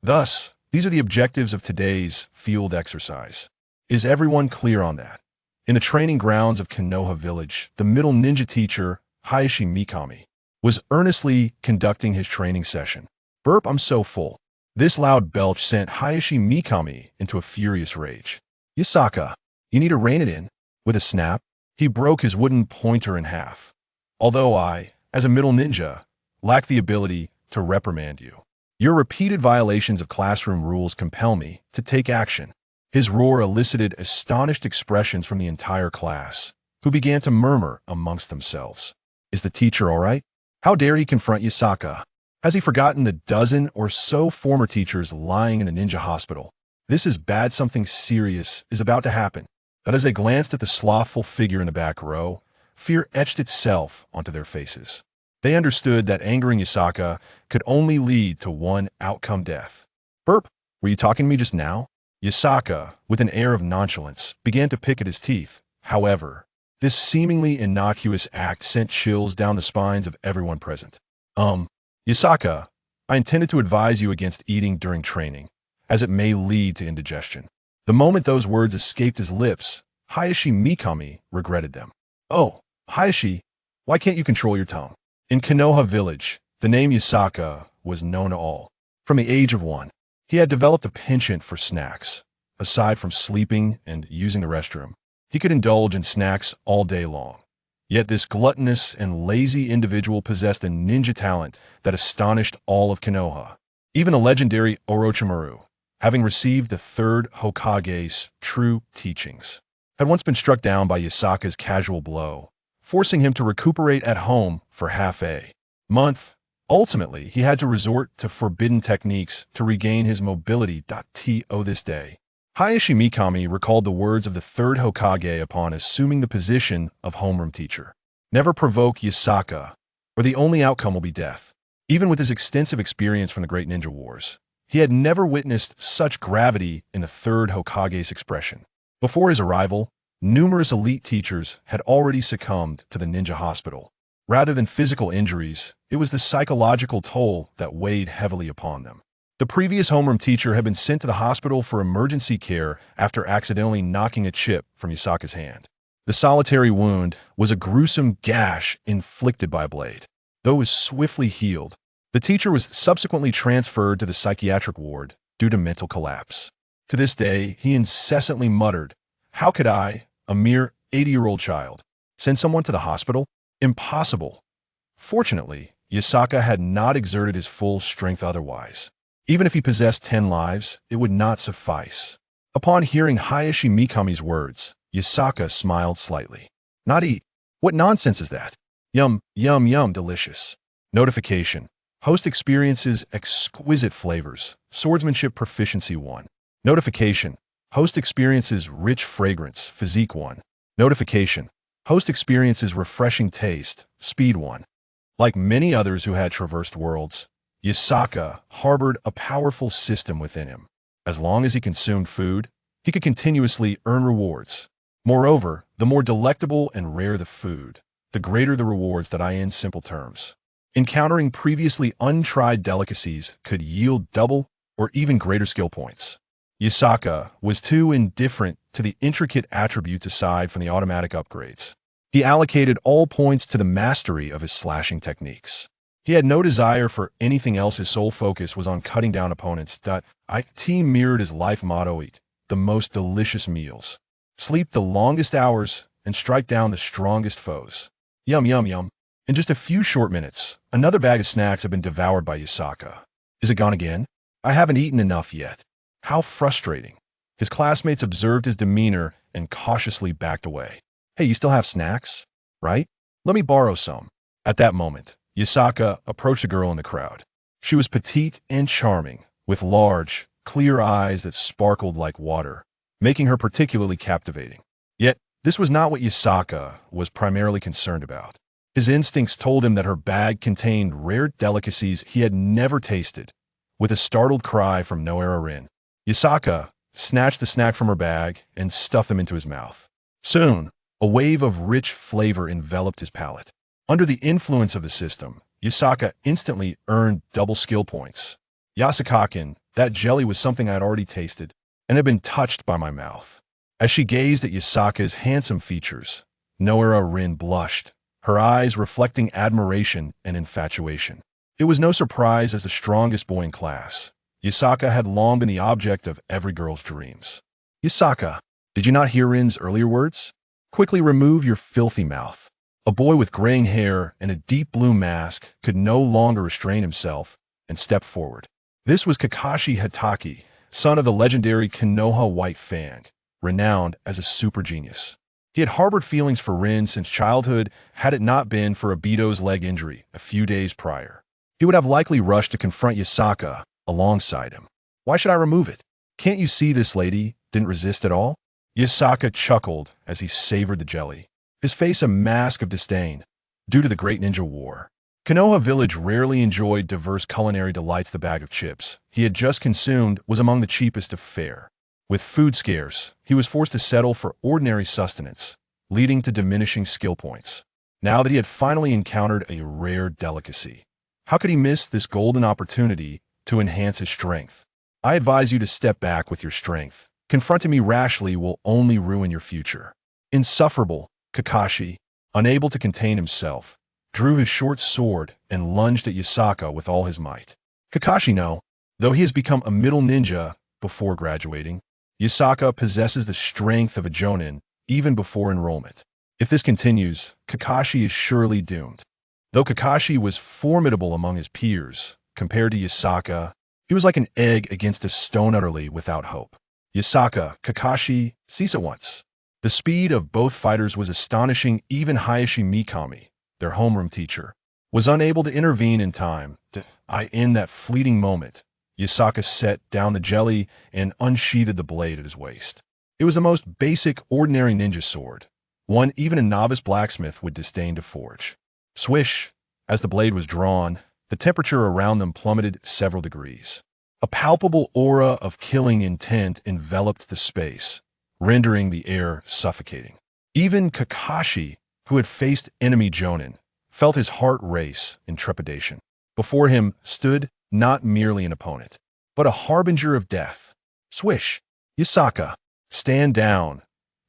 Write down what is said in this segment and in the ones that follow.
Thus, these are the objectives of today's field exercise. Is everyone clear on that? In the training grounds of Konoha Village, the middle ninja teacher, Hayashi Mikami, was earnestly conducting his training session. Burp, I'm so full. This loud belch sent Hayashi Mikami into a furious rage. Yasaka, you need to rein it in. With a snap, he broke his wooden pointer in half. Although I, as a middle ninja, lack the ability to reprimand you, your repeated violations of classroom rules compel me to take action. His roar elicited astonished expressions from the entire class, who began to murmur amongst themselves. Is the teacher all right? How dare he confront Yasaka? Has he forgotten the dozen or so former teachers lying in the ninja hospital? This is bad. Something serious is about to happen. But as they glanced at the slothful figure in the back row, fear etched itself onto their faces. They understood that angering Yasaka could only lead to one outcome: death. Burp, were you talking to me just now? Yasaka, with an air of nonchalance, began to pick at his teeth. However, this seemingly innocuous act sent chills down the spines of everyone present. Yasaka, I intended to advise you against eating during training, as it may lead to indigestion. The moment those words escaped his lips, Hayashi Mikami regretted them. Oh, Hayashi, why can't you control your tongue? In Konoha Village, the name Yasaka was known to all. From the age of 1, he had developed a penchant for snacks. Aside from sleeping and using the restroom, he could indulge in snacks all day long. Yet this gluttonous and lazy individual possessed a ninja talent that astonished all of Konoha. Even the legendary Orochimaru, having received the third Hokage's true teachings, had once been struck down by Yasaka's casual blow, forcing him to recuperate at home for half a month. Ultimately, he had to resort to forbidden techniques to regain his mobility. To this day, Hayashi Mikami recalled the words of the third Hokage upon assuming the position of homeroom teacher. Never provoke Yasaka, or the only outcome will be death. Even with his extensive experience from the Great Ninja Wars, he had never witnessed such gravity in the third Hokage's expression. Before his arrival, numerous elite teachers had already succumbed to the ninja hospital. Rather than physical injuries, it was the psychological toll that weighed heavily upon them. The previous homeroom teacher had been sent to the hospital for emergency care after accidentally knocking a chip from Yasaka's hand. The solitary wound was a gruesome gash inflicted by a blade. Though it was swiftly healed, the teacher was subsequently transferred to the psychiatric ward due to mental collapse. To this day, he incessantly muttered, "How could I, a mere 80-year-old child, send someone to the hospital? Impossible." Fortunately, Yasaka had not exerted his full strength otherwise. Even if he possessed 10 lives, it would not suffice. Upon hearing Hayashi Mikami's words, Yasaka smiled slightly. Not eat? What nonsense is that? Yum, yum, yum, delicious. Notification. Host experiences exquisite flavors. Swordsmanship proficiency 1. Notification. Host experiences rich fragrance. Physique 1. Notification. Host experiences refreshing taste. Speed 1. Like many others who had traversed worlds, Yasaka harbored a powerful system within him. As long as he consumed food, he could continuously earn rewards. Moreover, the more delectable and rare the food, the greater the rewards. That in simple terms, encountering previously untried delicacies could yield double or even greater skill points. Yasaka was too indifferent to the intricate attributes aside from the automatic upgrades. He allocated all points to the mastery of his slashing techniques. He had no desire for anything else. His sole focus was on cutting down opponents. It mirrored his life motto: eat the most delicious meals, sleep the longest hours, and strike down the strongest foes. Yum, yum, yum. In just a few short minutes, another bag of snacks had been devoured by Yasaka. Is it gone again? I haven't eaten enough yet. How frustrating. His classmates observed his demeanor and cautiously backed away. Hey, you still have snacks, right? Let me borrow some. At that moment, Yasaka approached a girl in the crowd. She was petite and charming, with large, clear eyes that sparkled like water, making her particularly captivating. Yet, this was not what Yasaka was primarily concerned about. His instincts told him that her bag contained rare delicacies he had never tasted. With a startled cry from nowhere arin, Yasaka snatched the snack from her bag and stuffed them into his mouth. Soon, a wave of rich flavor enveloped his palate. Under the influence of the system, Yasaka instantly earned double skill points. Yasakakin That jelly was something I had already tasted and had been touched by my mouth. As she gazed at Yasaka's handsome features, Noara Rin blushed, her eyes reflecting admiration and infatuation. It was no surprise as the strongest boy in class. Yasaka had long been the object of every girl's dreams. Yasaka, did you not hear Rin's earlier words? Quickly remove your filthy mouth. A boy with graying hair and a deep blue mask could no longer restrain himself and stepped forward. This was Kakashi Hatake, son of the legendary Konoha White Fang, renowned as a super genius. He had harbored feelings for Rin since childhood had it not been for Obito's leg injury a few days prior. He would have likely rushed to confront Yasaka alongside him. Why should I remove it? Can't you see this lady didn't resist at all? Yasaka chuckled as he savored the jelly, his face a mask of disdain. Due to the Great Ninja War, Konoha Village rarely enjoyed diverse culinary delights. The bag of chips he had just consumed was among the cheapest of fare. With food scarce, he was forced to settle for ordinary sustenance, leading to diminishing skill points. Now that he had finally encountered a rare delicacy, how could he miss this golden opportunity to enhance his strength? I advise you to step back with your strength. Confronting me rashly will only ruin your future. Insufferable, Kakashi, unable to contain himself, drew his short sword and lunged at Yasaka with all his might. Kakashi, no. Though he has become a middle ninja before graduating, Yasaka possesses the strength of a jonin even before enrollment. If this continues, Kakashi is surely doomed. Though Kakashi was formidable among his peers, compared to Yasaka, he was like an egg against a stone, utterly without hope. Yasaka, Kakashi, cease at once. The speed of both fighters was astonishing. Even Hayashi Mikami, their homeroom teacher, was unable to intervene in time. In that fleeting moment, Yasaka set down the jelly and unsheathed the blade at his waist. It was the most basic, ordinary ninja sword, one even a novice blacksmith would disdain to forge. Swish! As the blade was drawn, the temperature around them plummeted several degrees. A palpable aura of killing intent enveloped the space, rendering the air suffocating. Even Kakashi, who had faced enemy jonin, felt his heart race in trepidation. Before him stood not merely an opponent, but a harbinger of death. Swish! Yasaka, stand down.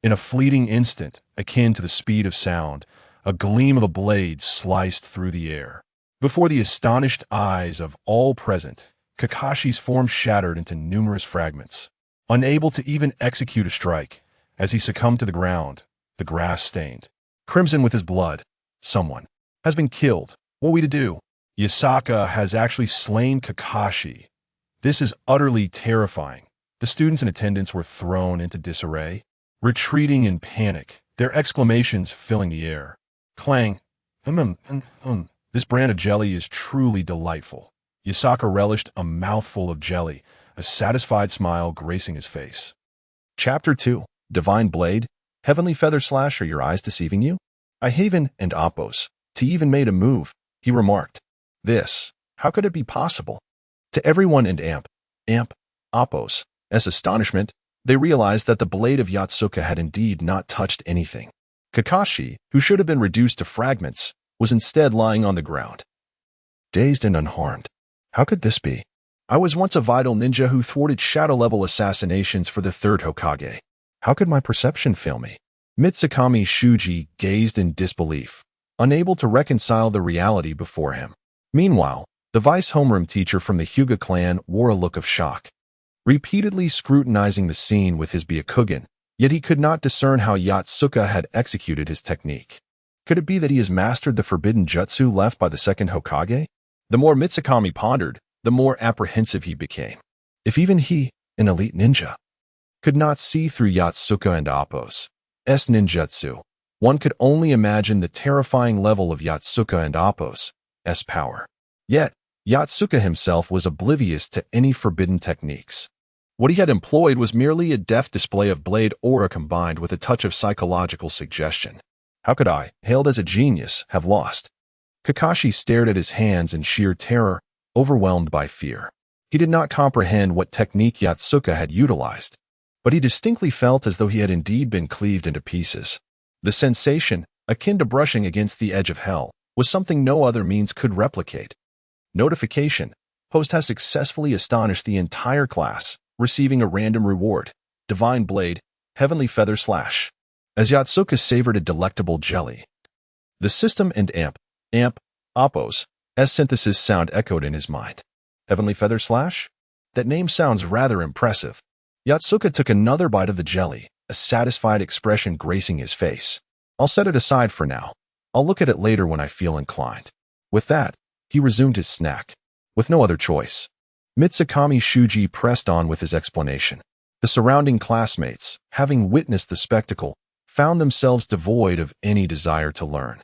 In a fleeting instant, akin to the speed of sound, a gleam of a blade sliced through the air. Before the astonished eyes of all present, Kakashi's form shattered into numerous fragments. Unable to even execute a strike, as he succumbed to the ground, the grass stained crimson with his blood. Someone has been killed. What are we to do? Yasaka has actually slain Kakashi. This is utterly terrifying. The students in attendance were thrown into disarray, retreating in panic, their exclamations filling the air. Clang! This brand of jelly is truly delightful. Yasaka relished a mouthful of jelly, a satisfied smile gracing his face. Chapter 2. Divine Blade. Heavenly Feather Slash, are your eyes deceiving you? I Haven and Appos. He even made a move, he remarked. This, how could it be possible? To everyone in Appos' astonishment, they realized that the blade of Yatsuka had indeed not touched anything. Kakashi, who should have been reduced to fragments, was instead lying on the ground, dazed and unharmed. How could this be? I was once a vital ninja who thwarted shadow-level assassinations for the third Hokage. How could my perception fail me? Mitsukami Shuji gazed in disbelief, unable to reconcile the reality before him. Meanwhile, the vice homeroom teacher from the Hyuga clan wore a look of shock, repeatedly scrutinizing the scene with his Byakugan, yet he could not discern how Yatsuka had executed his technique. Could it be that he has mastered the forbidden jutsu left by the second Hokage? The more Mitsukami pondered, the more apprehensive he became. If even he, an elite ninja, could not see through Yatsuka and Appos' ninjutsu, one could only imagine the terrifying level of Yatsuka and Appos' power. Yet, Yatsuka himself was oblivious to any forbidden techniques. What he had employed was merely a deft display of blade aura combined with a touch of psychological suggestion. How could I, hailed as a genius, have lost? Kakashi stared at his hands in sheer terror, overwhelmed by fear. He did not comprehend what technique Yatsuka had utilized, but he distinctly felt as though he had indeed been cleaved into pieces. The sensation, akin to brushing against the edge of hell, was something no other means could replicate. Notification. host has successfully astonished the entire class, receiving a random reward, Divine Blade, Heavenly Feather Slash. As Yotsuka savored a delectable jelly, the system and Appo's synthesis sound echoed in his mind. Heavenly Feather Slash? That name sounds rather impressive. Yotsuka took another bite of the jelly, a satisfied expression gracing his face. I'll set it aside for now. I'll look at it later when I feel inclined. With that, he resumed his snack. With no other choice, Mitsukami Shuji pressed on with his explanation. The surrounding classmates, having witnessed the spectacle, found themselves devoid of any desire to learn.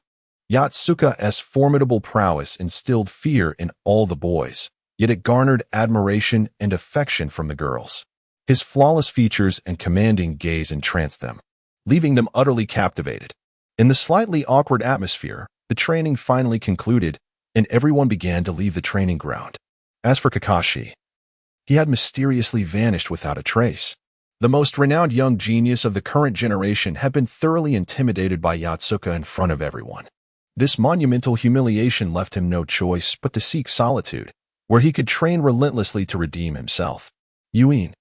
Yotsuka's formidable prowess instilled fear in all the boys, yet it garnered admiration and affection from the girls. His flawless features and commanding gaze entranced them, leaving them utterly captivated. In the slightly awkward atmosphere, the training finally concluded, and everyone began to leave the training ground. As for Kakashi, he had mysteriously vanished without a trace. The most renowned young genius of the current generation had been thoroughly intimidated by Yotsuka in front of everyone. This monumental humiliation left him no choice but to seek solitude, where he could train relentlessly to redeem himself. Yuin,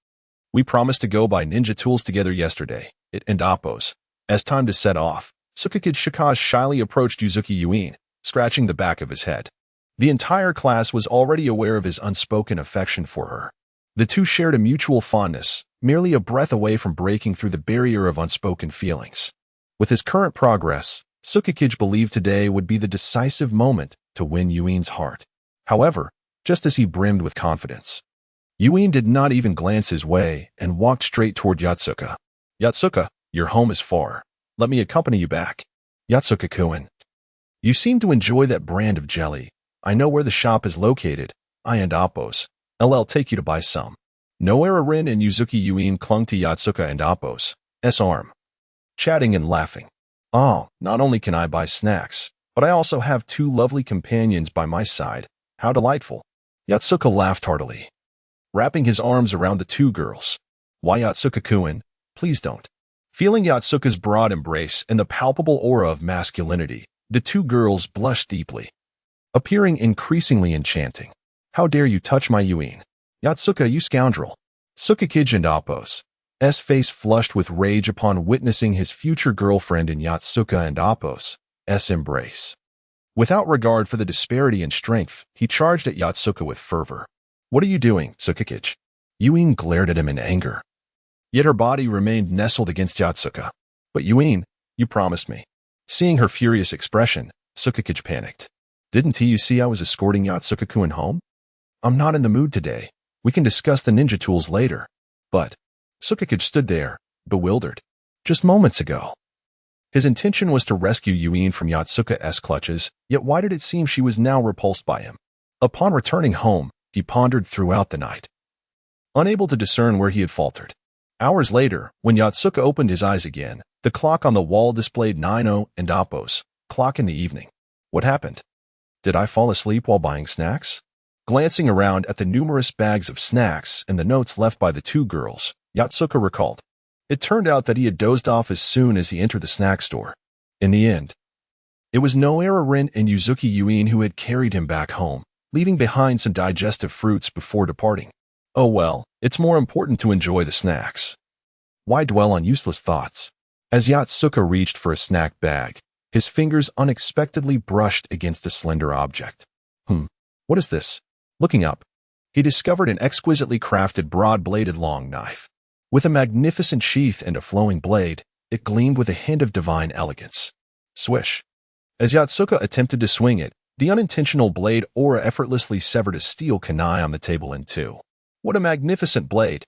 we promised to go buy ninja tools together yesterday, and Appo's. As time to set off, Tsukikage Shikaze shyly approached Yuzuki Yuin, scratching the back of his head. The entire class was already aware of his unspoken affection for her. The two shared a mutual fondness, merely a breath away from breaking through the barrier of unspoken feelings. With his current progress, Tsukikage believed today would be the decisive moment to win Yuin's heart. However, just as he brimmed with confidence, Yuin did not even glance his way and walked straight toward Yotsuka. Yotsuka, your home is far. Let me accompany you back. Yotsuka-kun, you seem to enjoy that brand of jelly. I know where the shop is located. I and Appo's. I'll take you to buy some. Noera-rin and Yuzuki Yuin clung to Yotsuka and Appo's arm, chatting and laughing. Oh, not only can I buy snacks, but I also have two lovely companions by my side. How delightful. Yotsuka laughed heartily, wrapping his arms around the two girls. Why, Yotsuka-kun, please don't. Feeling Yotsuka's broad embrace and the palpable aura of masculinity, the two girls blushed deeply, appearing increasingly enchanting. How dare you touch my Yuin? Yotsuka, you scoundrel. Tsukikage and Appo's face flushed with rage upon witnessing his future girlfriend in Yotsuka and Appo's embrace. Without regard for the disparity in strength, he charged at Yotsuka with fervor. What are you doing, Tsukikage? Yuin glared at him in anger. Yet her body remained nestled against Yotsuka. But Yuin, you promised me. Seeing her furious expression, Tsukikage panicked. Didn't you see I was escorting Yotsuka-kun home? I'm not in the mood today. We can discuss the ninja tools later. But Tsukikage stood there, bewildered. Just moments ago, his intention was to rescue Yuin from Yotsuka's clutches, yet why did it seem she was now repulsed by him? Upon returning home, he pondered throughout the night, unable to discern where he had faltered. Hours later, when Yotsuka opened his eyes again, the clock on the wall displayed 9:00 and Appo's clock in the evening. What happened? Did I fall asleep while buying snacks? Glancing around at the numerous bags of snacks and the notes left by the two girls, Yotsuka recalled. It turned out that he had dozed off as soon as he entered the snack store. In the end, it was Noera-rin and Yuzuki Yuin who had carried him back home, leaving behind some digestive fruits before departing. Oh well, it's more important to enjoy the snacks. Why dwell on useless thoughts? As Yotsuka reached for a snack bag, his fingers unexpectedly brushed against a slender object. What is this? Looking up, he discovered an exquisitely crafted broad-bladed long knife. With a magnificent sheath and a flowing blade, it gleamed with a hint of divine elegance. Swish. As Yotsuka attempted to swing it, the unintentional blade aura effortlessly severed a steel kunai on the table in two. What a magnificent blade!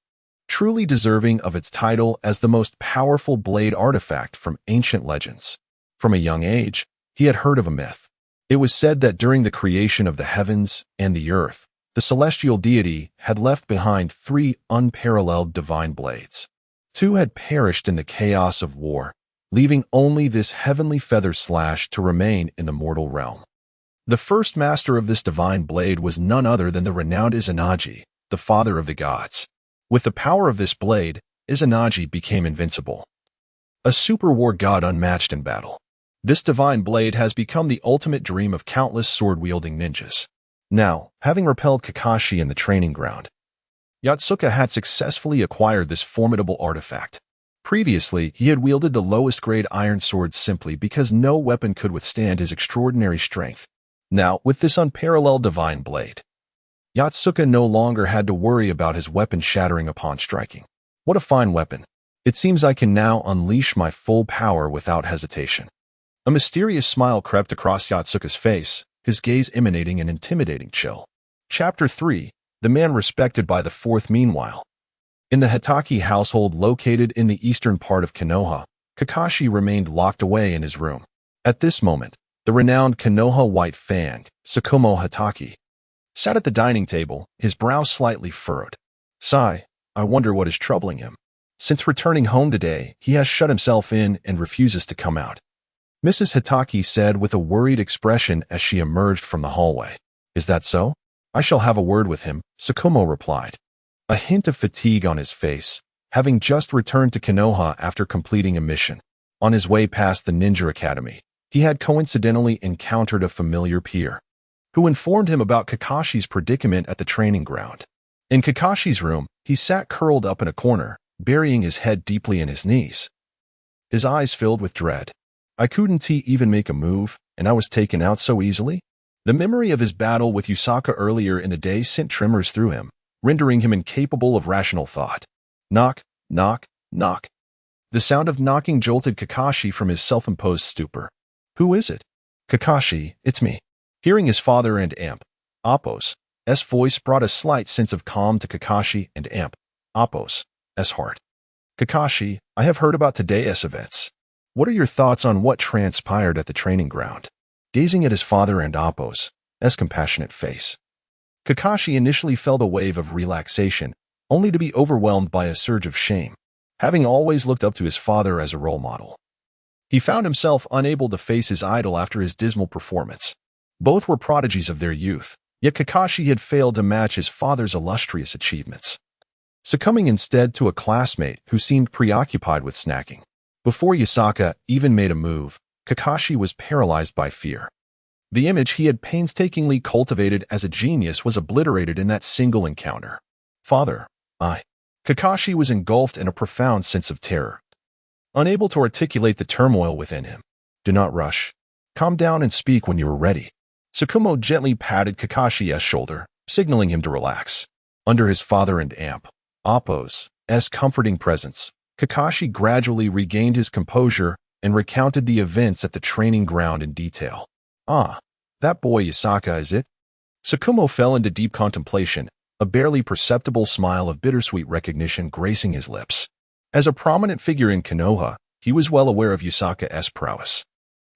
Truly deserving of its title as the most powerful blade artifact from ancient legends. From a young age, he had heard of a myth. It was said that during the creation of the heavens and the earth, the celestial deity had left behind 3 unparalleled divine blades. 2 had perished in the chaos of war, leaving only this heavenly feather slash to remain in the mortal realm. The first master of this divine blade was none other than the renowned Izanagi, the father of the gods. With the power of this blade, Izanagi became invincible, a super war god unmatched in battle. This divine blade has become the ultimate dream of countless sword-wielding ninjas. Now, having repelled Kakashi in the training ground, Yotsuka had successfully acquired this formidable artifact. Previously, he had wielded the lowest-grade iron sword simply because no weapon could withstand his extraordinary strength. Now, with this unparalleled divine blade, Yotsuka no longer had to worry about his weapon shattering upon striking. What a fine weapon. It seems I can now unleash my full power without hesitation. A mysterious smile crept across Yotsuka's face, his gaze emanating an intimidating chill. Chapter 3. The Man Respected by the Fourth. Meanwhile, in the Hitaki household located in the eastern part of Konoha, Kakashi remained locked away in his room. At this moment, the renowned Konoha White Fang, Tsukumo Hitaki, sat at the dining table, his brow slightly furrowed. Sigh, I wonder what is troubling him. Since returning home today, he has shut himself in and refuses to come out. Mrs. Hitaki said with a worried expression as she emerged from the hallway. Is that so? I shall have a word with him, Tsukumo replied, a hint of fatigue on his face, having just returned to Konoha after completing a mission. On his way past the ninja academy, he had coincidentally encountered a familiar peer, who informed him about Kakashi's predicament at the training ground. In Kakashi's room, he sat curled up in a corner, burying his head deeply in his knees. His eyes filled with dread. I couldn't even make a move, and I was taken out so easily? The memory of his battle with Yusaka earlier in the day sent tremors through him, rendering him incapable of rational thought. Knock, knock, knock. The sound of knocking jolted Kakashi from his self-imposed stupor. Who is it? Kakashi, it's me. Hearing his father and Amp, Appo's voice brought a slight sense of calm to Kakashi and Amp, Appo's heart. Kakashi, I have heard about today's events. What are your thoughts on what transpired at the training ground? Gazing at his father and Appo's compassionate face, Kakashi initially felt a wave of relaxation, only to be overwhelmed by a surge of shame. Having always looked up to his father as a role model, he found himself unable to face his idol after his dismal performance. Both were prodigies of their youth, yet Kakashi had failed to match his father's illustrious achievements, succumbing instead to a classmate who seemed preoccupied with snacking. Before Yusaka even made a move, Kakashi was paralyzed by fear. The image he had painstakingly cultivated as a genius was obliterated in that single encounter. Father, Kakashi was engulfed in a profound sense of terror, unable to articulate the turmoil within him. Do not rush. Calm down and speak when you are ready. Tsukumo gently patted Kakashi's shoulder, signaling him to relax. Under his father and Amp, Appo's comforting presence, Kakashi gradually regained his composure and recounted the events at the training ground in detail. Ah, that boy Yusaka, is it? Tsukumo fell into deep contemplation, a barely perceptible smile of bittersweet recognition gracing his lips. As a prominent figure in Konoha, he was well aware of Yusaka's prowess.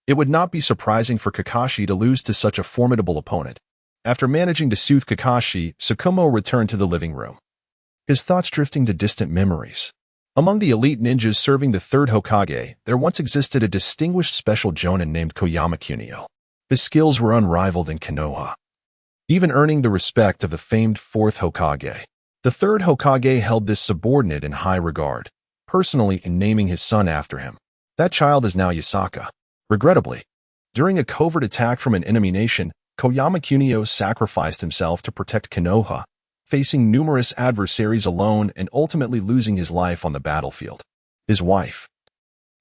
It would not be surprising for Kakashi to lose to such a formidable opponent. After managing to soothe Kakashi, Tsukumo returned to the living room, his thoughts drifting to distant memories. Among the elite ninjas serving the third Hokage, there once existed a distinguished special jonin named Koyama Kunio. His skills were unrivaled in Konoha, even earning the respect of the famed fourth Hokage. The third Hokage held this subordinate in high regard, personally in naming his son after him. That child is now Yusaka. Regrettably, during a covert attack from an enemy nation, Koyama Kunio sacrificed himself to protect Konoha, facing numerous adversaries alone and ultimately losing his life on the battlefield. His wife,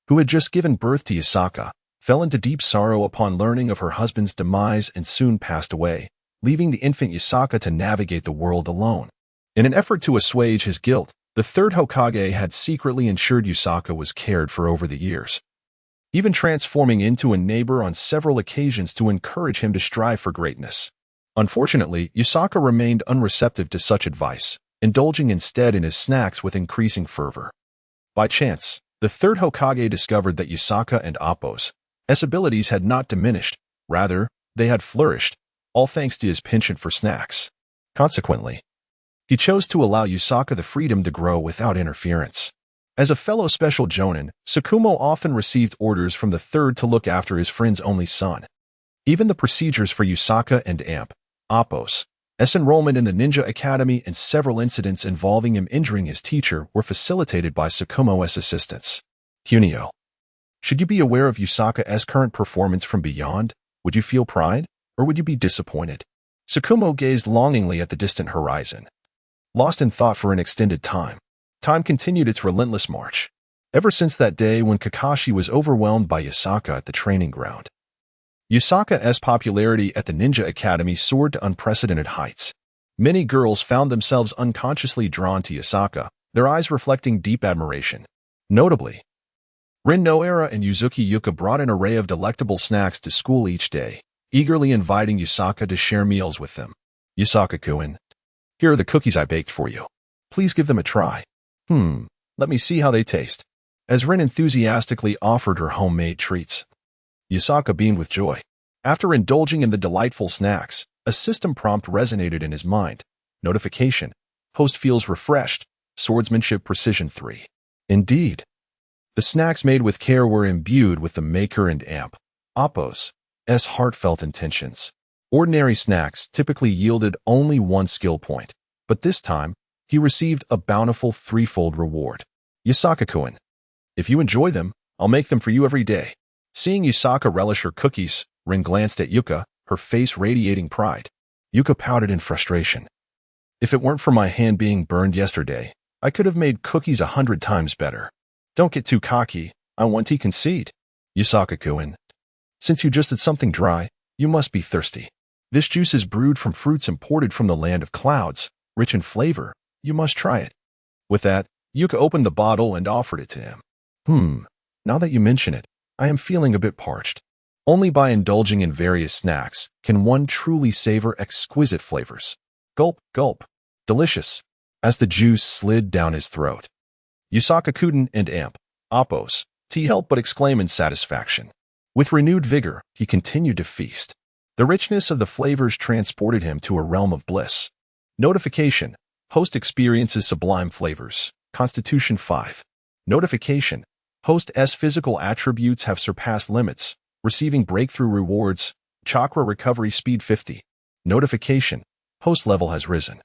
who had just given birth to Yusaka, fell into deep sorrow upon learning of her husband's demise and soon passed away, leaving the infant Yusaka to navigate the world alone. In an effort to assuage his guilt, the third Hokage had secretly ensured Yusaka was cared for over the years, even transforming into a neighbor on several occasions to encourage him to strive for greatness. Unfortunately, Yusaka remained unreceptive to such advice, indulging instead in his snacks with increasing fervor. By chance, the third Hokage discovered that Yusaka and Appo's abilities had not diminished, rather, they had flourished, all thanks to his penchant for snacks. Consequently, he chose to allow Yusaka the freedom to grow without interference. As a fellow special jonin, Tsukumo often received orders from the third to look after his friend's only son. Even the procedures for Yusaka and Amp, Appo's enrollment in the ninja academy and several incidents involving him injuring his teacher were facilitated by Tsukumo's assistance. Kunio, should you be aware of Yusaka's current performance from beyond? Would you feel pride, or would you be disappointed? Tsukumo gazed longingly at the distant horizon, lost in thought for an extended time. Time continued its relentless march. Ever since that day when Kakashi was overwhelmed by Yasaka at the training ground. Yasaka's popularity at the Ninja Academy soared to unprecedented heights. Many girls found themselves unconsciously drawn to Yasaka, their eyes reflecting deep admiration. Notably, Rin Noera and Yuzuki Yuka brought an array of delectable snacks to school each day, eagerly inviting Yasaka to share meals with them. Yasaka-kun, here are the cookies I baked for you. Please give them a try. Let me see how they taste. As Rin enthusiastically offered her homemade treats, Yasaka beamed with joy. After indulging in the delightful snacks, a system prompt resonated in his mind. Notification. Host feels refreshed. Swordsmanship Precision 3. Indeed. The snacks made with care were imbued with the maker and amp. Appo's heartfelt intentions. Ordinary snacks typically yielded only one skill point, but this time, he received a bountiful threefold reward. Yasaka-kun, if you enjoy them, I'll make them for you every day. Seeing Yasaka relish her cookies, Rin glanced at Yuka, her face radiating pride. Yuka pouted in frustration. If it weren't for my hand being burned yesterday, I could have made cookies 100 times better. Don't get too cocky, I want to concede. Yasaka-kun, since you just did something dry, you must be thirsty. This juice is brewed from fruits imported from the land of clouds, rich in flavor. You must try it. With that, Yuka opened the bottle and offered it to him. Now that you mention it, I am feeling a bit parched. Only by indulging in various snacks can one truly savor exquisite flavors. Gulp, gulp. Delicious. As the juice slid down his throat. Yasaka-kun and amp. Appo's helped but exclaim in satisfaction. With renewed vigor, he continued to feast. The richness of the flavors transported him to a realm of bliss. Notification. Host experiences sublime flavors. Constitution 5. Notification. Host's physical attributes have surpassed limits, receiving breakthrough rewards. Chakra recovery speed 50. Notification. Host level has risen,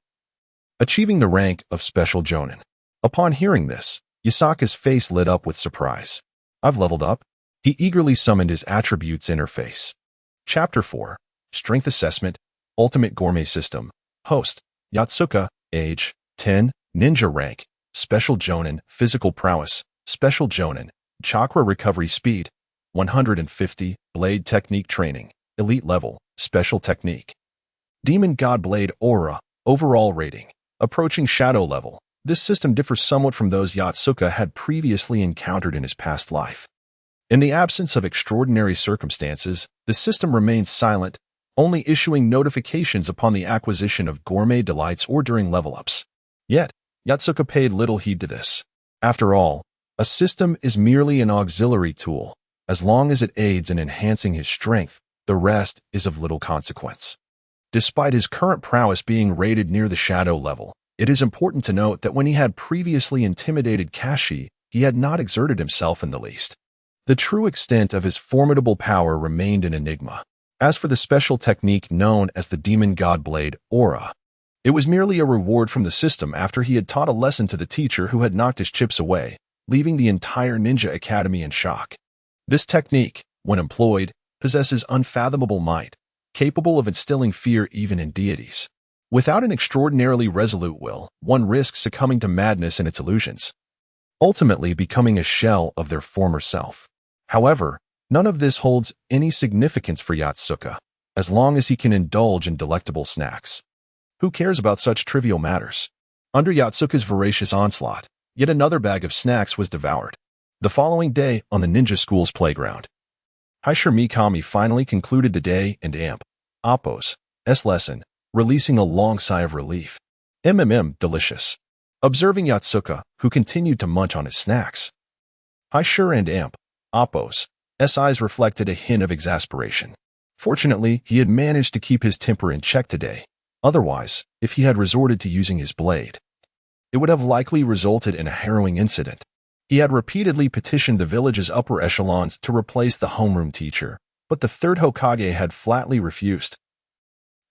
achieving the rank of Special Jonin. Upon hearing this, Yasaka's face lit up with surprise. I've leveled up. He eagerly summoned his attributes interface. Chapter 4. Strength Assessment. Ultimate Gourmet System. Host. Yatsuka. Age. 10. Ninja rank. Special Jonin. Physical prowess. Special Jonin. Chakra recovery speed. 150. Blade technique training. Elite level. Special technique. Demon God Blade Aura. Overall rating. Approaching shadow level. This system differs somewhat from those Yatsuka had previously encountered in his past life. In the absence of extraordinary circumstances, the system remains silent, only issuing notifications upon the acquisition of gourmet delights or during level-ups. Yet, Yatsuka paid little heed to this. After all, a system is merely an auxiliary tool. As long as it aids in enhancing his strength, the rest is of little consequence. Despite his current prowess being rated near the shadow level, it is important to note that when he had previously intimidated Kashi, he had not exerted himself in the least. The true extent of his formidable power remained an enigma. As for the special technique known as the Demon God Blade Aura, it was merely a reward from the system after he had taught a lesson to the teacher who had knocked his chips away, leaving the entire Ninja Academy in shock. This technique, when employed, possesses unfathomable might, capable of instilling fear even in deities. Without an extraordinarily resolute will, one risks succumbing to madness and its illusions, ultimately becoming a shell of their former self. However, none of this holds any significance for Yatsuka, as long as he can indulge in delectable snacks. Who cares about such trivial matters? Under Yatsuka's voracious onslaught, yet another bag of snacks was devoured. The following day, on the ninja school's playground, Haisher Mikami finally concluded the day and Appo's lesson, releasing a long sigh of relief. Delicious. Observing Yatsuka, who continued to munch on his snacks. Haisher and Appo's eyes reflected a hint of exasperation. Fortunately, he had managed to keep his temper in check today. Otherwise, if he had resorted to using his blade, it would have likely resulted in a harrowing incident. He had repeatedly petitioned the village's upper echelons to replace the homeroom teacher, but the third Hokage had flatly refused,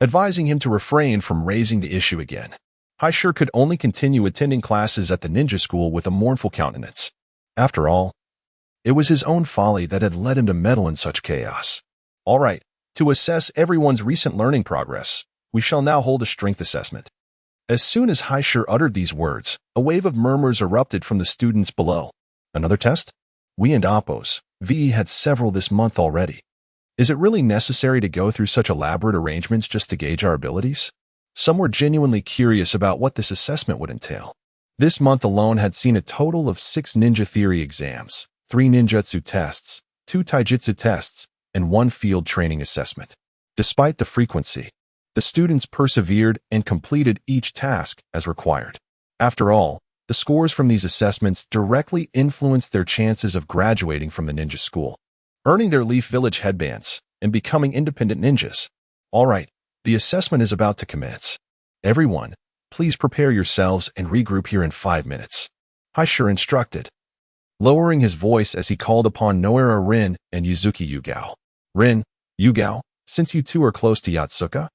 advising him to refrain from raising the issue again. Haisher could only continue attending classes at the ninja school with a mournful countenance. After all, it was his own folly that had led him to meddle in such chaos. All right, to assess everyone's recent learning progress, we shall now hold a strength assessment. As soon as Haishir uttered these words, a wave of murmurs erupted from the students below. Another test? We and Oppos, VE had several this month already. Is it really necessary to go through such elaborate arrangements just to gauge our abilities? Some were genuinely curious about what this assessment would entail. This month alone had seen a total of 6 ninja theory exams, 3 ninjutsu tests, 2 taijutsu tests, and 1 field training assessment. Despite the frequency, the students persevered and completed each task as required. After all, the scores from these assessments directly influenced their chances of graduating from the ninja school, earning their Leaf Village headbands, and becoming independent ninjas. All right, the assessment is about to commence. Everyone, please prepare yourselves and regroup here in 5 minutes. Haishir instructed, lowering his voice as he called upon Noara Rin and Yuzuki Yugao. Rin, Yugao, since you two are close to Yatsuka,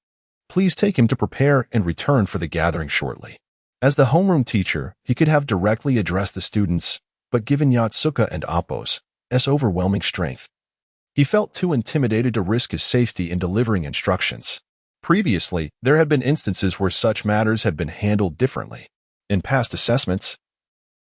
please take him to prepare and return for the gathering shortly. As the homeroom teacher, he could have directly addressed the students, but given Yatsuka and Oppos' overwhelming strength, he felt too intimidated to risk his safety in delivering instructions. Previously, there had been instances where such matters had been handled differently. In past assessments,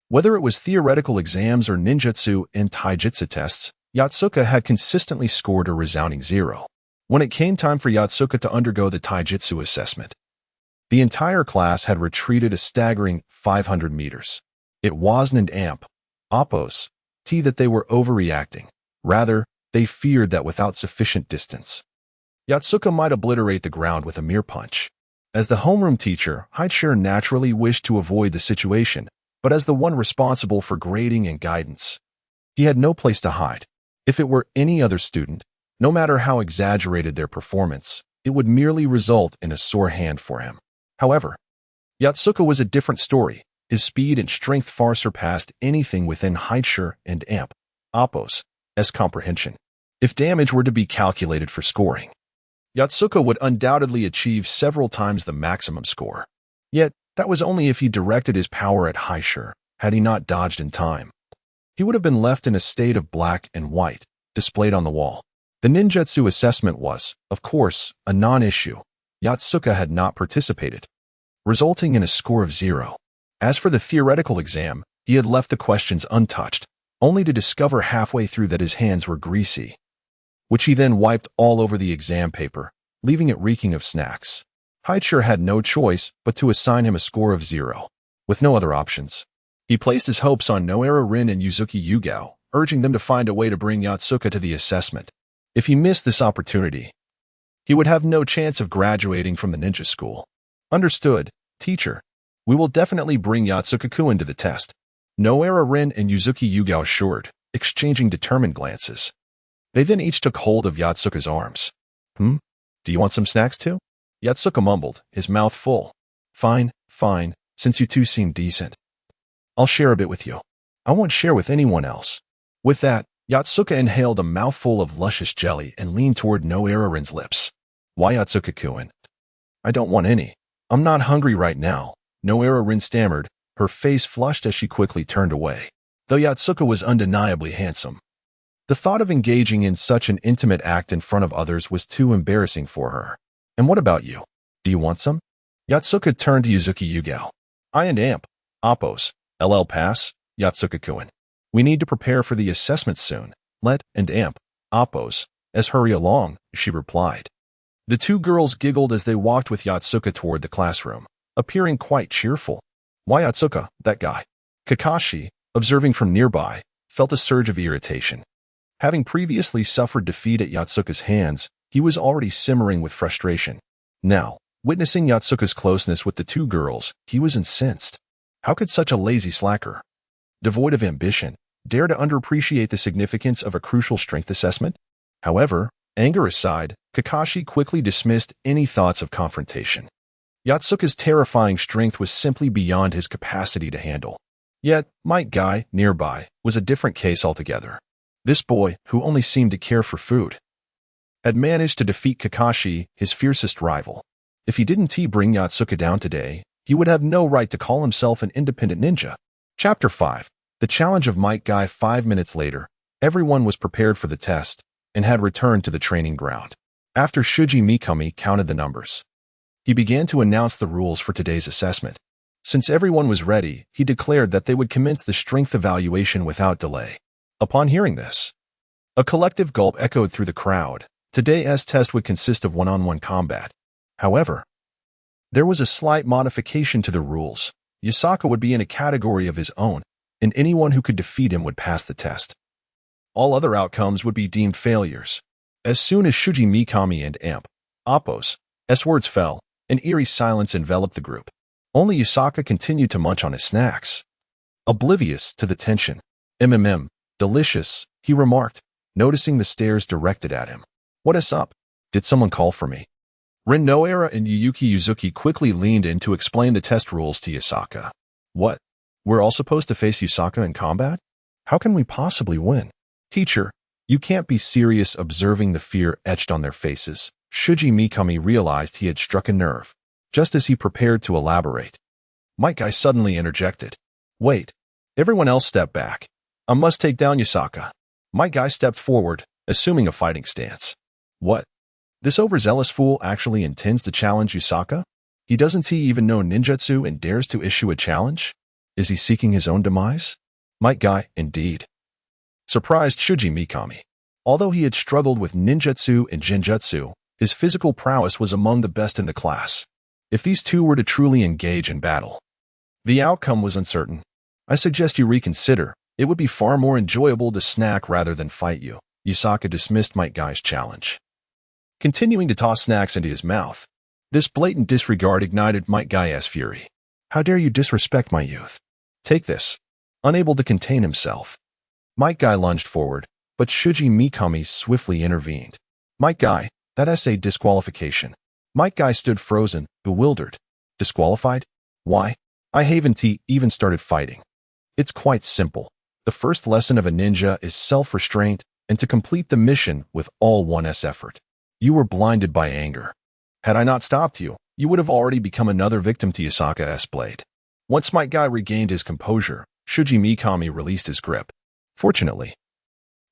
whether it was theoretical exams or ninjutsu and taijutsu tests, Yatsuka had consistently scored a resounding 0. When it came time for Yatsuka to undergo the taijutsu assessment, the entire class had retreated a staggering 500 meters. It wasn't an amp, Oppos, that they were overreacting. Rather, they feared that without sufficient distance, Yatsuka might obliterate the ground with a mere punch. As the homeroom teacher, Haishir naturally wished to avoid the situation, but as the one responsible for grading and guidance, he had no place to hide. If it were any other student, no matter how exaggerated their performance, it would merely result in a sore hand for him. However, Yatsuka was a different story. His speed and strength far surpassed anything within Haishir and Amp, Oppos' comprehension. If damage were to be calculated for scoring, Yatsuka would undoubtedly achieve several times the maximum score. Yet, that was only if he directed his power at Haishir. Had he not dodged in time, he would have been left in a state of black and white, displayed on the wall. The ninjutsu assessment was, of course, a non-issue. Yatsuka had not participated, resulting in a score of 0. As for the theoretical exam, he had left the questions untouched, only to discover halfway through that his hands were greasy, which he then wiped all over the exam paper, leaving it reeking of snacks. Haishir had no choice but to assign him a score of 0. With no other options, he placed his hopes on Noara Rin and Yuzuki Yugao, urging them to find a way to bring Yatsuka to the assessment. If he missed this opportunity, he would have no chance of graduating from the ninja school. Understood, teacher. We will definitely bring Yatsuka-kun to the test. Noara Rin and Yuzuki Yugao assured, exchanging determined glances. They then each took hold of Yatsuka's arms. Do you want some snacks too? Yatsuka mumbled, his mouth full. Fine, since you two seem decent. I'll share a bit with you. I won't share with anyone else. With that, Yatsuka inhaled a mouthful of luscious jelly and leaned toward Noara Rin's lips. Why Yatsuka-kun? I don't want any. I'm not hungry right now, Noara Rin stammered, her face flushed as she quickly turned away. Though Yatsuka was undeniably handsome, the thought of engaging in such an intimate act in front of others was too embarrassing for her. And what about you? Do you want some? Yatsuka turned to Yuzuki Yugao. I and Amp, Oppos, LL pass, Yatsuka-kun. We need to prepare for the assessment soon. Let and Amp, Oppos, hurry along, she replied. The two girls giggled as they walked with Yatsuka toward the classroom, appearing quite cheerful. Why Yatsuka, that guy? Kakashi, observing from nearby, felt a surge of irritation. Having previously suffered defeat at Yatsuka's hands, he was already simmering with frustration. Now, witnessing Yatsuka's closeness with the two girls, he was incensed. How could such a lazy slacker, devoid of ambition, dare to underappreciate the significance of a crucial strength assessment? However, anger aside, Kakashi quickly dismissed any thoughts of confrontation. Yatsuka's terrifying strength was simply beyond his capacity to handle. Yet, Mike Guy, nearby, was a different case altogether. This boy, who only seemed to care for food, had managed to defeat Kakashi, his fiercest rival. If he didn't bring Yatsuka down today, he would have no right to call himself an independent ninja. Chapter 5. The Challenge of Mike Guy. 5 minutes later, everyone was prepared for the test and had returned to the training ground. After Shuji Mikami counted the numbers, He began to announce the rules for today's assessment. Since everyone was ready, he declared that they would commence the strength evaluation without delay. Upon hearing this, a collective gulp echoed through the crowd. Today's test would consist of one-on-one combat. However, there was a slight modification to the rules. Yasaka would be in a category of his own, and anyone who could defeat him would pass the test. All other outcomes would be deemed failures. As soon as Shuji Mikami and Amp, Appo's words fell, an eerie silence enveloped the group. Only Yasaka continued to munch on his snacks. Oblivious to the tension. Delicious, he remarked, noticing the stares directed at him. What is up? Did someone call for me? Rin Noara and Yuyuki Yuzuki quickly leaned in to explain the test rules to Yasaka. What? We're all supposed to face Yasaka in combat? How can we possibly win? Teacher, you can't be serious. Observing the fear etched on their faces, Shuji Mikami realized he had struck a nerve. Just as he prepared to elaborate, Might Guy suddenly interjected. Wait. Everyone else stepped back. I must take down Yasaka. Might Guy stepped forward, assuming a fighting stance. What? This overzealous fool actually intends to challenge Yasaka? Doesn't he even know ninjutsu and dares to issue a challenge? Is he seeking his own demise? Might Guy, indeed. Surprised Shuji Mikami. Although he had struggled with ninjutsu and genjutsu, his physical prowess was among the best in the class. If these two were to truly engage in battle, the outcome was uncertain. I suggest you reconsider. It would be far more enjoyable to snack rather than fight you. Yasaka dismissed Might Guy's challenge, continuing to toss snacks into his mouth. This blatant disregard ignited Might Guy's fury. How dare you disrespect my youth? Take this. Unable to contain himself, Might Guy lunged forward, but Shuji Mikami swiftly intervened. Might Guy, that's a disqualification. Might Guy stood frozen, bewildered. Disqualified? Why? I haven't even started fighting. It's quite simple. The first lesson of a ninja is self-restraint and to complete the mission with all one's effort. You were blinded by anger. Had I not stopped you, you would have already become another victim to Yasaka's blade. Once Might Guy regained his composure, Shuji Mikami released his grip. Fortunately,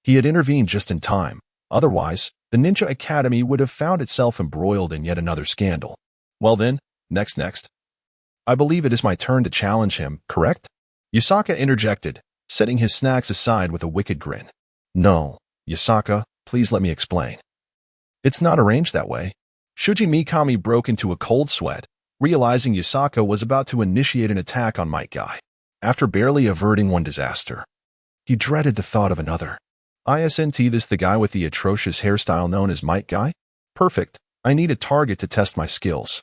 he had intervened just in time. Otherwise, the Ninja Academy would have found itself embroiled in yet another scandal. Well then, next. I believe it is my turn to challenge him, correct? Yasaka interjected, setting his snacks aside with a wicked grin. No, Yasaka, please let me explain. It's not arranged that way. Shuji Mikami broke into a cold sweat, realizing Yasaka was about to initiate an attack on Might Guy. After barely averting one disaster, he dreaded the thought of another. Isn't this the guy with the atrocious hairstyle known as Might Guy? Perfect. I need a target to test my skills.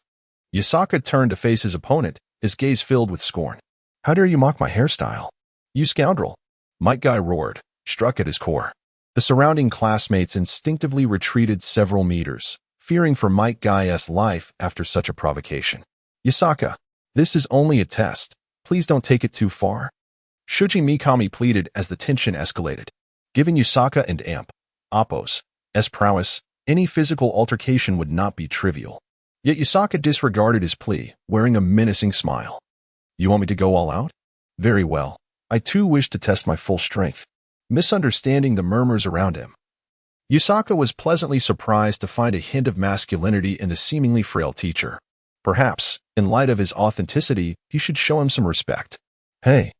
Yasaka turned to face his opponent, his gaze filled with scorn. How dare you mock my hairstyle? You scoundrel! Might Guy roared, struck at his core. The surrounding classmates instinctively retreated several meters, fearing for Might Guy's life after such a provocation. Yasaka, this is only a test. Please don't take it too far. Shuji Mikami pleaded as the tension escalated. Given Yasaka and Amp, Appo's prowess, any physical altercation would not be trivial. Yet Yasaka disregarded his plea, wearing a menacing smile. You want me to go all out? Very well. I too wish to test my full strength. Misunderstanding the murmurs around him, Yasaka was pleasantly surprised to find a hint of masculinity in the seemingly frail teacher. Perhaps, in light of his authenticity, he should show him some respect. Hey,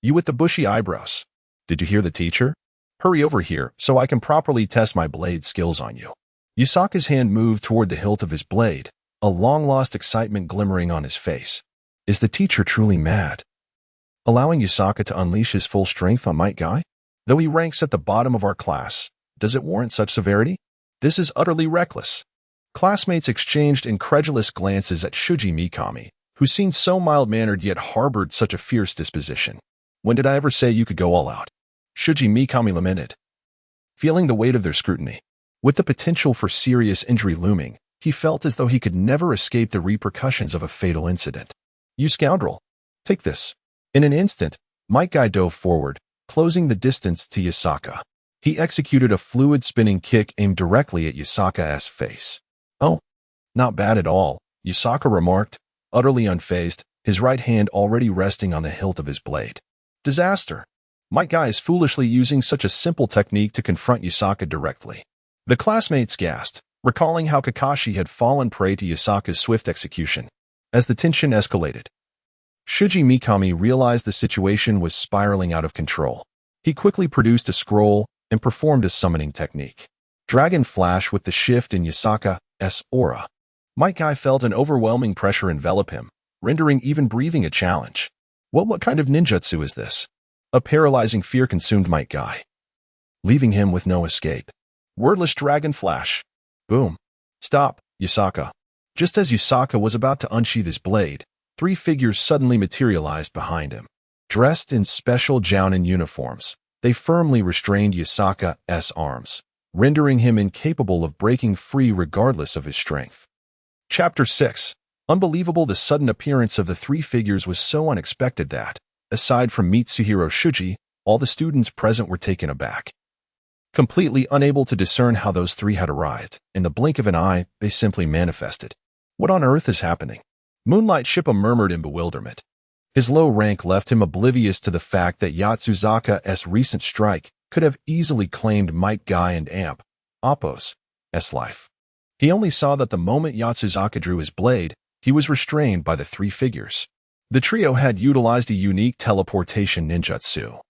you with the bushy eyebrows. Did you hear the teacher? Hurry over here so I can properly test my blade skills on you. Yasaka's hand moved toward the hilt of his blade, a long-lost excitement glimmering on his face. Is the teacher truly mad, allowing Yasaka to unleash his full strength on Might Guy? Though he ranks at the bottom of our class, does it warrant such severity? This is utterly reckless. Classmates exchanged incredulous glances at Shuji Mikami, who seemed so mild-mannered yet harbored such a fierce disposition. When did I ever say you could go all out? Shuji Mikami lamented, feeling the weight of their scrutiny. With the potential for serious injury looming, he felt as though he could never escape the repercussions of a fatal incident. You scoundrel! Take this. In an instant, Might Guy dove forward, closing the distance to Yasaka. He executed a fluid spinning kick aimed directly at Yasaka's face. Oh, not bad at all, Yasaka remarked, utterly unfazed, his right hand already resting on the hilt of his blade. Disaster! Might Guy is foolishly using such a simple technique to confront Yasaka directly. The classmates gasped, recalling how Kakashi had fallen prey to Yasaka's swift execution. As the tension escalated, Shuji Mikami realized the situation was spiraling out of control. He quickly produced a scroll and performed a summoning technique. Dragon Flash with the shift in Yasaka's aura. Might Guy felt an overwhelming pressure envelop him, rendering even breathing a challenge. What kind of ninjutsu is this? A paralyzing fear consumed Might Guy, leaving him with no escape. Wordless Dragon Flash. Boom. Stop, Yasaka. Just as Yasaka was about to unsheath his blade, three figures suddenly materialized behind him. Dressed in special Jounin uniforms, they firmly restrained Yasaka's arms, rendering him incapable of breaking free regardless of his strength. Chapter 6. Unbelievable. The sudden appearance of the three figures was so unexpected that, aside from Mitsuhiro Shuji, all the students present were taken aback. Completely unable to discern how those three had arrived, in the blink of an eye, they simply manifested. What on earth is happening? Moonlight Shippa murmured in bewilderment. His low rank left him oblivious to the fact that Yatsuzaka's recent strike could have easily claimed Might Guy and Appo's life. He only saw that the moment Yatsuzaka drew his blade, he was restrained by the three figures. The trio had utilized a unique teleportation ninjutsu,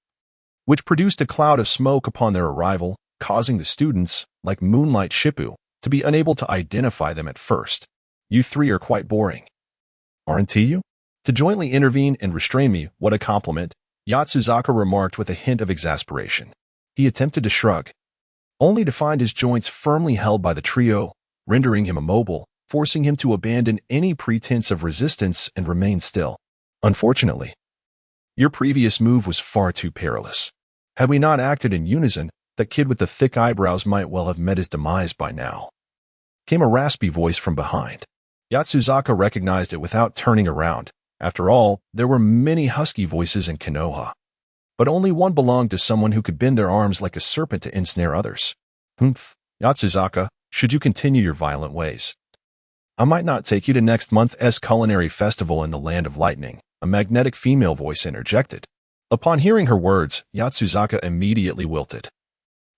which produced a cloud of smoke upon their arrival, causing the students, like Moonlight Shippu, to be unable to identify them at first. You three are quite boring. Aren't you? To jointly intervene and restrain me, what a compliment, Yatsuzaka remarked with a hint of exasperation. He attempted to shrug, only to find his joints firmly held by the trio, rendering him immobile, forcing him to abandon any pretense of resistance and remain still. Unfortunately, your previous move was far too perilous. Had we not acted in unison, that kid with the thick eyebrows might well have met his demise by now. Came a raspy voice from behind. Yatsuzaka recognized it without turning around. After all, there were many husky voices in Konoha, but only one belonged to someone who could bend their arms like a serpent to ensnare others. Humph, Yatsuzaka, should you continue your violent ways, I might not take you to next month's culinary festival in the Land of Lightning, a magnetic female voice interjected. Upon hearing her words, Yatsuzaka immediately wilted,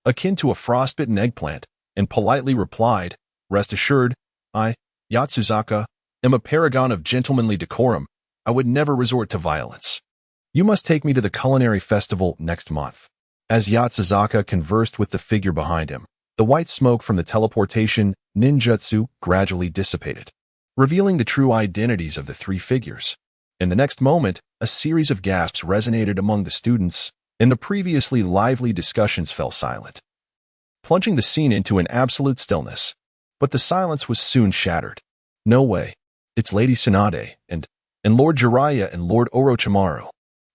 akin to a frostbitten eggplant, and politely replied, "Rest assured, I, Yatsuzaka, am a paragon of gentlemanly decorum. I would never resort to violence. You must take me to the culinary festival next month." As Yatsuzaka conversed with the figure behind him, the white smoke from the teleportation ninjutsu gradually dissipated, revealing the true identities of the three figures. In the next moment, a series of gasps resonated among the students, and the previously lively discussions fell silent, plunging the scene into an absolute stillness. But the silence was soon shattered. No way. It's Lady Tsunade, and Lord Jiraiya and Lord Orochimaru.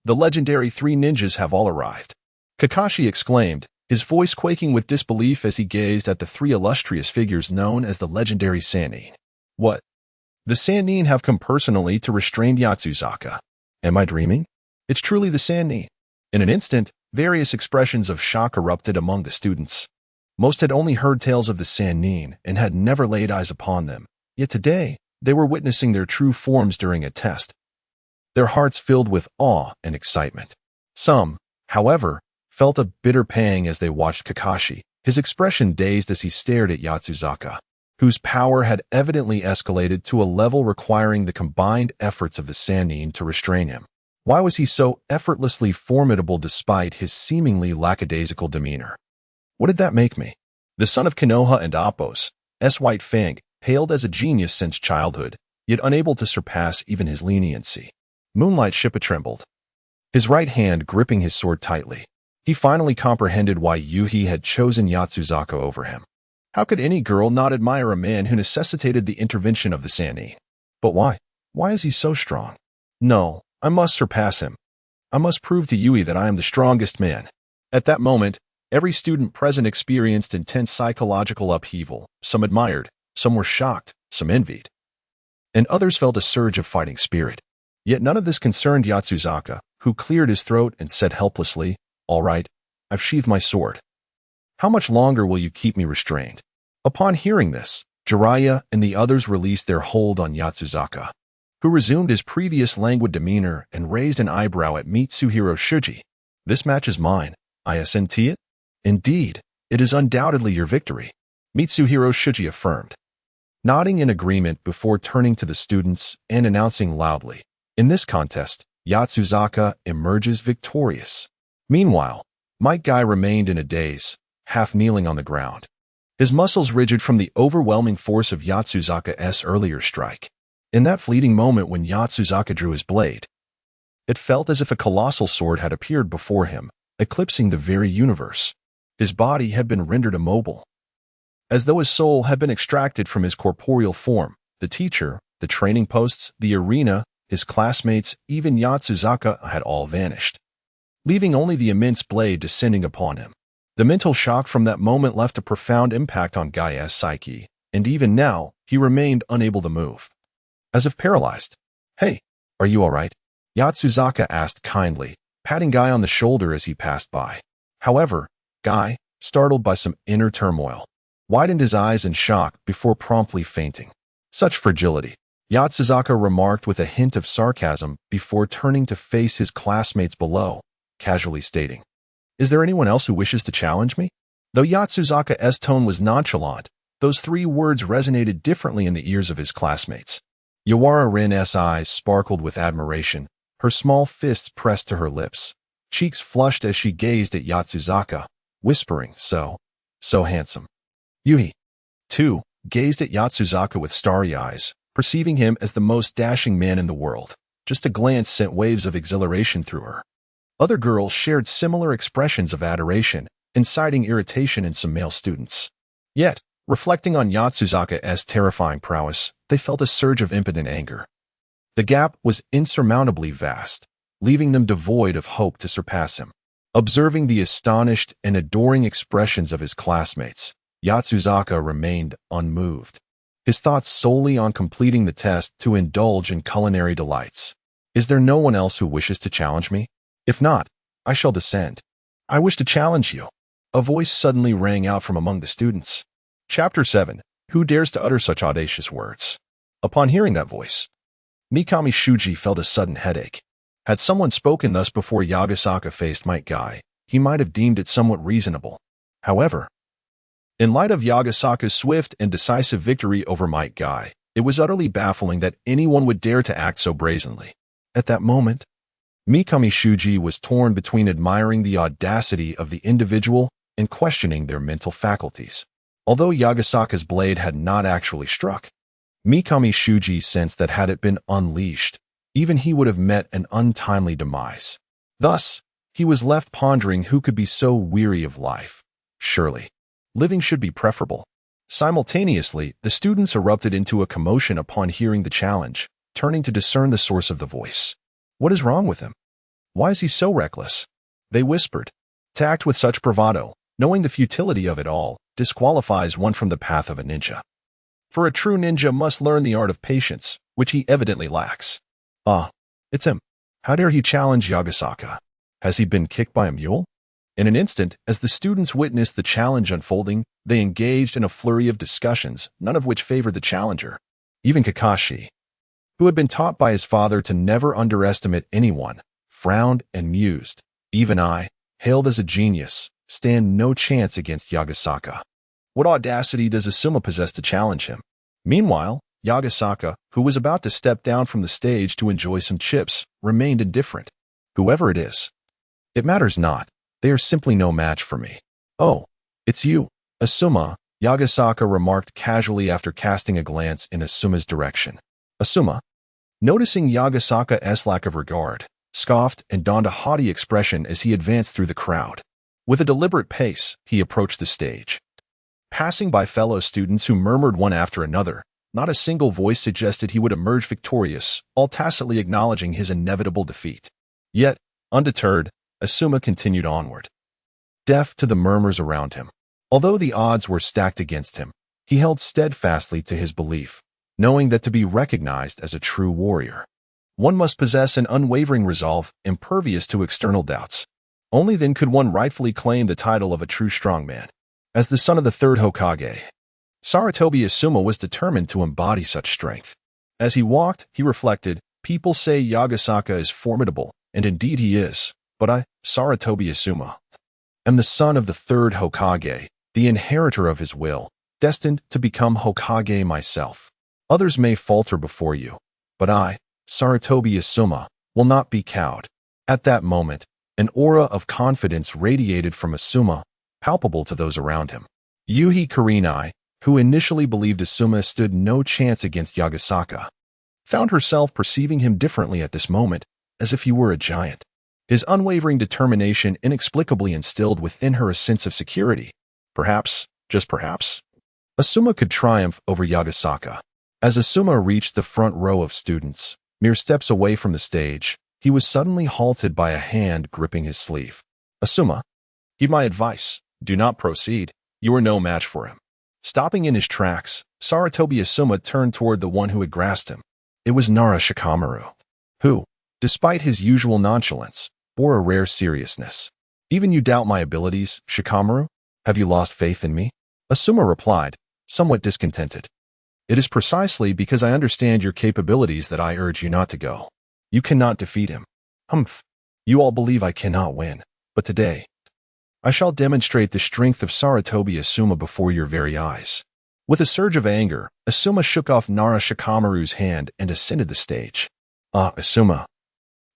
The legendary three ninjas have all arrived. Kakashi exclaimed, his voice quaking with disbelief as he gazed at the three illustrious figures known as the legendary Sannin. What? The Sannin have come personally to restrain Yatsuzaka. Am I dreaming? It's truly the Sannin. In an instant, various expressions of shock erupted among the students. Most had only heard tales of the Sannin and had never laid eyes upon them, yet today, they were witnessing their true forms during a test, their hearts filled with awe and excitement. Some, however, felt a bitter pang as they watched Kakashi, his expression dazed as he stared at Yatsuzaka, whose power had evidently escalated to a level requiring the combined efforts of the Sannin to restrain him. Why was he so effortlessly formidable despite his seemingly lackadaisical demeanor? What did that make me? The son of Konoha and Appo's White Fang, hailed as a genius since childhood, yet unable to surpass even his leniency. Moonlight Shippa trembled, his right hand gripping his sword tightly. He finally comprehended why Yuhi had chosen Yatsuzaka over him. How could any girl not admire a man who necessitated the intervention of the Sannin? But why? Why is he so strong? No, I must surpass him. I must prove to Yui that I am the strongest man. At that moment, every student present experienced intense psychological upheaval. Some admired, some were shocked, some envied, and others felt a surge of fighting spirit. Yet none of this concerned Yatsuzaka, who cleared his throat and said helplessly, "All right, I've sheathed my sword. How much longer will you keep me restrained?" Upon hearing this, Jiraiya and the others released their hold on Yatsuzaka, who resumed his previous languid demeanor and raised an eyebrow at Mitsuhiro Shuji. "This match is mine. I assent it? Indeed, it is undoubtedly your victory." Mitsuhiro Shuji affirmed, nodding in agreement before turning to the students and announcing loudly, "In this contest, Yatsuzaka emerges victorious." Meanwhile, Might Guy remained in a daze, half kneeling on the ground, his muscles rigid from the overwhelming force of Yatsuzaka's earlier strike. In that fleeting moment when Yatsuzaka drew his blade, it felt as if a colossal sword had appeared before him, eclipsing the very universe. His body had been rendered immobile, as though his soul had been extracted from his corporeal form. The teacher, the training posts, the arena, his classmates, even Yatsuzaka had all vanished, leaving only the immense blade descending upon him. The mental shock from that moment left a profound impact on Gaia's psyche, and even now, he remained unable to move, as if paralyzed. "Hey, are you all right?" Yatsuzaka asked kindly, patting Guy on the shoulder as he passed by. However, Guy, startled by some inner turmoil, widened his eyes in shock before promptly fainting. "Such fragility," Yatsuzaka remarked with a hint of sarcasm before turning to face his classmates below, casually stating, "Is there anyone else who wishes to challenge me?" Though Yatsuzaka's tone was nonchalant, those 3 words resonated differently in the ears of his classmates. Yawara Ren's eyes sparkled with admiration, her small fists pressed to her lips, cheeks flushed as she gazed at Yatsuzaka, whispering, so handsome." Yui, too, gazed at Yatsuzaka with starry eyes, perceiving him as the most dashing man in the world. Just a glance sent waves of exhilaration through her. Other girls shared similar expressions of adoration, inciting irritation in some male students. Yet, reflecting on Yatsuzaka's terrifying prowess, they felt a surge of impotent anger. The gap was insurmountably vast, leaving them devoid of hope to surpass him. Observing the astonished and adoring expressions of his classmates, Yatsuzaka remained unmoved, his thoughts solely on completing the test to indulge in culinary delights. "Is there no one else who wishes to challenge me? If not, I shall descend. I wish to challenge you." A voice suddenly rang out from among the students. Chapter 7. Who dares to utter such audacious words? Upon hearing that voice, Mikami Shuji felt a sudden headache. Had someone spoken thus before Yagasaka faced Might Guy, he might have deemed it somewhat reasonable. However, in light of Yagasaka's swift and decisive victory over Might Guy, it was utterly baffling that anyone would dare to act so brazenly. At that moment, Mikami Shuji was torn between admiring the audacity of the individual and questioning their mental faculties. Although Yagasaka's blade had not actually struck, Mikami Shuji sensed that had it been unleashed, even he would have met an untimely demise. Thus, he was left pondering who could be so weary of life. Surely, living should be preferable. Simultaneously, the students erupted into a commotion upon hearing the challenge, turning to discern the source of the voice. "What is wrong with him? Why is he so reckless?" they whispered. To act with such bravado, knowing the futility of it all, disqualifies one from the path of a ninja. For a true ninja must learn the art of patience, which he evidently lacks. "Ah, it's him. How dare he challenge Yagasaka? Has he been kicked by a mule?" In an instant, as the students witnessed the challenge unfolding, they engaged in a flurry of discussions, none of which favored the challenger. Even Kakashi, who had been taught by his father to never underestimate anyone, frowned and mused. Even I, hailed as a genius, stand no chance against Yagasaka. What audacity does Asuma possess to challenge him? Meanwhile, Yagasaka, who was about to step down from the stage to enjoy some chips, remained indifferent. "Whoever it is, it matters not. They are simply no match for me." "Oh, it's you, Asuma," Yagasaka remarked casually after casting a glance in Asuma's direction. Asuma, noticing Yagasaka's lack of regard, scoffed and donned a haughty expression as he advanced through the crowd. With a deliberate pace, he approached the stage. Passing by fellow students who murmured one after another, not a single voice suggested he would emerge victorious, all tacitly acknowledging his inevitable defeat. Yet, undeterred, Asuma continued onward, deaf to the murmurs around him. Although the odds were stacked against him, he held steadfastly to his belief, knowing that to be recognized as a true warrior, one must possess an unwavering resolve, impervious to external doubts. Only then could one rightfully claim the title of a true strongman. As the son of the third Hokage, Sarutobi Asuma was determined to embody such strength. As he walked, he reflected, "People say Yagasaka is formidable, and indeed he is, but I, Sarutobi Asuma, am the son of the third Hokage, the inheritor of his will, destined to become Hokage myself. Others may falter before you, but I, Sarutobi Asuma, will not be cowed. At that moment, an aura of confidence radiated from Asuma, palpable to those around him. Yuhi Kurenai, who initially believed Asuma stood no chance against Yagasaka, found herself perceiving him differently at this moment, as if he were a giant. His unwavering determination inexplicably instilled within her a sense of security. Perhaps, just perhaps, Asuma could triumph over Yagasaka. As Asuma reached the front row of students, mere steps away from the stage, he was suddenly halted by a hand gripping his sleeve. Asuma, heed my advice. Do not proceed. You are no match for him. Stopping in his tracks, Sarutobi Asuma turned toward the one who had grasped him. It was Nara Shikamaru, who, despite his usual nonchalance, bore a rare seriousness. Even you doubt my abilities, Shikamaru? Have you lost faith in me? Asuma replied, somewhat discontented. It is precisely because I understand your capabilities that I urge you not to go. You cannot defeat him. Humph. You all believe I cannot win, but today, I shall demonstrate the strength of Sarutobi Asuma before your very eyes. With a surge of anger, Asuma shook off Nara Shikamaru's hand and ascended the stage. Ah, Asuma,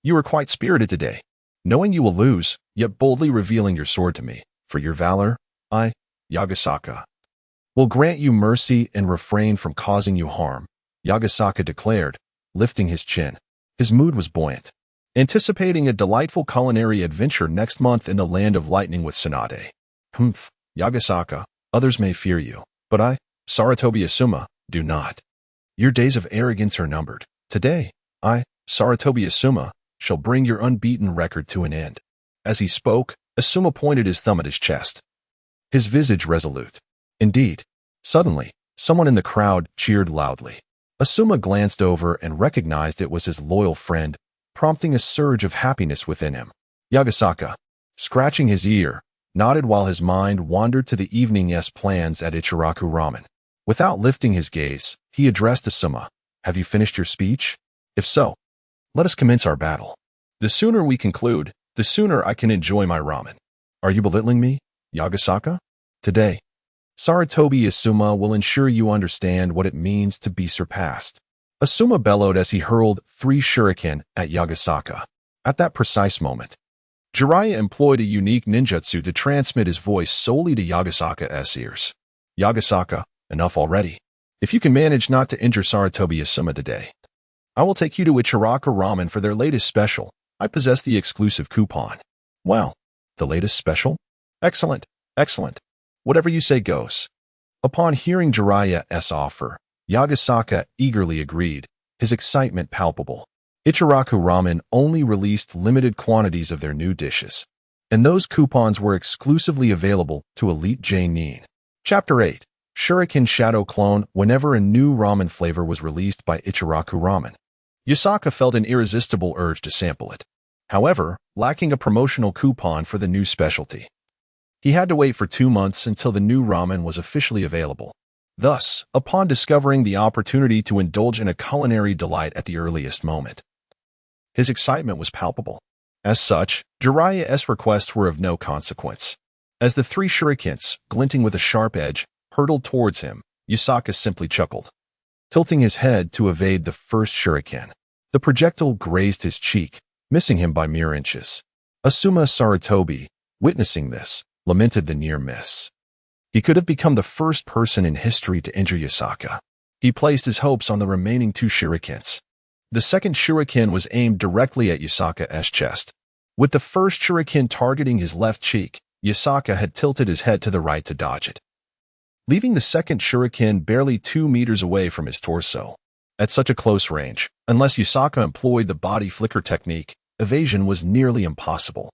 you are quite spirited today. Knowing you will lose, yet boldly revealing your sword to me. For your valor, I, Yagasaka, will grant you mercy and refrain from causing you harm, Yagasaka declared, lifting his chin. His mood was buoyant, anticipating a delightful culinary adventure next month in the Land of Lightning with Tsunade. Humph, Yagasaka, others may fear you, but I, Sarutobi Asuma, do not. Your days of arrogance are numbered. Today, I, Sarutobi Asuma, shall bring your unbeaten record to an end. As he spoke, Asuma pointed his thumb at his chest, his visage resolute. Indeed, suddenly, someone in the crowd cheered loudly. Asuma glanced over and recognized it was his loyal friend, prompting a surge of happiness within him. Yagasaka, scratching his ear, nodded while his mind wandered to the evening's plans at Ichiraku Ramen. Without lifting his gaze, he addressed Asuma. Have you finished your speech? If so, let us commence our battle. The sooner we conclude, the sooner I can enjoy my ramen. Are you belittling me, Yagasaka? Today, Sarutobi Asuma will ensure you understand what it means to be surpassed. Asuma bellowed as he hurled 3 shuriken at Yagasaka. At that precise moment, Jiraiya employed a unique ninjutsu to transmit his voice solely to Yagasaka's ears. Yagasaka, enough already. If you can manage not to injure Sarutobi Asuma today, I will take you to Ichiraku Ramen for their latest special. I possess the exclusive coupon. Wow, the latest special? Excellent, excellent. Whatever you say goes. Upon hearing Jiraiya's offer, Yagasaka eagerly agreed, his excitement palpable. Ichiraku Ramen only released limited quantities of their new dishes, and those coupons were exclusively available to elite J-nin. Chapter 8. Shuriken Shadow Clone. Whenever a new ramen flavor was released by Ichiraku Ramen, Yasaka felt an irresistible urge to sample it. However, lacking a promotional coupon for the new specialty, he had to wait for 2 months until the new ramen was officially available. Thus, upon discovering the opportunity to indulge in a culinary delight at the earliest moment, his excitement was palpable. As such, Jiraiya's requests were of no consequence. As the 3 shurikens, glinting with a sharp edge, hurtled towards him, Yasaka simply chuckled. Tilting his head to evade the first shuriken, the projectile grazed his cheek, missing him by mere inches. Asuma Sarutobi, witnessing this, lamented the near miss. He could have become the first person in history to injure Yasaka. He placed his hopes on the remaining 2 shurikens. The second shuriken was aimed directly at Yasaka's chest. With the first shuriken targeting his left cheek, Yasaka had tilted his head to the right to dodge it, leaving the second shuriken barely 2 meters away from his torso. At such a close range, unless Yasaka employed the body flicker technique, evasion was nearly impossible.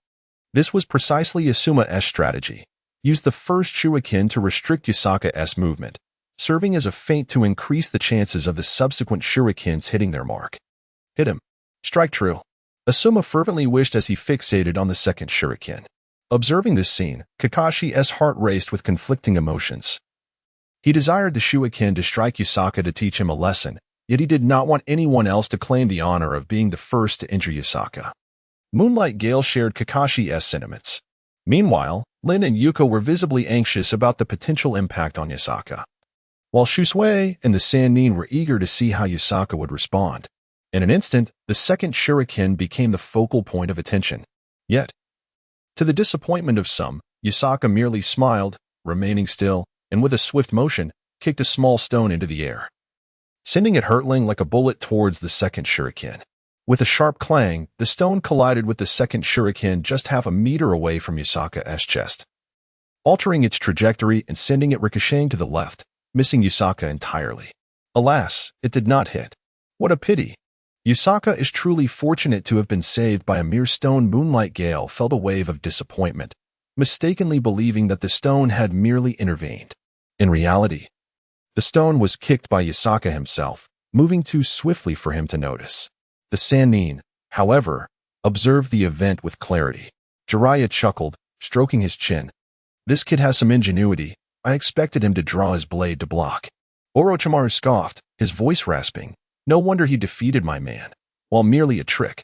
This was precisely Asuma's strategy. Use the first shuriken to restrict Yasaka's movement, serving as a feint to increase the chances of the subsequent shurikens hitting their mark. Hit him. Strike true. Asuma fervently wished as he fixated on the second shuriken. Observing this scene, Kakashi's heart raced with conflicting emotions. He desired the shuriken to strike Yasaka to teach him a lesson, yet he did not want anyone else to claim the honor of being the first to injure Yasaka. Moonlight Gale shared Kakashi's sentiments. Meanwhile, Lin and Yuko were visibly anxious about the potential impact on Yasaka. while Shusui and the Sannin were eager to see how Yusaka would respond. In an instant, the second shuriken became the focal point of attention. Yet, to the disappointment of some, Yusaka merely smiled, remaining still, and with a swift motion, kicked a small stone into the air, sending it hurtling like a bullet towards the second shuriken. With a sharp clang, the stone collided with the second shuriken just half a meter away from Yusaka's chest, altering its trajectory and sending it ricocheting to the left, missing Yusaka entirely. Alas, it did not hit. What a pity. Yusaka is truly fortunate to have been saved by a mere stone. Moonlight Gale felt a wave of disappointment, mistakenly believing that the stone had merely intervened. In reality, the stone was kicked by Yusaka himself, moving too swiftly for him to notice. The Sannin, however, observed the event with clarity. Jiraiya chuckled, stroking his chin. This kid has some ingenuity. I expected him to draw his blade to block. Orochimaru scoffed, his voice rasping. No wonder he defeated my man, while merely a trick.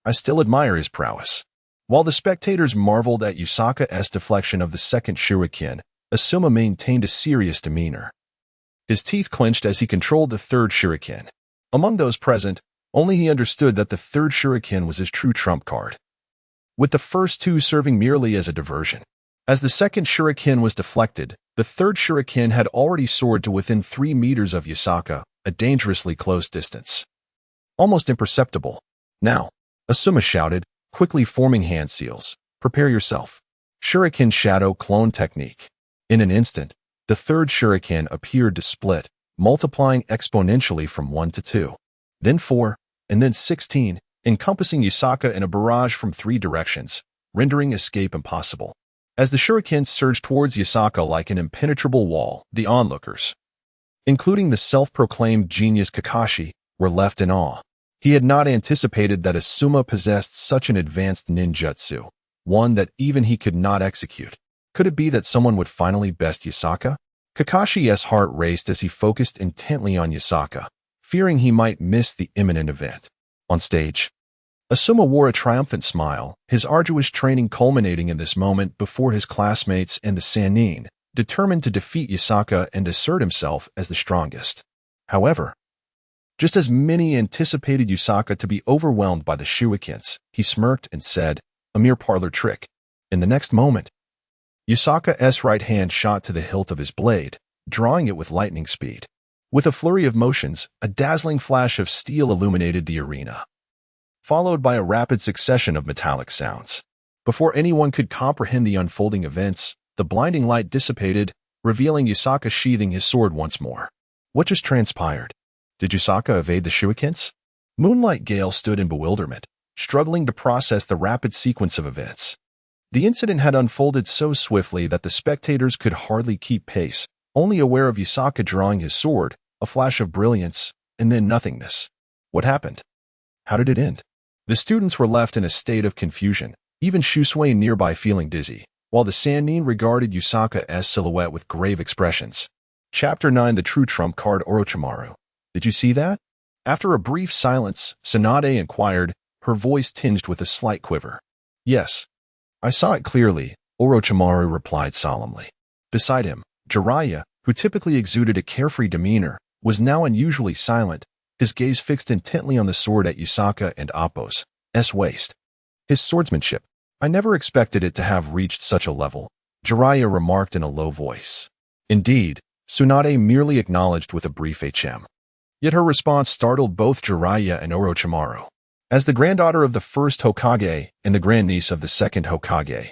I still admire his prowess. While the spectators marveled at Yusaka's deflection of the second shuriken, Asuma maintained a serious demeanor. His teeth clenched as he controlled the third shuriken. Among those present, only he understood that the third shuriken was his true trump card, with the first two serving merely as a diversion. As the second shuriken was deflected, the third shuriken had already soared to within 3 meters of Yusaka, a dangerously close distance. Almost imperceptible. Now, Asuma shouted, quickly forming hand seals. Prepare yourself. Shuriken Shadow Clone Technique. In an instant, the third shuriken appeared to split, multiplying exponentially from 1 to 2, then 4, and then 16, encompassing Yusaka in a barrage from 3 directions, rendering escape impossible. As the shuriken surged towards Yusaka like an impenetrable wall, the onlookers, including the self-proclaimed genius Kakashi, were left in awe. He had not anticipated that Asuma possessed such an advanced ninjutsu, one that even he could not execute. Could it be that someone would finally best Yusaka? Kakashi's heart raced as he focused intently on Yusaka, fearing he might miss the imminent event. On stage, Asuma wore a triumphant smile, his arduous training culminating in this moment before his classmates and the Sannin, determined to defeat Yusaka and assert himself as the strongest. However, just as many anticipated Yusaka to be overwhelmed by the shurikens, he smirked and said, a mere parlor trick. In the next moment, Yusaka's right hand shot to the hilt of his blade, drawing it with lightning speed. With a flurry of motions, a dazzling flash of steel illuminated the arena, followed by a rapid succession of metallic sounds. Before anyone could comprehend the unfolding events, the blinding light dissipated, revealing Yusaka sheathing his sword once more. What just transpired? Did Yusaka evade the shurikens? Moonlight Gale stood in bewilderment, struggling to process the rapid sequence of events. The incident had unfolded so swiftly that the spectators could hardly keep pace, only aware of Yusaka drawing his sword, a flash of brilliance, and then nothingness. What happened? How did it end? The students were left in a state of confusion, even Shusui nearby feeling dizzy, while the Sannin regarded Yusaka's silhouette with grave expressions. Chapter 9 The True Trump Card Orochimaru. Did you see that? After a brief silence, Tsunade inquired, her voice tinged with a slight quiver. Yes. I saw it clearly, Orochimaru replied solemnly. Beside him, Jiraiya, who typically exuded a carefree demeanor, was now unusually silent, his gaze fixed intently on the sword at Yusaka and Appo's waist. His swordsmanship. I never expected it to have reached such a level, Jiraiya remarked in a low voice. Indeed, Tsunade merely acknowledged with a brief HM. Yet her response startled both Jiraiya and Orochimaru. As the granddaughter of the first Hokage and the grandniece of the second Hokage,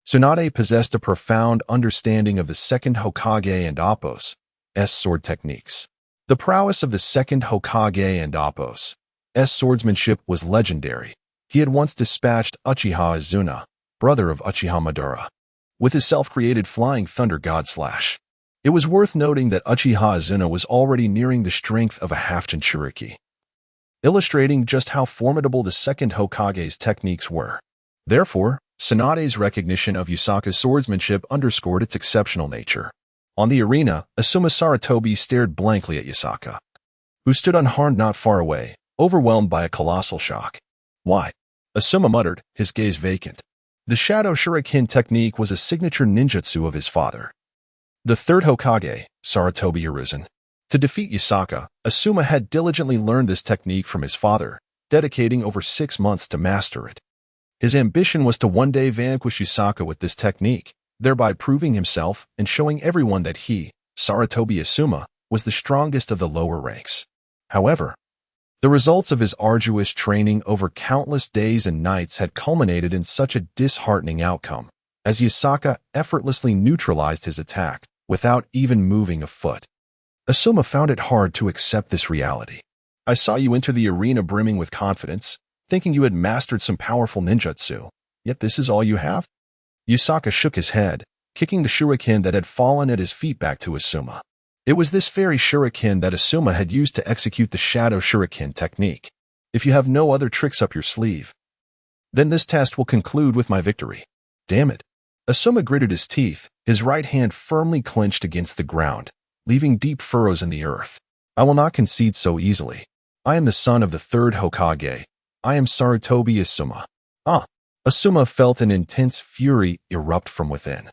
Tsunade possessed a profound understanding of the second Hokage and Appo's sword techniques. The prowess of the second Hokage and Appo's swordsmanship was legendary. He had once dispatched Uchiha Izuna, brother of Uchiha Madara, with his self-created flying thunder god slash. It was worth noting that Uchiha Izuna was already nearing the strength of a half-Jinchuriki, illustrating just how formidable the second Hokage's techniques were. Therefore, Tsunade's recognition of Yusaka's swordsmanship underscored its exceptional nature. On the arena, Asuma Saratobi stared blankly at Yusaka, who stood unharmed not far away, overwhelmed by a colossal shock. Why? Asuma muttered, his gaze vacant. The Shadow Shuriken technique was a signature ninjutsu of his father, the third Hokage, Sarutobi arisen. To defeat Yasaka, Asuma had diligently learned this technique from his father, dedicating over 6 months to master it. His ambition was to one day vanquish Yasaka with this technique, thereby proving himself and showing everyone that he, Sarutobi Asuma, was the strongest of the lower ranks. However, the results of his arduous training over countless days and nights had culminated in such a disheartening outcome, as Yasaka effortlessly neutralized his attack without even moving a foot. Asuma found it hard to accept this reality. I saw you enter the arena brimming with confidence, thinking you had mastered some powerful ninjutsu, yet this is all you have? Yasaka shook his head, kicking the shuriken that had fallen at his feet back to Asuma. It was this very shuriken that Asuma had used to execute the shadow shuriken technique. If you have no other tricks up your sleeve, then this test will conclude with my victory. Damn it. Asuma gritted his teeth, his right hand firmly clenched against the ground, leaving deep furrows in the earth. I will not concede so easily. I am the son of the third Hokage. I am Sarutobi Asuma. Asuma felt an intense fury erupt from within,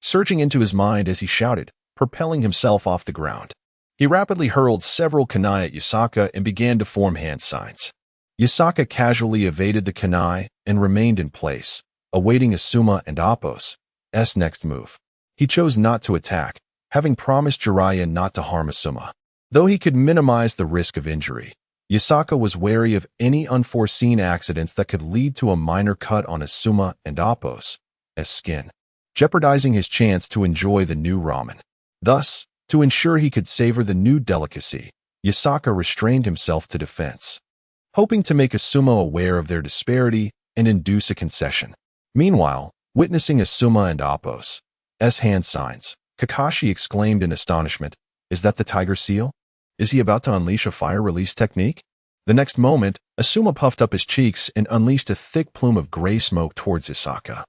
surging into his mind as he shouted, propelling himself off the ground. He rapidly hurled several kunai at Yasaka and began to form hand signs. Yasaka casually evaded the kunai and remained in place, awaiting Asuma and Appo's next move. He chose not to attack, having promised Jiraiya not to harm Asuma. Though he could minimize the risk of injury, Yasaka was wary of any unforeseen accidents that could lead to a minor cut on Asuma and Appo's skin, jeopardizing his chance to enjoy the new ramen. Thus, to ensure he could savor the new delicacy, Yasaka restrained himself to defense, hoping to make Asuma aware of their disparity and induce a concession. Meanwhile, witnessing Asuma and Appo's hand signs, Kakashi exclaimed in astonishment, "Is that the tiger seal? Is he about to unleash a fire release technique?" The next moment, Asuma puffed up his cheeks and unleashed a thick plume of gray smoke towards Yasaka.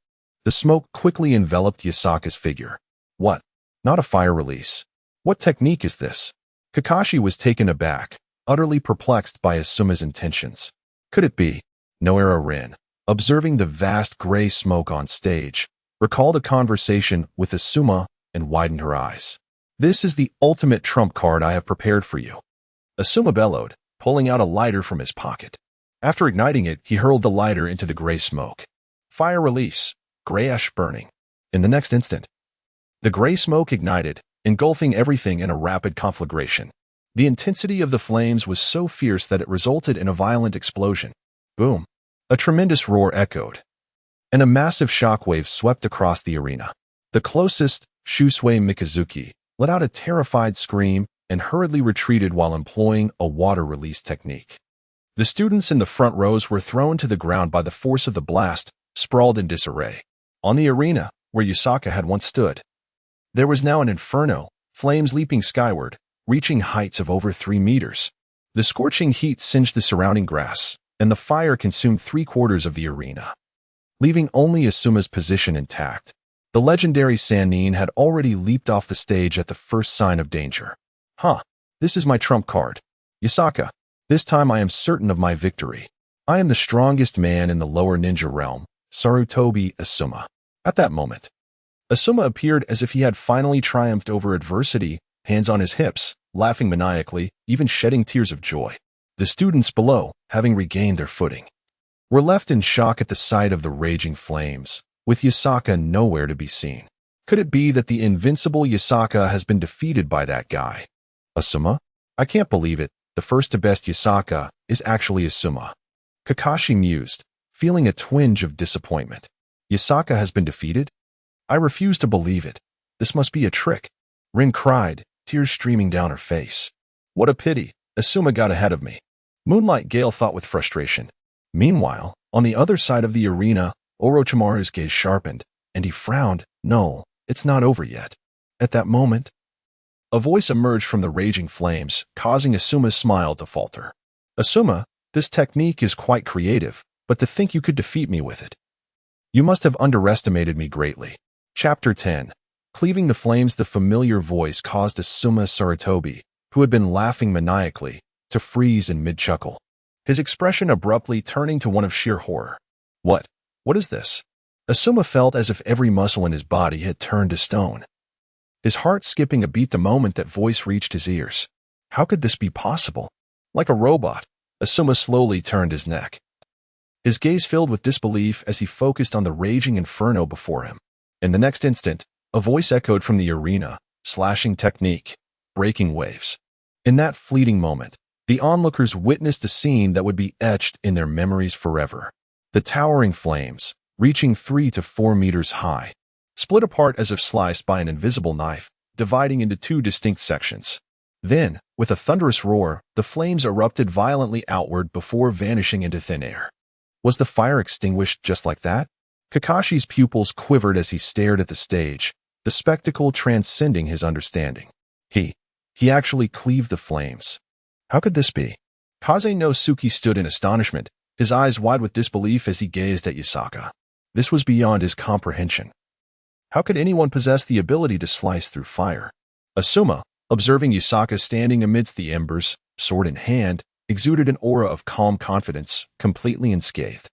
The smoke quickly enveloped Yasaka's figure. What? Not a fire release. What technique is this? Kakashi was taken aback, utterly perplexed by Asuma's intentions. Could it be? Noara Rin, observing the vast gray smoke on stage, recalled a conversation with Asuma and widened her eyes. "This is the ultimate trump card I have prepared for you," Asuma bellowed, pulling out a lighter from his pocket. After igniting it, he hurled the lighter into the gray smoke. Fire release, gray ash burning. In the next instant, the gray smoke ignited, engulfing everything in a rapid conflagration. The intensity of the flames was so fierce that it resulted in a violent explosion. Boom! A tremendous roar echoed, and a massive shockwave swept across the arena. The closest, Shusui Mikazuki, let out a terrified scream and hurriedly retreated while employing a water release technique. The students in the front rows were thrown to the ground by the force of the blast, sprawled in disarray. On the arena, where Yasaka had once stood, there was now an inferno, flames leaping skyward, reaching heights of over 3 meters. The scorching heat singed the surrounding grass, and the fire consumed 3/4 of the arena, leaving only Asuma's position intact. The legendary Sannin had already leaped off the stage at the first sign of danger. This is my trump card. Yasaka, this time I am certain of my victory. I am the strongest man in the lower ninja realm, Sarutobi Asuma. At that moment, Asuma appeared as if he had finally triumphed over adversity, hands on his hips, laughing maniacally, even shedding tears of joy. The students below, having regained their footing, were left in shock at the sight of the raging flames, with Yasaka nowhere to be seen. Could it be that the invincible Yasaka has been defeated by that guy? Asuma? I can't believe it. The first to best Yasaka is actually Asuma. Kakashi mused, feeling a twinge of disappointment. Yasaka has been defeated? I refuse to believe it. This must be a trick. Rin cried, tears streaming down her face. What a pity. Asuma got ahead of me. Moonlight Gale thought with frustration. Meanwhile, on the other side of the arena, Orochimaru's gaze sharpened, and he frowned. No, it's not over yet. At that moment, a voice emerged from the raging flames, causing Asuma's smile to falter. Asuma, this technique is quite creative, but to think you could defeat me with it. You must have underestimated me greatly. Chapter 10. Cleaving the flames. The familiar voice caused Asuma Sarutobi, who had been laughing maniacally, to freeze in mid-chuckle, his expression abruptly turning to one of sheer horror. What is this? Asuma felt as if every muscle in his body had turned to stone. his heart skipping a beat the moment that voice reached his ears. How could this be possible? Like a robot, Asuma slowly turned his neck. His gaze filled with disbelief as he focused on the raging inferno before him. In the next instant, a voice echoed from the arena, slashing technique, breaking waves. In that fleeting moment, the onlookers witnessed a scene that would be etched in their memories forever. The towering flames, reaching 3 to 4 meters high, split apart as if sliced by an invisible knife, dividing into 2 distinct sections. Then, with a thunderous roar, the flames erupted violently outward before vanishing into thin air. Was the fire extinguished just like that? Kakashi's pupils quivered as he stared at the stage, the spectacle transcending his understanding. He actually cleaved the flames. How could this be? Kaze no Suki stood in astonishment, his eyes wide with disbelief as he gazed at Yusaka. This was beyond his comprehension. How could anyone possess the ability to slice through fire? Asuma, observing Yusaka standing amidst the embers, sword in hand, exuded an aura of calm confidence, completely unscathed.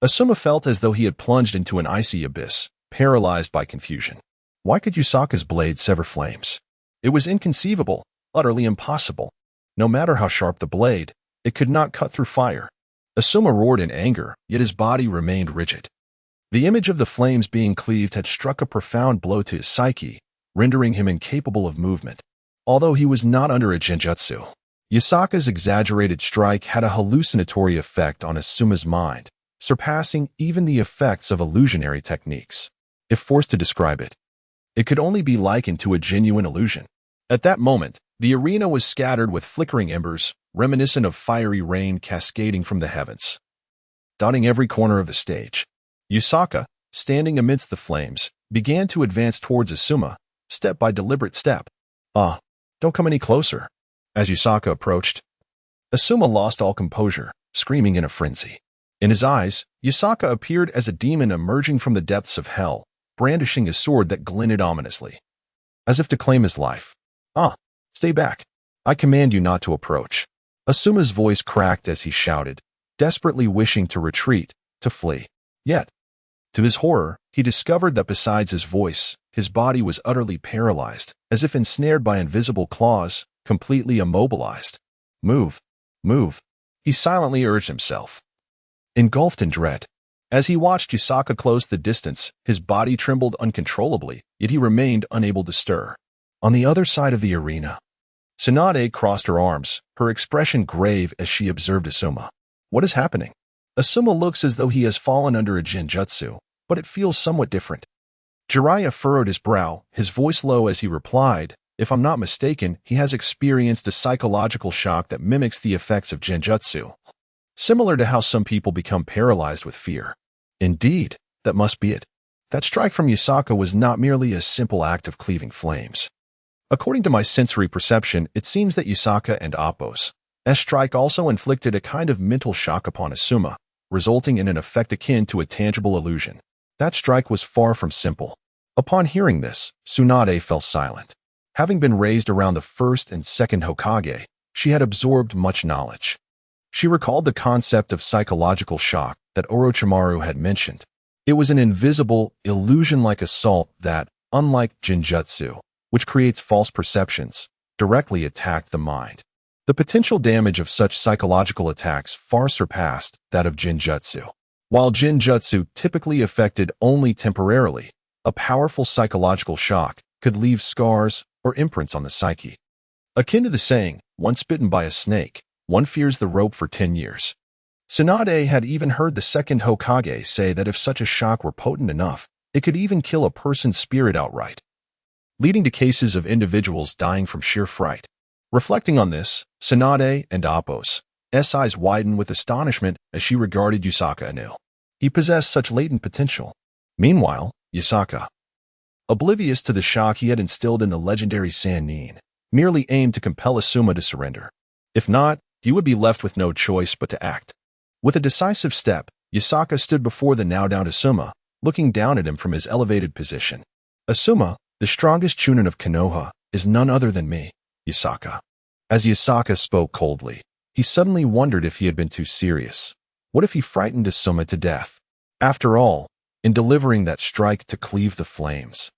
Asuma felt as though he had plunged into an icy abyss, paralyzed by confusion. Why could Yusaka's blade sever flames? It was inconceivable, utterly impossible. No matter how sharp the blade, it could not cut through fire. Asuma roared in anger, yet his body remained rigid. The image of the flames being cleaved had struck a profound blow to his psyche, rendering him incapable of movement. Although he was not under a genjutsu, Yusaka's exaggerated strike had a hallucinatory effect on Asuma's mind, surpassing even the effects of illusionary techniques. If forced to describe it, it could only be likened to a genuine illusion. At that moment, the arena was scattered with flickering embers, reminiscent of fiery rain cascading from the heavens, dotting every corner of the stage. Yusaka, standing amidst the flames, began to advance towards Asuma, step by deliberate step. Don't come any closer. As Yusaka approached, Asuma lost all composure, screaming in a frenzy. In his eyes, Yusaka appeared as a demon emerging from the depths of hell, brandishing a sword that glinted ominously, as if to claim his life. Stay back. I command you not to approach. Asuma's voice cracked as he shouted, desperately wishing to retreat, to flee. Yet, to his horror, he discovered that besides his voice, his body was utterly paralyzed, as if ensnared by invisible claws, completely immobilized. Move, move, he silently urged himself. Engulfed in dread, as he watched Yusaka close the distance, his body trembled uncontrollably, yet he remained unable to stir. On the other side of the arena, Tsunade crossed her arms, her expression grave as she observed Asuma. What is happening? Asuma looks as though he has fallen under a genjutsu, but it feels somewhat different. Jiraiya furrowed his brow, his voice low as he replied, if I'm not mistaken, he has experienced a psychological shock that mimics the effects of genjutsu, similar to how some people become paralyzed with fear. Indeed, that must be it. That strike from Yusaka was not merely a simple act of cleaving flames. According to my sensory perception, it seems that Yusaka and Appo's strike also inflicted a kind of mental shock upon Asuma, resulting in an effect akin to a tangible illusion. That strike was far from simple. Upon hearing this, Tsunade fell silent. Having been raised around the first and second Hokage, she had absorbed much knowledge. She recalled the concept of psychological shock that Orochimaru had mentioned. It was an invisible, illusion-like assault that, unlike genjutsu, which creates false perceptions, directly attacked the mind. The potential damage of such psychological attacks far surpassed that of genjutsu. While genjutsu typically affected only temporarily, a powerful psychological shock could leave scars or imprints on the psyche. Akin to the saying, once bitten by a snake, one fears the rope for 10 years. Tsunade had even heard the second Hokage say that if such a shock were potent enough, it could even kill a person's spirit outright, leading to cases of individuals dying from sheer fright. Reflecting on this, Tsunade and Appo's eyes widened with astonishment as she regarded Yusaka anew. He possessed such latent potential. Meanwhile, Yusaka, oblivious to the shock he had instilled in the legendary Sannin, merely aimed to compel Asuma to surrender. If not, he would be left with no choice but to act. With a decisive step, Yusaka stood before the now-down Asuma, looking down at him from his elevated position. Asuma, the strongest chunin of Konoha, is none other than me, Yusaka. As Yusaka spoke coldly, he suddenly wondered if he had been too serious. What if he frightened Asuma to death? After all, in delivering that strike to cleave the flames,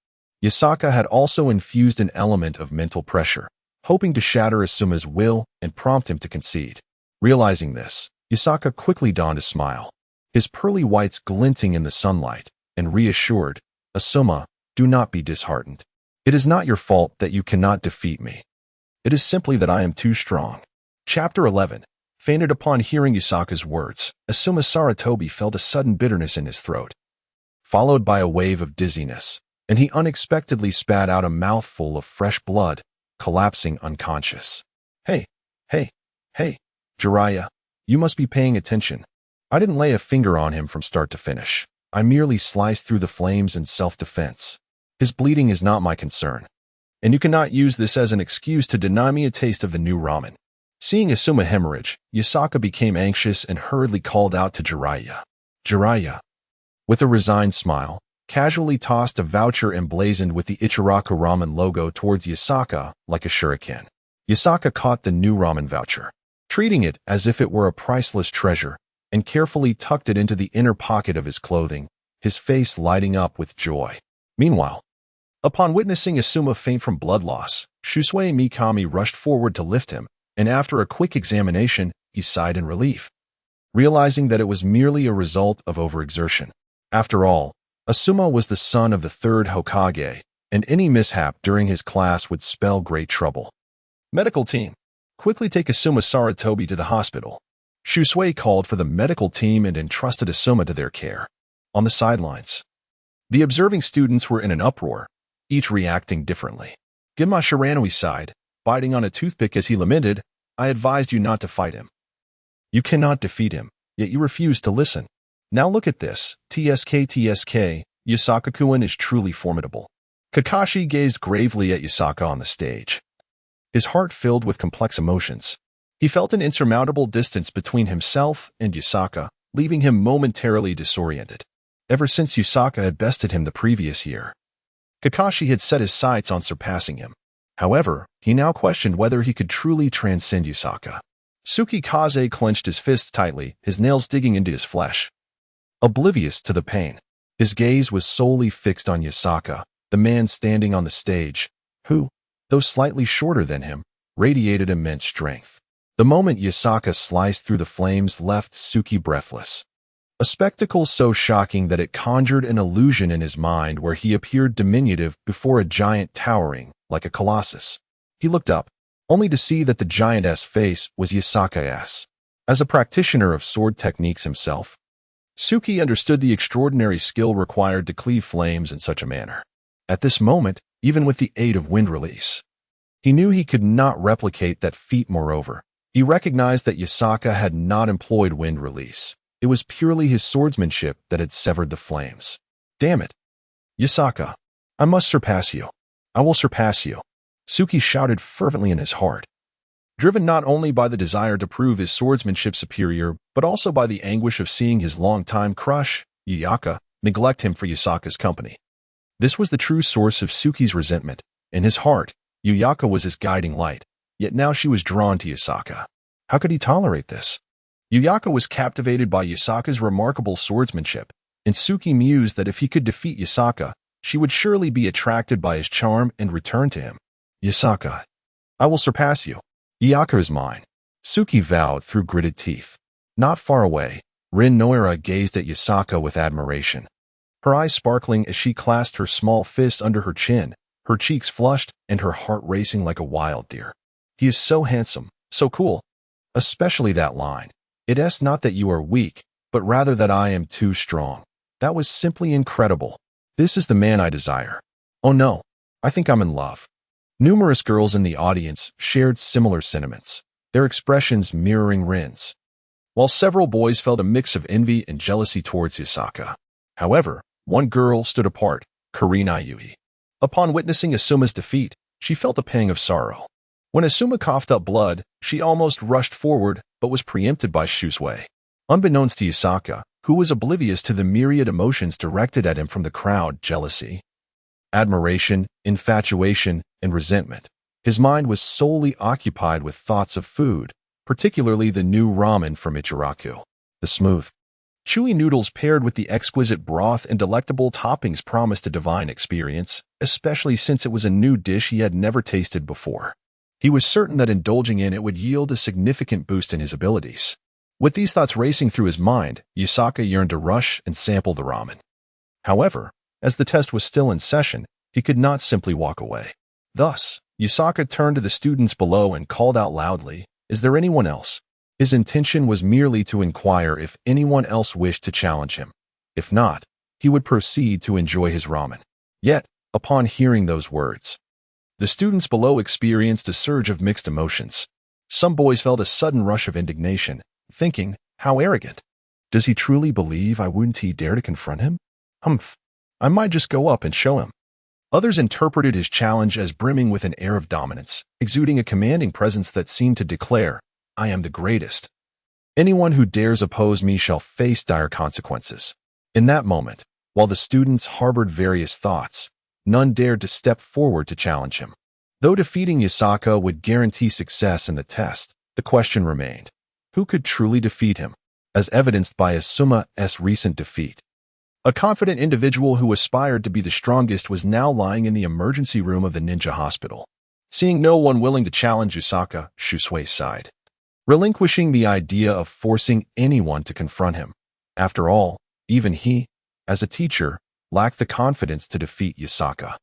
Yasaka had also infused an element of mental pressure, hoping to shatter Asuma's will and prompt him to concede. Realizing this, Yasaka quickly donned a smile, his pearly whites glinting in the sunlight, and reassured, Asuma, do not be disheartened. It is not your fault that you cannot defeat me. It is simply that I am too strong. Chapter 11. Fainted upon hearing Yasaka's words, Asuma Saratobi felt a sudden bitterness in his throat, followed by a wave of dizziness, and he unexpectedly spat out a mouthful of fresh blood, collapsing unconscious. Hey, Jiraiya, you must be paying attention. I didn't lay a finger on him from start to finish. I merely sliced through the flames in self-defense. His bleeding is not my concern, and you cannot use this as an excuse to deny me a taste of the new ramen. Seeing Asuma hemorrhage, Yasaka became anxious and hurriedly called out to Jiraiya. Jiraiya, with a resigned smile, casually tossed a voucher emblazoned with the Ichiraku ramen logo towards Yasaka like a shuriken. Yasaka caught the new ramen voucher, treating it as if it were a priceless treasure, and carefully tucked it into the inner pocket of his clothing, his face lighting up with joy. Meanwhile, upon witnessing Asuma faint from blood loss, Shusui Mikami rushed forward to lift him, and after a quick examination, he sighed in relief, realizing that it was merely a result of overexertion. After all, Asuma was the son of the third Hokage, and any mishap during his class would spell great trouble. Medical team, quickly take Asuma Saratobi to the hospital. Shusui called for the medical team and entrusted Asuma to their care. On the sidelines, the observing students were in an uproar, each reacting differently. Genma Shiranui sighed, biting on a toothpick as he lamented, I advised you not to fight him. You cannot defeat him, yet you refuse to listen. Now look at this, TSK, Yasaka-kun is truly formidable. Kakashi gazed gravely at Yasaka on the stage, his heart filled with complex emotions. He felt an insurmountable distance between himself and Yasaka, leaving him momentarily disoriented. Ever since Yasaka had bested him the previous year, Kakashi had set his sights on surpassing him. However, he now questioned whether he could truly transcend Yasaka. Tsukikaze clenched his fists tightly, his nails digging into his flesh. Oblivious to the pain, his gaze was solely fixed on Yasaka, the man standing on the stage, who, though slightly shorter than him, radiated immense strength. The moment Yasaka sliced through the flames left Tsuki breathless. A spectacle so shocking that it conjured an illusion in his mind where he appeared diminutive before a giant towering, like a colossus. He looked up, only to see that the giant's face was Yasaka's. As a practitioner of sword techniques himself, Tsuki understood the extraordinary skill required to cleave flames in such a manner. At this moment, even with the aid of wind release, he knew he could not replicate that feat. Moreover, he recognized that Yasaka had not employed wind release. It was purely his swordsmanship that had severed the flames. Damn it! Yasaka, I must surpass you. I will surpass you, Tsuki shouted fervently in his heart, driven not only by the desire to prove his swordsmanship superior, but also by the anguish of seeing his longtime crush, Yuyaka, neglect him for Yasaka's company. This was the true source of Tsuki's resentment. In his heart, Yuyaka was his guiding light, yet now she was drawn to Yasaka. How could he tolerate this? Yuyaka was captivated by Yasaka's remarkable swordsmanship, and Tsuki mused that if he could defeat Yasaka, she would surely be attracted by his charm and return to him. Yasaka, I will surpass you. Yuyaka is mine, Tsuki vowed through gritted teeth. Not far away, Rin Noira gazed at Yasaka with admiration, her eyes sparkling as she clasped her small fist under her chin, her cheeks flushed and her heart racing like a wild deer. He is so handsome, so cool. Especially that line. It is not that you are weak, but rather that I am too strong. That was simply incredible. This is the man I desire. Oh no, I think I'm in love. Numerous girls in the audience shared similar sentiments, their expressions mirroring Rin's, while several boys felt a mix of envy and jealousy towards Yasaka. However, one girl stood apart, Karina Yui. Upon witnessing Asuma's defeat, she felt a pang of sorrow. When Asuma coughed up blood, she almost rushed forward, but was preempted by Shusui. Unbeknownst to Yasaka, who was oblivious to the myriad emotions directed at him from the crowd, jealousy, admiration, infatuation, and resentment, his mind was solely occupied with thoughts of food, particularly the new ramen from Ichiraku. The smooth, Chewy noodles paired with the exquisite broth and delectable toppings promised a divine experience, especially since it was a new dish he had never tasted before. He was certain that indulging in it would yield a significant boost in his abilities. With these thoughts racing through his mind, Yusaka yearned to rush and sample the ramen. However, as the test was still in session, he could not simply walk away. Thus, Yusaka turned to the students below and called out loudly, "Is there anyone else?" His intention was merely to inquire if anyone else wished to challenge him. If not, he would proceed to enjoy his ramen. Yet, upon hearing those words, the students below experienced a surge of mixed emotions. Some boys felt a sudden rush of indignation, thinking, "How arrogant! Does he truly believe I wouldn't dare to confront him? Humph, I might just go up and show him." Others interpreted his challenge as brimming with an air of dominance, exuding a commanding presence that seemed to declare, "I am the greatest. Anyone who dares oppose me shall face dire consequences." In that moment, while the students harbored various thoughts, none dared to step forward to challenge him. Though defeating Yusaka would guarantee success in the test, the question remained, who could truly defeat him, as evidenced by Asuma's recent defeat? A confident individual who aspired to be the strongest was now lying in the emergency room of the ninja hospital. Seeing no one willing to challenge Yusaka, Shusui sighed, relinquishing the idea of forcing anyone to confront him. After all, even he, as a teacher, lacked the confidence to defeat Yusaka.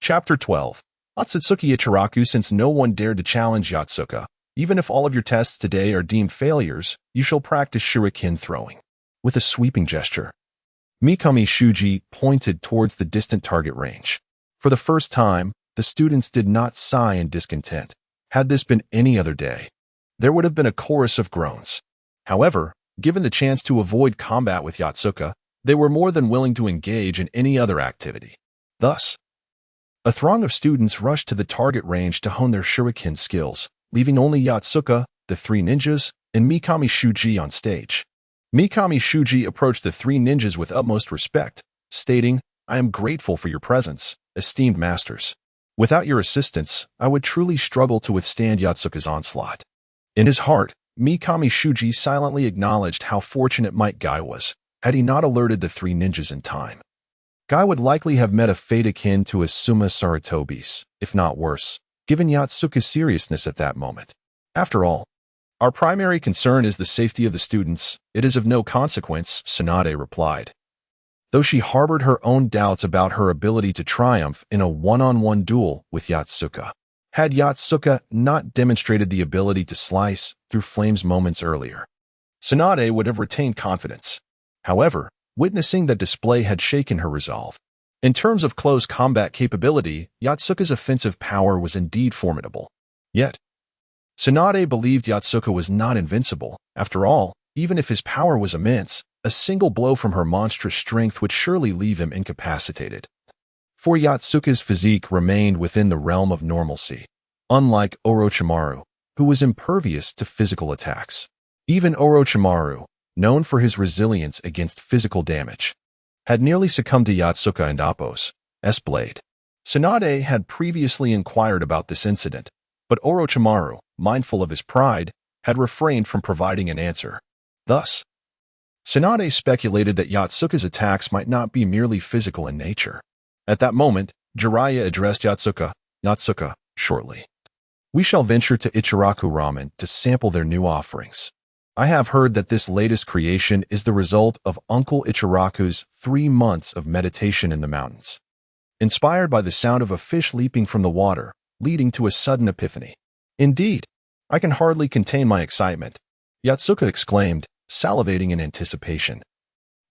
Chapter 12. Otsutsuki Ichiraku. Since no one dared to challenge Yotsuka, even if all of your tests today are deemed failures, you shall practice shuriken throwing. With a sweeping gesture, Mikami Shuji pointed towards the distant target range. For the first time, the students did not sigh in discontent. Had this been any other day, there would have been a chorus of groans. However, given the chance to avoid combat with Yotsuka, they were more than willing to engage in any other activity. Thus, a throng of students rushed to the target range to hone their shuriken skills, leaving only Yotsuka, the three ninjas, and Mikami Shuji on stage. Mikami Shuji approached the three ninjas with utmost respect, stating, "I am grateful for your presence, esteemed masters. Without your assistance, I would truly struggle to withstand Yotsuka's onslaught." In his heart, Mikami Shuji silently acknowledged how fortunate Might Guy was, had he not alerted the three ninjas in time. Guy would likely have met a fate akin to Asuma Saratobi's, if not worse, given Yotsuka's seriousness at that moment. After all, our primary concern is the safety of the students. It is of no consequence, Tsunade replied. Though she harbored her own doubts about her ability to triumph in a one-on-one duel with Yotsuka. Had Yotsuka not demonstrated the ability to slice through flames moments earlier, Tsunade would have retained confidence. However, witnessing that display had shaken her resolve. In terms of close combat capability, Yotsuka's offensive power was indeed formidable. Yet, Tsunade believed Yotsuka was not invincible. After all, even if his power was immense, a single blow from her monstrous strength would surely leave him incapacitated. For Yotsuka's physique remained within the realm of normalcy, unlike Orochimaru, who was impervious to physical attacks. Even Orochimaru, known for his resilience against physical damage, had nearly succumbed to Yotsuka and Appo's blade. Tsunade had previously inquired about this incident, but Orochimaru, mindful of his pride, had refrained from providing an answer. Thus, Tsunade speculated that Yotsuka's attacks might not be merely physical in nature. At that moment, Jiraiya addressed Yotsuka, "Yotsuka, shortly. We shall venture to Ichiraku Ramen to sample their new offerings. I have heard that this latest creation is the result of Uncle Ichiraku's 3 months of meditation in the mountains, inspired by the sound of a fish leaping from the water, leading to a sudden epiphany. Indeed, I can hardly contain my excitement," Yotsuka exclaimed, salivating in anticipation,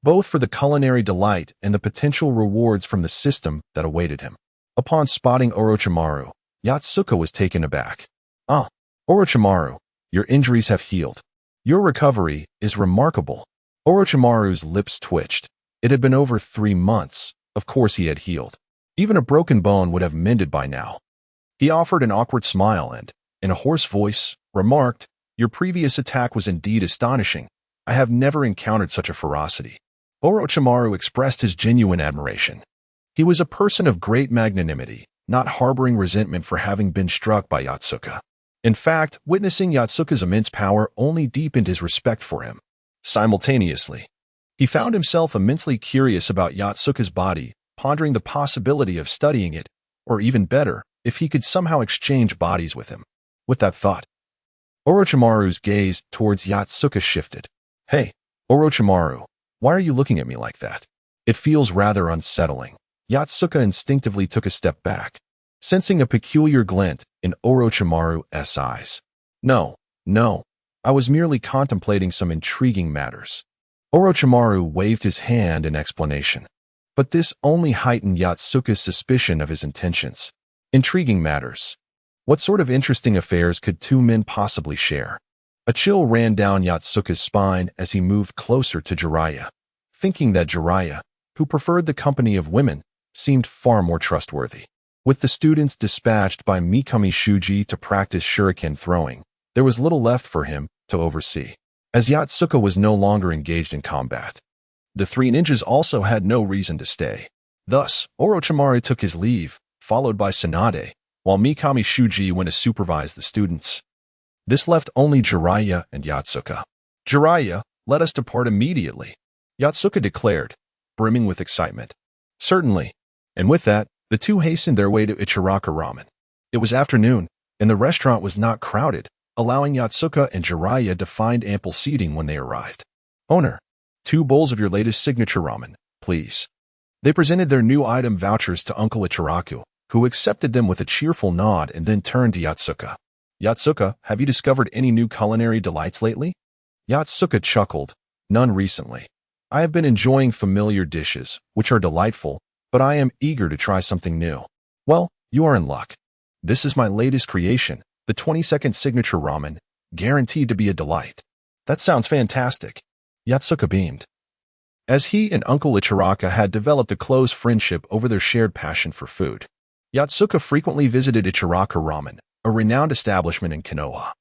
both for the culinary delight and the potential rewards from the system that awaited him. Upon spotting Orochimaru, Yotsuka was taken aback. "Ah, Orochimaru, your injuries have healed. Your recovery is remarkable." Orochimaru's lips twitched. It had been over 3 months. Of course he had healed. Even a broken bone would have mended by now. He offered an awkward smile and, in a hoarse voice, remarked, "Your previous attack was indeed astonishing. I have never encountered such a ferocity." Orochimaru expressed his genuine admiration. He was a person of great magnanimity, not harboring resentment for having been struck by Yotsuka. In fact, witnessing Yotsuka's immense power only deepened his respect for him. Simultaneously, He found himself immensely curious about Yotsuka's body, pondering the possibility of studying it, or even better, if he could somehow exchange bodies with him. With that thought, Orochimaru's gaze towards Yotsuka shifted. Hey, Orochimaru, why are you looking at me like that? It feels rather unsettling. Yotsuka instinctively took a step back, sensing a peculiar glint in Orochimaru's eyes. No, I was merely contemplating some intriguing matters. Orochimaru waved his hand in explanation, but this only heightened Yotsuka's suspicion of his intentions. Intriguing matters. What sort of interesting affairs could two men possibly share? A chill ran down Yotsuka's spine as he moved closer to Jiraiya, thinking that Jiraiya, who preferred the company of women, seemed far more trustworthy. With the students dispatched by Mikami Shuji to practice shuriken throwing, there was little left for him to oversee, as Yotsuka was no longer engaged in combat. The three ninjas also had no reason to stay. Thus, Orochimaru took his leave, followed by Tsunade, while Mikami Shuji went to supervise the students. This left only Jiraiya and Yotsuka. Jiraiya, let us depart immediately, Yotsuka declared, brimming with excitement. Certainly. And with that, the two hastened their way to Ichiraka Ramen. It was afternoon, and the restaurant was not crowded, allowing Yotsuka and Jiraiya to find ample seating when they arrived. Owner, 2 bowls of your latest signature ramen, please. They presented their new item vouchers to Uncle Ichiraku, who accepted them with a cheerful nod and then turned to Yotsuka. Yotsuka, have you discovered any new culinary delights lately? Yotsuka chuckled. None recently. I have been enjoying familiar dishes, which are delightful, but I am eager to try something new. Well, you are in luck. This is my latest creation, the 20-second signature ramen, guaranteed to be a delight. That sounds fantastic. Yotsuka beamed. As he and Uncle Ichiraka had developed a close friendship over their shared passion for food, Yotsuka frequently visited Ichiraka Ramen, a renowned establishment in Konoha.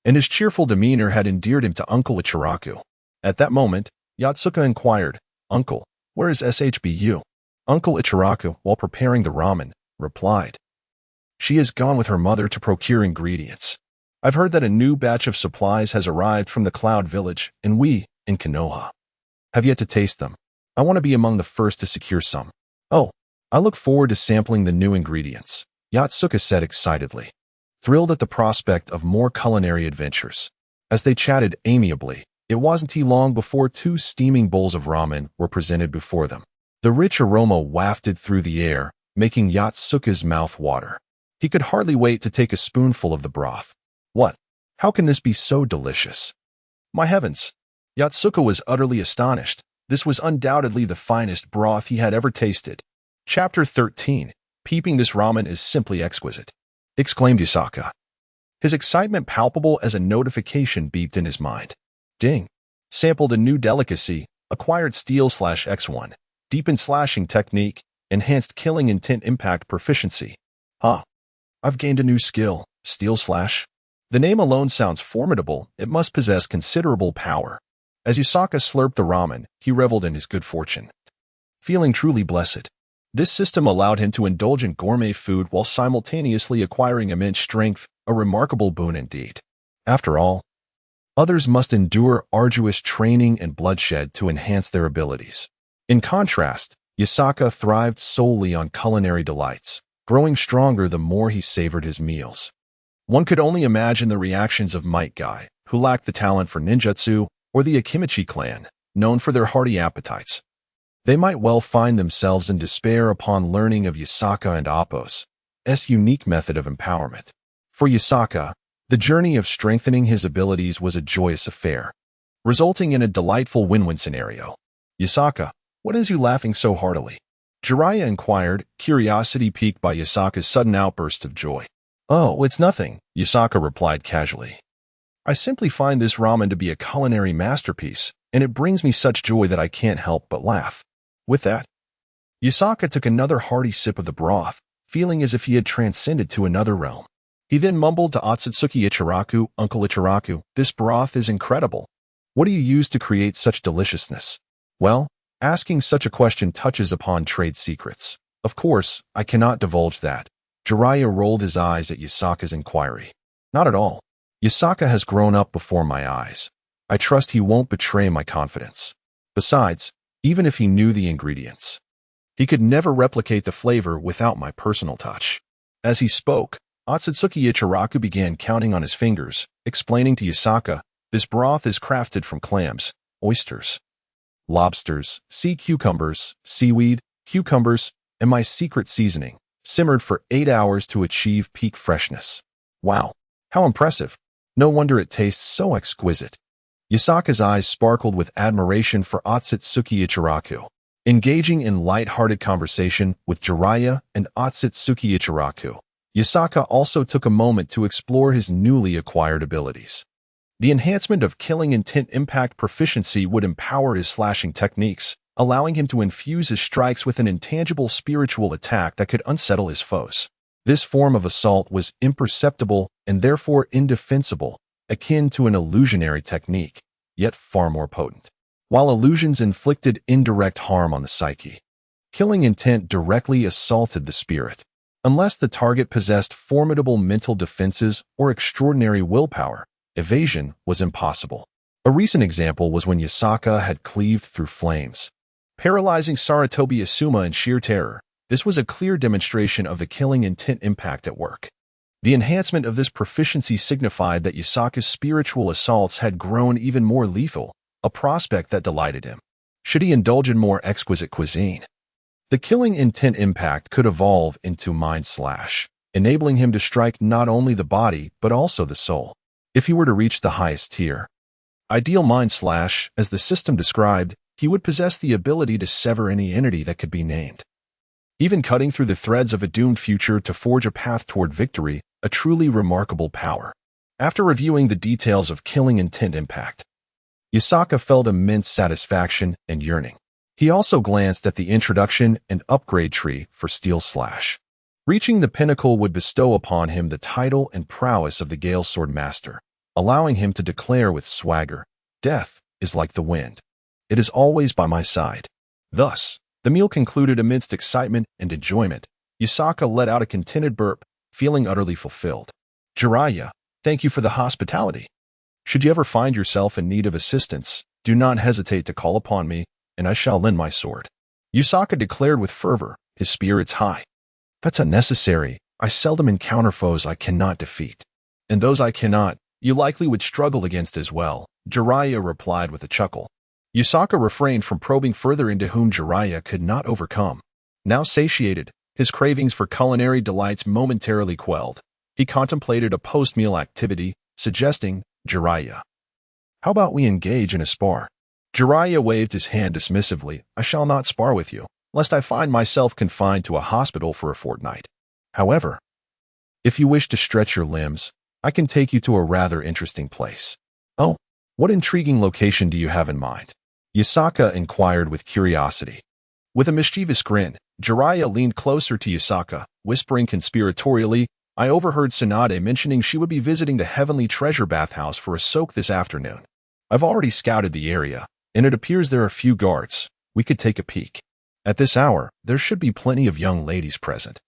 And his cheerful demeanor had endeared him to Uncle Ichiraku. At that moment, Yotsuka inquired, Uncle, where is SHBU? Uncle Ichiraku, while preparing the ramen, replied, She has gone with her mother to procure ingredients. I've heard that a new batch of supplies has arrived from the Cloud Village, and we, in Konoha, have yet to taste them. I want to be among the first to secure some. Oh, I look forward to sampling the new ingredients, Yotsuka said excitedly, thrilled at the prospect of more culinary adventures. As they chatted amiably, it wasn't long before 2 steaming bowls of ramen were presented before them. The rich aroma wafted through the air, making Yotsuka's mouth water. He could hardly wait to take a spoonful of the broth. What? How can this be so delicious? My heavens! Yotsuka was utterly astonished. This was undoubtedly the finest broth he had ever tasted. Chapter 13. Peeping this ramen is simply exquisite, exclaimed Yusaka. His excitement palpable as a notification beeped in his mind. Ding. Sampled a new delicacy, acquired Steel/X1, deepened slashing technique, enhanced killing intent impact proficiency. Huh. I've gained a new skill, Steel Slash. The name alone sounds formidable. It must possess considerable power. As Yusaka slurped the ramen, he reveled in his good fortune, feeling truly blessed. This system allowed him to indulge in gourmet food while simultaneously acquiring immense strength, a remarkable boon indeed. After all, others must endure arduous training and bloodshed to enhance their abilities. In contrast, Yusaka thrived solely on culinary delights, growing stronger the more he savored his meals. One could only imagine the reactions of Might Guy, who lacked the talent for ninjutsu, or the Akimichi clan, known for their hearty appetites. They might well find themselves in despair upon learning of Yusaka and Appo's unique method of empowerment. For Yusaka, the journey of strengthening his abilities was a joyous affair, resulting in a delightful win-win scenario. Yusaka, what is you laughing so heartily? Jiraiya inquired, curiosity piqued by Yusaka's sudden outburst of joy. Oh, it's nothing, Yusaka replied casually. I simply find this ramen to be a culinary masterpiece, and it brings me such joy that I can't help but laugh. With that, Yusaka took another hearty sip of the broth, feeling as if he had transcended to another realm. He then mumbled to Otsutsuki Ichiraku, Uncle Ichiraku, this broth is incredible. What do you use to create such deliciousness? Well, asking such a question touches upon trade secrets. Of course, I cannot divulge that. Jiraiya rolled his eyes at Yusaka's inquiry. Not at all. Yusaka has grown up before my eyes. I trust he won't betray my confidence. Besides, even if he knew the ingredients, he could never replicate the flavor without my personal touch. As he spoke, Otsutsuki Ichiraku began counting on his fingers, explaining to Yasaka, "This broth is crafted from clams, oysters, lobsters, sea cucumbers, seaweed, cucumbers, and my secret seasoning, simmered for 8 hours to achieve peak freshness." Wow, how impressive. No wonder it tastes so exquisite. Yasaka's eyes sparkled with admiration for Otsutsuki Ichiraku. Engaging in light-hearted conversation with Jiraiya and Otsutsuki Ichiraku, Yasaka also took a moment to explore his newly acquired abilities. The enhancement of killing intent impact proficiency would empower his slashing techniques, allowing him to infuse his strikes with an intangible spiritual attack that could unsettle his foes. This form of assault was imperceptible and therefore indefensible, akin to an illusionary technique, yet far more potent. While illusions inflicted indirect harm on the psyche, killing intent directly assaulted the spirit. Unless the target possessed formidable mental defenses or extraordinary willpower, evasion was impossible. A recent example was when Yasaka had cleaved through flames, paralyzing Saratobi Asuma in sheer terror. This was a clear demonstration of the killing intent impact at work. The enhancement of this proficiency signified that Yasaka's spiritual assaults had grown even more lethal, a prospect that delighted him. Should he indulge in more exquisite cuisine? The killing intent impact could evolve into Mind Slash, enabling him to strike not only the body but also the soul. If he were to reach the highest tier, Ideal Mind Slash, as the system described, he would possess the ability to sever any entity that could be named, even cutting through the threads of a doomed future to forge a path toward victory, a truly remarkable power. After reviewing the details of killing intent impact, Yasaka felt immense satisfaction and yearning. He also glanced at the introduction and upgrade tree for Steel Slash. Reaching the pinnacle would bestow upon him the title and prowess of the Gale Sword Master, allowing him to declare with swagger, "Death is like the wind. It is always by my side." Thus, the meal concluded amidst excitement and enjoyment. Yasaka let out a contented burp, feeling utterly fulfilled. "Jiraiya, thank you for the hospitality. Should you ever find yourself in need of assistance, do not hesitate to call upon me, and I shall lend my sword," Yasaka declared with fervor, his spirits high. "That's unnecessary. I seldom encounter foes I cannot defeat. And those I cannot, you likely would struggle against as well," Jiraiya replied with a chuckle. Yasaka refrained from probing further into whom Jiraiya could not overcome. Now satiated, his cravings for culinary delights momentarily quelled. He contemplated a post-meal activity, suggesting, "Jiraiya, how about we engage in a spar?" Jiraiya waved his hand dismissively. "I shall not spar with you, lest I find myself confined to a hospital for a fortnight. However, if you wish to stretch your limbs, I can take you to a rather interesting place." "Oh, what intriguing location do you have in mind?" Yasaka inquired with curiosity. With a mischievous grin, Jiraiya leaned closer to Yasaka, whispering conspiratorially, "I overheard Tsunade mentioning she would be visiting the Heavenly Treasure Bathhouse for a soak this afternoon. I've already scouted the area, and it appears there are few guards. We could take a peek. At this hour, there should be plenty of young ladies present."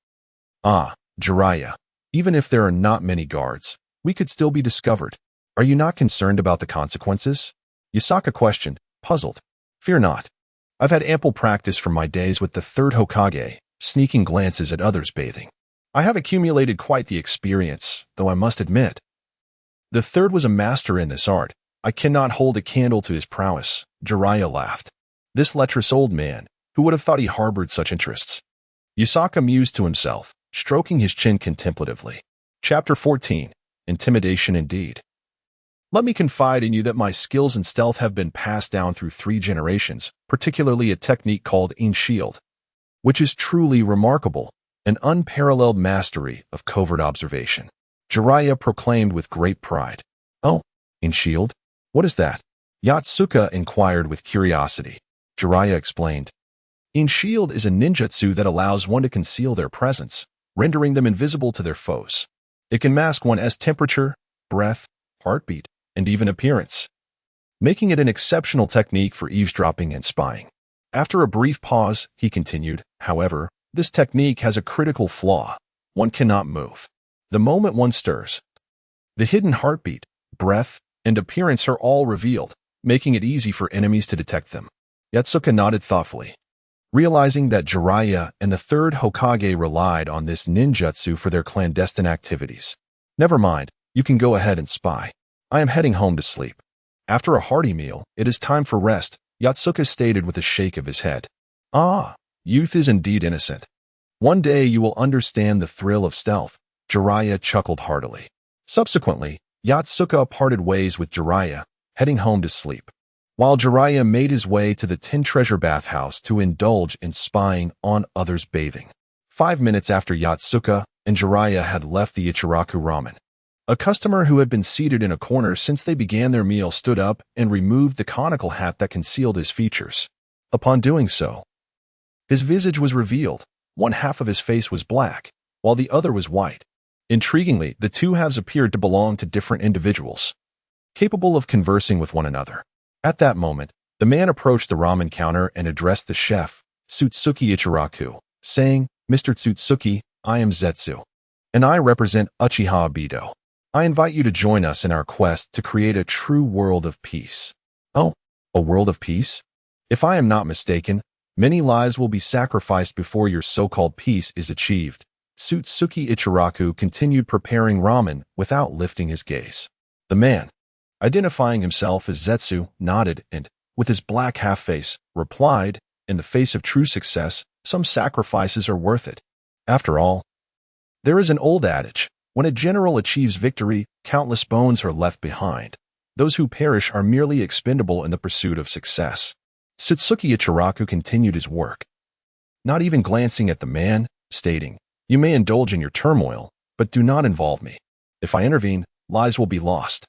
"Ah, Jiraiya, even if there are not many guards, we could still be discovered. Are you not concerned about the consequences?" Yasaka questioned, puzzled. "Fear not. I've had ample practice from my days with the third Hokage, sneaking glances at others bathing. I have accumulated quite the experience, though I must admit, the third was a master in this art. I cannot hold a candle to his prowess." Jiraiya laughed. This lecherous old man, who would have thought he harbored such interests? Yasaka mused to himself, stroking his chin contemplatively. Chapter 14. Intimidation Indeed. "Let me confide in you that my skills in stealth have been passed down through 3 generations, particularly a technique called In Shield, which is truly remarkable, an unparalleled mastery of covert observation," Jiraiya proclaimed with great pride. "Oh, In Shield? What is that?" Yatsuka inquired with curiosity. Jiraiya explained. "In Shield is a ninjutsu that allows one to conceal their presence, rendering them invisible to their foes. It can mask one's temperature, breath, heartbeat, and even appearance, making it an exceptional technique for eavesdropping and spying." After a brief pause, he continued, "However, this technique has a critical flaw. One cannot move. The moment one stirs, the hidden heartbeat, breath, and appearance are all revealed, making it easy for enemies to detect them. Yatsuka nodded thoughtfully, realizing that Jiraiya and the third Hokage relied on this ninjutsu for their clandestine activities. Never mind, you can go ahead and spy. I am heading home to sleep. After a hearty meal, it is time for rest, Yatsuka stated with a shake of his head. Ah, youth is indeed innocent. One day you will understand the thrill of stealth, Jiraiya chuckled heartily. Subsequently, Yatsuka parted ways with Jiraiya, heading home to sleep, while Jiraiya made his way to the Tin Treasure bathhouse to indulge in spying on others bathing. 5 minutes after Yatsuka and Jiraiya had left the Ichiraku ramen, a customer who had been seated in a corner since they began their meal stood up and removed the conical hat that concealed his features. Upon doing so, his visage was revealed. One half of his face was black, while the other was white. Intriguingly, the two halves appeared to belong to different individuals, capable of conversing with one another. At that moment, the man approached the ramen counter and addressed the chef, Tsutsuki Ichiraku, saying, "Mr. Tsutsuki, I am Zetsu, and I represent Uchiha Obito. I invite you to join us in our quest to create a true world of peace." Oh, a world of peace? If I am not mistaken, many lives will be sacrificed before your so-called peace is achieved. Tsutsuki Ichiraku continued preparing ramen without lifting his gaze. The man, identifying himself as Zetsu, nodded and, with his black half-face, replied, "In the face of true success, some sacrifices are worth it. After all, there is an old adage, when a general achieves victory, countless bones are left behind. Those who perish are merely expendable in the pursuit of success." Tsutsuki Ichiraku continued his work, not even glancing at the man, stating, "You may indulge in your turmoil, but do not involve me. If I intervene, lives will be lost.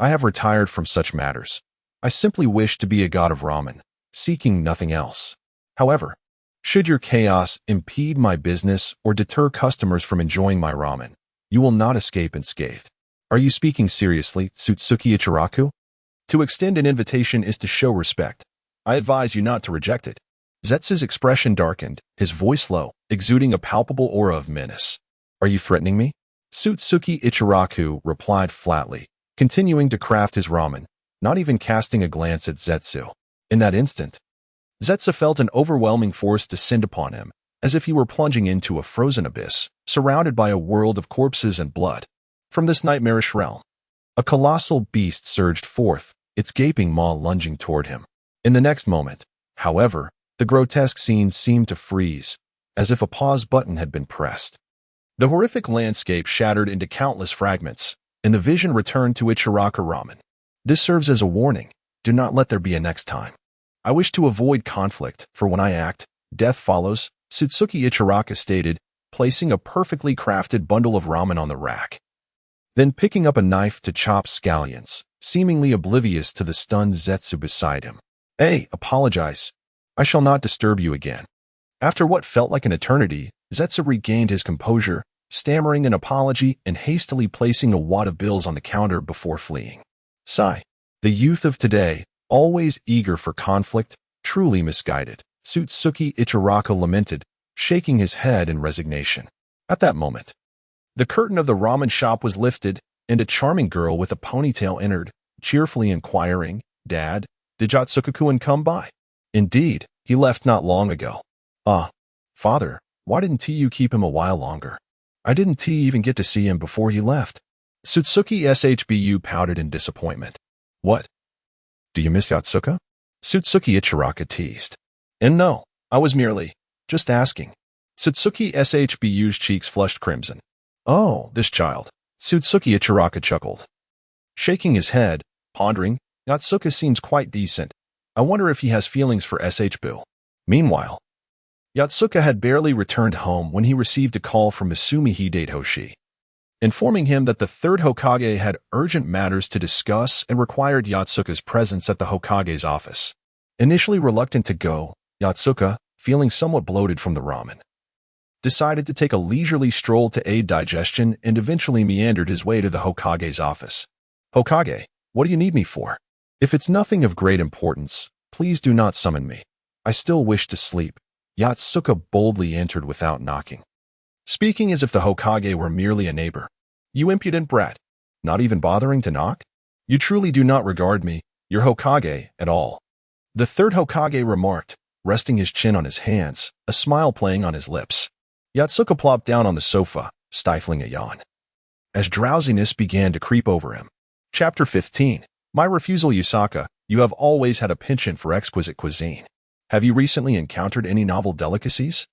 I have retired from such matters. I simply wish to be a god of ramen, seeking nothing else. However, should your chaos impede my business or deter customers from enjoying my ramen, you will not escape unscathed." Are you speaking seriously, Tsutsuki Ichiraku? To extend an invitation is to show respect. I advise you not to reject it. Zetsu's expression darkened, his voice low, exuding a palpable aura of menace. Are you threatening me? Tsutsuki Ichiraku replied flatly, continuing to craft his ramen, not even casting a glance at Zetsu. In that instant, Zetsu felt an overwhelming force descend upon him, as if he were plunging into a frozen abyss, surrounded by a world of corpses and blood. From this nightmarish realm, a colossal beast surged forth, its gaping maw lunging toward him. In the next moment, however, the grotesque scene seemed to freeze, as if a pause button had been pressed. The horrific landscape shattered into countless fragments, and the vision returned to Ichiraku ramen. This serves as a warning. Do not let there be a next time. I wish to avoid conflict, for when I act, death follows, Tsutsuki Ichiraku stated, placing a perfectly crafted bundle of ramen on the rack. Then picking up a knife to chop scallions, seemingly oblivious to the stunned Zetsu beside him. "Hey, apologize. I shall not disturb you again." After what felt like an eternity, Zetsu regained his composure, stammering an apology and hastily placing a wad of bills on the counter before fleeing. Sigh. The youth of today, always eager for conflict, truly misguided, Tsutsuki Ichiraku lamented, shaking his head in resignation. At that moment, the curtain of the ramen shop was lifted, and a charming girl with a ponytail entered, cheerfully inquiring, "Dad, did Yatsuka-kun come by?" "Indeed, he left not long ago." "Ah, father, why didn't you keep him a while longer? I didn't even get to see him before he left." Tsutsuki Shbu pouted in disappointment. "What? Do you miss Yatsuka?" Tsutsuki Ichiraku teased. "And no, I was merely just asking." Tsutsuki Shbu's cheeks flushed crimson. "Oh, this child." Tsutsuki Ichiraku chuckled, shaking his head, pondering, "Yatsuka seems quite decent. I wonder if he has feelings for Shbu." Meanwhile, Yatsuka had barely returned home when he received a call from Misumi Hideyoshi, informing him that the third Hokage had urgent matters to discuss and required Yatsuka's presence at the Hokage's office. Initially reluctant to go, Yatsuka, feeling somewhat bloated from the ramen, decided to take a leisurely stroll to aid digestion and eventually meandered his way to the Hokage's office. "Hokage, what do you need me for? If it's nothing of great importance, please do not summon me. I still wish to sleep." Yatsuka boldly entered without knocking, speaking as if the Hokage were merely a neighbor. "You impudent brat, not even bothering to knock? You truly do not regard me, your Hokage, at all." The third Hokage remarked, resting his chin on his hands, a smile playing on his lips. Yatsuka plopped down on the sofa, stifling a yawn, as drowsiness began to creep over him. Chapter 15. My refusal. Yusaka, you have always had a penchant for exquisite cuisine. Have you recently encountered any novel delicacies?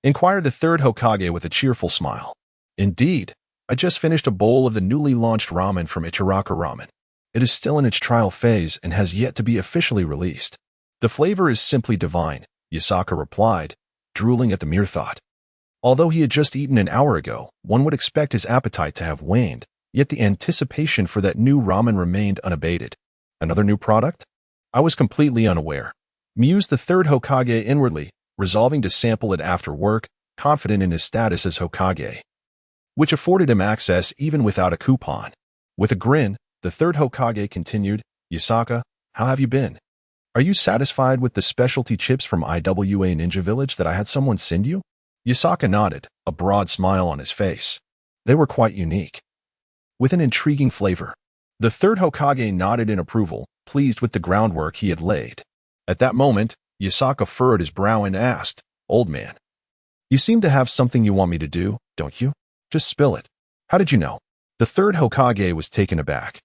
Inquired the third Hokage with a cheerful smile. Indeed, I just finished a bowl of the newly launched ramen from Ichiraka Ramen. It is still in its trial phase and has yet to be officially released. The flavor is simply divine, Yusaka replied, drooling at the mere thought. Although he had just eaten an hour ago, one would expect his appetite to have waned, yet the anticipation for that new ramen remained unabated. Another new product? I was completely unaware. Mused the third Hokage inwardly, resolving to sample it after work, confident in his status as Hokage, which afforded him access even without a coupon. With a grin, the third Hokage continued, Yusaka, how have you been? Are you satisfied with the specialty chips from IWA Ninja Village that I had someone send you? Yusaka nodded, a broad smile on his face. They were quite unique, with an intriguing flavor. The third Hokage nodded in approval, pleased with the groundwork he had laid. At that moment, Yusaka furrowed his brow and asked, Old man, you seem to have something you want me to do, don't you? Just spill it. How did you know? The third Hokage was taken aback,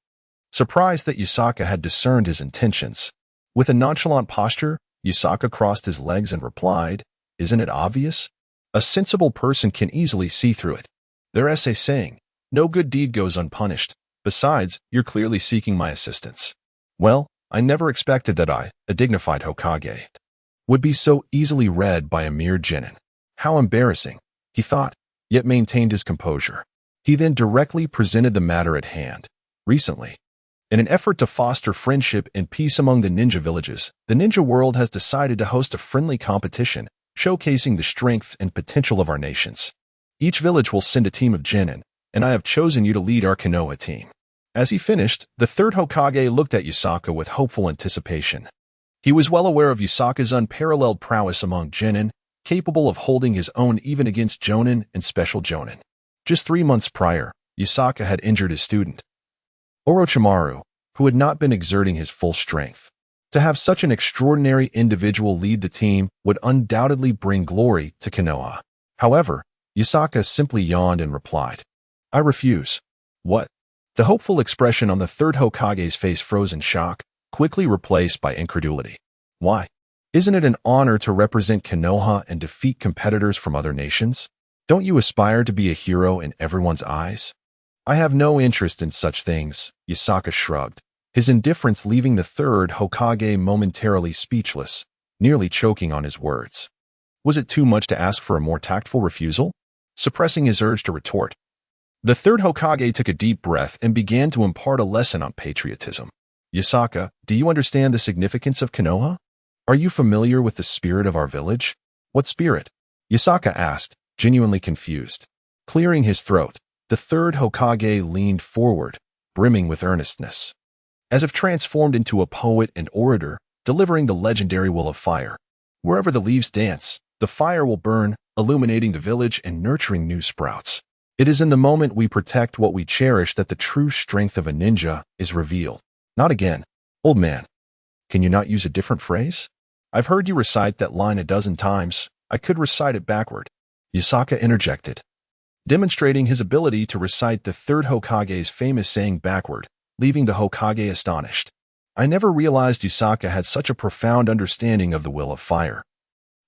surprised that Yusaka had discerned his intentions. With a nonchalant posture, Yusaka crossed his legs and replied, Isn't it obvious? A sensible person can easily see through it. There's a saying, no good deed goes unpunished. Besides, you're clearly seeking my assistance. Well, I never expected that I, a dignified Hokage, would be so easily read by a mere genin. How embarrassing, he thought, yet maintained his composure. He then directly presented the matter at hand. Recently, in an effort to foster friendship and peace among the ninja villages, the ninja world has decided to host a friendly competition showcasing the strength and potential of our nations. Each village will send a team of genin, and I have chosen you to lead our Konoha team. As he finished, the third Hokage looked at Yusaka with hopeful anticipation. He was well aware of Yusaka's unparalleled prowess among genin, capable of holding his own even against jonin and special jonin. Just 3 months prior, Yusaka had injured his student, Orochimaru, who had not been exerting his full strength. To have such an extraordinary individual lead the team would undoubtedly bring glory to Konoha. However, Yusaka simply yawned and replied, I refuse. What? The hopeful expression on the third Hokage's face froze in shock, quickly replaced by incredulity. Why? Isn't it an honor to represent Konoha and defeat competitors from other nations? Don't you aspire to be a hero in everyone's eyes? I have no interest in such things, Yusaka shrugged, his indifference leaving the third Hokage momentarily speechless, nearly choking on his words. Was it too much to ask for a more tactful refusal? Suppressing his urge to retort, the third Hokage took a deep breath and began to impart a lesson on patriotism. Yusaka, do you understand the significance of Konoha? Are you familiar with the spirit of our village? What spirit? Yusaka asked, genuinely confused. Clearing his throat, the third Hokage leaned forward, brimming with earnestness, as if transformed into a poet and orator, delivering the legendary will of fire. Wherever the leaves dance, the fire will burn, illuminating the village and nurturing new sprouts. It is in the moment we protect what we cherish that the true strength of a ninja is revealed. Not again. Old man, can you not use a different phrase? I've heard you recite that line a dozen times. I could recite it backward. Yusaka interjected, demonstrating his ability to recite the third Hokage's famous saying backward, leaving the Hokage astonished. I never realized Yusaka had such a profound understanding of the will of fire,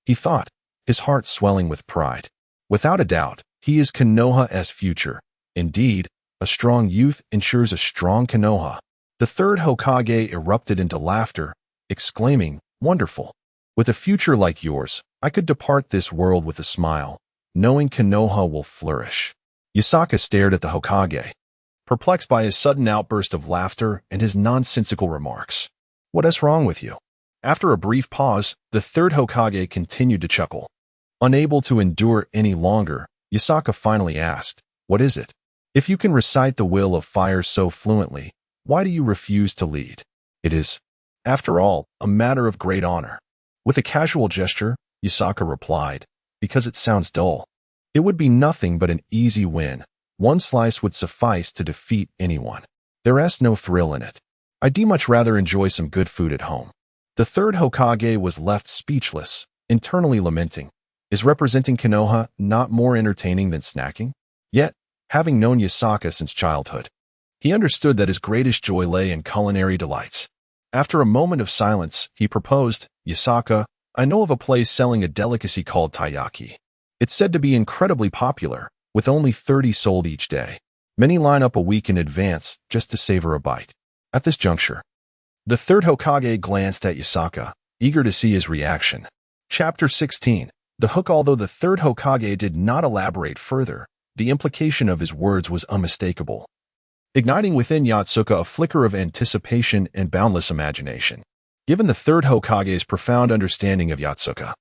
he thought, his heart swelling with pride. Without a doubt, he is Konoha's future. Indeed, a strong youth ensures a strong Konoha. The third Hokage erupted into laughter, exclaiming, Wonderful. With a future like yours, I could depart this world with a smile, knowing Konoha will flourish. Yusaka stared at the Hokage, perplexed by his sudden outburst of laughter and his nonsensical remarks. What is wrong with you? After a brief pause, the third Hokage continued to chuckle. Unable to endure any longer, Yusaka finally asked, What is it? If you can recite the will of fire so fluently, why do you refuse to lead? It is, after all, a matter of great honor. With a casual gesture, Yusaka replied, Because it sounds dull. It would be nothing but an easy win. One slice would suffice to defeat anyone. There is no thrill in it. I'd much rather enjoy some good food at home. The third Hokage was left speechless, internally lamenting. Is representing Konoha not more entertaining than snacking? Yet, having known Yasaka since childhood, he understood that his greatest joy lay in culinary delights. After a moment of silence, he proposed, Yasaka, I know of a place selling a delicacy called taiyaki. It's said to be incredibly popular, with only 30 sold each day. Many line up a week in advance just to savor a bite. At this juncture, the third Hokage glanced at Yasaka, eager to see his reaction. Chapter 16. The hook. Although the third Hokage did not elaborate further, the implication of his words was unmistakable, igniting within Yotsuka a flicker of anticipation and boundless imagination. Given the third Hokage's profound understanding of Yotsuka,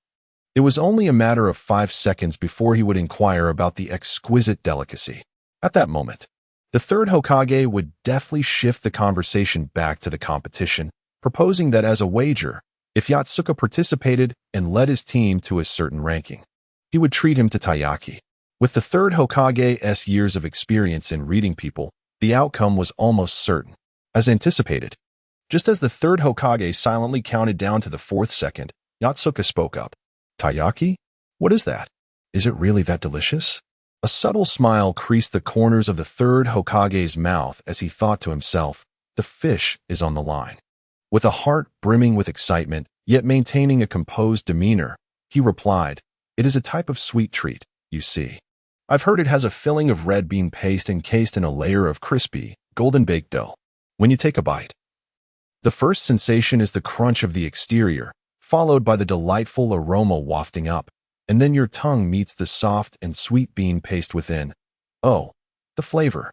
it was only a matter of 5 seconds before he would inquire about the exquisite delicacy. At that moment, the third Hokage would deftly shift the conversation back to the competition, proposing that as a wager, if Yotsuka participated and led his team to a certain ranking, he would treat him to taiyaki. With the third Hokage's years of experience in reading people, the outcome was almost certain. As anticipated, just as the third Hokage silently counted down to the 4th second, Yotsuka spoke up. Taiyaki? What is that? Is it really that delicious? A subtle smile creased the corners of the third Hokage's mouth as he thought to himself, the fish is on the line. With a heart brimming with excitement, yet maintaining a composed demeanor, he replied, it is a type of sweet treat, you see. I've heard it has a filling of red bean paste encased in a layer of crispy, golden baked dough. When you take a bite, the first sensation is the crunch of the exterior, followed by the delightful aroma wafting up, and then your tongue meets the soft and sweet bean paste within. Oh, the flavor.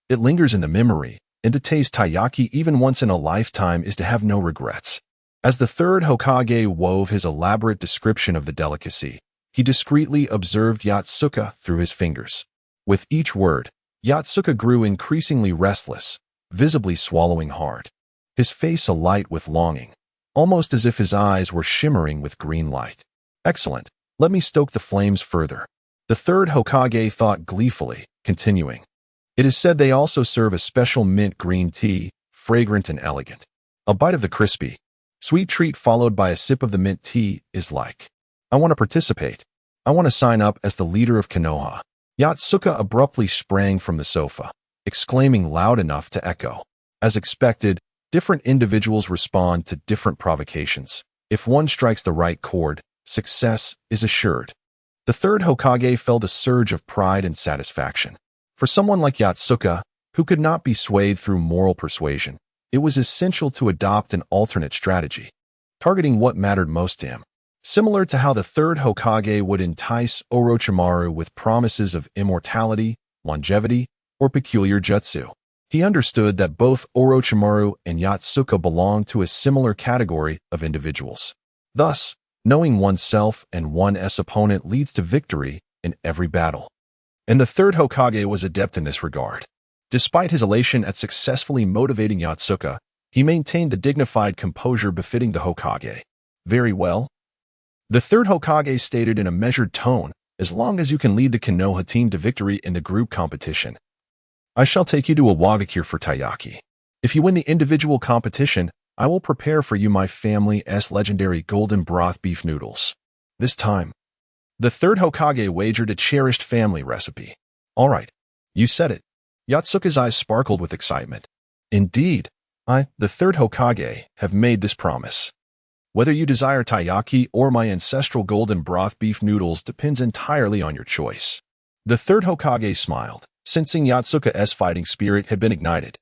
It lingers in the memory, and to taste taiyaki even once in a lifetime is to have no regrets. As the third Hokage wove his elaborate description of the delicacy, he discreetly observed Yotsuka through his fingers. With each word, Yotsuka grew increasingly restless, visibly swallowing hard, his face alight with longing, almost as if his eyes were shimmering with green light. Excellent. Let me stoke the flames further. The third Hokage thought gleefully, continuing. It is said they also serve a special mint green tea, fragrant and elegant. A bite of the crispy, sweet treat followed by a sip of the mint tea is like. I want to participate. I want to sign up as the leader of Konoha. Yotsuka abruptly sprang from the sofa, exclaiming loud enough to echo. As expected, different individuals respond to different provocations. If one strikes the right chord, success is assured. The third Hokage felt a surge of pride and satisfaction. For someone like Yotsuka, who could not be swayed through moral persuasion, it was essential to adopt an alternate strategy, targeting what mattered most to him. Similar to how the third Hokage would entice Orochimaru with promises of immortality, longevity, or peculiar jutsu, he understood that both Orochimaru and Yotsuka belonged to a similar category of individuals. Thus, knowing oneself and one's opponent leads to victory in every battle. And the third Hokage was adept in this regard. Despite his elation at successfully motivating Yotsuka, he maintained the dignified composure befitting the Hokage. Very well. The third Hokage stated in a measured tone, as long as you can lead the Konoha team to victory in the group competition, I shall take you to a Wagakure for taiyaki. If you win the individual competition, I will prepare for you my family's legendary golden broth beef noodles. This time, the third Hokage wagered a cherished family recipe. All right, you said it. Yotsuka's eyes sparkled with excitement. Indeed, I, the third Hokage, have made this promise. Whether you desire taiyaki or my ancestral golden broth beef noodles depends entirely on your choice. The third Hokage smiled, sensing Yotsuka's fighting spirit had been ignited.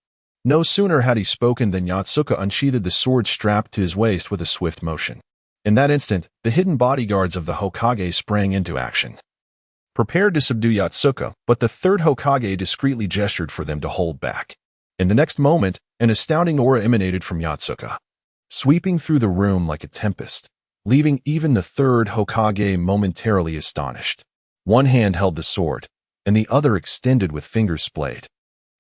No sooner had he spoken than Yotsuka unsheathed the sword strapped to his waist with a swift motion. In that instant, the hidden bodyguards of the Hokage sprang into action, prepared to subdue Yotsuka, but the third Hokage discreetly gestured for them to hold back. In the next moment, an astounding aura emanated from Yotsuka, sweeping through the room like a tempest, leaving even the third Hokage momentarily astonished. One hand held the sword, and the other extended with fingers splayed,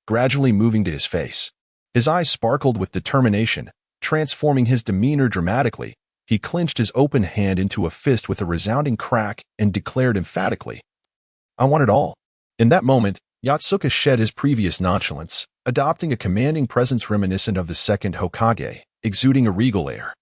gradually moving to his face. His eyes sparkled with determination, transforming his demeanor dramatically. He clenched his open hand into a fist with a resounding crack and declared emphatically, I want it all. In that moment, Yotsuka shed his previous nonchalance, adopting a commanding presence reminiscent of the second Hokage, exuding a regal air.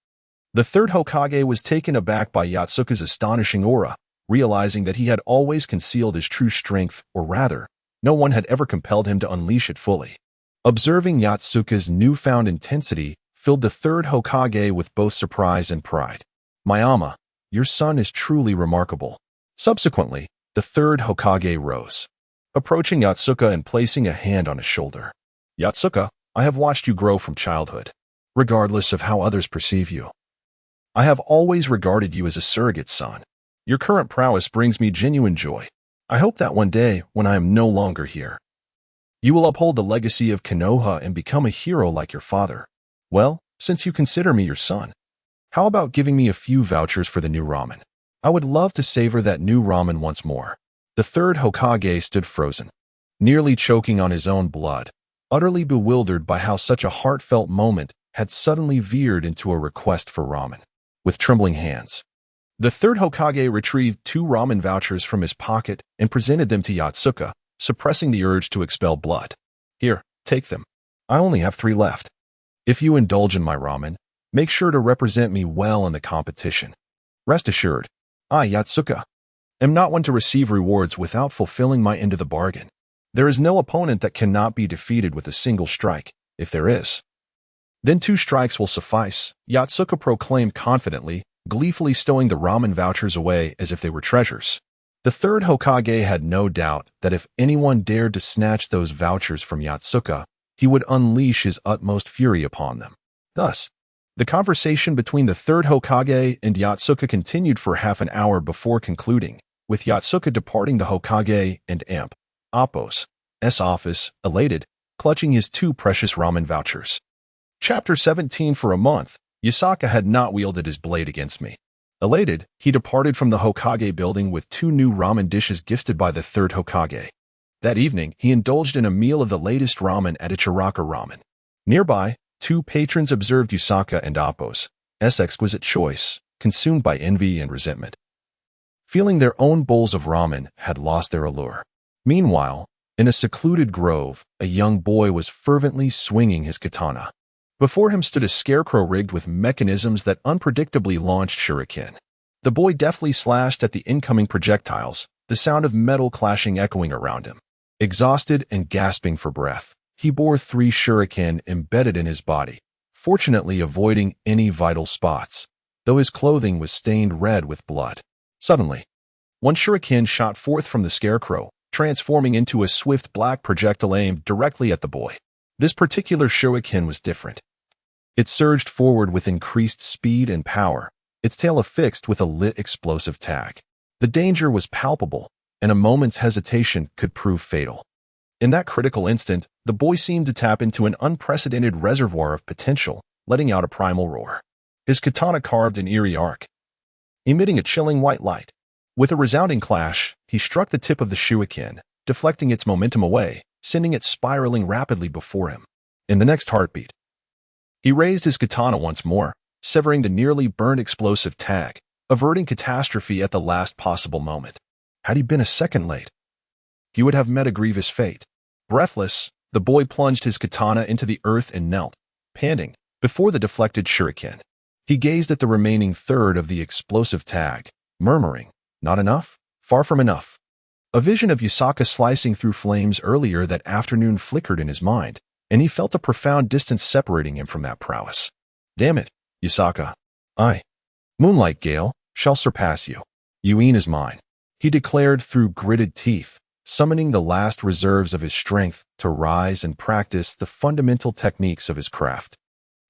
The third Hokage was taken aback by Yatsuka's astonishing aura, realizing that he had always concealed his true strength, or rather, no one had ever compelled him to unleash it fully. Observing Yatsuka's newfound intensity filled the third Hokage with both surprise and pride. "Mayama, your son is truly remarkable." Subsequently, the third Hokage rose, approaching Yatsuka and placing a hand on his shoulder. "Yatsuka, I have watched you grow from childhood, regardless of how others perceive you. I have always regarded you as a surrogate son. Your current prowess brings me genuine joy. I hope that one day, when I am no longer here, you will uphold the legacy of Konoha and become a hero like your father. Well, since you consider me your son, how about giving me a few vouchers for the new ramen? I would love to savor that new ramen once more." The third Hokage stood frozen, nearly choking on his own blood, utterly bewildered by how such a heartfelt moment had suddenly veered into a request for ramen. With trembling hands, the third Hokage retrieved 2 ramen vouchers from his pocket and presented them to Yatsuka, suppressing the urge to expel blood. "Here, take them. I only have 3 left. If you indulge in my ramen, make sure to represent me well in the competition. Rest assured, I, Yatsuka, am not one to receive rewards without fulfilling my end of the bargain. There is no opponent that cannot be defeated with a single strike, if there is. Then 2 strikes will suffice," Yatsuka proclaimed confidently, gleefully stowing the ramen vouchers away as if they were treasures. The third Hokage had no doubt that if anyone dared to snatch those vouchers from Yatsuka, he would unleash his utmost fury upon them. Thus, the conversation between the third Hokage and Yatsuka continued for half an hour before concluding, with Yatsuka departing the Hokage and Imp Appo's office, elated, clutching his 2 precious ramen vouchers. Chapter 17. For a month, Yasaka had not wielded his blade against me. Elated, he departed from the Hokage building with 2 new ramen dishes gifted by the third Hokage. That evening, he indulged in a meal of the latest ramen at Ichiraka Ramen. Nearby, 2 patrons observed Yasaka and Appo's exquisite choice, consumed by envy and resentment, feeling their own bowls of ramen had lost their allure. Meanwhile, in a secluded grove, a young boy was fervently swinging his katana. Before him stood a scarecrow rigged with mechanisms that unpredictably launched shuriken. The boy deftly slashed at the incoming projectiles, the sound of metal clashing echoing around him. Exhausted and gasping for breath, he bore 3 shuriken embedded in his body, fortunately avoiding any vital spots, though his clothing was stained red with blood. Suddenly, one shuriken shot forth from the scarecrow, transforming into a swift black projectile aimed directly at the boy. This particular shuriken was different. It surged forward with increased speed and power, its tail affixed with a lit explosive tag. The danger was palpable, and a moment's hesitation could prove fatal. In that critical instant, the boy seemed to tap into an unprecedented reservoir of potential, letting out a primal roar. His katana carved an eerie arc, emitting a chilling white light. With a resounding clash, he struck the tip of the shuriken, deflecting its momentum away, sending it spiraling rapidly before him. In the next heartbeat, he raised his katana once more, severing the nearly burned explosive tag, averting catastrophe at the last possible moment. Had he been a second late, he would have met a grievous fate. Breathless, the boy plunged his katana into the earth and knelt, panting, before the deflected shuriken. He gazed at the remaining third of the explosive tag, murmuring, "Not enough? Far from enough." A vision of Yasaka slicing through flames earlier that afternoon flickered in his mind, and he felt a profound distance separating him from that prowess. "Damn it, Yasaka. I, Moonlight Gale, shall surpass you. Yuin is mine," he declared through gritted teeth, summoning the last reserves of his strength to rise and practice the fundamental techniques of his craft.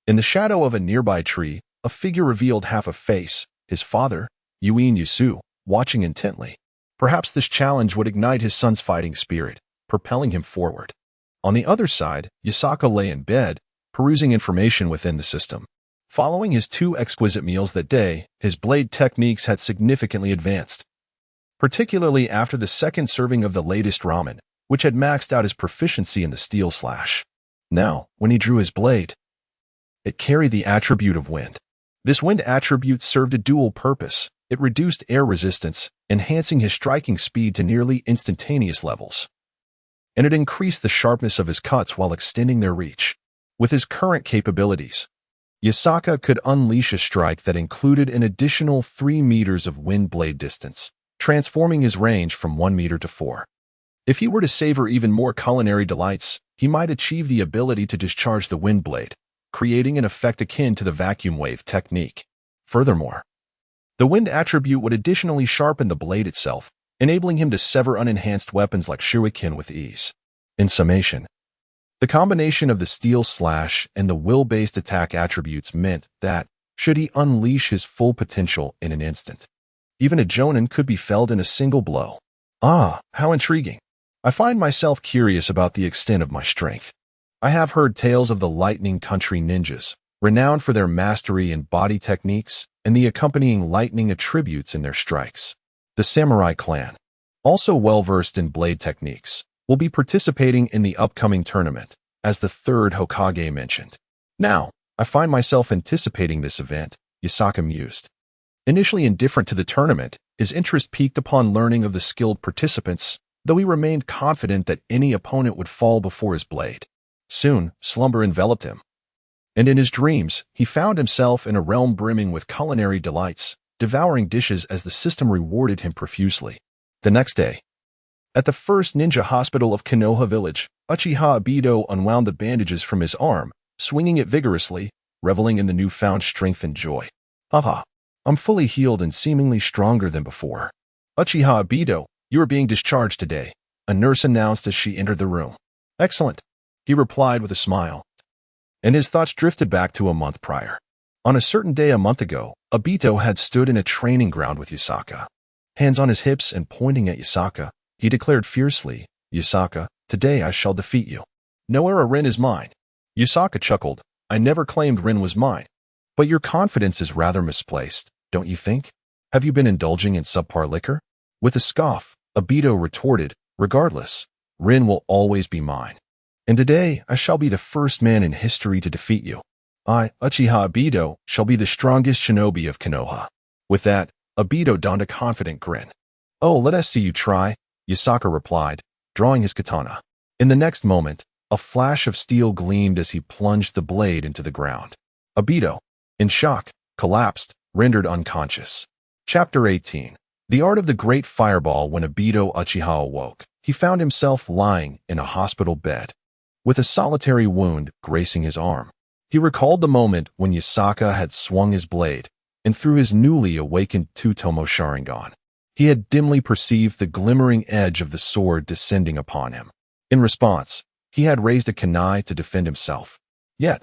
In the shadow of a nearby tree, a figure revealed half a face, his father, Yuin Yusu, watching intently. Perhaps this challenge would ignite his son's fighting spirit, propelling him forward. On the other side, Yasaka lay in bed, perusing information within the system. Following his 2 exquisite meals that day, his blade techniques had significantly advanced, particularly after the second serving of the latest ramen, which had maxed out his proficiency in the steel slash. Now, when he drew his blade, it carried the attribute of wind. This wind attribute served a dual purpose. It reduced air resistance, enhancing his striking speed to nearly instantaneous levels, and it increased the sharpness of his cuts while extending their reach. With his current capabilities, Yasaka could unleash a strike that included an additional 3 meters of wind blade distance, transforming his range from 1 meter to 4. If he were to savor even more culinary delights, he might achieve the ability to discharge the wind blade, creating an effect akin to the vacuum wave technique. Furthermore, the wind attribute would additionally sharpen the blade itself, enabling him to sever unenhanced weapons like shuriken with ease. In summation, the combination of the steel slash and the will-based attack attributes meant that, should he unleash his full potential in an instant, even a jonin could be felled in a single blow. Ah, how intriguing. I find myself curious about the extent of my strength. I have heard tales of the Lightning Country ninjas, renowned for their mastery in body techniques and the accompanying lightning attributes in their strikes. The samurai clan, also well-versed in blade techniques, will be participating in the upcoming tournament, as the third Hokage mentioned. Now, I find myself anticipating this event, Yasaka mused. Initially indifferent to the tournament, his interest peaked upon learning of the skilled participants, though he remained confident that any opponent would fall before his blade. Soon, slumber enveloped him. And in his dreams, he found himself in a realm brimming with culinary delights, devouring dishes as the system rewarded him profusely. The next day, at the first ninja hospital of Konoha village, Uchiha Obito unwound the bandages from his arm, swinging it vigorously, reveling in the newfound strength and joy. Haha, I'm fully healed and seemingly stronger than before. Uchiha Obito, you are being discharged today, a nurse announced as she entered the room. Excellent, he replied with a smile. And his thoughts drifted back to a month prior. On a certain day a month ago, Obito had stood in a training ground with Yasaka. Hands on his hips and pointing at Yasaka, he declared fiercely, Yasaka, today I shall defeat you. No era Rin is mine. Yasaka chuckled, I never claimed Rin was mine. But your confidence is rather misplaced, don't you think? Have you been indulging in subpar liquor? With a scoff, Obito retorted, regardless, Rin will always be mine. And today I shall be the first man in history to defeat you. I, Uchiha Obito, shall be the strongest shinobi of Konoha. With that, Obito donned a confident grin. Oh, let us see you try, Yasaka replied, drawing his katana. In the next moment, a flash of steel gleamed as he plunged the blade into the ground. Obito, in shock, collapsed, rendered unconscious. Chapter 18. The Art of the Great Fireball. When Obito Uchiha awoke, he found himself lying in a hospital bed, with a solitary wound gracing his arm. He recalled the moment when Yasaka had swung his blade and threw his newly awakened Tutomo Sharingan. He had dimly perceived the glimmering edge of the sword descending upon him. In response, he had raised a kunai to defend himself. Yet,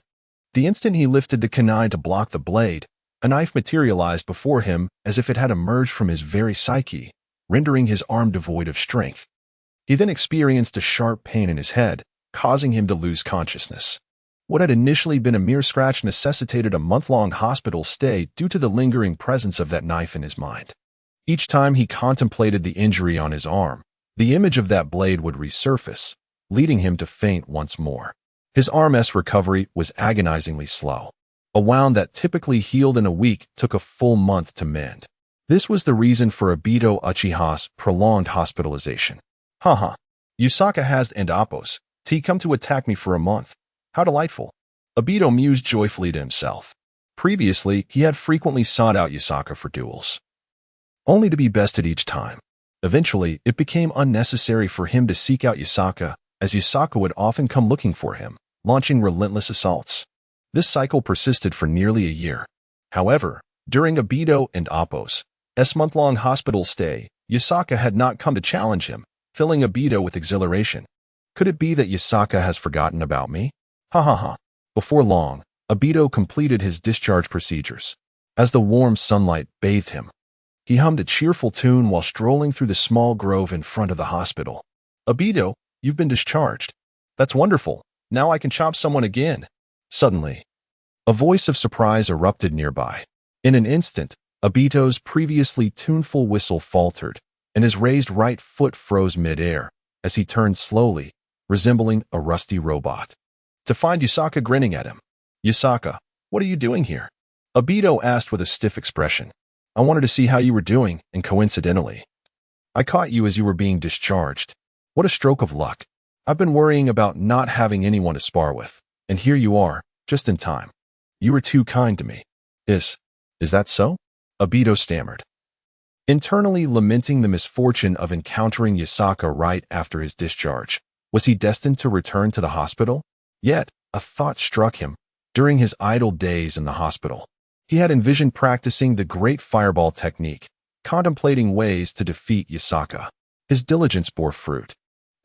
the instant he lifted the kunai to block the blade, a knife materialized before him as if it had emerged from his very psyche, rendering his arm devoid of strength. He then experienced a sharp pain in his head, causing him to lose consciousness. What had initially been a mere scratch necessitated a month-long hospital stay due to the lingering presence of that knife in his mind. Each time he contemplated the injury on his arm, the image of that blade would resurface, leading him to faint once more. His arm's recovery was agonizingly slow. A wound that typically healed in a week took a full month to mend. This was the reason for Obito Uchiha's prolonged hospitalization. Haha, Yasaka has and Appos, he come to attack me for a month. How delightful. Obito mused joyfully to himself. Previously, he had frequently sought out Yasaka for duels, only to be bested each time. Eventually, it became unnecessary for him to seek out Yasaka, as Yasaka would often come looking for him, launching relentless assaults. This cycle persisted for nearly a year. However, during Obito and Appos' month-long hospital stay, Yasaka had not come to challenge him, filling Obito with exhilaration. Could it be that Yasaka has forgotten about me? Ha ha ha. Before long, Obito completed his discharge procedures. As the warm sunlight bathed him, he hummed a cheerful tune while strolling through the small grove in front of the hospital. Obito, you've been discharged. That's wonderful. Now I can chop someone again. Suddenly, a voice of surprise erupted nearby. In an instant, Obito's previously tuneful whistle faltered, and his raised right foot froze mid-air as he turned slowly, resembling a rusty robot, to find Yasaka grinning at him. Yasaka, what are you doing here? Obito asked with a stiff expression. I wanted to see how you were doing, and coincidentally, I caught you as you were being discharged. What a stroke of luck. I've been worrying about not having anyone to spar with, and here you are, just in time. You were too kind to me. Is that so? Obito stammered, internally lamenting the misfortune of encountering Yasaka right after his discharge. Was he destined to return to the hospital? Yet, a thought struck him. During his idle days in the hospital, he had envisioned practicing the great fireball technique, contemplating ways to defeat Yasaka. His diligence bore fruit,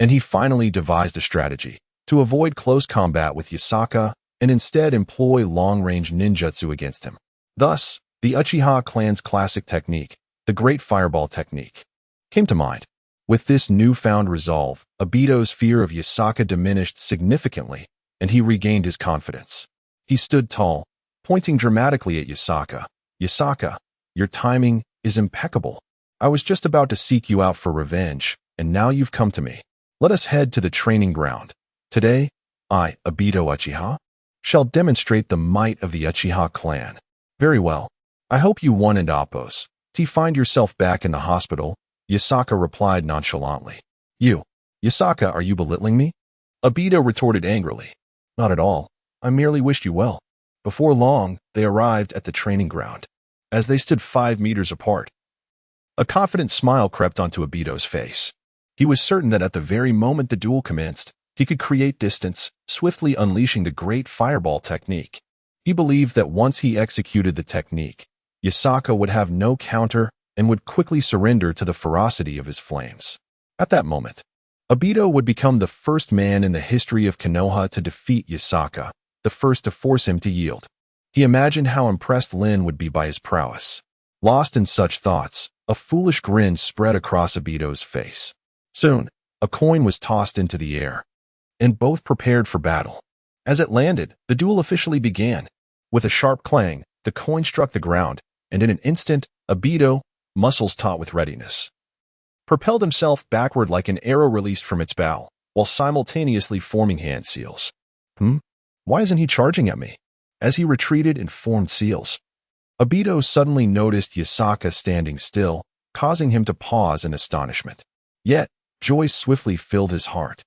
and he finally devised a strategy to avoid close combat with Yasaka and instead employ long-range ninjutsu against him. Thus, the Uchiha clan's classic technique, the great fireball technique, came to mind. With this newfound resolve, Obito's fear of Yasaka diminished significantly, and he regained his confidence. He stood tall, pointing dramatically at Yasaka. Yasaka, your timing is impeccable. I was just about to seek you out for revenge, and now you've come to me. Let us head to the training ground. Today, I, Obito Uchiha, shall demonstrate the might of the Uchiha clan. Very well. I hope you won and oppose. To find yourself back in the hospital, Yasaka replied nonchalantly. Yasaka, are you belittling me? Obito retorted angrily. Not at all. I merely wished you well. Before long, they arrived at the training ground. As they stood 5 meters apart, a confident smile crept onto Obito's face. He was certain that at the very moment the duel commenced, he could create distance, swiftly unleashing the great fireball technique. He believed that once he executed the technique, Yasaka would have no counter and would quickly surrender to the ferocity of his flames. At that moment, Obito would become the first man in the history of Konoha to defeat Yasaka, the first to force him to yield. He imagined how impressed Lin would be by his prowess. Lost in such thoughts, a foolish grin spread across Obito's face. Soon, a coin was tossed into the air, and both prepared for battle. As it landed, the duel officially began. With a sharp clang, the coin struck the ground, and in an instant, Obito, muscles taut with readiness, propelled himself backward like an arrow released from its bow, while simultaneously forming hand seals. Why isn't he charging at me? As he retreated and formed seals, Obito suddenly noticed Yasaka standing still, causing him to pause in astonishment. Yet, joy swiftly filled his heart.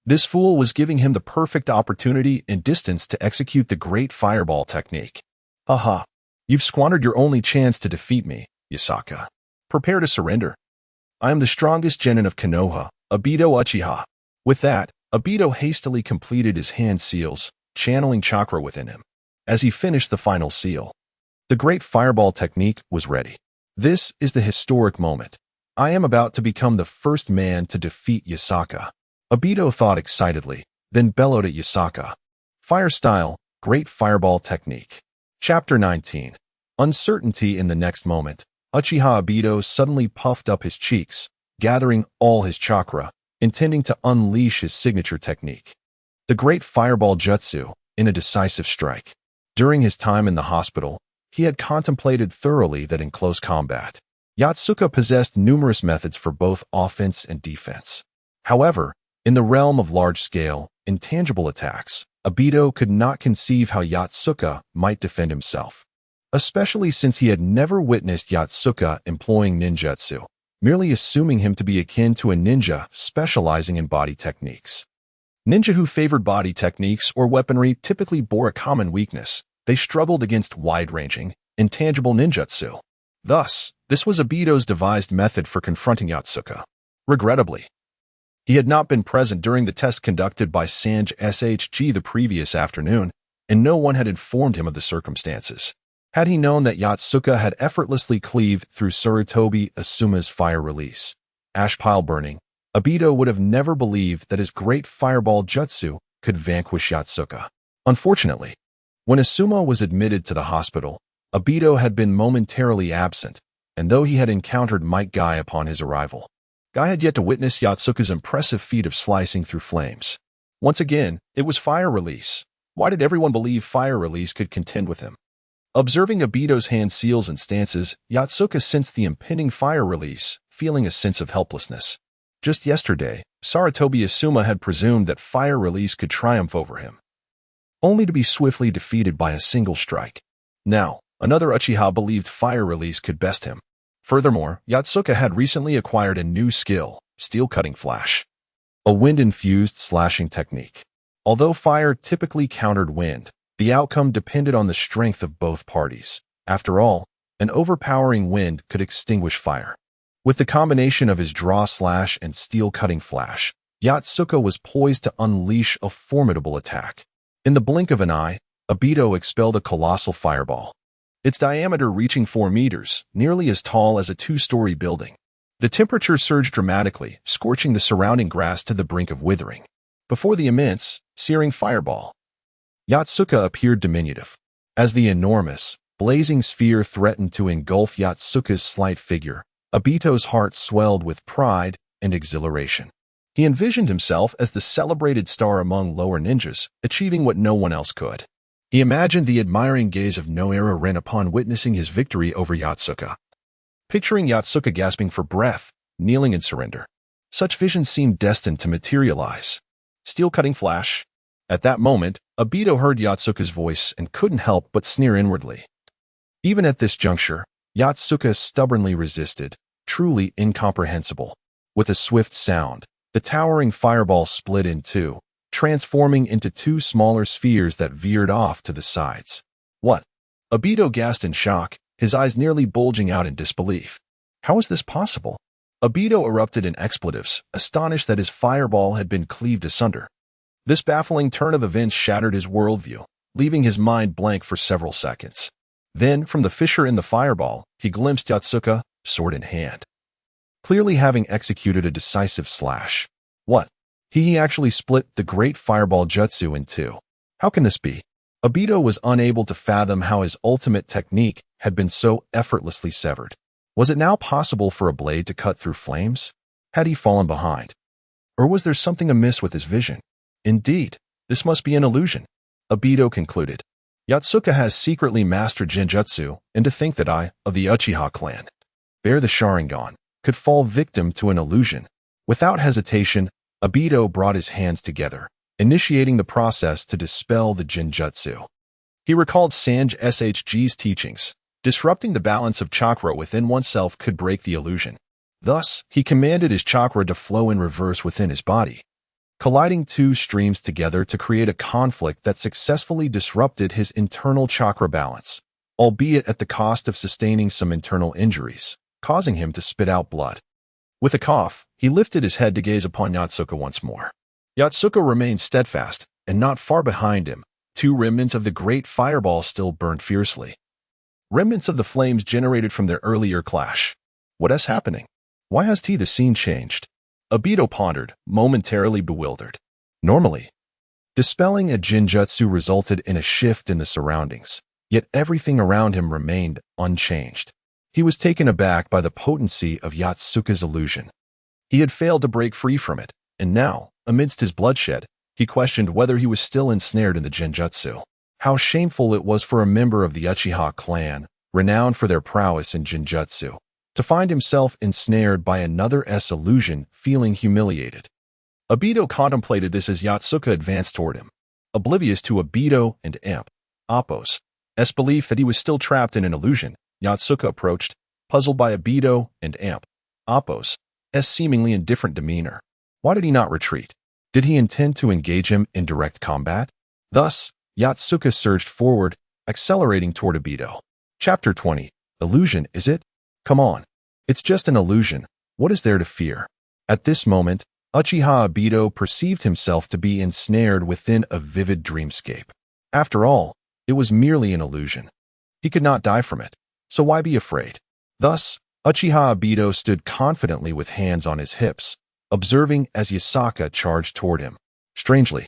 This fool was giving him the perfect opportunity and distance to execute the great fireball technique. Haha, you've squandered your only chance to defeat me, Yasaka. Prepare to surrender. I am the strongest genin of Konoha, Obito Uchiha. With that, Obito hastily completed his hand seals, channeling chakra within him. As he finished the final seal, the great fireball technique was ready. This is the historic moment. I am about to become the first man to defeat Yasaka. Obito thought excitedly, then bellowed at Yasaka. Fire style, great fireball technique. Chapter 19. Uncertainty. In the next moment, Uchiha Obito suddenly puffed up his cheeks, gathering all his chakra, intending to unleash his signature technique, the great fireball jutsu, in a decisive strike. During his time in the hospital, he had contemplated thoroughly that in close combat, Yatsuka possessed numerous methods for both offense and defense. However, in the realm of large-scale, intangible attacks, Obito could not conceive how Yatsuka might defend himself, especially since he had never witnessed Yatsuka employing ninjutsu, merely assuming him to be akin to a ninja specializing in body techniques. Ninja who favored body techniques or weaponry typically bore a common weakness. They struggled against wide-ranging, intangible ninjutsu. Thus, this was Obito's devised method for confronting Yatsuka. Regrettably, he had not been present during the test conducted by Sanj SHG the previous afternoon, and no one had informed him of the circumstances. Had he known that Yatsuka had effortlessly cleaved through Sarutobi Asuma's fire release, ash pile burning, Obito would have never believed that his great fireball jutsu could vanquish Yatsuka. Unfortunately, when Asuma was admitted to the hospital, Obito had been momentarily absent, and though he had encountered Might Guy upon his arrival, Guy had yet to witness Yatsuka's impressive feat of slicing through flames. Once again, it was fire release. Why did everyone believe fire release could contend with him? Observing Obito's hand seals and stances, Yatsuka sensed the impending fire release, feeling a sense of helplessness. Just yesterday, Sarutobi Asuma had presumed that fire release could triumph over him, only to be swiftly defeated by a single strike. Now, another Uchiha believed fire release could best him. Furthermore, Yatsuka had recently acquired a new skill, steel cutting flash, a wind-infused slashing technique. Although fire typically countered wind, The outcome depended on the strength of both parties. After all, an overpowering wind could extinguish fire. With the combination of his draw slash and steel-cutting flash, Yotsuka was poised to unleash a formidable attack. In the blink of an eye, Obito expelled a colossal fireball, its diameter reaching 4 meters, nearly as tall as a 2-story building. The temperature surged dramatically, scorching the surrounding grass to the brink of withering. Before the immense, searing fireball, Yotsuka appeared diminutive. As the enormous, blazing sphere threatened to engulf Yotsuka's slight figure, Obito's heart swelled with pride and exhilaration. He envisioned himself as the celebrated star among lower ninjas, achieving what no one else could. He imagined the admiring gaze of Noara Rin upon witnessing his victory over Yotsuka. Picturing Yotsuka gasping for breath, kneeling in surrender. Such visions seemed destined to materialize. Steel-cutting flash. At that moment, Obito heard Yotsuka's voice and couldn't help but sneer inwardly. Even at this juncture, Yotsuka stubbornly resisted, truly incomprehensible. With a swift sound, the towering fireball split in two, transforming into 2 smaller spheres that veered off to the sides. What? Obito gasped in shock, his eyes nearly bulging out in disbelief. How is this possible? Obito erupted in expletives, astonished that his fireball had been cleaved asunder. This baffling turn of events shattered his worldview, leaving his mind blank for several seconds. Then, from the fissure in the fireball, he glimpsed Yotsuka, sword in hand, clearly having executed a decisive slash. What? He actually split the great fireball jutsu in 2. How can this be? Obito was unable to fathom how his ultimate technique had been so effortlessly severed. Was it now possible for a blade to cut through flames? Had he fallen behind? Or was there something amiss with his vision? Indeed, this must be an illusion, Obito concluded. Yotsuka has secretly mastered Genjutsu, and to think that I, of the Uchiha clan, bear the Sharingan, could fall victim to an illusion. Without hesitation, Obito brought his hands together, initiating the process to dispel the Genjutsu. He recalled Sanj Shg's teachings. Disrupting the balance of chakra within oneself could break the illusion. Thus, he commanded his chakra to flow in reverse within his body, colliding 2 streams together to create a conflict that successfully disrupted his internal chakra balance, albeit at the cost of sustaining some internal injuries, causing him to spit out blood. With a cough, he lifted his head to gaze upon Yotsuka once more. Yotsuka remained steadfast, and not far behind him, 2 remnants of the great fireball still burned fiercely. Remnants of the flames generated from their earlier clash. What is happening? Why has the scene changed? Obito pondered, momentarily bewildered. Normally, dispelling a Genjutsu resulted in a shift in the surroundings, yet everything around him remained unchanged. He was taken aback by the potency of Yotsuka's illusion. He had failed to break free from it, and now, amidst his bloodshed, he questioned whether he was still ensnared in the Genjutsu. How shameful it was for a member of the Uchiha clan, renowned for their prowess in Genjutsu, to find himself ensnared by another illusion, feeling humiliated. Obito contemplated this as Yotsuka advanced toward him, oblivious to Obito and Appo's belief that he was still trapped in an illusion. Yotsuka approached, puzzled by Obito and Appo's seemingly indifferent demeanor. Why did he not retreat? Did he intend to engage him in direct combat? Thus, Yotsuka surged forward, accelerating toward Obito. Chapter 20. Illusion, is it? Come on. It's just an illusion. What is there to fear? At this moment, Uchiha Obito perceived himself to be ensnared within a vivid dreamscape. After all, it was merely an illusion. He could not die from it, so why be afraid? Thus, Uchiha Obito stood confidently with hands on his hips, observing as Yasaka charged toward him. Strangely,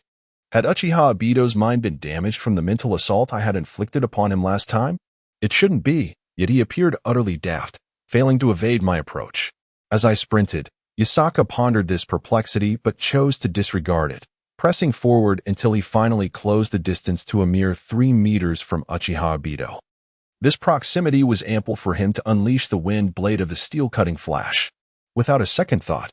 had Uchiha Obito's mind been damaged from the mental assault I had inflicted upon him last time? It shouldn't be, yet he appeared utterly daft, failing to evade my approach. As I sprinted, Yasaka pondered this perplexity but chose to disregard it, pressing forward until he finally closed the distance to a mere 3 meters from Uchiha Obito. This proximity was ample for him to unleash the wind blade of the steel-cutting flash. Without a second thought,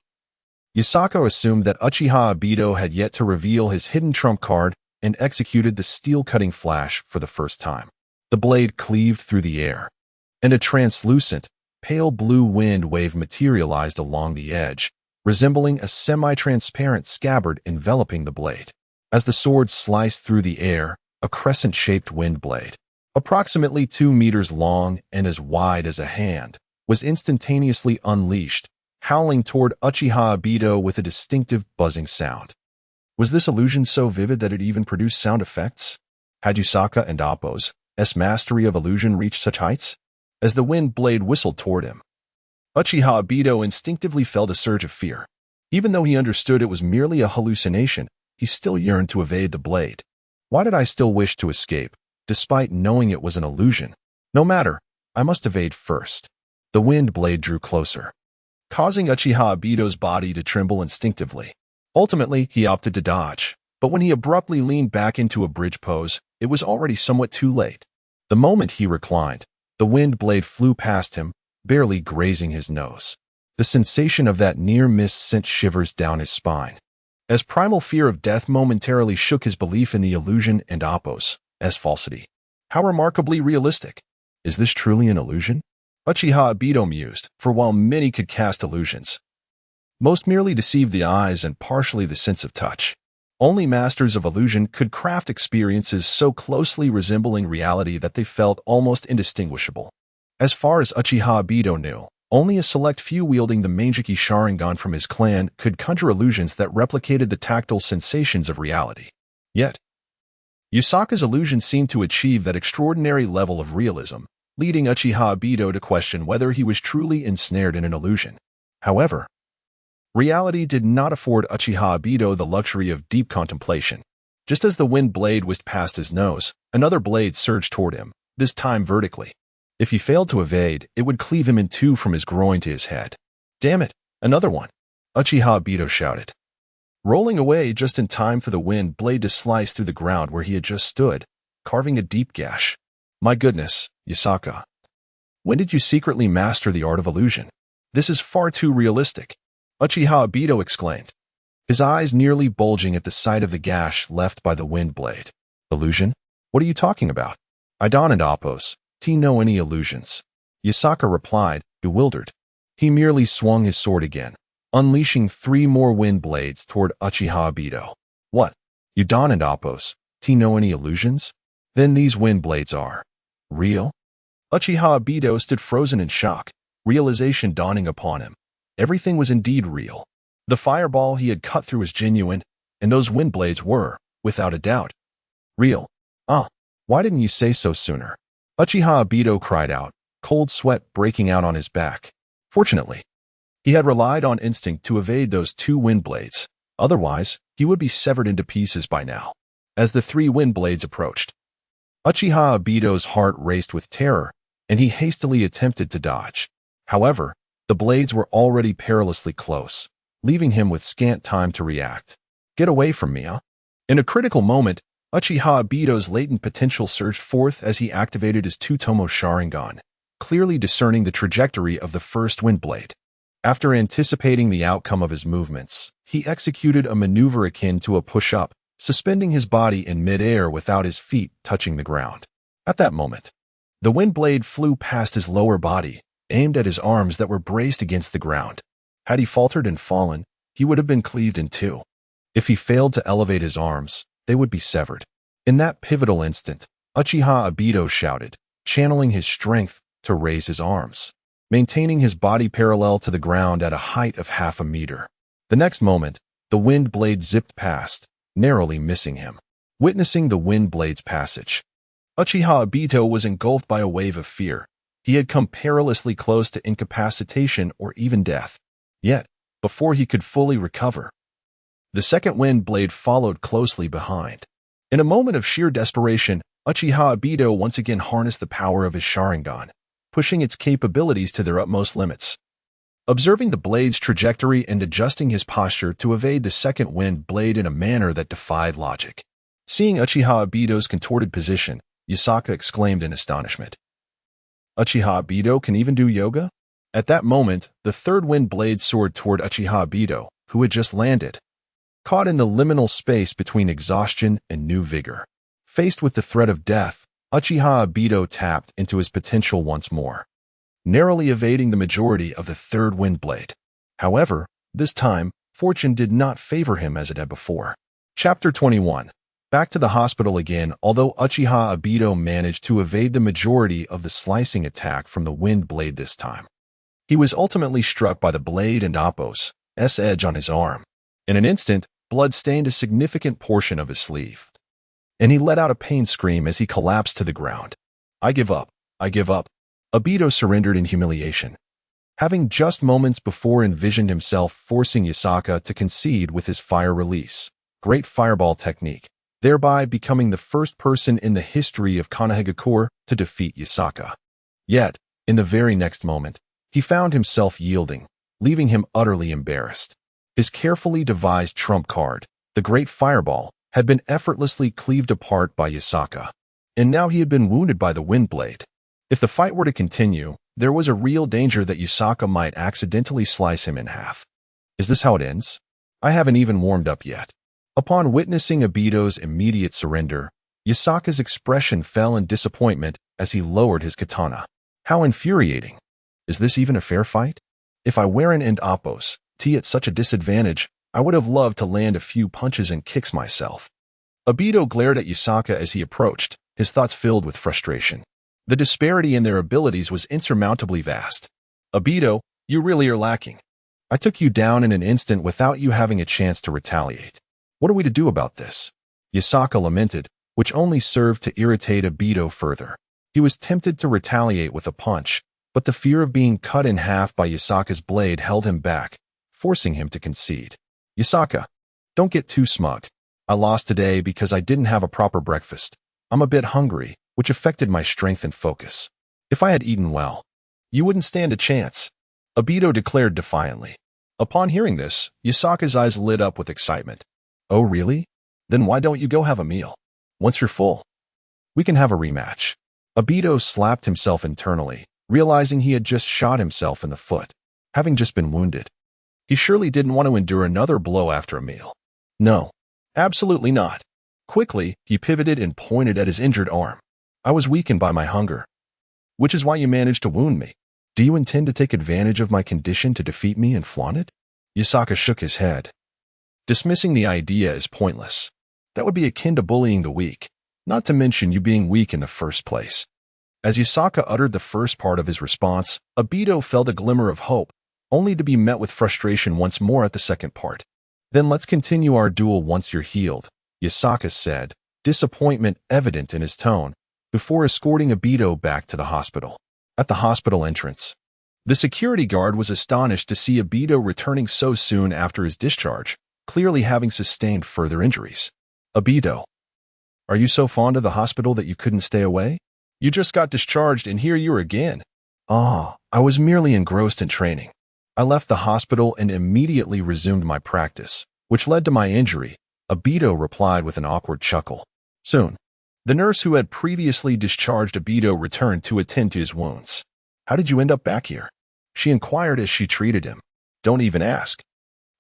Yasaka assumed that Uchiha Obito had yet to reveal his hidden trump card and executed the steel-cutting flash for the first time. The blade cleaved through the air, and a translucent, pale blue wind wave materialized along the edge, resembling a semi-transparent scabbard enveloping the blade. As the sword sliced through the air, a crescent-shaped wind blade, approximately 2 meters long and as wide as a hand, was instantaneously unleashed, howling toward Uchiha Obito with a distinctive buzzing sound. Was this illusion so vivid that it even produced sound effects? Had Yusaka and Appo's mastery of illusion reached such heights? As the wind blade whistled toward him, Uchiha Obito instinctively felt a surge of fear. Even though he understood it was merely a hallucination, he still yearned to evade the blade. Why did I still wish to escape, despite knowing it was an illusion? No matter, I must evade first. The wind blade drew closer, causing Uchiha Obito's body to tremble instinctively. Ultimately, he opted to dodge, but when he abruptly leaned back into a bridge pose, it was already somewhat too late. The moment he reclined, the wind blade flew past him, barely grazing his nose. The sensation of that near miss sent shivers down his spine, as primal fear of death momentarily shook his belief in the illusion and Appo's falsity. How remarkably realistic! Is this truly an illusion? Uchiha Obito mused, for while many could cast illusions, most merely deceive the eyes and partially the sense of touch. Only masters of illusion could craft experiences so closely resembling reality that they felt almost indistinguishable. As far as Uchiha Obito knew, only a select few wielding the Manjiki Sharingan from his clan could conjure illusions that replicated the tactile sensations of reality. Yet, Yusaka's illusion seemed to achieve that extraordinary level of realism, leading Uchiha Obito to question whether he was truly ensnared in an illusion. However, reality did not afford Uchiha Obito the luxury of deep contemplation. Just as the wind blade whisked past his nose, another blade surged toward him, this time vertically. If he failed to evade, it would cleave him in two from his groin to his head. Damn it, another one! Uchiha Obito shouted, rolling away just in time for the wind blade to slice through the ground where he had just stood, carving a deep gash. My goodness, Yusaka. When did you secretly master the art of illusion? This is far too realistic, Uchiha Obito exclaimed, his eyes nearly bulging at the sight of the gash left by the wind blade. Illusion? What are you talking about? I don't Appo's. Know any illusions? Yusaka replied, bewildered. He merely swung his sword again, unleashing 3 more wind blades toward Uchiha Obito. What? You don't Appo's. Know any illusions? Then these wind blades are real? Uchiha Obito stood frozen in shock, realization dawning upon him. Everything was indeed real. The fireball he had cut through was genuine, and those wind blades were, without a doubt, real. Why didn't you say so sooner? Uchiha Obito cried out, cold sweat breaking out on his back. Fortunately, he had relied on instinct to evade those 2 wind blades. Otherwise, he would be severed into pieces by now. As the 3 wind blades approached, Uchiha Obito's heart raced with terror, and he hastily attempted to dodge. However, the blades were already perilously close, leaving him with scant time to react. Get away from me, huh? In a critical moment, Uchiha Obito's latent potential surged forth as he activated his Tsutomu Sharingan, clearly discerning the trajectory of the first wind blade. After anticipating the outcome of his movements, he executed a maneuver akin to a push-up, suspending his body in mid-air without his feet touching the ground. At that moment, the wind blade flew past his lower body, aimed at his arms that were braced against the ground. Had he faltered and fallen, he would have been cleaved in 2. If he failed to elevate his arms, they would be severed. In that pivotal instant, Uchiha Obito shouted, channeling his strength to raise his arms, maintaining his body parallel to the ground at a height of half a meter. The next moment, the wind blade zipped past, narrowly missing him. Witnessing the wind blade's passage, Uchiha Obito was engulfed by a wave of fear. He had come perilously close to incapacitation or even death. Yet, before he could fully recover, the second wind blade followed closely behind. In a moment of sheer desperation, Uchiha Obito once again harnessed the power of his Sharingan, pushing its capabilities to their utmost limits. Observing the blade's trajectory and adjusting his posture to evade the second wind blade in a manner that defied logic. Seeing Uchiha Obito's contorted position, Yusaka exclaimed in astonishment. Uchiha Obito can even do yoga? At that moment, the third wind blade soared toward Uchiha Obito, who had just landed, caught in the liminal space between exhaustion and new vigor. Faced with the threat of death, Uchiha Obito tapped into his potential once more, narrowly evading the majority of the third wind blade. However, this time, fortune did not favor him as it had before. Chapter 21. Back to the hospital again, although Uchiha Obito managed to evade the majority of the slicing attack from the wind blade this time. He was ultimately struck by the blade and Appo's edge on his arm. In an instant, blood stained a significant portion of his sleeve, and he let out a pain scream as he collapsed to the ground. I give up. I give up. Obito surrendered in humiliation, having just moments before envisioned himself forcing Yasaka to concede with his fire release, great fireball technique, thereby becoming the first person in the history of Konohagakure to defeat Yasaka. Yet, in the very next moment, he found himself yielding, leaving him utterly embarrassed. His carefully devised trump card, the Great Fireball, had been effortlessly cleaved apart by Yasaka, and now he had been wounded by the wind blade. If the fight were to continue, there was a real danger that Yasaka might accidentally slice him in half. Is this how it ends? I haven't even warmed up yet. Upon witnessing Obito's immediate surrender, Yasaka's expression fell in disappointment as he lowered his katana. How infuriating. Is this even a fair fight? If I weren't in Appo's at such a disadvantage, I would have loved to land a few punches and kicks myself. Obito glared at Yasaka as he approached, his thoughts filled with frustration. The disparity in their abilities was insurmountably vast. Obito, you really are lacking. I took you down in an instant without you having a chance to retaliate. What are we to do about this? Yasaka lamented, which only served to irritate Obito further. He was tempted to retaliate with a punch, but the fear of being cut in half by Yasaka's blade held him back, forcing him to concede. Yasaka, don't get too smug. I lost today because I didn't have a proper breakfast. I'm a bit hungry, which affected my strength and focus. If I had eaten well, you wouldn't stand a chance, Obito declared defiantly. Upon hearing this, Yasaka's eyes lit up with excitement. Oh, really? Then why don't you go have a meal? Once you're full, we can have a rematch. Obito slapped himself internally, realizing he had just shot himself in the foot, having just been wounded. He surely didn't want to endure another blow after a meal. No, absolutely not. Quickly, he pivoted and pointed at his injured arm. I was weakened by my hunger, which is why you managed to wound me. Do you intend to take advantage of my condition to defeat me and flaunt it? Yasaka shook his head, dismissing the idea as pointless. That would be akin to bullying the weak, not to mention you being weak in the first place. As Yasaka uttered the first part of his response, Obito felt a glimmer of hope, only to be met with frustration once more at the second part. Then let's continue our duel once you're healed, Yasaka said, disappointment evident in his tone, before escorting Obito back to the hospital. At the hospital entrance, the security guard was astonished to see Obito returning so soon after his discharge, clearly having sustained further injuries. Obito, are you so fond of the hospital that you couldn't stay away? You just got discharged and here you are again. I was merely engrossed in training. I left the hospital and immediately resumed my practice, which led to my injury, Obito replied with an awkward chuckle. Soon, the nurse who had previously discharged Obito returned to attend to his wounds. How did you end up back here? She inquired as she treated him. Don't even ask.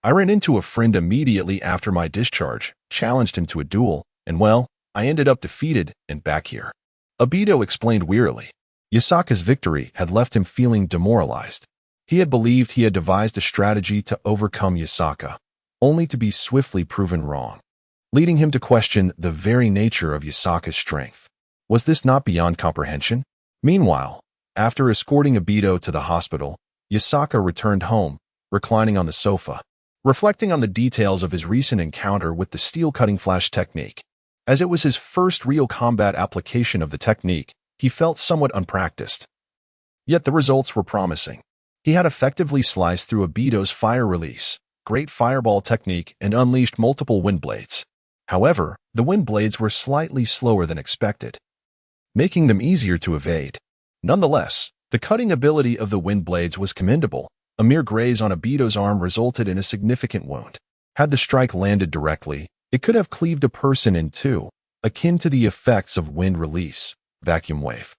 I ran into a friend immediately after my discharge, challenged him to a duel, and well, I ended up defeated and back here. Obito explained wearily. Yasaka's victory had left him feeling demoralized. He had believed he had devised a strategy to overcome Yasaka, only to be swiftly proven wrong, leading him to question the very nature of Yasaka's strength. Was this not beyond comprehension? Meanwhile, after escorting Obito to the hospital, Yasaka returned home, reclining on the sofa, reflecting on the details of his recent encounter with the steel-cutting flash technique. As it was his first real combat application of the technique, he felt somewhat unpracticed. Yet the results were promising. He had effectively sliced through Obito's fire release, great fireball technique, and unleashed multiple wind blades. However, the wind blades were slightly slower than expected, making them easier to evade. Nonetheless, the cutting ability of the wind blades was commendable. A mere graze on Obito's arm resulted in a significant wound. Had the strike landed directly, it could have cleaved a person in two, akin to the effects of wind release, vacuum wave.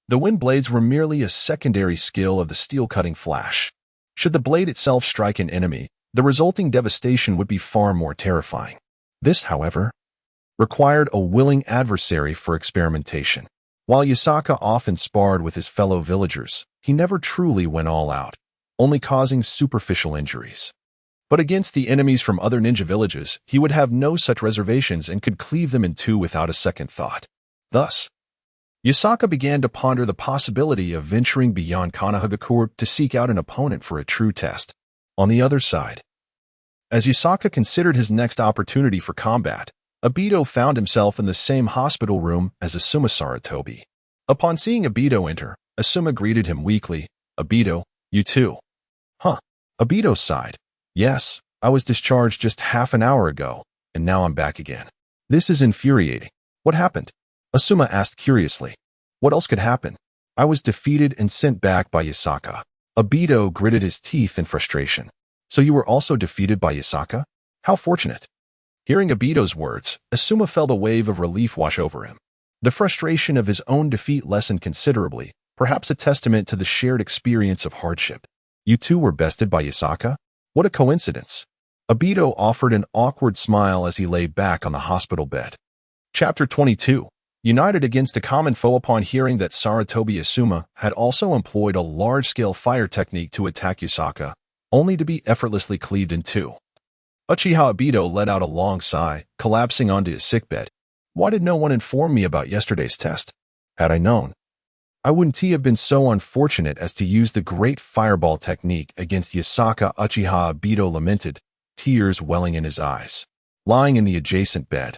The wind blades were merely a secondary skill of the steel-cutting flash. Should the blade itself strike an enemy, the resulting devastation would be far more terrifying. This, however, required a willing adversary for experimentation. While Yasaka often sparred with his fellow villagers, he never truly went all out, only causing superficial injuries. But against the enemies from other ninja villages, he would have no such reservations and could cleave them in two without a second thought. Thus, Yasaka began to ponder the possibility of venturing beyond Konohagakure to seek out an opponent for a true test. On the other side, as Yasaka considered his next opportunity for combat, Obito found himself in the same hospital room as Asuma Sarutobi. Upon seeing Obito enter, Asuma greeted him weakly. "Obito, you too." "Huh." Obito sighed. "Yes, I was discharged just half an hour ago, and now I'm back again." "This is infuriating. What happened?" Asuma asked curiously. "What else could happen? I was defeated and sent back by Yasaka." Obito gritted his teeth in frustration. "So you were also defeated by Yasaka? How fortunate." Hearing Obito's words, Asuma felt a wave of relief wash over him. The frustration of his own defeat lessened considerably, perhaps a testament to the shared experience of hardship. "You too were bested by Yasaka? What a coincidence." Obito offered an awkward smile as he lay back on the hospital bed. Chapter 22. United against a common foe. Upon hearing that Sarutobi Asuma had also employed a large-scale fire technique to attack Yasaka, only to be effortlessly cleaved in two, Uchiha Obito let out a long sigh, collapsing onto his sickbed. "Why did no one inform me about yesterday's test? Had I known, I wouldn't have been so unfortunate as to use the great fireball technique against Yasaka." Uchiha Obito lamented, tears welling in his eyes. Lying in the adjacent bed,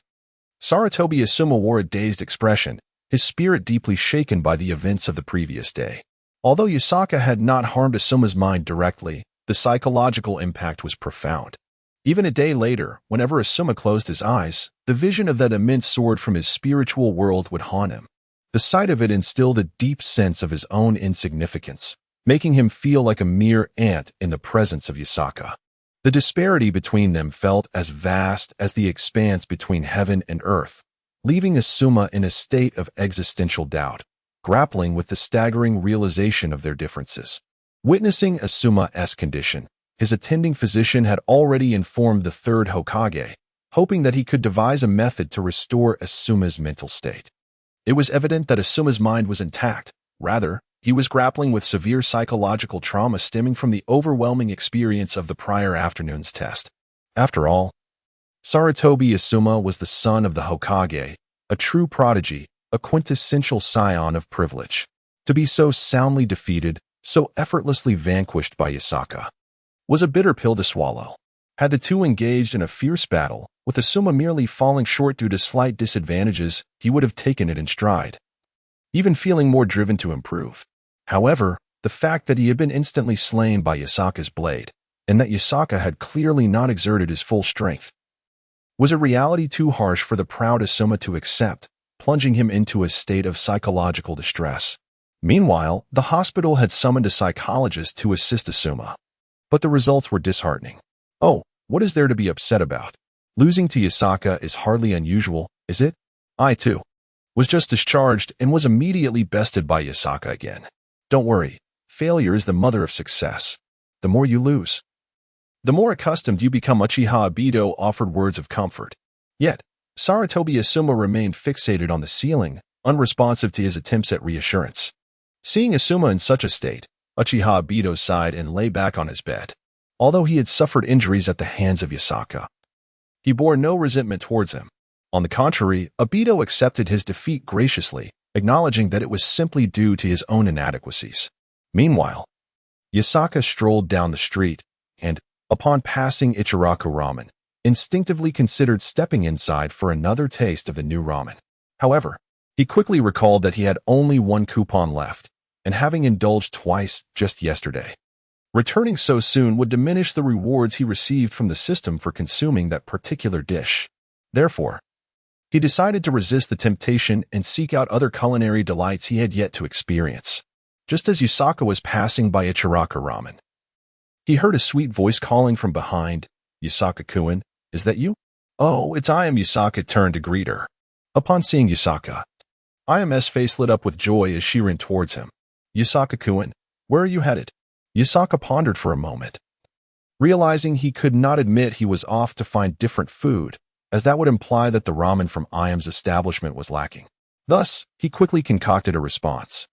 Sarutobi Asuma wore a dazed expression, his spirit deeply shaken by the events of the previous day. Although Yasaka had not harmed Asuma's mind directly, the psychological impact was profound. Even a day later, whenever Asuma closed his eyes, the vision of that immense sword from his spiritual world would haunt him. The sight of it instilled a deep sense of his own insignificance, making him feel like a mere ant in the presence of Yasaka. The disparity between them felt as vast as the expanse between heaven and earth, leaving Asuma in a state of existential doubt, grappling with the staggering realization of their differences. Witnessing Asuma's condition, his attending physician had already informed the third Hokage, hoping that he could devise a method to restore Asuma's mental state. It was evident that Asuma's mind was intact. Rather, he was grappling with severe psychological trauma stemming from the overwhelming experience of the prior afternoon's test. After all, Sarutobi Asuma was the son of the Hokage, a true prodigy, a quintessential scion of privilege. To be so soundly defeated, so effortlessly vanquished by Yasaka, was a bitter pill to swallow. Had the two engaged in a fierce battle, with Asuma merely falling short due to slight disadvantages, he would have taken it in stride, even feeling more driven to improve. However, the fact that he had been instantly slain by Yasaka's blade, and that Yasaka had clearly not exerted his full strength, was a reality too harsh for the proud Asuma to accept, plunging him into a state of psychological distress. Meanwhile, the hospital had summoned a psychologist to assist Asuma, but the results were disheartening. "Oh, what is there to be upset about? Losing to Yasaka is hardly unusual, is it? I, too, was just discharged and was immediately bested by Yasaka again. Don't worry, failure is the mother of success. The more you lose, the more accustomed you become." Uchiha Obito offered words of comfort. Yet, Sarutobi Asuma remained fixated on the ceiling, unresponsive to his attempts at reassurance. Seeing Asuma in such a state, Uchiha Obito sighed and lay back on his bed. Although he had suffered injuries at the hands of Yasaka, he bore no resentment towards him. On the contrary, Obito accepted his defeat graciously, acknowledging that it was simply due to his own inadequacies. Meanwhile, Yasaka strolled down the street and, upon passing Ichiraku Ramen, instinctively considered stepping inside for another taste of the new ramen. However, he quickly recalled that he had only one coupon left, and having indulged twice just yesterday, returning so soon would diminish the rewards he received from the system for consuming that particular dish. Therefore, he decided to resist the temptation and seek out other culinary delights he had yet to experience. Just as Yasaka was passing by Ichiraku Ramen, he heard a sweet voice calling from behind. "Yasaka-kun, is that you?" "Oh, it's I am." Yasaka turned to greet her. Upon seeing Yasaka, Ayame's face lit up with joy as she ran towards him. "Yasaka-kun, where are you headed?" Yasaka pondered for a moment, realizing he could not admit he was off to find different food, as that would imply that the ramen from Ayame's establishment was lacking. Thus, he quickly concocted a response.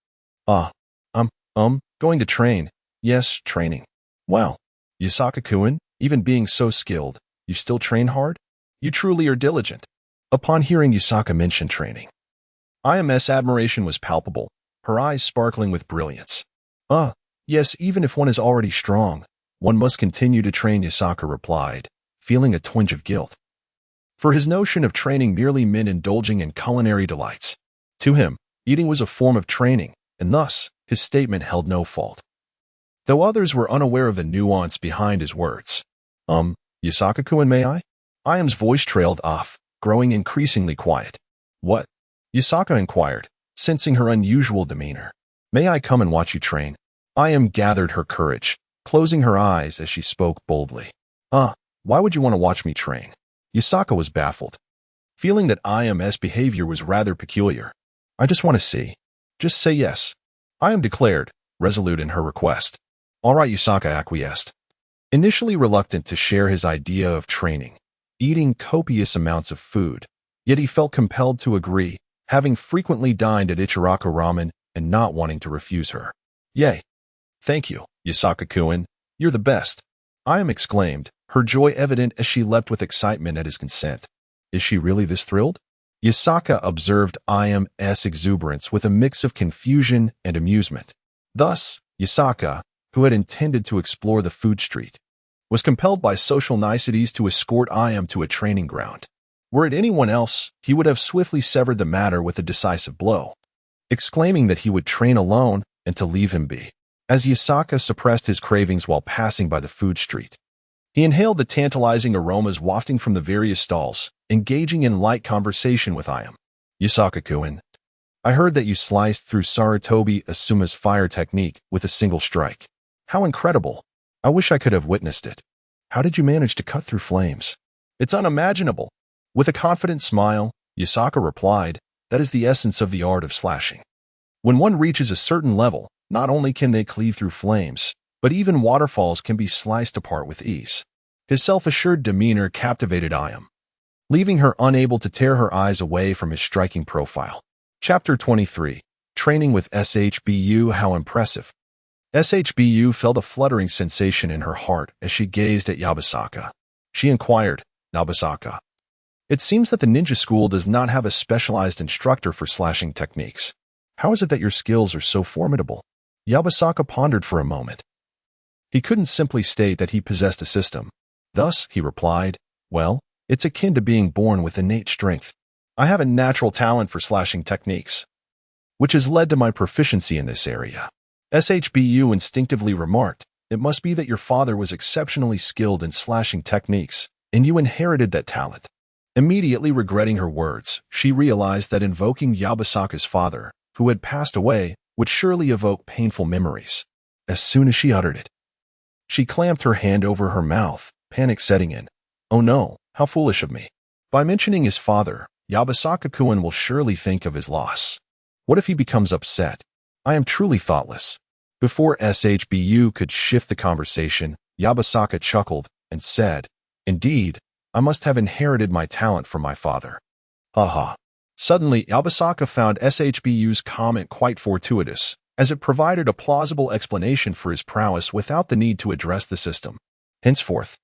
Going to train." "Yes, training." "Well, Yasaka-kun, Even being so skilled, you still train hard? You truly are diligent. Upon hearing Yusaka mention training, Ayume's admiration was palpable, her eyes sparkling with brilliance. Yes, even if one is already strong, one must continue to train, Yusaka replied, feeling a twinge of guilt. For his notion of training merely meant indulging in culinary delights. To him, eating was a form of training, and thus, his statement held no fault. Though others were unaware of the nuance behind his words. Yusaka-kun, may I? Ayume's voice trailed off, growing increasingly quiet. What? Yusaka inquired, sensing her unusual demeanor. May I come and watch you train? Ayume gathered her courage, closing her eyes as she spoke boldly. Why would you want to watch me train? Yusaka was baffled, feeling that Ayume's behavior was rather peculiar. I just want to see. Just say yes. Ayume declared, resolute in her request. All right, Yusaka acquiesced. Initially reluctant to share his idea of training, eating copious amounts of food, yet he felt compelled to agree, having frequently dined at Ichiraku Ramen and not wanting to refuse her. Yay. Thank you, Yusaka-kun. You're the best. Ayume exclaimed, her joy evident as she leapt with excitement at his consent. Is she really this thrilled? Yusaka observed Ayume's exuberance with a mix of confusion and amusement. Thus, Yusaka, who had intended to explore the food street, was compelled by social niceties to escort Ayume to a training ground. Were it anyone else, he would have swiftly severed the matter with a decisive blow, exclaiming that he would train alone and to leave him be. As Yusaka suppressed his cravings while passing by the food street, he inhaled the tantalizing aromas wafting from the various stalls, engaging in light conversation with Ayume. Yusaka-kun, I heard that you sliced through Sarutobi Asuma's fire technique with a single strike. How incredible! I wish I could have witnessed it. How did you manage to cut through flames? It's unimaginable. With a confident smile, Yusaka replied, that is the essence of the art of slashing. When one reaches a certain level, not only can they cleave through flames, but even waterfalls can be sliced apart with ease. His self-assured demeanor captivated Ayume, leaving her unable to tear her eyes away from his striking profile. Chapter 23. Training with SHBU. How impressive. SHBU felt a fluttering sensation in her heart as she gazed at Yabasaka. She inquired, Yabasaka, it seems that the ninja school does not have a specialized instructor for slashing techniques. How is it that your skills are so formidable? Yabasaka pondered for a moment. He couldn't simply state that he possessed a system. Thus, he replied, well, it's akin to being born with innate strength. I have a natural talent for slashing techniques, which has led to my proficiency in this area. SHBU instinctively remarked, it must be that your father was exceptionally skilled in slashing techniques, and you inherited that talent. Immediately regretting her words, she realized that invoking Yabasaka's father, who had passed away, would surely evoke painful memories. As soon as she uttered it, she clamped her hand over her mouth, panic setting in. Oh no, how foolish of me. By mentioning his father, Yabasaka-kun will surely think of his loss. What if he becomes upset? I am truly thoughtless. Before SHBU could shift the conversation, Yabasaka chuckled and said, indeed, I must have inherited my talent from my father. Haha. Suddenly, Yabasaka found SHBU's comment quite fortuitous, as it provided a plausible explanation for his prowess without the need to address the system. Henceforth,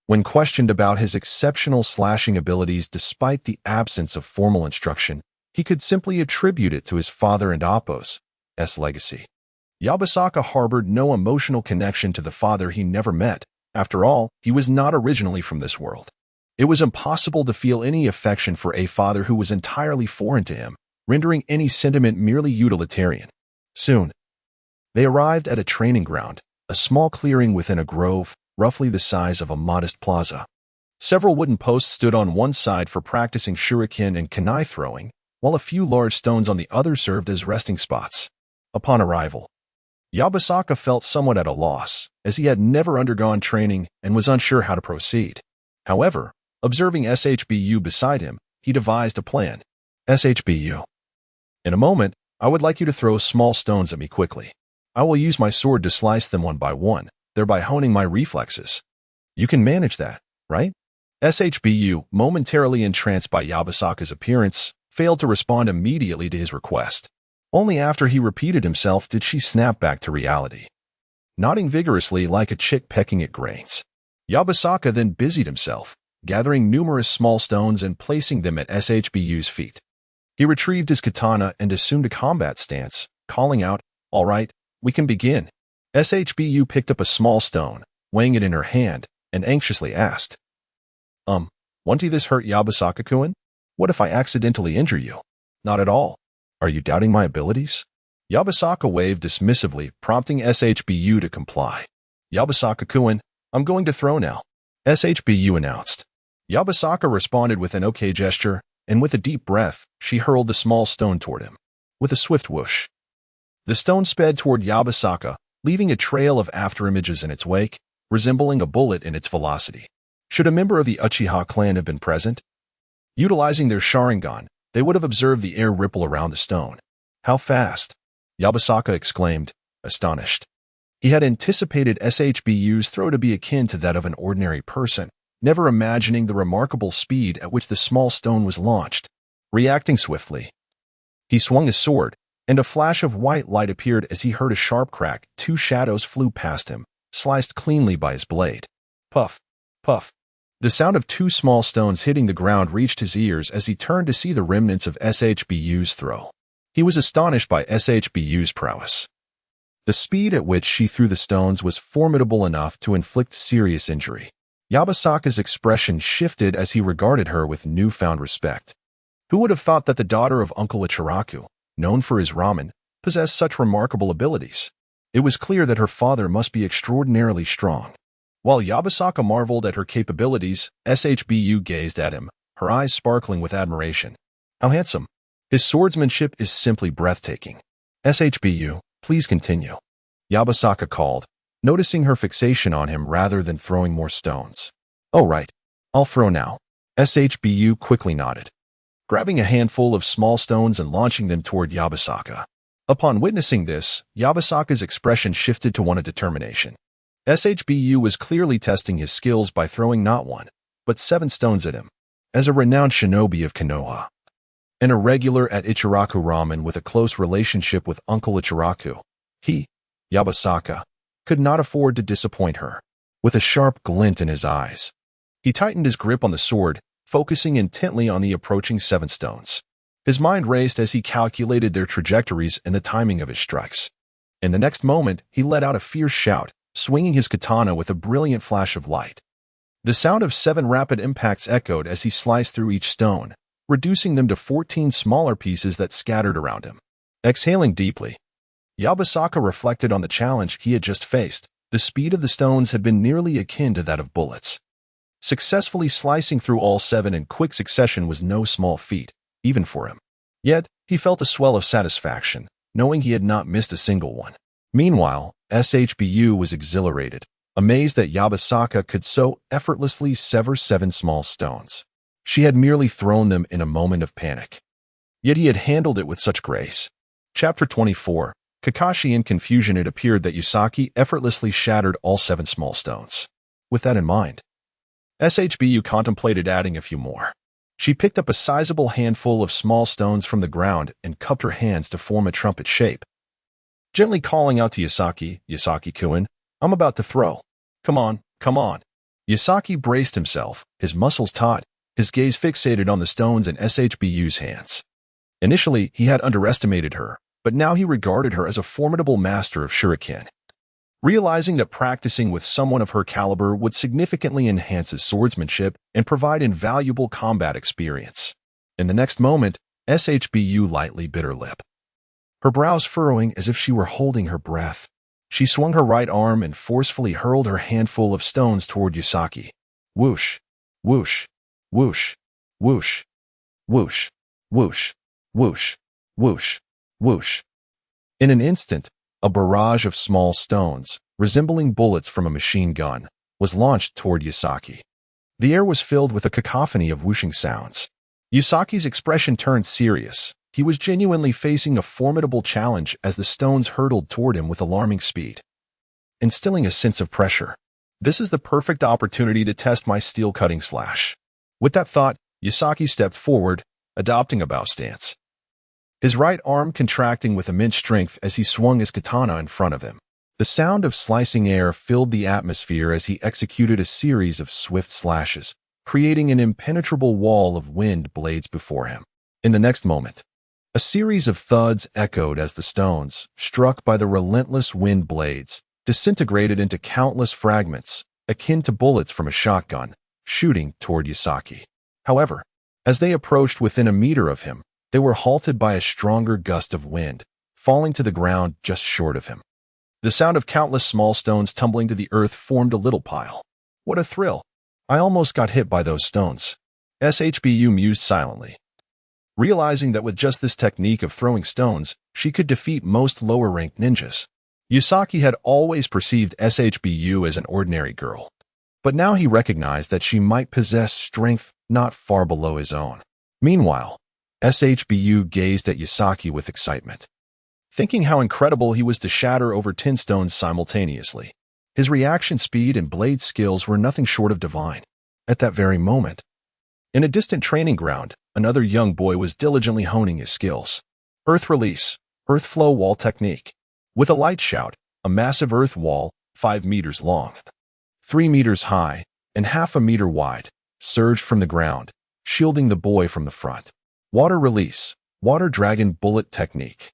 when questioned about his exceptional slashing abilities despite the absence of formal instruction, he could simply attribute it to his father and Appo's legacy. Yabasaka harbored no emotional connection to the father he never met. After all, he was not originally from this world. It was impossible to feel any affection for a father who was entirely foreign to him, rendering any sentiment merely utilitarian. Soon, they arrived at a training ground, a small clearing within a grove, roughly the size of a modest plaza. Several wooden posts stood on one side for practicing shuriken and kunai throwing, while a few large stones on the other served as resting spots. Upon arrival, Yabasaka felt somewhat at a loss, as he had never undergone training and was unsure how to proceed. However, observing SHBU beside him, he devised a plan. SHBU. In a moment, I would like you to throw small stones at me quickly. I will use my sword to slice them one by one, thereby honing my reflexes. You can manage that, right? SHBU, momentarily entranced by Yabasaka's appearance, failed to respond immediately to his request. Only after he repeated himself did she snap back to reality, nodding vigorously like a chick pecking at grains. Yabasaka then busied himself, gathering numerous small stones and placing them at SHBU's feet. He retrieved his katana and assumed a combat stance, calling out, "All right, we can begin." SHBU picked up a small stone, weighing it in her hand, and anxiously asked, Won't this hurt, Yabasaka-kun? What if I accidentally injure you?" "Not at all. Are you doubting my abilities?" Yabasaka waved dismissively, prompting SHBU to comply. "Yabasaka-kun, I'm going to throw now," SHBU announced. Yabasaka responded with an okay gesture, and with a deep breath, she hurled the small stone toward him. With a swift whoosh, the stone sped toward Yabasaka, leaving a trail of afterimages in its wake, resembling a bullet in its velocity. Should a member of the Uchiha clan have been present, utilizing their Sharingan, they would have observed the air ripple around the stone. "How fast?" Yabasaka exclaimed, astonished. He had anticipated SHBU's throw to be akin to that of an ordinary person, never imagining the remarkable speed at which the small stone was launched. Reacting swiftly, he swung his sword, and a flash of white light appeared as he heard a sharp crack. Two shadows flew past him, sliced cleanly by his blade. Puff, puff. The sound of two small stones hitting the ground reached his ears as he turned to see the remnants of SHBU's throw. He was astonished by SHBU's prowess. The speed at which she threw the stones was formidable enough to inflict serious injury. Yabasaka's expression shifted as he regarded her with newfound respect. Who would have thought that the daughter of Uncle Ichiraku, known for his ramen, possessed such remarkable abilities? It was clear that her father must be extraordinarily strong. While Yabasaka marveled at her capabilities, SHBU gazed at him, her eyes sparkling with admiration. "How handsome! His swordsmanship is simply breathtaking." "SHBU, please continue," Yabasaka called, noticing her fixation on him rather than throwing more stones. "Oh right, I'll throw now." SHBU quickly nodded, grabbing a handful of small stones and launching them toward Yabasaka. Upon witnessing this, Yabasaka's expression shifted to one of determination. SHBU was clearly testing his skills by throwing not one, but 7 stones at him. As a renowned shinobi of Konoha, and a regular at Ichiraku Ramen with a close relationship with Uncle Ichiraku, he, Yabasaka, could not afford to disappoint her. With a sharp glint in his eyes, he tightened his grip on the sword, focusing intently on the approaching 7 stones. His mind raced as he calculated their trajectories and the timing of his strikes. In the next moment, he let out a fierce shout, swinging his katana with a brilliant flash of light. The sound of 7 rapid impacts echoed as he sliced through each stone, reducing them to 14 smaller pieces that scattered around him. Exhaling deeply, Yabasaka reflected on the challenge he had just faced. The speed of the stones had been nearly akin to that of bullets. Successfully slicing through all 7 in quick succession was no small feat, even for him. Yet, he felt a swell of satisfaction, knowing he had not missed a single one. Meanwhile, SHBU was exhilarated, amazed that Yabasaka could so effortlessly sever 7 small stones. She had merely thrown them in a moment of panic. Yet he had handled it with such grace. Chapter 24. Kakashi in confusion. It appeared that Yusaki effortlessly shattered all 7 small stones. With that in mind, SHBU contemplated adding a few more. She picked up a sizable handful of small stones from the ground and cupped her hands to form a trumpet shape. Gently calling out to Yusaki, "Yusaki-kun, I'm about to throw. Come on, come on." Yusaki braced himself, his muscles taut, his gaze fixated on the stones in SHBU's hands. Initially, he had underestimated her, but now he regarded her as a formidable master of shuriken. Realizing that practicing with someone of her caliber would significantly enhance his swordsmanship and provide invaluable combat experience. In the next moment, SHBU lightly bit her lip, her brows furrowing as if she were holding her breath. She swung her right arm and forcefully hurled her handful of stones toward Yusaki. Whoosh, whoosh, whoosh, whoosh, whoosh, whoosh, whoosh, whoosh, whoosh. In an instant, a barrage of small stones, resembling bullets from a machine gun, was launched toward Yusaki. The air was filled with a cacophony of whooshing sounds. Yusaki's expression turned serious. He was genuinely facing a formidable challenge as the stones hurtled toward him with alarming speed, instilling a sense of pressure. This is the perfect opportunity to test my steel-cutting slash. With that thought, Yusaki stepped forward, adopting a bow stance, his right arm contracting with immense strength as he swung his katana in front of him. The sound of slicing air filled the atmosphere as he executed a series of swift slashes, creating an impenetrable wall of wind blades before him. In the next moment, a series of thuds echoed as the stones, struck by the relentless wind blades, disintegrated into countless fragments, akin to bullets from a shotgun, shooting toward Yasaki. However, as they approached within a meter of him, they were halted by a stronger gust of wind, falling to the ground just short of him. The sound of countless small stones tumbling to the earth formed a little pile. What a thrill! I almost got hit by those stones. SHBU mused silently. Realizing that with just this technique of throwing stones, she could defeat most lower-ranked ninjas. Yasaki had always perceived SHBU as an ordinary girl, but now he recognized that she might possess strength not far below his own. Meanwhile, SHBU gazed at Yasaki with excitement, thinking how incredible he was to shatter over 10 stones simultaneously. His reaction speed and blade skills were nothing short of divine. At that very moment, in a distant training ground, another young boy was diligently honing his skills. Earth release, earth flow wall technique. With a light shout, a massive earth wall, 5 meters long, 3 meters high, and half a meter wide, surged from the ground, shielding the boy from the front. Water release, water dragon bullet technique.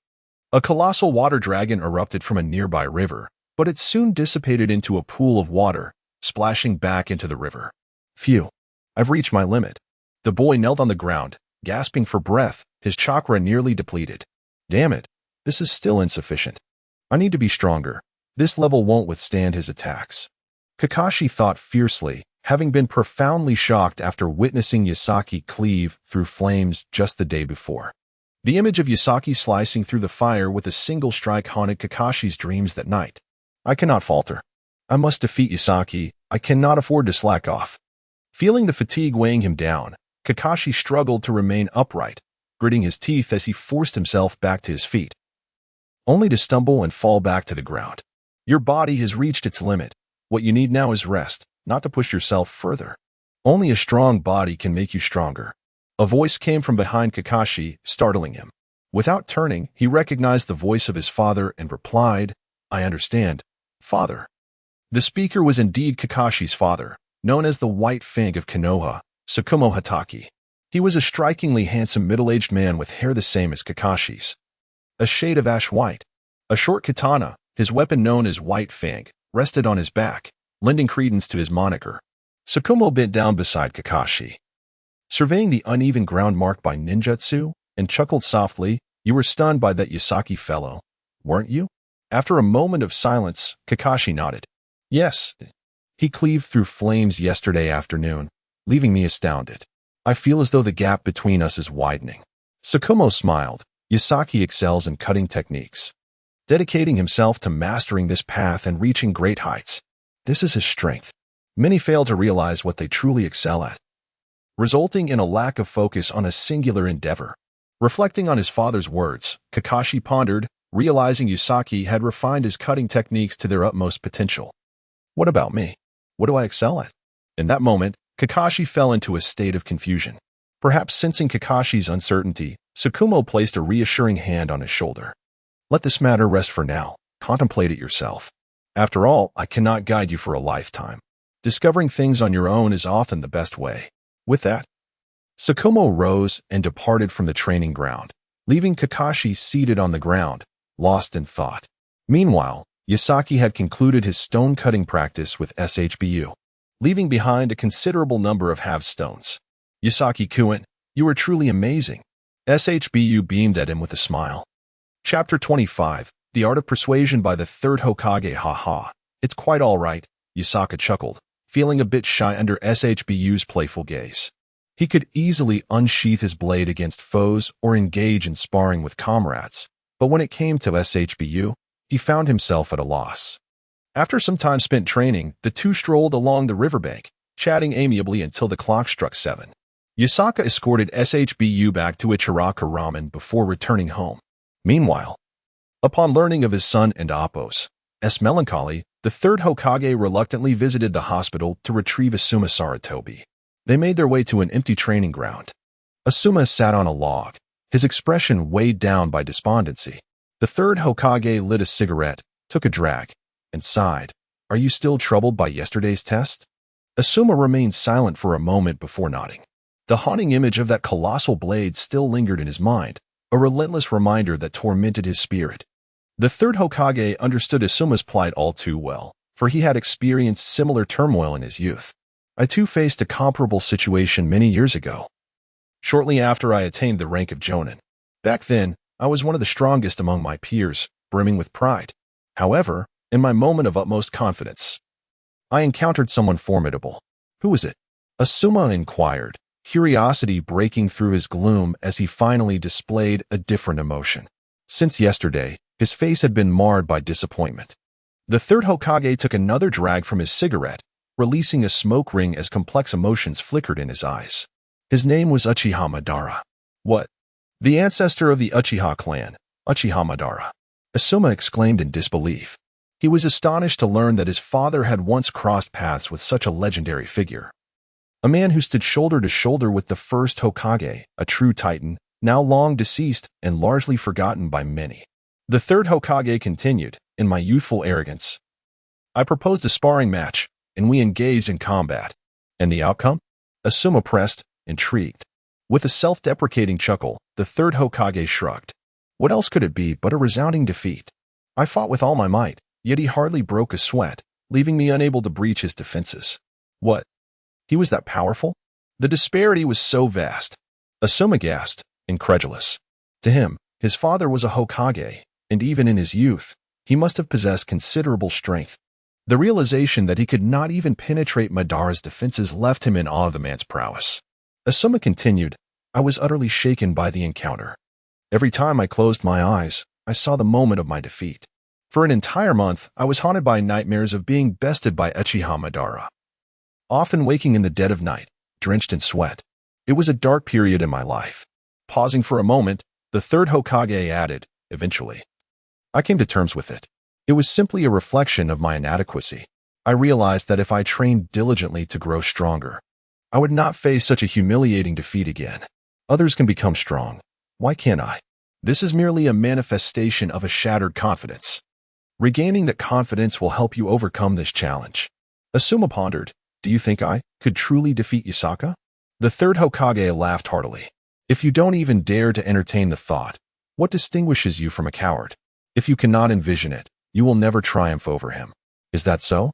A colossal water dragon erupted from a nearby river, but it soon dissipated into a pool of water, splashing back into the river. Phew, I've reached my limit. The boy knelt on the ground, gasping for breath, his chakra nearly depleted. Damn it, this is still insufficient. I need to be stronger. This level won't withstand his attacks. Kakashi thought fiercely, having been profoundly shocked after witnessing Yasaki cleave through flames just the day before. The image of Yasaki slicing through the fire with a single strike haunted Kakashi's dreams that night. I cannot falter. I must defeat Yasaki. I cannot afford to slack off. Feeling the fatigue weighing him down, Kakashi struggled to remain upright, gritting his teeth as he forced himself back to his feet, only to stumble and fall back to the ground. Your body has reached its limit. What you need now is rest, not to push yourself further. Only a strong body can make you stronger. A voice came from behind Kakashi, startling him. Without turning, he recognized the voice of his father and replied, I understand, father. The speaker was indeed Kakashi's father, known as the White Fang of Konoha, Tsukumo Hatake. He was a strikingly handsome middle-aged man with hair the same as Kakashi's, a shade of ash white. A short katana, his weapon known as White Fang, rested on his back, lending credence to his moniker. Tsukumo bent down beside Kakashi, surveying the uneven ground marked by ninjutsu, and chuckled softly. You were stunned by that Yasaki fellow, weren't you? After a moment of silence, Kakashi nodded. Yes. He cleaved through flames yesterday afternoon, leaving me astounded. I feel as though the gap between us is widening. Tsukumo smiled. Yasaki excels in cutting techniques, dedicating himself to mastering this path and reaching great heights. This is his strength. Many fail to realize what they truly excel at, resulting in a lack of focus on a singular endeavor. Reflecting on his father's words, Kakashi pondered, realizing Yasaki had refined his cutting techniques to their utmost potential. What about me? What do I excel at? In that moment, Kakashi fell into a state of confusion. Perhaps sensing Kakashi's uncertainty, Tsukumo placed a reassuring hand on his shoulder. Let this matter rest for now. Contemplate it yourself. After all, I cannot guide you for a lifetime. Discovering things on your own is often the best way. With that, Tsukumo rose and departed from the training ground, leaving Kakashi seated on the ground, lost in thought. Meanwhile, Yasaki had concluded his stone-cutting practice with SHBU, leaving behind a considerable number of half-stones. Yasaki-kun, you are truly amazing. SHBU beamed at him with a smile. Chapter 25, The Art of Persuasion by the Third Hokage. Haha. It's quite all right, Yasaka chuckled, feeling a bit shy under SHBU's playful gaze. He could easily unsheath his blade against foes or engage in sparring with comrades, but when it came to SHBU, he found himself at a loss. After some time spent training, the two strolled along the riverbank, chatting amiably until the clock struck 7. Yasaka escorted SHBU back to Ichiraka Ramen before returning home. Meanwhile, upon learning of his son and Appo's melancholy, the third Hokage reluctantly visited the hospital to retrieve Asuma Saratobi. They made their way to an empty training ground. Asuma sat on a log, his expression weighed down by despondency. The third Hokage lit a cigarette, took a drag, and sighed. Are you still troubled by yesterday's test? Asuma remained silent for a moment before nodding. The haunting image of that colossal blade still lingered in his mind, a relentless reminder that tormented his spirit. The third Hokage understood Asuma's plight all too well, for he had experienced similar turmoil in his youth. I too faced a comparable situation many years ago, shortly after I attained the rank of Jonin. Back then, I was one of the strongest among my peers, brimming with pride. However, in my moment of utmost confidence, I encountered someone formidable. Who was it? Asuma inquired, curiosity breaking through his gloom as he finally displayed a different emotion. Since yesterday, his face had been marred by disappointment. The third Hokage took another drag from his cigarette, releasing a smoke ring as complex emotions flickered in his eyes. His name was Uchiha Madara. What? The ancestor of the Uchiha clan, Uchiha Madara. Asuma exclaimed in disbelief. He was astonished to learn that his father had once crossed paths with such a legendary figure. A man who stood shoulder to shoulder with the first Hokage, a true titan, now long deceased and largely forgotten by many. The third Hokage continued, in my youthful arrogance. I proposed a sparring match, and we engaged in combat. And the outcome? Asuma pressed, intrigued. With a self-deprecating chuckle, the third Hokage shrugged. What else could it be but a resounding defeat? I fought with all my might, yet he hardly broke a sweat, leaving me unable to breach his defenses. What? He was that powerful? The disparity was so vast. Asuma gasped, incredulous. To him, his father was a Hokage, and even in his youth, he must have possessed considerable strength. The realization that he could not even penetrate Madara's defenses left him in awe of the man's prowess. Asuma continued, I was utterly shaken by the encounter. Every time I closed my eyes, I saw the moment of my defeat. For an entire month, I was haunted by nightmares of being bested by Uchiha Madara, often waking in the dead of night, drenched in sweat. It was a dark period in my life. Pausing for a moment, the third Hokage added, eventually. I came to terms with it. It was simply a reflection of my inadequacy. I realized that if I trained diligently to grow stronger, I would not face such a humiliating defeat again. Others can become strong. Why can't I? This is merely a manifestation of a shattered confidence. Regaining that confidence will help you overcome this challenge. Asuma pondered, do you think I could truly defeat Yasaka? The third Hokage laughed heartily. If you don't even dare to entertain the thought, what distinguishes you from a coward? If you cannot envision it, you will never triumph over him. Is that so?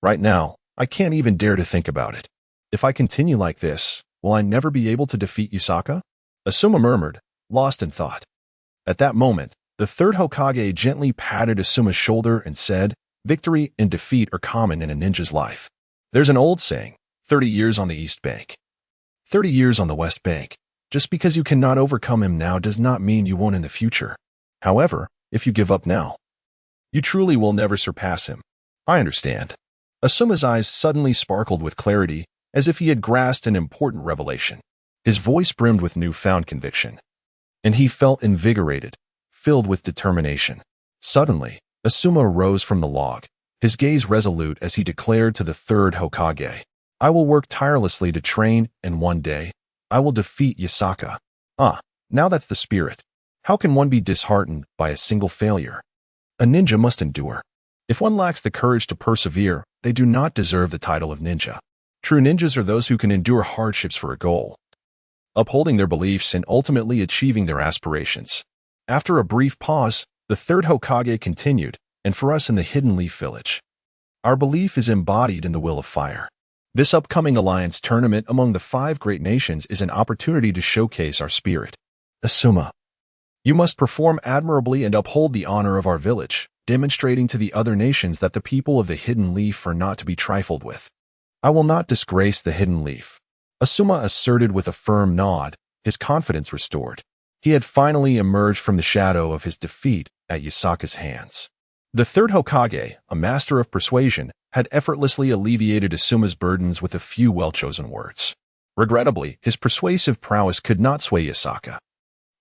Right now, I can't even dare to think about it. If I continue like this, will I never be able to defeat Yasaka? Asuma murmured, lost in thought. At that moment, the third Hokage gently patted Asuma's shoulder and said, victory and defeat are common in a ninja's life. There's an old saying, 30 years on the East Bank, 30 years on the West Bank. Just because you cannot overcome him now does not mean you won't in the future. However, if you give up now, you truly will never surpass him. I understand. Asuma's eyes suddenly sparkled with clarity, as if he had grasped an important revelation. His voice brimmed with newfound conviction, and he felt invigorated, filled with determination. Suddenly, Asuma rose from the log, his gaze resolute as he declared to the third Hokage, I will work tirelessly to train, and one day, I will defeat Yasaka. Now that's the spirit. How can one be disheartened by a single failure? A ninja must endure. If one lacks the courage to persevere, they do not deserve the title of ninja. True ninjas are those who can endure hardships for a goal, upholding their beliefs and ultimately achieving their aspirations. After a brief pause, the third Hokage continued, and for us in the Hidden Leaf Village, our belief is embodied in the will of fire. This upcoming alliance tournament among the 5 great nations is an opportunity to showcase our spirit. Asuma, you must perform admirably and uphold the honor of our village, demonstrating to the other nations that the people of the Hidden Leaf are not to be trifled with. I will not disgrace the Hidden Leaf, Asuma asserted with a firm nod, his confidence restored. He had finally emerged from the shadow of his defeat at Yasaka's hands. The third Hokage, a master of persuasion, had effortlessly alleviated Asuma's burdens with a few well-chosen words. Regrettably, his persuasive prowess could not sway Yasaka.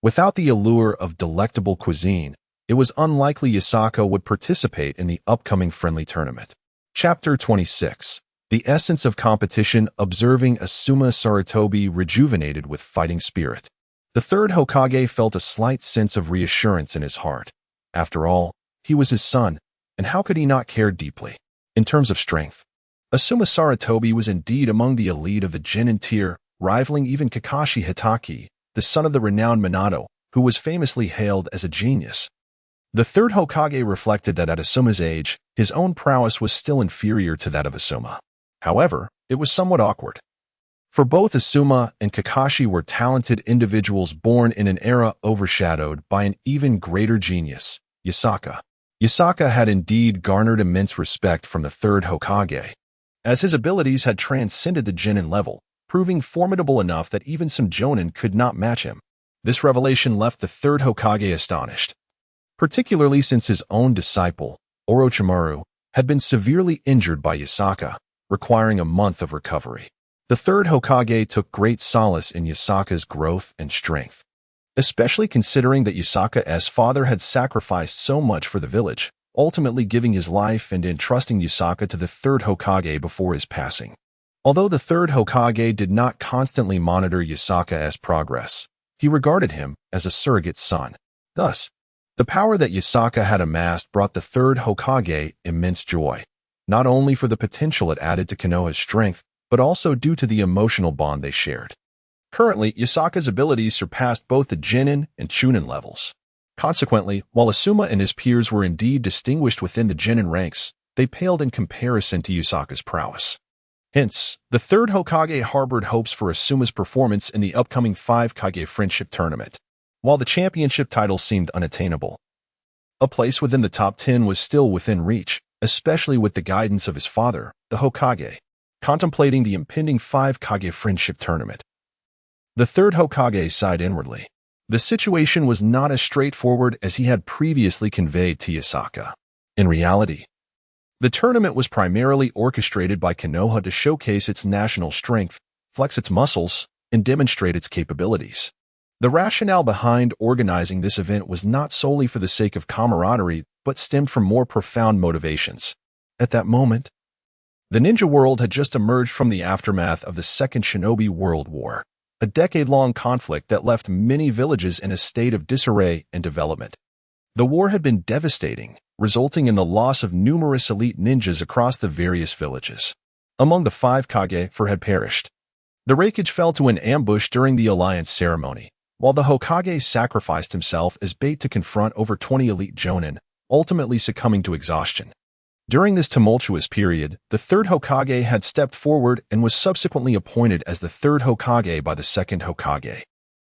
Without the allure of delectable cuisine, it was unlikely Yasaka would participate in the upcoming friendly tournament. Chapter 26. The Essence of Competition. Observing Asuma Sarutobi rejuvenated with fighting spirit, the third Hokage felt a slight sense of reassurance in his heart. After all, he was his son, and how could he not care deeply? In terms of strength, Asuma Saratobi was indeed among the elite of the Genin tier, rivaling even Kakashi Hitaki, the son of the renowned Minato, who was famously hailed as a genius. The third Hokage reflected that at Asuma's age, his own prowess was still inferior to that of Asuma. However, it was somewhat awkward. For both Asuma and Kakashi were talented individuals born in an era overshadowed by an even greater genius, Yasaka. Yasaka had indeed garnered immense respect from the third Hokage, as his abilities had transcended the Genin level, proving formidable enough that even some Jonin could not match him. This revelation left the third Hokage astonished, particularly since his own disciple, Orochimaru, had been severely injured by Yasaka, requiring a month of recovery. The third Hokage took great solace in Yasaka's growth and strength, especially considering that Yasaka's father had sacrificed so much for the village, ultimately giving his life and entrusting Yasaka to the third Hokage before his passing. Although the third Hokage did not constantly monitor Yasaka's progress, he regarded him as a surrogate son. Thus, the power that Yasaka had amassed brought the third Hokage immense joy, not only for the potential it added to Konoha's strength, but also due to the emotional bond they shared. Currently, Yasaka's abilities surpassed both the Genin and Chunin levels. Consequently, while Asuma and his peers were indeed distinguished within the Genin ranks, they paled in comparison to Yasaka's prowess. Hence, the third Hokage harbored hopes for Asuma's performance in the upcoming 5 Kage Friendship Tournament, while the championship title seemed unattainable. A place within the top 10 was still within reach, especially with the guidance of his father, the Hokage, contemplating the impending 5 Kage Friendship Tournament. The third Hokage sighed inwardly. The situation was not as straightforward as he had previously conveyed to Yasaka. In reality, the tournament was primarily orchestrated by Konoha to showcase its national strength, flex its muscles, and demonstrate its capabilities. The rationale behind organizing this event was not solely for the sake of camaraderie, but stemmed from more profound motivations. At that moment, the ninja world had just emerged from the aftermath of the Second Shinobi World War, a decade-long conflict that left many villages in a state of disarray and development. The war had been devastating, resulting in the loss of numerous elite ninjas across the various villages. Among the 5 Kage, 4 had perished. The wreckage fell to an ambush during the alliance ceremony, while the Hokage sacrificed himself as bait to confront over 20 elite Jonin, ultimately succumbing to exhaustion. During this tumultuous period, the third Hokage had stepped forward and was subsequently appointed as the third Hokage by the second Hokage.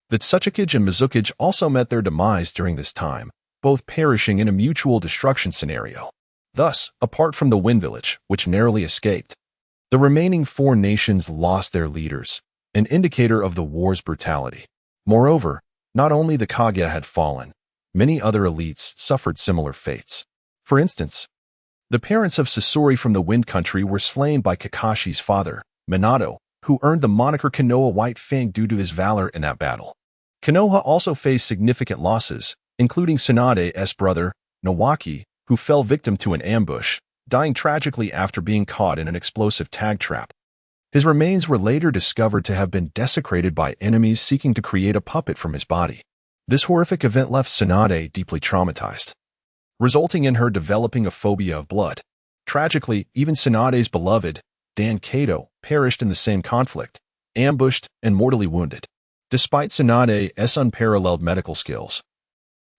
The Tsuchikage and Mizukage also met their demise during this time, both perishing in a mutual destruction scenario. Thus, apart from the Wind Village, which narrowly escaped, the remaining 4 nations lost their leaders, an indicator of the war's brutality. Moreover, not only the Kage had fallen, many other elites suffered similar fates. For instance, the parents of Sasori from the Wind Country were slain by Kakashi's father, Minato, who earned the moniker Konoha White Fang due to his valor in that battle. Konoha also faced significant losses, including Tsunade's brother, Nawaki, who fell victim to an ambush, dying tragically after being caught in an explosive tag trap. His remains were later discovered to have been desecrated by enemies seeking to create a puppet from his body. This horrific event left Tsunade deeply traumatized, resulting in her developing a phobia of blood. Tragically, even Tsunade's beloved, Dan Kato, perished in the same conflict, ambushed and mortally wounded. Despite Tsunade's unparalleled medical skills,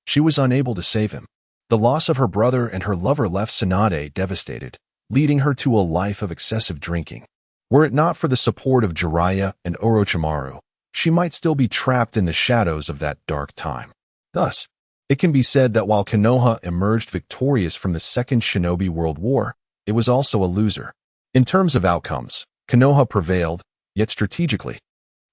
she was unable to save him. The loss of her brother and her lover left Tsunade devastated, leading her to a life of excessive drinking. Were it not for the support of Jiraiya and Orochimaru, she might still be trapped in the shadows of that dark time. Thus, it can be said that while Konoha emerged victorious from the Second Shinobi World War, it was also a loser. In terms of outcomes, Konoha prevailed, yet strategically,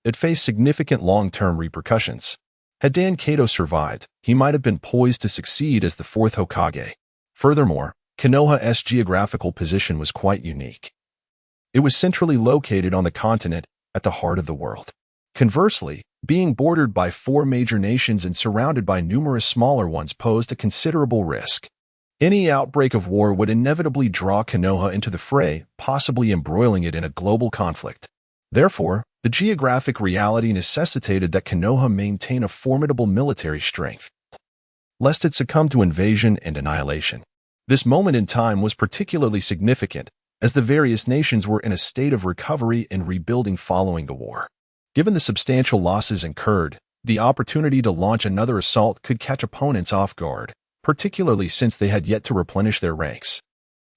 it faced significant long-term repercussions. Had Dan Kato survived, he might have been poised to succeed as the 4th Hokage. Furthermore, Konoha's geographical position was quite unique. It was centrally located on the continent, at the heart of the world. Conversely, being bordered by 4 major nations and surrounded by numerous smaller ones posed a considerable risk. Any outbreak of war would inevitably draw Konoha into the fray, possibly embroiling it in a global conflict. Therefore, the geographic reality necessitated that Konoha maintain a formidable military strength, lest it succumb to invasion and annihilation. This moment in time was particularly significant, as the various nations were in a state of recovery and rebuilding following the war. Given the substantial losses incurred, the opportunity to launch another assault could catch opponents off guard, particularly since they had yet to replenish their ranks.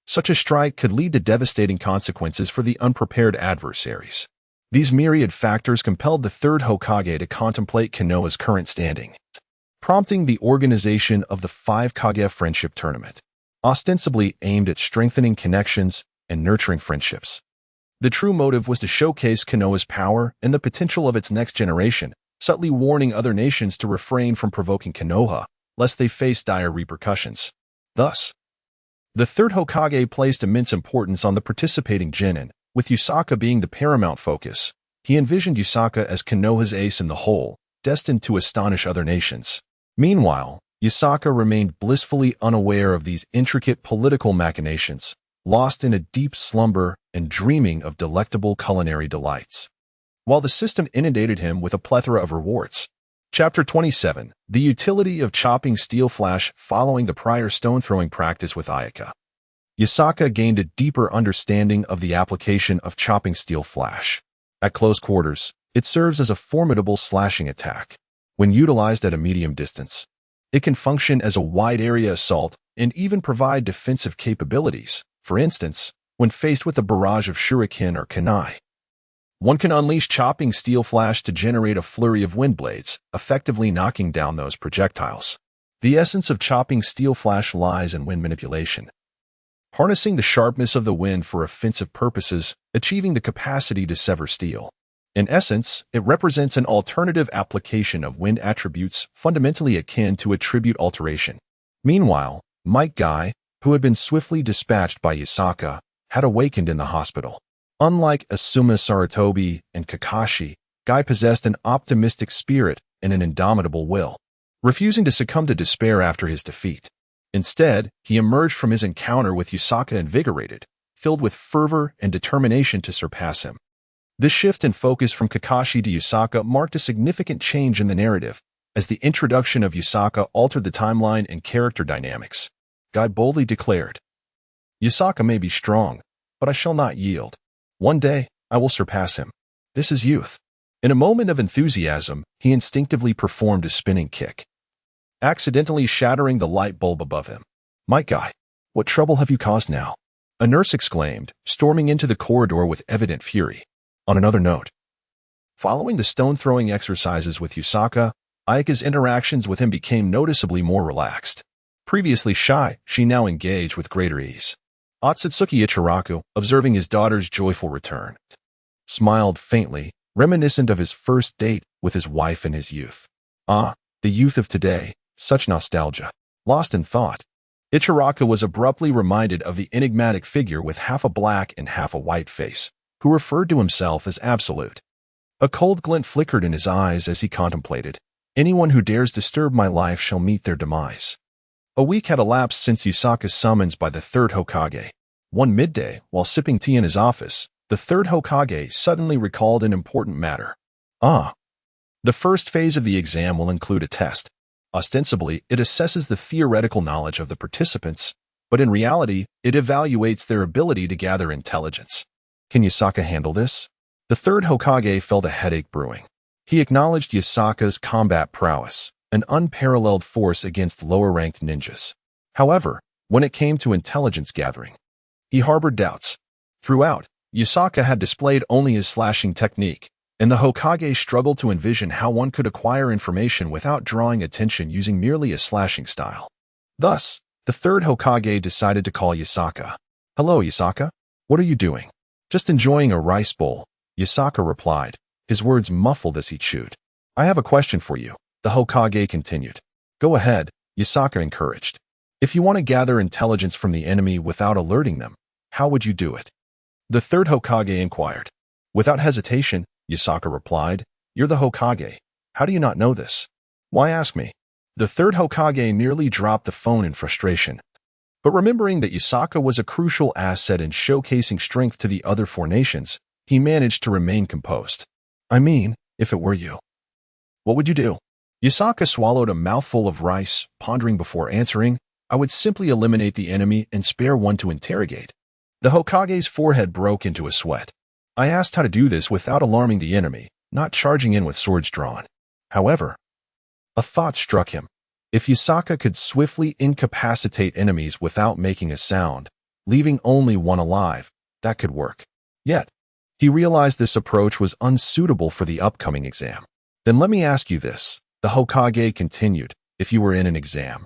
Such a strike could lead to devastating consequences for the unprepared adversaries. These myriad factors compelled the third Hokage to contemplate Konoha's current standing, prompting the organization of the 5 Kage Friendship Tournament, ostensibly aimed at strengthening connections and nurturing friendships. The true motive was to showcase Konoha's power and the potential of its next generation, subtly warning other nations to refrain from provoking Konoha, lest they face dire repercussions. Thus, the third Hokage placed immense importance on the participating genin, with Yusaka being the paramount focus. He envisioned Yusaka as Konoha's ace in the hole, destined to astonish other nations. Meanwhile, Yusaka remained blissfully unaware of these intricate political machinations, lost in a deep slumber and dreaming of delectable culinary delights, while the system inundated him with a plethora of rewards. Chapter 27. The Utility of Chopping Steel Flash. Following the prior stone-throwing practice with Ayaka, Yusaka gained a deeper understanding of the application of chopping steel flash. At close quarters, it serves as a formidable slashing attack. When utilized at a medium distance, it can function as a wide-area assault and even provide defensive capabilities. For instance, when faced with a barrage of shuriken or kunai, one can unleash chopping steel flash to generate a flurry of wind blades, effectively knocking down those projectiles. The essence of chopping steel flash lies in wind manipulation, harnessing the sharpness of the wind for offensive purposes, achieving the capacity to sever steel. In essence, it represents an alternative application of wind attributes fundamentally akin to attribute alteration. Meanwhile, Might Guy, who had been swiftly dispatched by Yusaka, had awakened in the hospital. Unlike Asuma Sarutobi and Kakashi, Guy possessed an optimistic spirit and an indomitable will, refusing to succumb to despair after his defeat. Instead, he emerged from his encounter with Yusaka invigorated, filled with fervor and determination to surpass him. This shift in focus from Kakashi to Yusaka marked a significant change in the narrative, as the introduction of Yusaka altered the timeline and character dynamics. Guy boldly declared, "Yusaka may be strong, but I shall not yield. One day, I will surpass him. This is youth." In a moment of enthusiasm, he instinctively performed a spinning kick, accidentally shattering the light bulb above him. "My Guy, what trouble have you caused now?" a nurse exclaimed, storming into the corridor with evident fury. On another note, following the stone-throwing exercises with Yusaka, Ayaka's interactions with him became noticeably more relaxed. Previously shy, she now engaged with greater ease. Otsutsuki Ichiraku, observing his daughter's joyful return, smiled faintly, reminiscent of his first date with his wife in his youth. Ah, the youth of today, such nostalgia. Lost in thought, Ichiraku was abruptly reminded of the enigmatic figure with half a black and half a white face, who referred to himself as Absolute. A cold glint flickered in his eyes as he contemplated, "Anyone who dares disturb my life shall meet their demise." A week had elapsed since Yusaka's summons by the third Hokage. One midday, while sipping tea in his office, the third Hokage suddenly recalled an important matter. The first phase of the exam will include a test. Ostensibly, it assesses the theoretical knowledge of the participants, but in reality, it evaluates their ability to gather intelligence. Can Yusaka handle this? The third Hokage felt a headache brewing. He acknowledged Yusaka's combat prowess, an unparalleled force against lower-ranked ninjas. However, when it came to intelligence gathering, he harbored doubts. Throughout, Yusaka had displayed only his slashing technique, and the Hokage struggled to envision how one could acquire information without drawing attention using merely a slashing style. Thus, the third Hokage decided to call Yusaka. "Hello, Yusaka. What are you doing?" "Just enjoying a rice bowl," Yusaka replied, his words muffled as he chewed. "I have a question for you," the Hokage continued. "Go ahead," Yusaka encouraged. "If you want to gather intelligence from the enemy without alerting them, how would you do it?" The third Hokage inquired. "Without hesitation," Yusaka replied. "You're the Hokage. How do you not know this?" "Why ask me?" The third Hokage nearly dropped the phone in frustration. But remembering that Yusaka was a crucial asset in showcasing strength to the other 4 nations, he managed to remain composed. "I mean, if it were you, what would you do?" Yusaka swallowed a mouthful of rice, pondering before answering. I would simply eliminate the enemy and spare one to interrogate. The Hokage's forehead broke into a sweat. I asked how to do this without alarming the enemy, not charging in with swords drawn. However, a thought struck him. If Yusaka could swiftly incapacitate enemies without making a sound, leaving only one alive, that could work. Yet, he realized this approach was unsuitable for the upcoming exam. Then let me ask you this, the Hokage continued, if you were in an exam,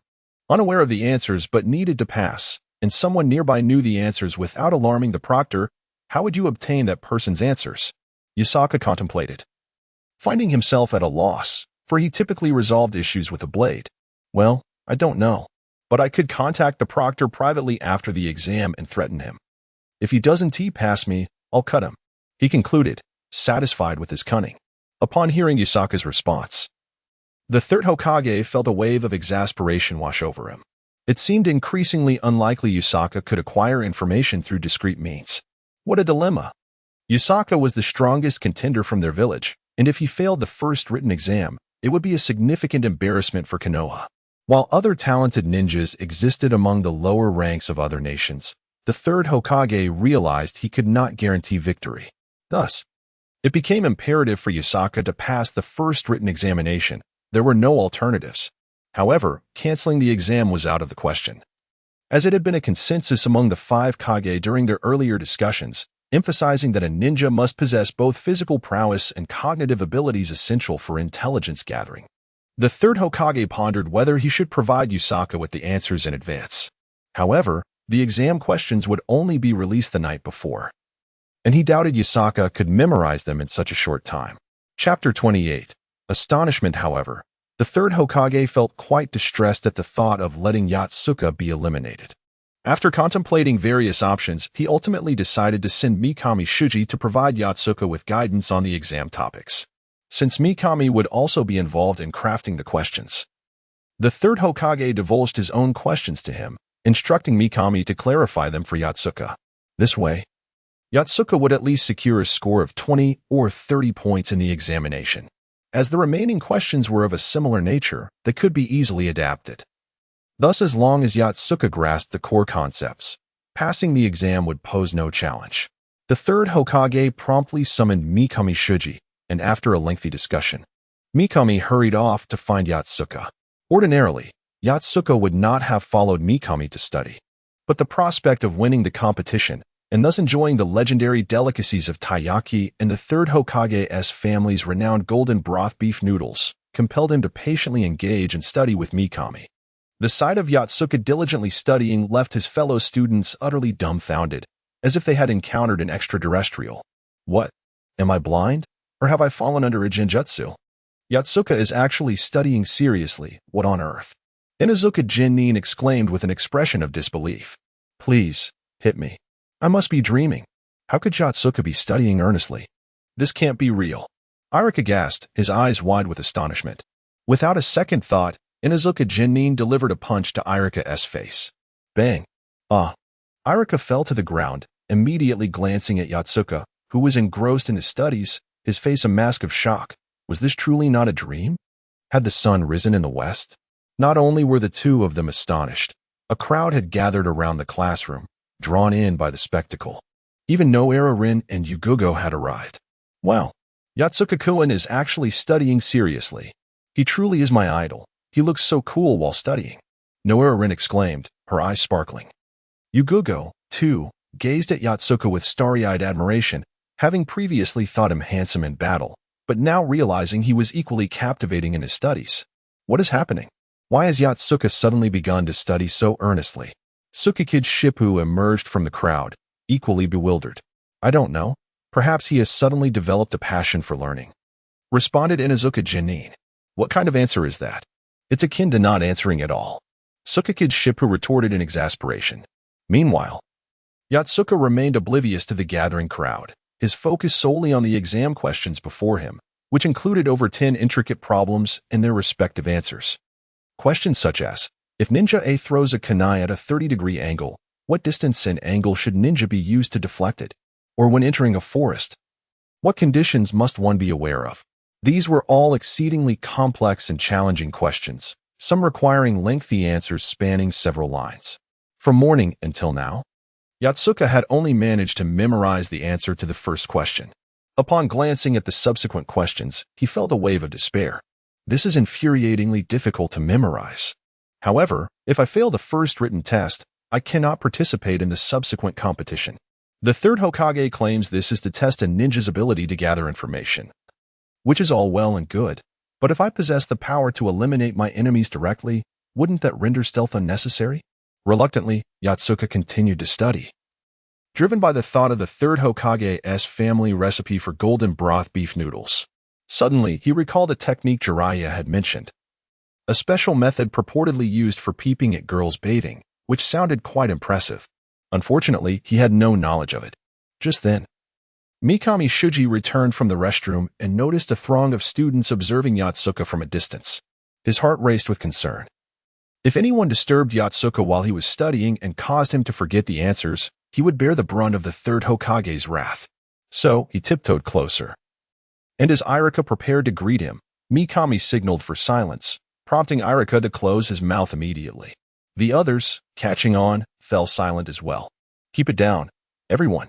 unaware of the answers but needed to pass, and someone nearby knew the answers without alarming the proctor, how would you obtain that person's answers? Yusaka contemplated, finding himself at a loss, for he typically resolved issues with a blade. Well, I don't know, but I could contact the proctor privately after the exam and threaten him. If he doesn't pass me, I'll cut him, he concluded, satisfied with his cunning. Upon hearing Yusaka's response, the third Hokage felt a wave of exasperation wash over him. It seemed increasingly unlikely Yusaka could acquire information through discreet means. What a dilemma! Yusaka was the strongest contender from their village, and if he failed the first written exam, it would be a significant embarrassment for Konoha. While other talented ninjas existed among the lower ranks of other nations, the third Hokage realized he could not guarantee victory. Thus, it became imperative for Yusaka to pass the first written examination. There were no alternatives. However, canceling the exam was out of the question. As it had been a consensus among the 5 Kage during their earlier discussions, emphasizing that a ninja must possess both physical prowess and cognitive abilities essential for intelligence gathering. The third Hokage pondered whether he should provide Yusaka with the answers in advance. However, the exam questions would only be released the night before, and he doubted Yusaka could memorize them in such a short time. Chapter 28. Astonishment, however. The third Hokage felt quite distressed at the thought of letting Yotsuka be eliminated. After contemplating various options, he ultimately decided to send Mikami Shuji to provide Yotsuka with guidance on the exam topics, since Mikami would also be involved in crafting the questions. The third Hokage divulged his own questions to him, instructing Mikami to clarify them for Yotsuka. This way, Yotsuka would at least secure a score of 20 or 30 points in the examination. As the remaining questions were of a similar nature, they could be easily adapted. Thus, as long as Yotsuka grasped the core concepts, passing the exam would pose no challenge. The third Hokage promptly summoned Mikami Shuji, and after a lengthy discussion, Mikami hurried off to find Yotsuka. Ordinarily, Yotsuka would not have followed Mikami to study, but the prospect of winning the competition and thus enjoying the legendary delicacies of taiyaki and the third Hokage's family's renowned golden broth beef noodles compelled him to patiently engage and study with Mikami. The sight of Yotsuka diligently studying left his fellow students utterly dumbfounded, as if they had encountered an extraterrestrial. What? Am I blind? Or have I fallen under a genjutsu? Yotsuka is actually studying seriously. What on earth? Inuzuka Jinnin exclaimed with an expression of disbelief. Please, hit me. I must be dreaming. How could Yotsuka be studying earnestly? This can't be real. Irika gasped, his eyes wide with astonishment. Without a second thought, Inuzuka Jinnin delivered a punch to Irika's face. Bang! Ah! Irika fell to the ground, immediately glancing at Yotsuka, who was engrossed in his studies, his face a mask of shock. Was this truly not a dream? Had the sun risen in the west? Not only were the two of them astonished, a crowd had gathered around the classroom, drawn in by the spectacle. Even Noera-rin and Yugugo had arrived. Wow, Yotsuka-kun is actually studying seriously. He truly is my idol. He looks so cool while studying. Noera-rin exclaimed, her eyes sparkling. Yugugo, too, gazed at Yotsuka with starry-eyed admiration, having previously thought him handsome in battle, but now realizing he was equally captivating in his studies. What is happening? Why has Yotsuka suddenly begun to study so earnestly? Tsukikid Shippu emerged from the crowd, equally bewildered. I don't know. Perhaps he has suddenly developed a passion for learning. Responded Inuzuka Jinnin. What kind of answer is that? It's akin to not answering at all. Tsukikid Shippu retorted in exasperation. Meanwhile, Yotsuka remained oblivious to the gathering crowd, his focus solely on the exam questions before him, which included over 10 intricate problems and their respective answers. Questions such as, if Ninja A throws a kunai at a 30-degree angle, what distance and angle should Ninja B use to deflect it? Or when entering a forest, what conditions must one be aware of? These were all exceedingly complex and challenging questions, some requiring lengthy answers spanning several lines. From morning until now, Yotsuka had only managed to memorize the answer to the first question. Upon glancing at the subsequent questions, he felt a wave of despair. This is infuriatingly difficult to memorize. However, if I fail the first written test, I cannot participate in the subsequent competition. The third Hokage claims this is to test a ninja's ability to gather information, which is all well and good. But if I possess the power to eliminate my enemies directly, wouldn't that render stealth unnecessary? Reluctantly, Yotsuka continued to study. Driven by the thought of the third Hokage's family recipe for golden broth beef noodles. Suddenly, he recalled a technique Jiraiya had mentioned. A special method purportedly used for peeping at girls bathing, which sounded quite impressive. Unfortunately, he had no knowledge of it. Just then, Mikami Shuji returned from the restroom and noticed a throng of students observing Yotsuka from a distance. His heart raced with concern. If anyone disturbed Yotsuka while he was studying and caused him to forget the answers, he would bear the brunt of the third Hokage's wrath. So, he tiptoed closer. And as Irika prepared to greet him, Mikami signaled for silence, prompting Irika to close his mouth immediately. The others, catching on, fell silent as well. Keep it down, everyone.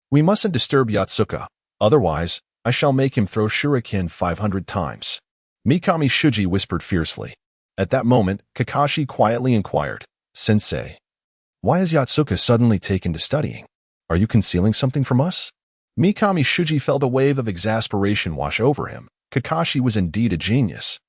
We mustn't disturb Yotsuka, otherwise, I shall make him throw shuriken 500 times. Mikami Shuji whispered fiercely. At that moment, Kakashi quietly inquired, Sensei, why has Yotsuka suddenly taken to studying? Are you concealing something from us? Mikami Shuji felt a wave of exasperation wash over him. Kakashi was indeed a genius.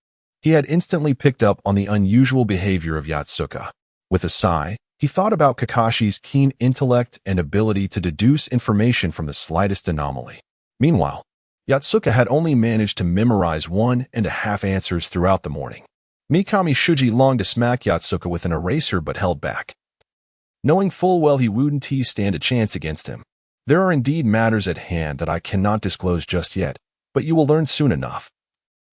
He had instantly picked up on the unusual behavior of Yotsuka. With a sigh, he thought about Kakashi's keen intellect and ability to deduce information from the slightest anomaly. Meanwhile, Yotsuka had only managed to memorize 1.5 answers throughout the morning. Mikami Shuji longed to smack Yotsuka with an eraser but held back. Knowing full well he wouldn't stand a chance against him. There are indeed matters at hand that I cannot disclose just yet, but you will learn soon enough,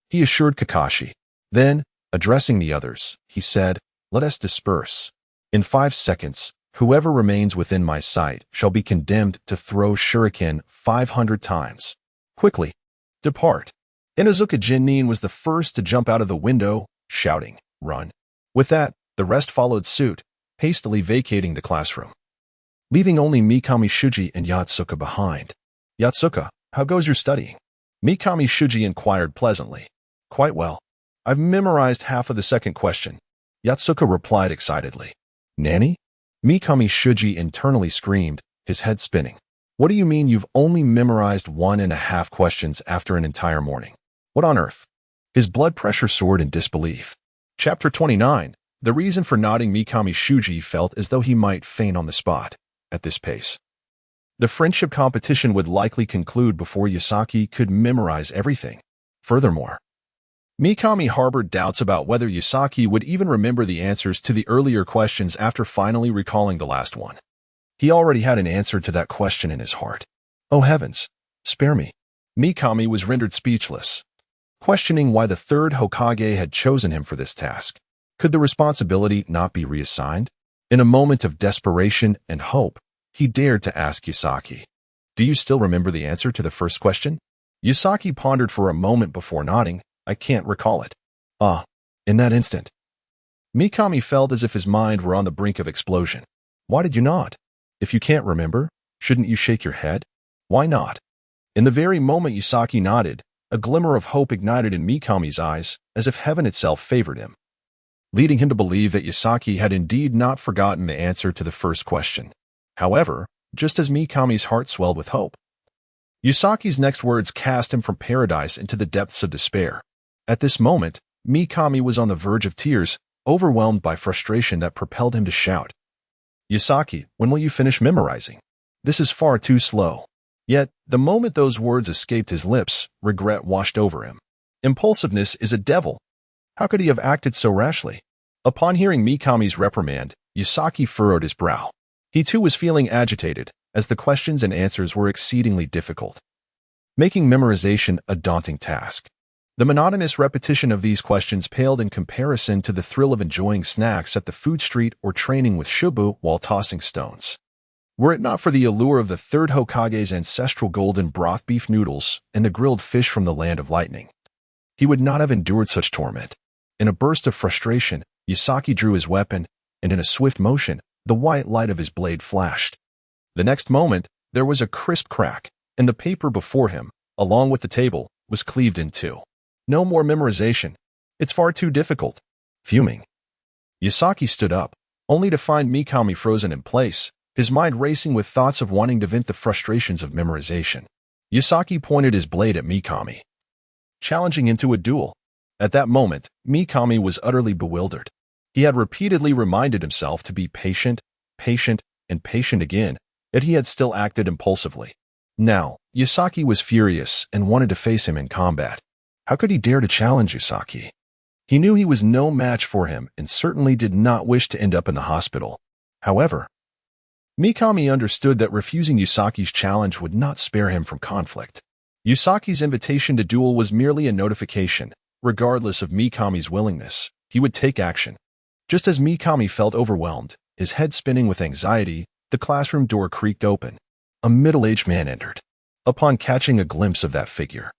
he assured Kakashi. Then, addressing the others, he said, let us disperse. In 5 seconds, whoever remains within my sight shall be condemned to throw shuriken 500 times. Quickly, depart. Inuzuka Jinnin was the first to jump out of the window, shouting, run. With that, the rest followed suit, hastily vacating the classroom, leaving only Mikami Shuji and Yotsuka behind. Yotsuka, how goes your studying? Mikami Shuji inquired pleasantly. Quite well. I've memorized half of the second question. Yotsuka replied excitedly. Nanny? Mikami Shuji internally screamed, his head spinning. What do you mean you've only memorized 1.5 questions after an entire morning? What on earth? His blood pressure soared in disbelief. Chapter 29. The reason for nodding. Mikami Shuji felt as though he might faint on the spot. At this pace, the friendship competition would likely conclude before Yasaki could memorize everything. Furthermore, Mikami harbored doubts about whether Yasaki would even remember the answers to the earlier questions after finally recalling the last one. He already had an answer to that question in his heart. Oh heavens, spare me. Mikami was rendered speechless, questioning why the third Hokage had chosen him for this task. Could the responsibility not be reassigned? In a moment of desperation and hope, he dared to ask Yasaki, do you still remember the answer to the first question? Yasaki pondered for a moment before nodding. I can't recall it. In that instant, Mikami felt as if his mind were on the brink of explosion. Why did you nod? If you can't remember, shouldn't you shake your head? Why not? In the very moment Yasaki nodded, a glimmer of hope ignited in Mikami's eyes, as if heaven itself favored him, leading him to believe that Yasaki had indeed not forgotten the answer to the first question. However, just as Mikami's heart swelled with hope, Yasaki's next words cast him from paradise into the depths of despair. At this moment, Mikami was on the verge of tears, overwhelmed by frustration that propelled him to shout, Yasaki, when will you finish memorizing? This is far too slow. Yet, the moment those words escaped his lips, regret washed over him. Impulsiveness is a devil. How could he have acted so rashly? Upon hearing Mikami's reprimand, Yasaki furrowed his brow. He too was feeling agitated, as the questions and answers were exceedingly difficult, making memorization a daunting task. The monotonous repetition of these questions paled in comparison to the thrill of enjoying snacks at the food street or training with Shubu while tossing stones. Were it not for the allure of the third Hokage's ancestral golden broth beef noodles and the grilled fish from the land of lightning, he would not have endured such torment. In a burst of frustration, Yasaki drew his weapon, and in a swift motion, the white light of his blade flashed. The next moment, there was a crisp crack, and the paper before him, along with the table, was cleaved in two. No more memorization. It's far too difficult. Fuming, Yasaki stood up, only to find Mikami frozen in place, his mind racing with thoughts of wanting to vent the frustrations of memorization. Yasaki pointed his blade at Mikami, challenging into a duel. At that moment, Mikami was utterly bewildered. He had repeatedly reminded himself to be patient, and patient again, yet he had still acted impulsively. Now, Yasaki was furious and wanted to face him in combat. How could he dare to challenge Yasaki? He knew he was no match for him and certainly did not wish to end up in the hospital. However, Mikami understood that refusing Yasaki's challenge would not spare him from conflict. Yasaki's invitation to duel was merely a notification. Regardless of Mikami's willingness, he would take action. Just as Mikami felt overwhelmed, his head spinning with anxiety, the classroom door creaked open. A middle-aged man entered. Upon catching a glimpse of that figure,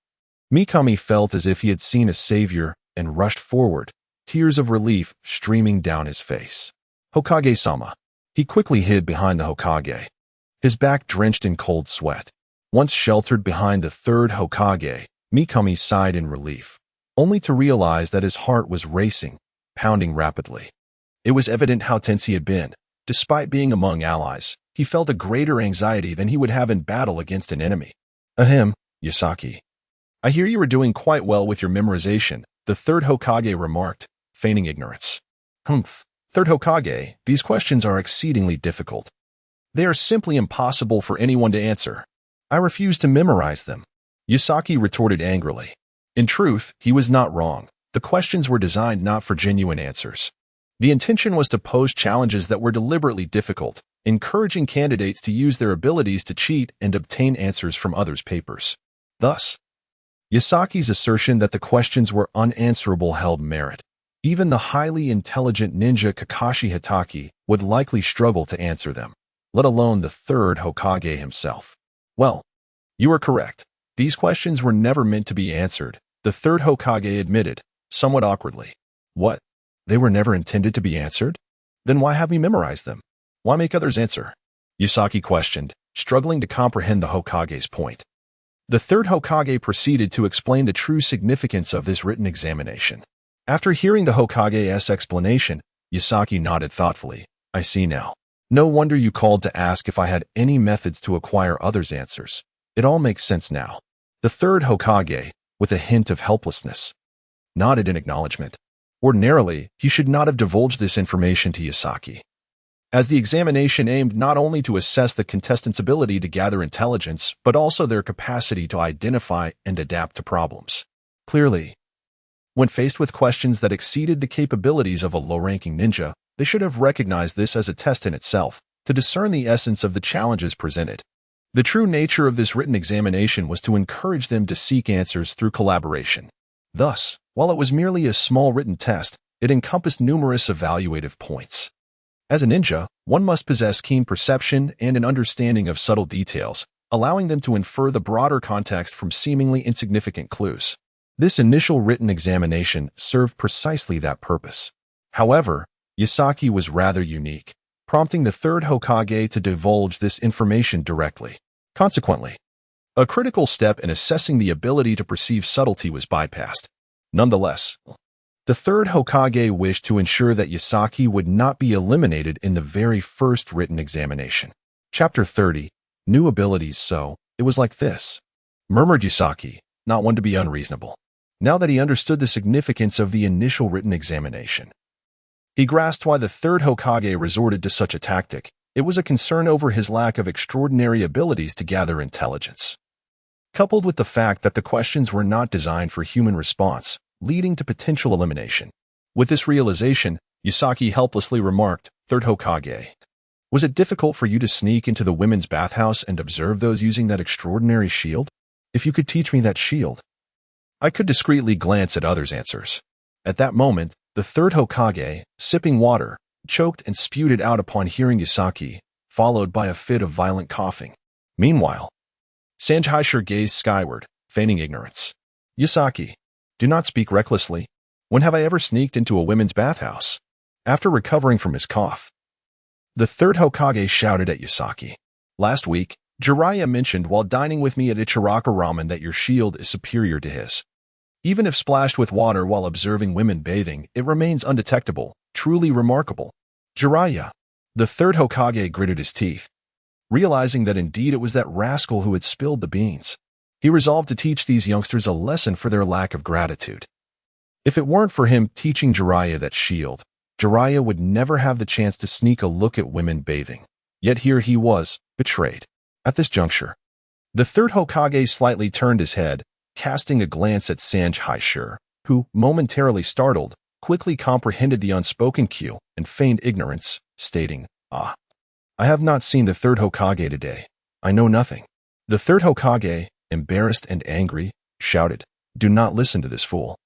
Mikami felt as if he had seen a savior and rushed forward, tears of relief streaming down his face. Hokage-sama. He quickly hid behind the Hokage, his back drenched in cold sweat. Once sheltered behind the third Hokage, Mikami sighed in relief, only to realize that his heart was racing, pounding rapidly. It was evident how tense he had been. Despite being among allies, he felt a greater anxiety than he would have in battle against an enemy. Ahem, Yasaki. I hear you are doing quite well with your memorization, the third Hokage remarked, feigning ignorance. Humph, third Hokage, these questions are exceedingly difficult. They are simply impossible for anyone to answer. I refuse to memorize them. Yasaki retorted angrily. In truth, he was not wrong. The questions were designed not for genuine answers. The intention was to pose challenges that were deliberately difficult, encouraging candidates to use their abilities to cheat and obtain answers from others' papers. Thus, Yasaki's assertion that the questions were unanswerable held merit. Even the highly intelligent ninja Kakashi Hitaki would likely struggle to answer them, let alone the third Hokage himself. Well, you are correct. These questions were never meant to be answered, the third Hokage admitted, somewhat awkwardly. What? They were never intended to be answered? Then why have we memorized them? Why make others answer? Yasaki questioned, struggling to comprehend the Hokage's point. The third Hokage proceeded to explain the true significance of this written examination. After hearing the Hokage's explanation, Yasaki nodded thoughtfully. I see now. No wonder you called to ask if I had any methods to acquire others' answers. It all makes sense now. The third Hokage, with a hint of helplessness, nodded in acknowledgement. Ordinarily, he should not have divulged this information to Yasaki, as the examination aimed not only to assess the contestants' ability to gather intelligence, but also their capacity to identify and adapt to problems. Clearly, when faced with questions that exceeded the capabilities of a low-ranking ninja, they should have recognized this as a test in itself, to discern the essence of the challenges presented. The true nature of this written examination was to encourage them to seek answers through collaboration. Thus, while it was merely a small written test, it encompassed numerous evaluative points. As a ninja, one must possess keen perception and an understanding of subtle details, allowing them to infer the broader context from seemingly insignificant clues. This initial written examination served precisely that purpose. However, Yasaki was rather unique, prompting the third Hokage to divulge this information directly. Consequently, a critical step in assessing the ability to perceive subtlety was bypassed. Nonetheless, the third Hokage wished to ensure that Yasaki would not be eliminated in the very first written examination. Chapter 30, New Abilities. So, it was like this, murmured Yasaki, not one to be unreasonable. Now that he understood the significance of the initial written examination, he grasped why the third Hokage resorted to such a tactic. It was a concern over his lack of extraordinary abilities to gather intelligence, coupled with the fact that the questions were not designed for human response, leading to potential elimination. With this realization, Yasaki helplessly remarked, Third Hokage, was it difficult for you to sneak into the women's bathhouse and observe those using that extraordinary shield? If you could teach me that shield, I could discreetly glance at others' answers. At that moment, the third Hokage, sipping water, choked and spewed it out upon hearing Yasaki, followed by a fit of violent coughing. Meanwhile, Sanjai gazed skyward, feigning ignorance. Yasaki, do not speak recklessly. When have I ever sneaked into a women's bathhouse? After recovering from his cough, the third Hokage shouted at Yasaki. Last week, Jiraiya mentioned while dining with me at Ichiraka Ramen that your shield is superior to his. Even if splashed with water while observing women bathing, it remains undetectable, truly remarkable. Jiraiya. The third Hokage gritted his teeth, realizing that indeed it was that rascal who had spilled the beans. He resolved to teach these youngsters a lesson for their lack of gratitude. If it weren't for him teaching Jiraiya that shield, Jiraiya would never have the chance to sneak a look at women bathing. Yet here he was, betrayed. At this juncture, the third Hokage slightly turned his head, casting a glance at Sanj Haishur, who, momentarily startled, quickly comprehended the unspoken cue and feigned ignorance, stating, "Ah, I have not seen the third Hokage today. I know nothing." The third Hokage, embarrassed and angry, shouted, "Do not listen to this fool.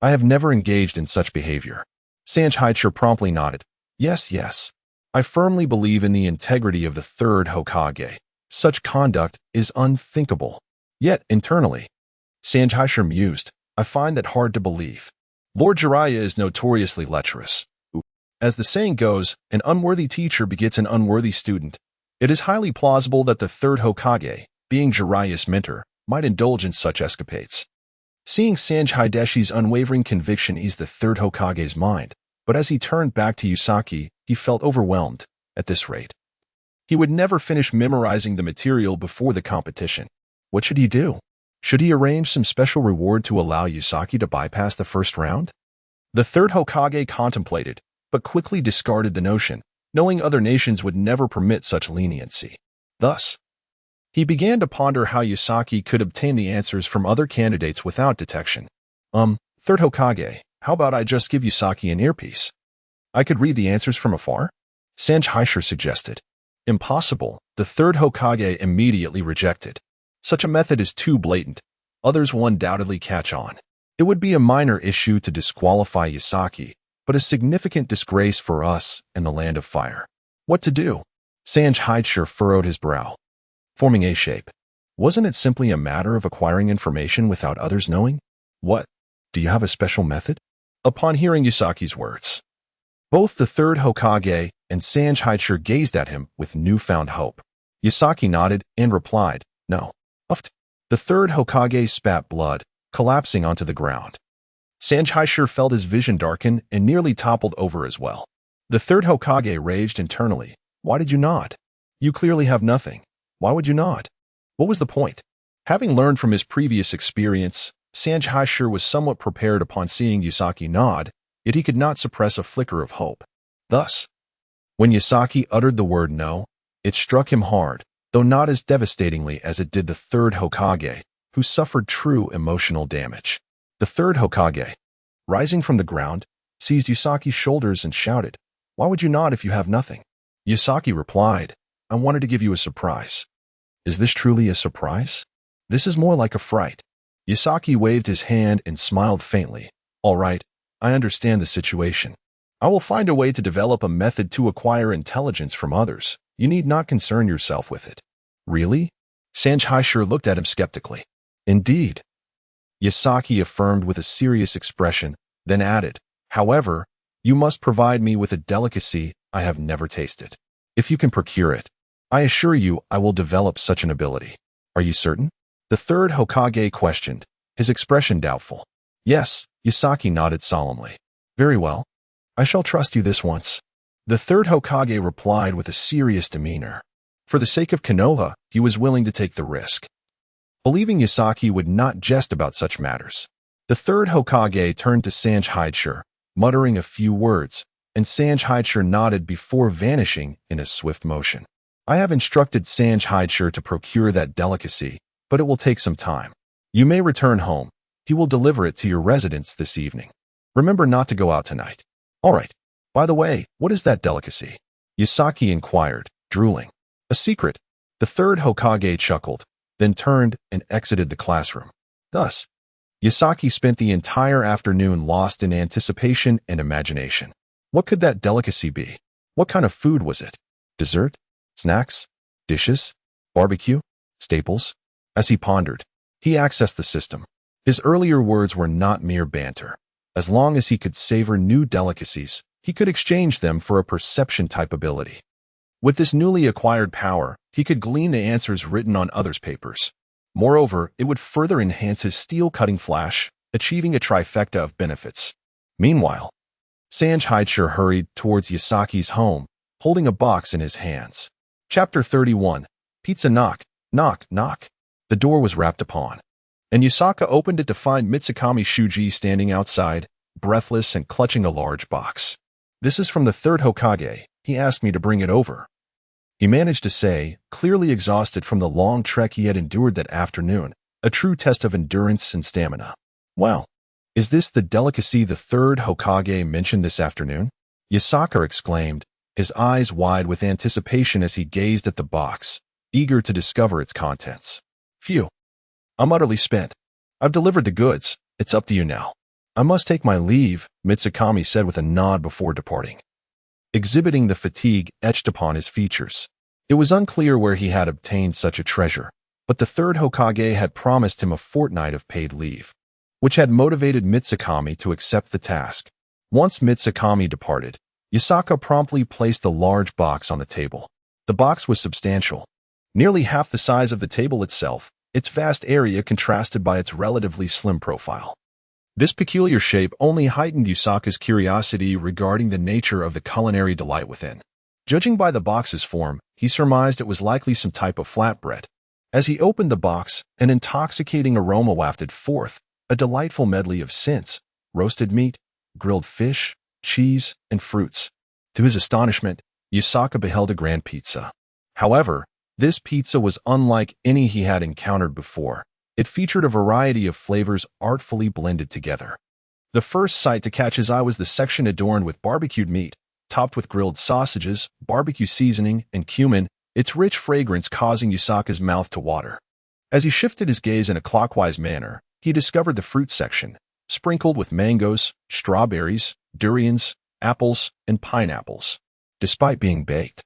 I have never engaged in such behavior." Sanj Haishur promptly nodded. Yes, yes. I firmly believe in the integrity of the third Hokage. Such conduct is unthinkable. Yet, internally, Sanj Haishur mused, I find that hard to believe. Lord Jiraiya is notoriously lecherous. As the saying goes, an unworthy teacher begets an unworthy student. It is highly plausible that the third Hokage, being Jiraiya's mentor, might indulge in such escapades. Seeing Sanj Hideshi's unwavering conviction eased the third Hokage's mind, but as he turned back to Yusaki, he felt overwhelmed. At this rate, he would never finish memorizing the material before the competition. What should he do? Should he arrange some special reward to allow Yusaki to bypass the first round? The third Hokage contemplated, but quickly discarded the notion, knowing other nations would never permit such leniency. Thus, he began to ponder how Yusaki could obtain the answers from other candidates without detection. Third Hokage, how about I just give Yusaki an earpiece? I could read the answers from afar? Sanj Haishur suggested. Impossible, the third Hokage immediately rejected. Such a method is too blatant. Others will undoubtedly catch on. It would be a minor issue to disqualify Yusaki, but a significant disgrace for us and the Land of Fire. What to do? Sanj Haishur furrowed his brow, forming a shape. Wasn't it simply a matter of acquiring information without others knowing? What? Do you have a special method? Upon hearing Yusaki's words, both the third Hokage and Sanj Haishur gazed at him with newfound hope. Yusaki nodded and replied, no. Uft. The third Hokage spat blood, collapsing onto the ground. Sanj Haishur felt his vision darken and nearly toppled over as well. The third Hokage raged internally. Why did you nod? You clearly have nothing. Why would you nod? What was the point? Having learned from his previous experience, Sanj Haishur was somewhat prepared upon seeing Yusaki nod, yet he could not suppress a flicker of hope. Thus, when Yusaki uttered the word no, it struck him hard, though not as devastatingly as it did the third Hokage, who suffered true emotional damage. The third Hokage, rising from the ground, seized Yusaki's shoulders and shouted, Why would you nod if you have nothing? Yusaki replied, I wanted to give you a surprise. Is this truly a surprise? This is more like a fright. Yusaki waved his hand and smiled faintly. All right, I understand the situation. I will find a way to develop a method to acquire intelligence from others. You need not concern yourself with it. Really? Sanj Haishur looked at him skeptically. Indeed. Yusaki affirmed with a serious expression, then added, However, you must provide me with a delicacy I have never tasted. If you can procure it, I assure you I will develop such an ability. Are you certain? The third Hokage questioned, his expression doubtful. Yes, Yusaki nodded solemnly. Very well. I shall trust you this once. The third Hokage replied with a serious demeanor. For the sake of Konoha, he was willing to take the risk, believing Yusaki would not jest about such matters. The third Hokage turned to Sanj Haishur, muttering a few words, and Sanj Haishur nodded before vanishing in a swift motion. I have instructed Sanj Haishur to procure that delicacy, but it will take some time. You may return home. He will deliver it to your residence this evening. Remember not to go out tonight. All right. By the way, what is that delicacy? Yusaki inquired, drooling. A secret. The third Hokage chuckled, then turned and exited the classroom. Thus, Yusaki spent the entire afternoon lost in anticipation and imagination. What could that delicacy be? What kind of food was it? Dessert? Snacks? Dishes? Barbecue? Staples? As he pondered, he accessed the system. His earlier words were not mere banter. As long as he could savor new delicacies, he could exchange them for a perception-type ability. With this newly acquired power, he could glean the answers written on others' papers. Moreover, it would further enhance his steel-cutting flash, achieving a trifecta of benefits. Meanwhile, Sanjhaicher hurried towards Yasaki's home, holding a box in his hands. Chapter 31. Pizza knock, knock, knock. The door was rapped upon, and Yasaka opened it to find Mitsukami Shuji standing outside, breathless and clutching a large box. "This is from the third Hokage. He asked me to bring it over," he managed to say, clearly exhausted from the long trek he had endured that afternoon, a true test of endurance and stamina. "Wow. Is this the delicacy the third Hokage mentioned this afternoon?" Yasaka exclaimed, his eyes wide with anticipation as he gazed at the box, eager to discover its contents. "Phew. I'm utterly spent. I've delivered the goods. It's up to you now." "I must take my leave," Mitsukami said with a nod before departing, exhibiting the fatigue etched upon his features. It was unclear where he had obtained such a treasure, but the third Hokage had promised him a fortnight of paid leave, which had motivated Mitsukami to accept the task. Once Mitsukami departed, Yasaka promptly placed the large box on the table. The box was substantial, nearly half the size of the table itself, its vast area contrasted by its relatively slim profile. This peculiar shape only heightened Yasaka's curiosity regarding the nature of the culinary delight within. Judging by the box's form, he surmised it was likely some type of flatbread. As he opened the box, an intoxicating aroma wafted forth, a delightful medley of scents: roasted meat, grilled fish, cheese, and fruits. To his astonishment, Yasaka beheld a grand pizza. However, this pizza was unlike any he had encountered before. It featured a variety of flavors artfully blended together. The first sight to catch his eye was the section adorned with barbecued meat, topped with grilled sausages, barbecue seasoning, and cumin, its rich fragrance causing Yasaka's mouth to water. As he shifted his gaze in a clockwise manner, he discovered the fruit section, sprinkled with mangoes, strawberries, durians, apples, and pineapples. Despite being baked,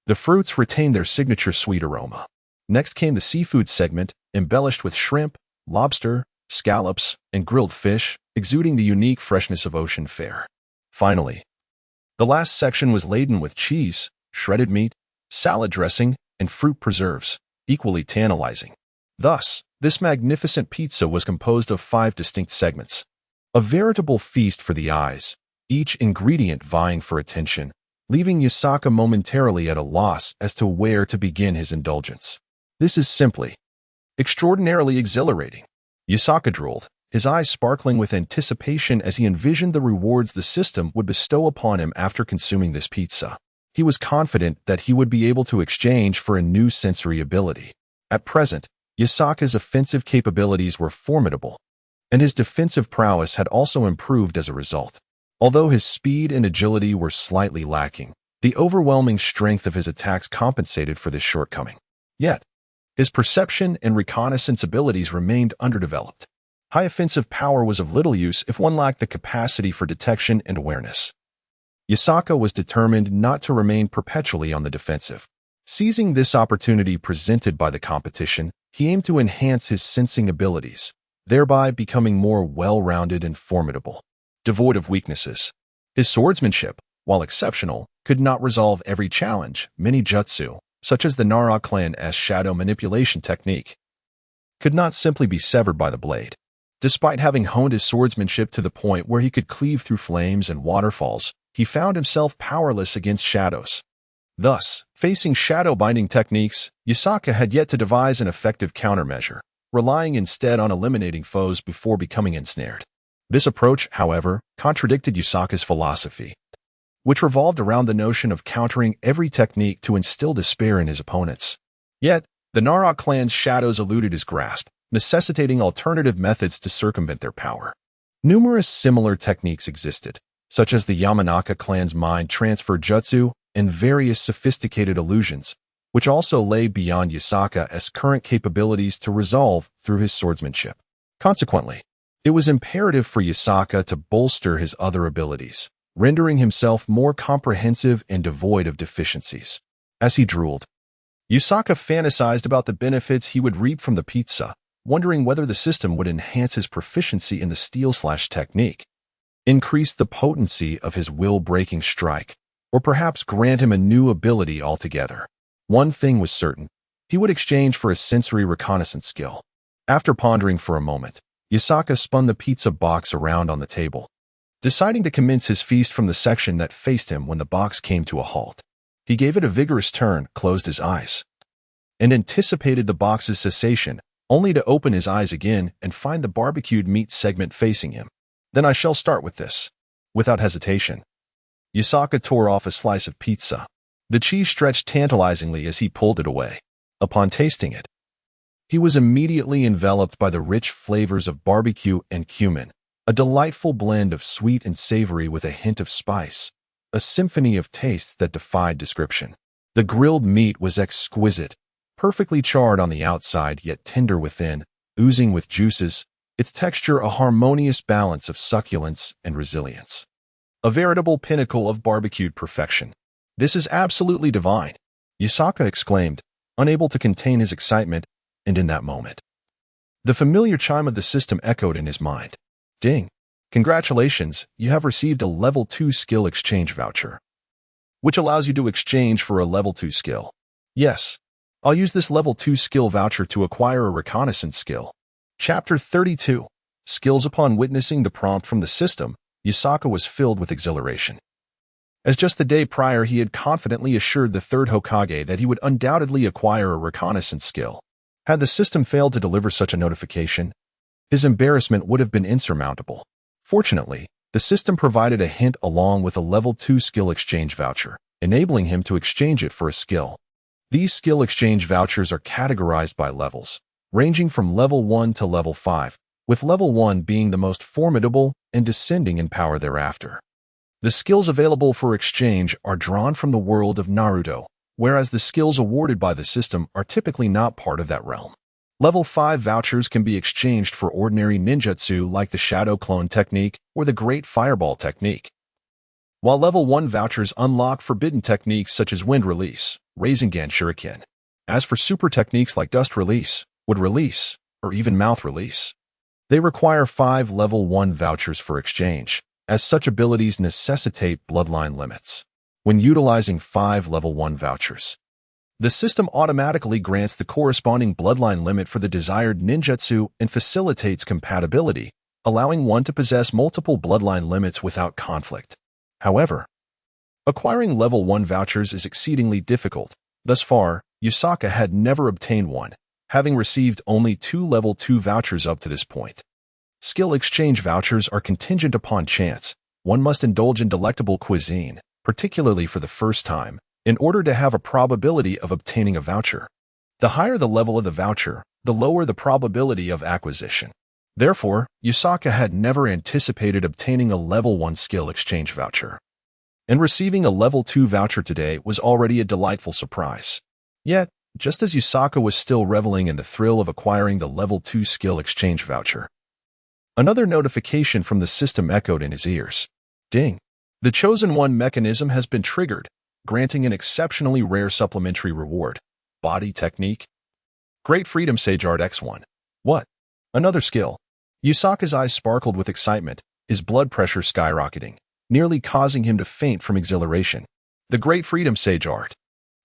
the fruits retained their signature sweet aroma. Next came the seafood segment, embellished with shrimp, lobster, scallops, and grilled fish, exuding the unique freshness of ocean fare. Finally, the last section was laden with cheese, shredded meat, salad dressing, and fruit preserves, equally tantalizing. Thus, this magnificent pizza was composed of 5 distinct segments, a veritable feast for the eyes, each ingredient vying for attention, leaving Yasaka momentarily at a loss as to where to begin his indulgence. "This is simply extraordinarily exhilarating," Yasaka drooled, his eyes sparkling with anticipation as he envisioned the rewards the system would bestow upon him after consuming this pizza. He was confident that he would be able to exchange for a new sensory ability. At present, Yasaka's offensive capabilities were formidable, and his defensive prowess had also improved as a result. Although his speed and agility were slightly lacking, the overwhelming strength of his attacks compensated for this shortcoming. Yet, his perception and reconnaissance abilities remained underdeveloped. High offensive power was of little use if one lacked the capacity for detection and awareness. Yasaka was determined not to remain perpetually on the defensive. Seizing this opportunity presented by the competition, he aimed to enhance his sensing abilities, thereby becoming more well-rounded and formidable. Devoid of weaknesses, his swordsmanship, while exceptional, could not resolve every challenge. Many jutsu, such as the Nara clan's shadow manipulation technique, could not simply be severed by the blade. Despite having honed his swordsmanship to the point where he could cleave through flames and waterfalls, he found himself powerless against shadows. Thus, facing shadow binding techniques, Yasaka had yet to devise an effective countermeasure, relying instead on eliminating foes before becoming ensnared. This approach, however, contradicted Yasaka's philosophy, which revolved around the notion of countering every technique to instill despair in his opponents. Yet, the Nara clan's shadows eluded his grasp, necessitating alternative methods to circumvent their power. Numerous similar techniques existed, such as the Yamanaka clan's mind transfer jutsu and various sophisticated illusions, which also lay beyond Yasaka's current capabilities to resolve through his swordsmanship. Consequently, it was imperative for Yasaka to bolster his other abilities, rendering himself more comprehensive and devoid of deficiencies. As he drooled, Yasaka fantasized about the benefits he would reap from the pizza, wondering whether the system would enhance his proficiency in the steel-slash technique, increase the potency of his will-breaking strike, or perhaps grant him a new ability altogether. One thing was certain. He would exchange for a sensory reconnaissance skill. After pondering for a moment, Yasaka spun the pizza box around on the table, deciding to commence his feast from the section that faced him when the box came to a halt. He gave it a vigorous turn, closed his eyes, and anticipated the box's cessation, only to open his eyes again and find the barbecued meat segment facing him. Then I shall start with this. Without hesitation, Yasaka tore off a slice of pizza. The cheese stretched tantalizingly as he pulled it away. Upon tasting it, he was immediately enveloped by the rich flavors of barbecue and cumin, a delightful blend of sweet and savory with a hint of spice, a symphony of tastes that defied description. The grilled meat was exquisite, perfectly charred on the outside yet tender within, oozing with juices, its texture a harmonious balance of succulence and resilience. A veritable pinnacle of barbecued perfection. "This is absolutely divine," Yasaka exclaimed, unable to contain his excitement, and in that moment, the familiar chime of the system echoed in his mind. Ding! Congratulations, you have received a Level 2 skill exchange voucher, which allows you to exchange for a Level 2 skill. Yes, I'll use this Level 2 skill voucher to acquire a reconnaissance skill. Chapter 32. Skills. Upon witnessing the prompt from the system, Yasaka was filled with exhilaration. As just the day prior he had confidently assured the third Hokage that he would undoubtedly acquire a reconnaissance skill. Had the system failed to deliver such a notification, his embarrassment would have been insurmountable. Fortunately, the system provided a hint along with a Level 2 skill exchange voucher, enabling him to exchange it for a skill. These skill exchange vouchers are categorized by levels, ranging from Level 1 to Level 5, with Level 1 being the most formidable and descending in power thereafter. The skills available for exchange are drawn from the world of Naruto, whereas the skills awarded by the system are typically not part of that realm. Level 5 vouchers can be exchanged for ordinary ninjutsu like the Shadow Clone technique or the Great Fireball technique, while Level 1 vouchers unlock forbidden techniques such as Wind Release, Rasengan Shuriken. As for super techniques like Dust Release, Wood Release, or even Mouth Release, they require 5 Level 1 vouchers for exchange, as such abilities necessitate bloodline limits. When utilizing 5 Level 1 vouchers, the system automatically grants the corresponding bloodline limit for the desired ninjutsu and facilitates compatibility, allowing one to possess multiple bloodline limits without conflict. However, acquiring Level 1 vouchers is exceedingly difficult. Thus far, Yasaka had never obtained one, having received only 2 Level 2 vouchers up to this point. Skill exchange vouchers are contingent upon chance. One must indulge in delectable cuisine, particularly for the first time, in order to have a probability of obtaining a voucher. The higher the level of the voucher, the lower the probability of acquisition. Therefore, Yasaka had never anticipated obtaining a Level 1 skill exchange voucher. And receiving a Level 2 voucher today was already a delightful surprise. Yet, just as Yasaka was still reveling in the thrill of acquiring the Level 2 skill exchange voucher, another notification from the system echoed in his ears. Ding! The Chosen One mechanism has been triggered, granting an exceptionally rare supplementary reward. Body Technique. Great Freedom Sage Art X1. What? Another skill. Yasaka's eyes sparkled with excitement, his blood pressure skyrocketing, nearly causing him to faint from exhilaration. The Great Freedom Sage Art.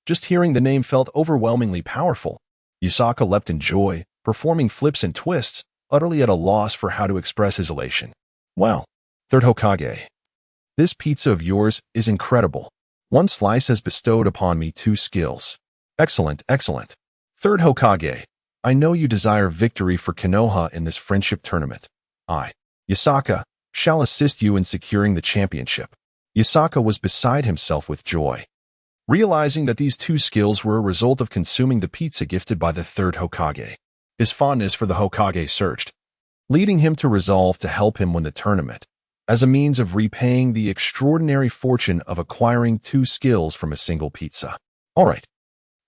Just hearing the name felt overwhelmingly powerful. Yasaka leapt in joy, performing flips and twists, utterly at a loss for how to express his elation. Wow. Third Hokage. This pizza of yours is incredible. One slice has bestowed upon me 2 skills. Excellent, excellent. Third Hokage, I know you desire victory for Konoha in this friendship tournament. I, Yasaka, shall assist you in securing the championship. Yasaka was beside himself with joy, realizing that these 2 skills were a result of consuming the pizza gifted by the third Hokage. His fondness for the Hokage surged, leading him to resolve to help him win the tournament, as a means of repaying the extraordinary fortune of acquiring 2 skills from a single pizza. All right,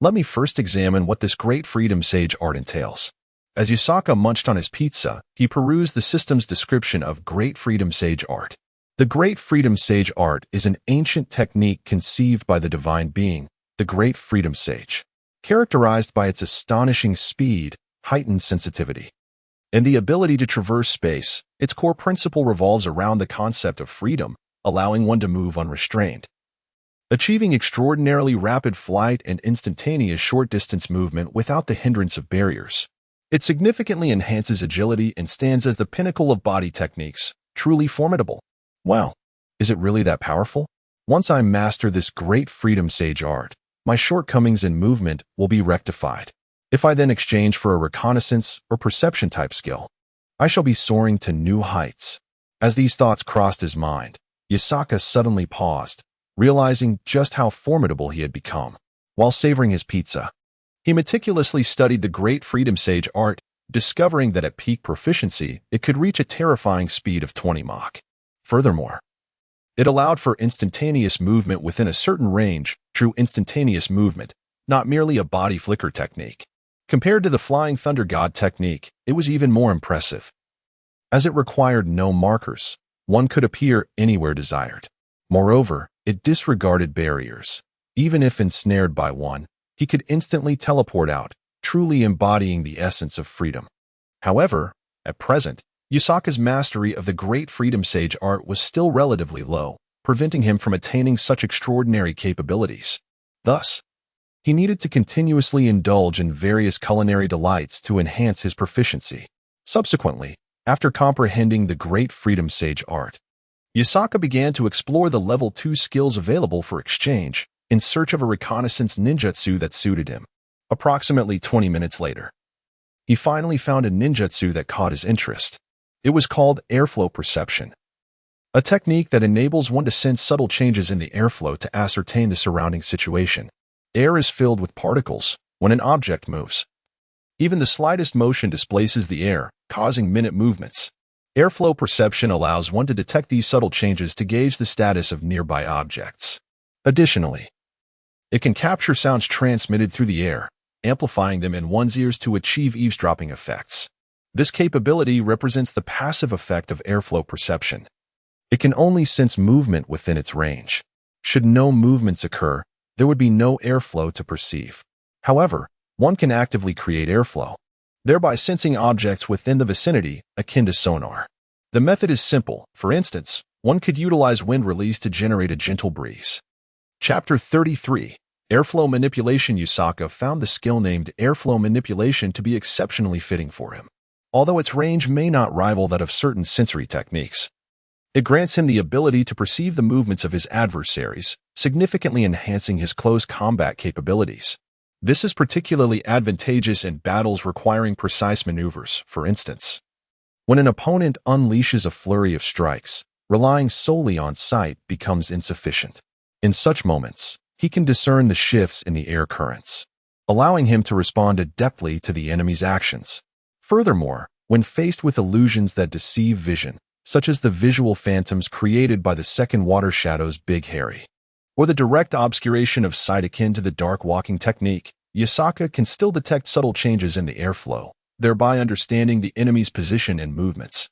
let me first examine what this Great Freedom Sage Art entails. As Yasaka munched on his pizza, he perused the system's description of Great Freedom Sage Art. The Great Freedom Sage Art is an ancient technique conceived by the divine being, the Great Freedom Sage, characterized by its astonishing speed, heightened sensitivity, and the ability to traverse space, Its core principle revolves around the concept of freedom, allowing one to move unrestrained. Achieving extraordinarily rapid flight and instantaneous short-distance movement without the hindrance of barriers. It significantly enhances agility and stands as the pinnacle of body techniques, truly formidable. Wow, is it really that powerful? Once I master this great freedom sage art, my shortcomings in movement will be rectified. If I then exchange for a reconnaissance or perception type skill, I shall be soaring to new heights. As these thoughts crossed his mind, Yasaka suddenly paused, realizing just how formidable he had become. While savoring his pizza, he meticulously studied the great freedom sage art, discovering that at peak proficiency, it could reach a terrifying speed of 20 Mach. Furthermore, it allowed for instantaneous movement within a certain range, true instantaneous movement, not merely a body flicker technique. Compared to the Flying Thunder God technique, it was even more impressive. As it required no markers, one could appear anywhere desired. Moreover, it disregarded barriers. Even if ensnared by one, he could instantly teleport out, truly embodying the essence of freedom. However, at present, Yasaka's mastery of the great freedom sage art was still relatively low, preventing him from attaining such extraordinary capabilities. Thus, he needed to continuously indulge in various culinary delights to enhance his proficiency. Subsequently, after comprehending the great freedom sage art, Yasaka began to explore the level 2 skills available for exchange in search of a reconnaissance ninjutsu that suited him. Approximately 20 minutes later, he finally found a ninjutsu that caught his interest. It was called airflow perception, a technique that enables one to sense subtle changes in the airflow to ascertain the surrounding situation. Air is filled with particles when an object moves. Even the slightest motion displaces the air, causing minute movements. Airflow perception allows one to detect these subtle changes to gauge the status of nearby objects. Additionally, it can capture sounds transmitted through the air, amplifying them in one's ears to achieve eavesdropping effects. This capability represents the passive effect of airflow perception. It can only sense movement within its range. Should no movements occur, there would be no airflow to perceive. However, one can actively create airflow, thereby sensing objects within the vicinity, akin to sonar. The method is simple. For instance, one could utilize wind release to generate a gentle breeze. Chapter 33. Airflow Manipulation. Yasaka found the skill named Airflow Manipulation to be exceptionally fitting for him. Although its range may not rival that of certain sensory techniques, it grants him the ability to perceive the movements of his adversaries, significantly enhancing his close combat capabilities. This is particularly advantageous in battles requiring precise maneuvers. For instance, when an opponent unleashes a flurry of strikes, relying solely on sight becomes insufficient. In such moments, he can discern the shifts in the air currents, allowing him to respond adeptly to the enemy's actions. Furthermore, when faced with illusions that deceive vision, such as the visual phantoms created by the second water shadow's Big Harry, or the direct obscuration of sight akin to the dark walking technique, Yasaka can still detect subtle changes in the airflow, thereby understanding the enemy's position and movements.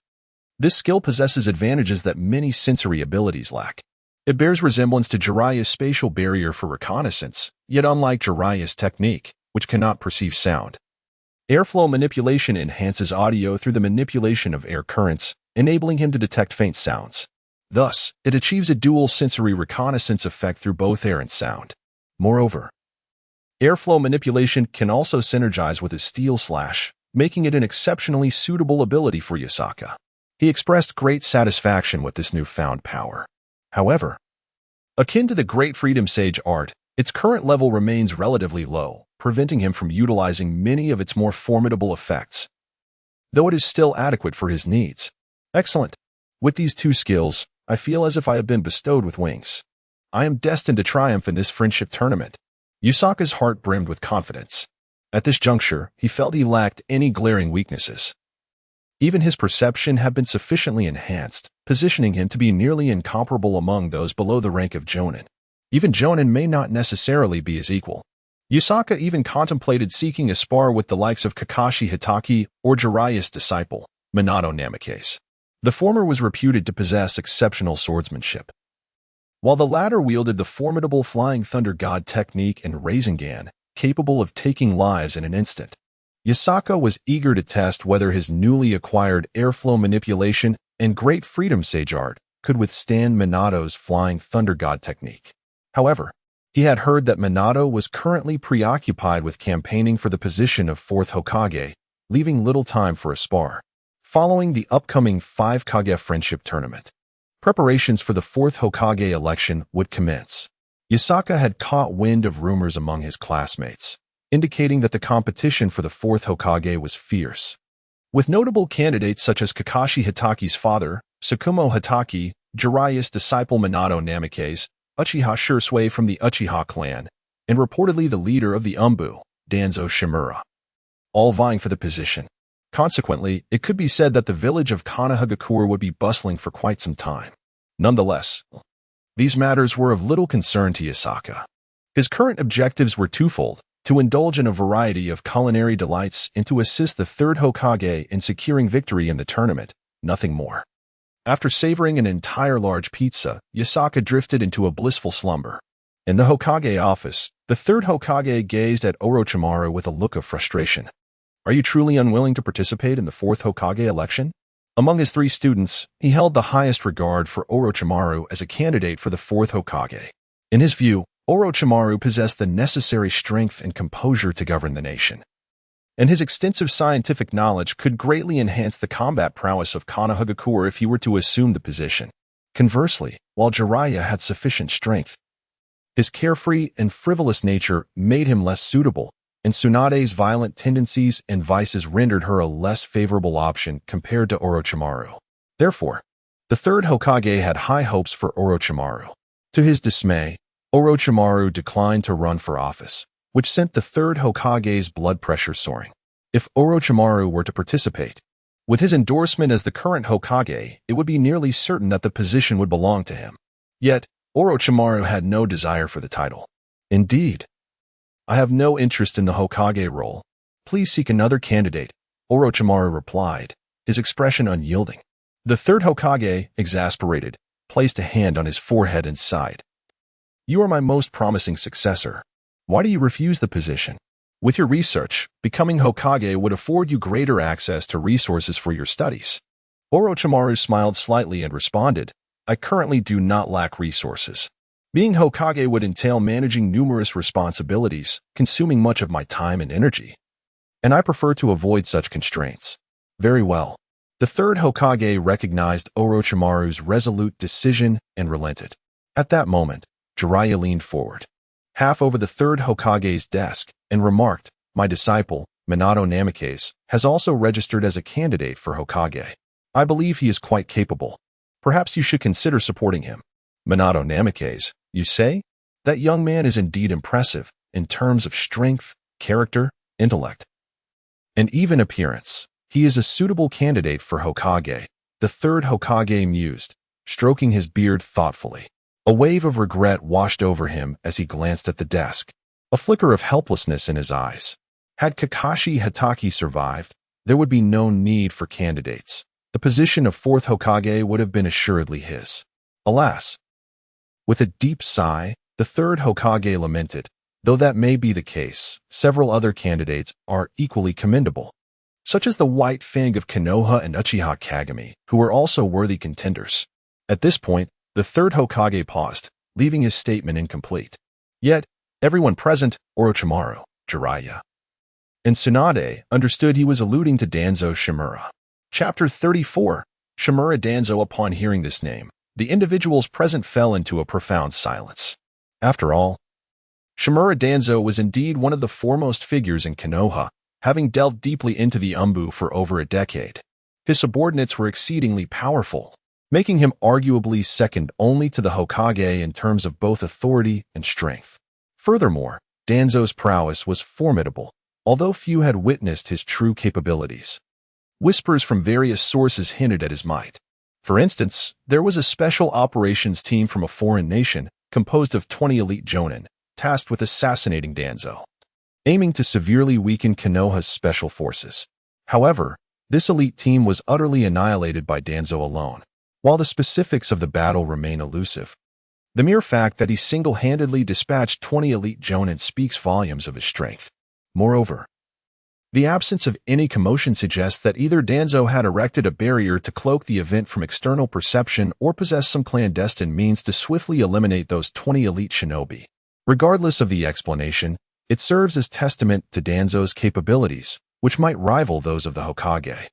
This skill possesses advantages that many sensory abilities lack. It bears resemblance to Jiraiya's spatial barrier for reconnaissance, yet unlike Jiraiya's technique, which cannot perceive sound. Airflow manipulation enhances audio through the manipulation of air currents, enabling him to detect faint sounds. Thus, it achieves a dual sensory reconnaissance effect through both air and sound. Moreover, airflow manipulation can also synergize with his steel slash, making it an exceptionally suitable ability for Yasaka. He expressed great satisfaction with this newfound power. However, akin to the great freedom sage art, its current level remains relatively low, preventing him from utilizing many of its more formidable effects, though it is still adequate for his needs. Excellent. With these two skills, I feel as if I have been bestowed with wings. I am destined to triumph in this friendship tournament. Yasaka's heart brimmed with confidence. At this juncture, he felt he lacked any glaring weaknesses. Even his perception had been sufficiently enhanced, positioning him to be nearly incomparable among those below the rank of Jonin. Even Jonin may not necessarily be his equal. Yasaka even contemplated seeking a spar with the likes of Kakashi Hitaki or Jiraiya's disciple, Minato Namikaze. The former was reputed to possess exceptional swordsmanship, while the latter wielded the formidable Flying Thunder God technique and Rasengan, capable of taking lives in an instant. Yasaka was eager to test whether his newly acquired airflow manipulation and great freedom sage art could withstand Minato's flying thunder god technique. However, he had heard that Minato was currently preoccupied with campaigning for the position of 4th Hokage, leaving little time for a spar. Following the upcoming 5 Kage Friendship Tournament, preparations for the 4th Hokage election would commence. Yasaka had caught wind of rumors among his classmates, indicating that the competition for the 4th Hokage was fierce. With notable candidates such as Kakashi Hitaki's father, Tsukumo Hitaki, Jiraiya's disciple Minato Namikaze, Uchiha Shursui from the Uchiha clan, and reportedly the leader of the Umbu, Danzo Shimura, all vying for the position. Consequently, it could be said that the village of Konohagakure would be bustling for quite some time. Nonetheless, these matters were of little concern to Yasaka. His current objectives were twofold: to indulge in a variety of culinary delights and to assist the 3rd Hokage in securing victory in the tournament, nothing more. After savoring an entire large pizza, Yasaka drifted into a blissful slumber. In the Hokage office, the 3rd Hokage gazed at Orochimaru with a look of frustration. Are you truly unwilling to participate in the 4th Hokage election? Among his 3 students, he held the highest regard for Orochimaru as a candidate for the 4th Hokage. In his view, Orochimaru possessed the necessary strength and composure to govern the nation, and his extensive scientific knowledge could greatly enhance the combat prowess of Konohagakure if he were to assume the position. Conversely, while Jiraiya had sufficient strength, his carefree and frivolous nature made him less suitable, and Tsunade's violent tendencies and vices rendered her a less favorable option compared to Orochimaru. Therefore, the 3rd Hokage had high hopes for Orochimaru. To his dismay, Orochimaru declined to run for office, which sent the 3rd Hokage's blood pressure soaring. If Orochimaru were to participate, with his endorsement as the current Hokage, it would be nearly certain that the position would belong to him. Yet, Orochimaru had no desire for the title. Indeed, I have no interest in the Hokage role. Please seek another candidate, Orochimaru replied, his expression unyielding. The 3rd Hokage, exasperated, placed a hand on his forehead and sighed. You are my most promising successor. Why do you refuse the position? With your research, becoming Hokage would afford you greater access to resources for your studies. Orochimaru smiled slightly and responded, I currently do not lack resources. Being Hokage would entail managing numerous responsibilities, consuming much of my time and energy, and I prefer to avoid such constraints. Very well. The 3rd Hokage recognized Orochimaru's resolute decision and relented. At that moment, Jiraiya leaned forward, half over the 3rd Hokage's desk, and remarked, My disciple, Minato Namikaze, has also registered as a candidate for Hokage. I believe he is quite capable. Perhaps you should consider supporting him. Minato Namikaze, you say? That young man is indeed impressive in terms of strength, character, intellect, and even appearance. He is a suitable candidate for Hokage, the 3rd Hokage mused, stroking his beard thoughtfully. A wave of regret washed over him as he glanced at the desk, a flicker of helplessness in his eyes. Had Kakashi Hitaki survived, there would be no need for candidates. The position of 4th Hokage would have been assuredly his. Alas! With a deep sigh, the 3rd Hokage lamented, though that may be the case, several other candidates are equally commendable, such as the White Fang of Konoha and Uchiha Kagami, who were also worthy contenders. At this point, the 3rd Hokage paused, leaving his statement incomplete. Yet, everyone present, Orochimaru, Jiraiya, and Tsunade, understood he was alluding to Danzo Shimura. Chapter 34. Shimura Danzo. Upon hearing this name, the individuals present fell into a profound silence. After all, Shimura Danzo was indeed one of the foremost figures in Konoha, having delved deeply into the Umbu for over a decade. His subordinates were exceedingly powerful, making him arguably second only to the Hokage in terms of both authority and strength. Furthermore, Danzo's prowess was formidable, although few had witnessed his true capabilities. Whispers from various sources hinted at his might. For instance, there was a special operations team from a foreign nation, composed of 20 elite jonin, tasked with assassinating Danzo, aiming to severely weaken Konoha's special forces. However, this elite team was utterly annihilated by Danzo alone. While the specifics of the battle remain elusive, the mere fact that he single-handedly dispatched 20 elite jonin speaks volumes of his strength. Moreover, The absence of any commotion suggests that either Danzo had erected a barrier to cloak the event from external perception or possessed some clandestine means to swiftly eliminate those 20 elite shinobi. Regardless of the explanation, it serves as testament to Danzo's capabilities, which might rival those of the Hokage.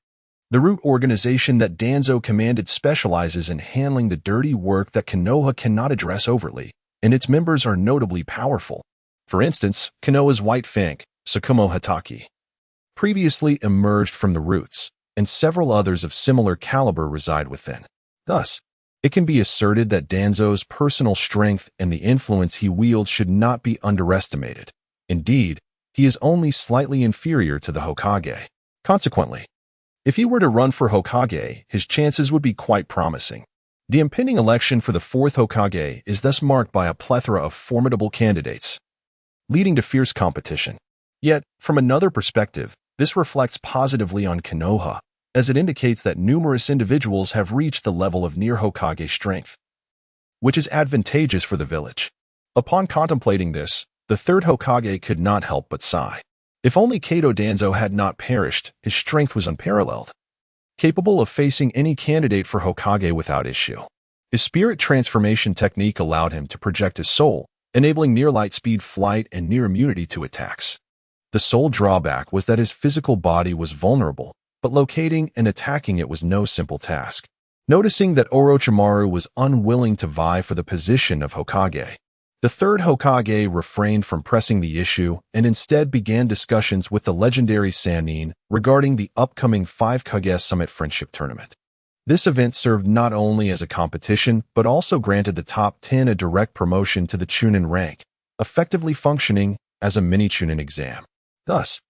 The root organization that Danzo commanded specializes in handling the dirty work that Konoha cannot address overtly, and its members are notably powerful. For instance, Konoha's White Fang, Tsukumo Hatake, previously emerged from the roots, and several others of similar caliber reside within. Thus, it can be asserted that Danzo's personal strength and the influence he wields should not be underestimated. Indeed, he is only slightly inferior to the Hokage. Consequently, if he were to run for Hokage, his chances would be quite promising. The impending election for the fourth Hokage is thus marked by a plethora of formidable candidates, leading to fierce competition. Yet, from another perspective, this reflects positively on Konoha, as it indicates that numerous individuals have reached the level of near Hokage strength, which is advantageous for the village. Upon contemplating this, the third Hokage could not help but sigh. If only Kato Danzo had not perished, his strength was unparalleled, capable of facing any candidate for Hokage without issue. His spirit transformation technique allowed him to project his soul, enabling near light speed flight and near immunity to attacks. The sole drawback was that his physical body was vulnerable, but locating and attacking it was no simple task. Noticing that Orochimaru was unwilling to vie for the position of Hokage, the third Hokage refrained from pressing the issue and instead began discussions with the legendary Sannin regarding the upcoming 5 Kage Summit Friendship Tournament. This event served not only as a competition, but also granted the top 10 a direct promotion to the Chunin rank, effectively functioning as a mini Chunin exam. Thus,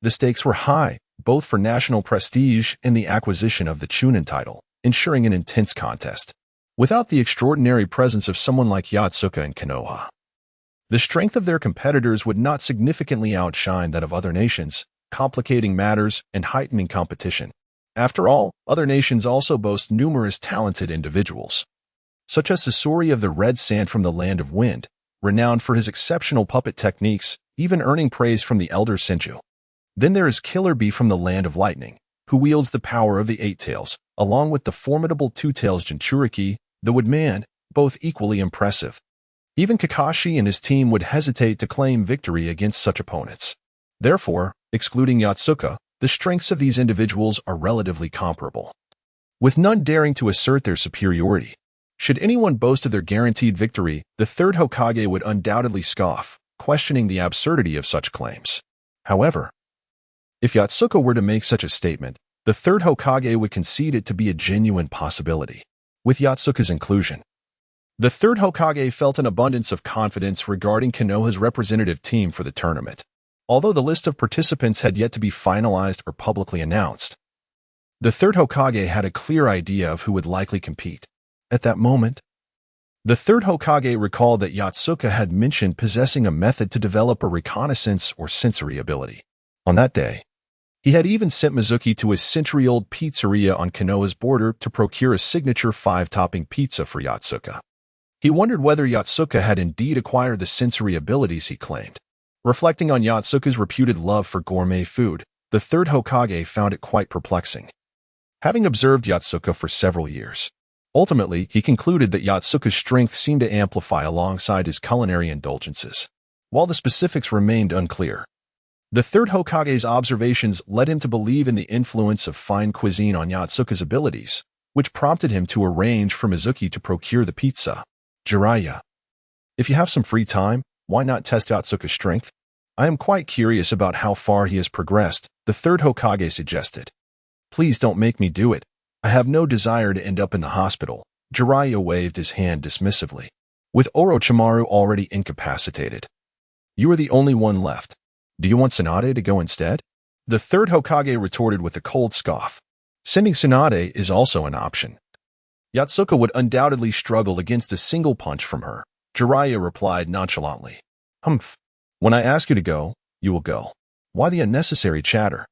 the stakes were high, both for national prestige and the acquisition of the Chunin title, ensuring an intense contest. Without the extraordinary presence of someone like Yotsuka and Konoha, the strength of their competitors would not significantly outshine that of other nations, complicating matters and heightening competition. After all, other nations also boast numerous talented individuals, such as Sasori of the Red Sand from the Land of Wind, renowned for his exceptional puppet techniques, even earning praise from the elder Senju. Then there is Killer Bee from the Land of Lightning, who wields the power of the Eight Tails, along with the formidable Two Tails Jinchuriki, the Woodman, both equally impressive. Even Kakashi and his team would hesitate to claim victory against such opponents. Therefore, excluding Yotsuka, the strengths of these individuals are relatively comparable, with none daring to assert their superiority. Should anyone boast of their guaranteed victory, the third Hokage would undoubtedly scoff, questioning the absurdity of such claims. However, if Yotsuka were to make such a statement, the third Hokage would concede it to be a genuine possibility. With Yotsuka's inclusion, the third Hokage felt an abundance of confidence regarding Konoha's representative team for the tournament. Although the list of participants had yet to be finalized or publicly announced, the third Hokage had a clear idea of who would likely compete. At that moment, the third Hokage recalled that Yotsuka had mentioned possessing a method to develop a reconnaissance or sensory ability. On that day, he had even sent Mizuki to his century-old pizzeria on Konoha's border to procure a signature 5-topping pizza for Yotsuka. He wondered whether Yotsuka had indeed acquired the sensory abilities he claimed. Reflecting on Yotsuka's reputed love for gourmet food, the third Hokage found it quite perplexing. Having observed Yotsuka for several years, ultimately he concluded that Yotsuka's strength seemed to amplify alongside his culinary indulgences. While the specifics remained unclear, the third Hokage's observations led him to believe in the influence of fine cuisine on Yotsuka's abilities, which prompted him to arrange for Mizuki to procure the pizza. Jiraiya, if you have some free time, why not test Yotsuka's strength? I am quite curious about how far he has progressed, the third Hokage suggested. Please don't make me do it. I have no desire to end up in the hospital. Jiraiya waved his hand dismissively. With Orochimaru already incapacitated, you are the only one left. Do you want Tsunade to go instead? The third Hokage retorted with a cold scoff. Sending Tsunade is also an option. Yotsuka would undoubtedly struggle against a single punch from her. Jiraiya replied nonchalantly. Humph. When I ask you to go, you will go. Why the unnecessary chatter?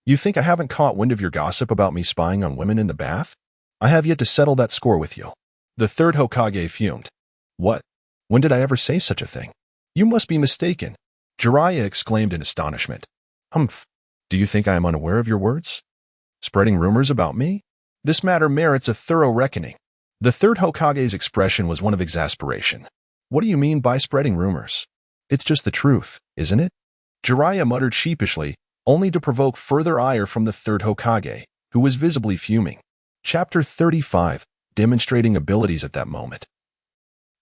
You think I haven't caught wind of your gossip about me spying on women in the bath? I have yet to settle that score with you. The third Hokage fumed. What? When did I ever say such a thing? You must be mistaken. Jiraiya exclaimed in astonishment. Humph. Do you think I am unaware of your words? Spreading rumors about me? This matter merits a thorough reckoning. The third Hokage's expression was one of exasperation. What do you mean by spreading rumors? It's just the truth, isn't it? Jiraiya muttered sheepishly, only to provoke further ire from the third Hokage, who was visibly fuming. Chapter 35, Demonstrating Abilities at that moment.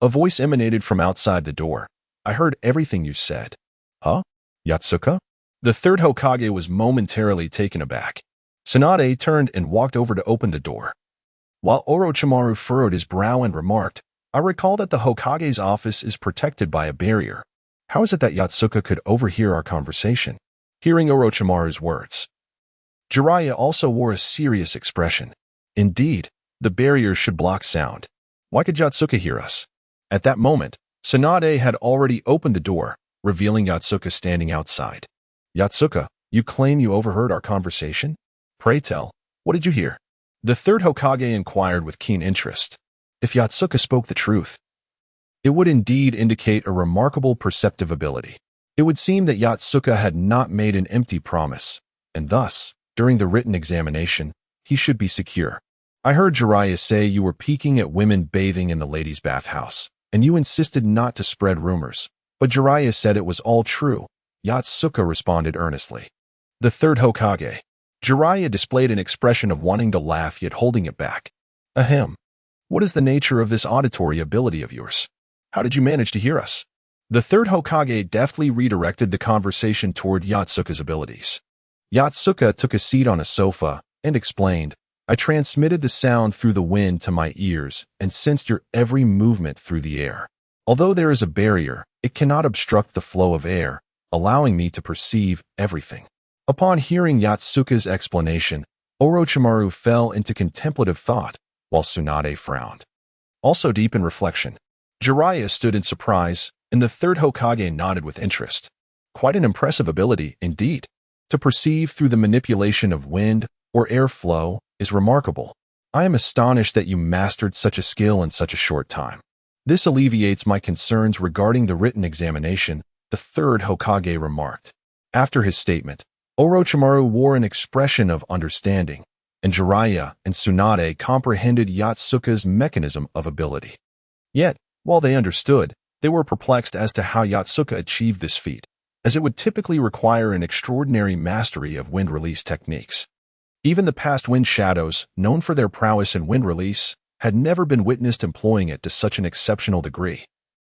A voice emanated from outside the door. I heard everything you said. Huh? Yatsuka? The third Hokage was momentarily taken aback. Tsunade turned and walked over to open the door. While Orochimaru furrowed his brow and remarked, I recall that the Hokage's office is protected by a barrier. How is it that Yatsuka could overhear our conversation? Hearing Orochimaru's words, Jiraiya also wore a serious expression. Indeed, the barrier should block sound. Why could Yatsuka hear us? At that moment, Tsunade had already opened the door, revealing Yatsuka standing outside. Yatsuka, you claim you overheard our conversation? Pray tell, what did you hear? The third Hokage inquired with keen interest. If Yatsuka spoke the truth, it would indeed indicate a remarkable perceptive ability. It would seem that Yatsuka had not made an empty promise, and thus, during the written examination, he should be secure. I heard Jiraiya say you were peeking at women bathing in the ladies' bathhouse, and you insisted not to spread rumors, but Jiraiya said it was all true. Yatsuka responded earnestly. The third Hokage. Jiraiya displayed an expression of wanting to laugh yet holding it back. Ahem. What is the nature of this auditory ability of yours? How did you manage to hear us? The third Hokage deftly redirected the conversation toward Yatsuka's abilities. Yatsuka took a seat on a sofa and explained, I transmitted the sound through the wind to my ears and sensed your every movement through the air. Although there is a barrier, it cannot obstruct the flow of air, allowing me to perceive everything. Upon hearing Yatsuka's explanation, Orochimaru fell into contemplative thought, while Tsunade frowned. Also deep in reflection, Jiraiya stood in surprise, and the third Hokage nodded with interest. Quite an impressive ability, indeed. To perceive through the manipulation of wind or air flow is remarkable. I am astonished that you mastered such a skill in such a short time. This alleviates my concerns regarding the written examination, the third Hokage remarked. After his statement, Orochimaru wore an expression of understanding, and Jiraiya and Tsunade comprehended Yatsuka's mechanism of ability. Yet, while they understood, they were perplexed as to how Yatsuka achieved this feat, as it would typically require an extraordinary mastery of wind release techniques. Even the past wind shadows, known for their prowess in wind release, had never been witnessed employing it to such an exceptional degree,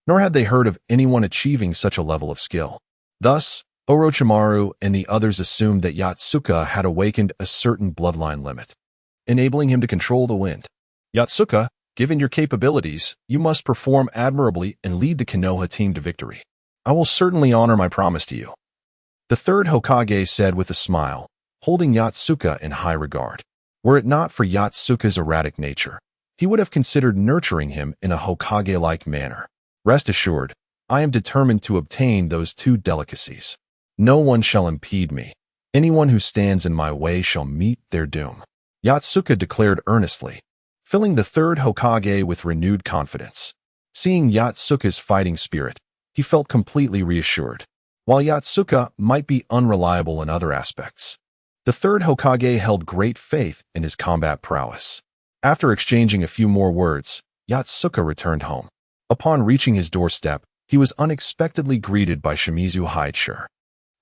nor had they heard of anyone achieving such a level of skill. Thus, Orochimaru and the others assumed that Yatsuka had awakened a certain bloodline limit, enabling him to control the wind. Yatsuka, given your capabilities, you must perform admirably and lead the Konoha team to victory. I will certainly honor my promise to you. The third Hokage said with a smile, holding Yatsuka in high regard. Were it not for Yatsuka's erratic nature, he would have considered nurturing him in a Hokage-like manner. Rest assured, I am determined to obtain those two delicacies. No one shall impede me. Anyone who stands in my way shall meet their doom. Yatsuka declared earnestly, filling the third Hokage with renewed confidence. Seeing Yatsuka's fighting spirit, he felt completely reassured. While Yatsuka might be unreliable in other aspects, the third Hokage held great faith in his combat prowess. After exchanging a few more words, Yatsuka returned home. Upon reaching his doorstep, he was unexpectedly greeted by Shimizu Haichure,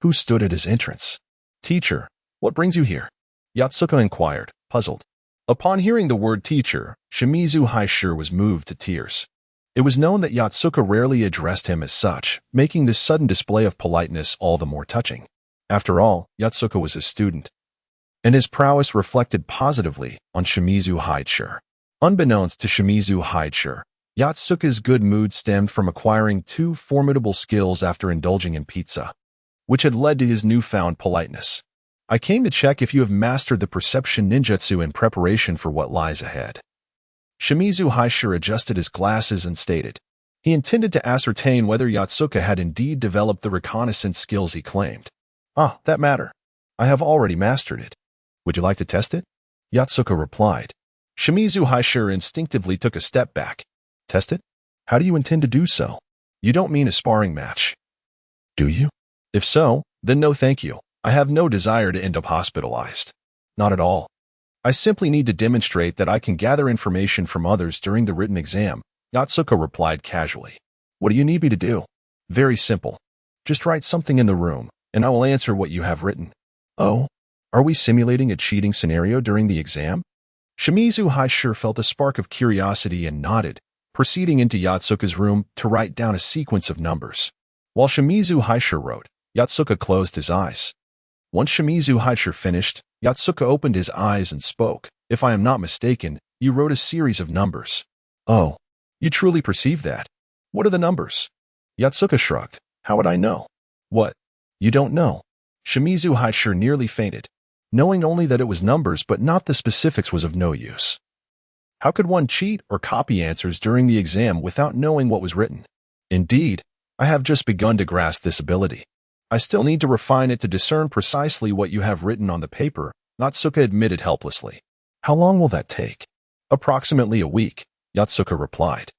who stood at his entrance. Teacher, what brings you here? Yatsuka inquired, puzzled. Upon hearing the word teacher, Shimizu Haichure was moved to tears. It was known that Yatsuka rarely addressed him as such, making this sudden display of politeness all the more touching. After all, Yatsuka was his student, and his prowess reflected positively on Shimizu Haichure. Unbeknownst to Shimizu Haichure, Yatsuka's good mood stemmed from acquiring two formidable skills after indulging in pizza, which had led to his newfound politeness. I came to check if you have mastered the perception ninjutsu in preparation for what lies ahead. Shimizu Haichure adjusted his glasses and stated. He intended to ascertain whether Yatsuka had indeed developed the reconnaissance skills he claimed. Ah, that matter. I have already mastered it. Would you like to test it? Yatsuka replied. Shimizu Haichure instinctively took a step back. Test it? How do you intend to do so? You don't mean a sparring match, do you? If so, then no thank you. I have no desire to end up hospitalized. Not at all. I simply need to demonstrate that I can gather information from others during the written exam, Yatsuka replied casually. What do you need me to do? Very simple. Just write something in the room, and I will answer what you have written. Oh, are we simulating a cheating scenario during the exam? Shimizu Haishir felt a spark of curiosity and nodded, proceeding into Yatsuka's room to write down a sequence of numbers. While Shimizu Haishir wrote, Yatsuka closed his eyes. Once Shimizu Haishir finished, Yatsuka opened his eyes and spoke. If I am not mistaken, you wrote a series of numbers. Oh, you truly perceive that? What are the numbers? Yatsuka shrugged. How would I know? What? You don't know? Shimizu Haishir nearly fainted. Knowing only that it was numbers but not the specifics was of no use. How could one cheat or copy answers during the exam without knowing what was written? Indeed, I have just begun to grasp this ability. I still need to refine it to discern precisely what you have written on the paper, Yatsuka admitted helplessly. How long will that take? Approximately a week, Yatsuka replied.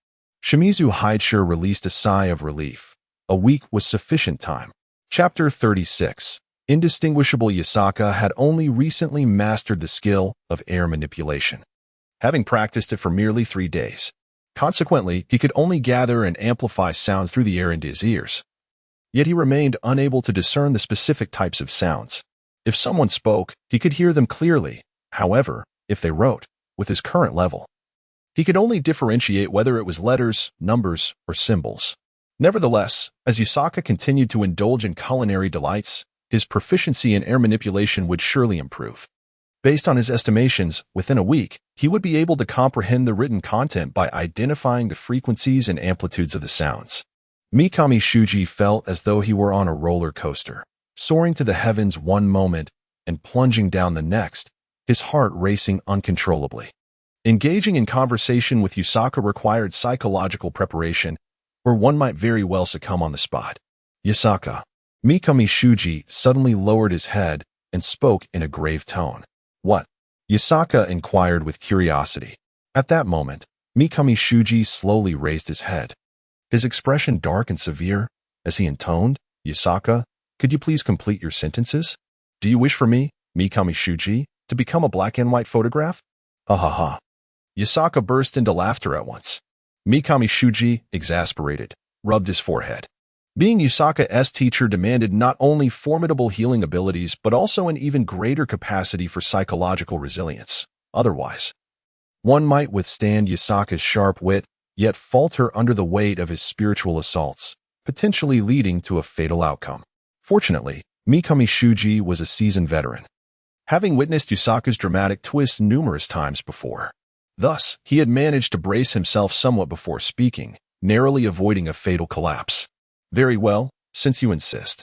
Shimizu Haishir released a sigh of relief. A week was sufficient time. Chapter 36. Indistinguishable Yasaka had only recently mastered the skill of air manipulation, having practiced it for merely 3 days. Consequently, he could only gather and amplify sounds through the air into his ears. Yet he remained unable to discern the specific types of sounds. If someone spoke, he could hear them clearly. However, if they wrote, with his current level, he could only differentiate whether it was letters, numbers, or symbols. Nevertheless, as Yasaka continued to indulge in culinary delights, his proficiency in air manipulation would surely improve. Based on his estimations, within a week, he would be able to comprehend the written content by identifying the frequencies and amplitudes of the sounds. Mikami Shuji felt as though he were on a roller coaster, soaring to the heavens one moment and plunging down the next, his heart racing uncontrollably. Engaging in conversation with Yasaka required psychological preparation, or one might very well succumb on the spot. Yasaka. Mikami Shuji suddenly lowered his head and spoke in a grave tone. What? Yasaka inquired with curiosity. At that moment, Mikami Shuji slowly raised his head. His expression dark and severe, as he intoned, Yasaka, could you please complete your sentences? Do you wish for me, Mikami Shuji, to become a black and white photograph? Ha ha ha. Yasaka burst into laughter at once. Mikami Shuji, exasperated, rubbed his forehead. Being Yasaka's teacher demanded not only formidable healing abilities but also an even greater capacity for psychological resilience. Otherwise, one might withstand Yasaka's sharp wit, yet falter under the weight of his spiritual assaults, potentially leading to a fatal outcome. Fortunately, Mikami Shuji was a seasoned veteran, having witnessed Yasaka's dramatic twists numerous times before. Thus, he had managed to brace himself somewhat before speaking, narrowly avoiding a fatal collapse. Very well, since you insist.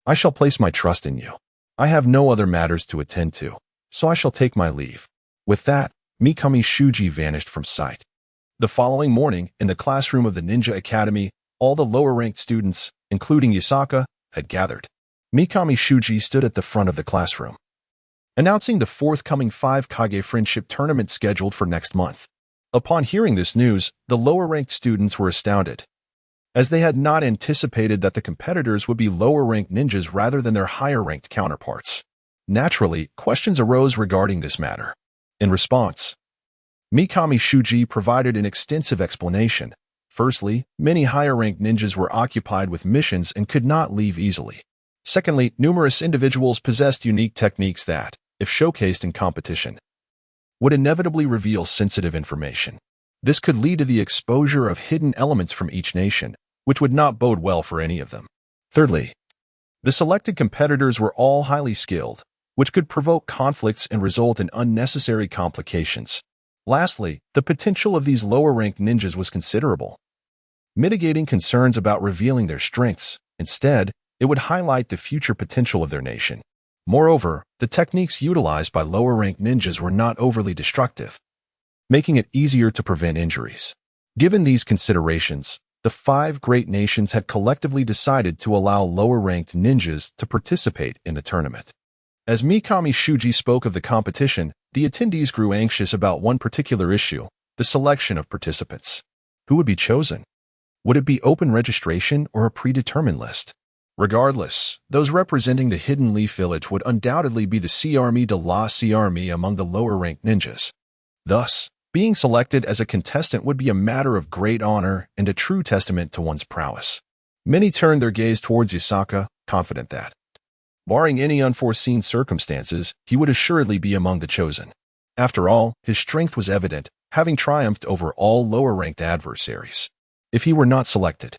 I shall place my trust in you. I have no other matters to attend to, so I shall take my leave. With that, Mikami Shuji vanished from sight. The following morning, in the classroom of the Ninja Academy, all the lower-ranked students, including Yasaka, had gathered. Mikami Shuji stood at the front of the classroom, announcing the forthcoming 5 Kage Friendship Tournament scheduled for next month. Upon hearing this news, the lower-ranked students were astounded, as they had not anticipated that the competitors would be lower-ranked ninjas rather than their higher-ranked counterparts. Naturally, questions arose regarding this matter. In response, Mikami Shuji provided an extensive explanation. Firstly, many higher-ranked ninjas were occupied with missions and could not leave easily. Secondly, numerous individuals possessed unique techniques that, if showcased in competition, would inevitably reveal sensitive information. This could lead to the exposure of hidden elements from each nation, which would not bode well for any of them. Thirdly, the selected competitors were all highly skilled, which could provoke conflicts and result in unnecessary complications. Lastly, the potential of these lower-ranked ninjas was considerable, mitigating concerns about revealing their strengths. Instead, it would highlight the future potential of their nation. Moreover, the techniques utilized by lower-ranked ninjas were not overly destructive, making it easier to prevent injuries. Given these considerations, the 5 great nations had collectively decided to allow lower-ranked ninjas to participate in the tournament. As Mikami Shuji spoke of the competition, the attendees grew anxious about one particular issue: the selection of participants. Who would be chosen? Would it be open registration or a predetermined list? Regardless, those representing the Hidden Leaf Village would undoubtedly be the C-Armée de la C-Armée among the lower-ranked ninjas. Thus, being selected as a contestant would be a matter of great honor and a true testament to one's prowess. Many turned their gaze towards Yasaka, confident that, barring any unforeseen circumstances, he would assuredly be among the chosen. After all, his strength was evident, having triumphed over all lower-ranked adversaries. If he were not selected,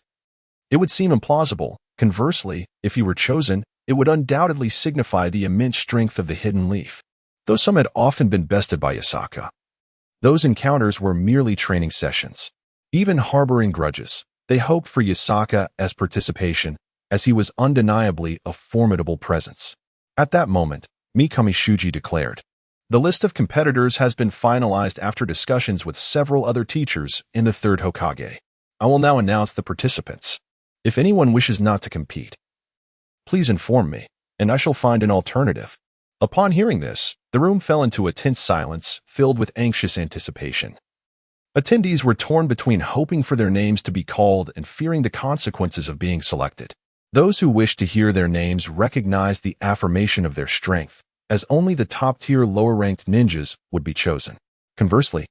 it would seem implausible. Conversely, if he were chosen, it would undoubtedly signify the immense strength of the Hidden Leaf. Though some had often been bested by Yasaka, those encounters were merely training sessions. Even harboring grudges, they hoped for Yasaka's participation, as he was undeniably a formidable presence. At that moment, Mikami Shuji declared, "The list of competitors has been finalized after discussions with several other teachers in the third Hokage. I will now announce the participants. If anyone wishes not to compete, please inform me, and I shall find an alternative." Upon hearing this, the room fell into a tense silence filled with anxious anticipation. Attendees were torn between hoping for their names to be called and fearing the consequences of being selected. Those who wished to hear their names recognized the affirmation of their strength, as only the top-tier lower-ranked ninjas would be chosen. Conversely,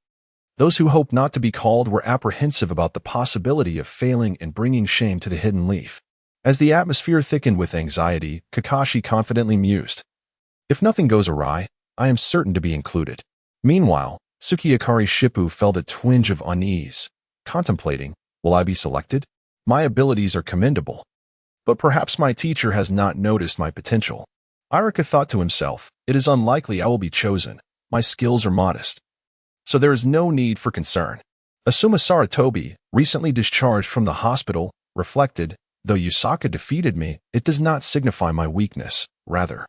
those who hoped not to be called were apprehensive about the possibility of failing and bringing shame to the Hidden Leaf. As the atmosphere thickened with anxiety, Kakashi confidently mused, "If nothing goes awry, I am certain to be included." Meanwhile, Tsukiyakari Shippu felt a twinge of unease, contemplating, "Will I be selected? My abilities are commendable, but perhaps my teacher has not noticed my potential." Irika thought to himself, "It is unlikely I will be chosen. My skills are modest, so there is no need for concern." Asuma Saratobi, recently discharged from the hospital, reflected, "Though Yasaka defeated me, it does not signify my weakness. Rather,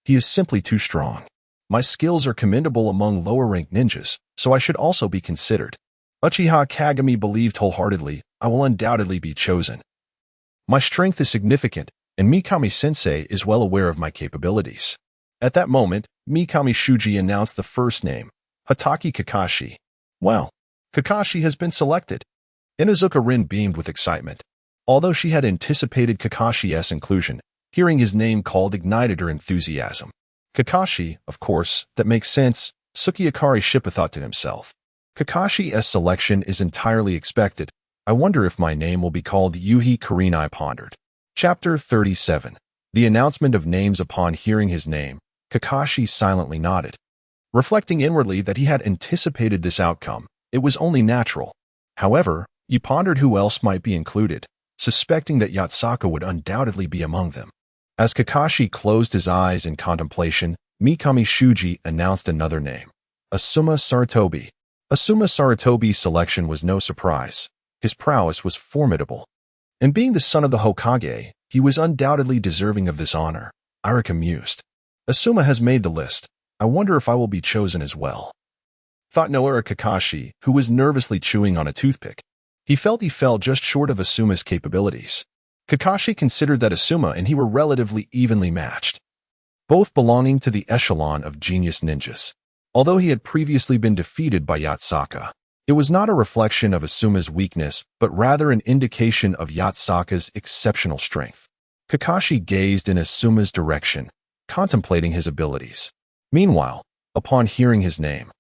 he is simply too strong. My skills are commendable among lower-ranked ninjas, so I should also be considered." Uchiha Kagami believed wholeheartedly, "I will undoubtedly be chosen. My strength is significant, and Mikami-sensei is well aware of my capabilities." At that moment, Mikami Shuji announced the first name, Hatake Kakashi. "Well, Kakashi has been selected." Inuzuka Rin beamed with excitement. Although she had anticipated Kakashi's inclusion, hearing his name called ignited her enthusiasm. Kakashi, of course, that makes sense, Tsukiyakari Shippu thought to himself. Kakashi's selection is entirely expected. I wonder if my name will be called Yuhi Kurinai pondered. Chapter 37. The announcement of names. Upon hearing his name, Kakashi silently nodded. Reflecting inwardly that he had anticipated this outcome, it was only natural. However, he pondered who else might be included, suspecting that Yasaka would undoubtedly be among them. As Kakashi closed his eyes in contemplation, Mikami Shuji announced another name, Asuma Saratobi. Asuma Saratobi's selection was no surprise. His prowess was formidable. And being the son of the Hokage, he was undoubtedly deserving of this honor. Irika mused. Asuma has made the list. I wonder if I will be chosen as well. Thought Noura Kakashi, who was nervously chewing on a toothpick. He felt just short of Asuma's capabilities. Kakashi considered that Asuma and he were relatively evenly matched, both belonging to the echelon of genius ninjas. Although he had previously been defeated by Yasaka, it was not a reflection of Asuma's weakness, but rather an indication of Yasaka's exceptional strength. Kakashi gazed in Asuma's direction, contemplating his abilities. Meanwhile, upon hearing his name,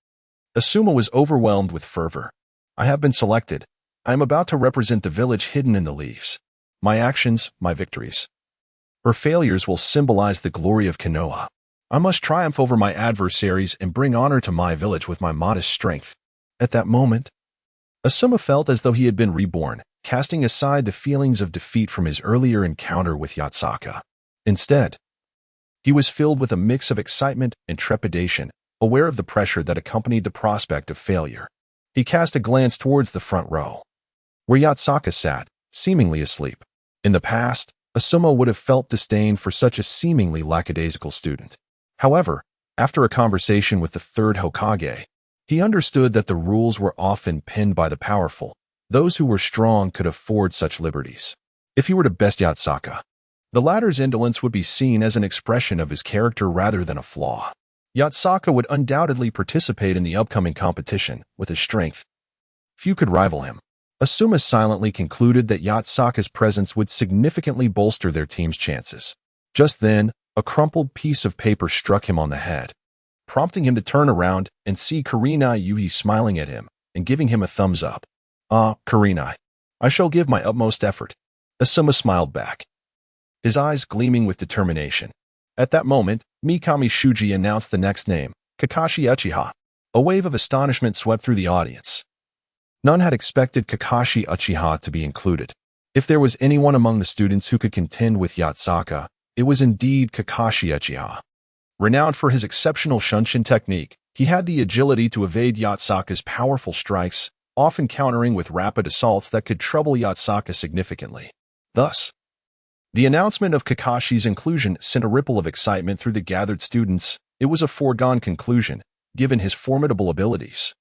Asuma was overwhelmed with fervor. I have been selected. I am about to represent the village hidden in the leaves. My actions, my victories. Her failures will symbolize the glory of Konoha. I must triumph over my adversaries and bring honor to my village with my modest strength. At that moment, Asuma felt as though he had been reborn, casting aside the feelings of defeat from his earlier encounter with Yasaka. Instead, he was filled with a mix of excitement and trepidation, aware of the pressure that accompanied the prospect of failure. He cast a glance towards the front row, where Yasaka sat, seemingly asleep. In the past, Asuma would have felt disdain for such a seemingly lackadaisical student. However, after a conversation with the third Hokage, he understood that the rules were often penned by the powerful. Those who were strong could afford such liberties. If he were to best Yasaka, the latter's indolence would be seen as an expression of his character rather than a flaw. Yasaka would undoubtedly participate in the upcoming competition with his strength. Few could rival him. Asuma silently concluded that Yatsaka's presence would significantly bolster their team's chances. Just then, a crumpled piece of paper struck him on the head, prompting him to turn around and see Kurenai Yuhi smiling at him and giving him a thumbs up. "Ah, Kurenai, I shall give my utmost effort." Asuma smiled back, his eyes gleaming with determination. At that moment, Mikami Shuji announced the next name, Kakashi Uchiha. A wave of astonishment swept through the audience. None had expected Kakashi Uchiha to be included. If there was anyone among the students who could contend with Yatsaka, it was indeed Kakashi Uchiha. Renowned for his exceptional shunshin technique, he had the agility to evade Yatsaka's powerful strikes, often countering with rapid assaults that could trouble Yatsaka significantly. Thus, the announcement of Kakashi's inclusion sent a ripple of excitement through the gathered students. It was a foregone conclusion, given his formidable abilities,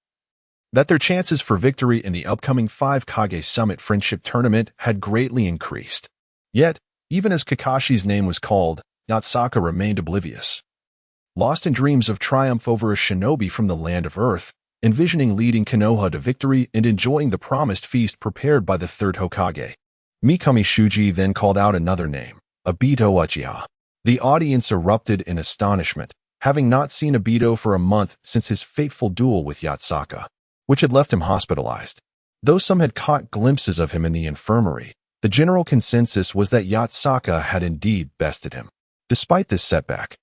that their chances for victory in the upcoming 5 Kage Summit Friendship Tournament had greatly increased. Yet, even as Kakashi's name was called, Yatsaka remained oblivious, lost in dreams of triumph over a shinobi from the land of Earth, envisioning leading Konoha to victory and enjoying the promised feast prepared by the third Hokage. Mikami Shuji then called out another name, Obito Uchiha. The audience erupted in astonishment, having not seen Obito for a month since his fateful duel with Yatsaka, which had left him hospitalized. Though some had caught glimpses of him in the infirmary, the general consensus was that Yatsaka had indeed bested him. Despite this setback,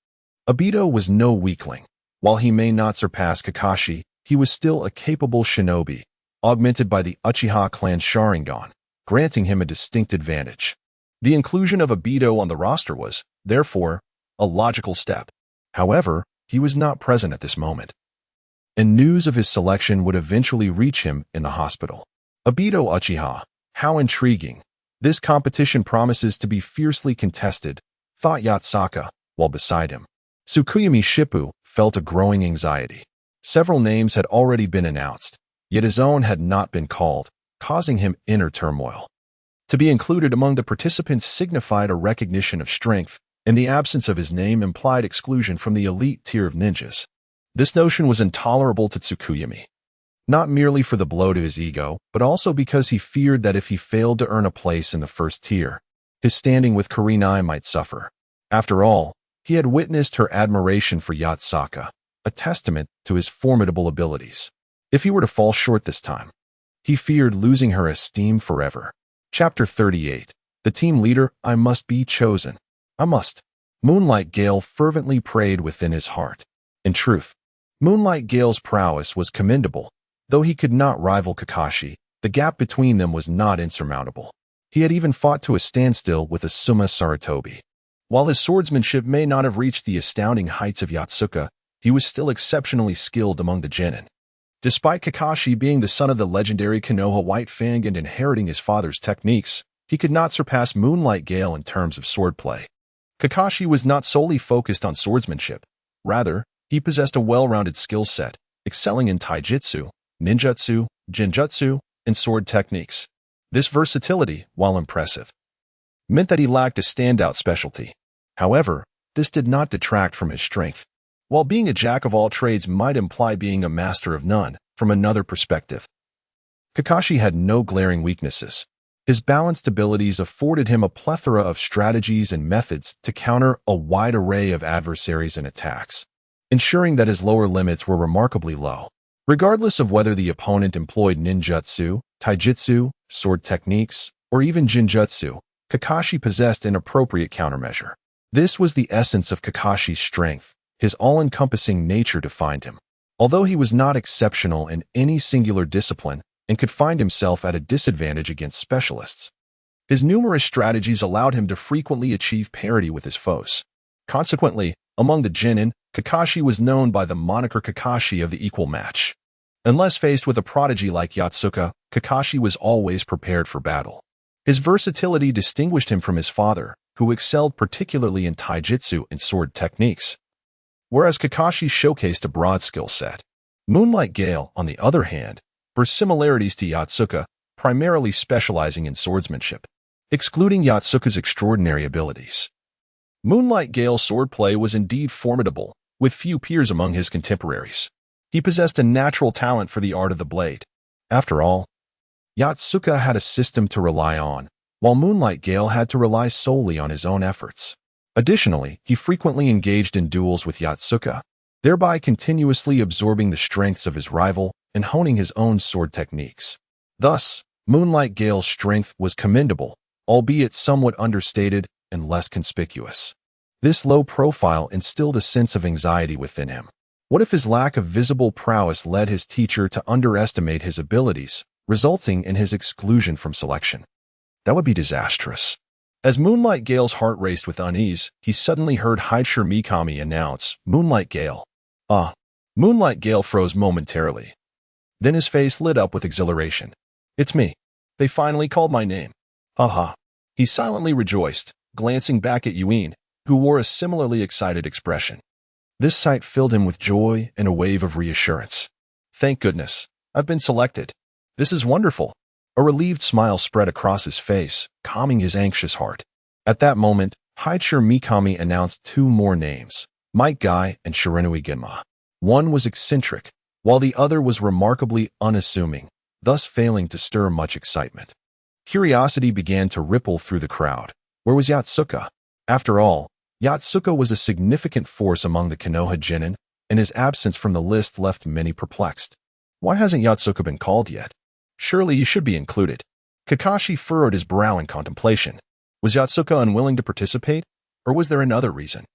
Obito was no weakling. While he may not surpass Kakashi, he was still a capable shinobi, augmented by the Uchiha clan Sharingan, granting him a distinct advantage. The inclusion of Obito on the roster was, therefore, a logical step. However, he was not present at this moment, and news of his selection would eventually reach him in the hospital. Obito Uchiha, how intriguing. This competition promises to be fiercely contested, thought Yatsaka, while beside him. Tsukuyami Shippu felt a growing anxiety. Several names had already been announced, yet his own had not been called, causing him inner turmoil. To be included among the participants signified a recognition of strength, and the absence of his name implied exclusion from the elite tier of ninjas. This notion was intolerable to Tsukuyami, not merely for the blow to his ego, but also because he feared that if he failed to earn a place in the first tier, his standing with Kurenai might suffer. After all, he had witnessed her admiration for Yatsaka, a testament to his formidable abilities. If he were to fall short this time, he feared losing her esteem forever. Chapter 38. The team leader, I must be chosen. I must. Moonlight Gale fervently prayed within his heart. In truth, Moonlight Gale's prowess was commendable. Though he could not rival Kakashi, the gap between them was not insurmountable. He had even fought to a standstill with Asuma Sarutobi. While his swordsmanship may not have reached the astounding heights of Yatsuka, he was still exceptionally skilled among the genin. Despite Kakashi being the son of the legendary Konoha White Fang and inheriting his father's techniques, he could not surpass Moonlight Gale in terms of swordplay. Kakashi was not solely focused on swordsmanship. Rather, he possessed a well-rounded skill set, excelling in taijutsu, ninjutsu, genjutsu, and sword techniques. This versatility, while impressive, meant that he lacked a standout specialty. However, this did not detract from his strength. While being a jack of all trades might imply being a master of none, from another perspective, Kakashi had no glaring weaknesses. His balanced abilities afforded him a plethora of strategies and methods to counter a wide array of adversaries and attacks, ensuring that his lower limits were remarkably low. Regardless of whether the opponent employed ninjutsu, taijutsu, sword techniques, or even genjutsu, Kakashi possessed an appropriate countermeasure. This was the essence of Kakashi's strength. His all-encompassing nature defined him. Although he was not exceptional in any singular discipline and could find himself at a disadvantage against specialists, his numerous strategies allowed him to frequently achieve parity with his foes. Consequently, among the genin, Kakashi was known by the moniker Kakashi of the equal match. Unless faced with a prodigy like Yatsuka, Kakashi was always prepared for battle. His versatility distinguished him from his father, who excelled particularly in taijutsu and sword techniques, whereas Kakashi showcased a broad skill set. Moonlight Gale, on the other hand, bore similarities to Yatsuka, primarily specializing in swordsmanship, excluding Yatsuka's extraordinary abilities. Moonlight Gale's swordplay was indeed formidable, with few peers among his contemporaries. He possessed a natural talent for the art of the blade. After all, Yatsuka had a system to rely on, while Moonlight Gale had to rely solely on his own efforts. Additionally, he frequently engaged in duels with Yatsuka, thereby continuously absorbing the strengths of his rival and honing his own sword techniques. Thus, Moonlight Gale's strength was commendable, albeit somewhat understated and less conspicuous. This low profile instilled a sense of anxiety within him. What if his lack of visible prowess led his teacher to underestimate his abilities, resulting in his exclusion from selection? That would be disastrous. As Moonlight Gale's heart raced with unease, he suddenly heard Haicher Mikami announce, "Moonlight Gale." Moonlight Gale froze momentarily. Then his face lit up with exhilaration. "It's me. They finally called my name." Haha. He silently rejoiced, glancing back at Yuin, who wore a similarly excited expression. This sight filled him with joy and a wave of reassurance. "Thank goodness. I've been selected. This is wonderful." A relieved smile spread across his face, calming his anxious heart. At that moment, Haicher Mikami announced two more names, Might Guy and Shiranui Genma. One was eccentric, while the other was remarkably unassuming, thus failing to stir much excitement. Curiosity began to ripple through the crowd. Where was Yatsuka? After all, Yatsuka was a significant force among the Konoha genin, and his absence from the list left many perplexed. Why hasn't Yatsuka been called yet? Surely he should be included. Kakashi furrowed his brow in contemplation. Was Yatsuka unwilling to participate, or was there another reason?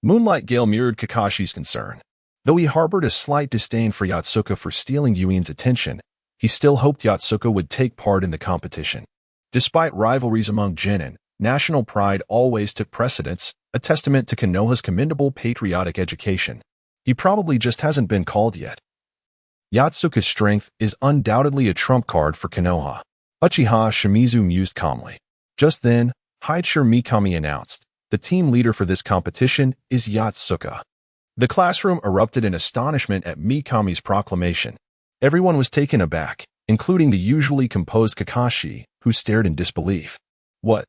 Moonlight Gale mirrored Kakashi's concern. Though he harbored a slight disdain for Yatsuka for stealing Yuin's attention, he still hoped Yatsuka would take part in the competition. Despite rivalries among genin, national pride always took precedence, a testament to Konoha's commendable patriotic education. He probably just hasn't been called yet. Yatsuka's strength is undoubtedly a trump card for Konoha. Uchiha Shimizu mused calmly. Just then, Haicher Mikami announced, "The team leader for this competition is Yatsuka." The classroom erupted in astonishment at Mikami's proclamation. Everyone was taken aback, including the usually composed Kakashi, who stared in disbelief. What?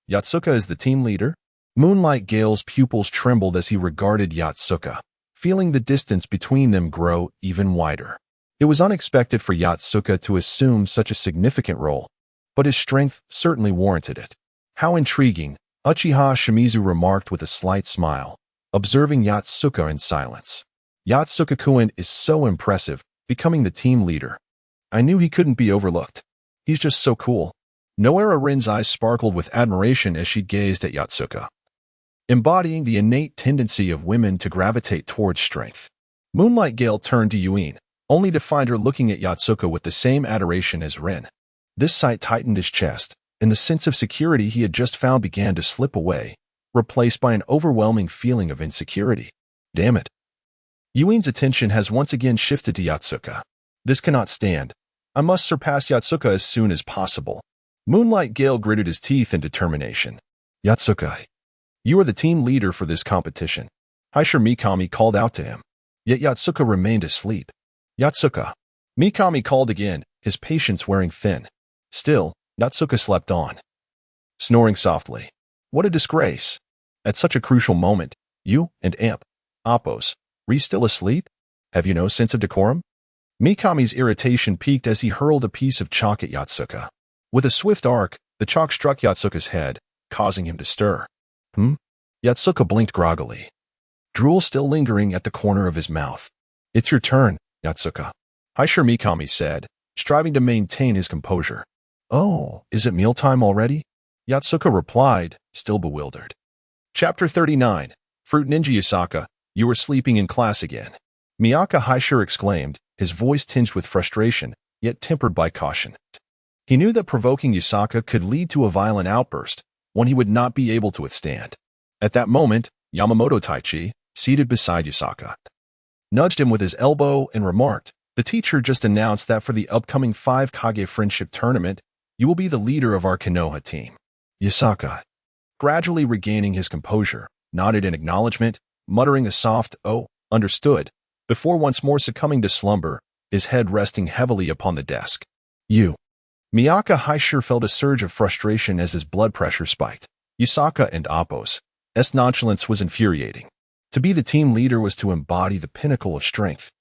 Yatsuka is the team leader? Moonlight Gale's pupils trembled as he regarded Yatsuka, feeling the distance between them grow even wider. It was unexpected for Yatsuka to assume such a significant role, but his strength certainly warranted it. How intriguing, Uchiha Shimizu remarked with a slight smile, observing Yatsuka in silence. Yatsuka-kun is so impressive, becoming the team leader. I knew he couldn't be overlooked. He's just so cool. Noera Rin's eyes sparkled with admiration as she gazed at Yatsuka, embodying the innate tendency of women to gravitate towards strength. Moonlight Gale turned to Yuin, only to find her looking at Yatsuka with the same adoration as Rin. This sight tightened his chest, and the sense of security he had just found began to slip away, replaced by an overwhelming feeling of insecurity. Damn it. Yuin's attention has once again shifted to Yatsuka. This cannot stand. I must surpass Yatsuka as soon as possible. Moonlight Gale gritted his teeth in determination. Yatsuka, you are the team leader for this competition. Haicher Mikami called out to him. Yet Yatsuka remained asleep. Yatsuka. Mikami called again, his patience wearing thin. Still, Yatsuka slept on, snoring softly. What a disgrace. At such a crucial moment, you and Appos, were you still asleep? Have you no sense of decorum? Mikami's irritation peaked as he hurled a piece of chalk at Yatsuka. With a swift arc, the chalk struck Yatsuka's head, causing him to stir. Yatsuka blinked groggily, drool still lingering at the corner of his mouth. It's your turn, Yatsuka, Haicher Mikami said, striving to maintain his composure. Oh, is it mealtime already? Yatsuka replied, still bewildered. Chapter 39. Fruit Ninja Yasaka, you were sleeping in class again. Miyaka Haicher exclaimed, his voice tinged with frustration, yet tempered by caution. He knew that provoking Yasaka could lead to a violent outburst, one he would not be able to withstand. At that moment, Yamamoto Taichi, seated beside Yasaka, nudged him with his elbow and remarked, the teacher just announced that for the upcoming 5 Kage Friendship Tournament, you will be the leader of our Konoha team. Yasaka, gradually regaining his composure, nodded in acknowledgement, muttering a soft, "Oh, understood," before once more succumbing to slumber, his head resting heavily upon the desk. You. Miyaka Haicher felt a surge of frustration as his blood pressure spiked. Yasaka and Appos' nonchalance was infuriating. To be the team leader was to embody the pinnacle of strength,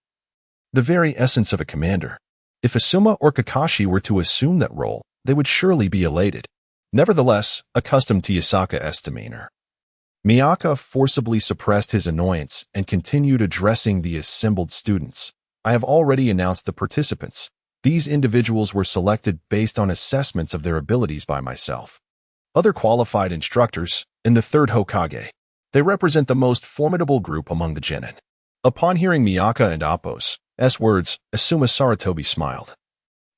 the very essence of a commander. If Asuma or Kakashi were to assume that role, they would surely be elated. Nevertheless, accustomed to Yasaka's demeanor, Miyaka forcibly suppressed his annoyance and continued addressing the assembled students. I have already announced the participants. These individuals were selected based on assessments of their abilities by myself. Other qualified instructors, in the third Hokage. They represent the most formidable group among the genin. Upon hearing Miyaka and Appo's words, Asuma Saratobi smiled.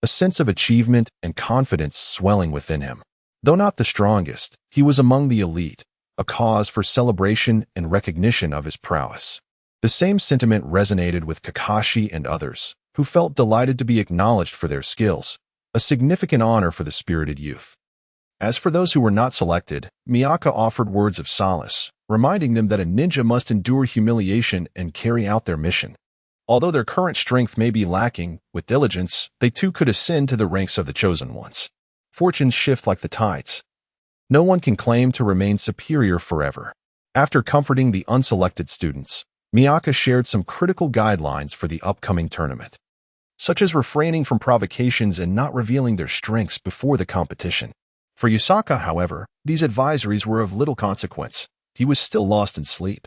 A sense of achievement and confidence swelling within him. Though not the strongest, he was among the elite, a cause for celebration and recognition of his prowess. The same sentiment resonated with Kakashi and others, who felt delighted to be acknowledged for their skills, a significant honor for the spirited youth. As for those who were not selected, Miyaka offered words of solace, reminding them that a ninja must endure humiliation and carry out their mission. Although their current strength may be lacking, with diligence, they too could ascend to the ranks of the chosen ones. Fortunes shift like the tides. No one can claim to remain superior forever. After comforting the unselected students, Miyaka shared some critical guidelines for the upcoming tournament, such as refraining from provocations and not revealing their strengths before the competition. For Yasaka, however, these advisories were of little consequence. He was still lost in sleep,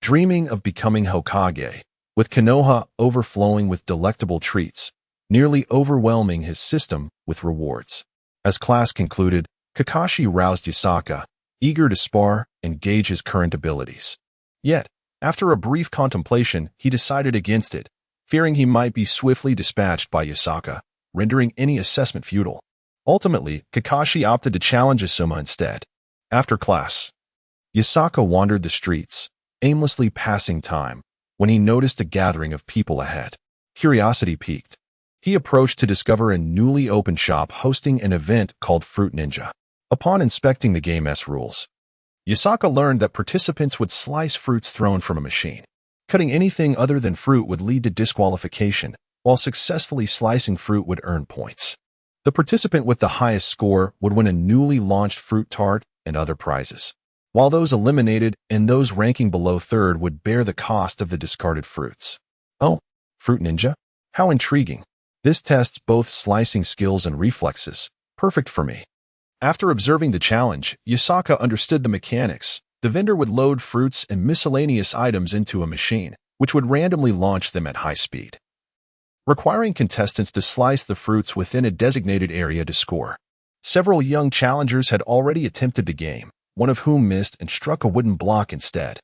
dreaming of becoming Hokage, with Konoha overflowing with delectable treats, nearly overwhelming his system with rewards. As class concluded, Kakashi roused Yasaka, eager to spar and gauge his current abilities. Yet, after a brief contemplation, he decided against it, fearing he might be swiftly dispatched by Yasaka, rendering any assessment futile. Ultimately, Kakashi opted to challenge Asuma instead. After class, Yasaka wandered the streets, aimlessly passing time, when he noticed a gathering of people ahead. Curiosity piqued. He approached to discover a newly opened shop hosting an event called Fruit Ninja. Upon inspecting the game's rules, Yasaka learned that participants would slice fruits thrown from a machine. Cutting anything other than fruit would lead to disqualification, while successfully slicing fruit would earn points. The participant with the highest score would win a newly launched fruit tart and other prizes, while those eliminated and those ranking below third would bear the cost of the discarded fruits. Oh, Fruit Ninja? How intriguing. This tests both slicing skills and reflexes. Perfect for me. After observing the challenge, Yasaka understood the mechanics. The vendor would load fruits and miscellaneous items into a machine, which would randomly launch them at high speed, requiring contestants to slice the fruits within a designated area to score. Several young challengers had already attempted the game, one of whom missed and struck a wooden block instead,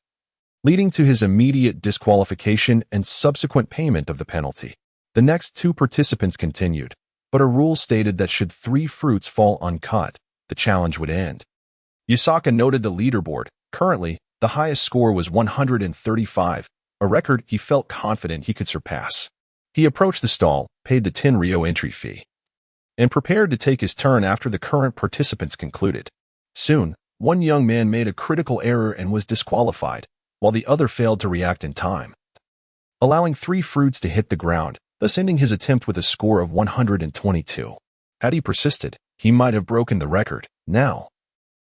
leading to his immediate disqualification and subsequent payment of the penalty. The next two participants continued, but a rule stated that should 3 fruits fall uncut, the challenge would end. Yasaka noted the leaderboard. Currently, the highest score was 135, a record he felt confident he could surpass. He approached the stall, paid the 10 Ryo entry fee, and prepared to take his turn after the current participants concluded. Soon, one young man made a critical error and was disqualified, while the other failed to react in time, allowing 3 fruits to hit the ground, thus ending his attempt with a score of 122. Had he persisted, he might have broken the record. Now,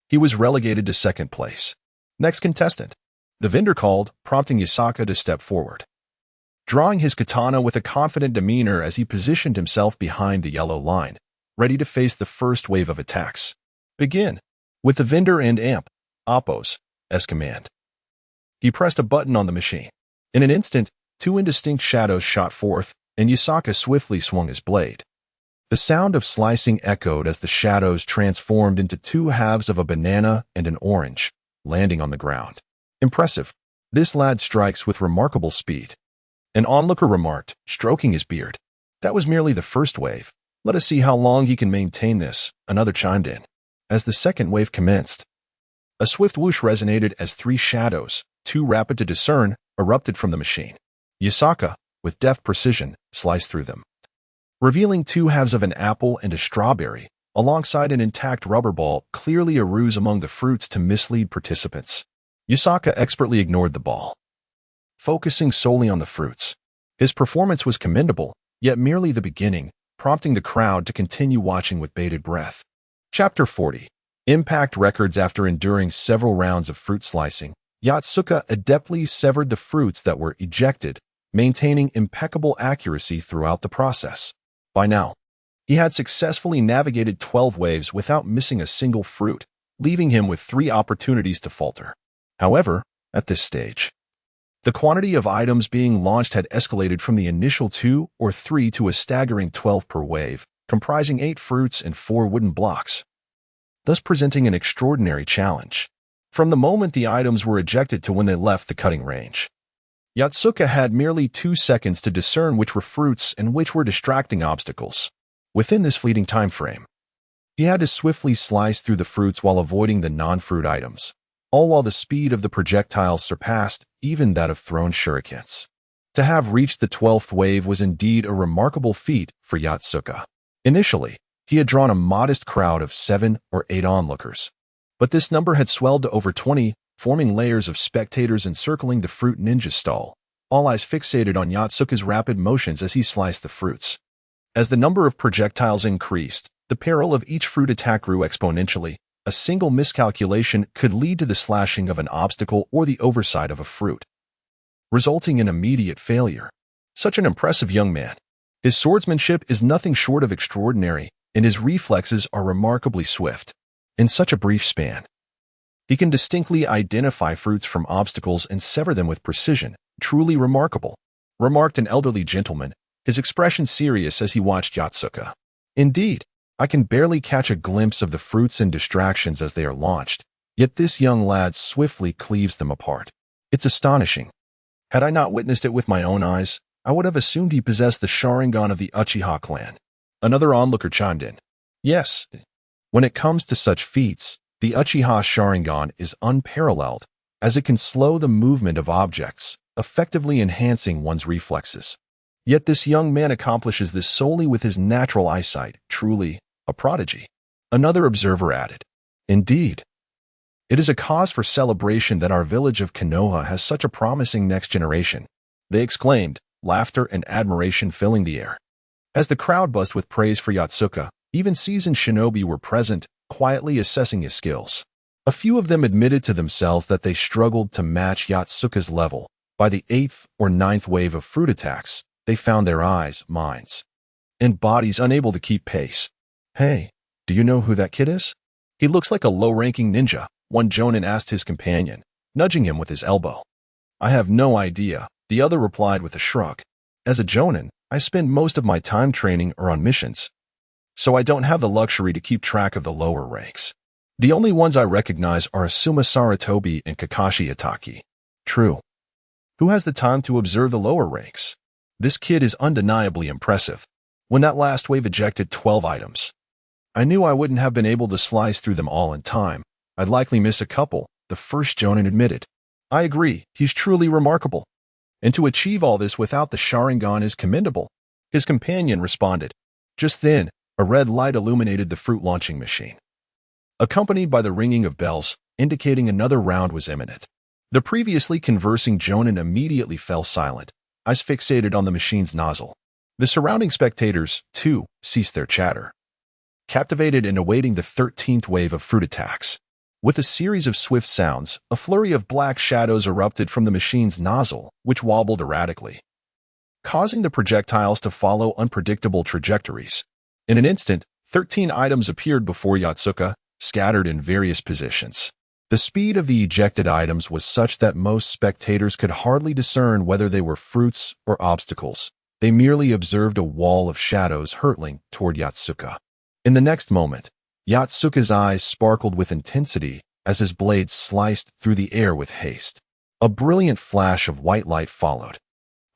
he was relegated to second place. Next contestant. The vendor called, prompting Yasaka to step forward, drawing his katana with a confident demeanor as he positioned himself behind the yellow line, ready to face the first wave of attacks. Begin. With the vendor and Appo's command. He pressed a button on the machine. In an instant, 2 indistinct shadows shot forth, and Yasaka swiftly swung his blade. The sound of slicing echoed as the shadows transformed into 2 halves of a banana and an orange, landing on the ground. Impressive. This lad strikes with remarkable speed. An onlooker remarked, stroking his beard. That was merely the first wave. Let us see how long he can maintain this, another chimed in. As the second wave commenced, a swift whoosh resonated as 3 shadows, too rapid to discern, erupted from the machine. Yasaka, with deft precision, sliced through them, revealing 2 halves of an apple and a strawberry, alongside an intact rubber ball, clearly a ruse among the fruits to mislead participants. Yasaka expertly ignored the ball, focusing solely on the fruits. His performance was commendable, yet merely the beginning, prompting the crowd to continue watching with bated breath. Chapter 40. Impact Records. After enduring several rounds of fruit slicing, Yatsuka adeptly severed the fruits that were ejected, maintaining impeccable accuracy throughout the process. By now, he had successfully navigated 12 waves without missing a single fruit, leaving him with 3 opportunities to falter. However, at this stage, the quantity of items being launched had escalated from the initial 2 or 3 to a staggering 12 per wave, comprising 8 fruits and 4 wooden blocks, thus presenting an extraordinary challenge. From the moment the items were ejected to when they left the cutting range, Yotsuka had merely 2 seconds to discern which were fruits and which were distracting obstacles. Within this fleeting time frame, he had to swiftly slice through the fruits while avoiding the non-fruit items, all while the speed of the projectiles surpassed even that of thrown shurikens. To have reached the 12th wave was indeed a remarkable feat for Yotsuka. Initially, he had drawn a modest crowd of 7 or 8 onlookers, but this number had swelled to over 20, forming layers of spectators encircling the fruit ninja stall, all eyes fixated on Yotsuka's rapid motions as he sliced the fruits. As the number of projectiles increased, the peril of each fruit attack grew exponentially. A single miscalculation could lead to the slashing of an obstacle or the oversight of a fruit, resulting in immediate failure. Such an impressive young man. His swordsmanship is nothing short of extraordinary, and his reflexes are remarkably swift. In such a brief span, he can distinctly identify fruits from obstacles and sever them with precision. Truly remarkable, remarked an elderly gentleman, his expression serious as he watched Yotsuka. Indeed, I can barely catch a glimpse of the fruits and distractions as they are launched, yet this young lad swiftly cleaves them apart. It's astonishing. Had I not witnessed it with my own eyes, I would have assumed he possessed the Sharingan of the Uchiha clan. Another onlooker chimed in. Yes, when it comes to such feats, the Uchiha Sharingan is unparalleled, as it can slow the movement of objects, effectively enhancing one's reflexes. Yet this young man accomplishes this solely with his natural eyesight, truly a prodigy. Another observer added. Indeed, it is a cause for celebration that our village of Konoha has such a promising next generation, they exclaimed, laughter and admiration filling the air. As the crowd buzzed with praise for Yotsuka, even seasoned shinobi were present, quietly assessing his skills. A few of them admitted to themselves that they struggled to match Yotsuka's level. By the 8th or 9th wave of fruit attacks, they found their eyes, minds, and bodies unable to keep pace. Hey, do you know who that kid is? He looks like a low-ranking ninja, one jonin asked his companion, nudging him with his elbow. I have no idea, the other replied with a shrug. As a jonin, I spend most of my time training or on missions, so I don't have the luxury to keep track of the lower ranks. The only ones I recognize are Asuma Saratobi and Kakashi Itaki. True. Who has the time to observe the lower ranks? This kid is undeniably impressive. When that last wave ejected 12 items, I knew I wouldn't have been able to slice through them all in time. I'd likely miss a couple, the first jonin admitted. I agree, he's truly remarkable. And to achieve all this without the Sharingan is commendable, his companion responded. Just then, a red light illuminated the fruit launching machine, accompanied by the ringing of bells, indicating another round was imminent. The previously conversing jonin immediately fell silent, eyes fixated on the machine's nozzle. The surrounding spectators, too, ceased their chatter, captivated and awaiting the 13th wave of fruit attacks. With a series of swift sounds, a flurry of black shadows erupted from the machine's nozzle, which wobbled erratically, causing the projectiles to follow unpredictable trajectories. In an instant, 13 items appeared before Yotsuka, scattered in various positions. The speed of the ejected items was such that most spectators could hardly discern whether they were fruits or obstacles. They merely observed a wall of shadows hurtling toward Yotsuka. In the next moment, Yotsuka's eyes sparkled with intensity as his blade sliced through the air with haste. A brilliant flash of white light followed,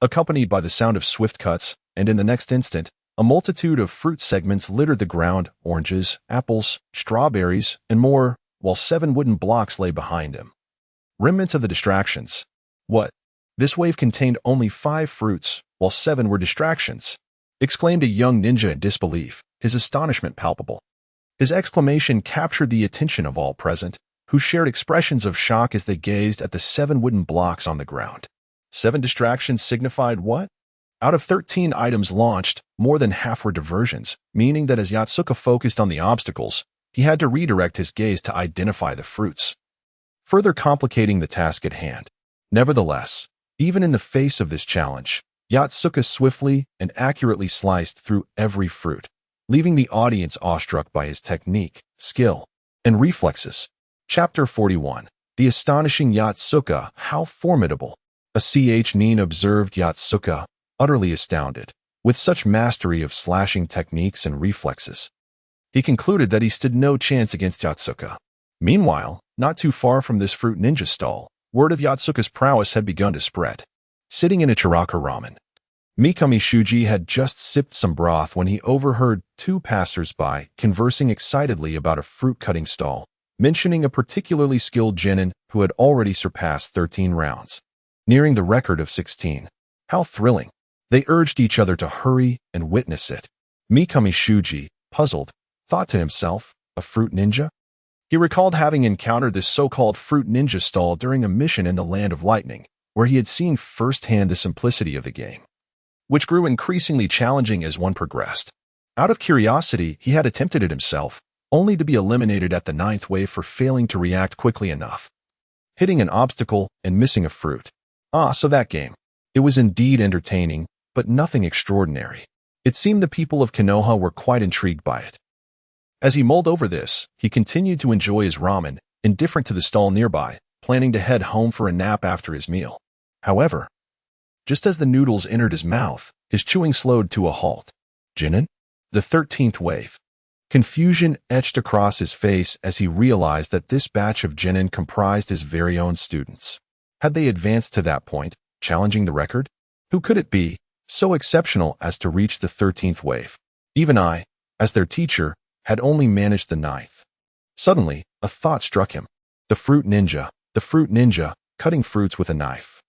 accompanied by the sound of swift cuts, and in the next instant, a multitude of fruit segments littered the ground, oranges, apples, strawberries, and more, while 7 wooden blocks lay behind him. Remnants of the distractions. What? This wave contained only 5 fruits, while 7 were distractions, exclaimed a young ninja in disbelief, his astonishment palpable. His exclamation captured the attention of all present, who shared expressions of shock as they gazed at the 7 wooden blocks on the ground. 7 distractions signified what? Out of 13 items launched, more than half were diversions, meaning that as Yotsuka focused on the obstacles, he had to redirect his gaze to identify the fruits, further complicating the task at hand. Nevertheless, even in the face of this challenge, Yatsuka swiftly and accurately sliced through every fruit, leaving the audience awestruck by his technique, skill, and reflexes. Chapter 41. The astonishing Yatsuka, how formidable. A Nin observed Yatsuka, utterly astounded, with such mastery of slashing techniques and reflexes. He concluded that he stood no chance against Yatsuka. Meanwhile, not too far from this fruit ninja stall, word of Yatsuka's prowess had begun to spread. Sitting in Ichiraku ramen, Mikami Shuji had just sipped some broth when he overheard two passers-by conversing excitedly about a fruit-cutting stall, mentioning a particularly skilled genin who had already surpassed 13 rounds, nearing the record of 16. How thrilling! They urged each other to hurry and witness it. Mikami Shuji, puzzled, thought to himself, a fruit ninja? He recalled having encountered this so-called fruit ninja stall during a mission in the Land of Lightning, where he had seen firsthand the simplicity of the game, which grew increasingly challenging as one progressed. Out of curiosity, he had attempted it himself, only to be eliminated at the 9th wave for failing to react quickly enough, hitting an obstacle and missing a fruit. So that game. It was indeed entertaining, but nothing extraordinary. It seemed the people of Konoha were quite intrigued by it. As he mulled over this, he continued to enjoy his ramen, indifferent to the stall nearby, planning to head home for a nap after his meal. However, just as the noodles entered his mouth, his chewing slowed to a halt. Genin? The 13th wave. Confusion etched across his face as he realized that this batch of genin comprised his very own students. Had they advanced to that point, challenging the record? Who could it be, so exceptional as to reach the 13th wave? Even I, as their teacher, had only managed the 9th. Suddenly, a thought struck him. The fruit ninja, cutting fruits with a knife.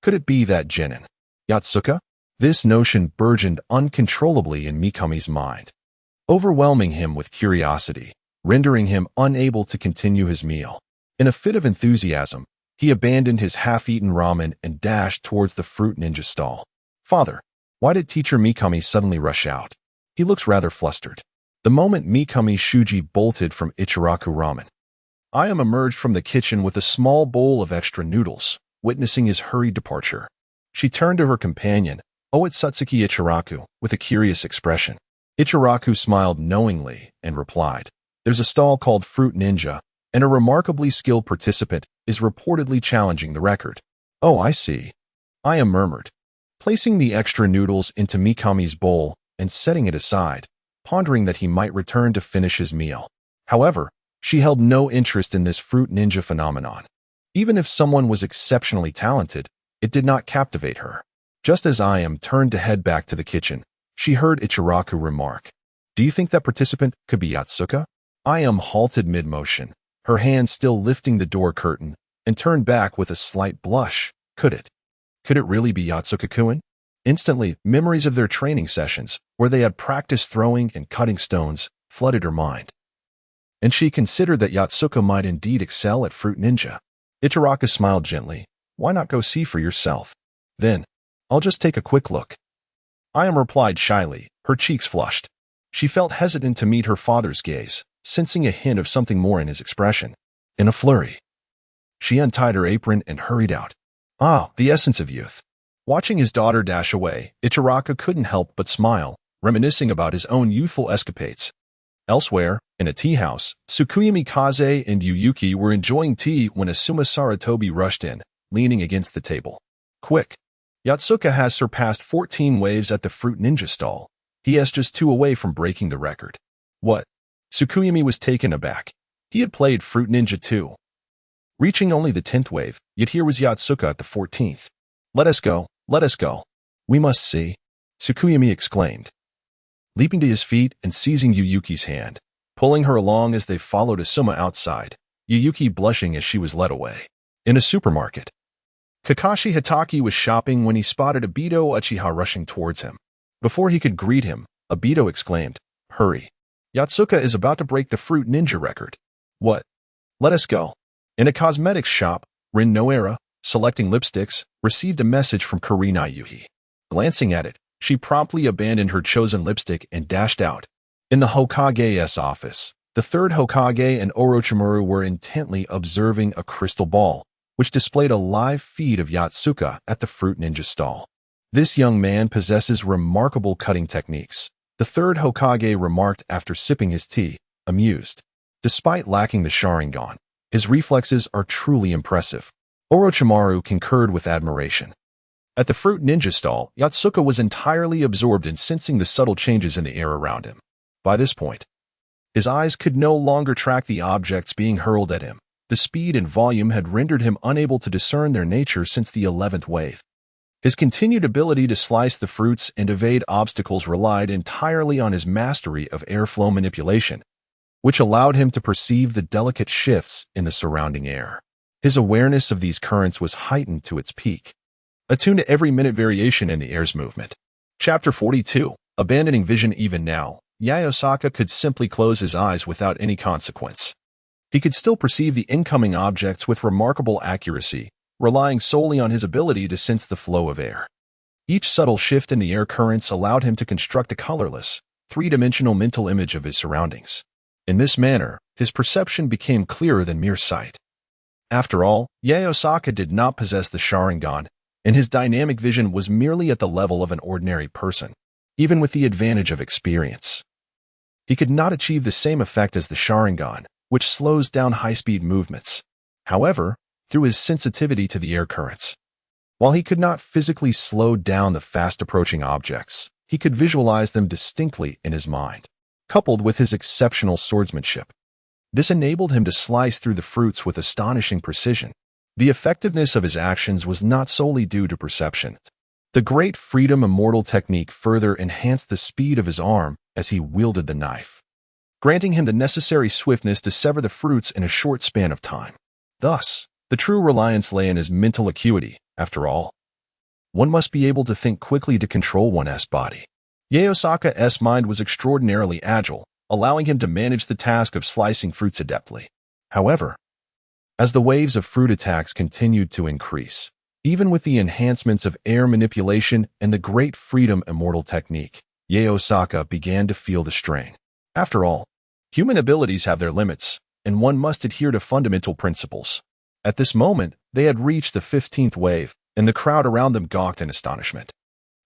Could it be that genin? Yatsuka? This notion burgeoned uncontrollably in Mikami's mind, overwhelming him with curiosity, rendering him unable to continue his meal. In a fit of enthusiasm, he abandoned his half-eaten ramen and dashed towards the fruit ninja stall. Father, why did teacher Mikami suddenly rush out? He looks rather flustered. The moment Mikami Shuji bolted from Ichiraku ramen, Ayam emerged from the kitchen with a small bowl of extra noodles, witnessing his hurried departure. She turned to her companion, Oitsutsuki Ichiraku, with a curious expression. Ichiraku smiled knowingly and replied, "There's a stall called Fruit Ninja, and a remarkably skilled participant is reportedly challenging the record." "Oh, I see," Ayam murmured, placing the extra noodles into Mikami's bowl and setting it aside, pondering that he might return to finish his meal. However, she held no interest in this fruit ninja phenomenon. Even if someone was exceptionally talented, it did not captivate her. Just as Ayam turned to head back to the kitchen, she heard Ichiraku remark, "Do you think that participant could be Yatsuka?" Ayam halted mid-motion, her hand still lifting the door curtain, and turned back with a slight blush. Could it? Could it really be Yatsuka-kun? Instantly, memories of their training sessions, where they had practiced throwing and cutting stones, flooded her mind. And she considered that Yatsuka might indeed excel at Fruit Ninja. Ichiraku smiled gently. "Why not go see for yourself? Then, I'll just take a quick look." Ayam replied shyly, her cheeks flushed. She felt hesitant to meet her father's gaze, sensing a hint of something more in his expression. In a flurry, she untied her apron and hurried out. The essence of youth. Watching his daughter dash away, Ichiraku couldn't help but smile, reminiscing about his own youthful escapades. Elsewhere, in a tea house, Tsukuyami Kaze and Yuyuki were enjoying tea when Asuma Saratobi rushed in, leaning against the table. "Quick! Yatsuka has surpassed 14 waves at the Fruit Ninja stall. He is just 2 away from breaking the record." "What?" Tsukuyami was taken aback. He had played Fruit Ninja too, reaching only the 10th wave, yet here was Yatsuka at the 14th. Let us go. We must see," Tsukuyami exclaimed, leaping to his feet and seizing Yuyuki's hand, pulling her along as they followed Asuma outside, Yuyuki blushing as she was led away. In a supermarket, Kakashi Hitaki was shopping when he spotted Obito Uchiha rushing towards him. Before he could greet him, Obito exclaimed, "Hurry! Yatsuka is about to break the Fruit Ninja record." "What?" "Let us go." In a cosmetics shop, Rin Noera, selecting lipsticks, received a message from Karina Yuhi. Glancing at it, she promptly abandoned her chosen lipstick and dashed out. In the Hokage's office, the third Hokage and Orochimaru were intently observing a crystal ball, which displayed a live feed of Yatsuka at the Fruit Ninja stall. This young man possesses remarkable cutting techniques, the third Hokage remarked after sipping his tea, amused. Despite lacking the Sharingan, his reflexes are truly impressive. Orochimaru concurred with admiration. At the fruit ninja stall, Yotsuka was entirely absorbed in sensing the subtle changes in the air around him. By this point, his eyes could no longer track the objects being hurled at him. The speed and volume had rendered him unable to discern their nature since the 11th wave. His continued ability to slice the fruits and evade obstacles relied entirely on his mastery of airflow manipulation, which allowed him to perceive the delicate shifts in the surrounding air. His awareness of these currents was heightened to its peak, attuned to every minute variation in the air's movement. Chapter 42. Abandoning vision. Even now, Yaosaka could simply close his eyes without any consequence. He could still perceive the incoming objects with remarkable accuracy, relying solely on his ability to sense the flow of air. Each subtle shift in the air currents allowed him to construct a colorless, three-dimensional mental image of his surroundings. In this manner, his perception became clearer than mere sight. After all, Yaosaka did not possess the Sharingan, and his dynamic vision was merely at the level of an ordinary person, even with the advantage of experience. He could not achieve the same effect as the Sharingan, which slows down high-speed movements. However, through his sensitivity to the air currents, while he could not physically slow down the fast-approaching objects, he could visualize them distinctly in his mind. Coupled with his exceptional swordsmanship, this enabled him to slice through the fruits with astonishing precision. The effectiveness of his actions was not solely due to perception. The Great Freedom Immortal technique further enhanced the speed of his arm as he wielded the knife, granting him the necessary swiftness to sever the fruits in a short span of time. Thus, the true reliance lay in his mental acuity. After all, one must be able to think quickly to control one's body. Yaosaka's mind was extraordinarily agile, allowing him to manage the task of slicing fruits adeptly. However, as the waves of fruit attacks continued to increase, even with the enhancements of air manipulation and the Great Freedom Immortal technique, Yaosaka began to feel the strain. After all, human abilities have their limits, and one must adhere to fundamental principles. At this moment, they had reached the 15th wave, and the crowd around them gawked in astonishment.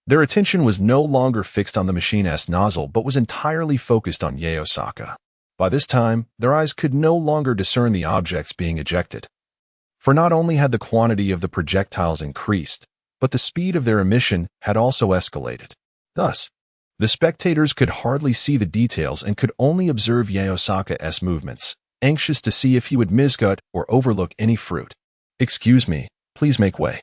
Their attention was no longer fixed on the machine's nozzle but was entirely focused on Yaosaka. By this time, their eyes could no longer discern the objects being ejected. For not only had the quantity of the projectiles increased, but the speed of their emission had also escalated. Thus, the spectators could hardly see the details and could only observe Yaosaka's movements, anxious to see if he would miscut or overlook any fruit. "Excuse me, please make way."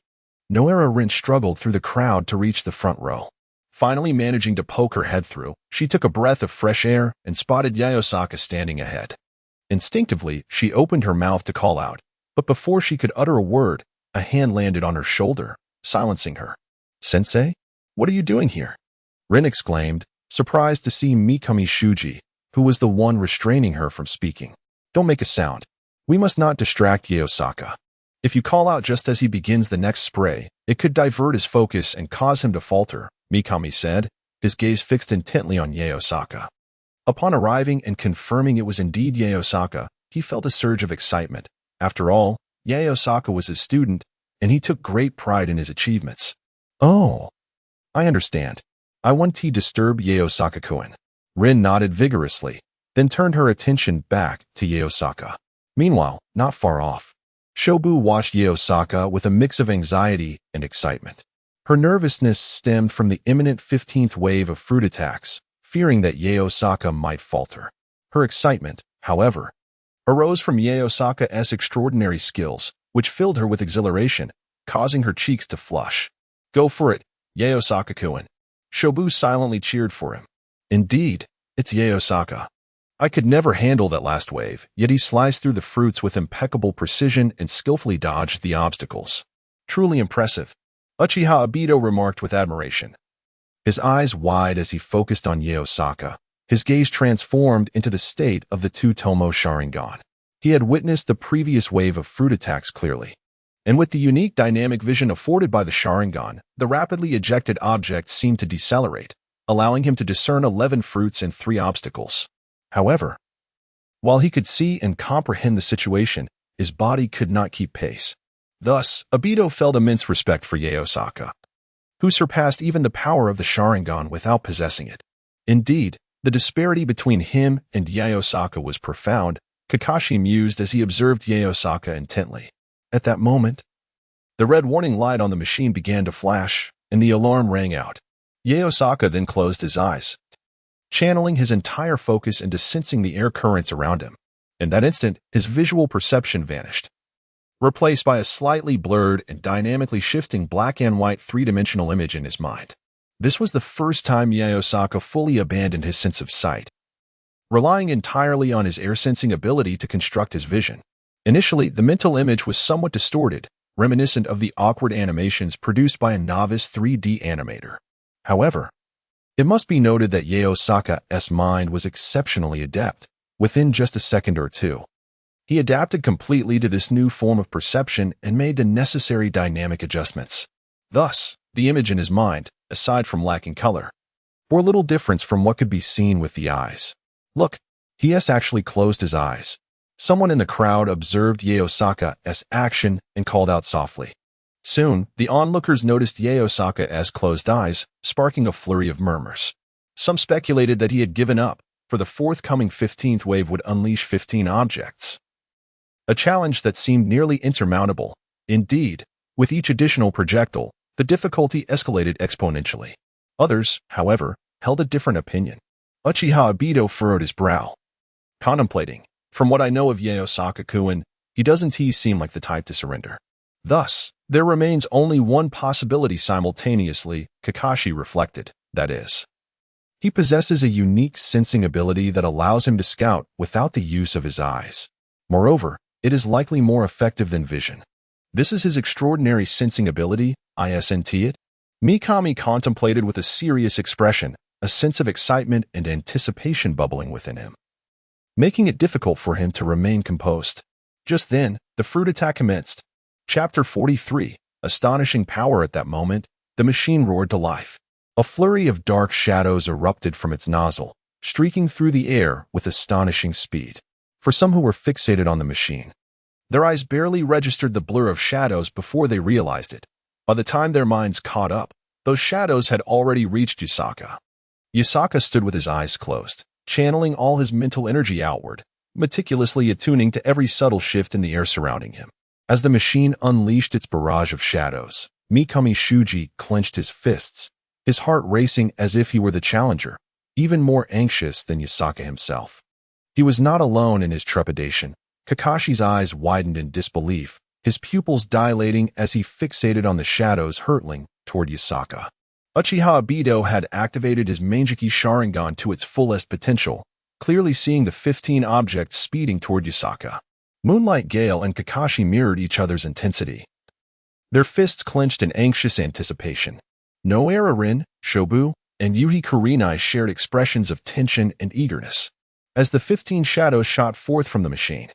Noera Rin struggled through the crowd to reach the front row. Finally managing to poke her head through, she took a breath of fresh air and spotted Yaosaka standing ahead. Instinctively, she opened her mouth to call out, but before she could utter a word, a hand landed on her shoulder, silencing her. "Sensei, what are you doing here?" Rin exclaimed, surprised to see Mikami Shuji, who was the one restraining her from speaking. "Don't make a sound. We must not distract Yaosaka. If you call out just as he begins the next spray, it could divert his focus and cause him to falter," Mikami said, his gaze fixed intently on Yaosaka. Upon arriving and confirming it was indeed Yaosaka, he felt a surge of excitement. After all, Yaosaka was his student, and he took great pride in his achievements. "Oh, I understand. I want to disturb Yaosaka-kun." Rin nodded vigorously, then turned her attention back to Yaosaka. Meanwhile, not far off, Shobu watched Yaosaka with a mix of anxiety and excitement. Her nervousness stemmed from the imminent 15th wave of fruit attacks, fearing that Yaosaka might falter. Her excitement, however, arose from Yaosaka's extraordinary skills, which filled her with exhilaration, causing her cheeks to flush. "Go for it, Yaosaka-kun." Shobu silently cheered for him. "Indeed, it's Yaosaka. I could never handle that last wave, yet he sliced through the fruits with impeccable precision and skillfully dodged the obstacles. Truly impressive," Uchiha Obito remarked with admiration. His eyes wide as he focused on Yaosaka, his gaze transformed into the state of the Two-Tomo Sharingan. He had witnessed the previous wave of fruit attacks clearly, and with the unique dynamic vision afforded by the Sharingan, the rapidly ejected objects seemed to decelerate, allowing him to discern 11 fruits and 3 obstacles. However, while he could see and comprehend the situation, his body could not keep pace. Thus, Obito felt immense respect for Yaosaka. who surpassed even the power of the Sharingan without possessing it. Indeed, the disparity between him and Yaosaka was profound, Kakashi mused as he observed Yaosaka intently. At that moment, the red warning light on the machine began to flash, and the alarm rang out. Yaosaka then closed his eyes, channeling his entire focus into sensing the air currents around him. In that instant, his visual perception vanished, replaced by a slightly blurred and dynamically shifting black and white three-dimensional image in his mind. This was the first time Yaosaka fully abandoned his sense of sight, relying entirely on his air-sensing ability to construct his vision. Initially, the mental image was somewhat distorted, reminiscent of the awkward animations produced by a novice 3D animator. However, it must be noted that Yaosaka's mind was exceptionally adept. Within just a second or two, he adapted completely to this new form of perception and made the necessary dynamic adjustments. Thus, the image in his mind, aside from lacking color, bore little difference from what could be seen with the eyes. Look, he has actually closed his eyes. Someone in the crowd observed Yaosaka's action and called out softly. Soon, the onlookers noticed Yaosaka's closed eyes, sparking a flurry of murmurs. Some speculated that he had given up, for the forthcoming 15th wave would unleash 15 objects. A challenge that seemed nearly insurmountable. Indeed, with each additional projectile, the difficulty escalated exponentially. Others, however, held a different opinion. Uchiha Obito furrowed his brow, contemplating. From what I know of Yaosaka-kun, he doesn't seem like the type to surrender. Thus, there remains only one possibility simultaneously, Kakashi reflected, that is, he possesses a unique sensing ability that allows him to scout without the use of his eyes. Moreover, it is likely more effective than vision. This is his extraordinary sensing ability, isn't it? Mikami contemplated with a serious expression, a sense of excitement and anticipation bubbling within him, making it difficult for him to remain composed. Just then, the fruit attack commenced. Chapter 43, Astonishing Power. At that moment, the machine roared to life. A flurry of dark shadows erupted from its nozzle, streaking through the air with astonishing speed. For some who were fixated on the machine, their eyes barely registered the blur of shadows before they realized it. By the time their minds caught up, those shadows had already reached Yusaka. Yusaka stood with his eyes closed, channeling all his mental energy outward, meticulously attuning to every subtle shift in the air surrounding him. As the machine unleashed its barrage of shadows, Mikami Shuji clenched his fists, his heart racing as if he were the challenger, even more anxious than Yusaka himself. He was not alone in his trepidation. Kakashi's eyes widened in disbelief, his pupils dilating as he fixated on the shadows hurtling toward Yusaka. Uchiha Obito had activated his Manjiki Sharingan to its fullest potential, clearly seeing the 15 objects speeding toward Yusaka. Moonlight Gale and Kakashi mirrored each other's intensity, their fists clenched in anxious anticipation. Noera-rin, Shobu, and Yuhi Kurenai shared expressions of tension and eagerness as the 15 shadows shot forth from the machine.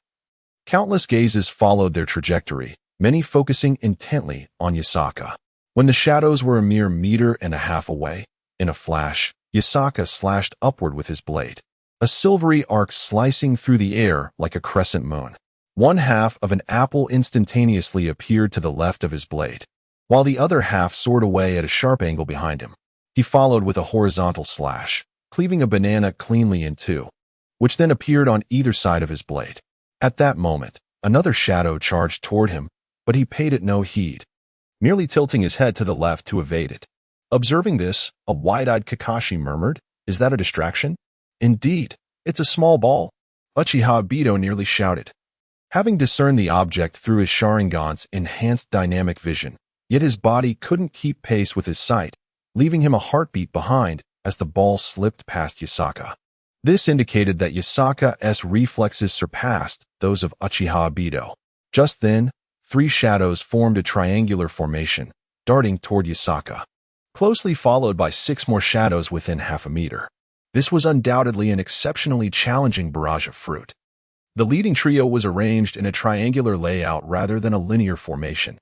Countless gazes followed their trajectory, many focusing intently on Yusaka. When the shadows were a mere meter and a half away, in a flash, Yusaka slashed upward with his blade, a silvery arc slicing through the air like a crescent moon. One half of an apple instantaneously appeared to the left of his blade, while the other half soared away at a sharp angle behind him. He followed with a horizontal slash, cleaving a banana cleanly in two, which then appeared on either side of his blade. At that moment, another shadow charged toward him, but he paid it no heed, merely tilting his head to the left to evade it. Observing this, a wide-eyed Kakashi murmured, "Is that a distraction?" "Indeed, it's a small ball," Uchiha Obito nearly shouted, having discerned the object through his Sharingan's enhanced dynamic vision. Yet his body couldn't keep pace with his sight, leaving him a heartbeat behind as the ball slipped past Yusaka. This indicated that Yusaka's reflexes surpassed those of Uchiha Obito. Just then, 3 shadows formed a triangular formation, darting toward Yusaka, closely followed by 6 more shadows within half a meter. This was undoubtedly an exceptionally challenging barrage of fruit. The leading trio was arranged in a triangular layout rather than a linear formation.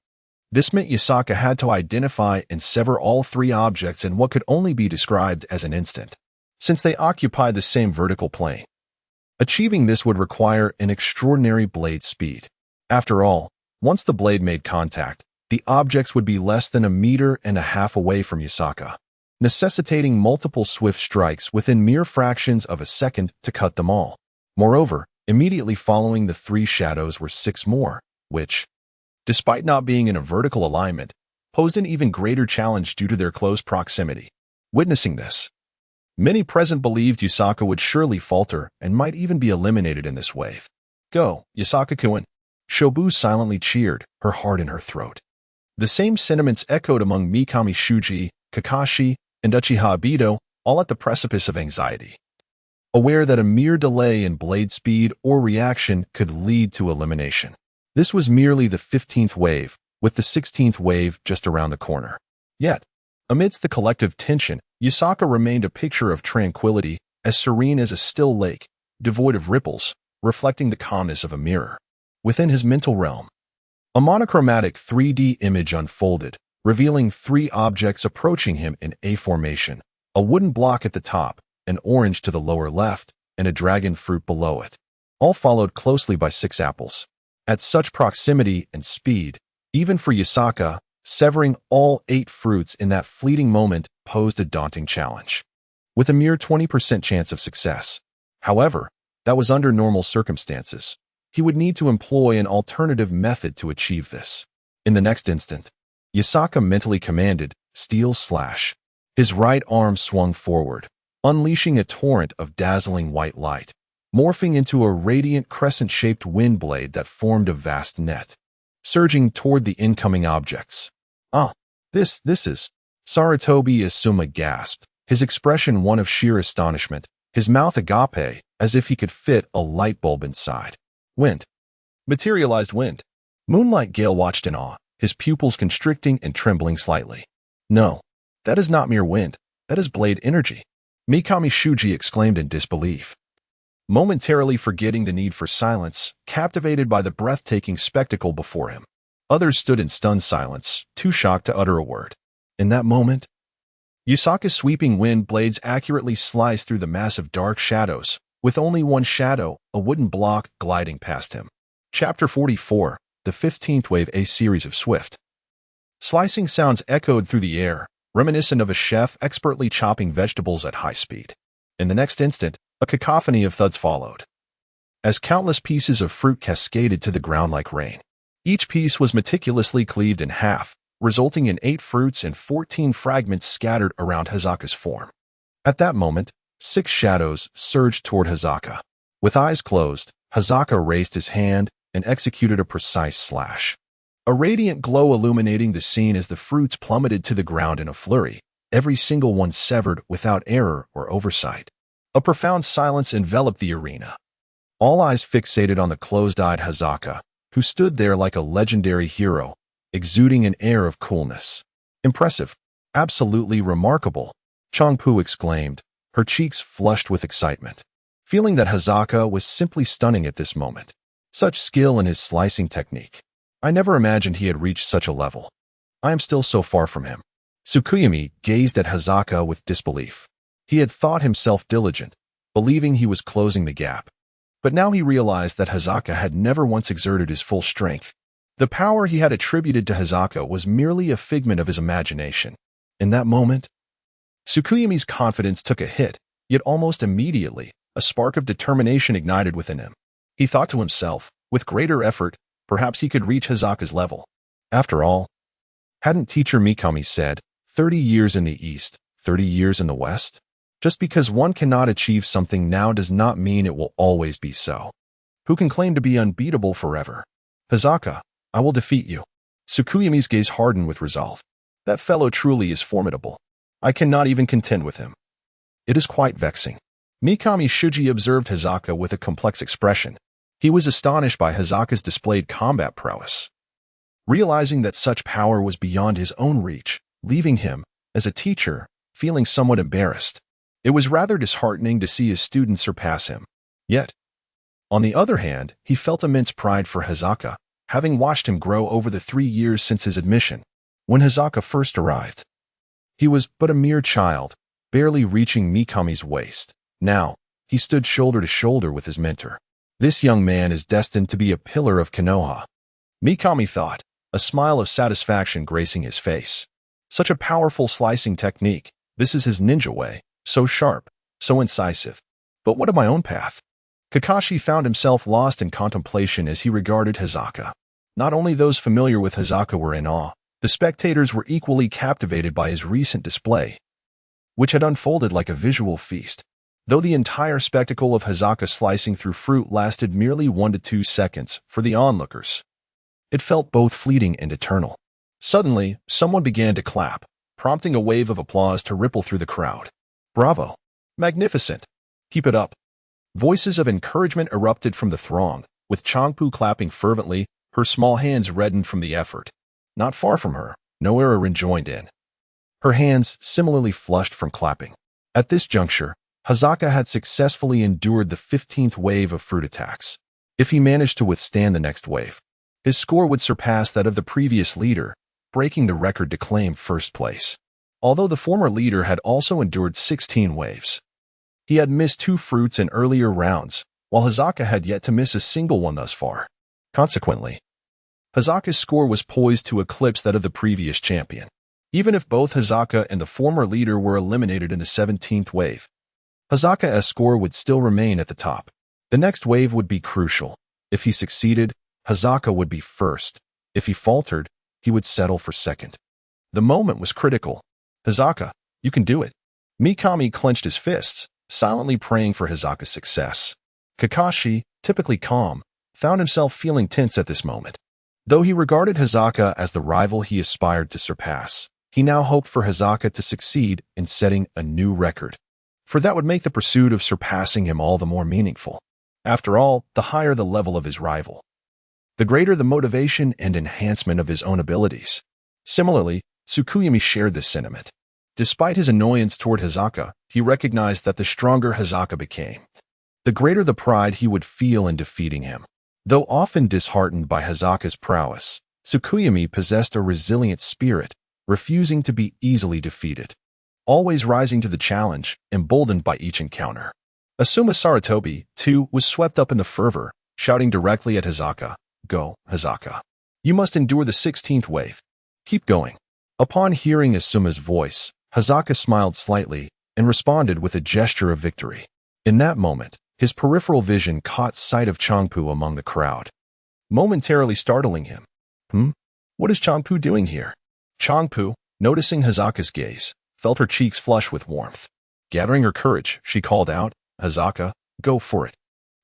This meant Yusaka had to identify and sever all 3 objects in what could only be described as an instant, since they occupied the same vertical plane. Achieving this would require an extraordinary blade speed. After all, once the blade made contact, the objects would be less than 1.5 meters away from Yasaka, necessitating multiple swift strikes within mere fractions of a second to cut them all. Moreover, immediately following the 3 shadows were 6 more, which, despite not being in a vertical alignment, posed an even greater challenge due to their close proximity. Witnessing this, many present believed Yasaka would surely falter and might even be eliminated in this wave. "Go, Yasaka-kun!" Shobu silently cheered, her heart in her throat. The same sentiments echoed among Mikami Shuji, Kakashi, and Uchiha Obito, all at the precipice of anxiety, aware that a mere delay in blade speed or reaction could lead to elimination. This was merely the 15th wave, with the 16th wave just around the corner. Yet, amidst the collective tension, Yasaka remained a picture of tranquility, as serene as a still lake, devoid of ripples, reflecting the calmness of a mirror. Within his mental realm, a monochromatic 3D image unfolded, revealing 3 objects approaching him in A formation: a wooden block at the top, an orange to the lower left, and a dragon fruit below it, all followed closely by 6 apples. At such proximity and speed, even for Yasaka, severing all 8 fruits in that fleeting moment posed a daunting challenge, with a mere 20% chance of success. However, that was under normal circumstances. He would need to employ an alternative method to achieve this. In the next instant, Yasaka mentally commanded, "Steel slash." His right arm swung forward, unleashing a torrent of dazzling white light, morphing into a radiant crescent-shaped wind blade that formed a vast net, surging toward the incoming objects. This is... Sarutobi Asuma gasped, his expression one of sheer astonishment, his mouth agape, as if he could fit a light bulb inside. Wind. Materialized wind. Moonlight Gale watched in awe, his pupils constricting and trembling slightly. "No, that is not mere wind, that is blade energy," Mikami Shuji exclaimed in disbelief, momentarily forgetting the need for silence, captivated by the breathtaking spectacle before him. Others stood in stunned silence, too shocked to utter a word. In that moment, Yasaka's sweeping wind blades accurately sliced through the massive dark shadows, with only one shadow, a wooden block, gliding past him. Chapter 44, the 15th wave, a series of swift, slicing sounds echoed through the air, reminiscent of a chef expertly chopping vegetables at high speed. In the next instant, a cacophony of thuds followed, as countless pieces of fruit cascaded to the ground like rain. Each piece was meticulously cleaved in half, resulting in 8 fruits and 14 fragments scattered around Hazaka's form. At that moment, 6 shadows surged toward Hazaka. With eyes closed, Hazaka raised his hand and executed a precise slash. A radiant glow illuminating the scene as the fruits plummeted to the ground in a flurry, every single one severed without error or oversight. A profound silence enveloped the arena, all eyes fixated on the closed-eyed Hazaka, who stood there like a legendary hero, exuding an air of coolness. "Impressive. Absolutely remarkable," Changpu exclaimed, her cheeks flushed with excitement, feeling that Hazaka was simply stunning at this moment. Such skill in his slicing technique. I never imagined he had reached such a level. I am still so far from him. Tsukuyami gazed at Hazaka with disbelief. He had thought himself diligent, believing he was closing the gap. But now he realized that Hazaka had never once exerted his full strength. The power he had attributed to Hazaka was merely a figment of his imagination. In that moment, Tsukuyami's confidence took a hit, yet almost immediately, a spark of determination ignited within him. He thought to himself, with greater effort, perhaps he could reach Hazaka's level. After all, hadn't teacher Mikami said, 30 years in the East, 30 years in the West? Just because one cannot achieve something now does not mean it will always be so. Who can claim to be unbeatable forever? Hazaka, I will defeat you. Tsukuyami's gaze hardened with resolve. That fellow truly is formidable. I cannot even contend with him. It is quite vexing. Mikami Shuji observed Hazaka with a complex expression. He was astonished by Hazaka's displayed combat prowess, realizing that such power was beyond his own reach, leaving him, as a teacher, feeling somewhat embarrassed. It was rather disheartening to see his students surpass him. Yet, on the other hand, he felt immense pride for Hazaka, having watched him grow over the 3 years since his admission. When Hazaka first arrived, he was but a mere child, barely reaching Mikami's waist. Now, he stood shoulder to shoulder with his mentor. This young man is destined to be a pillar of Konoha, Mikami thought, a smile of satisfaction gracing his face. Such a powerful slicing technique. This is his ninja way, so sharp, so incisive. But what of my own path? Kakashi found himself lost in contemplation as he regarded Hazaka. Not only those familiar with Hazaka were in awe, the spectators were equally captivated by his recent display, which had unfolded like a visual feast. Though the entire spectacle of Hazaka slicing through fruit lasted merely 1 to 2 seconds for the onlookers, it felt both fleeting and eternal. Suddenly, someone began to clap, prompting a wave of applause to ripple through the crowd. Bravo! Magnificent! Keep it up! Voices of encouragement erupted from the throng, with Changpu clapping fervently, her small hands reddened from the effort. Not far from her, Noera joined in, her hands similarly flushed from clapping. At this juncture, Hazaka had successfully endured the 15th wave of fruit attacks. If he managed to withstand the next wave, his score would surpass that of the previous leader, breaking the record to claim first place. Although the former leader had also endured 16 waves, he had missed 2 fruits in earlier rounds, while Hazaka had yet to miss a single one thus far. Consequently, Hazaka's score was poised to eclipse that of the previous champion. Even if both Hazaka and the former leader were eliminated in the 17th wave, Hazaka's score would still remain at the top. The next wave would be crucial. If he succeeded, Hazaka would be first. If he faltered, he would settle for second. The moment was critical. Hazaka, you can do it. Mikami clenched his fists, silently praying for Hazaka's success. Kakashi, typically calm, found himself feeling tense at this moment. Though he regarded Hazaka as the rival he aspired to surpass, he now hoped for Hazaka to succeed in setting a new record, for that would make the pursuit of surpassing him all the more meaningful. After all, the higher the level of his rival, the greater the motivation and enhancement of his own abilities. Similarly, Tsukuyomi shared this sentiment. Despite his annoyance toward Hazaka, he recognized that the stronger Hazaka became, the greater the pride he would feel in defeating him. Though often disheartened by Hazaka's prowess, Tsukuyomi possessed a resilient spirit, refusing to be easily defeated, always rising to the challenge, emboldened by each encounter. Asuma Sarutobi, too, was swept up in the fervor, shouting directly at Hazaka, "Go, Hazaka. You must endure the 16th wave. Keep going." Upon hearing Asuma's voice, Hazaka smiled slightly and responded with a gesture of victory. In that moment, his peripheral vision caught sight of Changpu among the crowd, momentarily startling him. What is Changpu doing here? Changpu, noticing Hazaka's gaze, felt her cheeks flush with warmth. Gathering her courage, she called out, "Hazaka, go for it.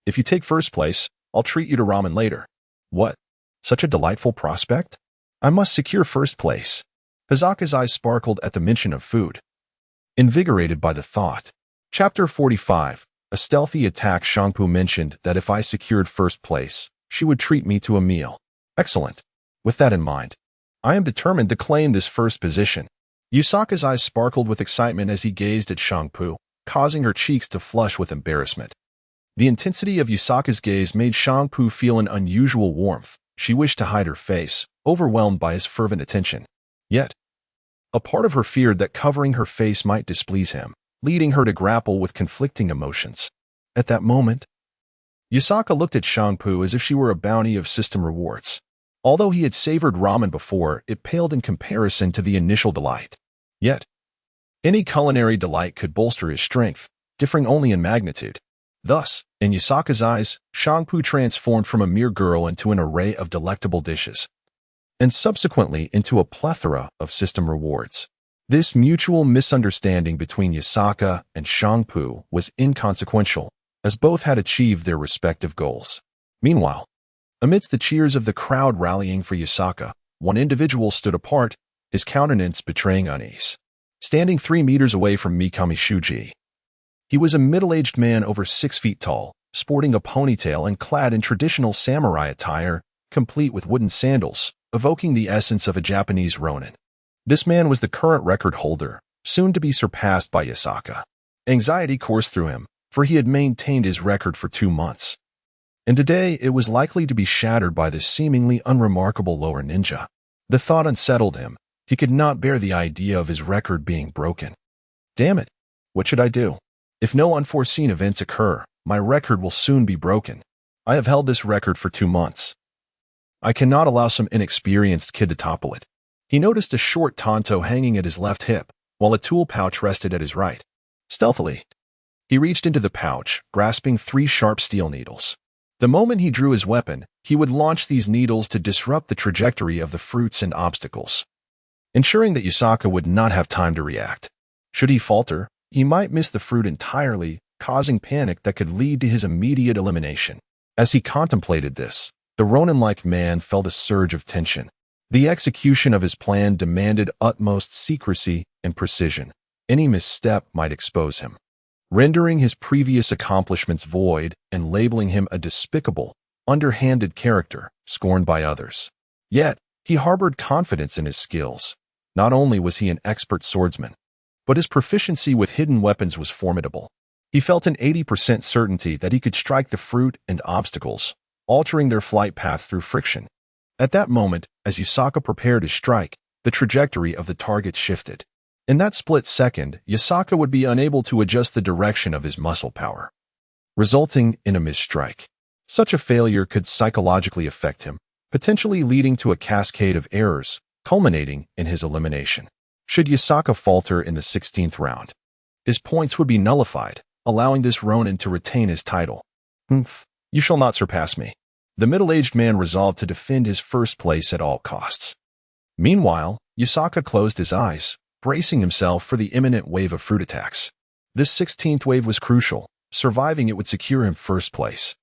If you take first place, I'll treat you to ramen later." What? Such a delightful prospect? I must secure first place. Hazaka's eyes sparkled at the mention of food, invigorated by the thought. Chapter 45. A stealthy attack. Changpu mentioned that if I secured first place, she would treat me to a meal. Excellent. With that in mind, I am determined to claim this first position. Yusaka's eyes sparkled with excitement as he gazed at Changpu, causing her cheeks to flush with embarrassment. The intensity of Yusaka's gaze made Changpu feel an unusual warmth. She wished to hide her face, overwhelmed by his fervent attention. Yet, a part of her feared that covering her face might displease him, leading her to grapple with conflicting emotions. At that moment, Yusaka looked at Changpu as if she were a bounty of system rewards. Although he had savored ramen before, it paled in comparison to the initial delight. Yet, any culinary delight could bolster his strength, differing only in magnitude. Thus, in Yusaka's eyes, Changpu transformed from a mere girl into an array of delectable dishes, and subsequently into a plethora of system rewards. This mutual misunderstanding between Yusaka and Changpu was inconsequential, as both had achieved their respective goals. Meanwhile, amidst the cheers of the crowd rallying for Yusaka, one individual stood apart, his countenance betraying unease. Standing 3 meters away from Mikami Shuji, he was a middle-aged man over 6 feet tall, sporting a ponytail and clad in traditional samurai attire, complete with wooden sandals, evoking the essence of a Japanese ronin. This man was the current record holder, soon to be surpassed by Yusaka. Anxiety coursed through him, for he had maintained his record for 2 months, and today it was likely to be shattered by this seemingly unremarkable lower ninja. The thought unsettled him. He could not bear the idea of his record being broken. Damn it! What should I do? If no unforeseen events occur, my record will soon be broken. I have held this record for 2 months. I cannot allow some inexperienced kid to topple it. He noticed a short tanto hanging at his left hip, while a tool pouch rested at his right. Stealthily, he reached into the pouch, grasping 3 sharp steel needles. The moment he drew his weapon, he would launch these needles to disrupt the trajectory of the fruits and obstacles, ensuring that Yusaka would not have time to react. Should he falter, he might miss the fruit entirely, causing panic that could lead to his immediate elimination. As he contemplated this, the Ronin-like man felt a surge of tension. The execution of his plan demanded utmost secrecy and precision. Any misstep might expose him, rendering his previous accomplishments void and labeling him a despicable, underhanded character, scorned by others. Yet, he harbored confidence in his skills. Not only was he an expert swordsman, but his proficiency with hidden weapons was formidable. He felt an 80% certainty that he could strike the fruit and obstacles, altering their flight paths through friction. At that moment, as Yusaka prepared to strike, the trajectory of the target shifted. In that split second, Yusaka would be unable to adjust the direction of his muscle power, resulting in a misstrike. Such a failure could psychologically affect him, potentially leading to a cascade of errors, culminating in his elimination. Should Yusaka falter in the 16th round, his points would be nullified, allowing this Ronin to retain his title. You shall not surpass me. The middle-aged man resolved to defend his first place at all costs. Meanwhile, Yusaka closed his eyes, bracing himself for the imminent wave of fruit attacks. This 16th wave was crucial. Surviving it would secure him first place,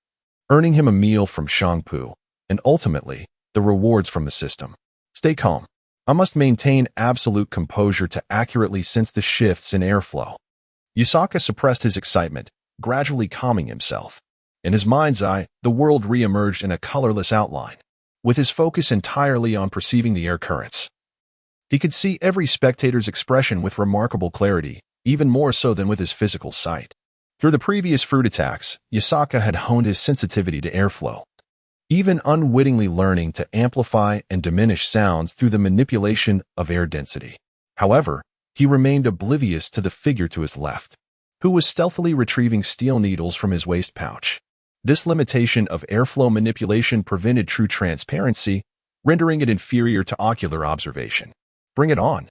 earning him a meal from Shangpu, and ultimately, the rewards from the system. Stay calm. I must maintain absolute composure to accurately sense the shifts in airflow. Yusaka suppressed his excitement, gradually calming himself. In his mind's eye, the world re-emerged in a colorless outline, with his focus entirely on perceiving the air currents. He could see every spectator's expression with remarkable clarity, even more so than with his physical sight. Through the previous fruit attacks, Yusaka had honed his sensitivity to airflow, even unwittingly learning to amplify and diminish sounds through the manipulation of air density. However, he remained oblivious to the figure to his left, who was stealthily retrieving steel needles from his waist pouch. This limitation of airflow manipulation prevented true transparency, rendering it inferior to ocular observation. Bring it on.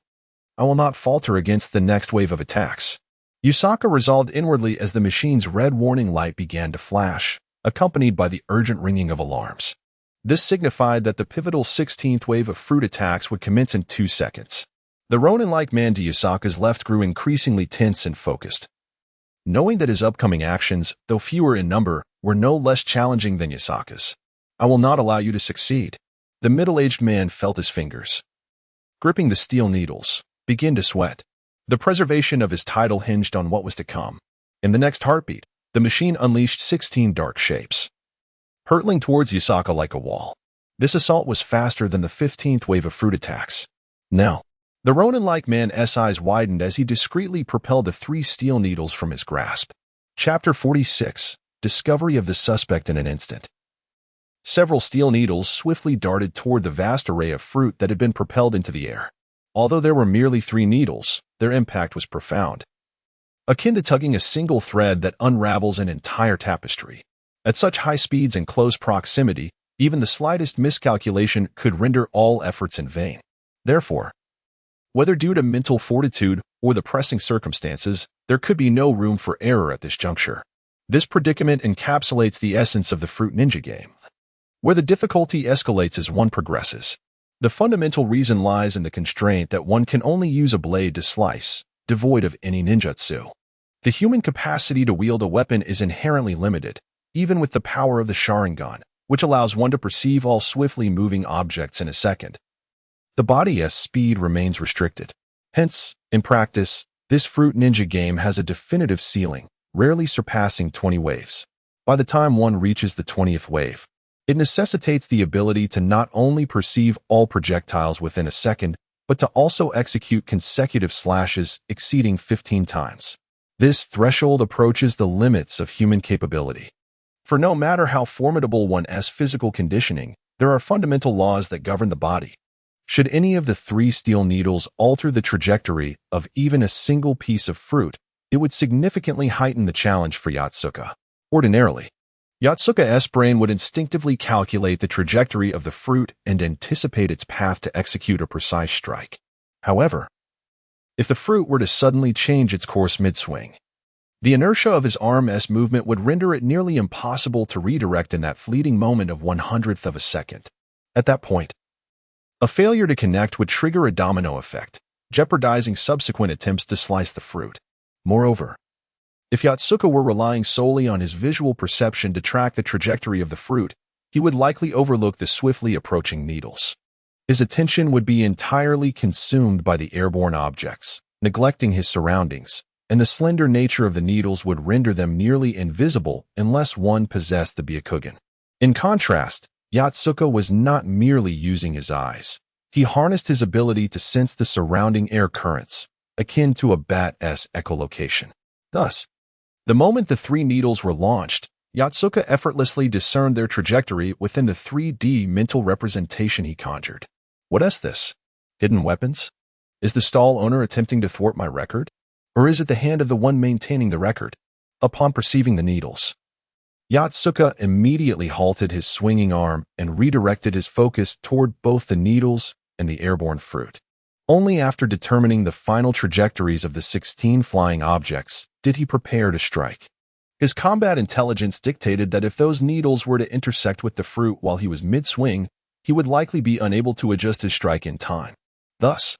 I will not falter against the next wave of attacks. Yusaka resolved inwardly as the machine's red warning light began to flash, accompanied by the urgent ringing of alarms. This signified that the pivotal 16th wave of fruit attacks would commence in 2 seconds. The Ronin-like man to Yusaka's left grew increasingly tense and focused, knowing that his upcoming actions, though fewer in number, were no less challenging than Yusaka's. I will not allow you to succeed. The middle-aged man felt his fingers, gripping the steel needles, begin to sweat. The preservation of his title hinged on what was to come. In the next heartbeat, the machine unleashed 16 dark shapes, hurtling towards Yusaka like a wall. This assault was faster than the 15th wave of fruit attacks. Now, the Ronin-like man's eyes widened as he discreetly propelled the 3 steel needles from his grasp. Chapter 46. Discovery of the suspect in an instant. Several steel needles swiftly darted toward the vast array of fruit that had been propelled into the air. Although there were merely 3 needles, their impact was profound, akin to tugging a single thread that unravels an entire tapestry. At such high speeds and close proximity, even the slightest miscalculation could render all efforts in vain. Therefore, whether due to mental fortitude or the pressing circumstances, there could be no room for error at this juncture. This predicament encapsulates the essence of the Fruit Ninja game, where the difficulty escalates as one progresses. The fundamental reason lies in the constraint that one can only use a blade to slice, devoid of any ninjutsu. The human capacity to wield a weapon is inherently limited, even with the power of the Sharingan, which allows one to perceive all swiftly moving objects in a second. The body's speed remains restricted. Hence, in practice, this Fruit Ninja game has a definitive ceiling, rarely surpassing 20 waves. By the time one reaches the 20th wave, it necessitates the ability to not only perceive all projectiles within a second, but to also execute consecutive slashes exceeding 15 times. This threshold approaches the limits of human capability. For no matter how formidable one's physical conditioning, there are fundamental laws that govern the body. Should any of the 3 steel needles alter the trajectory of even a single piece of fruit, it would significantly heighten the challenge for Yotsuka. Ordinarily, Yatsuka's brain would instinctively calculate the trajectory of the fruit and anticipate its path to execute a precise strike. However, if the fruit were to suddenly change its course mid-swing, the inertia of his arm's movement would render it nearly impossible to redirect in that fleeting moment of 1/100th of a second. At that point, a failure to connect would trigger a domino effect, jeopardizing subsequent attempts to slice the fruit. Moreover, if Yatsuka were relying solely on his visual perception to track the trajectory of the fruit, he would likely overlook the swiftly approaching needles. His attention would be entirely consumed by the airborne objects, neglecting his surroundings, and the slender nature of the needles would render them nearly invisible unless one possessed the Byakugan. In contrast, Yatsuka was not merely using his eyes. He harnessed his ability to sense the surrounding air currents, akin to a bat's echolocation. Thus, the moment the three needles were launched, Yatsuka effortlessly discerned their trajectory within the 3D mental representation he conjured. What is this? Hidden weapons? Is the stall owner attempting to thwart my record? Or is it the hand of the one maintaining the record? Upon perceiving the needles, Yatsuka immediately halted his swinging arm and redirected his focus toward both the needles and the airborne fruit. Only after determining the final trajectories of the 16 flying objects did he prepare to strike. His combat intelligence dictated that if those needles were to intersect with the fruit while he was mid-swing, he would likely be unable to adjust his strike in time. Thus,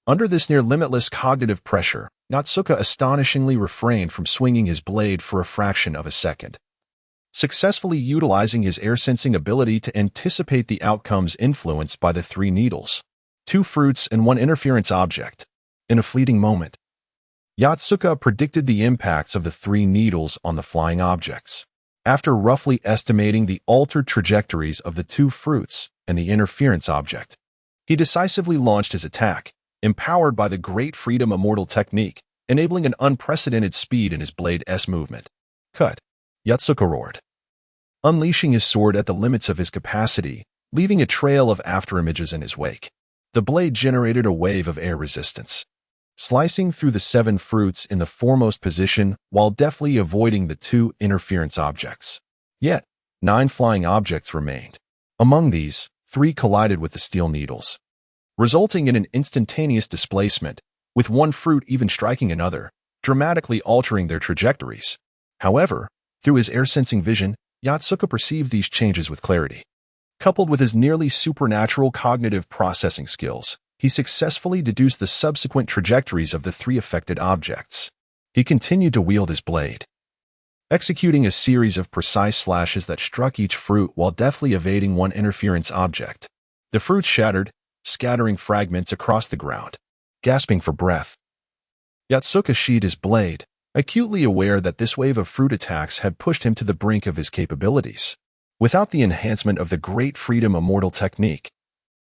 under this near-limitless cognitive pressure, Yatsuka astonishingly refrained from swinging his blade for a fraction of a second, successfully utilizing his air-sensing ability to anticipate the outcomes influenced by the three needles, two fruits and one interference object. In a fleeting moment, Yatsuka predicted the impacts of the three needles on the flying objects. After roughly estimating the altered trajectories of the two fruits and the interference object, he decisively launched his attack, empowered by the Great Freedom Immortal technique, enabling an unprecedented speed in his blade's movement. Cut! Yatsuka roared, unleashing his sword at the limits of his capacity, leaving a trail of afterimages in his wake. The blade generated a wave of air resistance, slicing through the 7 fruits in the foremost position while deftly avoiding the 2 interference objects. Yet, 9 flying objects remained. Among these, 3 collided with the steel needles, resulting in an instantaneous displacement, with one fruit even striking another, dramatically altering their trajectories. However, through his air-sensing vision, Yatsuka perceived these changes with clarity. Coupled with his nearly supernatural cognitive processing skills, he successfully deduced the subsequent trajectories of the 3 affected objects. He continued to wield his blade, executing a series of precise slashes that struck each fruit while deftly evading one interference object. The fruits shattered, scattering fragments across the ground. Gasping for breath, Yatsuka sheathed his blade, acutely aware that this wave of fruit attacks had pushed him to the brink of his capabilities. Without the enhancement of the Great Freedom Immortal technique,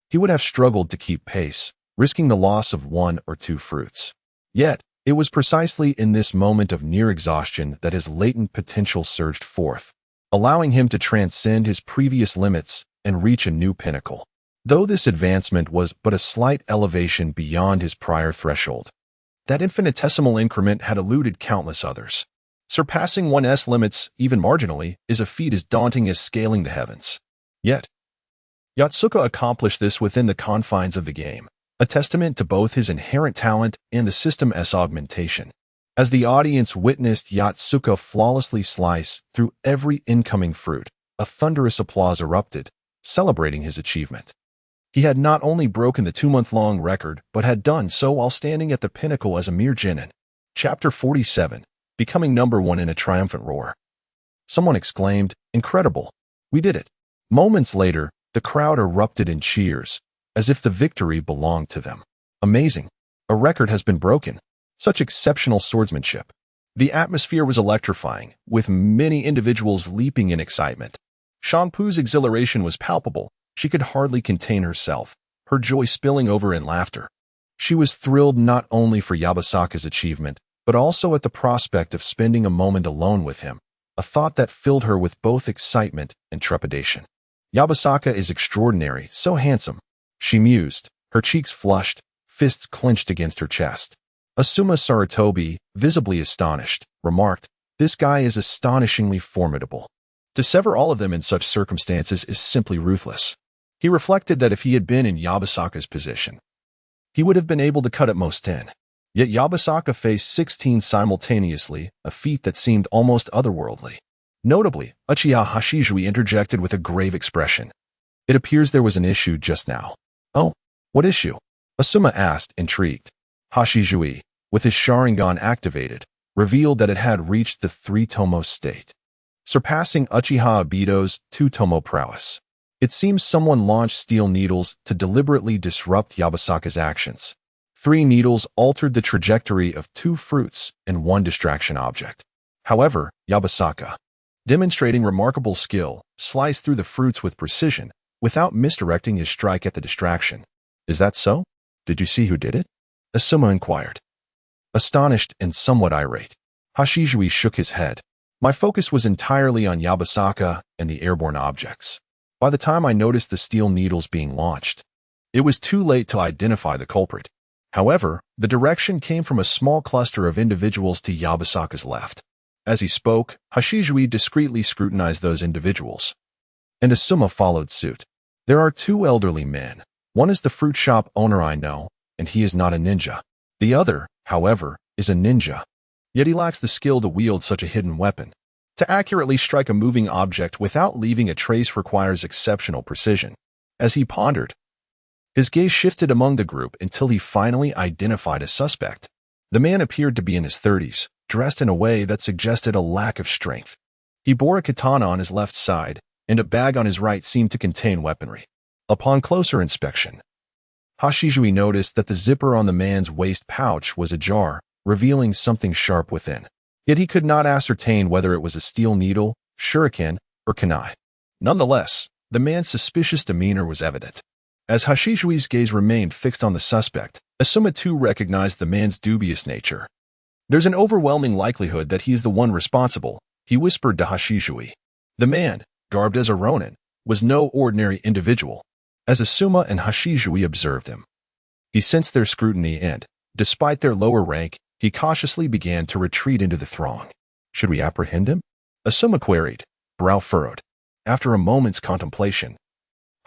he would have struggled to keep pace, risking the loss of 1 or 2 fruits. Yet, it was precisely in this moment of near exhaustion that his latent potential surged forth, allowing him to transcend his previous limits and reach a new pinnacle. Though this advancement was but a slight elevation beyond his prior threshold, that infinitesimal increment had eluded countless others. Surpassing one's limits, even marginally, is a feat as daunting as scaling the heavens. Yet, Yatsuka accomplished this within the confines of the game, a testament to both his inherent talent and the system's augmentation. As the audience witnessed Yatsuka flawlessly slice through every incoming fruit, a thunderous applause erupted, celebrating his achievement. He had not only broken the 2-month-long record, but had done so while standing at the pinnacle as a mere genin. Chapter 47, becoming #1 in a triumphant roar. Someone exclaimed, "Incredible! We did it!" Moments later, the crowd erupted in cheers, as if the victory belonged to them. Amazing! A record has been broken. Such exceptional swordsmanship. The atmosphere was electrifying, with many individuals leaping in excitement. Shangpu's exhilaration was palpable. She could hardly contain herself, her joy spilling over in laughter. She was thrilled not only for Yabasaka's achievement, but also at the prospect of spending a moment alone with him, a thought that filled her with both excitement and trepidation. Yabasaka is extraordinary, so handsome, she mused, her cheeks flushed, fists clenched against her chest. Asuma Sarutobi, visibly astonished, remarked, "This guy is astonishingly formidable." To sever all of them in such circumstances is simply ruthless. He reflected that if he had been in Yabasaka's position, he would have been able to cut at most 10. Yet Yabasaka faced 16 simultaneously, a feat that seemed almost otherworldly. Notably, Uchiha Hashizui interjected with a grave expression. It appears there was an issue just now. Oh, what issue? Asuma asked, intrigued. Hashizui, with his Sharingan activated, revealed that it had reached the 3-tomo state, surpassing Uchiha Obito's 2-tomo prowess. It seems someone launched steel needles to deliberately disrupt Yabasaka's actions. 3 needles altered the trajectory of 2 fruits and 1 distraction object. However, Yabasaka, demonstrating remarkable skill, sliced through the fruits with precision without misdirecting his strike at the distraction. Is that so? Did you see who did it? Asuma inquired. Astonished and somewhat irate, Hashizui shook his head. My focus was entirely on Yabasaka and the airborne objects. By the time I noticed the steel needles being launched, it was too late to identify the culprit. However, the direction came from a small cluster of individuals to Yabasaka's left. As he spoke, Hashizui discreetly scrutinized those individuals, and Asuma followed suit. There are 2 elderly men. One is the fruit shop owner I know, and he is not a ninja. The other, however, is a ninja. Yet he lacks the skill to wield such a hidden weapon. To accurately strike a moving object without leaving a trace requires exceptional precision. As he pondered, his gaze shifted among the group until he finally identified a suspect. The man appeared to be in his 30s, dressed in a way that suggested a lack of strength. He bore a katana on his left side, and a bag on his right seemed to contain weaponry. Upon closer inspection, Hashizui noticed that the zipper on the man's waist pouch was ajar, revealing something sharp within. Yet he could not ascertain whether it was a steel needle, shuriken, or kunai. Nonetheless, the man's suspicious demeanor was evident. As Hashizui's gaze remained fixed on the suspect, Asuma too recognized the man's dubious nature. There's an overwhelming likelihood that he is the one responsible, he whispered to Hashizui. The man, garbed as a ronin, was no ordinary individual. As Asuma and Hashizui observed him, he sensed their scrutiny and, despite their lower rank, he cautiously began to retreat into the throng. Should we apprehend him? Asuma queried, brow furrowed. After a moment's contemplation,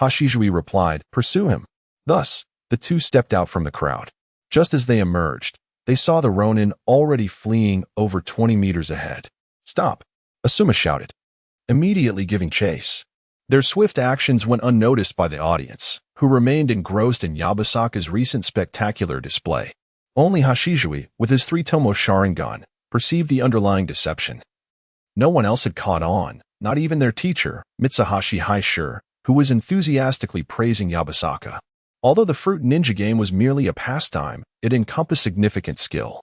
Hashizui replied, pursue him. Thus, the 2 stepped out from the crowd. Just as they emerged, they saw the ronin already fleeing over 20 meters ahead. Stop! Asuma shouted, immediately giving chase. Their swift actions went unnoticed by the audience, who remained engrossed in Yabasaka's recent spectacular display. Only Hashizui, with his 3-tomo Sharingan, perceived the underlying deception. No one else had caught on, not even their teacher, Mitsuhashi Haishur, who was enthusiastically praising Yabasaka. Although the fruit ninja game was merely a pastime, it encompassed significant skill,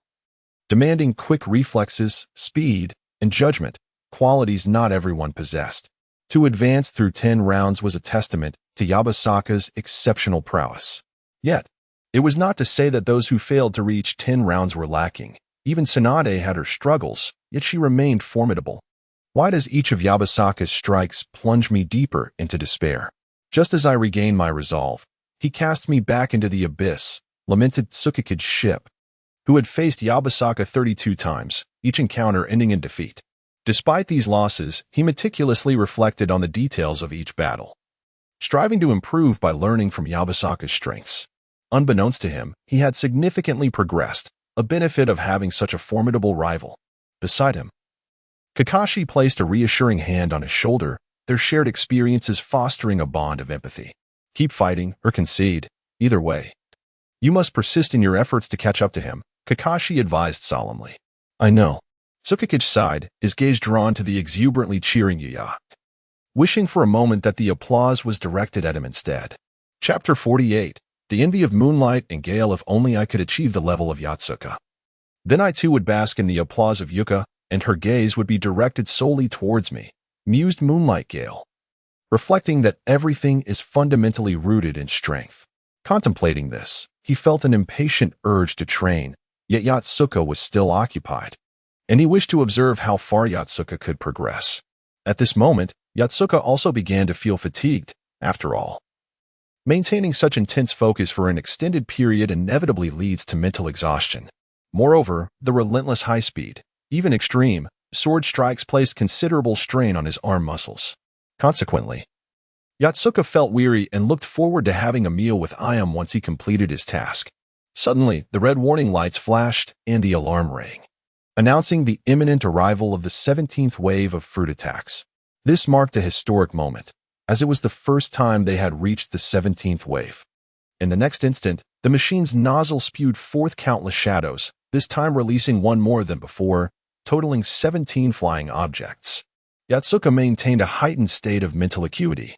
demanding quick reflexes, speed, and judgment, qualities not everyone possessed. To advance through 10 rounds was a testament to Yabasaka's exceptional prowess. Yet, it was not to say that those who failed to reach 10 rounds were lacking. Even Tsunade had her struggles, yet she remained formidable. Why does each of Yabasaka's strikes plunge me deeper into despair? Just as I regained my resolve, he cast me back into the abyss, lamented Tsukiki's ship, who had faced Yabasaka 32 times, each encounter ending in defeat. Despite these losses, he meticulously reflected on the details of each battle, striving to improve by learning from Yabasaka's strengths. Unbeknownst to him, he had significantly progressed, a benefit of having such a formidable rival beside him. Kakashi placed a reassuring hand on his shoulder, their shared experiences fostering a bond of empathy. Keep fighting or concede, either way. You must persist in your efforts to catch up to him, Kakashi advised solemnly. I know. Tsukikage sighed, his gaze drawn to the exuberantly cheering Yuya, wishing for a moment that the applause was directed at him instead. Chapter 48. The envy of moonlight and gale. If only I could achieve the level of Yatsuka. Then I too would bask in the applause of Yuka, and her gaze would be directed solely towards me, mused Moonlight Gale, reflecting that everything is fundamentally rooted in strength. Contemplating this, he felt an impatient urge to train, yet Yatsuka was still occupied, and he wished to observe how far Yatsuka could progress. At this moment, Yatsuka also began to feel fatigued. After all, maintaining such intense focus for an extended period inevitably leads to mental exhaustion. Moreover, the relentless high speed, even extreme, sword strikes placed considerable strain on his arm muscles. Consequently, Yatsuka felt weary and looked forward to having a meal with Ayam once he completed his task. Suddenly, the red warning lights flashed and the alarm rang, announcing the imminent arrival of the 17th wave of fruit attacks. This marked a historic moment, as it was the first time they had reached the 17th wave. In the next instant, the machine's nozzle spewed forth countless shadows, this time releasing one more than before, totaling 17 flying objects. Yatsuka maintained a heightened state of mental acuity,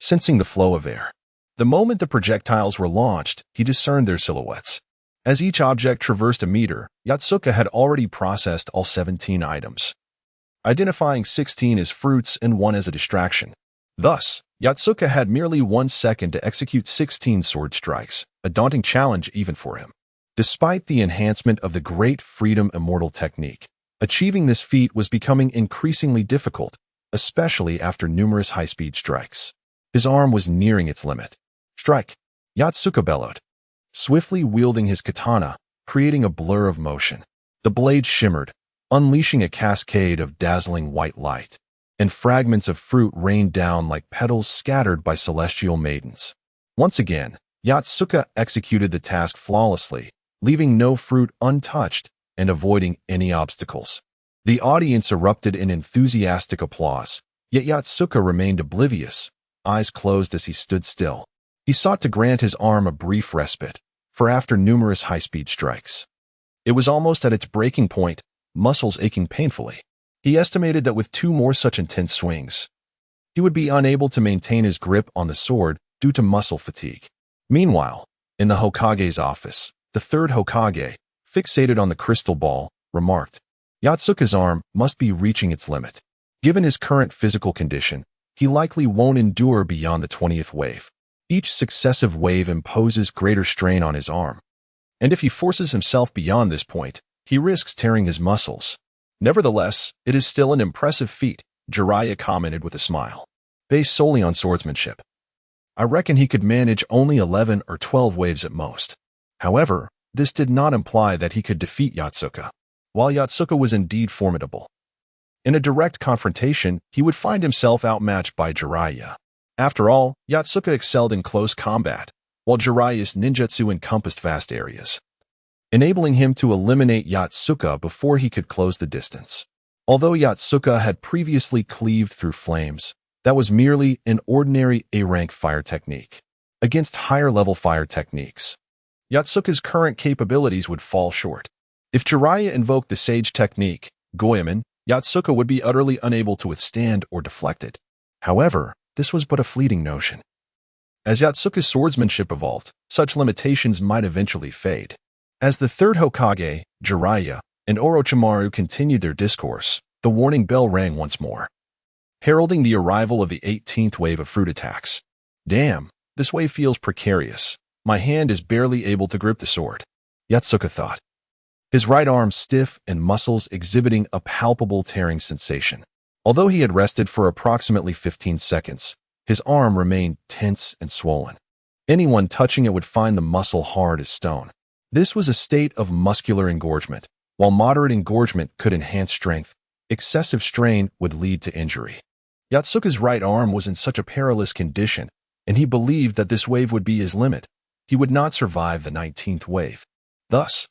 sensing the flow of air. The moment the projectiles were launched, he discerned their silhouettes. As each object traversed a meter, Yatsuka had already processed all 17 items, identifying 16 as fruits and 1 as a distraction. Thus, Yatsuka had merely 1 second to execute 16 sword strikes, a daunting challenge even for him. Despite the enhancement of the Great Freedom Immortal technique, achieving this feat was becoming increasingly difficult, especially after numerous high-speed strikes. His arm was nearing its limit. Strike! Yatsuka bellowed, swiftly wielding his katana, creating a blur of motion. The blade shimmered, unleashing a cascade of dazzling white light, and fragments of fruit rained down like petals scattered by celestial maidens. Once again, Yatsuka executed the task flawlessly, leaving no fruit untouched and avoiding any obstacles. The audience erupted in enthusiastic applause, yet Yatsuka remained oblivious, eyes closed as he stood still. He sought to grant his arm a brief respite, for after numerous high-speed strikes, it was almost at its breaking point, muscles aching painfully. He estimated that with 2 more such intense swings, he would be unable to maintain his grip on the sword due to muscle fatigue. Meanwhile, in the Hokage's office, the third Hokage, fixated on the crystal ball, remarked, "Yatsuka's arm must be reaching its limit. Given his current physical condition, he likely won't endure beyond the 20th wave. Each successive wave imposes greater strain on his arm, and if he forces himself beyond this point, he risks tearing his muscles." Nevertheless, it is still an impressive feat, Jiraiya commented with a smile. Based solely on swordsmanship, I reckon he could manage only 11 or 12 waves at most. However, this did not imply that he could defeat Yatsuka. While Yatsuka was indeed formidable, in a direct confrontation, he would find himself outmatched by Jiraiya. After all, Yatsuka excelled in close combat, while Jiraiya's ninjutsu encompassed vast areas, enabling him to eliminate Yatsuka before he could close the distance. Although Yatsuka had previously cleaved through flames, that was merely an ordinary A-rank fire technique. Against higher-level fire techniques, Yatsuka's current capabilities would fall short. If Jiraiya invoked the Sage technique, Goemon, Yatsuka would be utterly unable to withstand or deflect it. However, this was but a fleeting notion. As Yatsuka's swordsmanship evolved, such limitations might eventually fade. As the third Hokage, Jiraiya, and Orochimaru continued their discourse, the warning bell rang once more, heralding the arrival of the 18th wave of fruit attacks. Damn, this wave feels precarious. My hand is barely able to grip the sword, Yatsuka thought, his right arm stiff and muscles exhibiting a palpable tearing sensation. Although he had rested for approximately 15 seconds, his arm remained tense and swollen. Anyone touching it would find the muscle hard as stone. This was a state of muscular engorgement. While moderate engorgement could enhance strength, excessive strain would lead to injury. Yatsuka's right arm was in such a perilous condition, and he believed that this wave would be his limit. He would not survive the 19th wave. Thus,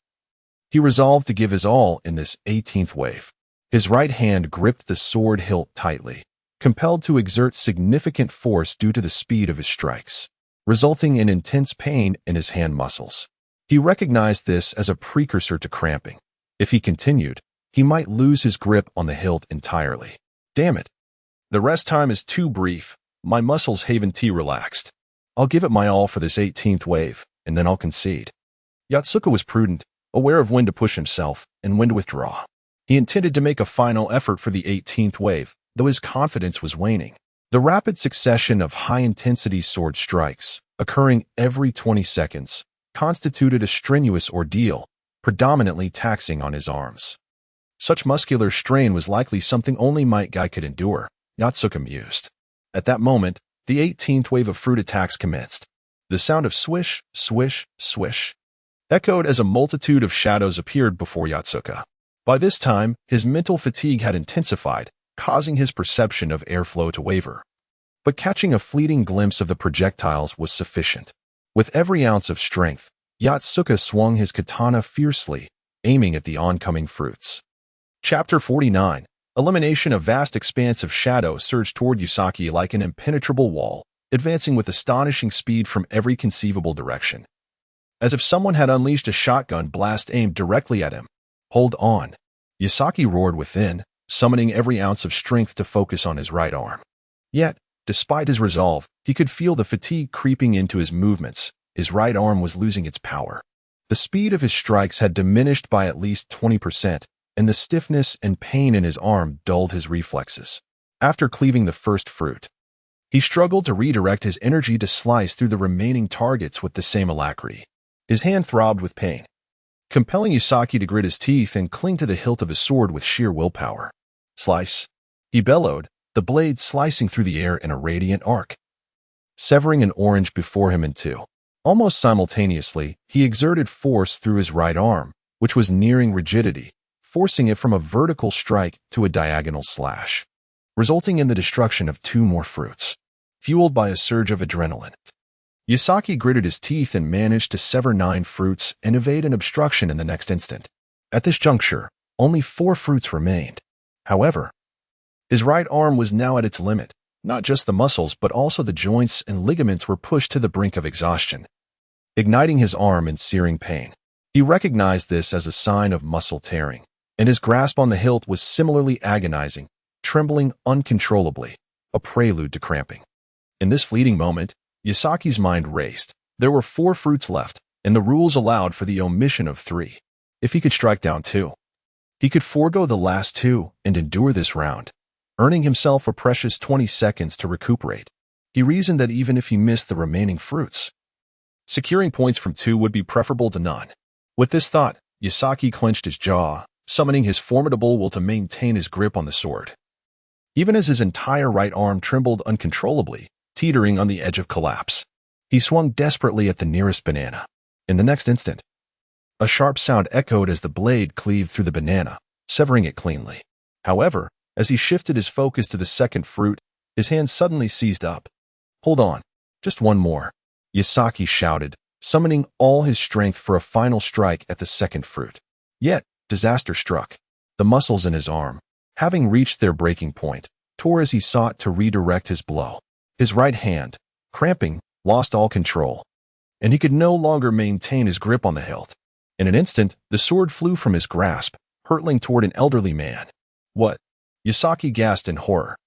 he resolved to give his all in this 18th wave. His right hand gripped the sword hilt tightly, compelled to exert significant force due to the speed of his strikes, resulting in intense pain in his hand muscles. He recognized this as a precursor to cramping. If he continued, he might lose his grip on the hilt entirely. Damn it. The rest time is too brief. My muscles haven't relaxed. I'll give it my all for this 18th wave, and then I'll concede. Yatsuka was prudent, aware of when to push himself and when to withdraw. He intended to make a final effort for the 18th wave, though his confidence was waning. The rapid succession of high-intensity sword strikes, occurring every 20 seconds, constituted a strenuous ordeal, predominantly taxing on his arms. Such muscular strain was likely something only Might Guy could endure, Yatsuka mused. At that moment, the 18th wave of fruit attacks commenced. The sound of swish, swish, swish echoed as a multitude of shadows appeared before Yatsuka. By this time, his mental fatigue had intensified, causing his perception of airflow to waver. But catching a fleeting glimpse of the projectiles was sufficient. With every ounce of strength, Yotsuka swung his katana fiercely, aiming at the oncoming fruits. Chapter 49. Elimination. A vast expanse of shadow surged toward Yusaki like an impenetrable wall, advancing with astonishing speed from every conceivable direction. As if someone had unleashed a shotgun blast aimed directly at him. Hold on. Yusaki roared within, summoning every ounce of strength to focus on his right arm. Yet, despite his resolve, he could feel the fatigue creeping into his movements. His right arm was losing its power. The speed of his strikes had diminished by at least 20%, and the stiffness and pain in his arm dulled his reflexes. After cleaving the first fruit, he struggled to redirect his energy to slice through the remaining targets with the same alacrity. His hand throbbed with pain, compelling Yusaki to grit his teeth and cling to the hilt of his sword with sheer willpower. Slice! He bellowed, the blade slicing through the air in a radiant arc, severing an orange before him in two. Almost simultaneously, he exerted force through his right arm, which was nearing rigidity, forcing it from a vertical strike to a diagonal slash, resulting in the destruction of 2 more fruits. Fueled by a surge of adrenaline, Yusaki gritted his teeth and managed to sever 9 fruits and evade an obstruction in the next instant. At this juncture, only 4 fruits remained. However, his right arm was now at its limit. Not just the muscles but also the joints and ligaments were pushed to the brink of exhaustion, igniting his arm in searing pain. He recognized this as a sign of muscle tearing, and his grasp on the hilt was similarly agonizing, trembling uncontrollably, a prelude to cramping. In this fleeting moment, Yusaki's mind raced. There were 4 fruits left, and the rules allowed for the omission of 3. If he could strike down 2, he could forego the last 2 and endure this round, earning himself a precious 20 seconds to recuperate. He reasoned that even if he missed the remaining fruits, securing points from 2 would be preferable to none. With this thought, Yusaki clenched his jaw, summoning his formidable will to maintain his grip on the sword. Even as his entire right arm trembled uncontrollably, teetering on the edge of collapse, he swung desperately at the nearest banana. In the next instant, a sharp sound echoed as the blade cleaved through the banana, severing it cleanly. However, as he shifted his focus to the second fruit, his hand suddenly seized up. Hold on, just one more, Yusaki shouted, summoning all his strength for a final strike at the second fruit. Yet, disaster struck. The muscles in his arm, having reached their breaking point, tore as he sought to redirect his blow. His right hand, cramping, lost all control, and he could no longer maintain his grip on the hilt. In an instant, the sword flew from his grasp, hurtling toward an elderly man. What? Yusaki gasped in horror.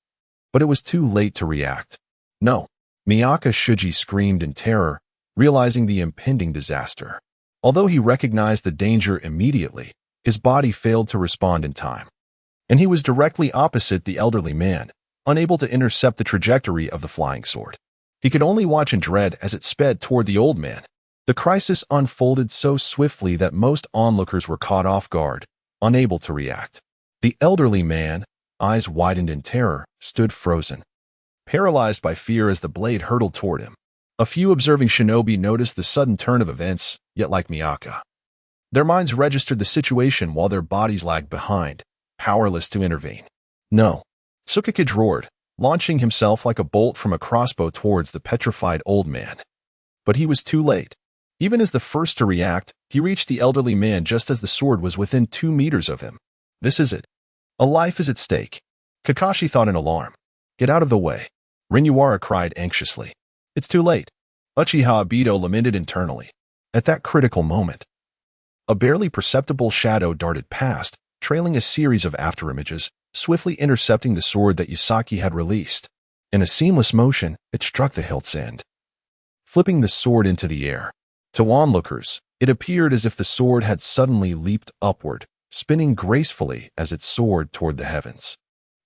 But it was too late to react. No. Miyaka Shuji screamed in terror, realizing the impending disaster. Although he recognized the danger immediately, his body failed to respond in time, and he was directly opposite the elderly man, unable to intercept the trajectory of the flying sword. He could only watch in dread as it sped toward the old man. The crisis unfolded so swiftly that most onlookers were caught off guard, unable to react. The elderly man, eyes widened in terror, stood frozen, paralyzed by fear as the blade hurtled toward him. A few observing shinobi noticed the sudden turn of events, yet like Miyaka, their minds registered the situation while their bodies lagged behind, powerless to intervene. No. Tsukikage roared, launching himself like a bolt from a crossbow towards the petrified old man. But he was too late. Even as the first to react, he reached the elderly man just as the sword was within 2 meters of him. This is it. A life is at stake. Kakashi thought in alarm. Get out of the way. Rinuara cried anxiously. It's too late. Uchiha Obito lamented internally. At that critical moment, a barely perceptible shadow darted past, trailing a series of afterimages, swiftly intercepting the sword that Yusaki had released. In a seamless motion, it struck the hilt's end, flipping the sword into the air. To onlookers, it appeared as if the sword had suddenly leaped upward, spinning gracefully as it soared toward the heavens.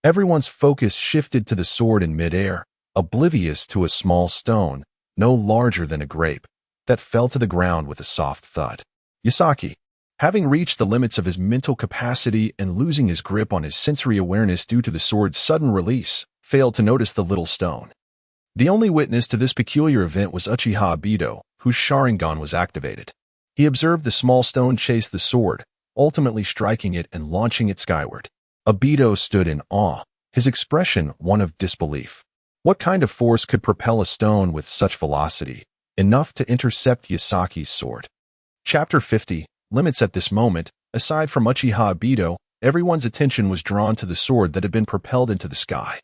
Everyone's focus shifted to the sword in midair, oblivious to a small stone, no larger than a grape, that fell to the ground with a soft thud. Yusaki, having reached the limits of his mental capacity and losing his grip on his sensory awareness due to the sword's sudden release, failed to notice the little stone. The only witness to this peculiar event was Uchiha Obito, whose Sharingan was activated. He observed the small stone chase the sword, ultimately striking it and launching it skyward. Obito stood in awe, his expression one of disbelief. What kind of force could propel a stone with such velocity, enough to intercept Yasaki's sword? Chapter 50, Limits. At this moment, aside from Uchiha Obito, everyone's attention was drawn to the sword that had been propelled into the sky.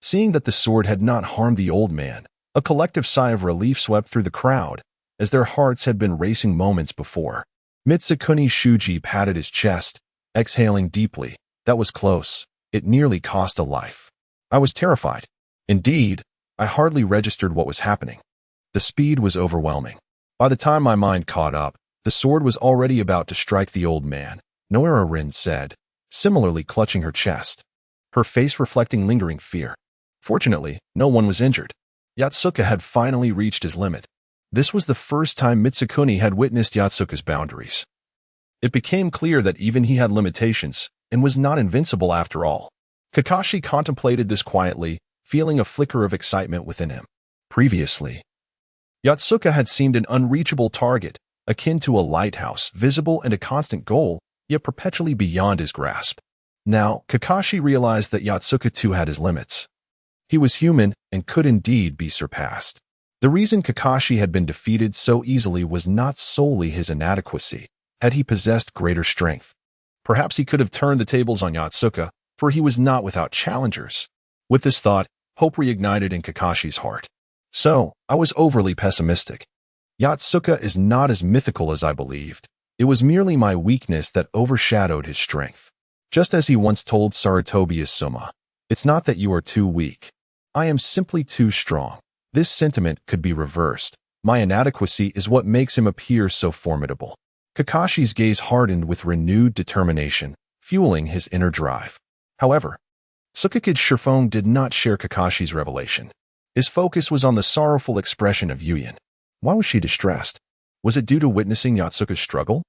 Seeing that the sword had not harmed the old man, a collective sigh of relief swept through the crowd, as their hearts had been racing moments before. Mitsukuni Shuji patted his chest, exhaling deeply. That was close. It nearly cost a life. I was terrified. Indeed, I hardly registered what was happening. The speed was overwhelming. By the time my mind caught up, the sword was already about to strike the old man, Noira Rin said, similarly clutching her chest, her face reflecting lingering fear. Fortunately, no one was injured. Yatsuka had finally reached his limit. This was the first time Mitsukuni had witnessed Yatsuka's boundaries. It became clear that even he had limitations, and was not invincible after all. Kakashi contemplated this quietly, feeling a flicker of excitement within him. Previously, Yatsuka had seemed an unreachable target, akin to a lighthouse, visible and a constant goal, yet perpetually beyond his grasp. Now, Kakashi realized that Yatsuka too had his limits. He was human and could indeed be surpassed. The reason Kakashi had been defeated so easily was not solely his inadequacy. Had he possessed greater strength, perhaps he could have turned the tables on Yatsuka, for he was not without challengers. With this thought, hope reignited in Kakashi's heart. So, I was overly pessimistic. Yatsuka is not as mythical as I believed. It was merely my weakness that overshadowed his strength. Just as he once told Sarutobi Asuma, "It's not that you are too weak. I am simply too strong." This sentiment could be reversed. My inadequacy is what makes him appear so formidable. Kakashi's gaze hardened with renewed determination, fueling his inner drive. However, Tsukikage Shifong did not share Kakashi's revelation. His focus was on the sorrowful expression of Yuyin. Why was she distressed? Was it due to witnessing Yatsuka's struggle?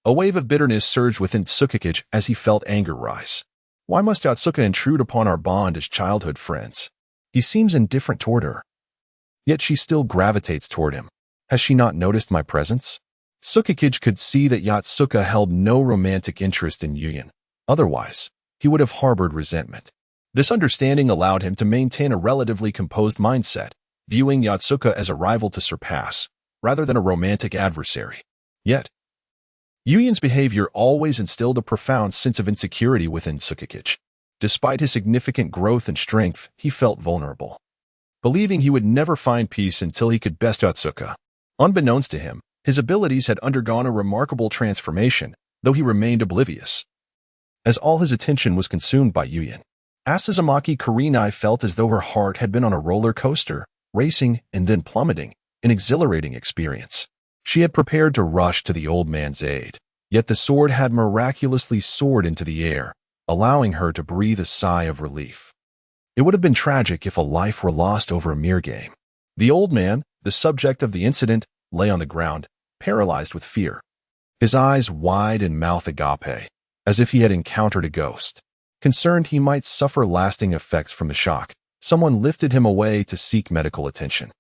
A wave of bitterness surged within Tsukikage as he felt anger rise. Why must Yatsuka intrude upon our bond as childhood friends? He seems indifferent toward her. Yet she still gravitates toward him. Has she not noticed my presence? Tsukikage could see that Yatsuka held no romantic interest in Yuyin. Otherwise, he would have harbored resentment. This understanding allowed him to maintain a relatively composed mindset, viewing Yatsuka as a rival to surpass, rather than a romantic adversary. Yet, Yuyin's behavior always instilled a profound sense of insecurity within Tsukikage. Despite his significant growth and strength, he felt vulnerable, believing he would never find peace until he could best Yatsuka. Unbeknownst to him, his abilities had undergone a remarkable transformation, though he remained oblivious, as all his attention was consumed by Yuyin. Asazumaki Kurenai felt as though her heart had been on a roller coaster, racing and then plummeting, an exhilarating experience. She had prepared to rush to the old man's aid, yet the sword had miraculously soared into the air, allowing her to breathe a sigh of relief. It would have been tragic if a life were lost over a mere game. The old man, the subject of the incident, lay on the ground, paralyzed with fear, his eyes wide and mouth agape, as if he had encountered a ghost. Concerned he might suffer lasting effects from the shock, someone lifted him away to seek medical attention.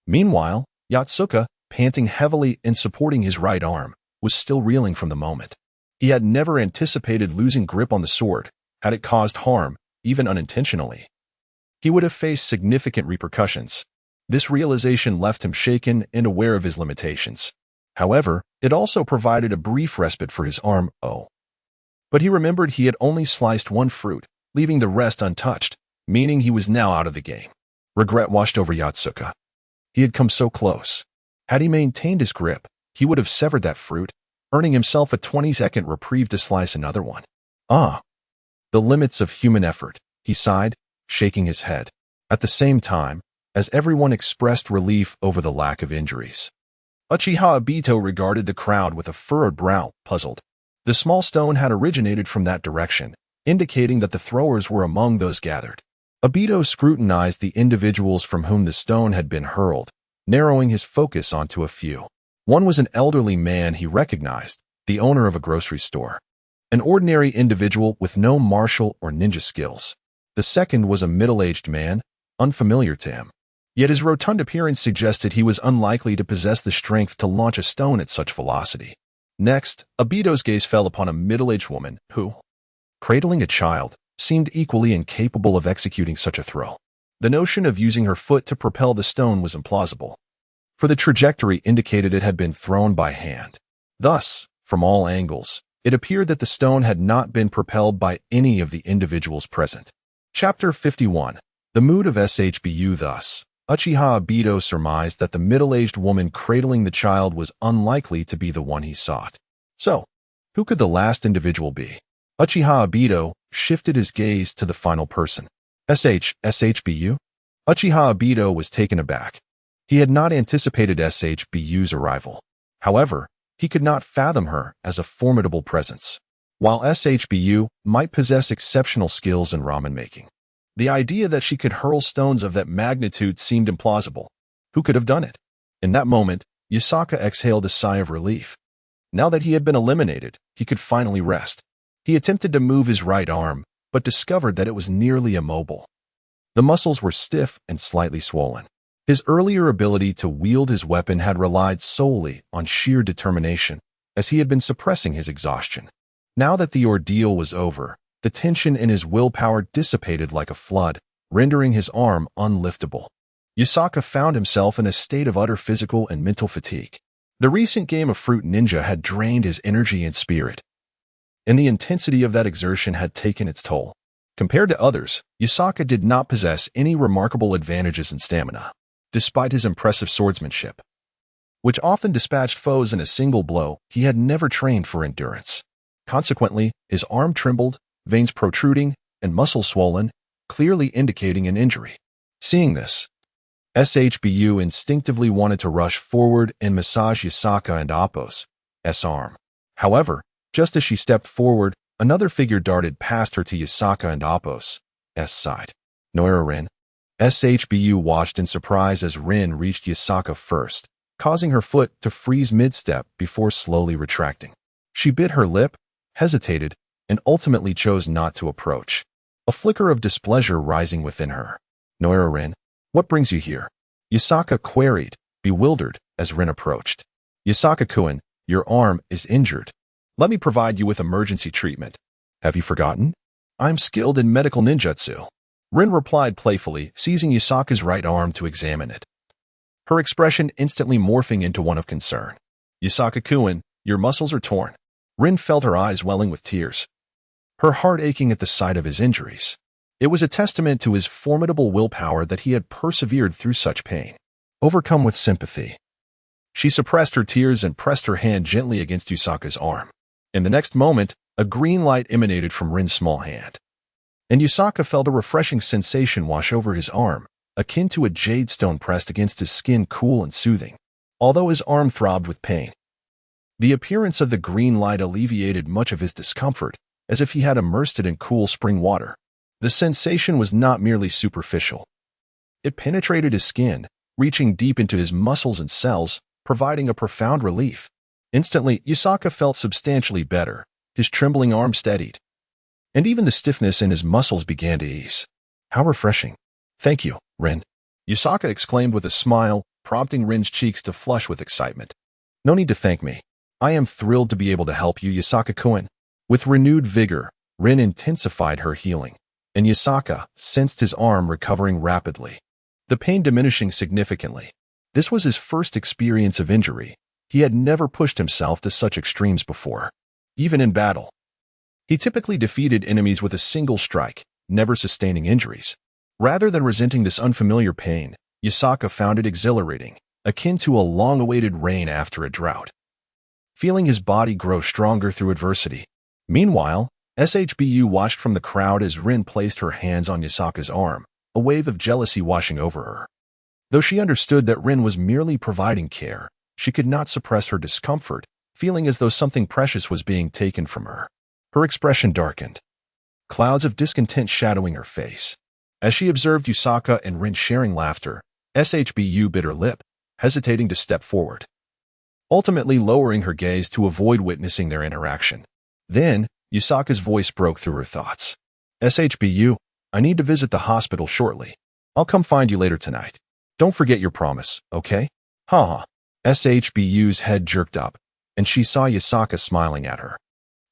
Meanwhile, Yatsuka, panting heavily and supporting his right arm, was still reeling from the moment. He had never anticipated losing grip on the sword. Had it caused harm, even unintentionally, he would have faced significant repercussions. This realization left him shaken and aware of his limitations. However, it also provided a brief respite for his arm. But he remembered he had only sliced one fruit, leaving the rest untouched, meaning he was now out of the game. Regret washed over Yatsuka. He had come so close. Had he maintained his grip, he would have severed that fruit, earning himself a 20-second reprieve to slice another one. The limits of human effort, he sighed, shaking his head. At the same time, as everyone expressed relief over the lack of injuries, Uchiha Obito regarded the crowd with a furrowed brow, puzzled. The small stone had originated from that direction, indicating that the throwers were among those gathered. Obito scrutinized the individuals from whom the stone had been hurled, narrowing his focus onto a few. One was an elderly man he recognized, the owner of a grocery store. An ordinary individual with no martial or ninja skills. The second was a middle-aged man, unfamiliar to him. Yet his rotund appearance suggested he was unlikely to possess the strength to launch a stone at such velocity. Next, Obito's gaze fell upon a middle-aged woman who, cradling a child, seemed equally incapable of executing such a throw. The notion of using her foot to propel the stone was implausible, for the trajectory indicated it had been thrown by hand. Thus, from all angles, it appeared that the stone had not been propelled by any of the individuals present. Chapter 51. The Mood of SHBU. Thus, Uchiha Obito surmised that the middle-aged woman cradling the child was unlikely to be the one he sought. So, who could the last individual be? Uchiha Obito shifted his gaze to the final person. SHBU? Uchiha Obito was taken aback. He had not anticipated SHBU's arrival. However, he could not fathom her as a formidable presence. While SHBU might possess exceptional skills in ramen making, the idea that she could hurl stones of that magnitude seemed implausible. Who could have done it? In that moment, Yasaka exhaled a sigh of relief. Now that he had been eliminated, he could finally rest. He attempted to move his right arm, but discovered that it was nearly immobile. The muscles were stiff and slightly swollen. His earlier ability to wield his weapon had relied solely on sheer determination, as he had been suppressing his exhaustion. Now that the ordeal was over, the tension in his willpower dissipated like a flood, rendering his arm unliftable. Yasaka found himself in a state of utter physical and mental fatigue. The recent game of Fruit Ninja had drained his energy and spirit, and the intensity of that exertion had taken its toll. Compared to others, Yasaka did not possess any remarkable advantages in stamina, despite his impressive swordsmanship, which often dispatched foes in a single blow. He had never trained for endurance. Consequently, his arm trembled, veins protruding, and muscles swollen, clearly indicating an injury. Seeing this, SHBU instinctively wanted to rush forward and massage Yasaka and Appo's arm. However, just as she stepped forward, another figure darted past her to Yasaka and Appo's side. Noira Rin. SHBU watched in surprise as Rin reached Yasaka first, causing her foot to freeze mid-step before slowly retracting. She bit her lip, hesitated, and ultimately chose not to approach, a flicker of displeasure rising within her. Noira Rin, what brings you here? Yasaka queried, bewildered, as Rin approached. Yasaka-kun, your arm is injured. Let me provide you with emergency treatment. Have you forgotten? I'm skilled in medical ninjutsu. Rin replied playfully, seizing Yasaka's right arm to examine it, her expression instantly morphing into one of concern. Yasaka-kun, your muscles are torn. Rin felt her eyes welling with tears, her heart aching at the sight of his injuries. It was a testament to his formidable willpower that he had persevered through such pain. Overcome with sympathy, she suppressed her tears and pressed her hand gently against Yasaka's arm. In the next moment, a green light emanated from Rin's small hand, and Yasaka felt a refreshing sensation wash over his arm, akin to a jade stone pressed against his skin, cool and soothing. Although his arm throbbed with pain, the appearance of the green light alleviated much of his discomfort, as if he had immersed it in cool spring water. The sensation was not merely superficial. It penetrated his skin, reaching deep into his muscles and cells, providing a profound relief. Instantly, Yasaka felt substantially better, his trembling arm steadied, and even the stiffness in his muscles began to ease. How refreshing. Thank you, Rin. Yasaka exclaimed with a smile, prompting Rin's cheeks to flush with excitement. No need to thank me. I am thrilled to be able to help you, Yasaka-kun. With renewed vigor, Rin intensified her healing, and Yasaka sensed his arm recovering rapidly, the pain diminishing significantly. This was his first experience of injury. He had never pushed himself to such extremes before. Even in battle, he typically defeated enemies with a single strike, never sustaining injuries. Rather than resenting this unfamiliar pain, Yasaka found it exhilarating, akin to a long-awaited rain after a drought, feeling his body grow stronger through adversity. Meanwhile, SHBU watched from the crowd as Rin placed her hands on Yasaka's arm, a wave of jealousy washing over her. Though she understood that Rin was merely providing care, she could not suppress her discomfort, feeling as though something precious was being taken from her. Her expression darkened, clouds of discontent shadowing her face. As she observed Yasaka and Rin sharing laughter, SHBU bit her lip, hesitating to step forward, ultimately lowering her gaze to avoid witnessing their interaction. Then, Yasaka's voice broke through her thoughts. SHBU, I need to visit the hospital shortly. I'll come find you later tonight. Don't forget your promise, okay? Haha. SHBU's head jerked up, and she saw Yasaka smiling at her,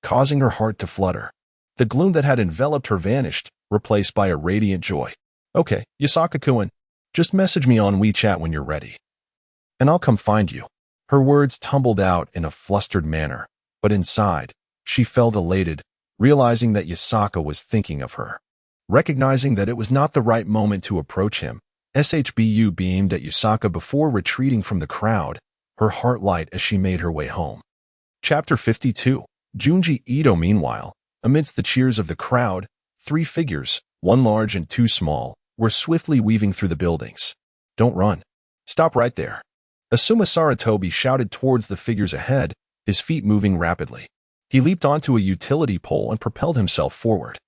causing her heart to flutter. The gloom that had enveloped her vanished, replaced by a radiant joy. "Okay, Yasaka-kun, just message me on WeChat when you're ready, and I'll come find you." Her words tumbled out in a flustered manner, but inside, she felt elated, realizing that Yasaka was thinking of her. Recognizing that it was not the right moment to approach him, SHBU beamed at Yasaka before retreating from the crowd, her heart light as she made her way home. Chapter 52. Junji Ito. Meanwhile, amidst the cheers of the crowd, three figures, one large and two small, were swiftly weaving through the buildings. "Don't run. Stop right there." Asuma Saratobi shouted towards the figures ahead, his feet moving rapidly. He leaped onto a utility pole and propelled himself forward,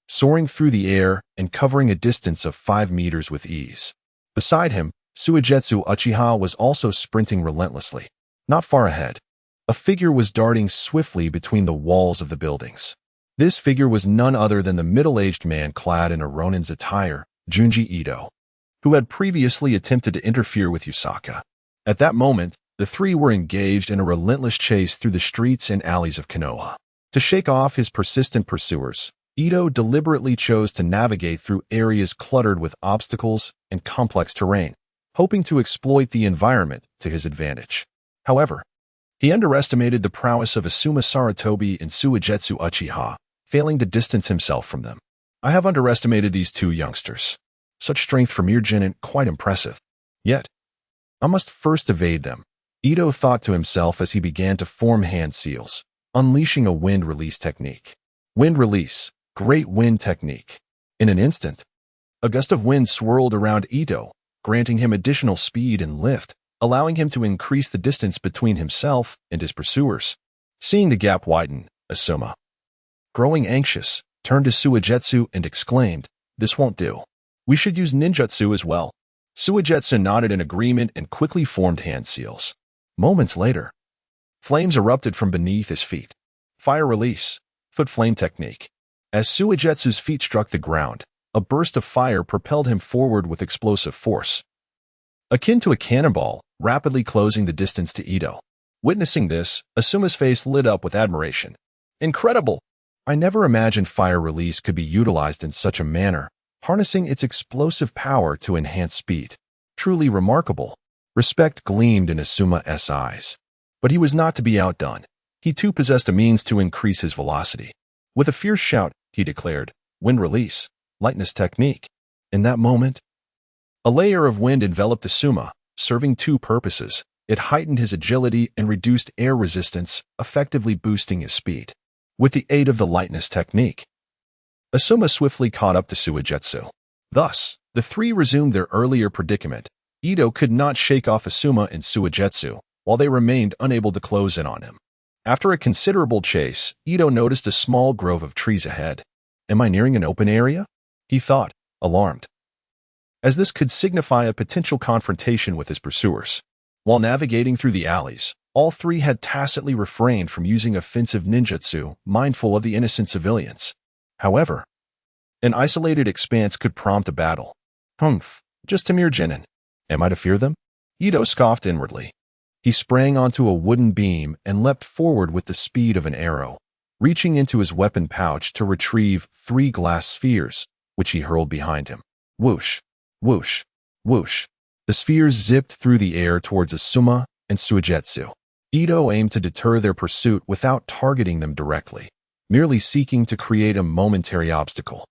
soaring through the air and covering a distance of 5 meters with ease. Beside him, Suigetsu Uchiha was also sprinting relentlessly. Not far ahead, a figure was darting swiftly between the walls of the buildings. This figure was none other than the middle-aged man clad in a Ronin's attire, Junji Ito, who had previously attempted to interfere with Yasaka. At that moment, the three were engaged in a relentless chase through the streets and alleys of Konoha. To shake off his persistent pursuers, Ito deliberately chose to navigate through areas cluttered with obstacles and complex terrain, hoping to exploit the environment to his advantage. However, he underestimated the prowess of Asuma Saratobi and Suigetsu Uchiha, failing to distance himself from them. "I have underestimated these two youngsters. Such strength for mere Jinin, quite impressive. Yet, I must first evade them," Ito thought to himself as he began to form hand seals, unleashing a wind release technique. Wind release, great wind technique. In an instant, a gust of wind swirled around Ito, granting him additional speed and lift, allowing him to increase the distance between himself and his pursuers. Seeing the gap widen, Asuma, growing anxious, turned to Suigetsu and exclaimed, "This won't do. We should use ninjutsu as well." Suigetsu nodded in agreement and quickly formed hand seals. Moments later, flames erupted from beneath his feet. Fire release, foot flame technique. As Suigetsu's feet struck the ground, a burst of fire propelled him forward with explosive force, akin to a cannonball, rapidly closing the distance to Ito. Witnessing this, Asuma's face lit up with admiration. "Incredible! I never imagined fire release could be utilized in such a manner, harnessing its explosive power to enhance speed. Truly remarkable." Respect gleamed in Asuma's eyes. But he was not to be outdone. He too possessed a means to increase his velocity. With a fierce shout, he declared, "Wind release, lightness technique." In that moment, a layer of wind enveloped Asuma, serving two purposes. It heightened his agility and reduced air resistance, effectively boosting his speed. With the aid of the lightness technique, Asuma swiftly caught up to Suigetsu. Thus, the three resumed their earlier predicament. Ito could not shake off Asuma and Suigetsu, while they remained unable to close in on him. After a considerable chase, Ito noticed a small grove of trees ahead. "Am I nearing an open area?" he thought, alarmed, as this could signify a potential confrontation with his pursuers. While navigating through the alleys, all three had tacitly refrained from using offensive ninjutsu, mindful of the innocent civilians. However, an isolated expanse could prompt a battle. "Humph, just a mere Jinin. Am I to fear them?" Ito scoffed inwardly. He sprang onto a wooden beam and leapt forward with the speed of an arrow, reaching into his weapon pouch to retrieve 3 glass spheres, which he hurled behind him. Whoosh, whoosh, whoosh. The spheres zipped through the air towards Asuma and Suigetsu. Ito aimed to deter their pursuit without targeting them directly, merely seeking to create a momentary obstacle.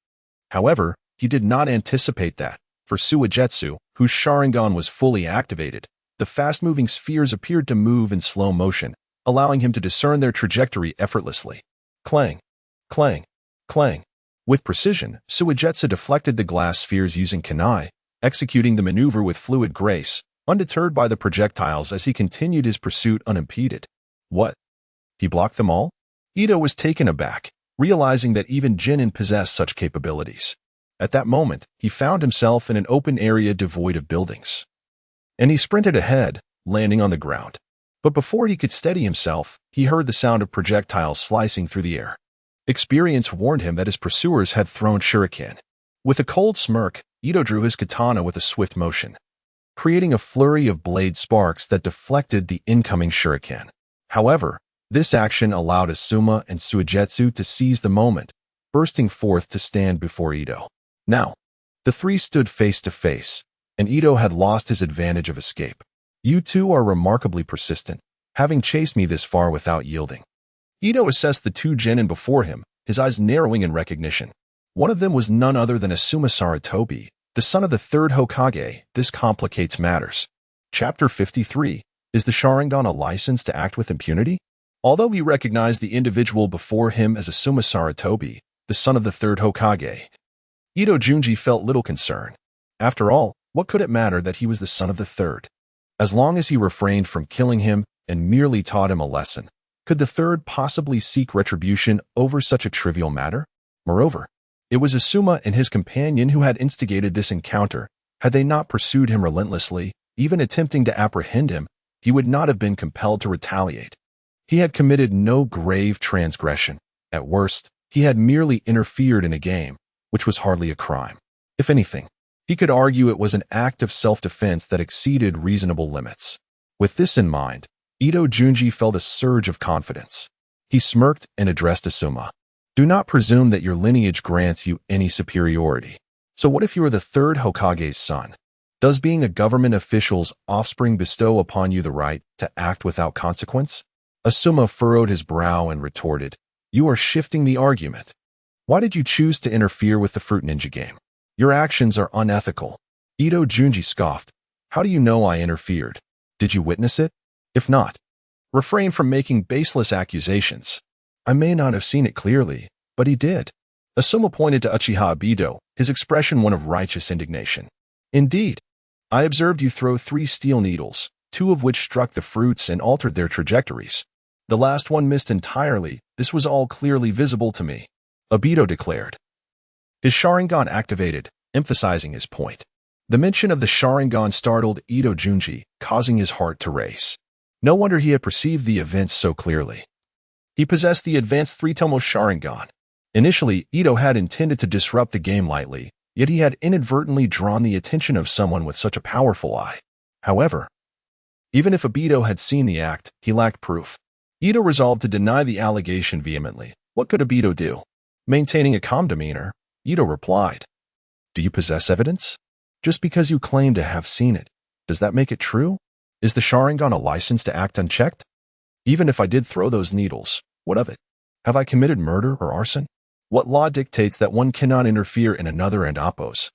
However, he did not anticipate that, for Suigetsu, whose Sharingan was fully activated, the fast-moving spheres appeared to move in slow motion, allowing him to discern their trajectory effortlessly. Clang, clang, clang. With precision, Suigetsu deflected the glass spheres using Kanai, executing the maneuver with fluid grace, undeterred by the projectiles as he continued his pursuit unimpeded. What? He blocked them all? Ito was taken aback, realizing that even Jinin possessed such capabilities. At that moment, he found himself in an open area devoid of buildings, and he sprinted ahead, landing on the ground. But before he could steady himself, he heard the sound of projectiles slicing through the air. Experience warned him that his pursuers had thrown shuriken. With a cold smirk, Ito drew his katana with a swift motion, creating a flurry of blade sparks that deflected the incoming shuriken. However, this action allowed Asuma and Suigetsu to seize the moment, bursting forth to stand before Ito. Now, the three stood face to face, and Ito had lost his advantage of escape. You two are remarkably persistent, having chased me this far without yielding. Ito assessed the two genin before him, his eyes narrowing in recognition. One of them was none other than Asuma Sarutobi, the son of the third Hokage. This complicates matters. Chapter 53. Is the Sharingan a license to act with impunity? Although he recognized the individual before him as Asuma Sarutobi, the son of the third Hokage, Ito Junji felt little concern. After all, what could it matter that he was the son of the third? As long as he refrained from killing him and merely taught him a lesson, could the third possibly seek retribution over such a trivial matter? Moreover, it was Asuma and his companion who had instigated this encounter. Had they not pursued him relentlessly, even attempting to apprehend him, he would not have been compelled to retaliate. He had committed no grave transgression. At worst, he had merely interfered in a game, which was hardly a crime. If anything, he could argue it was an act of self-defense that exceeded reasonable limits. With this in mind, Ito Junji felt a surge of confidence. He smirked and addressed Asuma. Do not presume that your lineage grants you any superiority. So what if you are the third Hokage's son? Does being a government official's offspring bestow upon you the right to act without consequence? Asuma furrowed his brow and retorted, You are shifting the argument. Why did you choose to interfere with the Fruit Ninja game? Your actions are unethical. Ito Junji scoffed. How do you know I interfered? Did you witness it? If not, refrain from making baseless accusations. I may not have seen it clearly, but he did. Asuma pointed to Uchiha Ibido, his expression one of righteous indignation. Indeed, I observed you throw 3 steel needles, 2 of which struck the fruits and altered their trajectories. The last one missed entirely. This was all clearly visible to me, Ibido declared. His Sharingan activated, emphasizing his point. The mention of the Sharingan startled Ito Junji, causing his heart to race. No wonder he had perceived the events so clearly. He possessed the advanced 3-tomo Sharingan. Initially, Ito had intended to disrupt the game lightly, yet he had inadvertently drawn the attention of someone with such a powerful eye. However, even if Ibido had seen the act, he lacked proof. Ito resolved to deny the allegation vehemently. What could Ibido do? Maintaining a calm demeanor, Ito replied, Do you possess evidence? Just because you claim to have seen it, does that make it true? Is the Sharingan a license to act unchecked? Even if I did throw those needles, what of it? Have I committed murder or arson? What law dictates that one cannot interfere in another and oppose's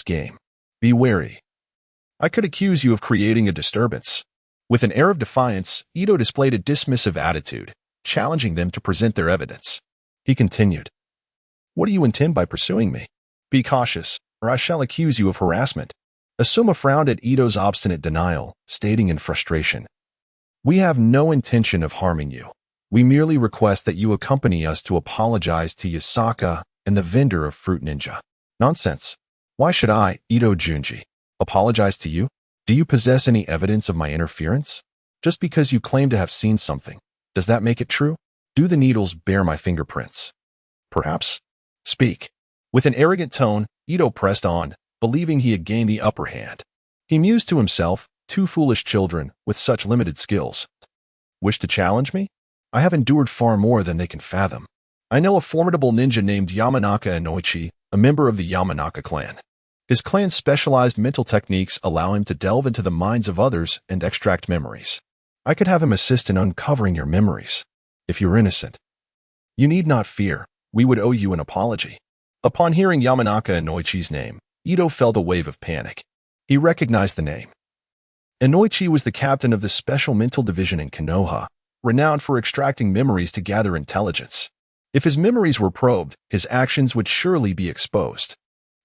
game? Be wary. I could accuse you of creating a disturbance. With an air of defiance, Ito displayed a dismissive attitude, challenging them to present their evidence. He continued, What do you intend by pursuing me? Be cautious, or I shall accuse you of harassment. Asuma frowned at Ito's obstinate denial, stating in frustration, We have no intention of harming you. We merely request that you accompany us to apologize to Yasaka and the vendor of Fruit Ninja. Nonsense. Why should I, Ito Junji, apologize to you? Do you possess any evidence of my interference? Just because you claim to have seen something, does that make it true? Do the needles bear my fingerprints? Perhaps. Speak. With an arrogant tone, Ito pressed on, believing he had gained the upper hand. He mused to himself, 2 foolish children with such limited skills. Wish to challenge me? I have endured far more than they can fathom. I know a formidable ninja named Yamanaka Inoichi, a member of the Yamanaka clan. His clan's specialized mental techniques allow him to delve into the minds of others and extract memories. I could have him assist in uncovering your memories. If you're innocent, you need not fear. We would owe you an apology. Upon hearing Yamanaka Inoichi's name, Ito felt a wave of panic. He recognized the name. Inoichi was the captain of the Special Mental Division in Konoha, renowned for extracting memories to gather intelligence. If his memories were probed, his actions would surely be exposed.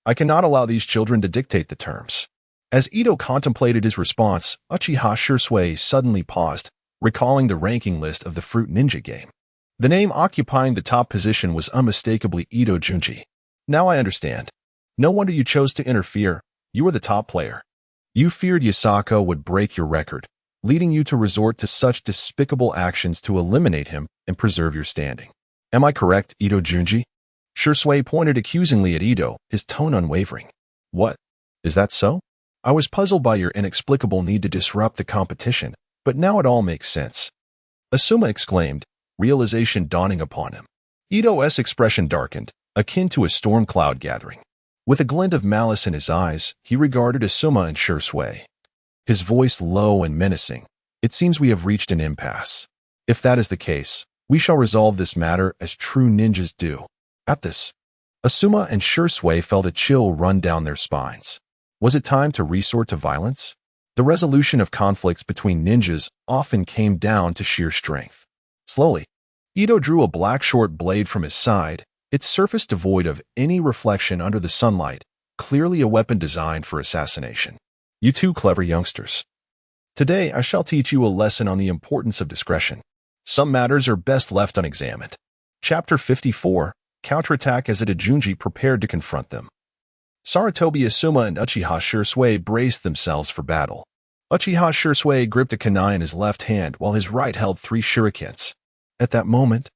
I cannot allow these children to dictate the terms. As Ito contemplated his response, Uchiha Shursui suddenly paused, recalling the ranking list of the Fruit Ninja game. The name occupying the top position was unmistakably Ito Junji. Now I understand. No wonder you chose to interfere. You were the top player. You feared Yasaka would break your record, leading you to resort to such despicable actions to eliminate him and preserve your standing. Am I correct, Ito Junji? Shursui pointed accusingly at Ito, his tone unwavering. What? Is that so? I was puzzled by your inexplicable need to disrupt the competition, but now it all makes sense. Asuma exclaimed, realization dawning upon him. Ito's expression darkened, akin to a storm cloud gathering. With a glint of malice in his eyes, he regarded Asuma in sure sway. His voice low and menacing. It seems we have reached an impasse. If that is the case, we shall resolve this matter as true ninjas do. At this, Asuma and Shursui felt a chill run down their spines. Was it time to resort to violence? The resolution of conflicts between ninjas often came down to sheer strength. Slowly, Ito drew a black short blade from his side, its surface devoid of any reflection under the sunlight, clearly a weapon designed for assassination. You two clever youngsters. Today I shall teach you a lesson on the importance of discretion. Some matters are best left unexamined. Chapter 54, Counterattack as Itajunji prepared to confront them. Sarutobi Asuma and Uchiha Shursui braced themselves for battle. Uchiha Shursui gripped a kunai in his left hand while his right held 3 shurikens. At that moment,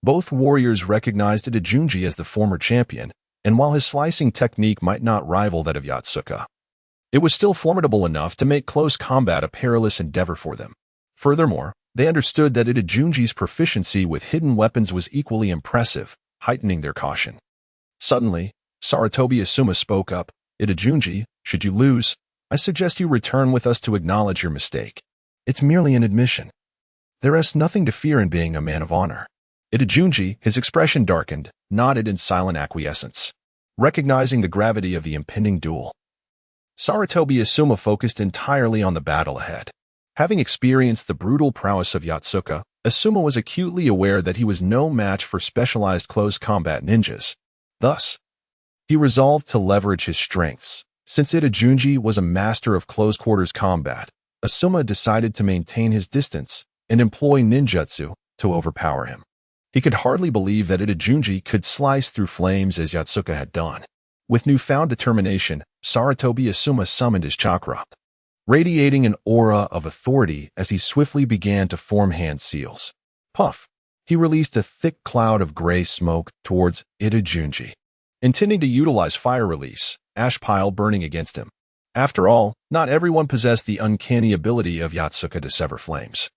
both warriors recognized Itajunji as the former champion, and while his slicing technique might not rival that of Yotsuka, it was still formidable enough to make close combat a perilous endeavor for them. Furthermore, they understood that Itajunji's proficiency with hidden weapons was equally impressive, heightening their caution. Suddenly, Sarutobi Asuma spoke up. Itajunji, should you lose, I suggest you return with us to acknowledge your mistake. It's merely an admission. There is nothing to fear in being a man of honor. Itajunji, his expression darkened, nodded in silent acquiescence, recognizing the gravity of the impending duel. Sarutobi Asuma focused entirely on the battle ahead. Having experienced the brutal prowess of Yotsuka, Asuma was acutely aware that he was no match for specialized close combat ninjas. Thus, he resolved to leverage his strengths. Since Itajunji was a master of close-quarters combat, Asuma decided to maintain his distance and employ ninjutsu to overpower him. He could hardly believe that Itajunji could slice through flames as Yotsuka had done. With newfound determination, Sarutobi Asuma summoned his chakra, radiating an aura of authority as he swiftly began to form hand seals. Puff! He released a thick cloud of gray smoke towards Itajunji, intending to utilize fire release, ash pile burning against him. After all, not everyone possessed the uncanny ability of Yotsuka to sever flames.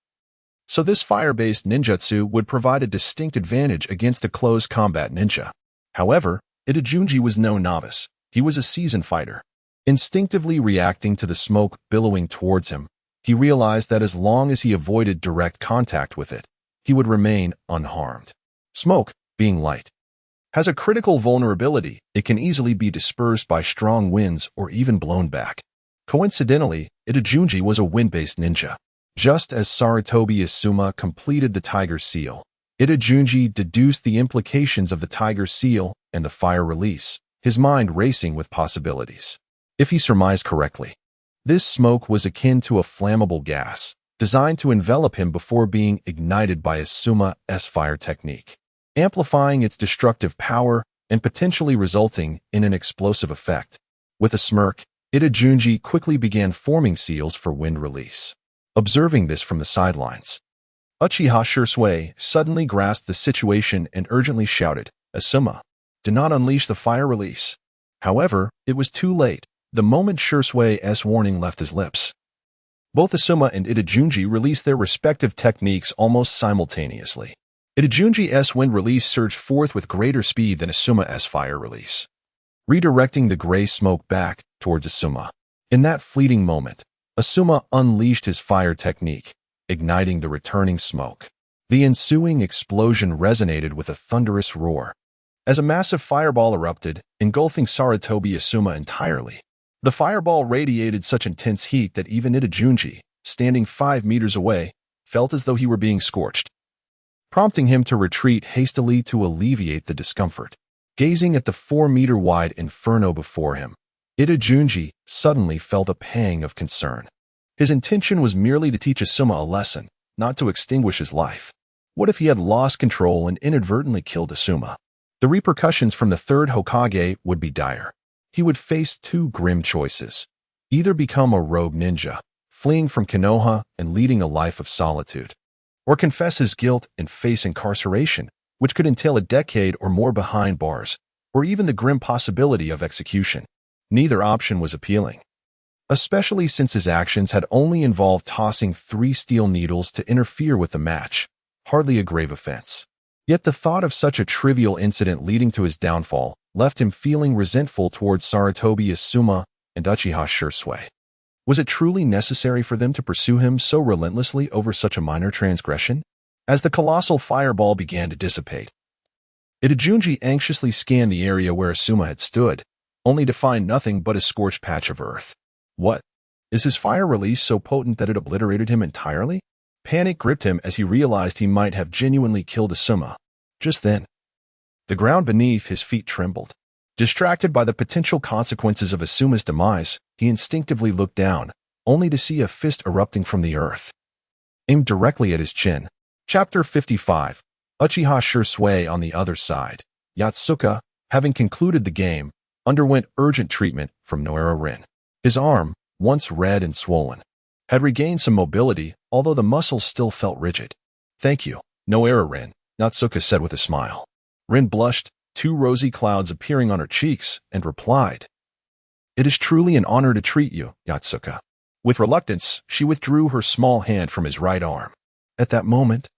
So this fire-based ninjutsu would provide a distinct advantage against a close combat ninja. However, Itajunji was no novice. He was a seasoned fighter. Instinctively reacting to the smoke billowing towards him, he realized that as long as he avoided direct contact with it, he would remain unharmed. Smoke, being light, has a critical vulnerability. It can easily be dispersed by strong winds or even blown back. Coincidentally, Itajunji was a wind-based ninja. Just as Sarutobi Asuma completed the Tiger Seal, Itajunji deduced the implications of the Tiger Seal and the fire release, his mind racing with possibilities. If he surmised correctly, this smoke was akin to a flammable gas, designed to envelop him before being ignited by Asuma's fire technique, amplifying its destructive power and potentially resulting in an explosive effect. With a smirk, Itajunji quickly began forming seals for wind release. Observing this from the sidelines, Uchiha Shursui suddenly grasped the situation and urgently shouted, Asuma, do not unleash the fire release. However, it was too late. The moment Shursui's warning left his lips, both Asuma and Itajunji released their respective techniques almost simultaneously. Itajunji's wind release surged forth with greater speed than Asuma's fire release, redirecting the gray smoke back towards Asuma. In that fleeting moment, Asuma unleashed his fire technique, igniting the returning smoke. The ensuing explosion resonated with a thunderous roar, as a massive fireball erupted, engulfing Sarutobi Asuma entirely. The fireball radiated such intense heat that even Itajunji, standing 5 meters away, felt as though he were being scorched, prompting him to retreat hastily to alleviate the discomfort. Gazing at the 4-meter-wide inferno before him, Itajunji suddenly felt a pang of concern. His intention was merely to teach Asuma a lesson, not to extinguish his life. What if he had lost control and inadvertently killed Asuma? The repercussions from the third Hokage would be dire. He would face 2 grim choices: either become a rogue ninja, fleeing from Konoha and leading a life of solitude, or confess his guilt and face incarceration, which could entail a decade or more behind bars, or even the grim possibility of execution. Neither option was appealing. especially since his actions had only involved tossing 3 steel needles to interfere with the match, hardly a grave offense. Yet the thought of such a trivial incident leading to his downfall left him feeling resentful towards Sarutobi Asuma and Uchiha Shursui. Was it truly necessary for them to pursue him so relentlessly over such a minor transgression? As the colossal fireball began to dissipate, Itadunji anxiously scanned the area where Asuma had stood, only to find nothing but a scorched patch of earth. What? Is his fire release so potent that it obliterated him entirely? Panic gripped him as he realized he might have genuinely killed Asuma. Just then, the ground beneath his feet trembled. Distracted by the potential consequences of Asuma's demise, he instinctively looked down, only to see a fist erupting from the earth, aimed directly at his chin. Chapter 55. Uchiha Shursui on the other side. Yatsuka, having concluded the game, underwent urgent treatment from Noera-rin. His arm, once red and swollen, had regained some mobility, although the muscles still felt rigid. "Thank you, Noera-rin," Yatsuka said with a smile. Rin blushed, 2 rosy clouds appearing on her cheeks, and replied, "It is truly an honor to treat you, Yatsuka." With reluctance, she withdrew her small hand from his right arm. At that moment,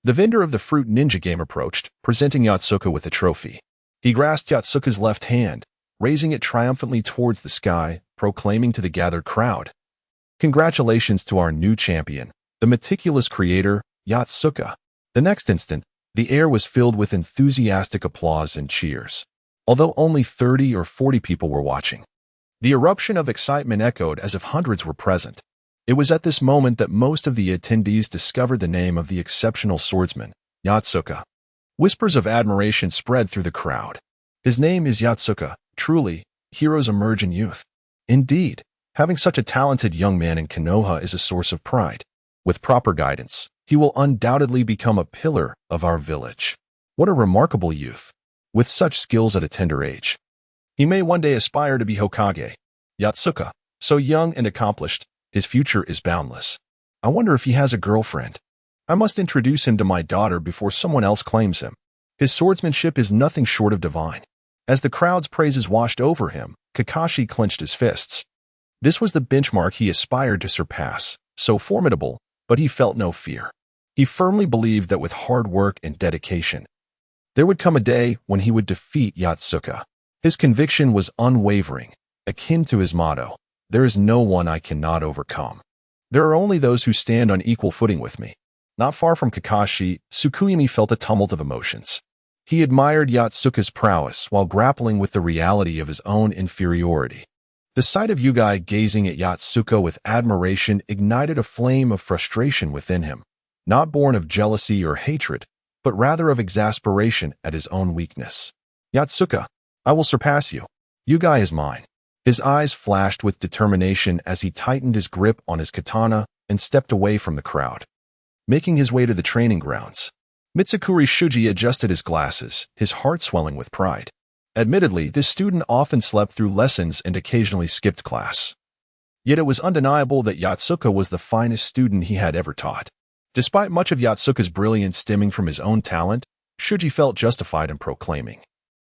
the vendor of the fruit ninja game approached, presenting Yatsuka with a trophy. He grasped Yatsuka's left hand, raising it triumphantly towards the sky, proclaiming to the gathered crowd, "Congratulations to our new champion, the meticulous creator, Yatsuka." The next instant, the air was filled with enthusiastic applause and cheers. Although only 30 or 40 people were watching, the eruption of excitement echoed as if hundreds were present. It was at this moment that most of the attendees discovered the name of the exceptional swordsman, Yatsuka. Whispers of admiration spread through the crowd. "His name is Yatsuka. Truly, heroes emerge in youth." Indeed, having such a talented young man in Konoha is a source of pride. With proper guidance, he will undoubtedly become a pillar of our village. What a remarkable youth, with such skills at a tender age. He may one day aspire to be Hokage. Yatsuka, so young and accomplished, his future is boundless. I wonder if he has a girlfriend. I must introduce him to my daughter before someone else claims him. His swordsmanship is nothing short of divine. As the crowd's praises washed over him, Kakashi clenched his fists. This was the benchmark he aspired to surpass, so formidable, but he felt no fear. He firmly believed that with hard work and dedication, there would come a day when he would defeat Yatsuka. His conviction was unwavering, akin to his motto, "There is no one I cannot overcome. There are only those who stand on equal footing with me." Not far from Kakashi, Tsukuyumi felt a tumult of emotions. He admired Yatsuka's prowess while grappling with the reality of his own inferiority. The sight of Yugai gazing at Yatsuka with admiration ignited a flame of frustration within him, not born of jealousy or hatred, but rather of exasperation at his own weakness. "Yatsuka, I will surpass you. Yugai is mine." His eyes flashed with determination as he tightened his grip on his katana and stepped away from the crowd. Making his way to the training grounds, Mitsukuri Shuji adjusted his glasses, his heart swelling with pride. Admittedly, this student often slept through lessons and occasionally skipped class. Yet it was undeniable that Yatsuka was the finest student he had ever taught. Despite much of Yatsuka's brilliance stemming from his own talent, Shuji felt justified in proclaiming,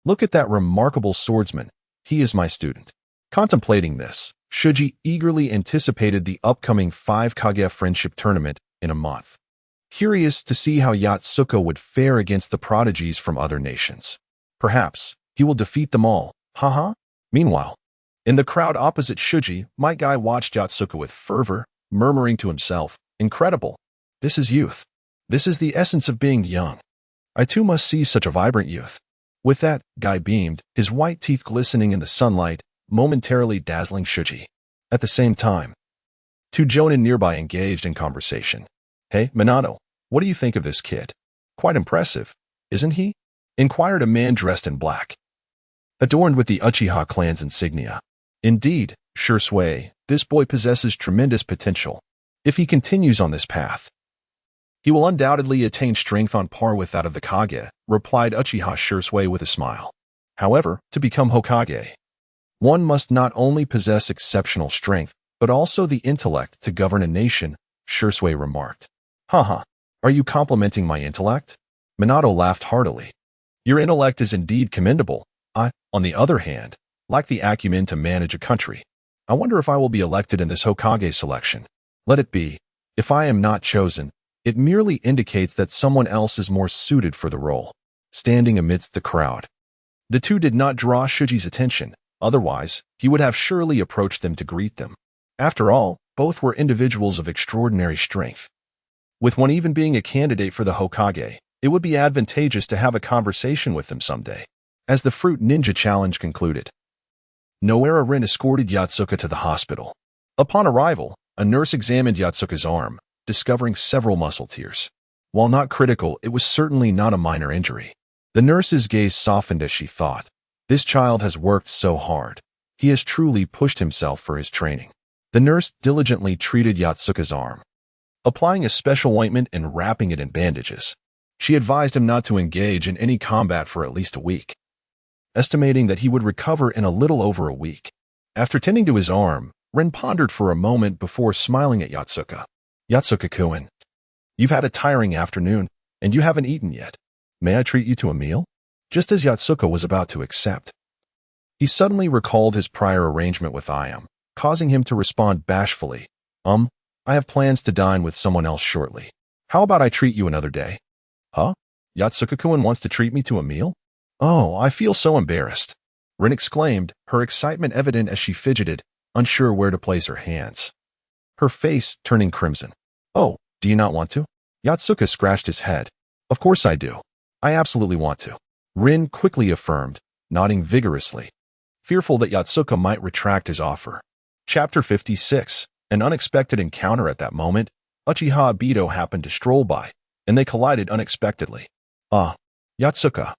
"Look at that remarkable swordsman. He is my student." Contemplating this, Shuji eagerly anticipated the upcoming 5 Kage Friendship Tournament in a month, curious to see how Yatsuka would fare against the prodigies from other nations. Perhaps he will defeat them all, haha. Meanwhile, in the crowd opposite Shuji, Might Guy watched Yatsuka with fervor, murmuring to himself, "Incredible. This is youth. This is the essence of being young. I too must see such a vibrant youth." With that, Guy beamed, his white teeth glistening in the sunlight, momentarily dazzling Shuji. At the same time, 2 jonin nearby engaged in conversation. "Hey, Minato, what do you think of this kid? Quite impressive, isn't he?" inquired a man dressed in black, adorned with the Uchiha clan's insignia. "Indeed, Shursui, this boy possesses tremendous potential. If he continues on this path, he will undoubtedly attain strength on par with that of the Kage," replied Uchiha Shursui with a smile. "However, to become Hokage, one must not only possess exceptional strength, but also the intellect to govern a nation," Shursui remarked. "Haha, are you complimenting my intellect?" Minato laughed heartily. "Your intellect is indeed commendable. I, on the other hand, lack the acumen to manage a country." I wonder if I will be elected in this Hokage selection. Let it be. If I am not chosen, it merely indicates that someone else is more suited for the role. Standing amidst the crowd. The two did not draw Shuji's attention. Otherwise, he would have surely approached them to greet them. After all, both were individuals of extraordinary strength. With one even being a candidate for the Hokage, it would be advantageous to have a conversation with them someday. As the Fruit Ninja Challenge concluded, Noara Rin escorted Yotsuka to the hospital. Upon arrival, a nurse examined Yotsuka's arm, discovering several muscle tears. While not critical, it was certainly not a minor injury. The nurse's gaze softened as she thought, "This child has worked so hard. He has truly pushed himself for his training." The nurse diligently treated Yotsuka's arm, applying a special ointment and wrapping it in bandages. She advised him not to engage in any combat for at least a week, estimating that he would recover in a little over a week. After tending to his arm, Rin pondered for a moment before smiling at Yotsuka. "Yotsuka-kun, you've had a tiring afternoon, and you haven't eaten yet. May I treat you to a meal?" Just as Yotsuka was about to accept, he suddenly recalled his prior arrangement with Ayam, causing him to respond bashfully, I have plans to dine with someone else shortly. How about I treat you another day?" "Huh? Yotsuka-kun wants to treat me to a meal? Oh, I feel so embarrassed," Rin exclaimed, her excitement evident as she fidgeted, unsure where to place her hands. Her face turning crimson. "Oh, do you not want to?" Yotsuka scratched his head. "Of course I do. I absolutely want to," Rin quickly affirmed, nodding vigorously, fearful that Yotsuka might retract his offer. Chapter 56. An unexpected encounter. At that moment, Uchiha Obito happened to stroll by, and they collided unexpectedly. Yotsuka."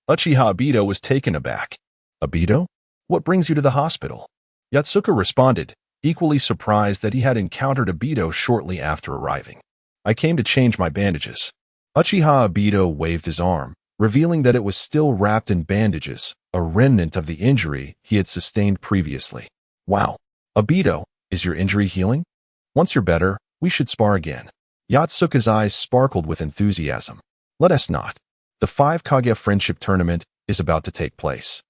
Uchiha Obito was taken aback. "Obito? What brings you to the hospital?" Yotsuka responded, equally surprised that he had encountered Obito shortly after arriving. "I came to change my bandages." Uchiha Obito waved his arm, revealing that it was still wrapped in bandages, a remnant of the injury he had sustained previously. "Wow. Obito, is your injury healing? Once you're better, we should spar again." Yotsuka's eyes sparkled with enthusiasm. "Let us not. The 5 Kage Friendship Tournament is about to take place,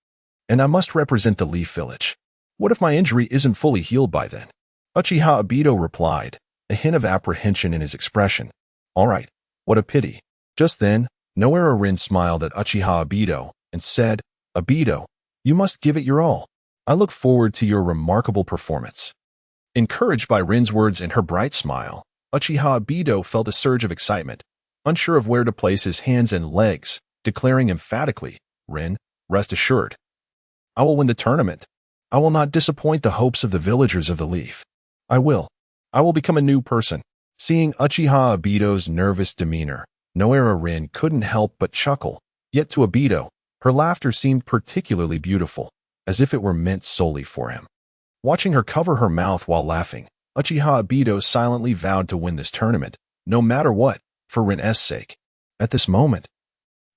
and I must represent the Leaf Village. What if my injury isn't fully healed by then?" Uchiha Obito replied, a hint of apprehension in his expression. "All right, what a pity." Just then, Noara Rin smiled at Uchiha Obito and said, "Obito, you must give it your all. I look forward to your remarkable performance." Encouraged by Rin's words and her bright smile, Uchiha Obito felt a surge of excitement, unsure of where to place his hands and legs, declaring emphatically, "Rin, rest assured. I will win the tournament. I will not disappoint the hopes of the villagers of the Leaf. I will become a new person." Seeing Uchiha Obito's nervous demeanor, Noara Rin couldn't help but chuckle, yet to Obito, her laughter seemed particularly beautiful, as if it were meant solely for him. Watching her cover her mouth while laughing, Uchiha Obito silently vowed to win this tournament, no matter what, for Rin's sake. At this moment,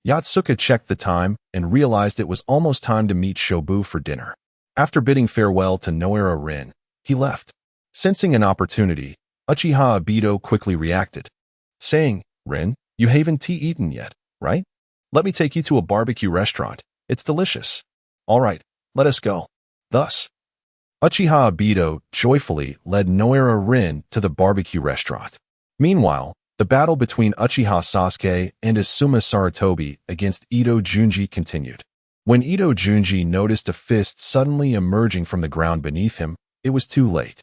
Yotsuka checked the time and realized it was almost time to meet Shobu for dinner. After bidding farewell to Noara Rin, he left. Sensing an opportunity, Uchiha Obito quickly reacted, saying, "Rin, you haven't eaten yet, right? Let me take you to a barbecue restaurant. It's delicious." "All right, let us go." Thus, Uchiha Obito joyfully led Noara Rin to the barbecue restaurant. Meanwhile, the battle between Uchiha Sasuke and Asuma Sarutobi against Ito Junji continued. When Ito Junji noticed a fist suddenly emerging from the ground beneath him, it was too late.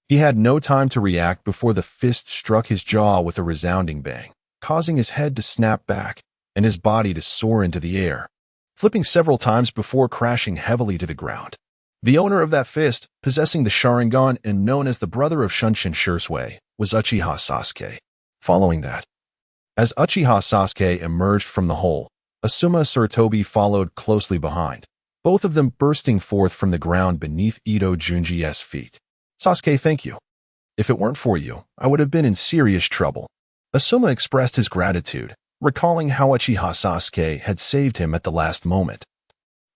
He had no time to react before the fist struck his jaw with a resounding bang, causing his head to snap back and his body to soar into the air, flipping several times before crashing heavily to the ground. The owner of that fist, possessing the Sharingan and known as the brother of Shunshin Shursui, was Uchiha Sasuke. Following that, as Uchiha Sasuke emerged from the hole, Asuma Sarutobi followed closely behind, both of them bursting forth from the ground beneath Ito Junji's feet. "Sasuke, thank you. If it weren't for you, I would have been in serious trouble." Asuma expressed his gratitude, recalling how Uchiha Sasuke had saved him at the last moment,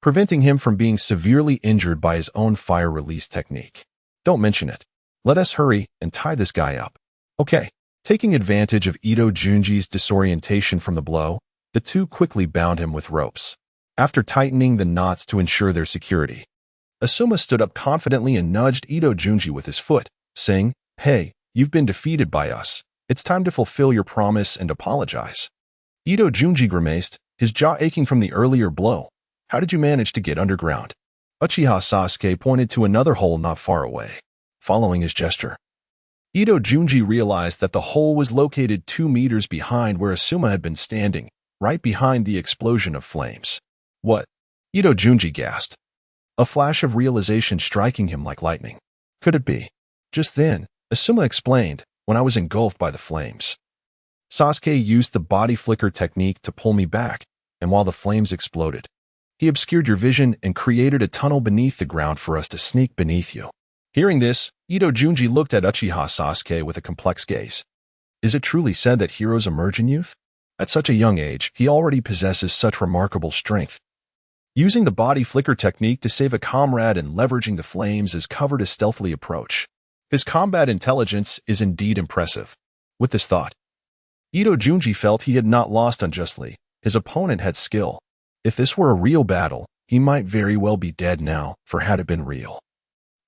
preventing him from being severely injured by his own fire release technique. "Don't mention it. Let us hurry and tie this guy up." "Okay." Taking advantage of Ito Junji's disorientation from the blow, the two quickly bound him with ropes. After tightening the knots to ensure their security, Asuma stood up confidently and nudged Ito Junji with his foot, saying, "Hey, you've been defeated by us. It's time to fulfill your promise and apologize." Ito Junji grimaced, his jaw aching from the earlier blow. "How did you manage to get underground?" Uchiha Sasuke pointed to another hole not far away. Following his gesture, Ito Junji realized that the hole was located 2 meters behind where Asuma had been standing, right behind the explosion of flames. "What?" Ito Junji gasped, a flash of realization striking him like lightning. "Could it be?" Just then, Asuma explained, "When I was engulfed by the flames, Sasuke used the body flicker technique to pull me back, and while the flames exploded, he obscured your vision and created a tunnel beneath the ground for us to sneak beneath you." Hearing this, Ito Junji looked at Uchiha Sasuke with a complex gaze. Is it truly said that heroes emerge in youth? At such a young age, he already possesses such remarkable strength. Using the body flicker technique to save a comrade and leveraging the flames as cover to stealthily approach. His combat intelligence is indeed impressive. With this thought, Ito Junji felt he had not lost unjustly. His opponent had skill. If this were a real battle, he might very well be dead now, for had it been real,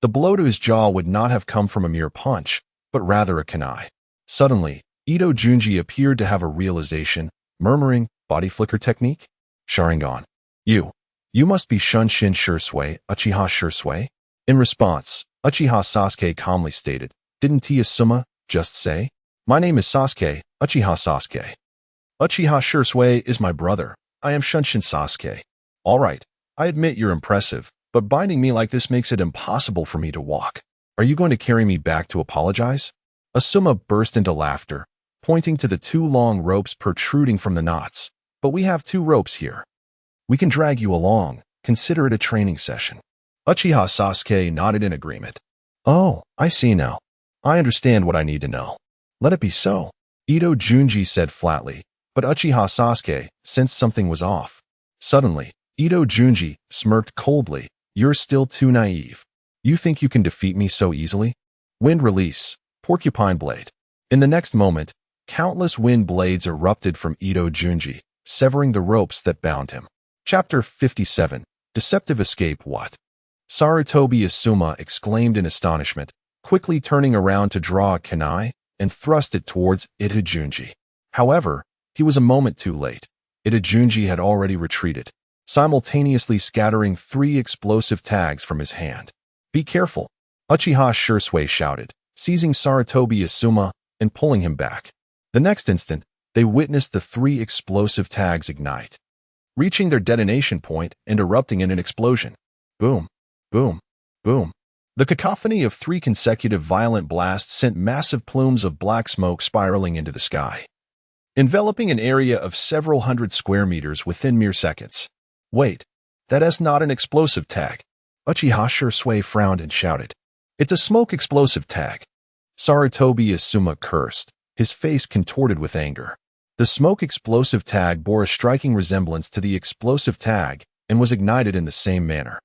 the blow to his jaw would not have come from a mere punch, but rather a kunai. Suddenly, Ito Junji appeared to have a realization, murmuring, "Body flicker technique? Sharingan. You must be Shunshin Shursui, Uchiha Shursui?" In response, Uchiha Sasuke calmly stated, "Didn't Asuma just say? My name is Sasuke, Uchiha Sasuke. Uchiha Shursui is my brother. I am Shunshin Sasuke." "All right, I admit you're impressive, but binding me like this makes it impossible for me to walk. Are you going to carry me back to apologize?" Asuma burst into laughter, pointing to the 2 long ropes protruding from the knots. "But we have 2 ropes here. We can drag you along. Consider it a training session." Uchiha Sasuke nodded in agreement. "Oh, I see now. I understand what I need to know. Let it be so," Ito Junji said flatly, but Uchiha Sasuke sensed something was off. Suddenly, Ito Junji smirked coldly. "You're still too naive. You think you can defeat me so easily?" Wind release, porcupine blade. In the next moment, countless wind blades erupted from Ito Junji, severing the ropes that bound him. Chapter 57. Deceptive Escape. What? Sarutobi Asuma exclaimed in astonishment, quickly turning around to draw a kunai and thrust it towards Ito Junji. However, he was a moment too late. Ito Junji had already retreated, simultaneously scattering 3 explosive tags from his hand. "Be careful," Uchiha Shursui shouted, seizing Sarutobi Asuma and pulling him back. The next instant, they witnessed the 3 explosive tags ignite, reaching their detonation point and erupting in an explosion. Boom, boom, boom. The cacophony of 3 consecutive violent blasts sent massive plumes of black smoke spiraling into the sky, enveloping an area of several hundred square meters within mere seconds. "Wait, that is not an explosive tag." Uchiha Shursui frowned and shouted, "It's a smoke explosive tag." Sarutobi Asuma cursed, his face contorted with anger. The smoke explosive tag bore a striking resemblance to the explosive tag and was ignited in the same manner.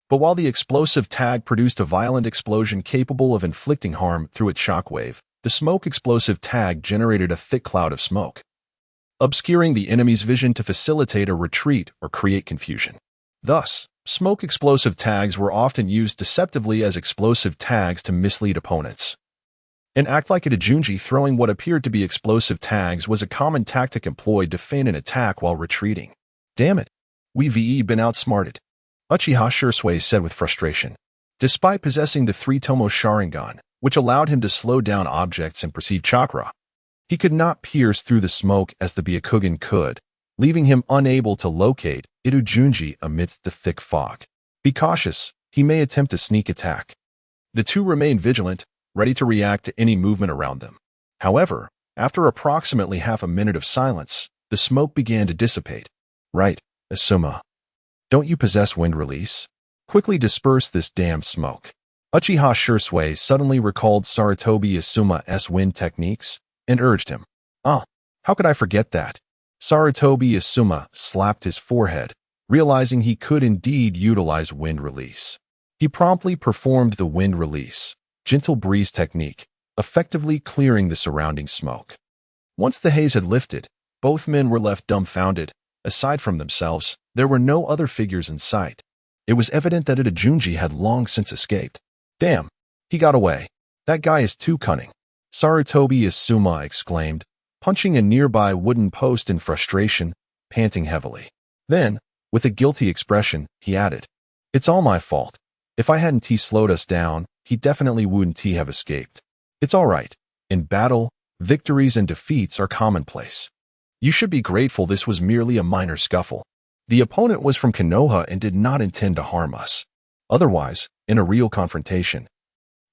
But while the explosive tag produced a violent explosion capable of inflicting harm through its shockwave, the smoke explosive tag generated a thick cloud of smoke, obscuring the enemy's vision to facilitate a retreat or create confusion. Thus, smoke explosive tags were often used deceptively as explosive tags to mislead opponents. An act like Ito Junji throwing what appeared to be explosive tags was a common tactic employed to feign an attack while retreating. "Damn it, we've been outsmarted," Uchiha Shursui said with frustration. Despite possessing the 3-tomo Sharingan, which allowed him to slow down objects and perceive chakra, he could not pierce through the smoke as the Byakugan could, leaving him unable to locate Ito Junji amidst the thick fog. "Be cautious, he may attempt a sneak attack." The 2 remained vigilant, ready to react to any movement around them. However, after approximately half a minute of silence, the smoke began to dissipate. "Right, Asuma. Don't you possess wind release? Quickly disperse this damned smoke." Uchiha Shursui suddenly recalled Sarutobi Asuma's wind techniques and urged him. "Ah, how could I forget that?" Sarutobi Asuma slapped his forehead, realizing he could indeed utilize wind release. He promptly performed the wind release, gentle breeze technique, effectively clearing the surrounding smoke. Once the haze had lifted, both men were left dumbfounded. Aside from themselves, there were no other figures in sight. It was evident that Junji had long since escaped. Damn, he got away. That guy is too cunning. Sarutobi Asuma exclaimed, punching a nearby wooden post in frustration, panting heavily. Then, with a guilty expression, he added, "It's all my fault. If I hadn't slowed us down, he definitely wouldn't have escaped. It's all right. In battle, victories and defeats are commonplace. You should be grateful this was merely a minor scuffle. The opponent was from Konoha and did not intend to harm us. Otherwise, in a real confrontation,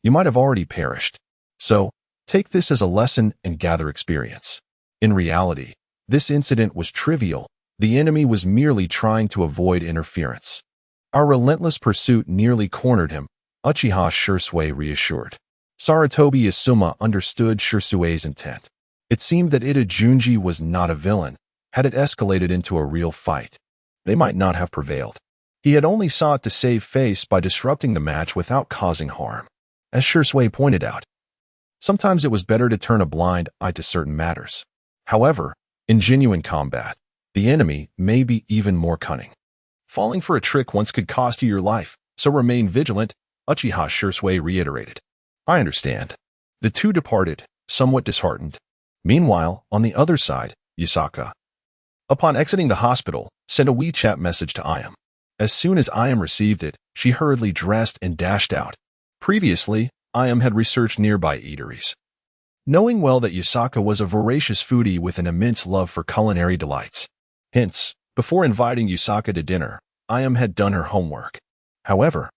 you might have already perished. So, take this as a lesson and gather experience." In reality, this incident was trivial. The enemy was merely trying to avoid interference. Our relentless pursuit nearly cornered him, Uchiha Shisui reassured. Sarutobi Asuma understood Shisui's intent. It seemed that Junji was not a villain. Had it escalated into a real fight, they might not have prevailed. He had only sought to save face by disrupting the match without causing harm. As Shisui pointed out, sometimes it was better to turn a blind eye to certain matters. However, in genuine combat, the enemy may be even more cunning. Falling for a trick once could cost you your life, so remain vigilant, Uchiha Shisui reiterated. I understand. The two departed, somewhat disheartened. Meanwhile, on the other side, Yusaka, upon exiting the hospital, sent a WeChat message to Ayam. As soon as Ayam received it, she hurriedly dressed and dashed out. Previously, Ayam had researched nearby eateries. Knowing well that Yusaka was a voracious foodie with an immense love for culinary delights. Hence, before inviting Yusaka to dinner, Ayam had done her homework. However,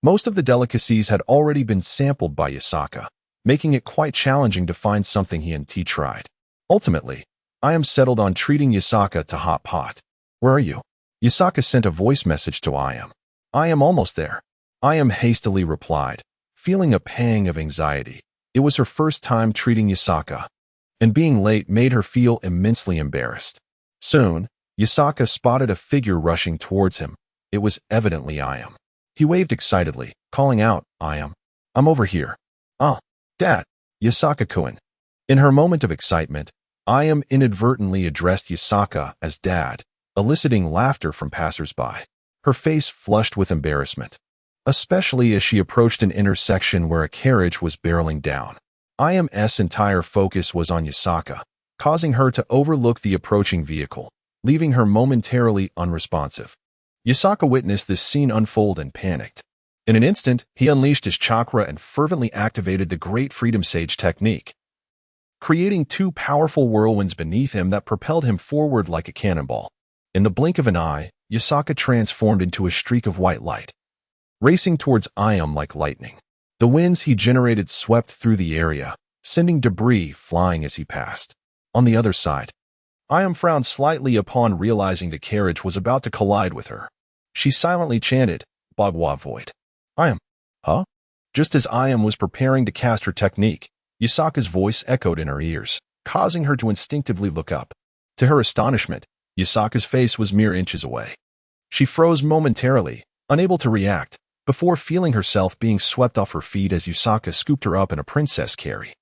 most of the delicacies had already been sampled by Yusaka, making it quite challenging to find something he and T tried. Ultimately, Ayam settled on treating Yusaka to hot pot. Where are you? Yusaka sent a voice message to Ayam. I am almost there. Ayam hastily replied, feeling a pang of anxiety. It was her first time treating Yusaka, and being late made her feel immensely embarrassed. Soon, Yusaka spotted a figure rushing towards him. It was evidently Ayam. He waved excitedly, calling out, Ayam, I'm over here. Ah, Dad, Yusaka-kun. In her moment of excitement, Ayam inadvertently addressed Yusaka as Dad, eliciting laughter from passers-by. Her face flushed with embarrassment, especially as she approached an intersection where a carriage was barreling down. Ayam's entire focus was on Yusaka, causing her to overlook the approaching vehicle, leaving her momentarily unresponsive. Yusaka witnessed this scene unfold and panicked. In an instant, he unleashed his chakra and fervently activated the Great Freedom Sage technique, creating two powerful whirlwinds beneath him that propelled him forward like a cannonball. In the blink of an eye, Yusaka transformed into a streak of white light, racing towards Ayam like lightning. The winds he generated swept through the area, sending debris flying as he passed. On the other side, Ayam frowned slightly upon realizing the carriage was about to collide with her. She silently chanted, Bagua Void. Ayam, huh? Just as Ayam was preparing to cast her technique, Yusaka's voice echoed in her ears, causing her to instinctively look up. To her astonishment, Yusaka's face was mere inches away. She froze momentarily, unable to react, before feeling herself being swept off her feet as Yusaka scooped her up in a princess carry.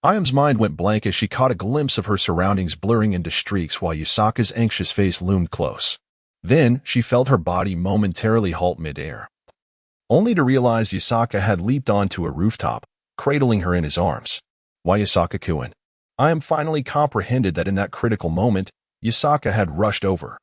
Ayam's mind went blank as she caught a glimpse of her surroundings blurring into streaks while Yusaka's anxious face loomed close. Then, she felt her body momentarily halt midair, only to realize Yusaka had leaped onto a rooftop, cradling her in his arms. Why Yusaka-kun? Ayam finally comprehended that in that critical moment, Yusaka had rushed over,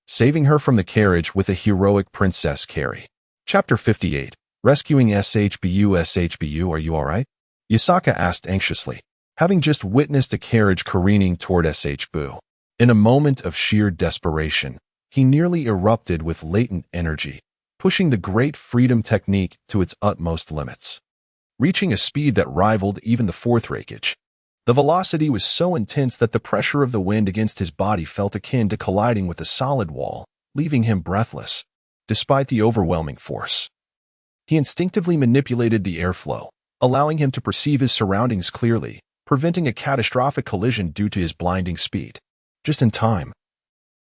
saving her from the carriage with a heroic princess carry. Chapter 58. Rescuing SHBU, are you alright? Yusaka asked anxiously, having just witnessed a carriage careening toward SHBU. In a moment of sheer desperation, he nearly erupted with latent energy, pushing the Great Freedom technique to its utmost limits, reaching a speed that rivaled even the fourth Reikage. The velocity was so intense that the pressure of the wind against his body felt akin to colliding with a solid wall, leaving him breathless. Despite the overwhelming force, he instinctively manipulated the airflow, allowing him to perceive his surroundings clearly, preventing a catastrophic collision due to his blinding speed. Just in time,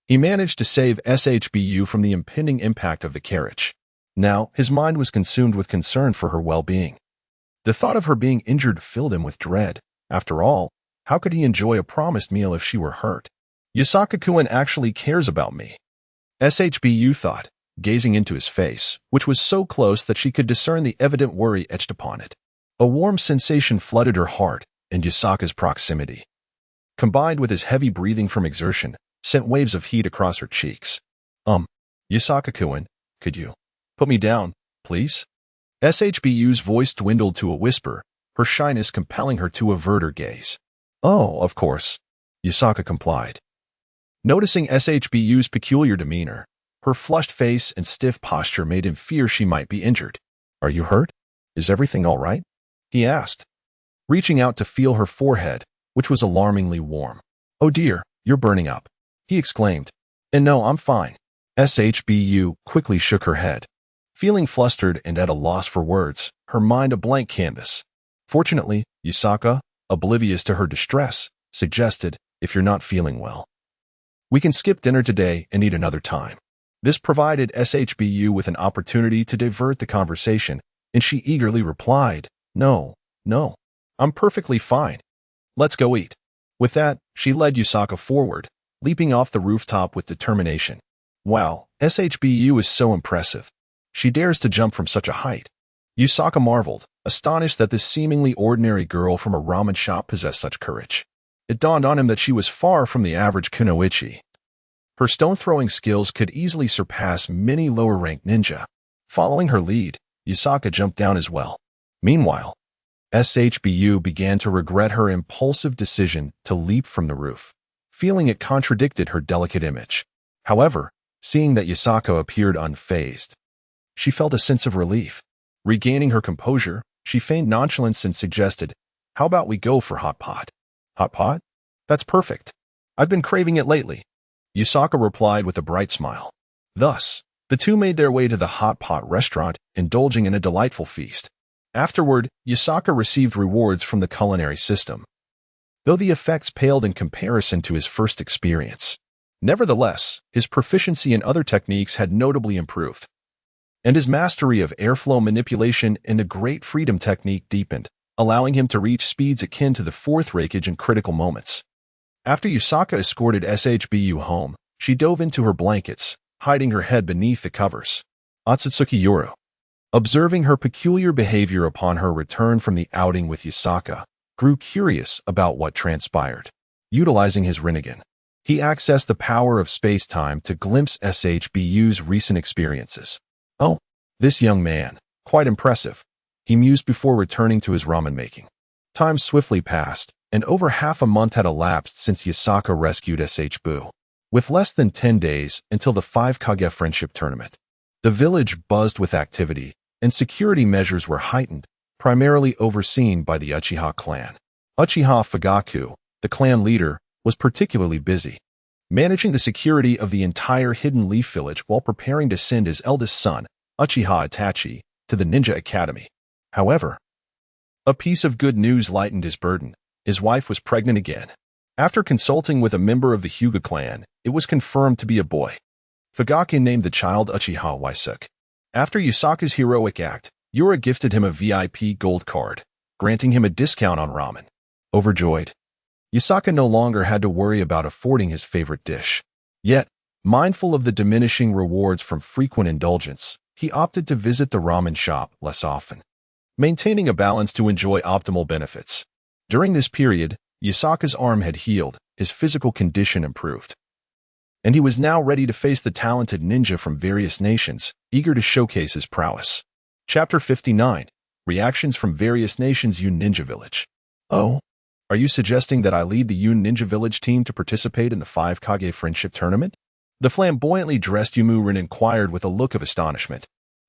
he managed to save SHBU from the impending impact of the carriage. Now, his mind was consumed with concern for her well-being. The thought of her being injured filled him with dread. After all, how could he enjoy a promised meal if she were hurt? Yusaka-kun actually cares about me, SHBU thought, gazing into his face, which was so close that she could discern the evident worry etched upon it. A warm sensation flooded her heart, and Yasaka's proximity, combined with his heavy breathing from exertion, sent waves of heat across her cheeks. Yasaka-kun, could you put me down, please? SHBU's voice dwindled to a whisper, her shyness compelling her to avert her gaze. Oh, of course. Yasaka complied. Noticing SHBU's peculiar demeanor, her flushed face and stiff posture made him fear she might be injured. Are you hurt? Is everything all right? He asked, reaching out to feel her forehead, which was alarmingly warm. Oh dear, you're burning up, he exclaimed. And no, I'm fine. SHBU quickly shook her head, feeling flustered and at a loss for words, her mind a blank canvas. Fortunately, Yasaka, oblivious to her distress, suggested, if you're not feeling well, we can skip dinner today and eat another time. This provided SHBU with an opportunity to divert the conversation, and she eagerly replied, No, I'm perfectly fine. Let's go eat. With that, she led Yasaka forward, leaping off the rooftop with determination. Wow, SHBU is so impressive. She dares to jump from such a height. Yasaka marveled, astonished that this seemingly ordinary girl from a ramen shop possessed such courage. It dawned on him that she was far from the average kunoichi. Her stone-throwing skills could easily surpass many lower-ranked ninja. Following her lead, Yasaka jumped down as well. Meanwhile, SHBU began to regret her impulsive decision to leap from the roof, feeling it contradicted her delicate image. However, seeing that Yasaka appeared unfazed, she felt a sense of relief. Regaining her composure, she feigned nonchalance and suggested, How about we go for hot pot? Hot pot? That's perfect. I've been craving it lately. Yasaka replied with a bright smile. Thus, the two made their way to the hot pot restaurant, indulging in a delightful feast. Afterward, Yasaka received rewards from the culinary system, though the effects paled in comparison to his first experience. Nevertheless, his proficiency in other techniques had notably improved, and his mastery of airflow manipulation and the Great Freedom technique deepened, allowing him to reach speeds akin to the fourth raikage in critical moments. After Yasaka escorted SHBU home, she dove into her blankets, hiding her head beneath the covers. Otsutsuki Yoru, observing her peculiar behavior upon her return from the outing with Yasaka, grew curious about what transpired. Utilizing his Rinnegan, he accessed the power of space-time to glimpse SHBU's recent experiences. Oh, this young man, quite impressive, he mused before returning to his ramen making. Time swiftly passed, and over half a month had elapsed since Yasaka rescued SHBU. With less than 10 days until the 5 Kage Friendship Tournament, the village buzzed with activity, and security measures were heightened, primarily overseen by the Uchiha clan. Uchiha Fugaku, the clan leader, was particularly busy, managing the security of the entire Hidden Leaf village while preparing to send his eldest son, Uchiha Itachi, to the Ninja Academy. However, a piece of good news lightened his burden. His wife was pregnant again. After consulting with a member of the Hyuga clan, it was confirmed to be a boy. Fugaku named the child Uchiha Waisuke. After Yasaka's heroic act, Yura gifted him a VIP gold card, granting him a discount on ramen. Overjoyed, Yasaka no longer had to worry about affording his favorite dish. Yet, mindful of the diminishing rewards from frequent indulgence, he opted to visit the ramen shop less often, maintaining a balance to enjoy optimal benefits. During this period, Yasaka's arm had healed, his physical condition improved, and he was now ready to face the talented ninja from various nations, eager to showcase his prowess. Chapter 59. Reactions from various nations. Yun Ninja Village. Oh, are you suggesting that I lead the Yun Ninja Village team to participate in the 5 Kage Friendship Tournament? The flamboyantly dressed Yumurin inquired with a look of astonishment.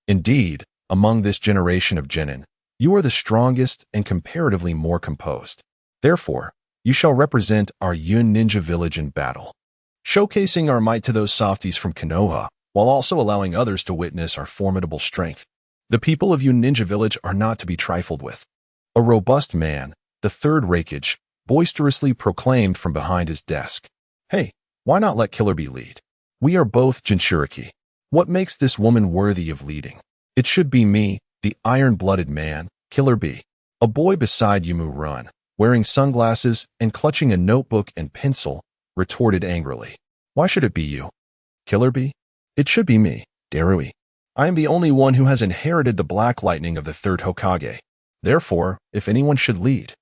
Indeed, among this generation of genin, you are the strongest and comparatively more composed. Therefore, you shall represent our Yun Ninja Village in battle, showcasing our might to those softies from Konoha, while also allowing others to witness our formidable strength. The people of Yun Ninja Village are not to be trifled with. A robust man, the third raikage, boisterously proclaimed from behind his desk. Hey, why not let Killer Bee lead? We are both Jinchuriki. What makes this woman worthy of leading? It should be me, the iron-blooded man, Killer Bee. A boy beside Yumurin, wearing sunglasses and clutching a notebook and pencil, retorted angrily. Why should it be you? Killer Bee? It should be me, Darui. I am the only one who has inherited the black lightning of the third Hokage. Therefore, if anyone should lead,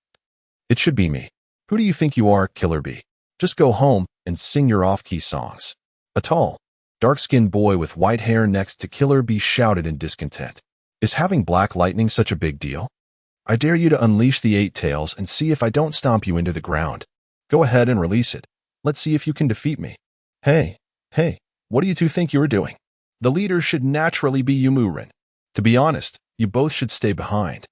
it should be me. Who do you think you are, Killer Bee? Just go home and sing your off-key songs. A tall, dark-skinned boy with white hair next to Killer Bee shouted in discontent. Is having black lightning such a big deal? I dare you to unleash the 8 tails and see if I don't stomp you into the ground. Go ahead and release it. Let's see if you can defeat me. Hey, what do you two think you're doing? The leader should naturally be Youmuurin. To be honest, you both should stay behind.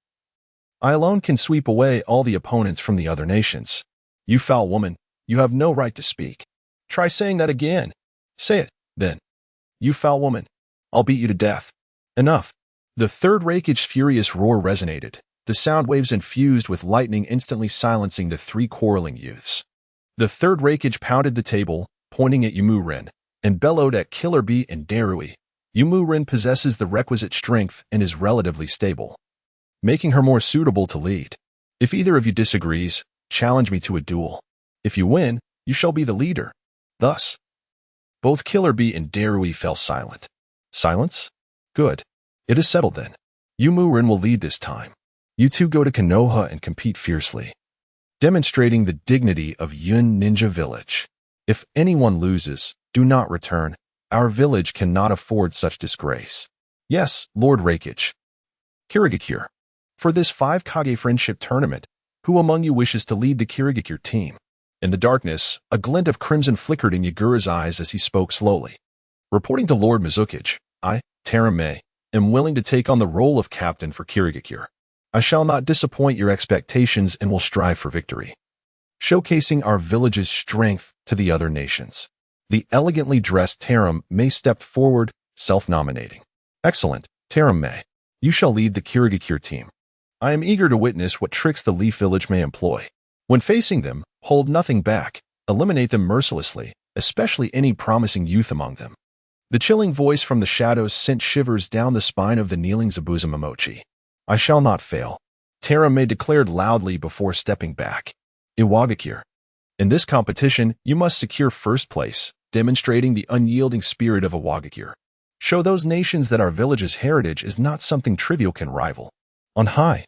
I alone can sweep away all the opponents from the other nations. You foul woman, you have no right to speak. Try saying that again. Say it, then. You foul woman, I'll beat you to death. Enough. The third Raikage's furious roar resonated, the sound waves infused with lightning instantly silencing the 3 quarreling youths. The third Raikage pounded the table, pointing at Youmuurin, and bellowed at Killer Bee and Darui. Youmuurin possesses the requisite strength and is relatively stable, making her more suitable to lead. If either of you disagrees, challenge me to a duel. If you win, you shall be the leader. Thus, both Killer Bee and Darui fell silent. Silence? Good. It is settled then. Youmuurin will lead this time. You two go to Konoha and compete fiercely, demonstrating the dignity of Yun Ninja Village. If anyone loses, do not return. Our village cannot afford such disgrace. Yes, Lord Raikage. Kirigakure. For this 5 Kage Friendship Tournament, who among you wishes to lead the Kirigakure team? In the darkness, a glint of crimson flickered in Yagura's eyes as he spoke slowly. Reporting to Lord Mizukage, I, Terame, am willing to take on the role of captain for Kirigakure. I shall not disappoint your expectations and will strive for victory, showcasing our village's strength to the other nations. The elegantly dressed Terame stepped forward, self-nominating. Excellent, Terame. You shall lead the Kirigakure team. I am eager to witness what tricks the Leaf Village may employ. When facing them, hold nothing back, eliminate them mercilessly, especially any promising youth among them. The chilling voice from the shadows sent shivers down the spine of the kneeling Zabuza Momochi. I shall not fail, Terame declared loudly before stepping back. Iwagakure. In this competition, you must secure first place, demonstrating the unyielding spirit of Iwagakure. Show those nations that our village's heritage is not something trivial can rival. On high,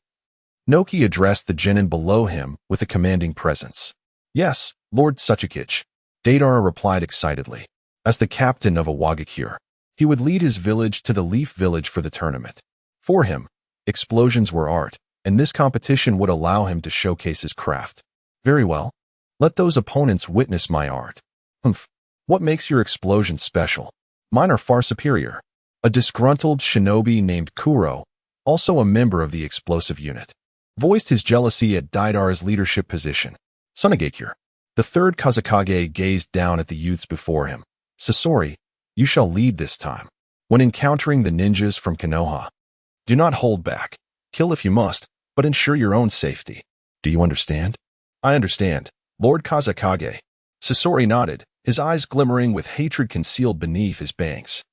Noki addressed the genin below him with a commanding presence. Yes, Lord Tsuchikage, Deidara replied excitedly. As the captain of Iwagakure, he would lead his village to the Leaf Village for the tournament. For him, explosions were art, and this competition would allow him to showcase his craft. Very well. Let those opponents witness my art. Humph. What makes your explosions special? Mine are far superior. A disgruntled shinobi named Kuro, also a member of the explosive unit, voiced his jealousy at Deidara's leadership position. Tsunagakure. The third Kazekage gazed down at the youths before him. Sasori, you shall lead this time. When encountering the ninjas from Konoha, do not hold back. Kill if you must, but ensure your own safety. Do you understand? I understand, Lord Kazekage. Sasori nodded, his eyes glimmering with hatred concealed beneath his bangs.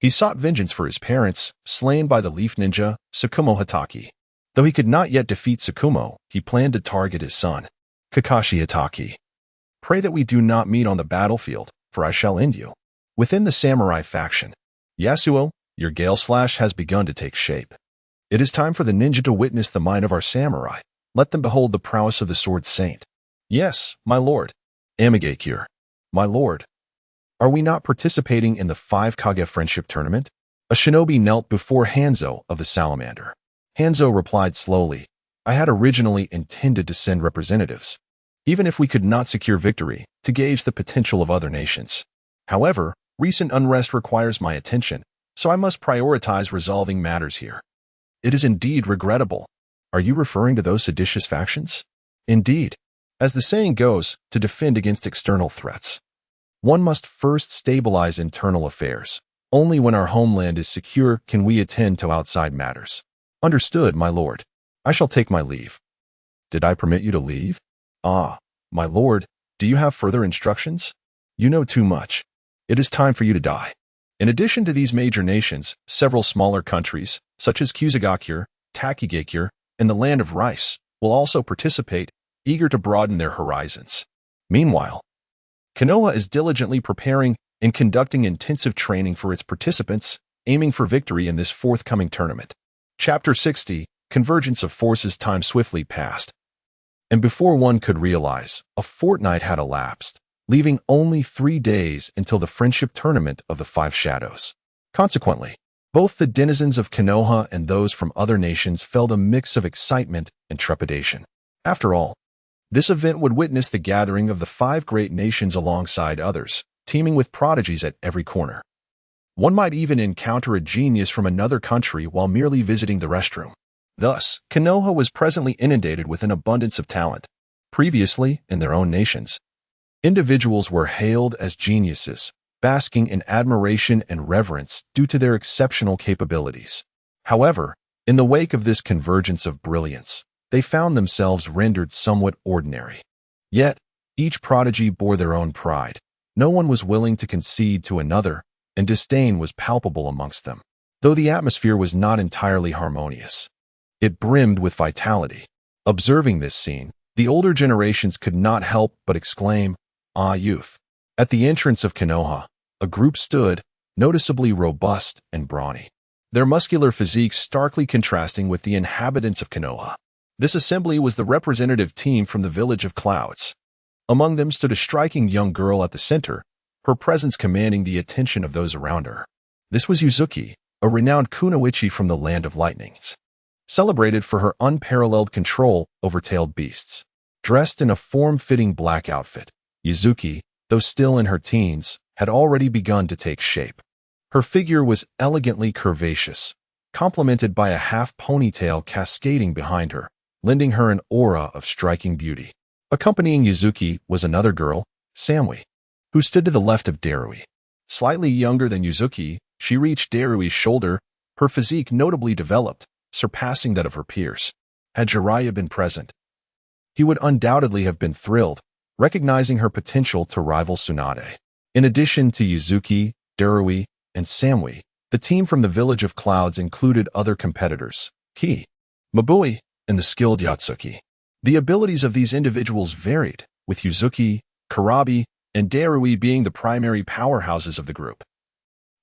He sought vengeance for his parents, slain by the leaf ninja, Tsukumo Hatake. Though he could not yet defeat Tsukumo, he planned to target his son, Kakashi Hatake. Pray that we do not meet on the battlefield, for I shall end you. Within the samurai faction, Yasuo, your Gale Slash has begun to take shape. It is time for the ninja to witness the might of our samurai. Let them behold the prowess of the sword saint. Yes, my lord. Amigakure. My lord. Are we not participating in the 5 Kage Friendship Tournament? A shinobi knelt before Hanzo of the Salamander. Hanzo replied slowly, I had originally intended to send representatives, even if we could not secure victory, to gauge the potential of other nations. However, recent unrest requires my attention, so I must prioritize resolving matters here. It is indeed regrettable. Are you referring to those seditious factions? Indeed. As the saying goes, to defend against external threats, one must first stabilize internal affairs. Only when our homeland is secure can we attend to outside matters. Understood, my lord. I shall take my leave. Did I permit you to leave? Ah, my lord, do you have further instructions? You know too much. It is time for you to die. In addition to these major nations, several smaller countries, such as Kusagakure, Takigakure, and the Land of Rice, will also participate, eager to broaden their horizons. Meanwhile, Konoha is diligently preparing and conducting intensive training for its participants, aiming for victory in this forthcoming tournament. Chapter 60, Convergence of Forces. Time swiftly passed, and before one could realize, a fortnight had elapsed, leaving only 3 days until the friendship tournament of the Five Shadows. Consequently, both the denizens of Konoha and those from other nations felt a mix of excitement and trepidation. After all, this event would witness the gathering of the 5 great nations alongside others, teeming with prodigies at every corner. One might even encounter a genius from another country while merely visiting the restroom. Thus, Konoha was presently inundated with an abundance of talent. Previously, in their own nations, individuals were hailed as geniuses, basking in admiration and reverence due to their exceptional capabilities. However, in the wake of this convergence of brilliance, they found themselves rendered somewhat ordinary. Yet, each prodigy bore their own pride. No one was willing to concede to another, and disdain was palpable amongst them. Though the atmosphere was not entirely harmonious, it brimmed with vitality. Observing this scene, the older generations could not help but exclaim, "Ah, youth!" At the entrance of Konoha, a group stood, noticeably robust and brawny, their muscular physiques starkly contrasting with the inhabitants of Konoha. This assembly was the representative team from the Village of Clouds. Among them stood a striking young girl at the center, her presence commanding the attention of those around her. This was Yuzuki, a renowned kunoichi from the Land of Lightnings, celebrated for her unparalleled control over tailed beasts. Dressed in a form-fitting black outfit, Yuzuki, though still in her teens, had already begun to take shape. Her figure was elegantly curvaceous, complemented by a half ponytail cascading behind her, lending her an aura of striking beauty. Accompanying Yuzuki was another girl, Samui, who stood to the left of Darui. Slightly younger than Yuzuki, she reached Darui's shoulder, her physique notably developed, surpassing that of her peers. Had Jiraiya been present, he would undoubtedly have been thrilled, recognizing her potential to rival Tsunade. In addition to Yuzuki, Darui, and Samui, the team from the Village of Clouds included other competitors, Ki, Mabui, and the skilled Yatsuki. The abilities of these individuals varied, with Yuzuki, Karabi, and Darui being the primary powerhouses of the group,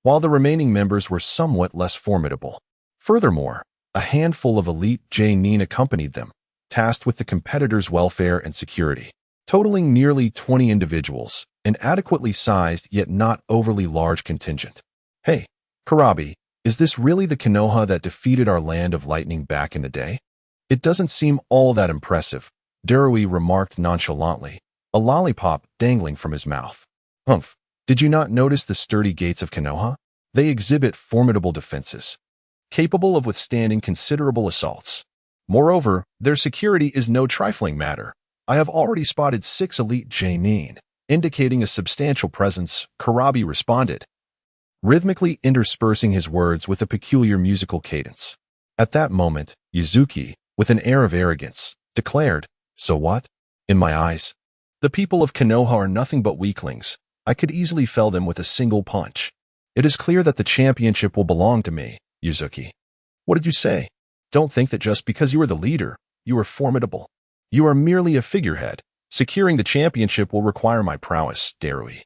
while the remaining members were somewhat less formidable. Furthermore, a handful of elite J-nin accompanied them, tasked with the competitors' welfare and security. Totaling nearly 20 individuals, an adequately sized yet not overly large contingent. Hey, Karabi, is this really the Konoha that defeated our Land of Lightning back in the day? It doesn't seem all that impressive, Darui remarked nonchalantly, a lollipop dangling from his mouth. Humph, did you not notice the sturdy gates of Konoha? They exhibit formidable defenses, capable of withstanding considerable assaults. Moreover, their security is no trifling matter. I have already spotted 6 elite J-nin, indicating a substantial presence, Karabi responded, rhythmically interspersing his words with a peculiar musical cadence. At that moment, Yuzuki, with an air of arrogance, declared, "So what? In my eyes, the people of Konoha are nothing but weaklings. I could easily fell them with a single punch. It is clear that the championship will belong to me, Yuzuki." "What did you say? Don't think that just because you are the leader, you are formidable. You are merely a figurehead. Securing the championship will require my prowess, Darui."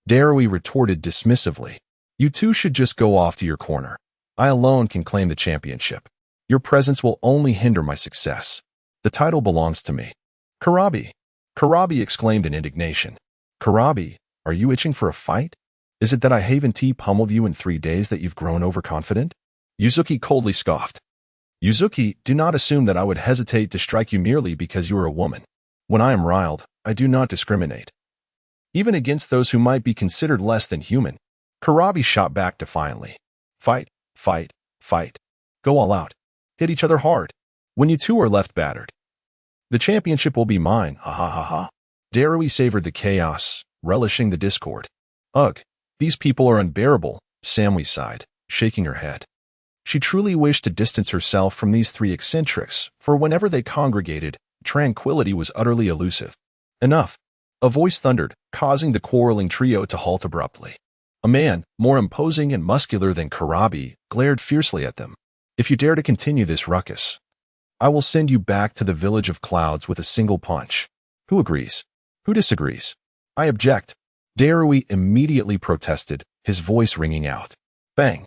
Darui retorted dismissively. "You two should just go off to your corner. I alone can claim the championship. Your presence will only hinder my success. The title belongs to me." "Karabi!" Karabi exclaimed in indignation. "Karabi, are you itching for a fight? Is it that I haven't pummeled you in 3 days that you've grown overconfident?" Yuzuki coldly scoffed. "Yuzuki, do not assume that I would hesitate to strike you merely because you are a woman. When I am riled, I do not discriminate, even against those who might be considered less than human." Karabi shot back defiantly. "Fight, fight, fight. Go all out. Hit each other hard. When you two are left battered, the championship will be mine, ha ha ha ha." Darui savored the chaos, relishing the discord. "Ugh, these people are unbearable," Samui sighed, shaking her head. She truly wished to distance herself from these 3 eccentrics, for whenever they congregated, tranquility was utterly elusive. "Enough!" A voice thundered, causing the quarreling trio to halt abruptly. A man, more imposing and muscular than Karabi, glared fiercely at them. "If you dare to continue this ruckus, I will send you back to the Village of Clouds with a single punch. Who agrees? Who disagrees?" "I object," Darui immediately protested, his voice ringing out. Bang!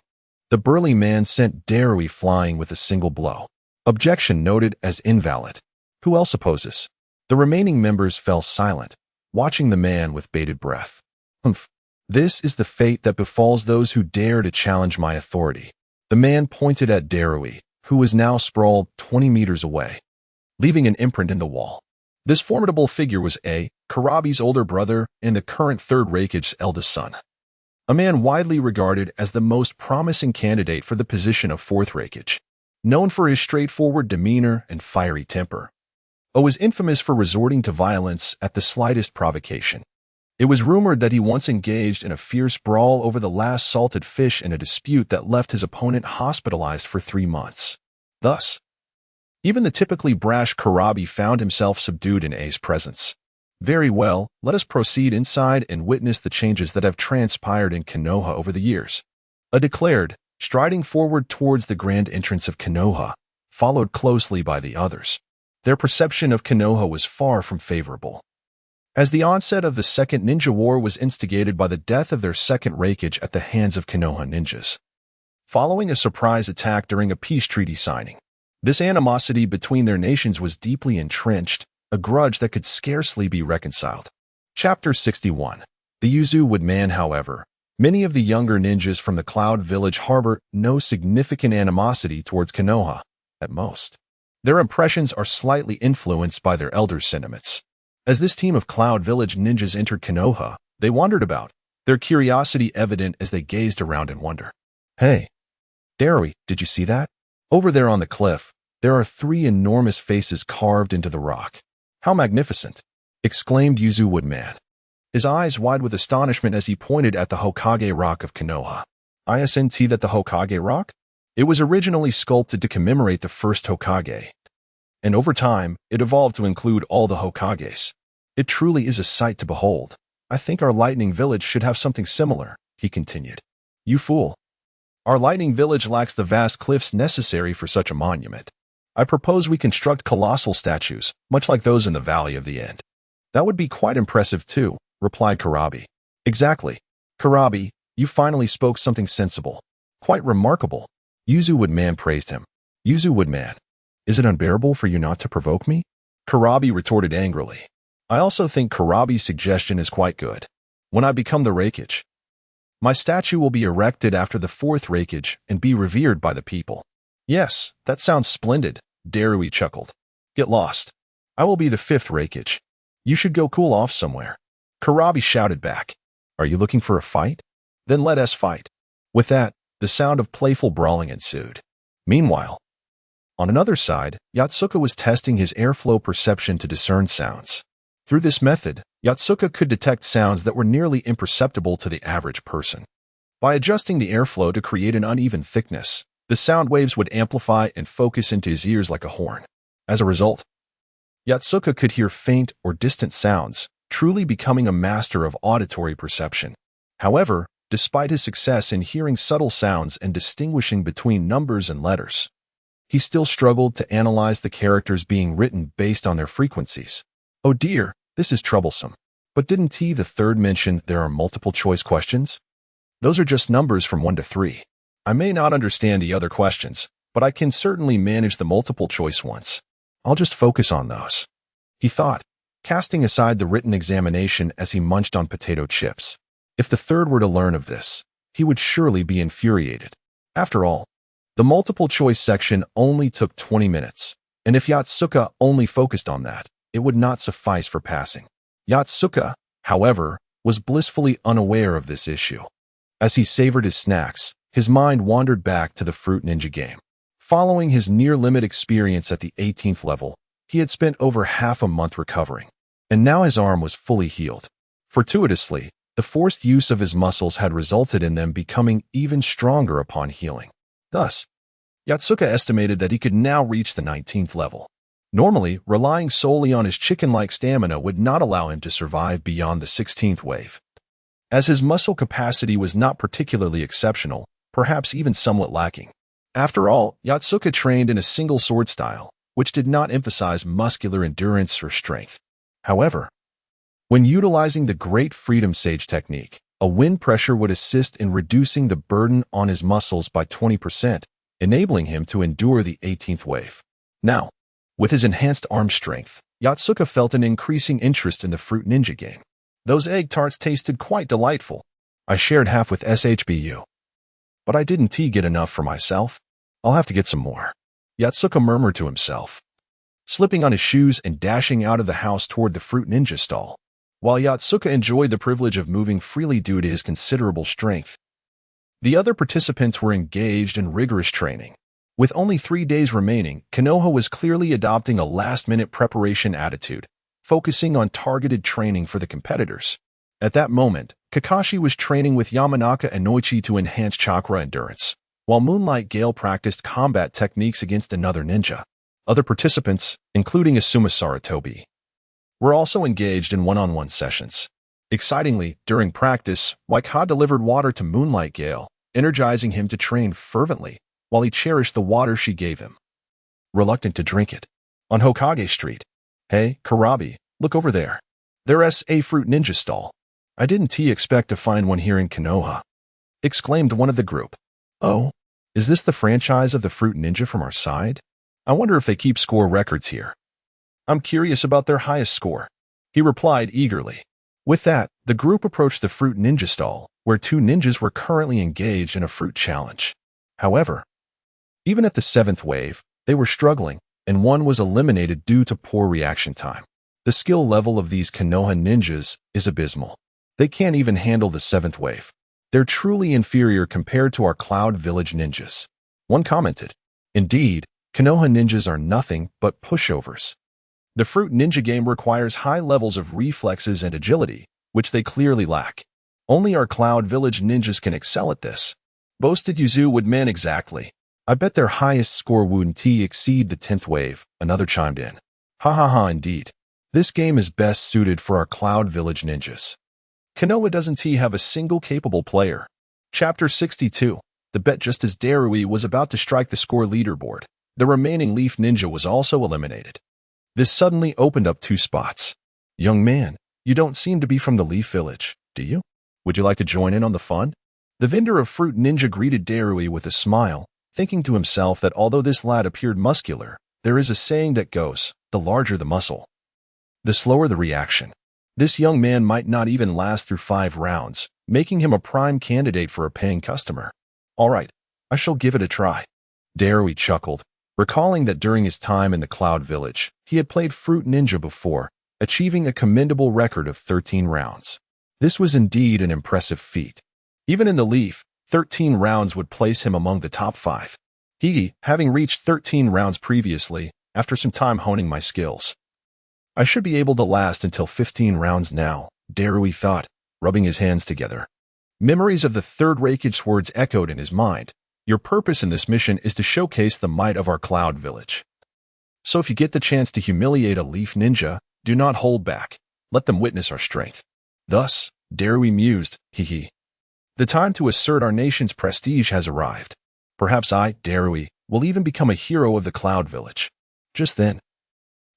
The burly man sent Darui flying with a single blow. Objection noted as invalid. Who else opposes? The remaining members fell silent, watching the man with bated breath. Humph. This is the fate that befalls those who dare to challenge my authority. The man pointed at Darui, who was now sprawled 20 meters away, leaving an imprint in the wall. This formidable figure was Karabi's older brother and the current Third Raikage's eldest son. A man widely regarded as the most promising candidate for the position of Fourth Raikage. Known for his straightforward demeanor and fiery temper, was infamous for resorting to violence at the slightest provocation. It was rumored that he once engaged in a fierce brawl over the last salted fish in a dispute that left his opponent hospitalized for 3 months. Thus, even the typically brash Karabi found himself subdued in A's presence. Very well, let us proceed inside and witness the changes that have transpired in Konoha over the years. A declared, striding forward towards the grand entrance of Konoha, followed closely by the others. Their perception of Konoha was far from favorable, as the onset of the Second Ninja War was instigated by the death of their second Raikage at the hands of Konoha ninjas, following a surprise attack during a peace treaty signing. This animosity between their nations was deeply entrenched, a grudge that could scarcely be reconciled. Chapter 61. The Yuzu Woodman. However, many of the younger ninjas from the Cloud Village harbor no significant animosity towards Konoha, at most. Their impressions are slightly influenced by their elders' sentiments. As this team of Cloud Village ninjas entered Konoha, they wandered about, their curiosity evident as they gazed around in wonder. Hey, Darui, did you see that? Over there on the cliff, there are 3 enormous faces carved into the rock. How magnificent! Exclaimed Yuzu Woodman, his eyes wide with astonishment as he pointed at the Hokage Rock of Konoha. Isn't that the Hokage Rock? It was originally sculpted to commemorate the first Hokage, and over time, it evolved to include all the Hokages. It truly is a sight to behold. I think our Lightning Village should have something similar, he continued. You fool. Our Lightning Village lacks the vast cliffs necessary for such a monument. I propose we construct colossal statues, much like those in the Valley of the End. That would be quite impressive too, replied Karabi. Exactly. Karabi, you finally spoke something sensible. Quite remarkable. Yuzu Woodman praised him. Yuzu Woodman, is it unbearable for you not to provoke me? Karabi retorted angrily. I also think Karabi's suggestion is quite good. When I become the Raikage, my statue will be erected after the Fourth Raikage and be revered by the people. Yes, that sounds splendid, Darui chuckled. Get lost. I will be the 5th Raikage. You should go cool off somewhere. Karabi shouted back. Are you looking for a fight? Then let us fight. With that, the sound of playful brawling ensued. Meanwhile, on another side, Yatsuka was testing his airflow perception to discern sounds. Through this method, Yatsuka could detect sounds that were nearly imperceptible to the average person. By adjusting the airflow to create an uneven thickness, the sound waves would amplify and focus into his ears like a horn. As a result, Yatsuka could hear faint or distant sounds, truly becoming a master of auditory perception. However, despite his success in hearing subtle sounds and distinguishing between numbers and letters, he still struggled to analyze the characters being written based on their frequencies. Oh dear, this is troublesome. But didn't he the third mention there are multiple choice questions? Those are just numbers from 1 to 3. I may not understand the other questions, but I can certainly manage the multiple choice ones. I'll just focus on those, he thought, casting aside the written examination as he munched on potato chips. If the third were to learn of this, he would surely be infuriated. After all, the multiple choice section only took 20 minutes, and if Yatsuka only focused on that, it would not suffice for passing. Yatsuka, however, was blissfully unaware of this issue. As he savored his snacks, his mind wandered back to the Fruit Ninja game. Following his near-limit experience at the 18th level, he had spent over half a month recovering, and now his arm was fully healed. Fortuitously, the forced use of his muscles had resulted in them becoming even stronger upon healing. Thus, Yatsuka estimated that he could now reach the 19th level. Normally, relying solely on his chicken-like stamina would not allow him to survive beyond the 16th wave. As his muscle capacity was not particularly exceptional, perhaps even somewhat lacking. After all, Yatsuka trained in a single sword style, which did not emphasize muscular endurance or strength. However, when utilizing the Great Freedom Sage technique, A wind pressure would assist in reducing the burden on his muscles by 20%, enabling him to endure the 18th wave. Now, with his enhanced arm strength, Yotsuka felt an increasing interest in the Fruit Ninja game. Those egg tarts tasted quite delightful. I shared half with SHBU. But I didn't get enough for myself. I'll have to get some more. Yotsuka murmured to himself, slipping on his shoes and dashing out of the house toward the Fruit Ninja stall. While Yotsuka enjoyed the privilege of moving freely due to his considerable strength, the other participants were engaged in rigorous training. With only 3 days remaining, Konoha was clearly adopting a last-minute preparation attitude, focusing on targeted training for the competitors. At that moment, Kakashi was training with Yamanaka and Noichi to enhance chakra endurance, while Moonlight Gale practiced combat techniques against another ninja. Other participants, including Asuma Sarutobi, were also engaged in one-on-one sessions. Excitingly, during practice, Waika delivered water to Moonlight Gale, energizing him to train fervently, while he cherished the water she gave him, reluctant to drink it. On Hokage Street. Hey, Karabi, look over there. There's a Fruit Ninja stall. I didn't expect to find one here in Konoha, exclaimed one of the group. Oh, is this the franchise of the Fruit Ninja from our side? I wonder if they keep score records here. I'm curious about their highest score, he replied eagerly. With that, the group approached the Fruit Ninja stall, where 2 ninjas were currently engaged in a fruit challenge. However, even at the 7th wave, they were struggling, and one was eliminated due to poor reaction time. The skill level of these Konoha ninjas is abysmal. They can't even handle the 7th wave. They're truly inferior compared to our Cloud Village ninjas. One commented. Indeed, Konoha ninjas are nothing but pushovers. The Fruit Ninja game requires high levels of reflexes and agility, which they clearly lack. Only our Cloud Village ninjas can excel at this, boasted Yuzu Woodman. Exactly. I bet their highest score wouldn't exceed the 10th wave, another chimed in. Ha ha ha, indeed. This game is best suited for our Cloud Village ninjas. Konoha doesn't have a single capable player. Chapter 62. The bet. Just as Darui was about to strike the score leaderboard, the remaining Leaf Ninja was also eliminated. This suddenly opened up 2 spots. Young man, you don't seem to be from the Leaf Village, do you? Would you like to join in on the fun? The vendor of Fruit Ninja greeted Darui with a smile, thinking to himself that although this lad appeared muscular, there is a saying that goes, the larger the muscle, the slower the reaction. This young man might not even last through 5 rounds, making him a prime candidate for a paying customer. All right, I shall give it a try. Darui chuckled, recalling that during his time in the Cloud Village, he had played Fruit Ninja before, achieving a commendable record of 13 rounds. This was indeed an impressive feat. Even in the Leaf, 13 rounds would place him among the top 5. He, having reached 13 rounds previously, after some time honing my skills, I should be able to last until 15 rounds now, Darui thought, rubbing his hands together. Memories of the 3rd Raikage words echoed in his mind. Your purpose in this mission is to showcase the might of our Cloud Village. So if you get the chance to humiliate a Leaf Ninja, do not hold back. Let them witness our strength. Thus, Darui mused, hee. The time to assert our nation's prestige has arrived. Perhaps I, Darui, will even become a hero of the Cloud Village. Just then,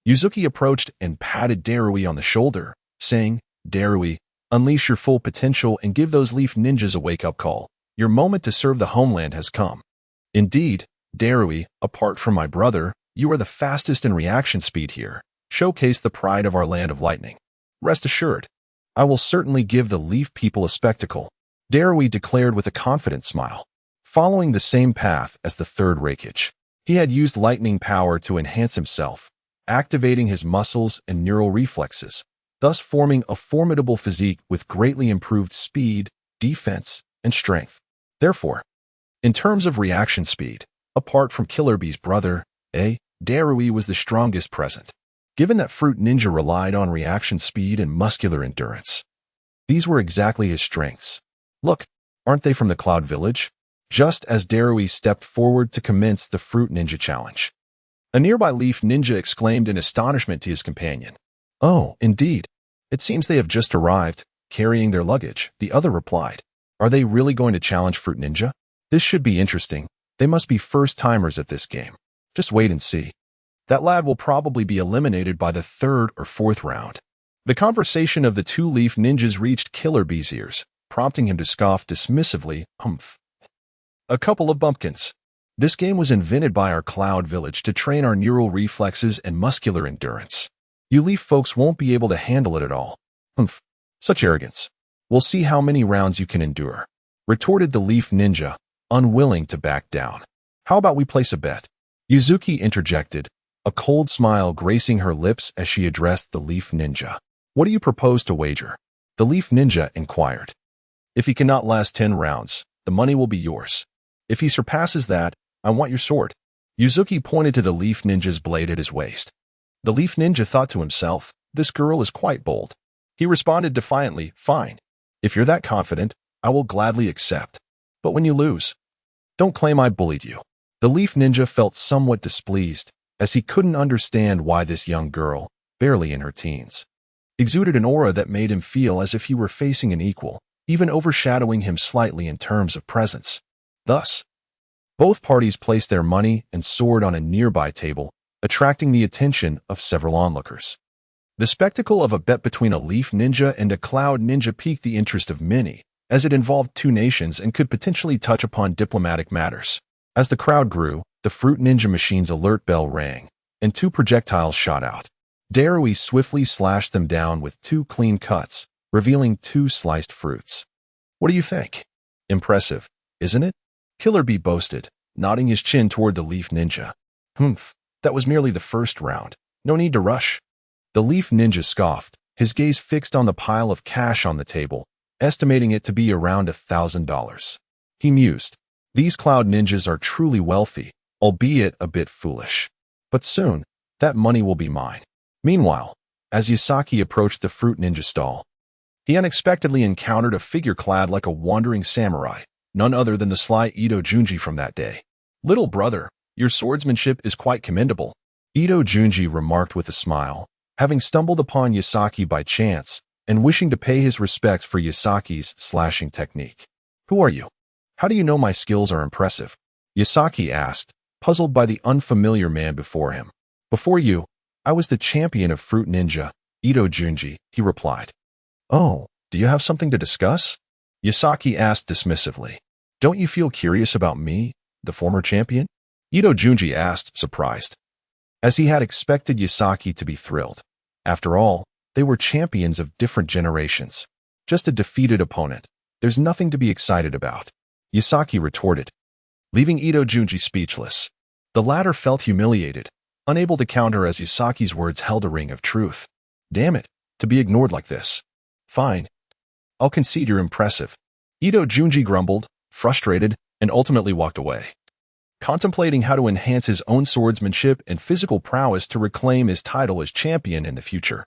Yuzuki approached and patted Darui on the shoulder, saying, Darui, unleash your full potential and give those Leaf Ninjas a wake-up call. Your moment to serve the homeland has come. Indeed, Darui, apart from my brother, you are the fastest in reaction speed here. Showcase the pride of our land of lightning. Rest assured, I will certainly give the Leaf people a spectacle, Darui declared with a confident smile. Following the same path as the 3rd Raikage, he had used lightning power to enhance himself, activating his muscles and neural reflexes, thus forming a formidable physique with greatly improved speed, defense, and strength. Therefore, in terms of reaction speed, apart from Killer Bee's brother, Darui was the strongest present. Given that Fruit Ninja relied on reaction speed and muscular endurance, these were exactly his strengths. Look, aren't they from the Cloud Village? Just as Darui stepped forward to commence the Fruit Ninja challenge, a nearby Leaf Ninja exclaimed in astonishment to his companion. Oh, indeed. It seems they have just arrived, carrying their luggage, the other replied. Are they really going to challenge Fruit Ninja? This should be interesting. They must be first-timers at this game. Just wait and see. That lad will probably be eliminated by the 3rd or 4th round. The conversation of the 2 Leaf Ninjas reached Killer Bee's ears, prompting him to scoff dismissively, "Humph. A couple of bumpkins. This game was invented by our Cloud Village to train our neural reflexes and muscular endurance. You Leaf folks won't be able to handle it at all. Humph. Such arrogance. We'll see how many rounds you can endure," retorted the Leaf Ninja, unwilling to back down. "How about we place a bet?" Yuzuki interjected, a cold smile gracing her lips as she addressed the Leaf Ninja. "What do you propose to wager?" The Leaf Ninja inquired. "If he cannot last 10 rounds, the money will be yours. If he surpasses that, I want your sword." Yuzuki pointed to the Leaf Ninja's blade at his waist. The Leaf Ninja thought to himself, "This girl is quite bold." He responded defiantly, "Fine. If you're that confident, I will gladly accept. But when you lose, don't claim I bullied you." The Leaf Ninja felt somewhat displeased, as he couldn't understand why this young girl, barely in her teens, exuded an aura that made him feel as if he were facing an equal, even overshadowing him slightly in terms of presence. Thus, both parties placed their money and sword on a nearby table, attracting the attention of several onlookers. The spectacle of a bet between a Leaf Ninja and a Cloud Ninja piqued the interest of many, as it involved two nations and could potentially touch upon diplomatic matters. As the crowd grew, the Fruit Ninja machine's alert bell rang, and 2 projectiles shot out. Darui swiftly slashed them down with 2 clean cuts, revealing 2 sliced fruits. "What do you think? Impressive, isn't it?" Killer Bee boasted, nodding his chin toward the Leaf Ninja. "Humph, that was merely the first round. No need to rush." The Leaf Ninja scoffed, his gaze fixed on the pile of cash on the table, estimating it to be around $1,000. He mused, "These Cloud Ninjas are truly wealthy, albeit a bit foolish. But soon, that money will be mine." Meanwhile, as Yasaki approached the Fruit Ninja stall, he unexpectedly encountered a figure clad like a wandering samurai, none other than the sly Ito Junji from that day. "Little brother, your swordsmanship is quite commendable," Ito Junji remarked with a smile, having stumbled upon Yasaki by chance and wishing to pay his respects for Yasaki's slashing technique. "Who are you? How do you know my skills are impressive?" Yasaki asked, puzzled by the unfamiliar man before him. "Before you, I was the champion of Fruit Ninja, Ito Junji," he replied. "Oh, do you have something to discuss?" Yasaki asked dismissively. "Don't you feel curious about me, the former champion?" Ito Junji asked, surprised, as he had expected Yasaki to be thrilled. After all, they were champions of different generations. Just a defeated opponent. There's nothing to be excited about, Yasaki retorted, leaving Ito Junji speechless. The latter felt humiliated, unable to counter as Yasaki's words held a ring of truth. "Damn it, to be ignored like this." "Fine. I'll concede you're impressive," Ito Junji grumbled, frustrated, and ultimately walked away, contemplating how to enhance his own swordsmanship and physical prowess to reclaim his title as champion in the future.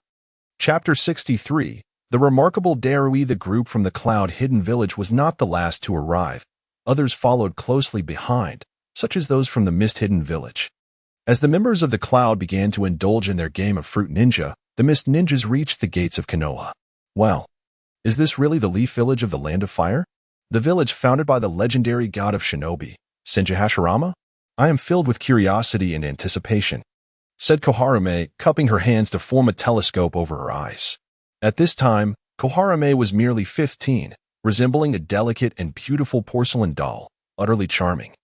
Chapter 63. The remarkable Darui. The group from the Cloud Hidden Village was not the last to arrive. Others followed closely behind, such as those from the Mist Hidden Village. As the members of the Cloud began to indulge in their game of Fruit Ninja, the Mist Ninjas reached the gates of Konoha. Well, is this really the Leaf Village of the Land of Fire? The village founded by the legendary god of shinobi, Senju Hashirama? I am filled with curiosity and anticipation, said Koharume, cupping her hands to form a telescope over her eyes. At this time, Koharume was merely 15, resembling a delicate and beautiful porcelain doll, utterly charming.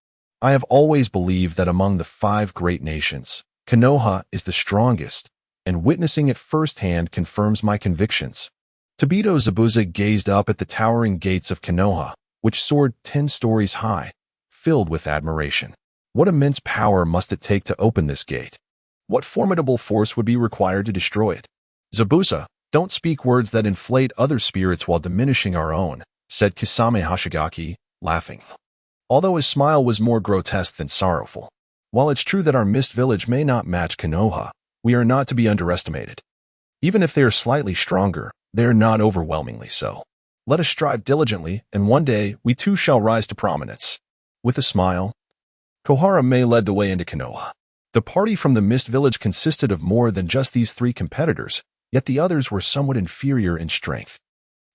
I have always believed that among the 5 great nations, Konoha is the strongest, and witnessing it firsthand confirms my convictions. Tobito Zabuza gazed up at the towering gates of Konoha, which soared 10 stories high, filled with admiration. What immense power must it take to open this gate? What formidable force would be required to destroy it? Zabuza, don't speak words that inflate other spirits while diminishing our own, said Kisame Hashigaki, laughing, although his smile was more grotesque than sorrowful. While it's true that our Mist Village may not match Konoha, we are not to be underestimated. Even if they are slightly stronger, they are not overwhelmingly so. Let us strive diligently, and one day we too shall rise to prominence. With a smile, Koharume led the way into Konoha. The party from the Mist Village consisted of more than just these 3 competitors, yet the others were somewhat inferior in strength.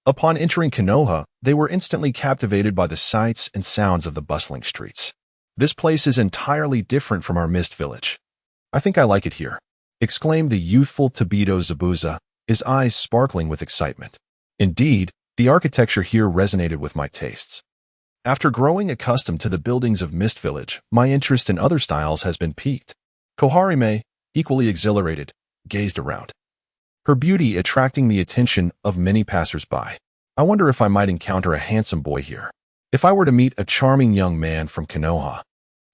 Upon entering Konoha, they were instantly captivated by the sights and sounds of the bustling streets. This place is entirely different from our Mist Village. I think I like it here, exclaimed the youthful Tobito Zabuza, his eyes sparkling with excitement. Indeed, The architecture here resonated with my tastes. After growing accustomed to the buildings of Mist Village, my interest in other styles has been piqued. Koharime, equally exhilarated, gazed around, her beauty attracting the attention of many passers-by. I wonder if I might encounter a handsome boy here. If I were to meet a charming young man from Konoha,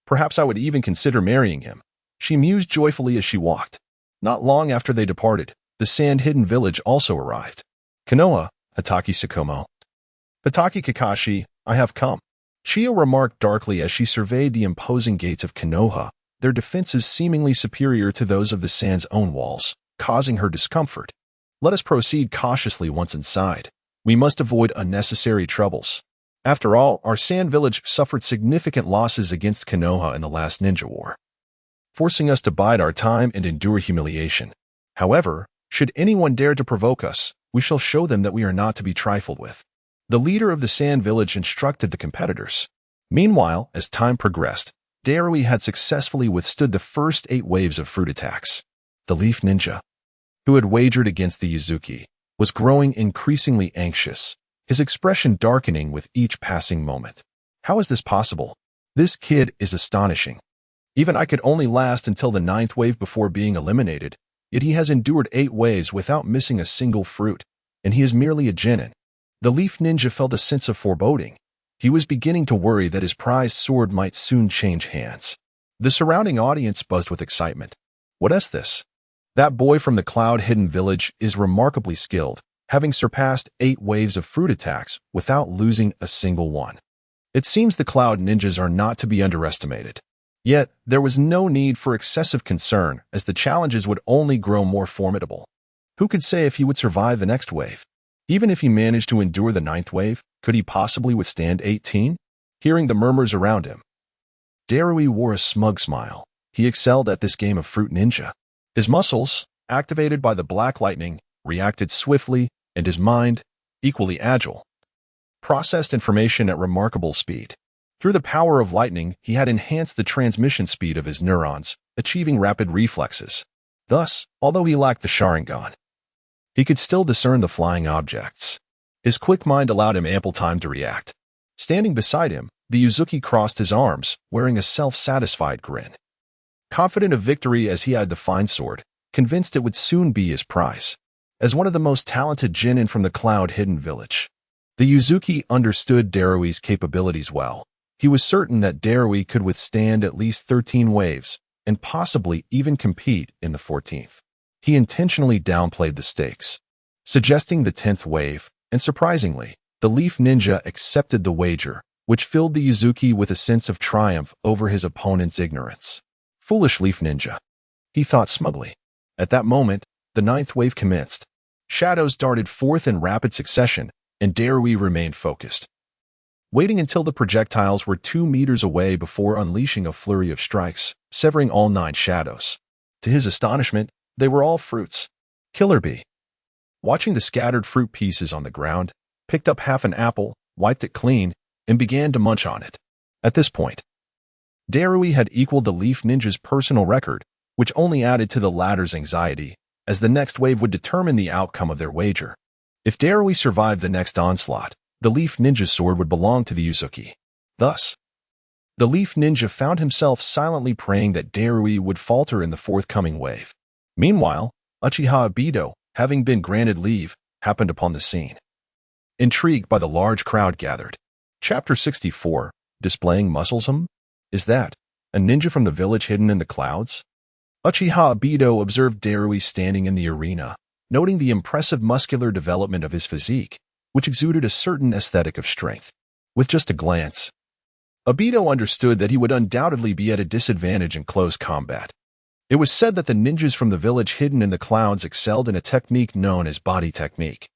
perhaps I would even consider marrying him. She mused joyfully as she walked. Not long after they departed, the sand-hidden village also arrived. Konoha, Hataki Sakomo. Hataki Kakashi, I have come. Chiyo remarked darkly as she surveyed the imposing gates of Konoha, their defenses seemingly superior to those of the sand's own walls, causing her discomfort. Let us proceed cautiously once inside. We must avoid unnecessary troubles. After all, our sand village suffered significant losses against Konoha in the last ninja war, forcing us to bide our time and endure humiliation. However, should anyone dare to provoke us, we shall show them that we are not to be trifled with. The leader of the sand village instructed the competitors. Meanwhile, as time progressed, Darui had successfully withstood the first 8 waves of fruit attacks. The Leaf Ninja, who had wagered against the Yuzuki, was growing increasingly anxious, his expression darkening with each passing moment. How is this possible? This kid is astonishing. Even I could only last until the 9th wave before being eliminated, yet he has endured 8 waves without missing a single fruit, and he is merely a genin. The Leaf Ninja felt a sense of foreboding. He was beginning to worry that his prized sword might soon change hands. The surrounding audience buzzed with excitement. What is this? That boy from the cloud-hidden village is remarkably skilled, having surpassed 8 waves of fruit attacks without losing a single one. It seems the cloud ninjas are not to be underestimated. Yet, there was no need for excessive concern, as the challenges would only grow more formidable. Who could say if he would survive the next wave? Even if he managed to endure the 9th wave, could he possibly withstand 18? Hearing the murmurs around him, Darui wore a smug smile. He excelled at this game of Fruit Ninja. His muscles, activated by the black lightning, reacted swiftly, and his mind, equally agile, processed information at remarkable speed. Through the power of lightning, he had enhanced the transmission speed of his neurons, achieving rapid reflexes. Thus, although he lacked the Sharingan, he could still discern the flying objects. His quick mind allowed him ample time to react. Standing beside him, the Yuzuki crossed his arms, wearing a self-satisfied grin. Confident of victory as he had the fine sword, convinced it would soon be his prize. As one of the most talented genin from the cloud-hidden village, the Yuzuki understood Darui's capabilities well. He was certain that Darui could withstand at least 13 waves, and possibly even compete in the 14th. He intentionally downplayed the stakes, suggesting the 10th wave, and surprisingly, the Leaf Ninja accepted the wager, which filled the Yuzuki with a sense of triumph over his opponent's ignorance. Foolish Leaf Ninja, he thought smugly. At that moment, the 9th wave commenced. Shadows darted forth in rapid succession, and Darui remained focused, waiting until the projectiles were 2 meters away before unleashing a flurry of strikes, severing all 9 shadows. To his astonishment, they were all fruits. Killer Bee, watching the scattered fruit pieces on the ground, picked up half an apple, wiped it clean, and began to munch on it. At this point, Darui had equaled the Leaf Ninja's personal record, which only added to the latter's anxiety, as the next wave would determine the outcome of their wager. If Darui survived the next onslaught, the Leaf Ninja's sword would belong to the Yuzuki. Thus, the Leaf Ninja found himself silently praying that Darui would falter in the forthcoming wave. Meanwhile, Uchiha Obito, having been granted leave, happened upon the scene. Intrigued by the large crowd gathered. Chapter 64, Displaying Muscles. Is that a ninja from the village hidden in the clouds? Uchiha Obito observed Darui standing in the arena, noting the impressive muscular development of his physique, which exuded a certain aesthetic of strength. With just a glance, Obito understood that he would undoubtedly be at a disadvantage in close combat. It was said that the ninjas from the village hidden in the clouds excelled in a technique known as body technique,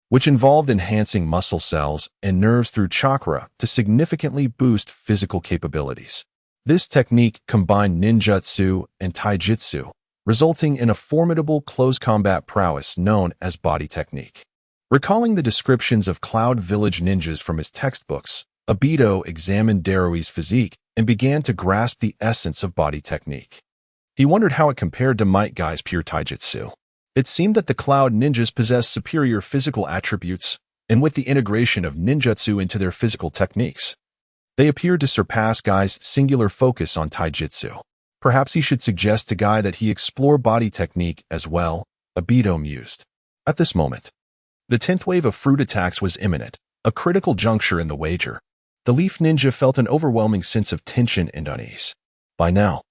which involved enhancing muscle cells and nerves through chakra to significantly boost physical capabilities. This technique combined ninjutsu and taijutsu, resulting in a formidable close combat prowess known as body technique. Recalling the descriptions of Cloud Village ninjas from his textbooks, Obito examined Darui's physique and began to grasp the essence of body technique. He wondered how it compared to Might Guy's pure taijutsu. It seemed that the Cloud ninjas possessed superior physical attributes, and with the integration of ninjutsu into their physical techniques, they appeared to surpass Guy's singular focus on taijutsu. Perhaps he should suggest to Guy that he explore body technique as well, Obito mused. At this moment, the 10th wave of fruit attacks was imminent, a critical juncture in the wager. The Leaf Ninja felt an overwhelming sense of tension and unease. By now,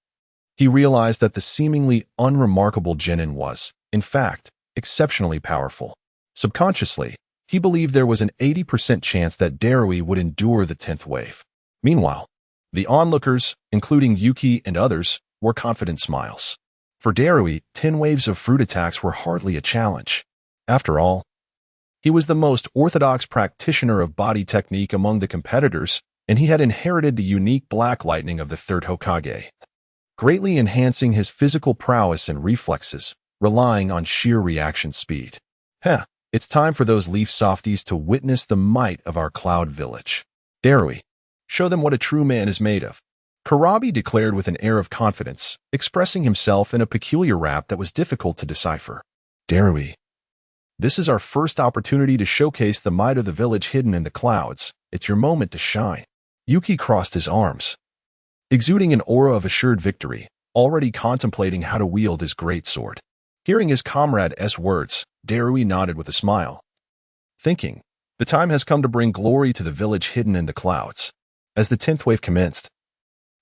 he realized that the seemingly unremarkable genin was, in fact, exceptionally powerful. Subconsciously, he believed there was an 80% chance that Darui would endure the 10th wave. Meanwhile, the onlookers, including Yuki and others, wore confident smiles. For Darui, 10 waves of fruit attacks were hardly a challenge. After all, he was the most orthodox practitioner of body technique among the competitors, and he had inherited the unique black lightning of the third Hokage, greatly enhancing his physical prowess and reflexes, relying on sheer reaction speed. It's time for those leaf softies to witness the might of our Cloud Village. Darui, show them what a true man is made of. Karabi declared with an air of confidence, expressing himself in a peculiar rap that was difficult to decipher. Darui, this is our first opportunity to showcase the might of the village hidden in the clouds. It's your moment to shine. Yuki crossed his arms, exuding an aura of assured victory, already contemplating how to wield his greatsword. Hearing his comrade's words, Darui nodded with a smile, thinking, the time has come to bring glory to the village hidden in the clouds. As the 10th wave commenced,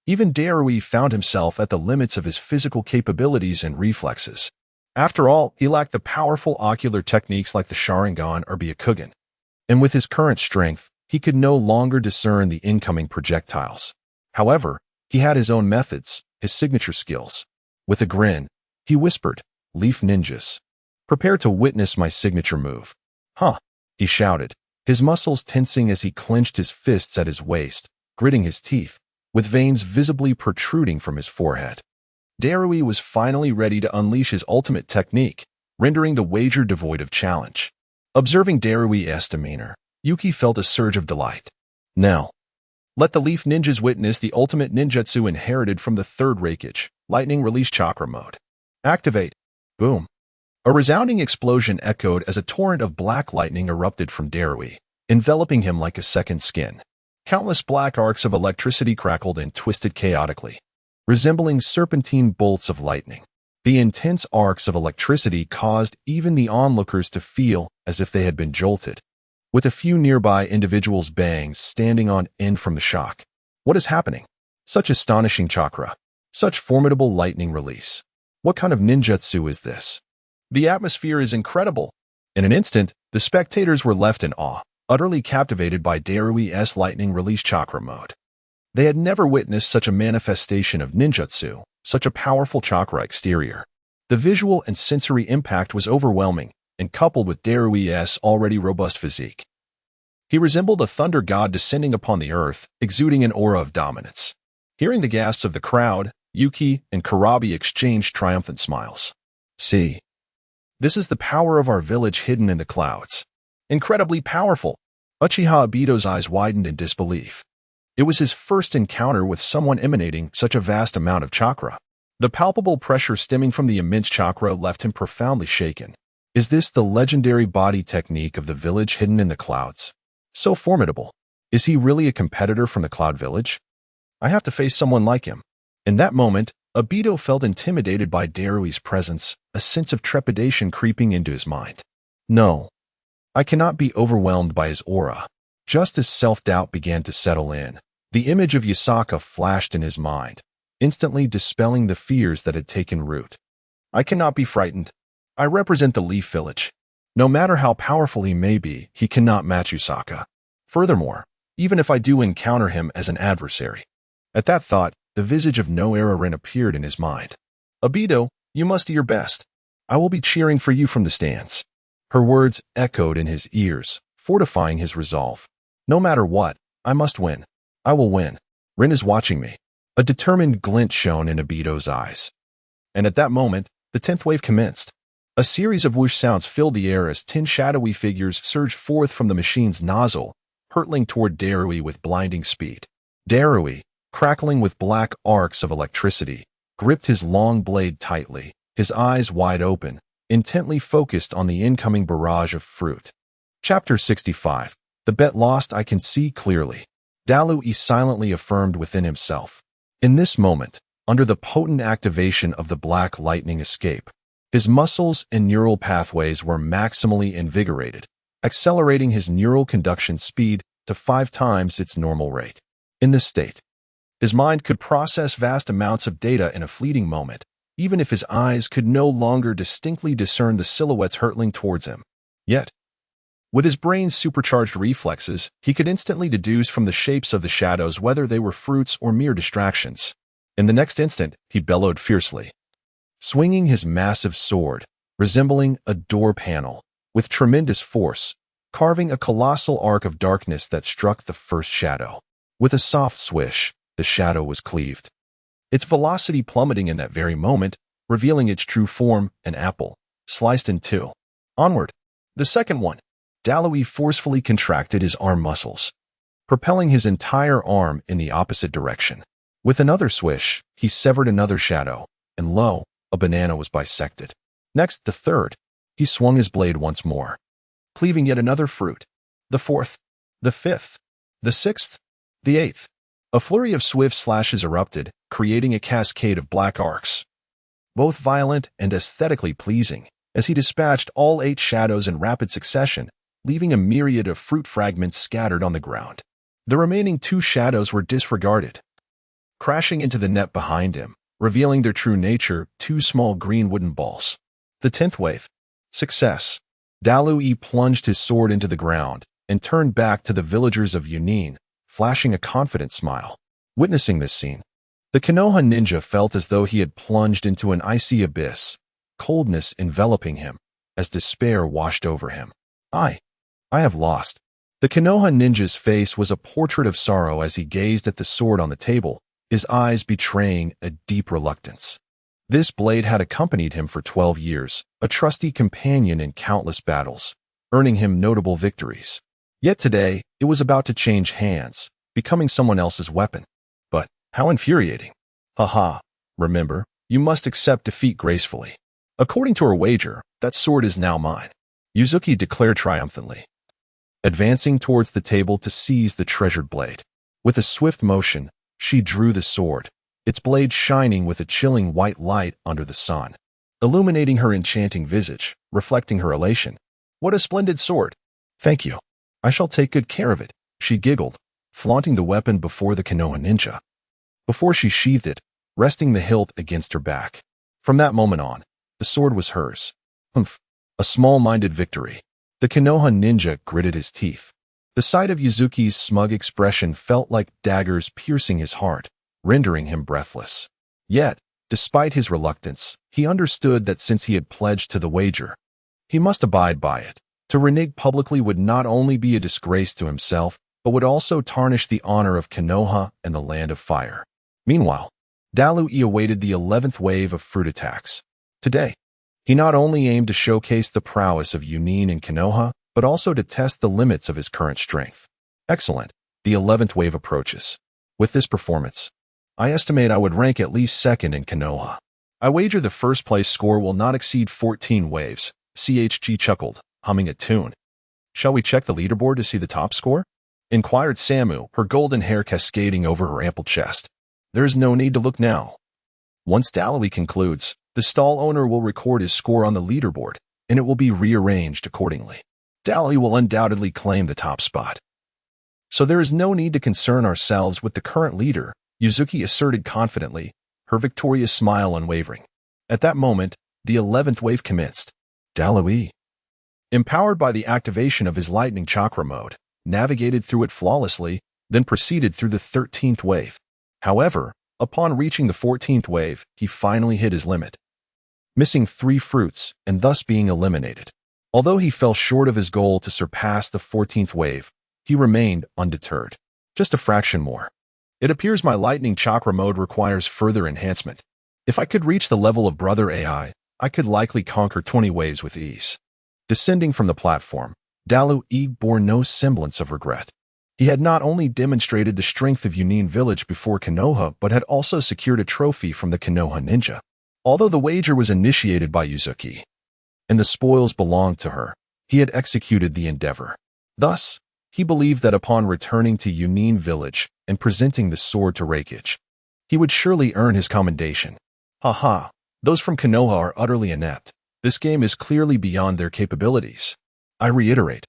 even Darui found himself at the limits of his physical capabilities and reflexes. After all, he lacked the powerful ocular techniques like the Sharingan or Byakugan, and with his current strength, he could no longer discern the incoming projectiles. However, he had his own methods, his signature skills. With a grin, he whispered, Leaf Ninjas, prepare to witness my signature move. He shouted, his muscles tensing as he clenched his fists at his waist, gritting his teeth, with veins visibly protruding from his forehead. Darui was finally ready to unleash his ultimate technique, rendering the wager devoid of challenge. Observing Darui's demeanor, Yuki felt a surge of delight. Now, let the Leaf Ninjas witness the ultimate ninjutsu inherited from the third Raikage, Lightning Release Chakra Mode. Activate. Boom. A resounding explosion echoed as a torrent of black lightning erupted from Darui, enveloping him like a second skin. Countless black arcs of electricity crackled and twisted chaotically, resembling serpentine bolts of lightning. The intense arcs of electricity caused even the onlookers to feel as if they had been jolted, with a few nearby individuals' bangs standing on end from the shock. What is happening? Such astonishing chakra, such formidable lightning release. What kind of ninjutsu is this? The atmosphere is incredible. In an instant, the spectators were left in awe, utterly captivated by Darui's lightning release chakra mode. They had never witnessed such a manifestation of ninjutsu, such a powerful chakra exterior. The visual and sensory impact was overwhelming, and coupled with Darui's already robust physique, he resembled a thunder god descending upon the earth, exuding an aura of dominance. Hearing the gasps of the crowd, Yuki and Karabi exchanged triumphant smiles. See, this is the power of our village hidden in the clouds. Incredibly powerful. Uchiha Obito's eyes widened in disbelief. It was his first encounter with someone emanating such a vast amount of chakra. The palpable pressure stemming from the immense chakra left him profoundly shaken. Is this the legendary body technique of the village hidden in the clouds? So formidable. Is he really a competitor from the Cloud Village? I have to face someone like him. In that moment, Obito felt intimidated by Darui's presence, a sense of trepidation creeping into his mind. No, I cannot be overwhelmed by his aura. Just as self-doubt began to settle in, the image of Yasaka flashed in his mind, instantly dispelling the fears that had taken root. I cannot be frightened. I represent the Leaf Village. No matter how powerful he may be, he cannot match Yasaka. Furthermore, even if I do encounter him as an adversary. At that thought, the visage of Noera appeared in his mind. Obito, you must do your best. I will be cheering for you from the stands. Her words echoed in his ears, fortifying his resolve. No matter what, I must win. I will win. Rin is watching me. A determined glint shone in Obito's eyes. And at that moment, the 10th wave commenced. A series of whoosh sounds filled the air as 10 shadowy figures surged forth from the machine's nozzle, hurtling toward Darui with blinding speed. Darui, crackling with black arcs of electricity, gripped his long blade tightly, his eyes wide open, intently focused on the incoming barrage of fruit. Chapter 65. The bet lost, I can see clearly. Dalu silently affirmed within himself. In this moment, under the potent activation of the black lightning escape, his muscles and neural pathways were maximally invigorated, accelerating his neural conduction speed to 5 times its normal rate. In this state, his mind could process vast amounts of data in a fleeting moment, even if his eyes could no longer distinctly discern the silhouettes hurtling towards him. Yet, with his brain's supercharged reflexes, he could instantly deduce from the shapes of the shadows whether they were fruits or mere distractions. In the next instant, he bellowed fiercely, swinging his massive sword, resembling a door panel, with tremendous force, carving a colossal arc of darkness that struck the first shadow. With a soft swish, the shadow was cleaved, its velocity plummeting in that very moment, revealing its true form, an apple, sliced in two. Onward. The second one. Dalu forcefully contracted his arm muscles, propelling his entire arm in the opposite direction. With another swish, he severed another shadow, and lo, a banana was bisected. Next, the third. He swung his blade once more, cleaving yet another fruit. The fourth, the fifth, the sixth, the eighth. A flurry of swift slashes erupted, creating a cascade of black arcs, both violent and aesthetically pleasing, as he dispatched all 8 shadows in rapid succession, leaving a myriad of fruit fragments scattered on the ground. The remaining 2 shadows were disregarded, crashing into the net behind him, revealing their true nature, 2 small green wooden balls. The 10th wave. Success. Dalu plunged his sword into the ground and turned back to the villagers of Yunin, flashing a confident smile. Witnessing this scene, the Konoha ninja felt as though he had plunged into an icy abyss, coldness enveloping him, as despair washed over him. I have lost. The Konoha ninja's face was a portrait of sorrow as he gazed at the sword on the table, his eyes betraying a deep reluctance. This blade had accompanied him for 12 years, a trusty companion in countless battles, earning him notable victories. Yet today, it was about to change hands, becoming someone else's weapon. But how infuriating. Haha, remember, you must accept defeat gracefully. According to her wager, that sword is now mine, Yuzuki declared triumphantly, advancing towards the table to seize the treasured blade. With a swift motion, she drew the sword, its blade shining with a chilling white light under the sun, illuminating her enchanting visage, reflecting her elation. What a splendid sword! Thank you. I shall take good care of it, she giggled, flaunting the weapon before the Konoha ninja. Before she sheathed it, resting the hilt against her back. From that moment on, the sword was hers. Humph, a small-minded victory. The Konoha ninja gritted his teeth. The sight of Yuzuki's smug expression felt like daggers piercing his heart, rendering him breathless. Yet, despite his reluctance, he understood that since he had pledged to the wager, he must abide by it. To renege publicly would not only be a disgrace to himself, but would also tarnish the honor of Konoha and the Land of Fire. Meanwhile, Dalu awaited the 11th wave of fruit attacks. Today, he not only aimed to showcase the prowess of Yunin and Konoha, but also to test the limits of his current strength. Excellent. The 11th wave approaches. With this performance, I estimate I would rank at least second in Konoha. I wager the first place score will not exceed 14 waves. CHG chuckled, humming a tune. Shall we check the leaderboard to see the top score? Inquired Samu, her golden hair cascading over her ample chest. There is no need to look now. Once Dalu concludes, the stall owner will record his score on the leaderboard, and it will be rearranged accordingly. Dalu will undoubtedly claim the top spot. So there is no need to concern ourselves with the current leader, Yuzuki asserted confidently, her victorious smile unwavering. At that moment, the 11th wave commenced. Dalu, empowered by the activation of his lightning chakra mode, navigated through it flawlessly, then proceeded through the 13th wave. However, upon reaching the 14th wave, he finally hit his limit, missing 3 fruits and thus being eliminated. Although he fell short of his goal to surpass the 14th wave, he remained undeterred. Just a fraction more. It appears my lightning chakra mode requires further enhancement. If I could reach the level of Brother AI, I could likely conquer 20 waves with ease. Descending from the platform, Dalu bore no semblance of regret. He had not only demonstrated the strength of Yunin village before Konoha, but had also secured a trophy from the Konoha ninja. Although the wager was initiated by Yuzuki, and the spoils belonged to her, he had executed the endeavor. Thus, he believed that upon returning to Yunin village and presenting the sword to Raikage, he would surely earn his commendation. Haha, those from Konoha are utterly inept. This game is clearly beyond their capabilities. I reiterate,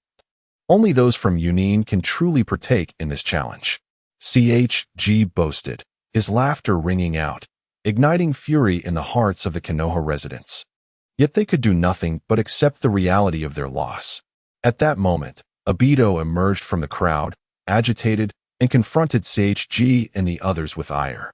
only those from Yunin can truly partake in this challenge. CHG boasted, his laughter ringing out, igniting fury in the hearts of the Konoha residents. Yet they could do nothing but accept the reality of their loss. At that moment, Obito emerged from the crowd, agitated, and confronted CHG and the others with ire.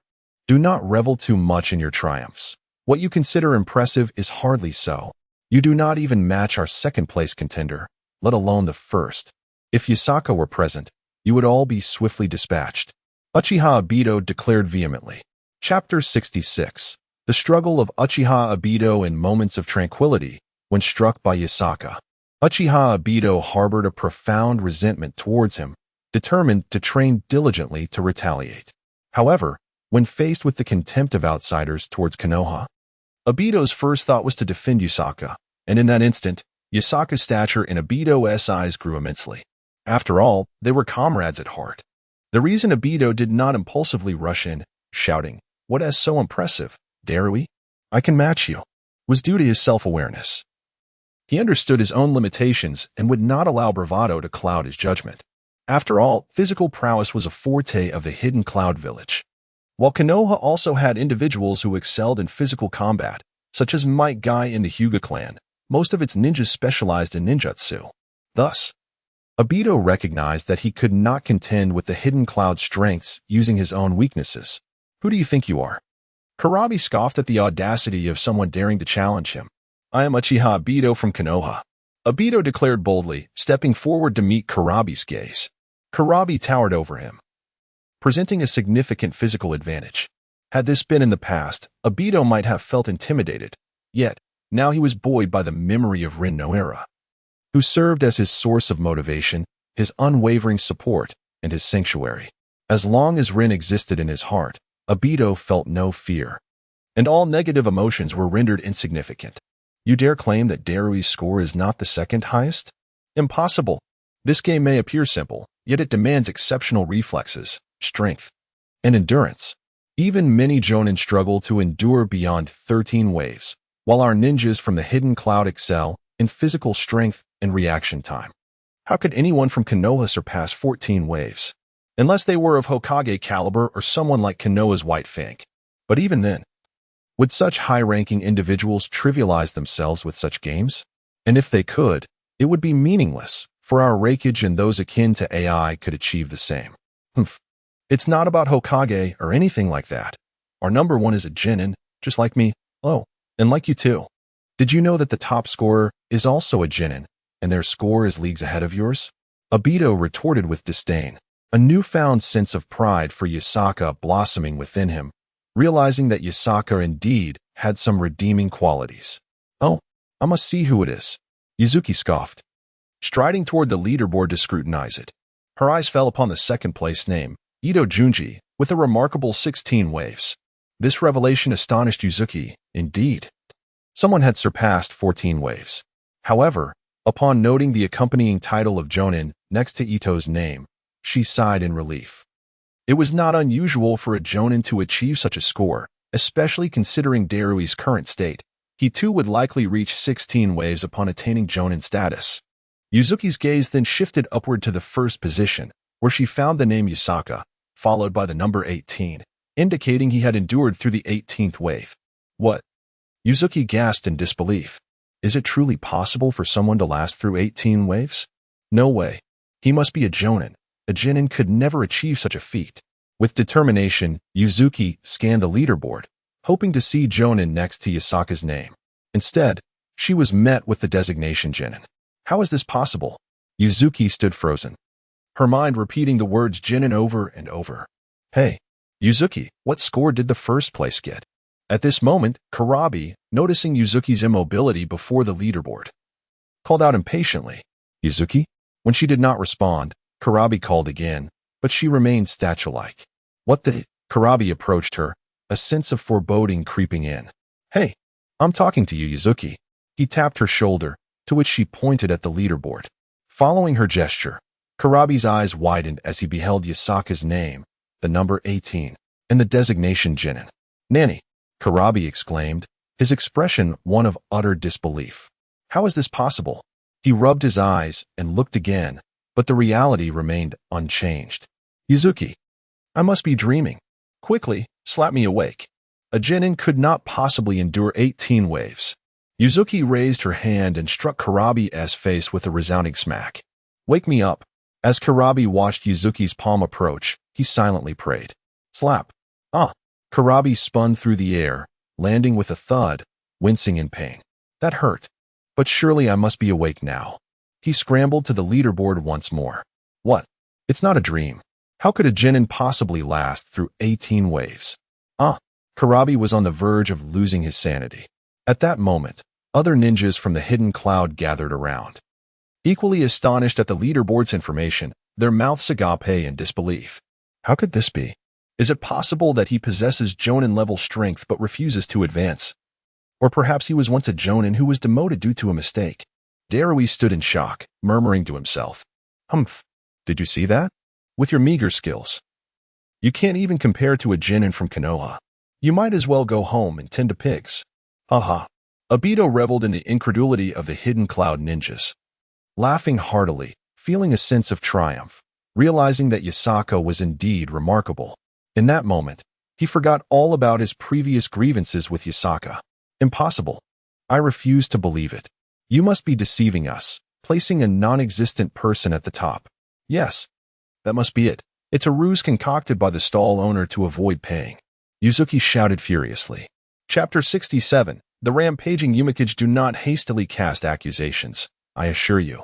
Do not revel too much in your triumphs. What you consider impressive is hardly so. You do not even match our second-place contender, let alone the first. If Yasaka were present, you would all be swiftly dispatched. Uchiha Obito declared vehemently. Chapter 66. The struggle of Uchiha Obito in moments of tranquility when struck by Yasaka. Uchiha Obito harbored a profound resentment towards him, determined to train diligently to retaliate. However, when faced with the contempt of outsiders towards Konoha, Obito's first thought was to defend Yasaka, and in that instant, Yasaka's stature in Obito's eyes grew immensely. After all, they were comrades at heart. The reason Obito did not impulsively rush in, shouting, "What is so impressive, Darui? I can match you," was due to his self-awareness. He understood his own limitations and would not allow bravado to cloud his judgment. After all, physical prowess was a forte of the Hidden Cloud Village. While Konoha also had individuals who excelled in physical combat, such as Might Guy in the Hyuga clan, most of its ninjas specialized in ninjutsu. Thus, Obito recognized that he could not contend with the Hidden Cloud's strengths using his own weaknesses. Who do you think you are? Kurabi scoffed at the audacity of someone daring to challenge him. I am Uchiha Obito from Konoha. Obito declared boldly, stepping forward to meet Kurabi's gaze. Kurabi towered over him, presenting a significant physical advantage. Had this been in the past, Obito might have felt intimidated, yet now he was buoyed by the memory of Rin Noera, who served as his source of motivation, his unwavering support, and his sanctuary. As long as Rin existed in his heart, Obito felt no fear, and all negative emotions were rendered insignificant. You dare claim that Darui's score is not the second highest? Impossible. This game may appear simple, yet it demands exceptional reflexes, strength, and endurance. Even many Jonin struggle to endure beyond 13 waves, while our ninjas from the Hidden Cloud excel in physical strength and reaction time. How could anyone from Konoha surpass 14 waves? Unless they were of Hokage caliber or someone like Konoha's White Fang. But even then, would such high-ranking individuals trivialize themselves with such games? And if they could, it would be meaningless, for our Raikage and those akin to AI could achieve the same. It's not about Hokage or anything like that. Our number one is a Genin, just like me. Oh, and like you too. Did you know that the top scorer is also a Genin, and their score is leagues ahead of yours? Obito retorted with disdain, a newfound sense of pride for Yasaka blossoming within him, realizing that Yasaka indeed had some redeeming qualities. Oh, I must see who it is. Yuzuki scoffed, striding toward the leaderboard to scrutinize it. Her eyes fell upon the second-place name, Ito Junji, with a remarkable 16 waves. This revelation astonished Yuzuki, indeed. Someone had surpassed 14 waves. However, upon noting the accompanying title of Jonin next to Ito's name, she sighed in relief. It was not unusual for a Jonin to achieve such a score, especially considering Darui's current state. He too would likely reach 16 waves upon attaining Jonin status. Yuzuki's gaze then shifted upward to the first position, where she found the name Yasaka, followed by the number 18, indicating he had endured through the 18th wave. What? Yuzuki gasped in disbelief. Is it truly possible for someone to last through 18 waves? No way. He must be a Jonin. A Genin could never achieve such a feat. With determination, Yuzuki scanned the leaderboard, hoping to see Jonin next to Yasaka's name. Instead, she was met with the designation Genin. How is this possible? Yuzuki stood frozen, her mind repeating the words Genin over and over. Hey, Yuzuki, what score did the first place get? At this moment, Kurabi, noticing Yuzuki's immobility before the leaderboard, called out impatiently, Yuzuki? When she did not respond, Kurabi called again, but she remained statue-like. What the? Kurabi approached her, a sense of foreboding creeping in. Hey, I'm talking to you, Yuzuki. He tapped her shoulder, to which she pointed at the leaderboard. Following her gesture, Karabi's eyes widened as he beheld Yasaka's name, the number 18, and the designation Jinin. "Nanny!" Karabi exclaimed, his expression one of utter disbelief. "How is this possible?" He rubbed his eyes and looked again, but the reality remained unchanged. "Yuzuki, I must be dreaming. Quickly, slap me awake." A Jinin could not possibly endure 18 waves. Yuzuki raised her hand and struck Karabi's face with a resounding smack. "Wake me up." As Karabi watched Yuzuki's palm approach, he silently prayed. Slap. Ah! Karabi spun through the air, landing with a thud, wincing in pain. That hurt. But surely I must be awake now. He scrambled to the leaderboard once more. What? It's not a dream. How could a Jinin possibly last through 18 waves? Karabi was on the verge of losing his sanity. At that moment, other ninjas from the hidden cloud gathered around. Equally astonished at the leaderboard's information, their mouths agape in disbelief. How could this be? Is it possible that he possesses Jonin-level strength but refuses to advance? Or perhaps he was once a Jonin who was demoted due to a mistake? Darui stood in shock, murmuring to himself. Humph, did you see that? With your meager skills. You can't even compare to a Jinin from Konoha. You might as well go home and tend to pigs. Haha. Obito reveled in the incredulity of the hidden cloud ninjas. Laughing heartily, feeling a sense of triumph, realizing that Yasaka was indeed remarkable. In that moment, he forgot all about his previous grievances with Yasaka. Impossible. I refuse to believe it. You must be deceiving us, placing a non-existent person at the top. Yes, that must be it. It's a ruse concocted by the stall owner to avoid paying. Yuzuki shouted furiously. Chapter 67. The rampaging Yumikage. Do not hastily cast accusations, I assure you.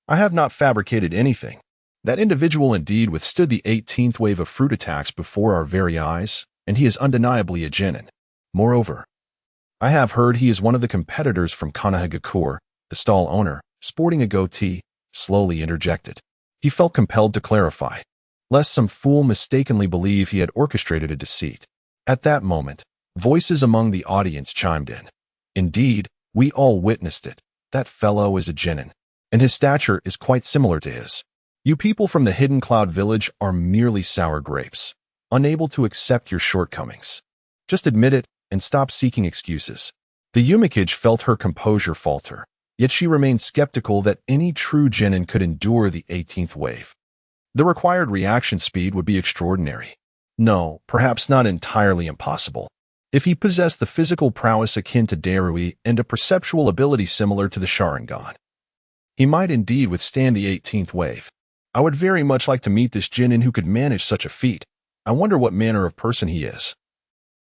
I have not fabricated anything. That individual indeed withstood the 18th wave of fruit attacks before our very eyes, and he is undeniably a Jinin. Moreover, I have heard he is one of the competitors from Konohagakure. The stall owner, sporting a goatee, slowly interjected. He felt compelled to clarify, lest some fool mistakenly believe he had orchestrated a deceit. At that moment, voices among the audience chimed in. Indeed, we all witnessed it. That fellow is a Jinin, and his stature is quite similar to his. You people from the Hidden Cloud Village are merely sour grapes, unable to accept your shortcomings. Just admit it and stop seeking excuses. The Yumikage felt her composure falter, yet she remained skeptical that any true Jinin could endure the 18th wave. The required reaction speed would be extraordinary. No, perhaps not entirely impossible. If he possessed the physical prowess akin to Darui and a perceptual ability similar to the Sharingan, he might indeed withstand the 18th wave. I would very much like to meet this Jinin who could manage such a feat. I wonder what manner of person he is.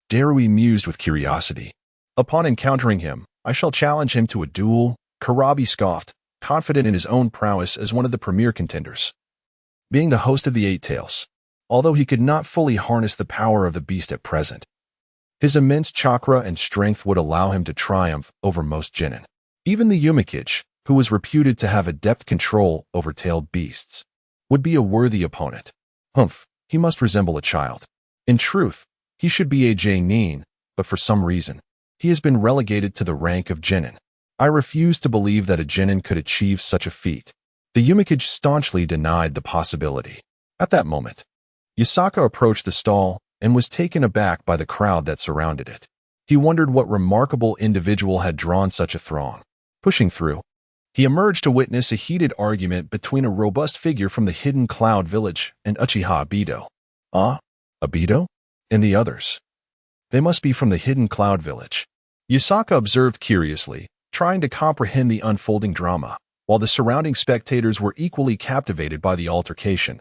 Darui mused with curiosity. Upon encountering him, I shall challenge him to a duel. Karabi scoffed, confident in his own prowess as one of the premier contenders. Being the host of the Eight Tails, although he could not fully harness the power of the beast at present, his immense chakra and strength would allow him to triumph over most Jinin. Even the Yumikage, who was reputed to have adept control over tailed beasts, would be a worthy opponent. Humph, he must resemble a child. In truth, he should be a Jonin, but for some reason, he has been relegated to the rank of Jinin. I refuse to believe that a Jinin could achieve such a feat. The Yumikage staunchly denied the possibility. At that moment, Yasaka approached the stall and was taken aback by the crowd that surrounded it. He wondered what remarkable individual had drawn such a throng. Pushing through, he emerged to witness a heated argument between a robust figure from the Hidden Cloud Village and Uchiha Obito. Obito? And the others. They must be from the Hidden Cloud Village. Yasaka observed curiously, trying to comprehend the unfolding drama, while the surrounding spectators were equally captivated by the altercation,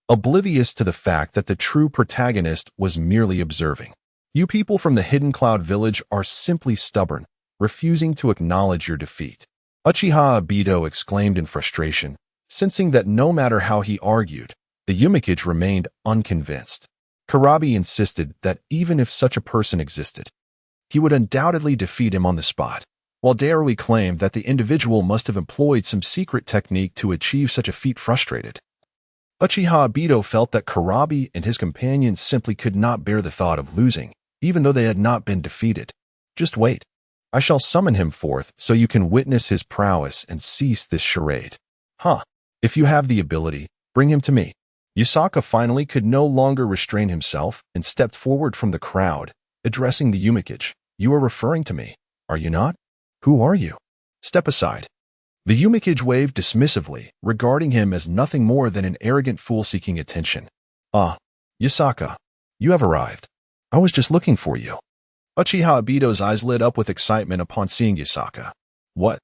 oblivious to the fact that the true protagonist was merely observing. You people from the Hidden Cloud Village are simply stubborn, refusing to acknowledge your defeat. Uchiha Obito exclaimed in frustration, sensing that no matter how he argued, the Yumikage remained unconvinced. Karabi insisted that even if such a person existed, he would undoubtedly defeat him on the spot, while Darui claimed that the individual must have employed some secret technique to achieve such a feat. Frustrated, Uchiha Obito felt that Karabi and his companions simply could not bear the thought of losing, even though they had not been defeated. Just wait. I shall summon him forth so you can witness his prowess and cease this charade. Huh. If you have the ability, bring him to me. Yusaka finally could no longer restrain himself and stepped forward from the crowd, addressing the Yumikage. You are referring to me, are you not? Who are you? Step aside. The Yumikage waved dismissively, regarding him as nothing more than an arrogant fool seeking attention. Ah, Yusaka, you have arrived. I was just looking for you. Uchiha Obito's eyes lit up with excitement upon seeing Yusaka. What?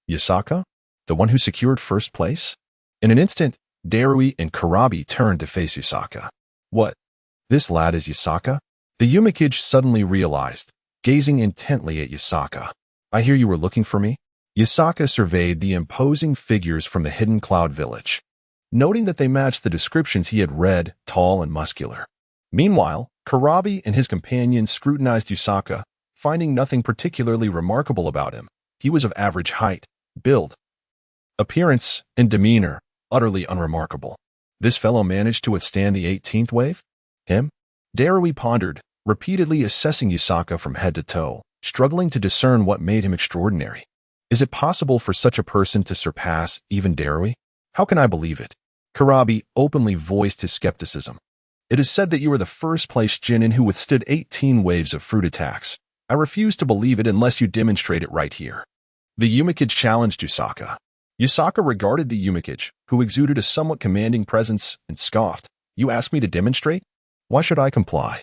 Yusaka? The one who secured first place? In an instant, Darui and Kurabi turned to face Yusaka. What? This lad is Yusaka? The Yumikage suddenly realized, gazing intently at Yusaka. I hear you were looking for me? Yusaka surveyed the imposing figures from the hidden cloud village, noting that they matched the descriptions he had read, tall and muscular. Meanwhile, Kurabi and his companions scrutinized Yusaka, finding nothing particularly remarkable about him. He was of average height, build, appearance, and demeanor, utterly unremarkable. This fellow managed to withstand the 18th wave? Him? Darui pondered, repeatedly assessing Yusaka from head to toe, struggling to discern what made him extraordinary. Is it possible for such a person to surpass even Darui? How can I believe it? Kurabi openly voiced his skepticism. It is said that you are the first-place Genin who withstood 18 waves of fruit attacks. I refuse to believe it unless you demonstrate it right here. The Yumikage challenged Yusaka. Yusaka regarded the Yumikage, who exuded a somewhat commanding presence, and scoffed. You ask me to demonstrate? Why should I comply?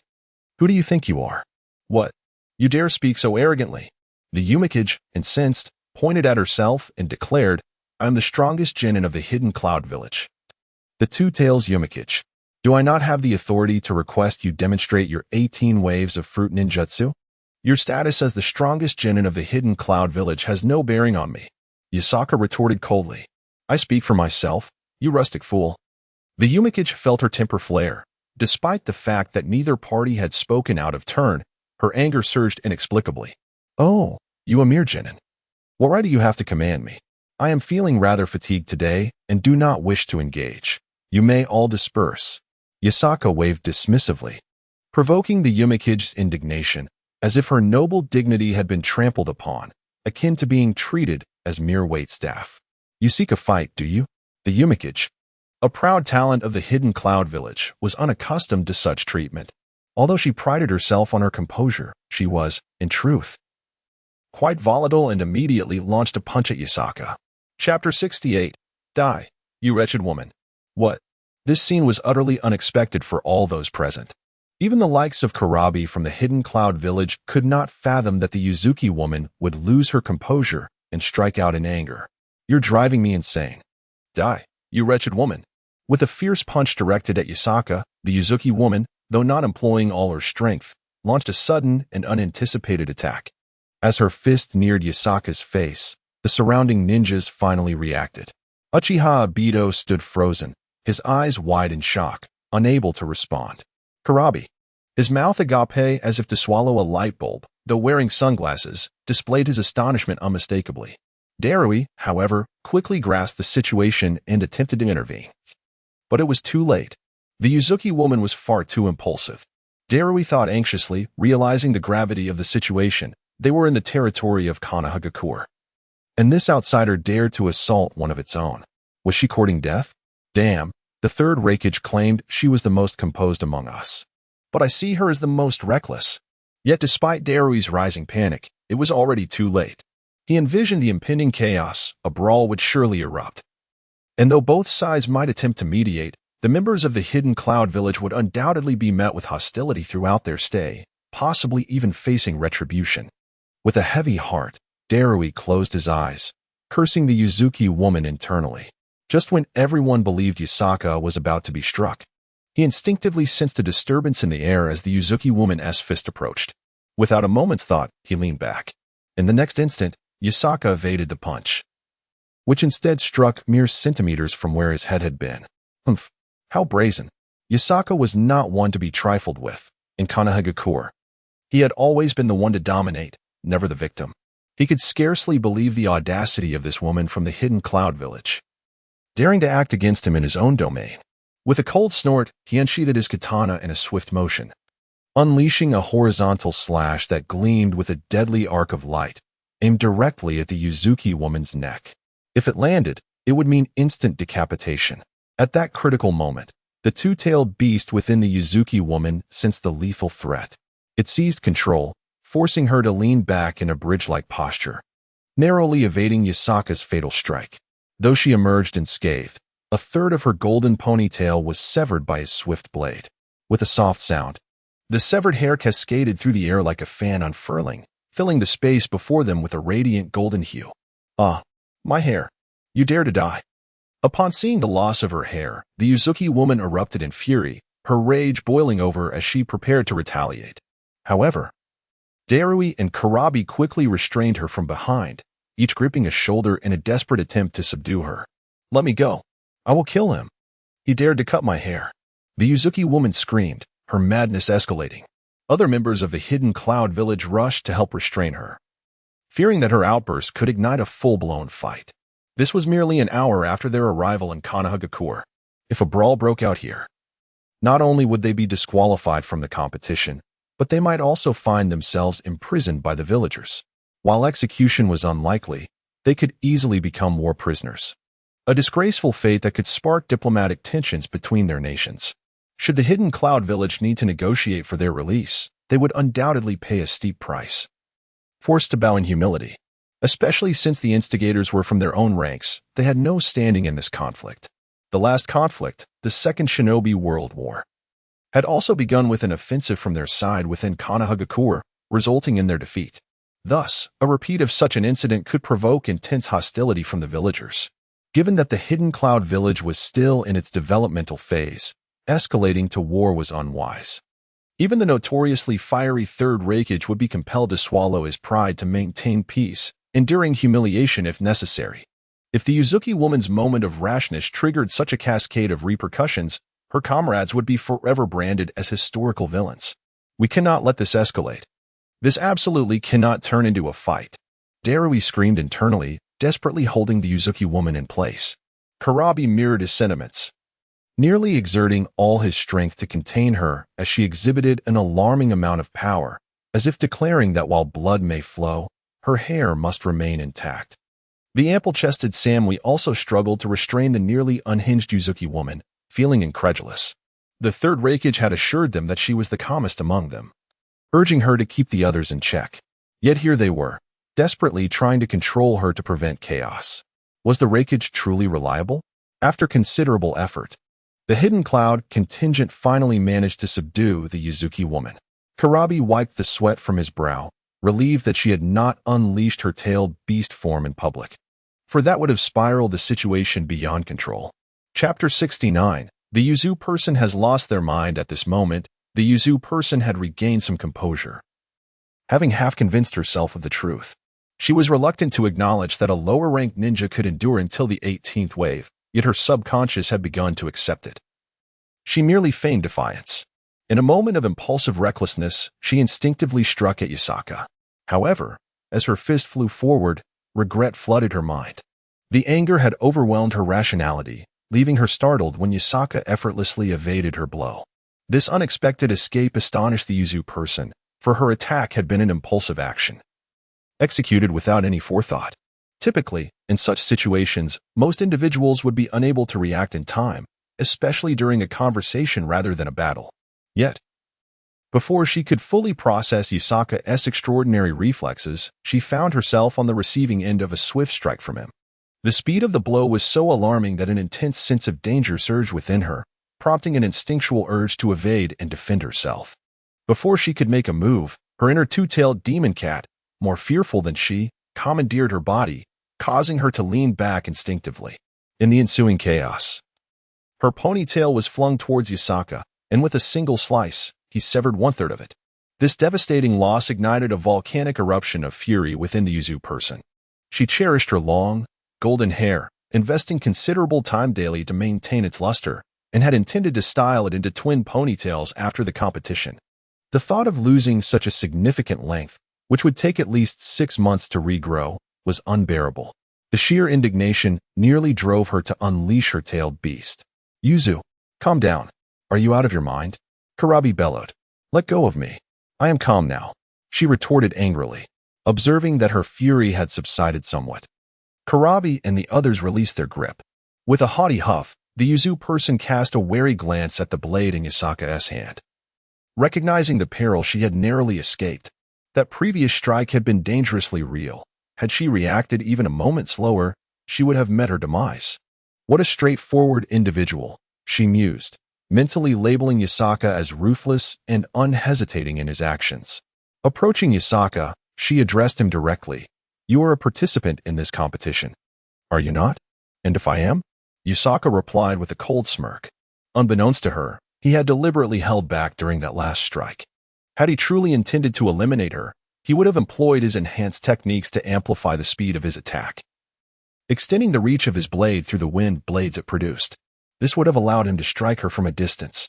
Who do you think you are? What? You dare speak so arrogantly? The Yumikage, incensed, pointed at herself and declared, I am the strongest Genin of the hidden cloud village. The Two-Tails Yumikage. Do I not have the authority to request you demonstrate your 18 waves of fruit ninjutsu? Your status as the strongest Genin of the hidden cloud village has no bearing on me. Yusaka retorted coldly. I speak for myself, you rustic fool. The Yumikage felt her temper flare. Despite the fact that neither party had spoken out of turn, her anger surged inexplicably. Oh, you a mere Genin. What right do you have to command me? I am feeling rather fatigued today and do not wish to engage. You may all disperse. Yusaka waved dismissively, provoking the Yumikage's indignation, as if her noble dignity had been trampled upon, akin to being treated as mere waitstaff. You seek a fight, do you? The Yumikage, a proud talent of the hidden cloud village, was unaccustomed to such treatment. Although she prided herself on her composure, she was, in truth, quite volatile and immediately launched a punch at Yusaka. Chapter 68. Die, you wretched woman. What? This scene was utterly unexpected for all those present. Even the likes of Kurabi from the hidden cloud village could not fathom that the Yuzuki woman would lose her composure and strike out in anger. You're driving me insane. Die, you wretched woman. With a fierce punch directed at Yusaka, the Yuzuki woman, though not employing all her strength, launched a sudden and unanticipated attack. As her fist neared Yusaka's face, the surrounding ninjas finally reacted. Uchiha Obito stood frozen, his eyes wide in shock, unable to respond. Kurabi, his mouth agape as if to swallow a light bulb, though wearing sunglasses, displayed his astonishment unmistakably. Darui, however, quickly grasped the situation and attempted to intervene. But it was too late. The Yuzuki woman was far too impulsive. Darui thought anxiously, realizing the gravity of the situation. They were in the territory of Konohagakure. And this outsider dared to assault one of its own. Was she courting death? Damn, the third Raikage claimed she was the most composed among us. But I see her as the most reckless. Yet despite Darui's rising panic, it was already too late. He envisioned the impending chaos, a brawl would surely erupt. And though both sides might attempt to mediate, the members of the hidden cloud village would undoubtedly be met with hostility throughout their stay, possibly even facing retribution. With a heavy heart, Darui closed his eyes, cursing the Yuzuki woman internally. Just when everyone believed Yusaka was about to be struck, he instinctively sensed a disturbance in the air as the Yuzuki woman's fist approached. Without a moment's thought, he leaned back. In the next instant, Yusaka evaded the punch, which instead struck mere centimeters from where his head had been. Humph, how brazen. Yusaka was not one to be trifled with. In Konohagakure, he had always been the one to dominate, never the victim. He could scarcely believe the audacity of this woman from the hidden cloud village, daring to act against him in his own domain. With a cold snort, he unsheathed his katana in a swift motion, unleashing a horizontal slash that gleamed with a deadly arc of light. aimed directly at the Yuzuki woman's neck. If it landed, it would mean instant decapitation. At that critical moment, the two-tailed beast within the Yuzuki woman sensed the lethal threat. It seized control, forcing her to lean back in a bridge-like posture, narrowly evading Yasaka's fatal strike. Though she emerged unscathed, a third of her golden ponytail was severed by his swift blade. With a soft sound, the severed hair cascaded through the air like a fan unfurling, filling the space before them with a radiant golden hue. "Ah, my hair. You dare to die." Upon seeing the loss of her hair, the Yuzuki woman erupted in fury, her rage boiling over as she prepared to retaliate. However, Darui and Karabi quickly restrained her from behind, each gripping a shoulder in a desperate attempt to subdue her. "Let me go. I will kill him. He dared to cut my hair." The Yuzuki woman screamed, her madness escalating. Other members of the Hidden Cloud village rushed to help restrain her, fearing that her outburst could ignite a full-blown fight. This was merely an hour after their arrival in Konohagakure. If a brawl broke out here, not only would they be disqualified from the competition, but they might also find themselves imprisoned by the villagers. While execution was unlikely, they could easily become war prisoners. A disgraceful fate that could spark diplomatic tensions between their nations. Should the Hidden Cloud village need to negotiate for their release, they would undoubtedly pay a steep price. Forced to bow in humility. Especially since the instigators were from their own ranks, they had no standing in this conflict. The last conflict, the Second Shinobi World War, had also begun with an offensive from their side within Konohagakure, resulting in their defeat. Thus, a repeat of such an incident could provoke intense hostility from the villagers. Given that the Hidden Cloud village was still in its developmental phase, escalating to war was unwise. Even the notoriously fiery Third Reikage would be compelled to swallow his pride to maintain peace, enduring humiliation if necessary. If the Yuzuki woman's moment of rashness triggered such a cascade of repercussions, her comrades would be forever branded as historical villains. "We cannot let this escalate. This absolutely cannot turn into a fight." Darui screamed internally, desperately holding the Yuzuki woman in place. Karabi mirrored his sentiments, nearly exerting all his strength to contain her as she exhibited an alarming amount of power, as if declaring that while blood may flow, her hair must remain intact. The ample-chested Samui also struggled to restrain the nearly unhinged Yuzuki woman, feeling incredulous. The Third Reikage had assured them that she was the calmest among them, urging her to keep the others in check. Yet here they were, desperately trying to control her to prevent chaos. Was the Reikage truly reliable? After considerable effort, the Hidden Cloud contingent finally managed to subdue the Yuzuki woman. Karabi wiped the sweat from his brow, relieved that she had not unleashed her tailed beast form in public, for that would have spiraled the situation beyond control. Chapter 69. The Yuzu person has lost their mind. At this moment, the Yuzu person had regained some composure. Having half convinced herself of the truth, she was reluctant to acknowledge that a lower-ranked ninja could endure until the 18th wave, yet her subconscious had begun to accept it. She merely feigned defiance. In a moment of impulsive recklessness, she instinctively struck at Yasaka. However, as her fist flew forward, regret flooded her mind. The anger had overwhelmed her rationality, leaving her startled when Yasaka effortlessly evaded her blow. This unexpected escape astonished the Yuzu person, for her attack had been an impulsive action, executed without any forethought. Typically, in such situations, most individuals would be unable to react in time, especially during a conversation rather than a battle. Yet, before she could fully process Yasaka's extraordinary reflexes, she found herself on the receiving end of a swift strike from him. The speed of the blow was so alarming that an intense sense of danger surged within her, prompting an instinctual urge to evade and defend herself. Before she could make a move, her inner two-tailed demon cat, more fearful than she, commandeered her body, causing her to lean back instinctively. In the ensuing chaos, her ponytail was flung towards Yasaka, and with a single slice, he severed one-third of it. This devastating loss ignited a volcanic eruption of fury within the Yuzu person. She cherished her long, golden hair, investing considerable time daily to maintain its luster, and had intended to style it into twin ponytails after the competition. The thought of losing such a significant length, which would take at least 6 months to regrow, was unbearable. The sheer indignation nearly drove her to unleash her tailed beast. "Yuzu, calm down. Are you out of your mind?" Karabi bellowed. "Let go of me. I am calm now," she retorted angrily. observing that her fury had subsided somewhat. Karabi and the others released their grip. With a haughty huff, the Yuzu person cast a wary glance at the blade in Yasaka's hand. Recognizing the peril she had narrowly escaped, that previous strike had been dangerously real. Had she reacted even a moment slower, she would have met her demise. What a straightforward individual, she mused, mentally labeling Yasaka as ruthless and unhesitating in his actions. Approaching Yasaka, she addressed him directly. You are a participant in this competition, are you not? And if I am? Yasaka replied with a cold smirk. Unbeknownst to her, he had deliberately held back during that last strike. Had he truly intended to eliminate her, he would have employed his enhanced techniques to amplify the speed of his attack, extending the reach of his blade through the wind blades it produced. This would have allowed him to strike her from a distance.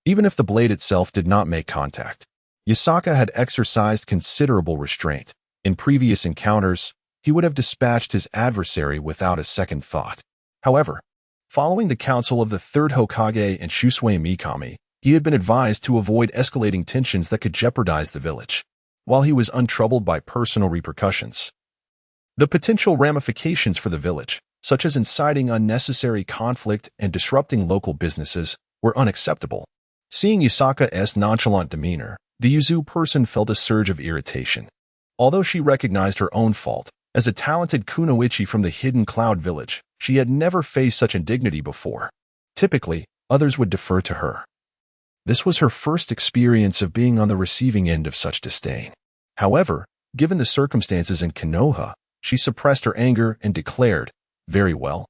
Even if the blade itself did not make contact, Yasaka had exercised considerable restraint. In previous encounters, he would have dispatched his adversary without a second thought. However, following the counsel of the third Hokage and Shusui Mikami, he had been advised to avoid escalating tensions that could jeopardize the village. While he was untroubled by personal repercussions, the potential ramifications for the village, such as inciting unnecessary conflict and disrupting local businesses, were unacceptable. Seeing Yasaka's nonchalant demeanor, the Yuzu person felt a surge of irritation. Although she recognized her own fault, as a talented kunoichi from the hidden cloud village, she had never faced such indignity before. Typically, others would defer to her. This was her first experience of being on the receiving end of such disdain. However, given the circumstances in Konoha, she suppressed her anger and declared, "Very well.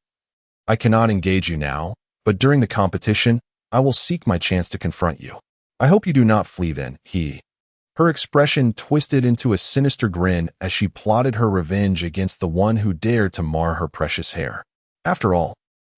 I cannot engage you now, but during the competition, I will seek my chance to confront you. I hope you do not flee then." Her expression twisted into a sinister grin as she plotted her revenge against the one who dared to mar her precious hair. After all,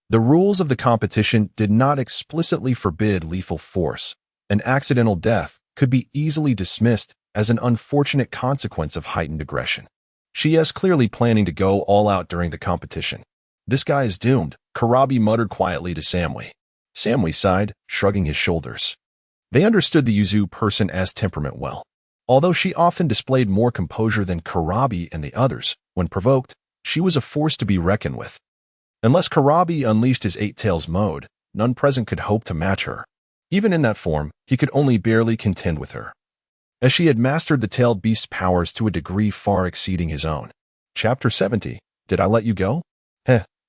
the rules of the competition did not explicitly forbid lethal force. An accidental death could be easily dismissed as an unfortunate consequence of heightened aggression. She is clearly planning to go all out during the competition. This guy is doomed, Karabi muttered quietly to Samui. Samui sighed, shrugging his shoulders. They understood the Yuzu person's temperament well. Although she often displayed more composure than Karabi and the others, when provoked, she was a force to be reckoned with. Unless Karabi unleashed his Eight Tails mode, none present could hope to match her. Even in that form, he could only barely contend with her, as she had mastered the tailed beast's powers to a degree far exceeding his own. Chapter 70. Did I let you go?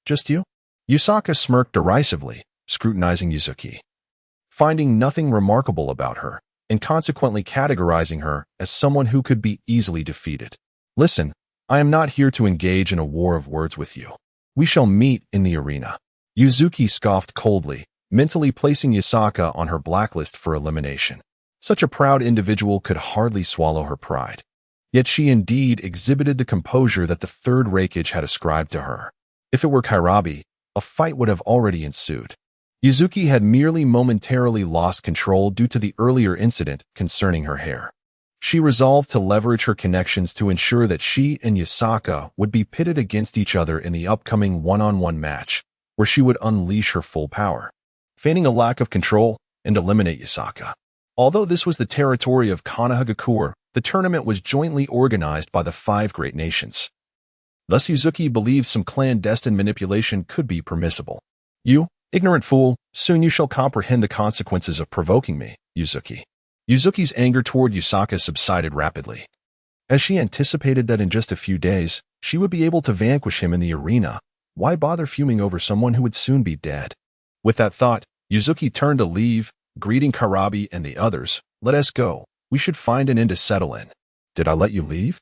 Just you? Yasaka smirked derisively, scrutinizing Yuzuki, finding nothing remarkable about her, and consequently categorizing her as someone who could be easily defeated. Listen, I am not here to engage in a war of words with you. We shall meet in the arena. Yuzuki scoffed coldly, mentally placing Yasaka on her blacklist for elimination. Such a proud individual could hardly swallow her pride. Yet she indeed exhibited the composure that the third Reikage had ascribed to her. If it were Karabi, a fight would have already ensued. Yuzuki had merely momentarily lost control due to the earlier incident concerning her hair. She resolved to leverage her connections to ensure that she and Yasaka would be pitted against each other in the upcoming one-on-one match, where she would unleash her full power, feigning a lack of control, and eliminate Yasaka. Although this was the territory of Konohagakure, the tournament was jointly organized by the 5 great nations. Thus Yuzuki believed some clandestine manipulation could be permissible. You, ignorant fool, soon you shall comprehend the consequences of provoking me, Yuzuki. Yuzuki's anger toward Yasaka subsided rapidly, as she anticipated that in just a few days, she would be able to vanquish him in the arena. Why bother fuming over someone who would soon be dead? With that thought, Yuzuki turned to leave, greeting Karabi and the others. Let us go. We should find an inn to settle in. Did I let you leave?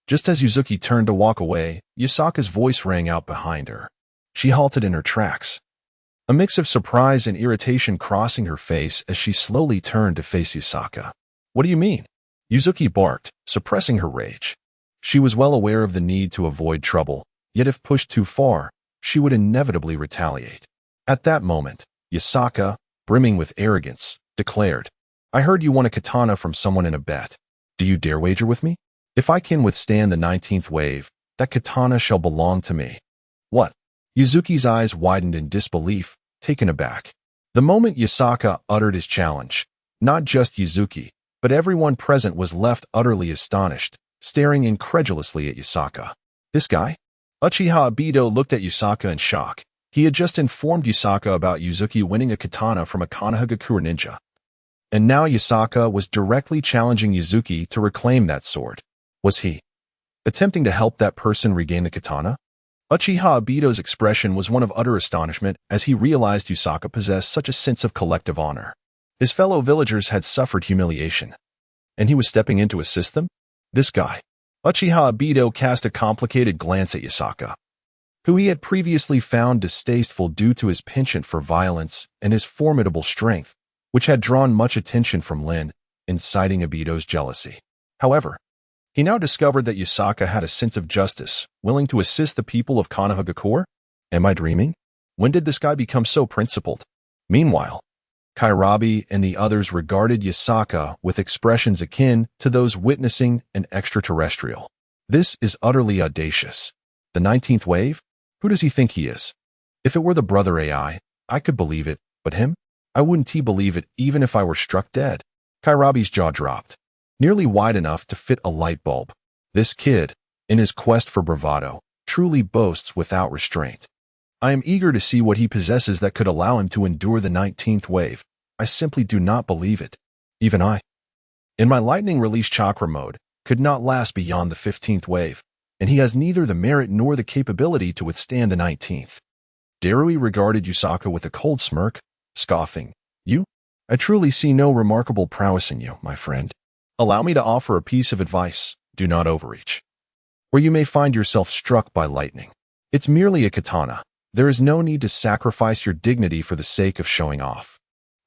Just as Yuzuki turned to walk away, Yasaka's voice rang out behind her. She halted in her tracks, a mix of surprise and irritation crossing her face as she slowly turned to face Yasaka. What do you mean? Yuzuki barked, suppressing her rage. She was well aware of the need to avoid trouble, yet if pushed too far, she would inevitably retaliate. At that moment, Yasaka, brimming with arrogance, declared, I heard you won a katana from someone in a bet. Do you dare wager with me? If I can withstand the 19th wave, that katana shall belong to me. What? Yuzuki's eyes widened in disbelief, taken aback. The moment Yasaka uttered his challenge, not just Yuzuki, but everyone present was left utterly astonished, staring incredulously at Yusaka. This guy? Uchiha Obito looked at Yusaka in shock. He had just informed Yusaka about Yuzuki winning a katana from a Konohagakure ninja. And now Yusaka was directly challenging Yuzuki to reclaim that sword. Was he attempting to help that person regain the katana? Uchiha Obito's expression was one of utter astonishment as he realized Yusaka possessed such a sense of collective honor. His fellow villagers had suffered humiliation, and he was stepping in to assist them? This guy. Uchiha Obito cast a complicated glance at Yusaka, who he had previously found distasteful due to his penchant for violence and his formidable strength, which had drawn much attention from Lin, inciting Obito's jealousy. However, he now discovered that Yusaka had a sense of justice, willing to assist the people of Konohagakure? Am I dreaming? When did this guy become so principled? Meanwhile, Kairabi and the others regarded Yusaka with expressions akin to those witnessing an extraterrestrial. This is utterly audacious. The 19th wave? Who does he think he is? If it were the brother AI, I could believe it, but him? I wouldn't believe it even if I were struck dead. Kairabi's jaw dropped, nearly wide enough to fit a light bulb. This kid, in his quest for bravado, truly boasts without restraint. I am eager to see what he possesses that could allow him to endure the 19th wave. I simply do not believe it. Even I, in my lightning release chakra mode, could not last beyond the 15th wave, and he has neither the merit nor the capability to withstand the 19th. Darui regarded Yusaka with a cold smirk, scoffing. You? I truly see no remarkable prowess in you, my friend. Allow me to offer a piece of advice. Do not overreach, or you may find yourself struck by lightning. It's merely a katana. There is no need to sacrifice your dignity for the sake of showing off.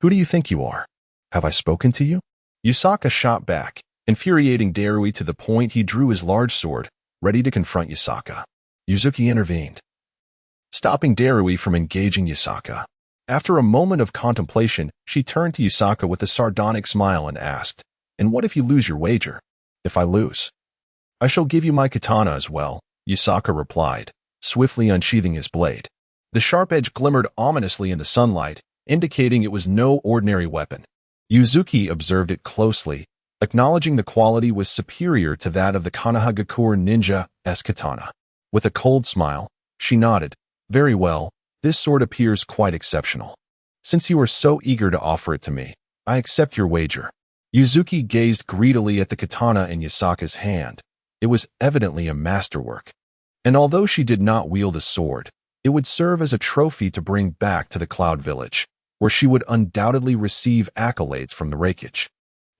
Who do you think you are? Have I spoken to you? Yusaka shot back, infuriating Darui to the point he drew his large sword, ready to confront Yusaka. Yuzuki intervened, stopping Darui from engaging Yusaka. After a moment of contemplation, she turned to Yusaka with a sardonic smile and asked, "And what if you lose your wager?" "If I lose, I shall give you my katana as well," Yusaka replied, swiftly unsheathing his blade. The sharp edge glimmered ominously in the sunlight, indicating it was no ordinary weapon. Yuzuki observed it closely, acknowledging the quality was superior to that of the Konohagakure ninja-esque katana. With a cold smile, she nodded. "Very well, this sword appears quite exceptional. Since you are so eager to offer it to me, I accept your wager." Yuzuki gazed greedily at the katana in Yusaka's hand. It was evidently a masterwork. And although she did not wield a sword, it would serve as a trophy to bring back to the Cloud Village, where she would undoubtedly receive accolades from the Reikage.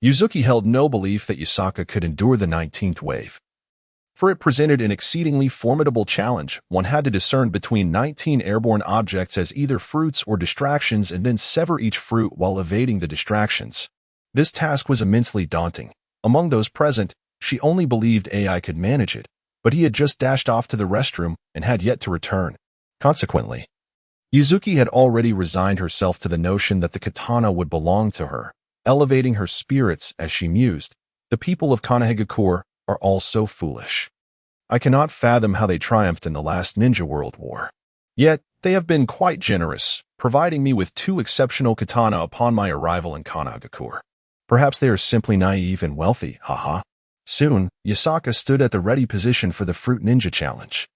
Yuzuki held no belief that Yusaka could endure the 19th wave, for it presented an exceedingly formidable challenge. One had to discern between 19 airborne objects as either fruits or distractions and then sever each fruit while evading the distractions. This task was immensely daunting. Among those present, she only believed AI could manage it, but he had just dashed off to the restroom and had yet to return. Consequently, Yuzuki had already resigned herself to the notion that the katana would belong to her, elevating her spirits as she mused. The people of Konohagakure are all so foolish. I cannot fathom how they triumphed in the last Ninja World War. Yet, they have been quite generous, providing me with 2 exceptional katana upon my arrival in Konohagakure. Perhaps they are simply naive and wealthy, haha. Soon, Yusaka stood at the ready position for the Fruit Ninja Challenge,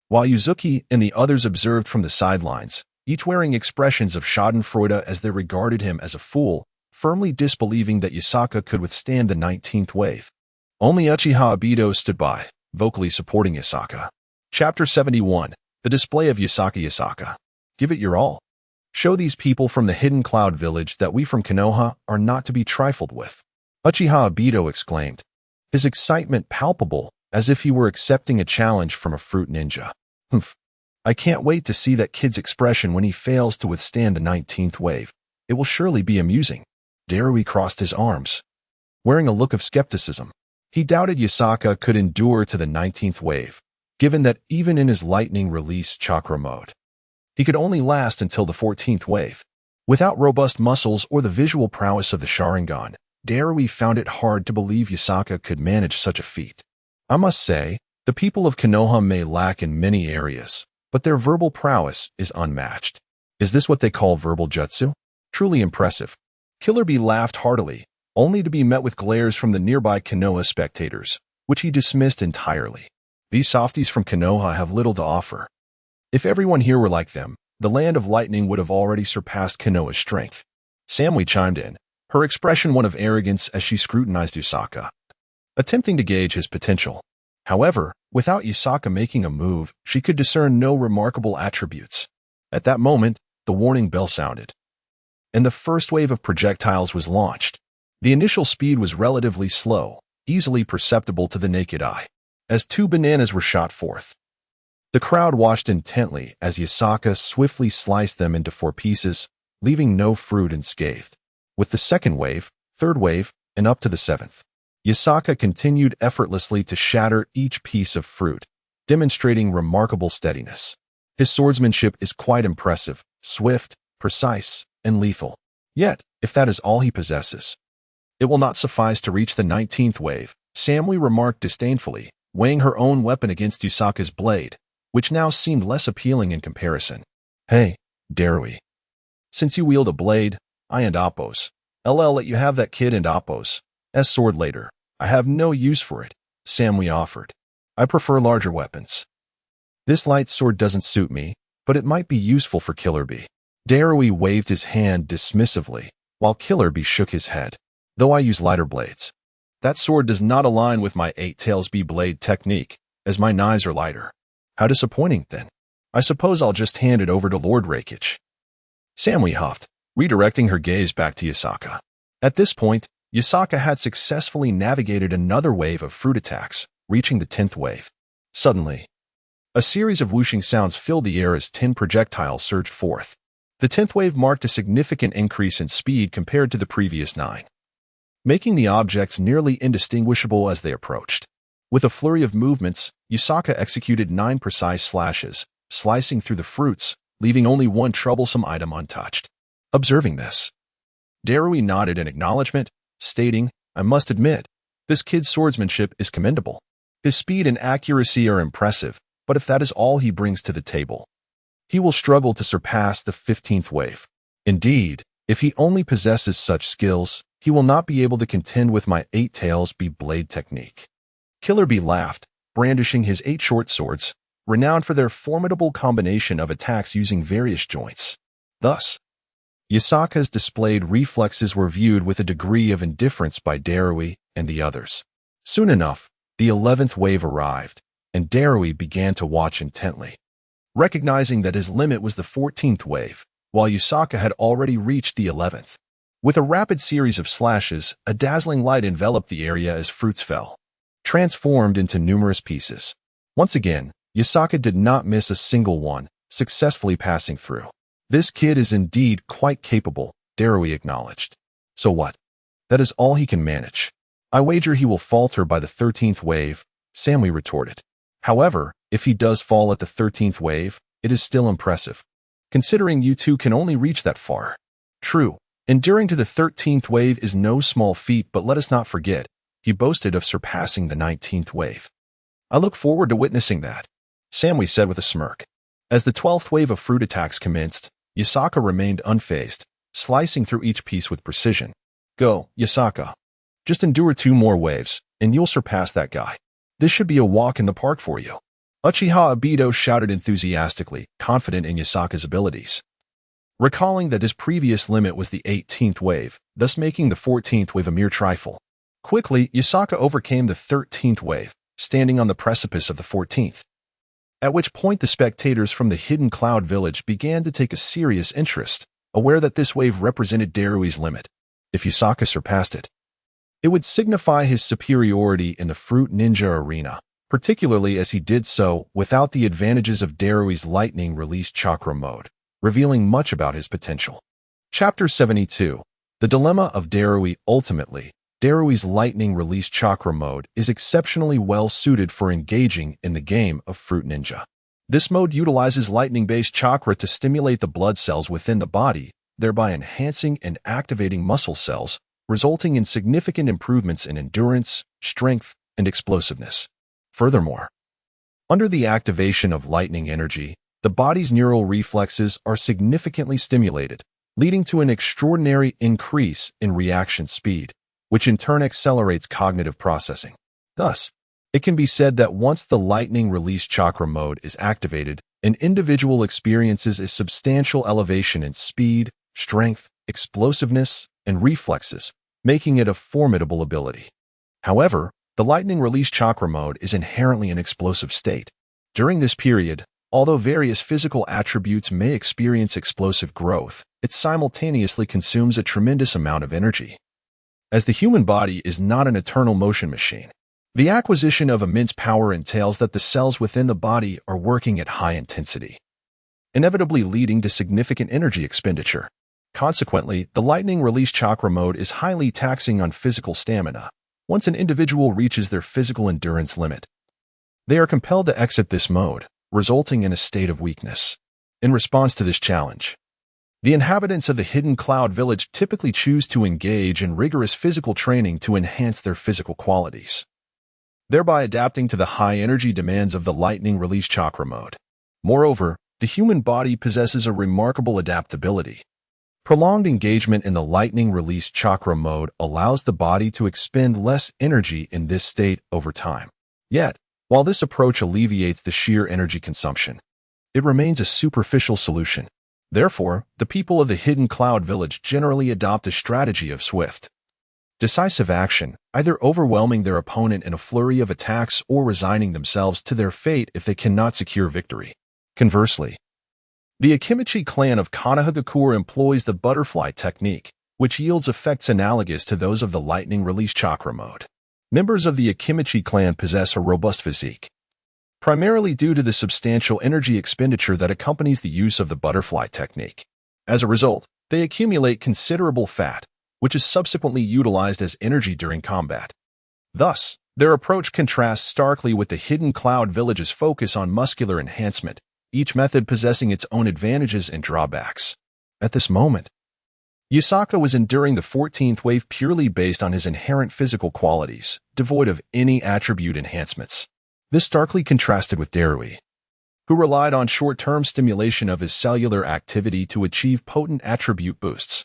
while Yuzuki and the others observed from the sidelines, each wearing expressions of schadenfreude as they regarded him as a fool, firmly disbelieving that Yusaka could withstand the 19th wave. Only Uchiha Obito stood by, vocally supporting Yusaka. Chapter 71. The Display of Yusaka. Give it your all. Show these people from the hidden Cloud Village that we from Konoha are not to be trifled with. Uchiha Obito exclaimed, his excitement palpable, as if he were accepting a challenge from a fruit ninja. Humph. I can't wait to see that kid's expression when he fails to withstand the 19th wave. It will surely be amusing. Darui crossed his arms, wearing a look of skepticism. He doubted Yusaka could endure to the 19th wave, given that even in his lightning release chakra mode, he could only last until the 14th wave. Without robust muscles or the visual prowess of the Sharingan, Darui found it hard to believe Yusaka could manage such a feat. I must say, the people of Konoha may lack in many areas, but their verbal prowess is unmatched. Is this what they call verbal jutsu? Truly impressive. Killer Bee laughed heartily, only to be met with glares from the nearby Konoha spectators, which he dismissed entirely. These softies from Konoha have little to offer. If everyone here were like them, the land of lightning would have already surpassed Konoha's strength. Samui chimed in, her expression one of arrogance as she scrutinized Yusaka, attempting to gauge his potential. However, without Yusaka making a move, she could discern no remarkable attributes. At that moment, the warning bell sounded, and the first wave of projectiles was launched. The initial speed was relatively slow, easily perceptible to the naked eye, as 2 bananas were shot forth. The crowd watched intently as Yusaka swiftly sliced them into 4 pieces, leaving no fruit unscathed. With the second wave, third wave, and up to the 7th, Yusaka continued effortlessly to shatter each piece of fruit, demonstrating remarkable steadiness. His swordsmanship is quite impressive, swift, precise, and lethal. Yet, if that is all he possesses, it will not suffice to reach the 19th wave, Samui remarked disdainfully, weighing her own weapon against Yusaka's blade, which now seemed less appealing in comparison. Hey, Darui. Since you wield a blade, I and Appos. I'll let you have that kid and Appos. As sword later. I have no use for it, Samui offered. I prefer larger weapons. This light sword doesn't suit me, but it might be useful for Killer Bee. Darui waved his hand dismissively, while Killer Bee shook his head. Though I use lighter blades, that sword does not align with my 8 Tails Bee blade technique, as my knives are lighter. How disappointing, then. I suppose I'll just hand it over to Lord Raikage. Samui huffed, redirecting her gaze back to Yusaka. At this point, Yusaka had successfully navigated another wave of fruit attacks, reaching the 10th wave. Suddenly, a series of whooshing sounds filled the air as 10 projectiles surged forth. The 10th wave marked a significant increase in speed compared to the previous 9, making the objects nearly indistinguishable as they approached. With a flurry of movements, Yusaka executed 9 precise slashes, slicing through the fruits, leaving only one troublesome item untouched. Observing this, Darui nodded in acknowledgement, stating, I must admit, this kid's swordsmanship is commendable. His speed and accuracy are impressive, but if that is all he brings to the table, he will struggle to surpass the 15th wave. Indeed, if he only possesses such skills, he will not be able to contend with my 8 Tails Bee blade technique. Killer Bee laughed, brandishing his 8 short swords, renowned for their formidable combination of attacks using various joints. Thus, Yusaka's displayed reflexes were viewed with a degree of indifference by Darui and the others. Soon enough, the 11th wave arrived, and Darui began to watch intently, recognizing that his limit was the 14th wave, while Yusaka had already reached the 11th. With a rapid series of slashes, a dazzling light enveloped the area as fruits fell, transformed into numerous pieces. Once again, Yusaka did not miss a single one, successfully passing through. This kid is indeed quite capable, Darui acknowledged. So what? That is all he can manage. I wager he will falter by the 13th wave, Samui retorted. However, if he does fall at the 13th wave, it is still impressive, considering you two can only reach that far. True, enduring to the 13th wave is no small feat, but let us not forget, he boasted of surpassing the 19th wave. I look forward to witnessing that, Samui said with a smirk. As the 12th wave of fruit attacks commenced, Yusaka remained unfazed, slicing through each piece with precision. Go, Yusaka. Just endure 2 more waves, and you'll surpass that guy. This should be a walk in the park for you. Uchiha Obito shouted enthusiastically, confident in Yusaka's abilities, recalling that his previous limit was the 18th wave, thus making the 14th wave a mere trifle. Quickly, Yusaka overcame the 13th wave, standing on the precipice of the 14th. At which point the spectators from the hidden cloud village began to take a serious interest, aware that this wave represented Darui's limit. If Yusaka surpassed it, it would signify his superiority in the Fruit Ninja arena, particularly as he did so without the advantages of Darui's lightning release chakra mode, revealing much about his potential. Chapter 72. The Dilemma of Darui. Ultimately, Darui's lightning release chakra mode is exceptionally well suited for engaging in the game of Fruit Ninja. This mode utilizes lightning-based chakra to stimulate the blood cells within the body, thereby enhancing and activating muscle cells, resulting in significant improvements in endurance, strength, and explosiveness. Furthermore, under the activation of lightning energy, the body's neural reflexes are significantly stimulated, leading to an extraordinary increase in reaction speed, which in turn accelerates cognitive processing. Thus, It can be said that once the lightning release chakra mode is activated, an individual experiences a substantial elevation in speed, strength, explosiveness, and reflexes, making it a formidable ability. However, the lightning release chakra mode is inherently an explosive state. During this period, although various physical attributes may experience explosive growth, it simultaneously consumes a tremendous amount of energy. As the human body is not an eternal motion machine, the acquisition of immense power entails that the cells within the body are working at high intensity, inevitably leading to significant energy expenditure. Consequently, the lightning release chakra mode is highly taxing on physical stamina. Once an individual reaches their physical endurance limit, they are compelled to exit this mode, resulting in a state of weakness. In response to this challenge, the inhabitants of the hidden cloud village typically choose to engage in rigorous physical training to enhance their physical qualities, thereby adapting to the high energy demands of the lightning release chakra mode. Moreover, the human body possesses a remarkable adaptability. Prolonged engagement in the lightning release chakra mode allows the body to expend less energy in this state over time. Yet, while this approach alleviates the sheer energy consumption, it remains a superficial solution. Therefore, the people of the hidden cloud village generally adopt a strategy of swift, decisive action, either overwhelming their opponent in a flurry of attacks or resigning themselves to their fate if they cannot secure victory. Conversely, the Akimichi clan of Konohagakure employs the butterfly technique, which yields effects analogous to those of the lightning release chakra mode. Members of the Akimichi clan possess a robust physique, primarily due to the substantial energy expenditure that accompanies the use of the butterfly technique. As a result, they accumulate considerable fat, which is subsequently utilized as energy during combat. Thus, their approach contrasts starkly with the hidden cloud village's focus on muscular enhancement, each method possessing its own advantages and drawbacks. At this moment, Yusaka was enduring the 14th wave purely based on his inherent physical qualities, devoid of any attribute enhancements. This starkly contrasted with Darui, who relied on short-term stimulation of his cellular activity to achieve potent attribute boosts.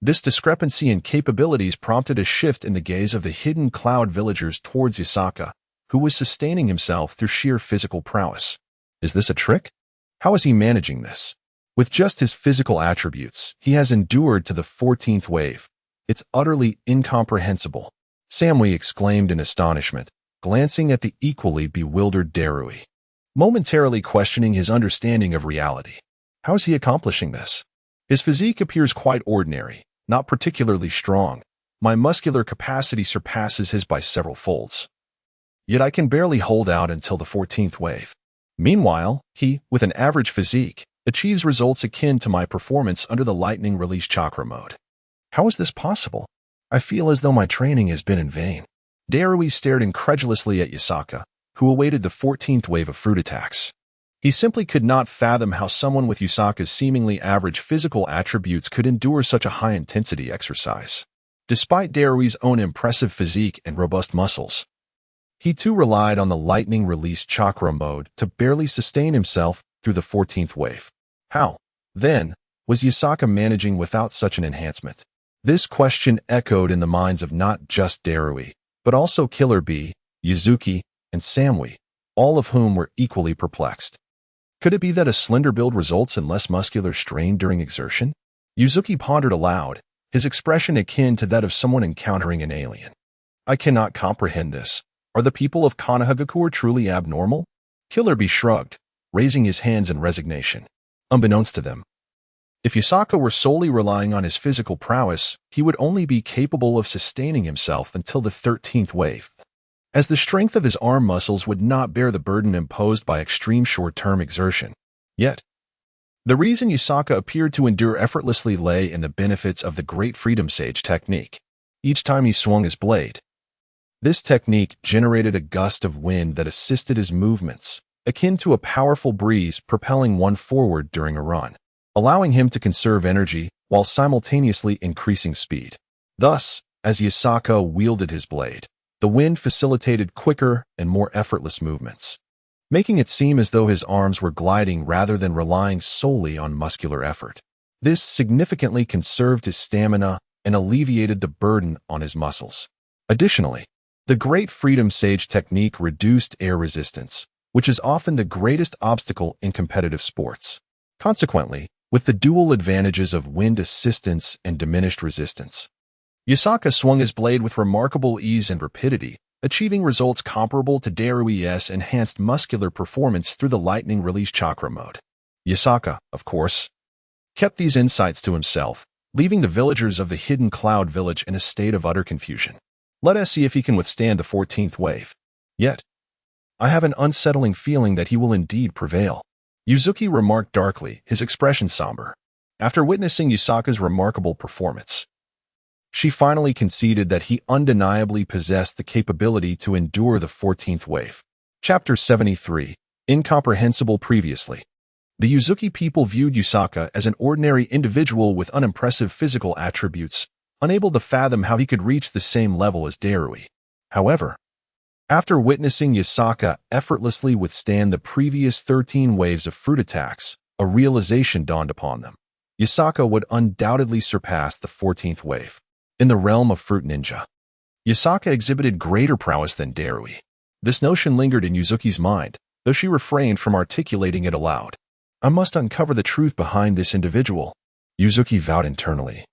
This discrepancy in capabilities prompted a shift in the gaze of the hidden cloud villagers towards Yusaka, who was sustaining himself through sheer physical prowess. Is this a trick? How is he managing this? With just his physical attributes, he has endured to the 14th wave. It's utterly incomprehensible, Samui exclaimed in astonishment, glancing at the equally bewildered Darui, momentarily questioning his understanding of reality. How is he accomplishing this? His physique appears quite ordinary, not particularly strong. My muscular capacity surpasses his by several folds. Yet I can barely hold out until the 14th wave. Meanwhile, he, with an average physique, achieves results akin to my performance under the lightning release chakra mode. How is this possible? I feel as though my training has been in vain. Darui stared incredulously at Yusaka, who awaited the 14th wave of fruit attacks. He simply could not fathom how someone with Yusaka's seemingly average physical attributes could endure such a high-intensity exercise. Despite Darui's own impressive physique and robust muscles, he too relied on the lightning release chakra mode to barely sustain himself through the 14th wave. How, then, was Yusaka managing without such an enhancement? This question echoed in the minds of not just Darui, but also Killer Bee, Yuzuki, and Samui, all of whom were equally perplexed. Could it be that a slender build results in less muscular strain during exertion? Yuzuki pondered aloud, his expression akin to that of someone encountering an alien. I cannot comprehend this. Are the people of Konohagakure truly abnormal? Killer Bee shrugged, raising his hands in resignation. Unbeknownst to them, if Yusaka were solely relying on his physical prowess, he would only be capable of sustaining himself until the 13th wave, as the strength of his arm muscles would not bear the burden imposed by extreme short-term exertion. Yet, the reason Yusaka appeared to endure effortlessly lay in the benefits of the Great Freedom Sage technique. Each time he swung his blade, this technique generated a gust of wind that assisted his movements, akin to a powerful breeze propelling one forward during a run, allowing him to conserve energy while simultaneously increasing speed. Thus, as Yusaka wielded his blade, the wind facilitated quicker and more effortless movements, making it seem as though his arms were gliding rather than relying solely on muscular effort. This significantly conserved his stamina and alleviated the burden on his muscles. Additionally, The Great Freedom Sage technique reduced air resistance, which is often the greatest obstacle in competitive sports. Consequently, with the dual advantages of wind assistance and diminished resistance, Yasaka swung his blade with remarkable ease and rapidity, achieving results comparable to Darui's enhanced muscular performance through the lightning release chakra mode. Yasaka, of course, kept these insights to himself, leaving the villagers of the hidden cloud village in a state of utter confusion. Let us see if he can withstand the 14th wave. Yet, I have an unsettling feeling that he will indeed prevail. Yuzuki remarked darkly, his expression somber. After witnessing Yasaka's remarkable performance, she finally conceded that he undeniably possessed the capability to endure the 14th wave. Chapter 73. Incomprehensible Previously. The Yuzuki people viewed Yasaka as an ordinary individual with unimpressive physical attributes, unable to fathom how he could reach the same level as Darui. However, after witnessing Yasaka effortlessly withstand the previous 13 waves of fruit attacks, a realization dawned upon them. Yasaka would undoubtedly surpass the 14th wave. In the realm of fruit ninja, Yasaka exhibited greater prowess than Darui. This notion lingered in Yuzuki's mind, though she refrained from articulating it aloud. I must uncover the truth behind this individual, Yuzuki vowed internally,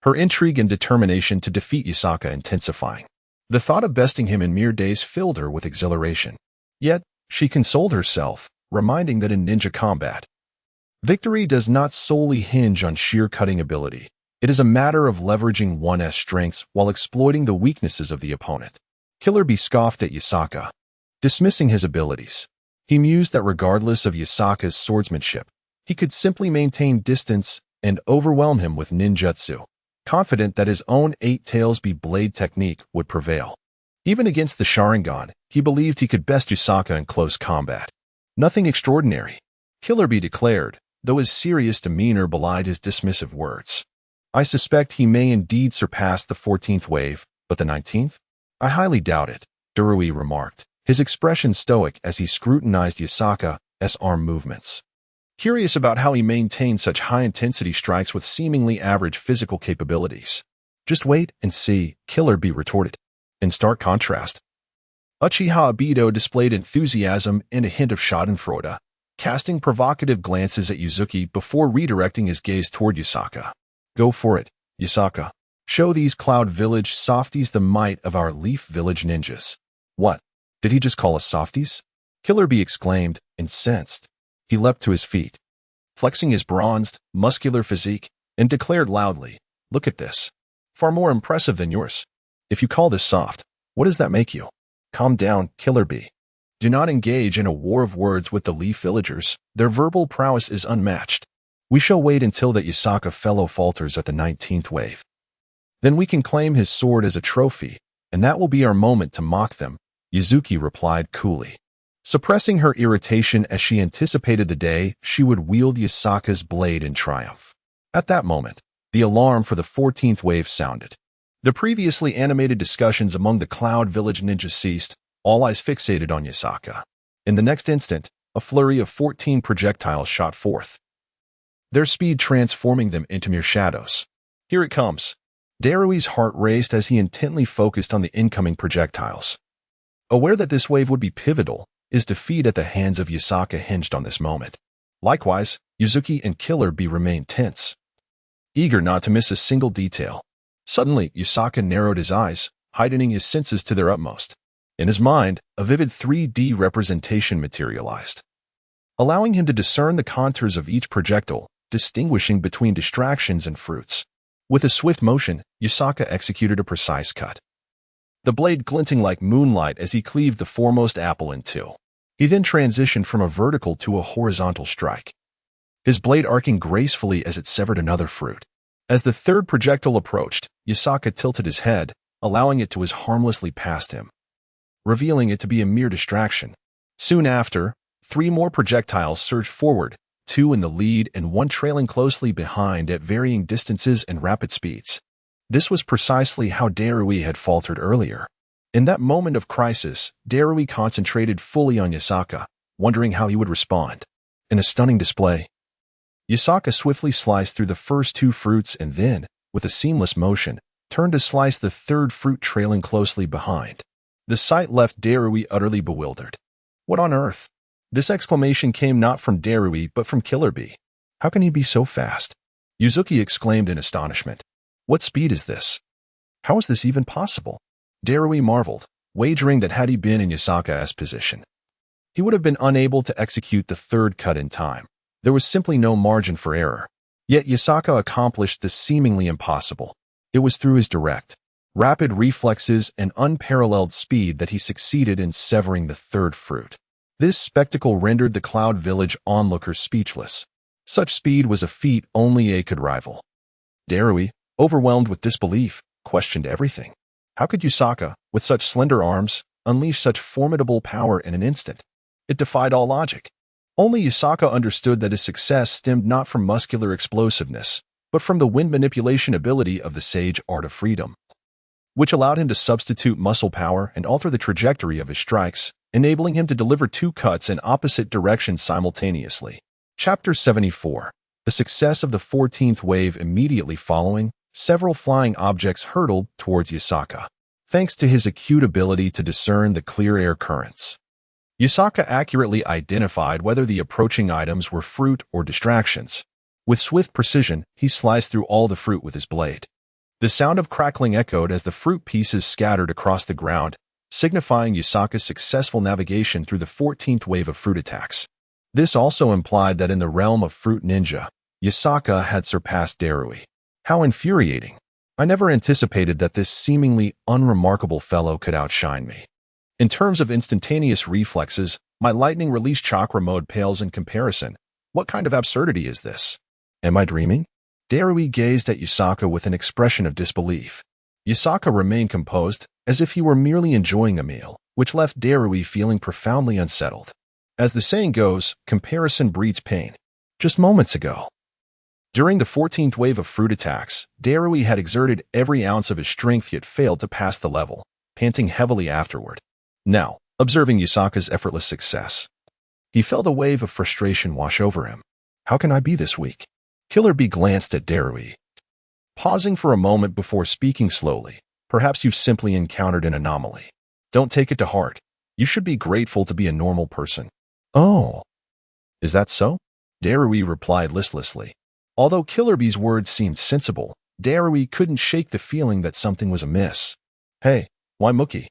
her intrigue and determination to defeat Yasaka intensifying. The thought of besting him in mere days filled her with exhilaration. Yet, she consoled herself, reminding that in ninja combat, victory does not solely hinge on sheer cutting ability. It is a matter of leveraging one's strengths while exploiting the weaknesses of the opponent. Killer Bee scoffed at Yasaka, dismissing his abilities. He mused that regardless of Yasaka's swordsmanship, he could simply maintain distance and overwhelm him with ninjutsu, confident that his own Eight Tails Bee blade technique would prevail. Even against the Sharingan, he believed he could best Yasaka in close combat. Nothing extraordinary, Killer Bee declared, though his serious demeanor belied his dismissive words. I suspect he may indeed surpass the 14th wave, but the 19th? I highly doubt it, Darui remarked, his expression stoic as he scrutinized Yasaka's arm movements. Curious about how he maintained such high-intensity strikes with seemingly average physical capabilities. Just wait and see, Killer Bee retorted. In stark contrast, Uchiha Obito displayed enthusiasm and a hint of schadenfreude, casting provocative glances at Yuzuki before redirecting his gaze toward Yasaka. Go for it, Yasaka. Show these Cloud Village softies the might of our Leaf Village ninjas. What? Did he just call us softies? Killer Bee exclaimed, incensed. He leapt to his feet, flexing his bronzed, muscular physique, and declared loudly, look at this. Far more impressive than yours. If you call this soft, what does that make you? Calm down, Killer Bee. Do not engage in a war of words with the Leaf Villagers. Their verbal prowess is unmatched. We shall wait until that Yasaka fellow falters at the 19th wave. Then we can claim his sword as a trophy, and that will be our moment to mock them, Yuzuki replied coolly, suppressing her irritation as she anticipated the day she would wield Yasaka's blade in triumph. At that moment, the alarm for the 14th wave sounded. The previously animated discussions among the Cloud Village ninjas ceased, all eyes fixated on Yasaka. In the next instant, a flurry of 14 projectiles shot forth, their speed transforming them into mere shadows. Here it comes. Darui's heart raced as he intently focused on the incoming projectiles. Aware that this wave would be pivotal, his defeat at the hands of Yasaka hinged on this moment. Likewise, Yuzuki and Killer Bee remained tense, eager not to miss a single detail. Suddenly, Yasaka narrowed his eyes, heightening his senses to their utmost. In his mind, a vivid 3D representation materialized, allowing him to discern the contours of each projectile, distinguishing between distractions and fruits. With a swift motion, Yasaka executed a precise cut, the blade glinting like moonlight as he cleaved the foremost apple in two. He then transitioned from a vertical to a horizontal strike, his blade arcing gracefully as it severed another fruit. As the third projectile approached, Yasaka tilted his head, allowing it to whiz harmlessly past him, revealing it to be a mere distraction. Soon after, 3 more projectiles surged forward, 2 in the lead and 1 trailing closely behind at varying distances and rapid speeds. This was precisely how Darui had faltered earlier. In that moment of crisis, Darui concentrated fully on Yasaka, wondering how he would respond. In a stunning display, Yasaka swiftly sliced through the first 2 fruits and then, with a seamless motion, turned to slice the third fruit trailing closely behind. The sight left Darui utterly bewildered. What on earth? This exclamation came not from Darui but from Killer Bee. How can he be so fast? Yuzuki exclaimed in astonishment. What speed is this? How is this even possible? Darui marveled, wagering that had he been in Yasaka's position, he would have been unable to execute the third cut in time. There was simply no margin for error. Yet Yasaka accomplished the seemingly impossible. It was through his direct, rapid reflexes and unparalleled speed that he succeeded in severing the third fruit. This spectacle rendered the Cloud Village onlookers speechless. Such speed was a feat only A could rival. Darui, overwhelmed with disbelief, questioned everything. How could Yasaka, with such slender arms, unleash such formidable power in an instant? It defied all logic. Only Yasaka understood that his success stemmed not from muscular explosiveness, but from the wind manipulation ability of the sage art of freedom, which allowed him to substitute muscle power and alter the trajectory of his strikes, enabling him to deliver two cuts in opposite directions simultaneously. Chapter 74. The success of the 14th wave. Immediately following, several flying objects hurtled towards Yasaka, thanks to his acute ability to discern the clear air currents. Yasaka accurately identified whether the approaching items were fruit or distractions. With swift precision, he sliced through all the fruit with his blade. The sound of crackling echoed as the fruit pieces scattered across the ground, signifying Yasaka's successful navigation through the 14th wave of fruit attacks. This also implied that in the realm of fruit ninja, Yasaka had surpassed Darui. How infuriating! I never anticipated that this seemingly unremarkable fellow could outshine me. In terms of instantaneous reflexes, my lightning release chakra mode pales in comparison. What kind of absurdity is this? Am I dreaming? Darui gazed at Yasaka with an expression of disbelief. Yasaka remained composed, as if he were merely enjoying a meal, which left Darui feeling profoundly unsettled. As the saying goes, comparison breeds pain. Just moments ago, during the 14th wave of fruit attacks, Darui had exerted every ounce of his strength yet failed to pass the level, panting heavily afterward. Now, observing Yasaka's effortless success, he felt a wave of frustration wash over him. How can I be this weak? Killer Bee glanced at Darui, pausing for a moment before speaking slowly. Perhaps you've simply encountered an anomaly. Don't take it to heart. You should be grateful to be a normal person. Oh, is that so? Darui replied listlessly. Although Killer Bee's words seemed sensible, Darui couldn't shake the feeling that something was amiss. Hey, Waimuki.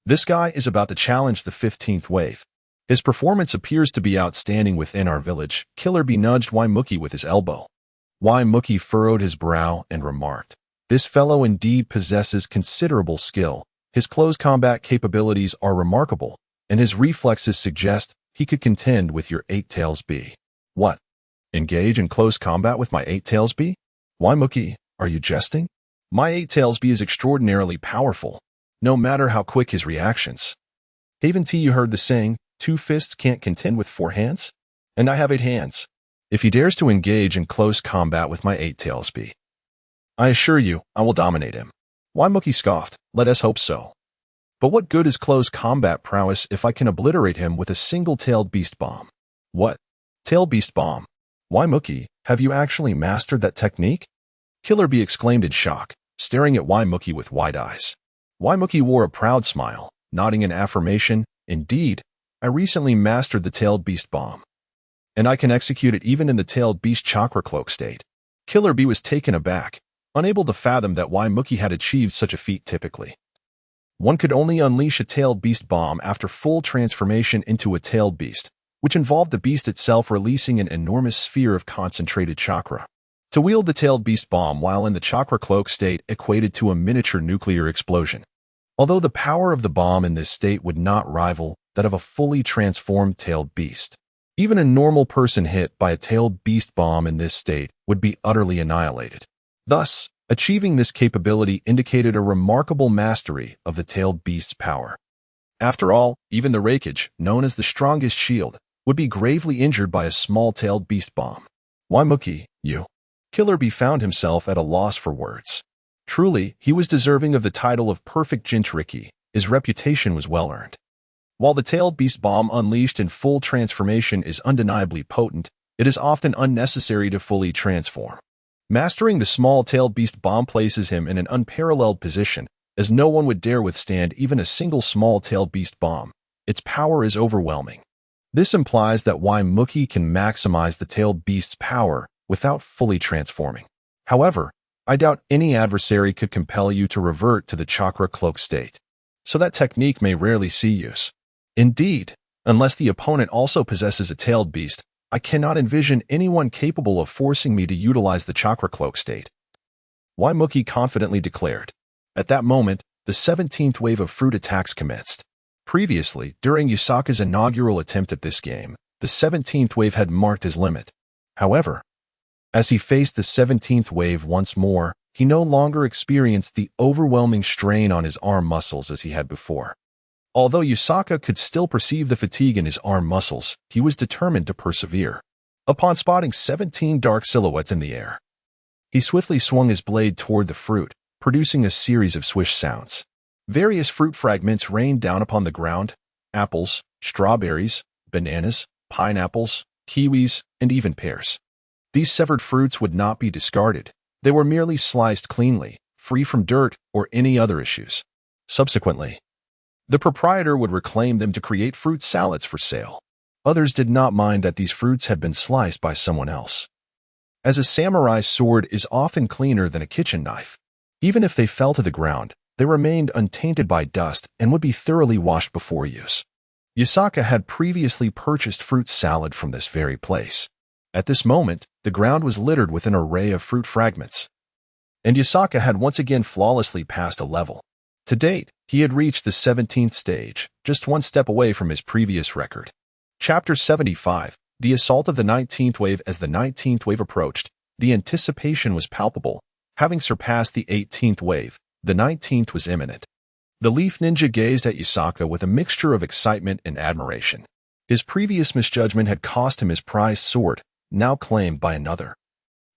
This guy is about to challenge the 15th wave. His performance appears to be outstanding within our village. Killer Bee nudged Waimuki with his elbow. Waimuki furrowed his brow and remarked, this fellow indeed possesses considerable skill. His close combat capabilities are remarkable, and his reflexes suggest he could contend with your 8-tails bee. What? Engage in close combat with my 8-tails bee? Waimuki, are you jesting? My 8-tails bee is extraordinarily powerful, no matter how quick his reactions. Haven't you heard the saying, 2 fists can't contend with 4 hands? And I have 8 hands. If he dares to engage in close combat with my 8-tails bee, I assure you, I will dominate him. Waimuki scoffed, let us hope so. But what good is close combat prowess if I can obliterate him with a single-tailed beast bomb? What? Tail beast bomb? Waimuki, have you actually mastered that technique? Killer Bee exclaimed in shock, staring at Waimuki with wide eyes. Waimuki wore a proud smile, nodding in affirmation. Indeed, I recently mastered the tailed beast bomb, and I can execute it even in the tailed beast chakra cloak state. Killer Bee was taken aback, unable to fathom that Waimuki had achieved such a feat typically. One could only unleash a tailed beast bomb after full transformation into a tailed beast, which involved the beast itself releasing an enormous sphere of concentrated chakra. To wield the tailed beast bomb while in the chakra cloak state equated to a miniature nuclear explosion. Although the power of the bomb in this state would not rival that of a fully transformed tailed beast, even a normal person hit by a tailed beast bomb in this state would be utterly annihilated. Thus, achieving this capability indicated a remarkable mastery of the tailed beast's power. After all, even the Raikage, known as the strongest shield, would be gravely injured by a small-tailed beast bomb. Waimuki, you. Killer Bee found himself at a loss for words. Truly, he was deserving of the title of perfect Jinchuriki. His reputation was well earned. While the tailed beast bomb unleashed in full transformation is undeniably potent, it is often unnecessary to fully transform. Mastering the small-tailed beast bomb places him in an unparalleled position, as no one would dare withstand even a single small-tailed beast bomb. Its power is overwhelming. This implies that Mookie can maximize the tailed beast's power without fully transforming. However, I doubt any adversary could compel you to revert to the chakra cloak state, so that technique may rarely see use. Indeed, unless the opponent also possesses a tailed beast, I cannot envision anyone capable of forcing me to utilize the chakra cloak state. Mookie confidently declared. At that moment, the 17th wave of fruit attacks commenced. Previously, during Yusaka's inaugural attempt at this game, the 17th wave had marked his limit. However, as he faced the 17th wave once more, he no longer experienced the overwhelming strain on his arm muscles as he had before. Although Yusaka could still perceive the fatigue in his arm muscles, he was determined to persevere. Upon spotting 17 dark silhouettes in the air, he swiftly swung his blade toward the fruit, producing a series of swish sounds. Various fruit fragments rained down upon the ground: apples, strawberries, bananas, pineapples, kiwis, and even pears. These severed fruits would not be discarded. They were merely sliced cleanly, free from dirt or any other issues. Subsequently, the proprietor would reclaim them to create fruit salads for sale. Others did not mind that these fruits had been sliced by someone else, as a samurai's sword is often cleaner than a kitchen knife. Even if they fell to the ground, they remained untainted by dust and would be thoroughly washed before use. Yusaka had previously purchased fruit salad from this very place. At this moment, the ground was littered with an array of fruit fragments, and Yusaka had once again flawlessly passed a level. To date, he had reached the 17th stage, just one step away from his previous record. Chapter 75, The Assault of the 19th Wave. As the 19th wave approached, the anticipation was palpable. Having surpassed the 18th wave, the 19th was imminent. The Leaf Ninja gazed at Yusaka with a mixture of excitement and admiration. His previous misjudgment had cost him his prized sword, now claimed by another,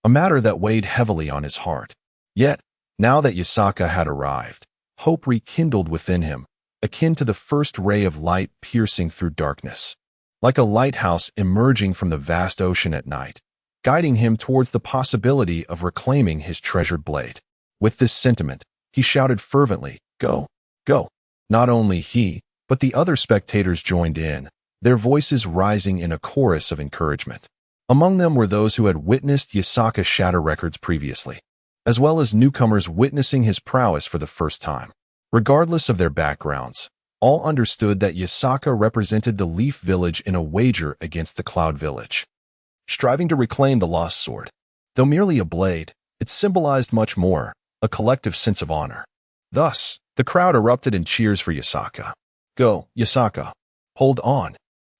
a matter that weighed heavily on his heart. Yet, now that Yusaka had arrived, hope rekindled within him, akin to the first ray of light piercing through darkness, like a lighthouse emerging from the vast ocean at night, guiding him towards the possibility of reclaiming his treasured blade. With this sentiment, he shouted fervently, "Go! Go!" Not only he, but the other spectators joined in, their voices rising in a chorus of encouragement. Among them were those who had witnessed Yusaka shatter records previously, as well as newcomers witnessing his prowess for the first time. Regardless of their backgrounds, all understood that Yusaka represented the Leaf Village in a wager against the Cloud Village, striving to reclaim the lost sword. Though merely a blade, it symbolized much more, a collective sense of honor. Thus, the crowd erupted in cheers for Yusaka. "Go, Yusaka! Hold on!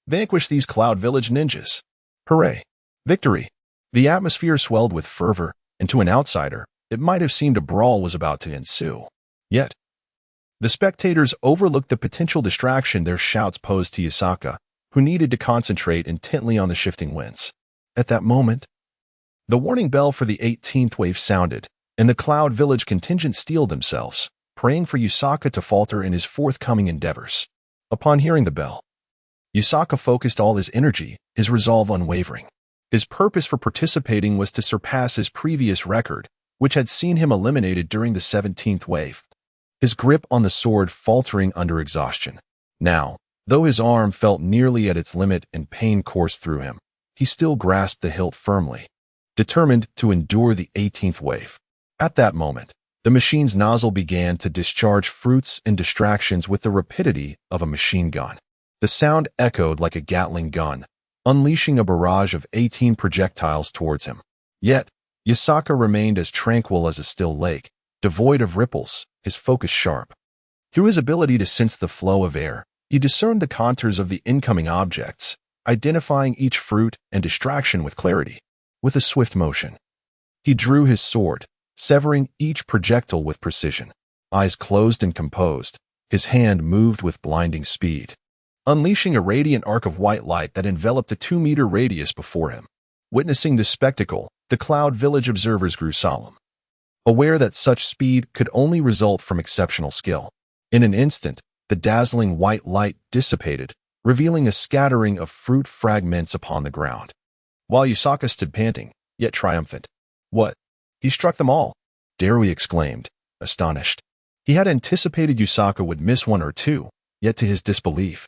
Vanquish these Cloud Village ninjas! Hooray! Victory!" The atmosphere swelled with fervor, and to an outsider, it might have seemed a brawl was about to ensue. Yet, the spectators overlooked the potential distraction their shouts posed to Yusaka, who needed to concentrate intently on the shifting winds. At that moment, the warning bell for the 18th wave sounded, and the Cloud Village contingent steeled themselves, praying for Yusaka to falter in his forthcoming endeavors. Upon hearing the bell, Yusaka focused all his energy, his resolve unwavering. His purpose for participating was to surpass his previous record, which had seen him eliminated during the 17th wave. His grip on the sword faltering under exhaustion. Now, though his arm felt nearly at its limit and pain coursed through him, he still grasped the hilt firmly, determined to endure the 18th wave. At that moment, the machine's nozzle began to discharge fruits and distractions with the rapidity of a machine gun. The sound echoed like a Gatling gun, unleashing a barrage of 18 projectiles towards him. Yet, Yusaka remained as tranquil as a still lake, devoid of ripples, his focus sharp. Through his ability to sense the flow of air, he discerned the contours of the incoming objects, identifying each fruit and distraction with clarity. With a swift motion, he drew his sword, severing each projectile with precision. Eyes closed and composed, his hand moved with blinding speed, unleashing a radiant arc of white light that enveloped a 2-meter radius before him. Witnessing this spectacle, the Cloud Village observers grew solemn, aware that such speed could only result from exceptional skill. In an instant, the dazzling white light dissipated, revealing a scattering of fruit fragments upon the ground. While Yusaka stood panting, yet triumphant. "What? He struck them all!" Darui exclaimed, astonished. He had anticipated Yusaka would miss one or two, yet to his disbelief,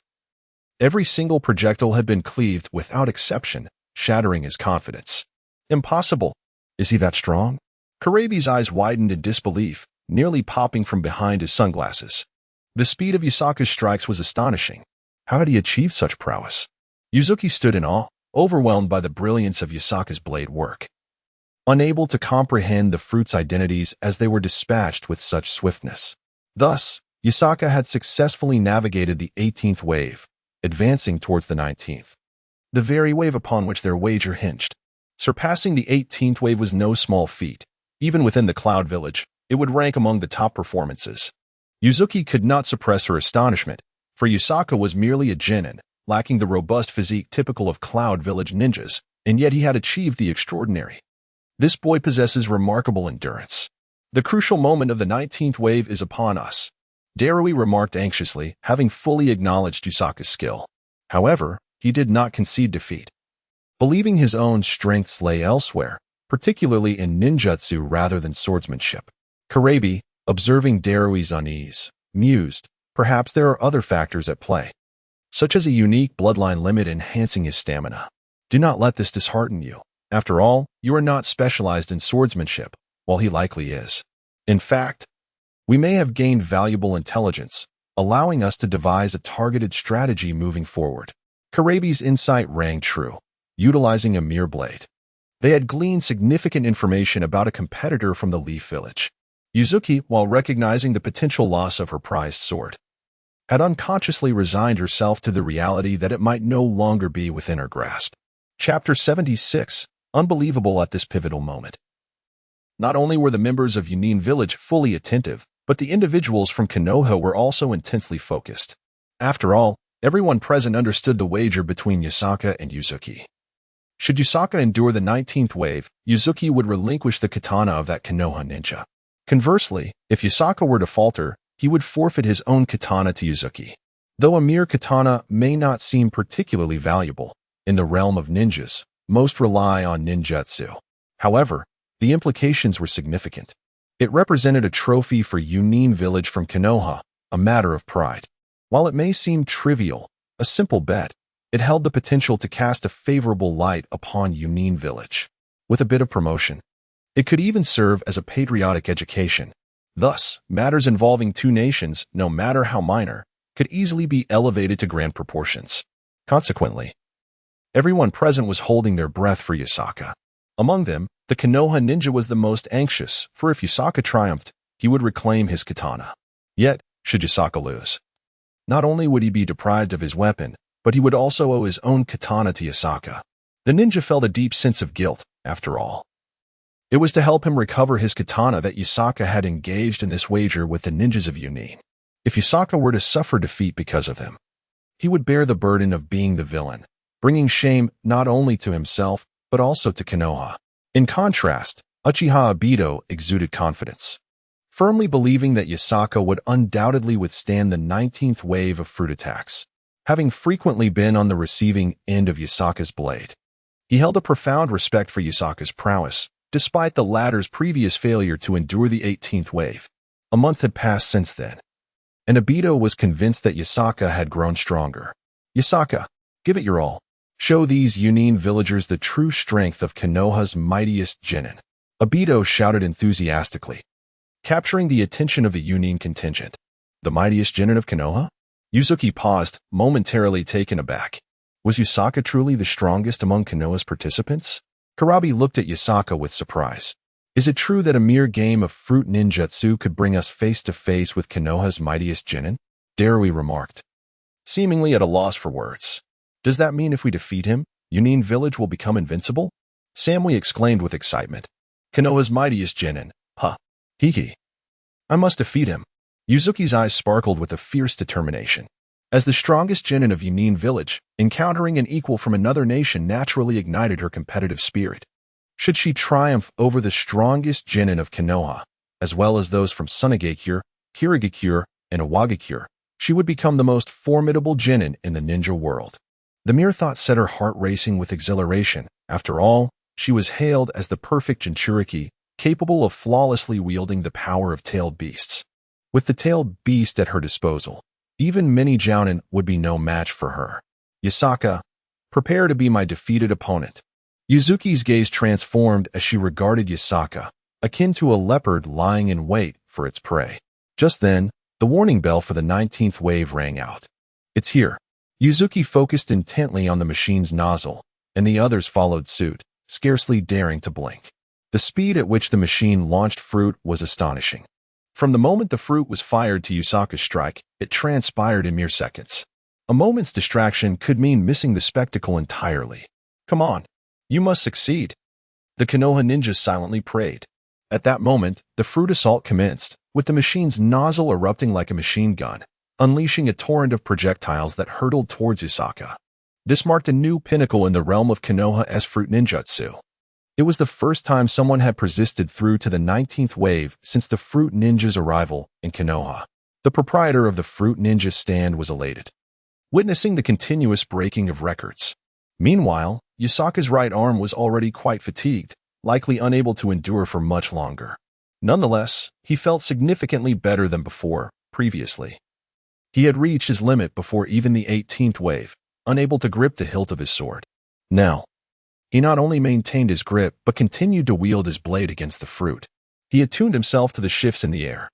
every single projectile had been cleaved without exception, shattering his confidence. Impossible. Is he that strong? Karabi's eyes widened in disbelief, nearly popping from behind his sunglasses. The speed of Yusaka's strikes was astonishing. How had he achieved such prowess? Yuzuki stood in awe, overwhelmed by the brilliance of Yusaka's blade work. Unable to comprehend the fruit's identities as they were dispatched with such swiftness. Thus, Yusaka had successfully navigated the 18th wave, advancing towards the 19th. The very wave upon which their wager hinged. Surpassing the 18th wave was no small feat. Even within the Cloud Village, it would rank among the top performances. Yuzuki could not suppress her astonishment, for Yusaka was merely a genin, lacking the robust physique typical of Cloud Village ninjas, and yet he had achieved the extraordinary. This boy possesses remarkable endurance. The crucial moment of the 19th wave is upon us, Darui remarked anxiously, having fully acknowledged Yusaka's skill. However, he did not concede defeat. Believing his own strengths lay elsewhere, particularly in ninjutsu rather than swordsmanship. Karabi, observing Darui's unease, mused, perhaps there are other factors at play, such as a unique bloodline limit enhancing his stamina. Do not let this dishearten you. After all, you are not specialized in swordsmanship, while he likely is. In fact, we may have gained valuable intelligence, allowing us to devise a targeted strategy moving forward. Karabi's insight rang true, utilizing a mere blade. They had gleaned significant information about a competitor from the Leaf Village. Yuzuki, while recognizing the potential loss of her prized sword, had unconsciously resigned herself to the reality that it might no longer be within her grasp. Chapter 76. Unbelievable at this pivotal moment. Not only were the members of Yunin Village fully attentive, but the individuals from Konoha were also intensely focused. After all, everyone present understood the wager between Yusaka and Yuzuki. Should Yusaka endure the 19th wave, Yuzuki would relinquish the katana of that Konoha ninja. Conversely, if Yusaka were to falter, he would forfeit his own katana to Yuzuki. Though a mere katana may not seem particularly valuable, in the realm of ninjas, most rely on ninjutsu. However, the implications were significant. It represented a trophy for Yunin Village from Konoha, a matter of pride. While it may seem trivial, a simple bet, it held the potential to cast a favorable light upon Yunin Village. With a bit of promotion, it could even serve as a patriotic education. Thus, matters involving two nations, no matter how minor, could easily be elevated to grand proportions. Consequently, everyone present was holding their breath for Yusaka. Among them, the Konoha ninja was the most anxious, for if Yusaka triumphed, he would reclaim his katana. Yet, should Yusaka lose, not only would he be deprived of his weapon, but he would also owe his own katana to Yusaka. The ninja felt a deep sense of guilt, after all. It was to help him recover his katana that Yusaka had engaged in this wager with the ninjas of Yunin. If Yusaka were to suffer defeat because of him, he would bear the burden of being the villain, bringing shame not only to himself, but also to Konoha. In contrast, Uchiha Obito exuded confidence, firmly believing that Yusaka would undoubtedly withstand the 19th wave of fruit attacks. Having frequently been on the receiving end of Yusaka's blade, he held a profound respect for Yusaka's prowess, despite the latter's previous failure to endure the 18th wave. A month had passed since then, and Obito was convinced that Yusaka had grown stronger. Yusaka, give it your all. Show these Yunin villagers the true strength of Konoha's mightiest genin. Obito shouted enthusiastically, capturing the attention of the Yunin contingent. The mightiest genin of Konoha? Yuzuki paused, momentarily taken aback. Was Yusaka truly the strongest among Konoha's participants? Karabi looked at Yusaka with surprise. Is it true that a mere game of fruit ninjutsu could bring us face to face with Konoha's mightiest genin? Darui remarked, seemingly at a loss for words. Does that mean if we defeat him, Yunin Village will become invincible? Samui exclaimed with excitement. Konoha's mightiest genin, huh? Hiki. I must defeat him. Yuzuki's eyes sparkled with a fierce determination. As the strongest genin of Yunin Village, encountering an equal from another nation naturally ignited her competitive spirit. Should she triumph over the strongest genin of Konoha, as well as those from Sunagakure, Kirigakure, and Iwagakure, she would become the most formidable genin in the ninja world. The mere thought set her heart racing with exhilaration. After all, she was hailed as the perfect Jinchuriki, capable of flawlessly wielding the power of tailed beasts. With the tailed beast at her disposal, even mini Jounin would be no match for her. Yasaka, prepare to be my defeated opponent. Yuzuki's gaze transformed as she regarded Yasaka, akin to a leopard lying in wait for its prey. Just then, the warning bell for the 19th wave rang out. It's here. Yuzuki focused intently on the machine's nozzle, and the others followed suit, scarcely daring to blink. The speed at which the machine launched fruit was astonishing. From the moment the fruit was fired to Yasaka's strike, it transpired in mere seconds. A moment's distraction could mean missing the spectacle entirely. Come on, you must succeed. The Konoha ninja silently prayed. At that moment, the fruit assault commenced, with the machine's nozzle erupting like a machine gun, unleashing a torrent of projectiles that hurtled towards Yasaka. This marked a new pinnacle in the realm of Konoha's fruit ninjutsu. It was the first time someone had persisted through to the 19th wave since the fruit ninja's arrival in Konoha. The proprietor of the fruit ninja stand was elated, witnessing the continuous breaking of records. Meanwhile, Yasaka's right arm was already quite fatigued, likely unable to endure for much longer. Nonetheless, he felt significantly better than previously. He had reached his limit before even the 18th wave, unable to grip the hilt of his sword. Now, he not only maintained his grip but continued to wield his blade against the fruit. He attuned himself to the shifts in the air,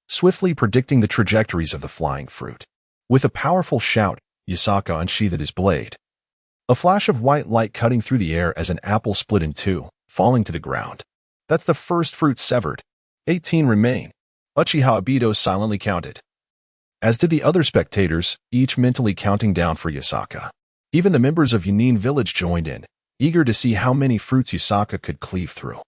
swiftly predicting the trajectories of the flying fruit. With a powerful shout, Yasaka unsheathed his blade. A flash of white light cutting through the air as an apple split in two, falling to the ground. That's the first fruit severed. 18 remain. Uchiha Obito silently counted, as did the other spectators, each mentally counting down for Yasaka. Even the members of Yanin village joined in, eager to see how many fruits Yasaka could cleave through.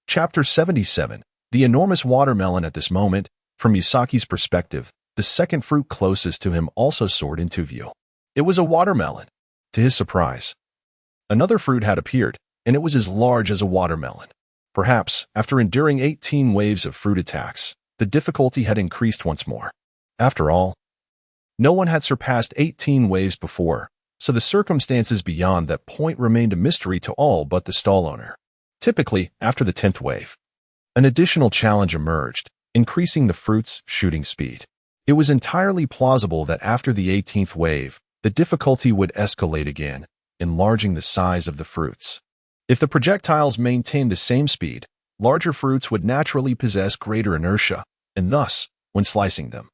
Chapter 77. The enormous watermelon. At this moment, from Yasaki's perspective, the second fruit closest to him also soared into view. It was a watermelon. To his surprise, another fruit had appeared, and it was as large as a watermelon. Perhaps, after enduring 18 waves of fruit attacks, the difficulty had increased once more. After all, no one had surpassed 18 waves before, so the circumstances beyond that point remained a mystery to all but the stall owner. Typically, after the 10th wave, an additional challenge emerged, increasing the fruit's shooting speed. It was entirely plausible that after the 18th wave, the difficulty would escalate again, enlarging the size of the fruits. If the projectiles maintained the same speed, larger fruits would naturally possess greater inertia, and thus, when slicing them,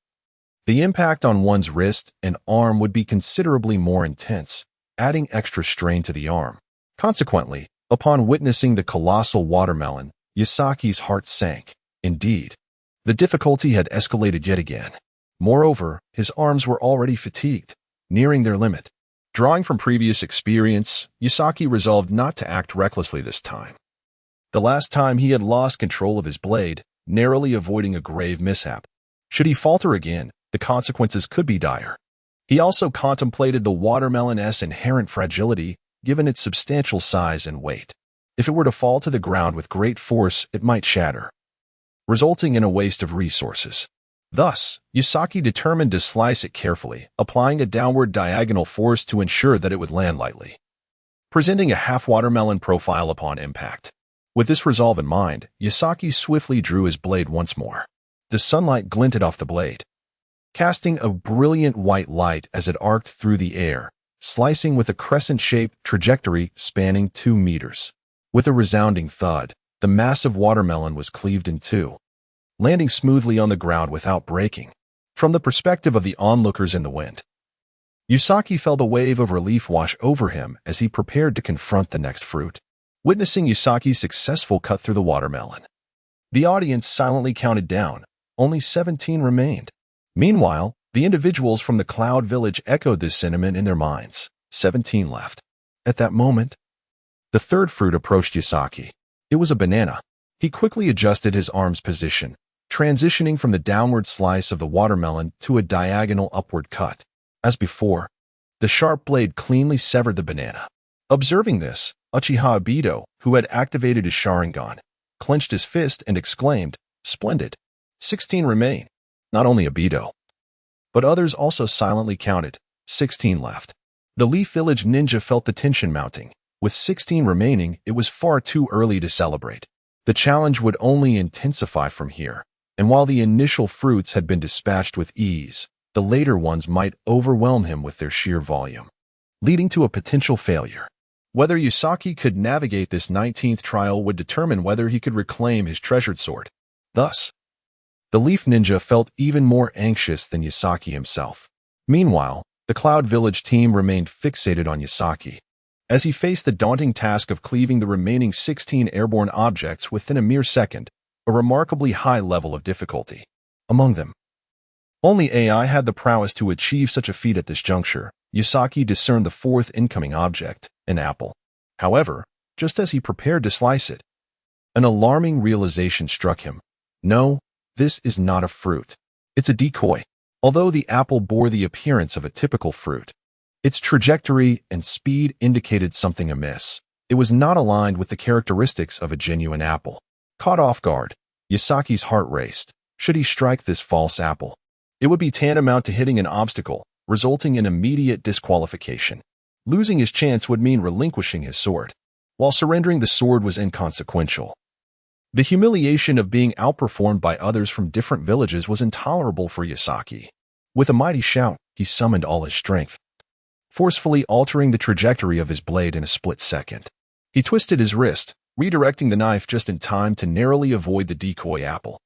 the impact on one's wrist and arm would be considerably more intense, adding extra strain to the arm. Consequently, upon witnessing the colossal watermelon, Yasaki's heart sank. Indeed, the difficulty had escalated yet again. Moreover, his arms were already fatigued, nearing their limit. Drawing from previous experience, Yasaki resolved not to act recklessly this time. The last time he had lost control of his blade, narrowly avoiding a grave mishap. Should he falter again, the consequences could be dire. He also contemplated the watermelon's inherent fragility, given its substantial size and weight. If it were to fall to the ground with great force, it might shatter, resulting in a waste of resources. Thus, Yasaki determined to slice it carefully, applying a downward diagonal force to ensure that it would land lightly, presenting a half-watermelon profile upon impact. With this resolve in mind, Yasaki swiftly drew his blade once more. The sunlight glinted off the blade, casting a brilliant white light as it arced through the air, slicing with a crescent-shaped trajectory spanning 2 meters. With a resounding thud, the massive watermelon was cleaved in two, landing smoothly on the ground without breaking. From the perspective of the onlookers in the wind, Yasaki felt a wave of relief wash over him as he prepared to confront the next fruit. Witnessing Yasaki's successful cut through the watermelon, the audience silently counted down. Only 17 remained. Meanwhile, the individuals from the Cloud Village echoed this sentiment in their minds. 17 left. At that moment, the third fruit approached Yasaki. It was a banana. He quickly adjusted his arm's position, transitioning from the downward slice of the watermelon to a diagonal upward cut. As before, the sharp blade cleanly severed the banana. Observing this, Uchiha Obito, who had activated his Sharingan, clenched his fist and exclaimed, "Splendid! 16 remain." Not only Obito, but others also silently counted. 16 left. The Leaf Village ninja felt the tension mounting. With 16 remaining, it was far too early to celebrate. The challenge would only intensify from here. And while the initial fruits had been dispatched with ease, the later ones might overwhelm him with their sheer volume, leading to a potential failure. Whether Yusaki could navigate this 19th trial would determine whether he could reclaim his treasured sword. Thus, the Leaf Ninja felt even more anxious than Yusaki himself. Meanwhile, the Cloud Village team remained fixated on Yusaki, as he faced the daunting task of cleaving the remaining 16 airborne objects within a mere second, a remarkably high level of difficulty. Among them, only AI had the prowess to achieve such a feat at this juncture. Yusaki discerned the fourth incoming object, an apple. However, just as he prepared to slice it, an alarming realization struck him. No, this is not a fruit. It's a decoy. Although the apple bore the appearance of a typical fruit, its trajectory and speed indicated something amiss. It was not aligned with the characteristics of a genuine apple. Caught off guard, Yusaki's heart raced. Should he strike this false apple, it would be tantamount to hitting an obstacle, resulting in immediate disqualification. Losing his chance would mean relinquishing his sword, while surrendering the sword was inconsequential. The humiliation of being outperformed by others from different villages was intolerable for Yusaki. With a mighty shout, he summoned all his strength, forcefully altering the trajectory of his blade in a split second. He twisted his wrist, redirecting the knife just in time to narrowly avoid the decoy apple.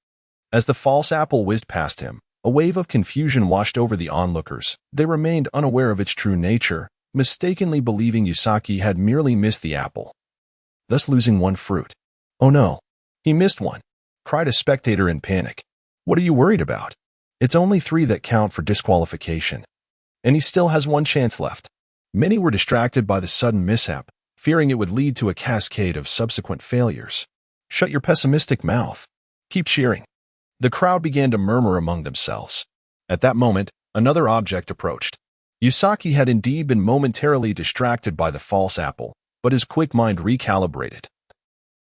As the false apple whizzed past him, a wave of confusion washed over the onlookers. They remained unaware of its true nature, mistakenly believing Yusaki had merely missed the apple, thus losing one fruit. "Oh no, he missed one," cried a spectator in panic. "What are you worried about? It's only 3 that count for disqualification, and he still has one chance left." Many were distracted by the sudden mishap, fearing it would lead to a cascade of subsequent failures. "Shut your pessimistic mouth. Keep cheering." The crowd began to murmur among themselves. At that moment, another object approached. Yusaki had indeed been momentarily distracted by the false apple, but his quick mind recalibrated.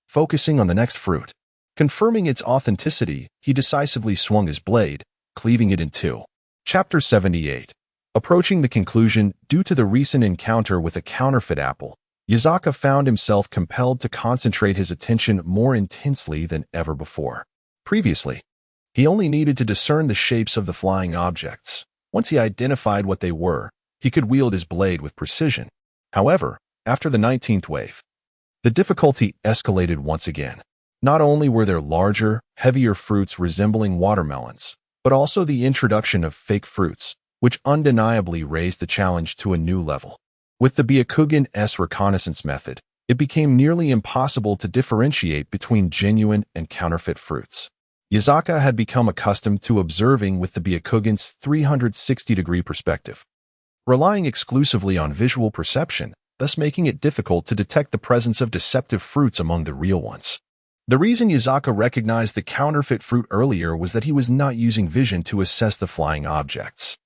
Focusing on the next fruit, confirming its authenticity, he decisively swung his blade, cleaving it in two. Chapter 78. Approaching the conclusion, due to the recent encounter with a counterfeit apple, Yusaka found himself compelled to concentrate his attention more intensely than ever before. Previously, he only needed to discern the shapes of the flying objects. Once he identified what they were, he could wield his blade with precision. However, after the 19th wave, the difficulty escalated once again. Not only were there larger, heavier fruits resembling watermelons, but also the introduction of fake fruits, which undeniably raised the challenge to a new level. With the Byakugan's reconnaissance method, it became nearly impossible to differentiate between genuine and counterfeit fruits. Yusaka had become accustomed to observing with the Byakugan's 360-degree perspective, relying exclusively on visual perception, thus making it difficult to detect the presence of deceptive fruits among the real ones. The reason Yusaka recognized the counterfeit fruit earlier was that he was not using vision to assess the flying objects.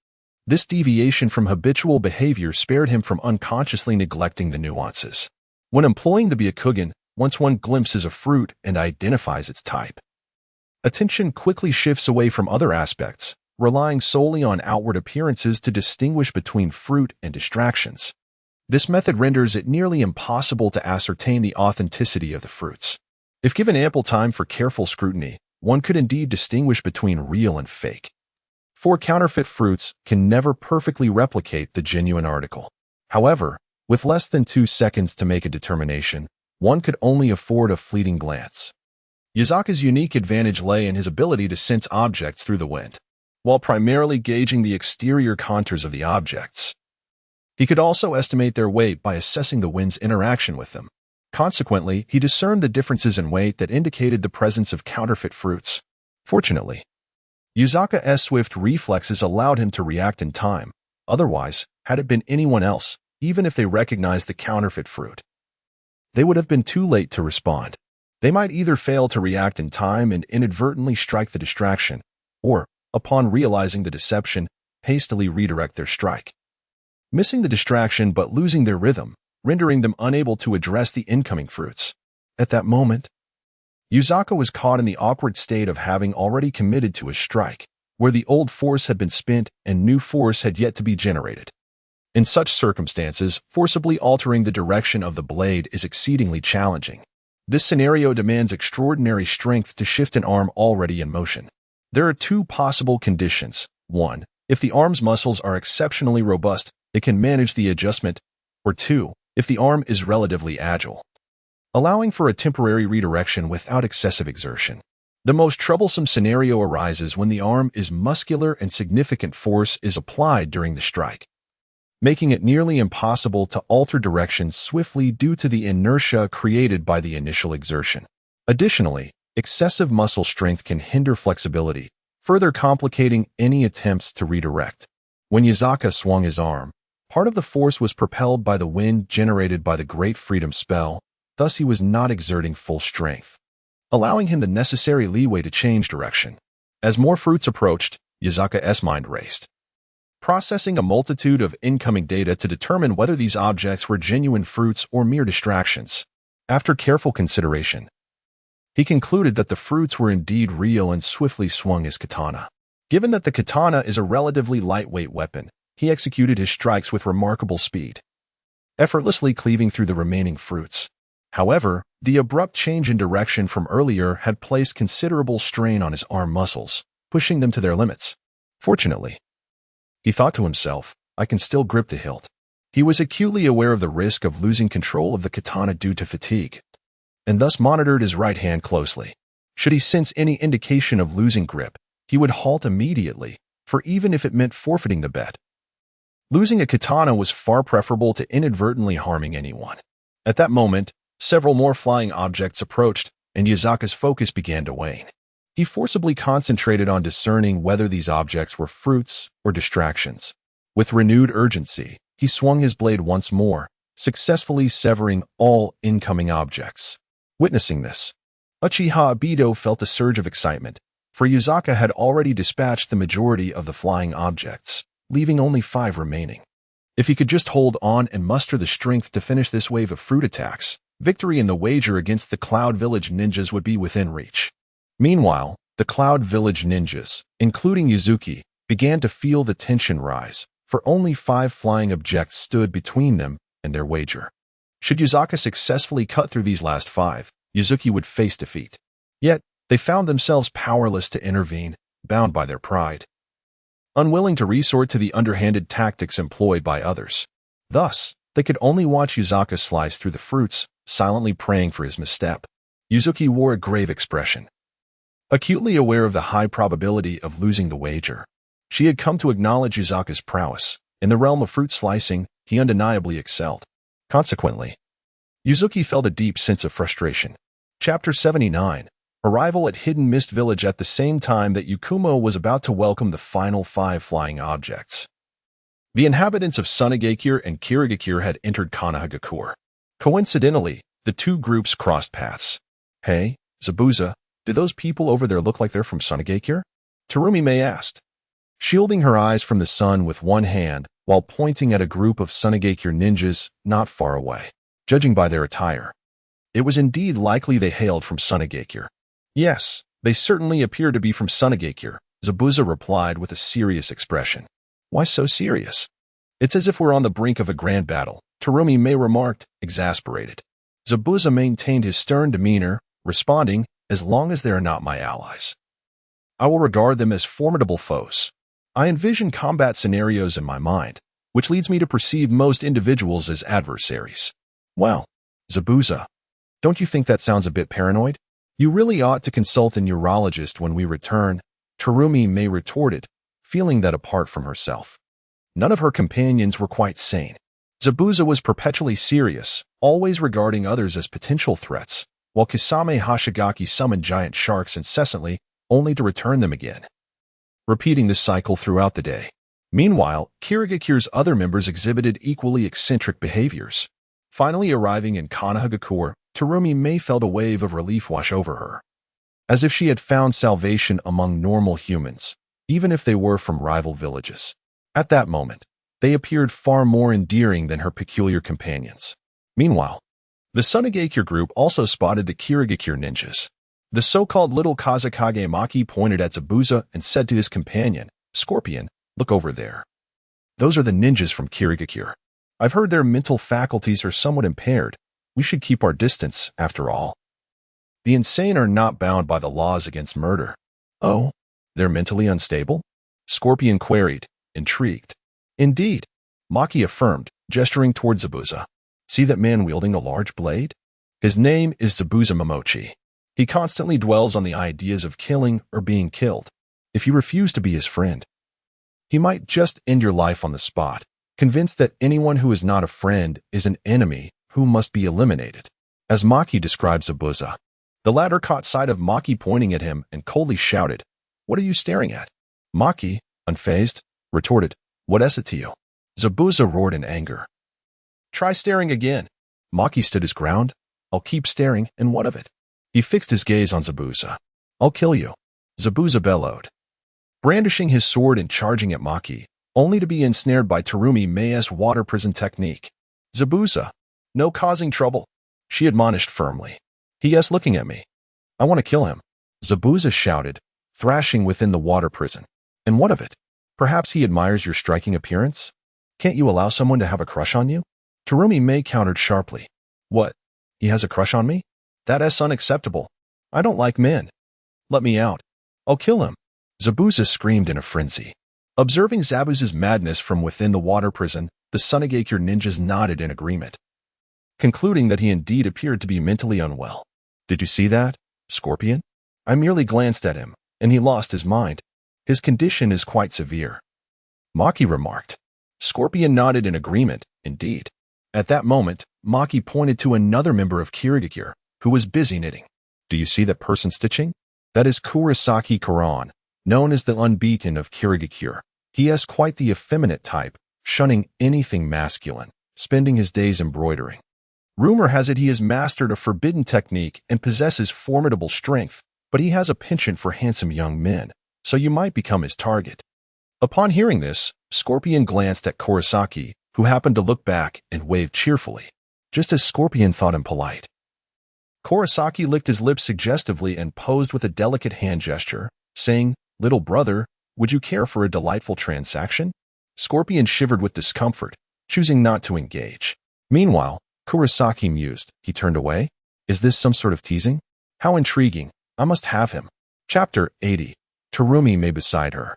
This deviation from habitual behavior spared him from unconsciously neglecting the nuances. When employing the Byakugan, once one glimpses a fruit and identifies its type, attention quickly shifts away from other aspects, relying solely on outward appearances to distinguish between fruit and distractions. This method renders it nearly impossible to ascertain the authenticity of the fruits. If given ample time for careful scrutiny, one could indeed distinguish between real and fake. For counterfeit fruits can never perfectly replicate the genuine article. However, with less than 2 seconds to make a determination, one could only afford a fleeting glance. Yusaka's unique advantage lay in his ability to sense objects through the wind. While primarily gauging the exterior contours of the objects, he could also estimate their weight by assessing the wind's interaction with them. Consequently, he discerned the differences in weight that indicated the presence of counterfeit fruits. Fortunately, Yusaka's swift reflexes allowed him to react in time. Otherwise, had it been anyone else, even if they recognized the counterfeit fruit, they would have been too late to respond. They might either fail to react in time and inadvertently strike the distraction, or, upon realizing the deception, hastily redirect their strike, missing the distraction but losing their rhythm, rendering them unable to address the incoming fruits. At that moment, Yusaka was caught in the awkward state of having already committed to a strike, where the old force had been spent and new force had yet to be generated. In such circumstances, forcibly altering the direction of the blade is exceedingly challenging. This scenario demands extraordinary strength to shift an arm already in motion. There are two possible conditions. 1. If the arm's muscles are exceptionally robust, it can manage the adjustment. Or 2. If the arm is relatively agile, allowing for a temporary redirection without excessive exertion. The most troublesome scenario arises when the arm is muscular and significant force is applied during the strike, making it nearly impossible to alter direction swiftly due to the inertia created by the initial exertion. Additionally, excessive muscle strength can hinder flexibility, further complicating any attempts to redirect. When Yuzaka swung his arm, part of the force was propelled by the wind generated by the Great Freedom Spell, thus he was not exerting full strength, allowing him the necessary leeway to change direction. As more fruits approached, Yuzaka's mind raced, processing a multitude of incoming data to determine whether these objects were genuine fruits or mere distractions. After careful consideration, he concluded that the fruits were indeed real and swiftly swung his katana. Given that the katana is a relatively lightweight weapon, he executed his strikes with remarkable speed, effortlessly cleaving through the remaining fruits. However, the abrupt change in direction from earlier had placed considerable strain on his arm muscles, pushing them to their limits. Fortunately, he thought to himself, I can still grip the hilt. He was acutely aware of the risk of losing control of the katana due to fatigue, and thus monitored his right hand closely. Should he sense any indication of losing grip, he would halt immediately, for even if it meant forfeiting the bet, losing a katana was far preferable to inadvertently harming anyone. At that moment, several more flying objects approached, and Yuzaka's focus began to wane. He forcibly concentrated on discerning whether these objects were fruits or distractions. With renewed urgency, he swung his blade once more, successfully severing all incoming objects. Witnessing this, Uchiha Obito felt a surge of excitement, for Yuzaka had already dispatched the majority of the flying objects, leaving only 5 remaining. If he could just hold on and muster the strength to finish this wave of fruit attacks, victory in the wager against the Cloud Village ninjas would be within reach. Meanwhile, the Cloud Village ninjas, including Yuzuki, began to feel the tension rise, for only 5 flying objects stood between them and their wager. Should Yuzaka successfully cut through these last 5, Yuzuki would face defeat. Yet, they found themselves powerless to intervene, bound by their pride, unwilling to resort to the underhanded tactics employed by others. Thus, they could only watch Yuzaka slice through the fruits, silently praying for his misstep. Yuzuki wore a grave expression, acutely aware of the high probability of losing the wager. She had come to acknowledge Yuzaka's prowess. In the realm of fruit slicing, he undeniably excelled. Consequently, Yuzuki felt a deep sense of frustration. Chapter 79. Arrival at Hidden Mist Village at the same time that Yakumo was about to welcome the final 5 flying objects. The inhabitants of Sunagakure and Kirigakure had entered Konohagakure. Coincidentally, the two groups crossed paths. Hey, Zabuza, do those people over there look like they're from Sunagakure? Terumi asked, shielding her eyes from the sun with one hand while pointing at a group of Sunagakure ninjas not far away. Judging by their attire, it was indeed likely they hailed from Sunagakure. Yes, they certainly appear to be from Sunagakure, Zabuza replied with a serious expression. Why so serious? It's as if we're on the brink of a grand battle, Terumi remarked, exasperated. Zabuza maintained his stern demeanor, responding, as long as they are not my allies, I will regard them as formidable foes. I envision combat scenarios in my mind, which leads me to perceive most individuals as adversaries. Well, Zabuza, don't you think that sounds a bit paranoid? You really ought to consult a neurologist when we return, Terumi retorted, feeling that apart from herself, none of her companions were quite sane. Zabuza was perpetually serious, always regarding others as potential threats, while Kisame Hashigaki summoned giant sharks incessantly, only to return them again, repeating this cycle throughout the day. Meanwhile, Kirigakure's other members exhibited equally eccentric behaviors. Finally arriving in Konohagakure, Terumi felt a wave of relief wash over her, as if she had found salvation among normal humans, even if they were from rival villages. At that moment, they appeared far more endearing than her peculiar companions. Meanwhile, the Sunagakure group also spotted the Kirigakure ninjas. The so-called little Kazakage Maki pointed at Zabuza and said to his companion, Scorpion, look over there. Those are the ninjas from Kirigakure. I've heard their mental faculties are somewhat impaired. We should keep our distance, after all. The insane are not bound by the laws against murder. Oh, They're mentally unstable? Scorpion queried, intrigued. Indeed, Maki affirmed, gesturing toward Zabuza. See that man wielding a large blade? His name is Zabuza Momochi. He constantly dwells on the ideas of killing or being killed. If you refuse to be his friend, he might just end your life on the spot, convinced that anyone who is not a friend is an enemy who must be eliminated. As Maki describes Zabuza, the latter caught sight of Maki pointing at him and coldly shouted, "What are you staring at?" Maki, unfazed, retorted, "What is it to you?" Zabuza roared in anger. "Try staring again." Maki stood his ground. "I'll keep staring, and what of it?" He fixed his gaze on Zabuza. "I'll kill you," Zabuza bellowed, brandishing his sword and charging at Maki, only to be ensnared by Terumi Mei's water prison technique. "Zabuza, no causing trouble," she admonished firmly. "He is looking at me. I want to kill him," Zabuza shouted, thrashing within the water prison. "And what of it? Perhaps he admires your striking appearance? Can't you allow someone to have a crush on you?" Terumi Mei countered sharply. "What? He has a crush on me? That is unacceptable. I don't like men. Let me out. I'll kill him," Zabuza screamed in a frenzy. Observing Zabuza's madness from within the water prison, the Sunagakure ninjas nodded in agreement, concluding that he indeed appeared to be mentally unwell. "Did you see that, Scorpion? I merely glanced at him, and he lost his mind. His condition is quite severe," Maki remarked. Scorpion nodded in agreement, indeed. At that moment, Maki pointed to another member of Kirigakure, who was busy knitting. "Do you see that person stitching? That is Kurosaki Karan, known as the Unbeaten of Kirigakure. He is quite the effeminate type, shunning anything masculine, spending his days embroidering. Rumor has it he has mastered a forbidden technique and possesses formidable strength, but he has a penchant for handsome young men, so you might become his target." Upon hearing this, Scorpion glanced at Kurosaki, who happened to look back and waved cheerfully, just as Scorpion thought him polite. Kurosaki licked his lips suggestively and posed with a delicate hand gesture, saying, "Little brother, would you care for a delightful transaction?" Scorpion shivered with discomfort, choosing not to engage. Meanwhile, Kurosaki mused. He turned away. Is this some sort of teasing? How intriguing. I must have him. Chapter 80. Terumi Mei beside her.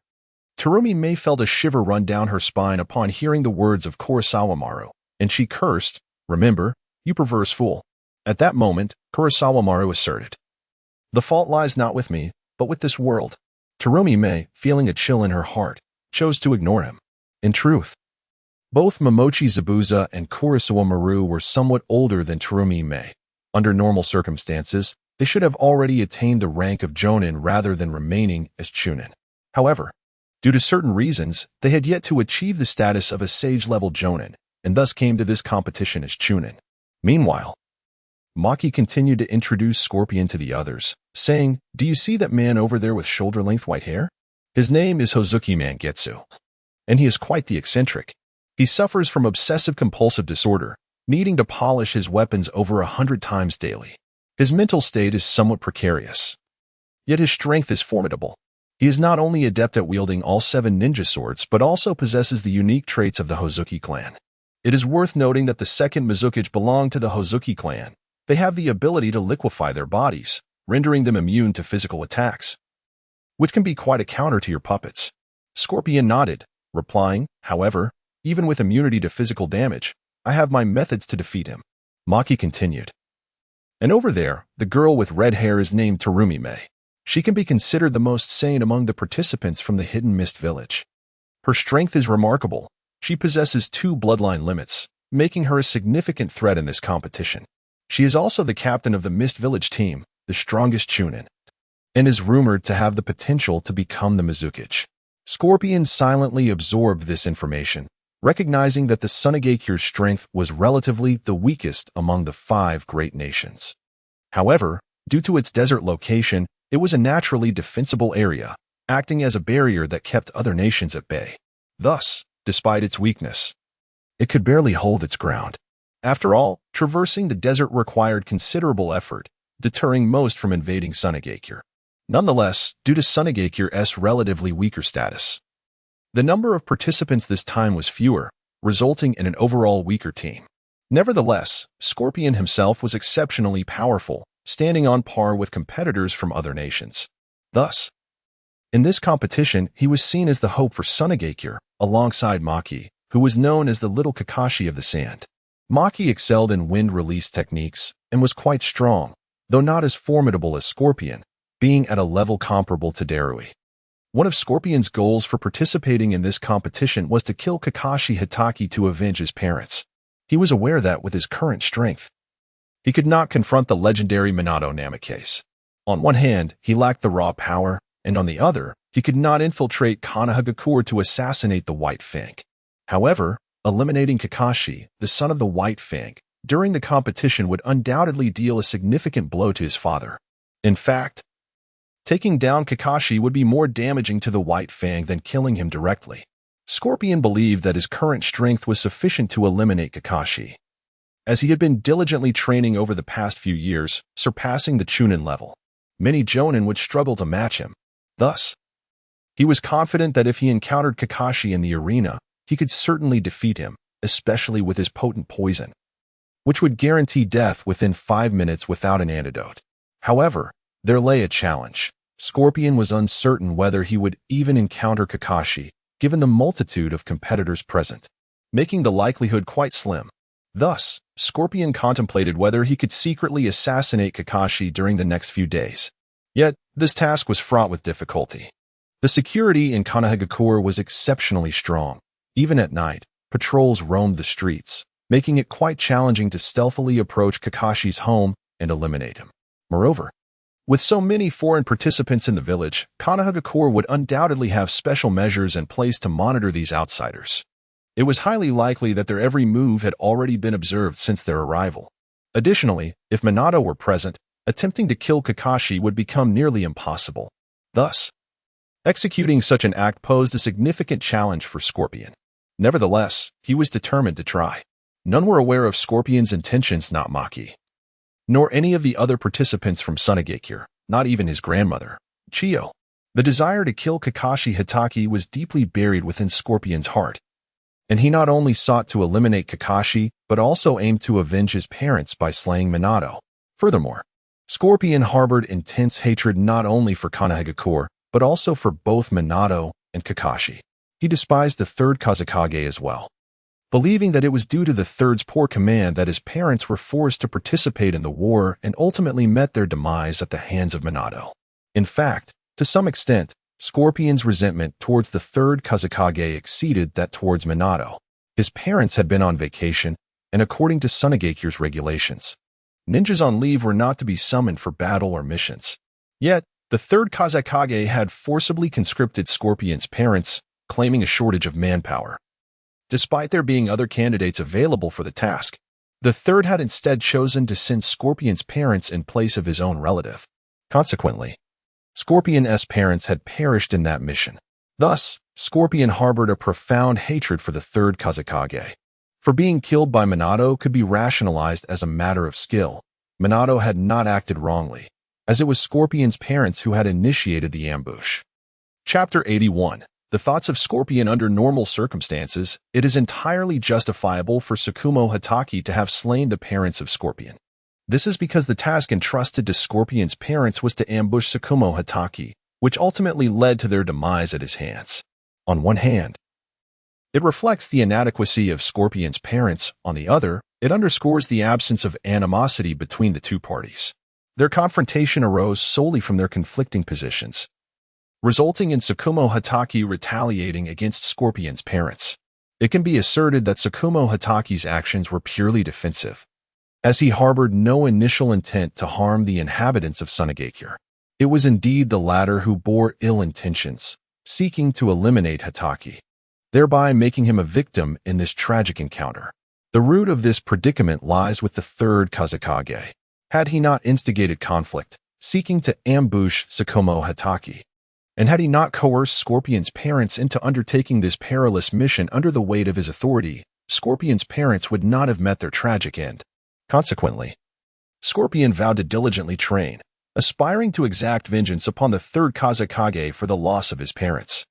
Terumi Mei felt a shiver run down her spine upon hearing the words of Kurosawa Maru, and she cursed, "Remember, you perverse fool." At that moment, Kurosawa Maru asserted, "The fault lies not with me, but with this world." Terumi Mei, feeling a chill in her heart, chose to ignore him. In truth, both Momochi Zabuza and Kurosawa Maru were somewhat older than Terumi Mei. Under normal circumstances, they should have already attained the rank of Jonin rather than remaining as Chunin. However, due to certain reasons, they had yet to achieve the status of a sage-level Jonin, and thus came to this competition as Chunin. Meanwhile, Maki continued to introduce Scorpion to the others, saying, "Do you see that man over there with shoulder-length white hair? His name is Hozuki Mangetsu, and he is quite the eccentric. He suffers from obsessive-compulsive disorder, needing to polish his weapons over 100 times daily. His mental state is somewhat precarious, yet his strength is formidable. He is not only adept at wielding all 7 ninja swords, but also possesses the unique traits of the Hozuki clan. It is worth noting that the second Mizukage belong to the Hozuki clan. They have the ability to liquefy their bodies, rendering them immune to physical attacks, which can be quite a counter to your puppets." Scorpion nodded, replying, "However, even with immunity to physical damage, I have my methods to defeat him." Maki continued, "And over there, the girl with red hair is named Terumi Mei. She can be considered the most sane among the participants from the Hidden Mist Village. Her strength is remarkable. She possesses 2 bloodline limits, making her a significant threat in this competition. She is also the captain of the Mist Village team, the strongest Chunin, and is rumored to have the potential to become the Mizukage." Scorpion silently absorbed this information, recognizing that the Sunagekyu's strength was relatively the weakest among the 5 great nations. However, due to its desert location, it was a naturally defensible area, acting as a barrier that kept other nations at bay. Thus, despite its weakness, it could barely hold its ground. After all, traversing the desert required considerable effort, deterring most from invading Sunagakure. Nonetheless, due to Sunagekyure's relatively weaker status, the number of participants this time was fewer, resulting in an overall weaker team. Nevertheless, Scorpion himself was exceptionally powerful, standing on par with competitors from other nations. Thus, In this competition, he was seen as the hope for Sunagakure, alongside Maki, who was known as the little Kakashi of the sand. Maki excelled in wind release techniques and was quite strong, though not as formidable as Scorpion, being at a level comparable to Darui. One of Scorpion's goals for participating in this competition was to kill Kakashi Hitaki to avenge his parents. He was aware that with his current strength, he could not confront the legendary Minato Namikaze. On one hand, he lacked the raw power, and on the other, he could not infiltrate Konohagakure to assassinate the White Fang. However, eliminating Kakashi, the son of the White Fang, during the competition would undoubtedly deal a significant blow to his father. In fact, taking down Kakashi would be more damaging to the White Fang than killing him directly. Scorpion believed that his current strength was sufficient to eliminate Kakashi, as he had been diligently training over the past few years, surpassing the Chunin level. Many Jonin would struggle to match him. Thus, he was confident that if he encountered Kakashi in the arena, he could certainly defeat him, especially with his potent poison, which would guarantee death within 5 minutes without an antidote. However, there lay a challenge. Scorpion was uncertain whether he would even encounter Kakashi, given the multitude of competitors present, making the likelihood quite slim. Thus, Scorpion contemplated whether he could secretly assassinate Kakashi during the next few days. Yet, this task was fraught with difficulty. The security in Konohagakure was exceptionally strong. Even at night, patrols roamed the streets, making it quite challenging to stealthily approach Kakashi's home and eliminate him. Moreover, with so many foreign participants in the village, Konohagakure would undoubtedly have special measures in place to monitor these outsiders. It was highly likely that their every move had already been observed since their arrival. Additionally, if Minato were present, attempting to kill Kakashi would become nearly impossible. Thus, executing such an act posed a significant challenge for Scorpion. Nevertheless, he was determined to try. None were aware of Scorpion's intentions, not Maki, nor any of the other participants from Sunagakure, not even his grandmother, Chiyo. The desire to kill Kakashi Hitaki was deeply buried within Scorpion's heart, and he not only sought to eliminate Kakashi, but also aimed to avenge his parents by slaying Minato. Furthermore, Scorpion harbored intense hatred not only for Konohagakure, but also for both Minato and Kakashi. He despised the third Kazekage as well, believing that it was due to the third's poor command that his parents were forced to participate in the war and ultimately met their demise at the hands of Minato. In fact, to some extent, Scorpion's resentment towards the third Kazekage exceeded that towards Minato. His parents had been on vacation, and according to Sunagakure's regulations, ninjas on leave were not to be summoned for battle or missions. Yet, the third Kazekage had forcibly conscripted Scorpion's parents, claiming a shortage of manpower. Despite there being other candidates available for the task, the third had instead chosen to send Scorpion's parents in place of his own relative. Consequently, Scorpion's parents had perished in that mission. Thus, Scorpion harbored a profound hatred for the third Kazekage. For being killed by Minato could be rationalized as a matter of skill. Minato had not acted wrongly, as it was Scorpion's parents who had initiated the ambush. Chapter 81. The thoughts of Scorpion under normal circumstances. It is entirely justifiable for Tsukumo Hitaki to have slain the parents of Scorpion. This is because the task entrusted to Scorpion's parents was to ambush Tsukumo Hitaki, which ultimately led to their demise at his hands. On one hand, it reflects the inadequacy of Scorpion's parents. On the other, it underscores the absence of animosity between the two parties. Their confrontation arose solely from their conflicting positions, resulting in Tsukumo Hitaki retaliating against Scorpion's parents. It can be asserted that Tsukumo Hitaki's actions were purely defensive, as he harbored no initial intent to harm the inhabitants of Sunagakure. It was indeed the latter who bore ill intentions, seeking to eliminate Hitaki, thereby making him a victim in this tragic encounter. The root of this predicament lies with the third Kazekage. Had he not instigated conflict, seeking to ambush Tsukumo Hitaki, and had he not coerced Scorpion's parents into undertaking this perilous mission under the weight of his authority, Scorpion's parents would not have met their tragic end. Consequently, Scorpion vowed to diligently train, aspiring to exact vengeance upon the third Kazekage for the loss of his parents.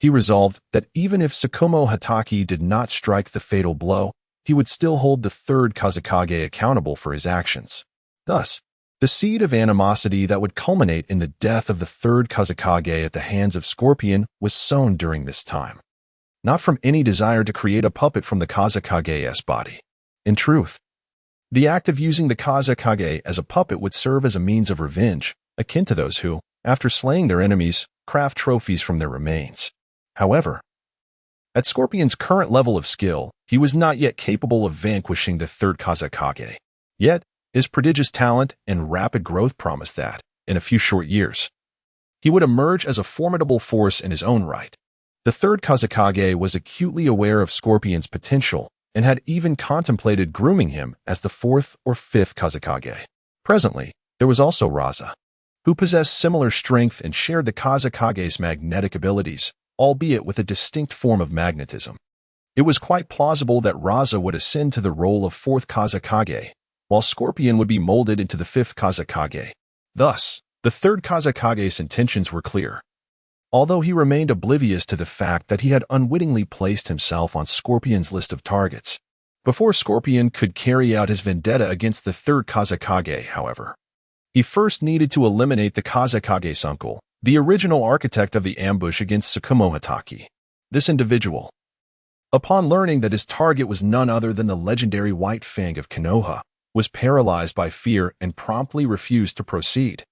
He resolved that even if Tsukumo Hitaki did not strike the fatal blow, he would still hold the third Kazekage accountable for his actions. Thus, The seed of animosity that would culminate in the death of the third Kazekage at the hands of Scorpion was sown during this time, not from any desire to create a puppet from the Kazekage's body. In truth, the act of using the Kazekage as a puppet would serve as a means of revenge, akin to those who, after slaying their enemies, craft trophies from their remains. However, at Scorpion's current level of skill, he was not yet capable of vanquishing the third Kazekage. Yet, his prodigious talent and rapid growth promised that, in a few short years, he would emerge as a formidable force in his own right. The third Kazekage was acutely aware of Scorpion's potential and had even contemplated grooming him as the fourth or fifth Kazekage. Presently, there was also Raza, who possessed similar strength and shared the Kazekage's magnetic abilities, albeit with a distinct form of magnetism. It was quite plausible that Raza would ascend to the role of fourth Kazekage, while Scorpion would be molded into the fifth Kazekage. Thus, the third Kazekage's intentions were clear, although he remained oblivious to the fact that he had unwittingly placed himself on Scorpion's list of targets. Before Scorpion could carry out his vendetta against the third Kazekage, however, he first needed to eliminate the Kazekage's uncle, the original architect of the ambush against Tsukumo Hatake. This individual, upon learning that his target was none other than the legendary White Fang of Konoha, was paralyzed by fear and promptly refused to proceed,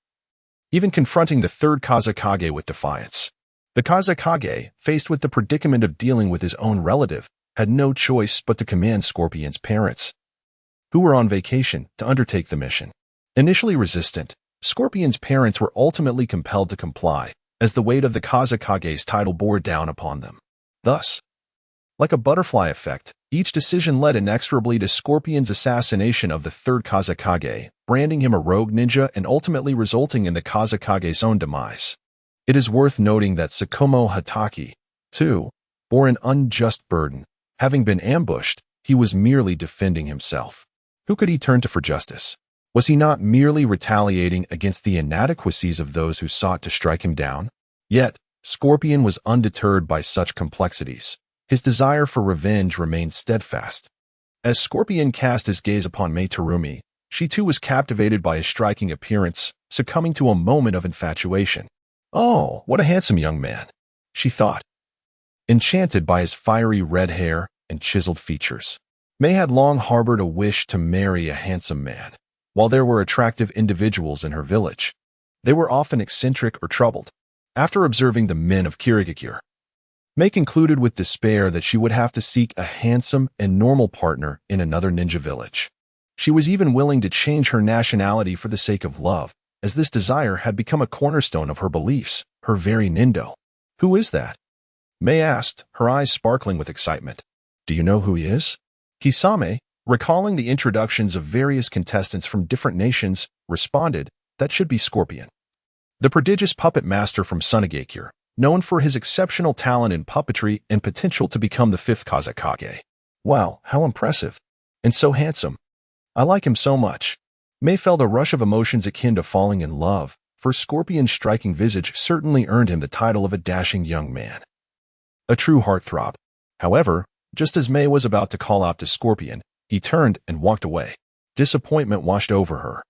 even confronting the third Kazekage with defiance. The Kazekage, faced with the predicament of dealing with his own relative, had no choice but to command Scorpion's parents, who were on vacation, to undertake the mission. Initially resistant, Scorpion's parents were ultimately compelled to comply, as the weight of the Kazekage's title bore down upon them. Thus, like a butterfly effect, each decision led inexorably to Scorpion's assassination of the third Kazekage, branding him a rogue ninja and ultimately resulting in the Kazekage's own demise. It is worth noting that Tsukumo Hatake, too, bore an unjust burden. Having been ambushed, he was merely defending himself. Who could he turn to for justice? Was he not merely retaliating against the inadequacies of those who sought to strike him down? Yet, Scorpion was undeterred by such complexities. His desire for revenge remained steadfast. As Scorpion cast his gaze upon Mei Terumi, she too was captivated by his striking appearance, succumbing to a moment of infatuation. "Oh, what a handsome young man," she thought, enchanted by his fiery red hair and chiseled features. Mei had long harbored a wish to marry a handsome man. While there were attractive individuals in her village, they were often eccentric or troubled. After observing the men of Kirigakure, Mei concluded with despair that she would have to seek a handsome and normal partner in another ninja village. She was even willing to change her nationality for the sake of love, as this desire had become a cornerstone of her beliefs, her very nindo. "Who is that?" Mei asked, her eyes sparkling with excitement. "Do you know who he is?" Kisame, recalling the introductions of various contestants from different nations, responded, "That should be Scorpion, the prodigious puppet master from Sunagakure, known for his exceptional talent in puppetry and potential to become the fifth Kazekage." "Wow, how impressive. And so handsome. I like him so much." Mei felt a rush of emotions akin to falling in love, for Scorpion's striking visage certainly earned him the title of a dashing young man, a true heartthrob. However, just as Mei was about to call out to Scorpion, he turned and walked away. Disappointment washed over her,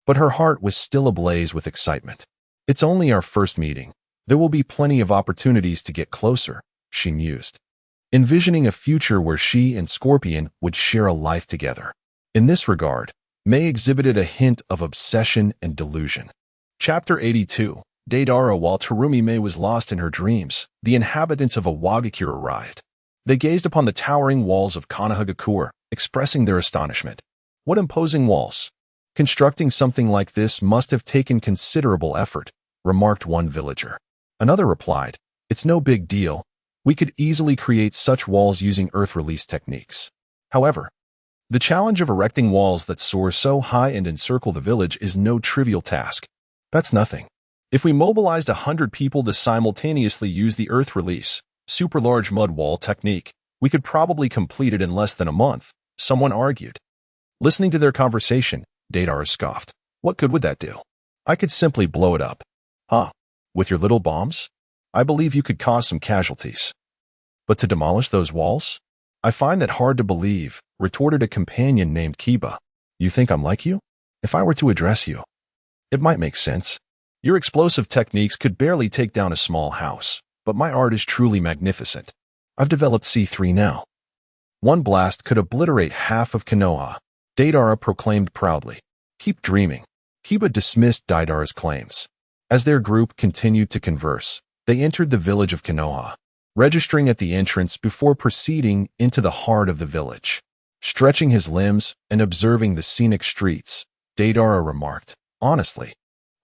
but her heart was still ablaze with excitement. "It's only our first meeting. There will be plenty of opportunities to get closer," she mused, envisioning a future where she and Scorpion would share a life together. In this regard, Mei exhibited a hint of obsession and delusion. Chapter 82. Deidara. While Terumi Mei was lost in her dreams, the inhabitants of Awagakure arrived. They gazed upon the towering walls of Konohagakure, expressing their astonishment. "What imposing walls! Constructing something like this must have taken considerable effort," remarked one villager. Another replied, "It's no big deal. We could easily create such walls using earth release techniques." However, the challenge of erecting walls that soar so high and encircle the village is no trivial task. "That's nothing. If we mobilized 100 people to simultaneously use the earth release, super large mud wall technique, we could probably complete it in less than a month," someone argued. Listening to their conversation, Deidara scoffed. "What good would that do? I could simply blow it up." "Huh? With your little bombs? I believe you could cause some casualties. But to demolish those walls? I find that hard to believe," retorted a companion named Kiba. "You think I'm like you? If I were to address you, It might make sense. Your explosive techniques could barely take down a small house, but my art is truly magnificent. I've developed C3 now. One blast could obliterate half of Konoha, Deidara proclaimed proudly. Keep dreaming. Kiba dismissed Deidara's claims. As their group continued to converse, they entered the village of Konoha, registering at the entrance before proceeding into the heart of the village. Stretching his limbs and observing the scenic streets, Deidara remarked, honestly,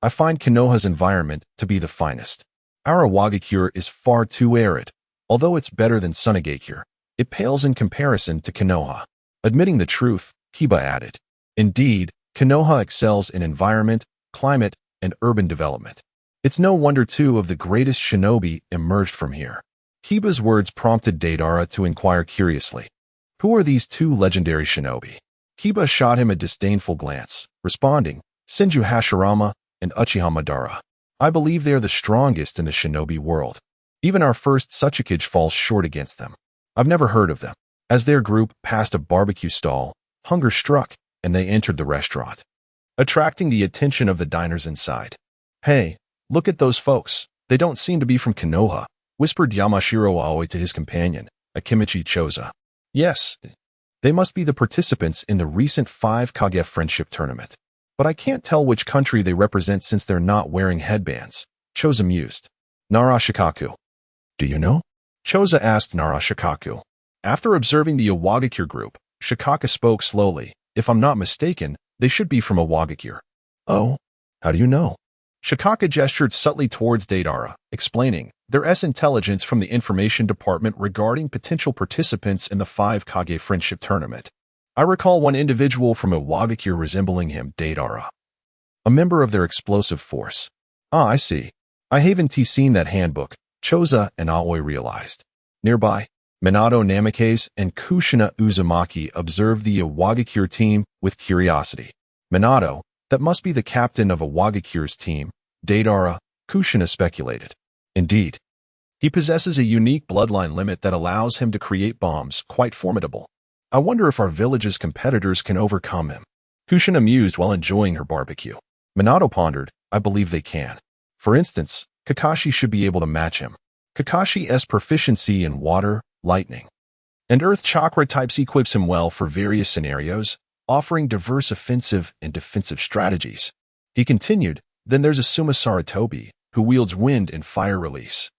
I find Konoha's environment to be the finest. Our Awagakure is far too arid. Although it's better than Sunagakure, it pales in comparison to Konoha. Admitting the truth, Kiba added, indeed, Konoha excels in environment, climate, and urban development. It's no wonder two of the greatest shinobi emerged from here. Kiba's words prompted Deidara to inquire curiously, who are these two legendary shinobi? Kiba shot him a disdainful glance, responding, Senju Hashirama and Uchiha Madara. I believe they are the strongest in the shinobi world. Even our first Tsuchikage falls short against them. I've never heard of them. As their group passed a barbecue stall, hunger struck, and they entered the restaurant, attracting the attention of the diners inside. Hey, look at those folks. They don't seem to be from Konoha, whispered Yamashiro Aoi to his companion, Akimichi Choza. Yes, they must be the participants in the recent 5 Kage Friendship Tournament. But I can't tell which country they represent since they're not wearing headbands, Choza mused. Nara Shikaku. Do you know? Choza asked Nara Shikaku. After observing the Awagakure group, Shikaka spoke slowly. If I'm not mistaken, they should be from Awagakure. Oh, how do you know? Shikaka gestured subtly towards Deidara, explaining, their intelligence from the information department regarding potential participants in the 5 Kage Friendship Tournament. I recall one individual from Awagakure resembling him, Deidara. A member of their explosive force. Ah, I see. I haven't seen that handbook, Choza and Aoi realized. Nearby, Minato Namikaze and Kushina Uzumaki observed the Awagakure team with curiosity. Minato, that must be the captain of Awagakure's team, Deidara, Kushina speculated. Indeed. He possesses a unique bloodline limit that allows him to create bombs quite formidable. I wonder if our village's competitors can overcome him. Kushina mused while enjoying her barbecue. Minato pondered, I believe they can. For instance, Kakashi should be able to match him. Kakashi's proficiency in water, lightning, and earth chakra types equips him well for various scenarios, offering diverse offensive and defensive strategies. He continued, then there's Asuma Sarutobi, who wields wind and fire release,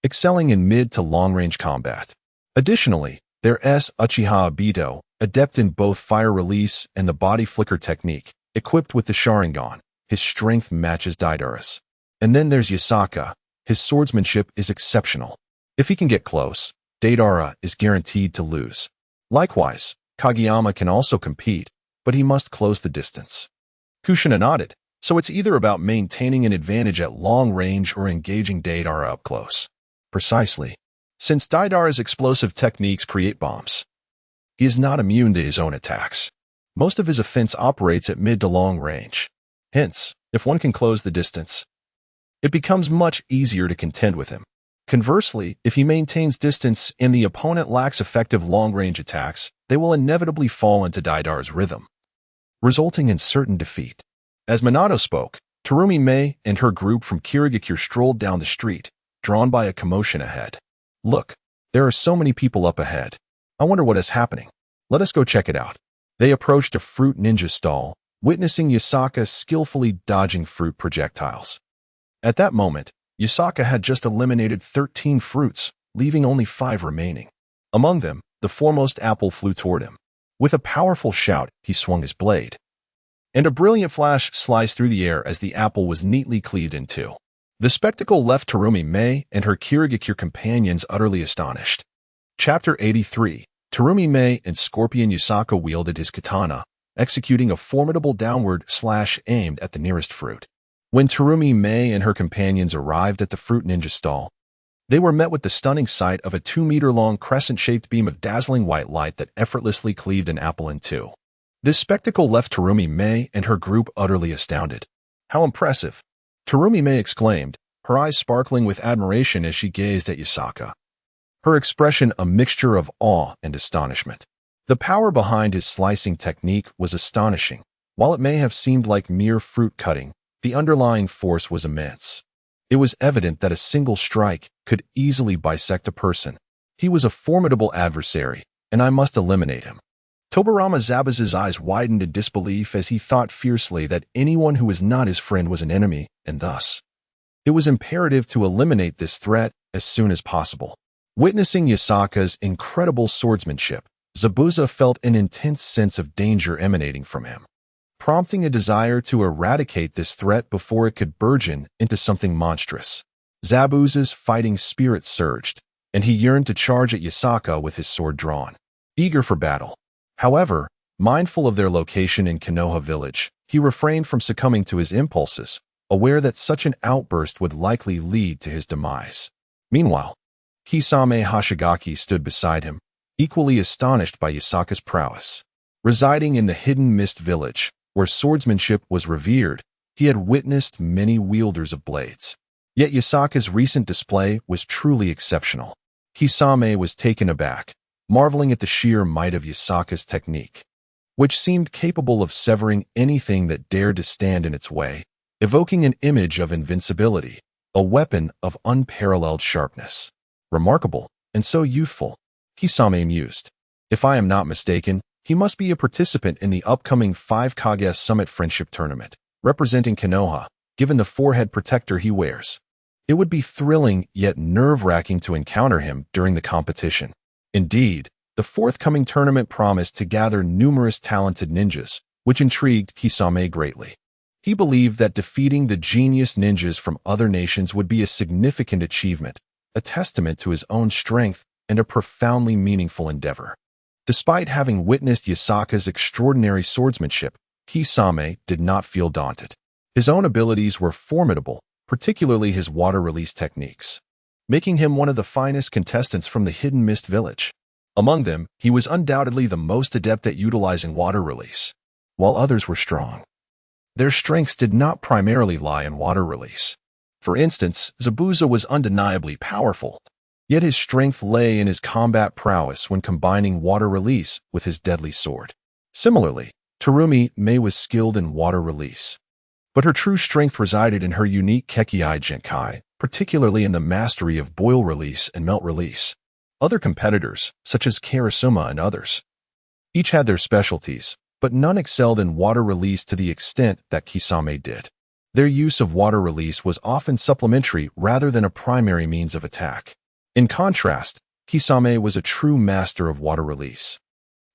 excelling in mid to long-range combat. Additionally, there's Uchiha Obito, adept in both fire release and the body flicker technique, equipped with the Sharingan. His strength matches Deidara's. And then there's Yasaka. His swordsmanship is exceptional. If he can get close, Deidara is guaranteed to lose. Likewise, Kageyama can also compete, but he must close the distance. Kushina nodded, so it's either about maintaining an advantage at long range or engaging Deidara up close. Precisely. Since Deidara's explosive techniques create bombs, he is not immune to his own attacks. Most of his offense operates at mid to long range. Hence, if one can close the distance, it becomes much easier to contend with him. Conversely, if he maintains distance and the opponent lacks effective long-range attacks, they will inevitably fall into Deidara's rhythm, resulting in certain defeat. As Minato spoke, Terumi Mei and her group from Kirigakure strolled down the street, drawn by a commotion ahead. Look, there are so many people up ahead. I wonder what is happening. Let us go check it out. They approached a fruit ninja stall, witnessing Yasaka skillfully dodging fruit projectiles. At that moment, Yasaka had just eliminated 13 fruits, leaving only 5 remaining. Among them, the foremost apple flew toward him. With a powerful shout, he swung his blade, and a brilliant flash sliced through the air as the apple was neatly cleaved in two. The spectacle left Terumi Mei and her Kirigakure companions utterly astonished. Chapter 83. Terumi Mei and Scorpion Yasaka wielded his katana, executing a formidable downward slash aimed at the nearest fruit. When Terumi Mei and her companions arrived at the fruit ninja stall, they were met with the stunning sight of a 2-meter-long crescent-shaped beam of dazzling white light that effortlessly cleaved an apple in two. This spectacle left Terumi Mei and her group utterly astounded. How impressive! Terumi Mei exclaimed, her eyes sparkling with admiration as she gazed at Yasaka. Her expression a mixture of awe and astonishment. The power behind his slicing technique was astonishing. While it may have seemed like mere fruit cutting, The underlying force was immense. It was evident that a single strike could easily bisect a person. He was a formidable adversary, and I must eliminate him. Tobirama Zabuza's eyes widened in disbelief as he thought fiercely that anyone who was not his friend was an enemy, and thus, it was imperative to eliminate this threat as soon as possible. Witnessing Yasaka's incredible swordsmanship, Zabuza felt an intense sense of danger emanating from him, prompting a desire to eradicate this threat before it could burgeon into something monstrous. Zabuza's fighting spirit surged, and he yearned to charge at Yasaka with his sword drawn, eager for battle. However, mindful of their location in Konoha village, he refrained from succumbing to his impulses, aware that such an outburst would likely lead to his demise. Meanwhile, Kisame Hashigaki stood beside him, equally astonished by Yasaka's prowess. Residing in the hidden mist village, where swordsmanship was revered, he had witnessed many wielders of blades. Yet Yasaka's recent display was truly exceptional. Kisame was taken aback, marveling at the sheer might of Yasaka's technique, which seemed capable of severing anything that dared to stand in its way, evoking an image of invincibility, a weapon of unparalleled sharpness. Remarkable, and so youthful, Kisame mused. If I am not mistaken, he must be a participant in the upcoming 5 Kage Summit Friendship Tournament, representing Konoha, given the forehead protector he wears. It would be thrilling yet nerve-wracking to encounter him during the competition. Indeed, the forthcoming tournament promised to gather numerous talented ninjas, which intrigued Kisame greatly. He believed that defeating the genius ninjas from other nations would be a significant achievement, a testament to his own strength and a profoundly meaningful endeavor. Despite having witnessed Yasaka's extraordinary swordsmanship, Kisame did not feel daunted. His own abilities were formidable, particularly his water release techniques, making him one of the finest contestants from the Hidden Mist Village. Among them, he was undoubtedly the most adept at utilizing water release, while others were strong. Their strengths did not primarily lie in water release. For instance, Zabuza was undeniably powerful, yet his strength lay in his combat prowess when combining water release with his deadly sword. Similarly, Terumi Mei was skilled in water release, but her true strength resided in her unique Kekiai Genkai, particularly in the mastery of boil release and melt release. Other competitors, such as Karasuma and others, each had their specialties, but none excelled in water release to the extent that Kisame did. Their use of water release was often supplementary rather than a primary means of attack. In contrast, Kisame was a true master of water release,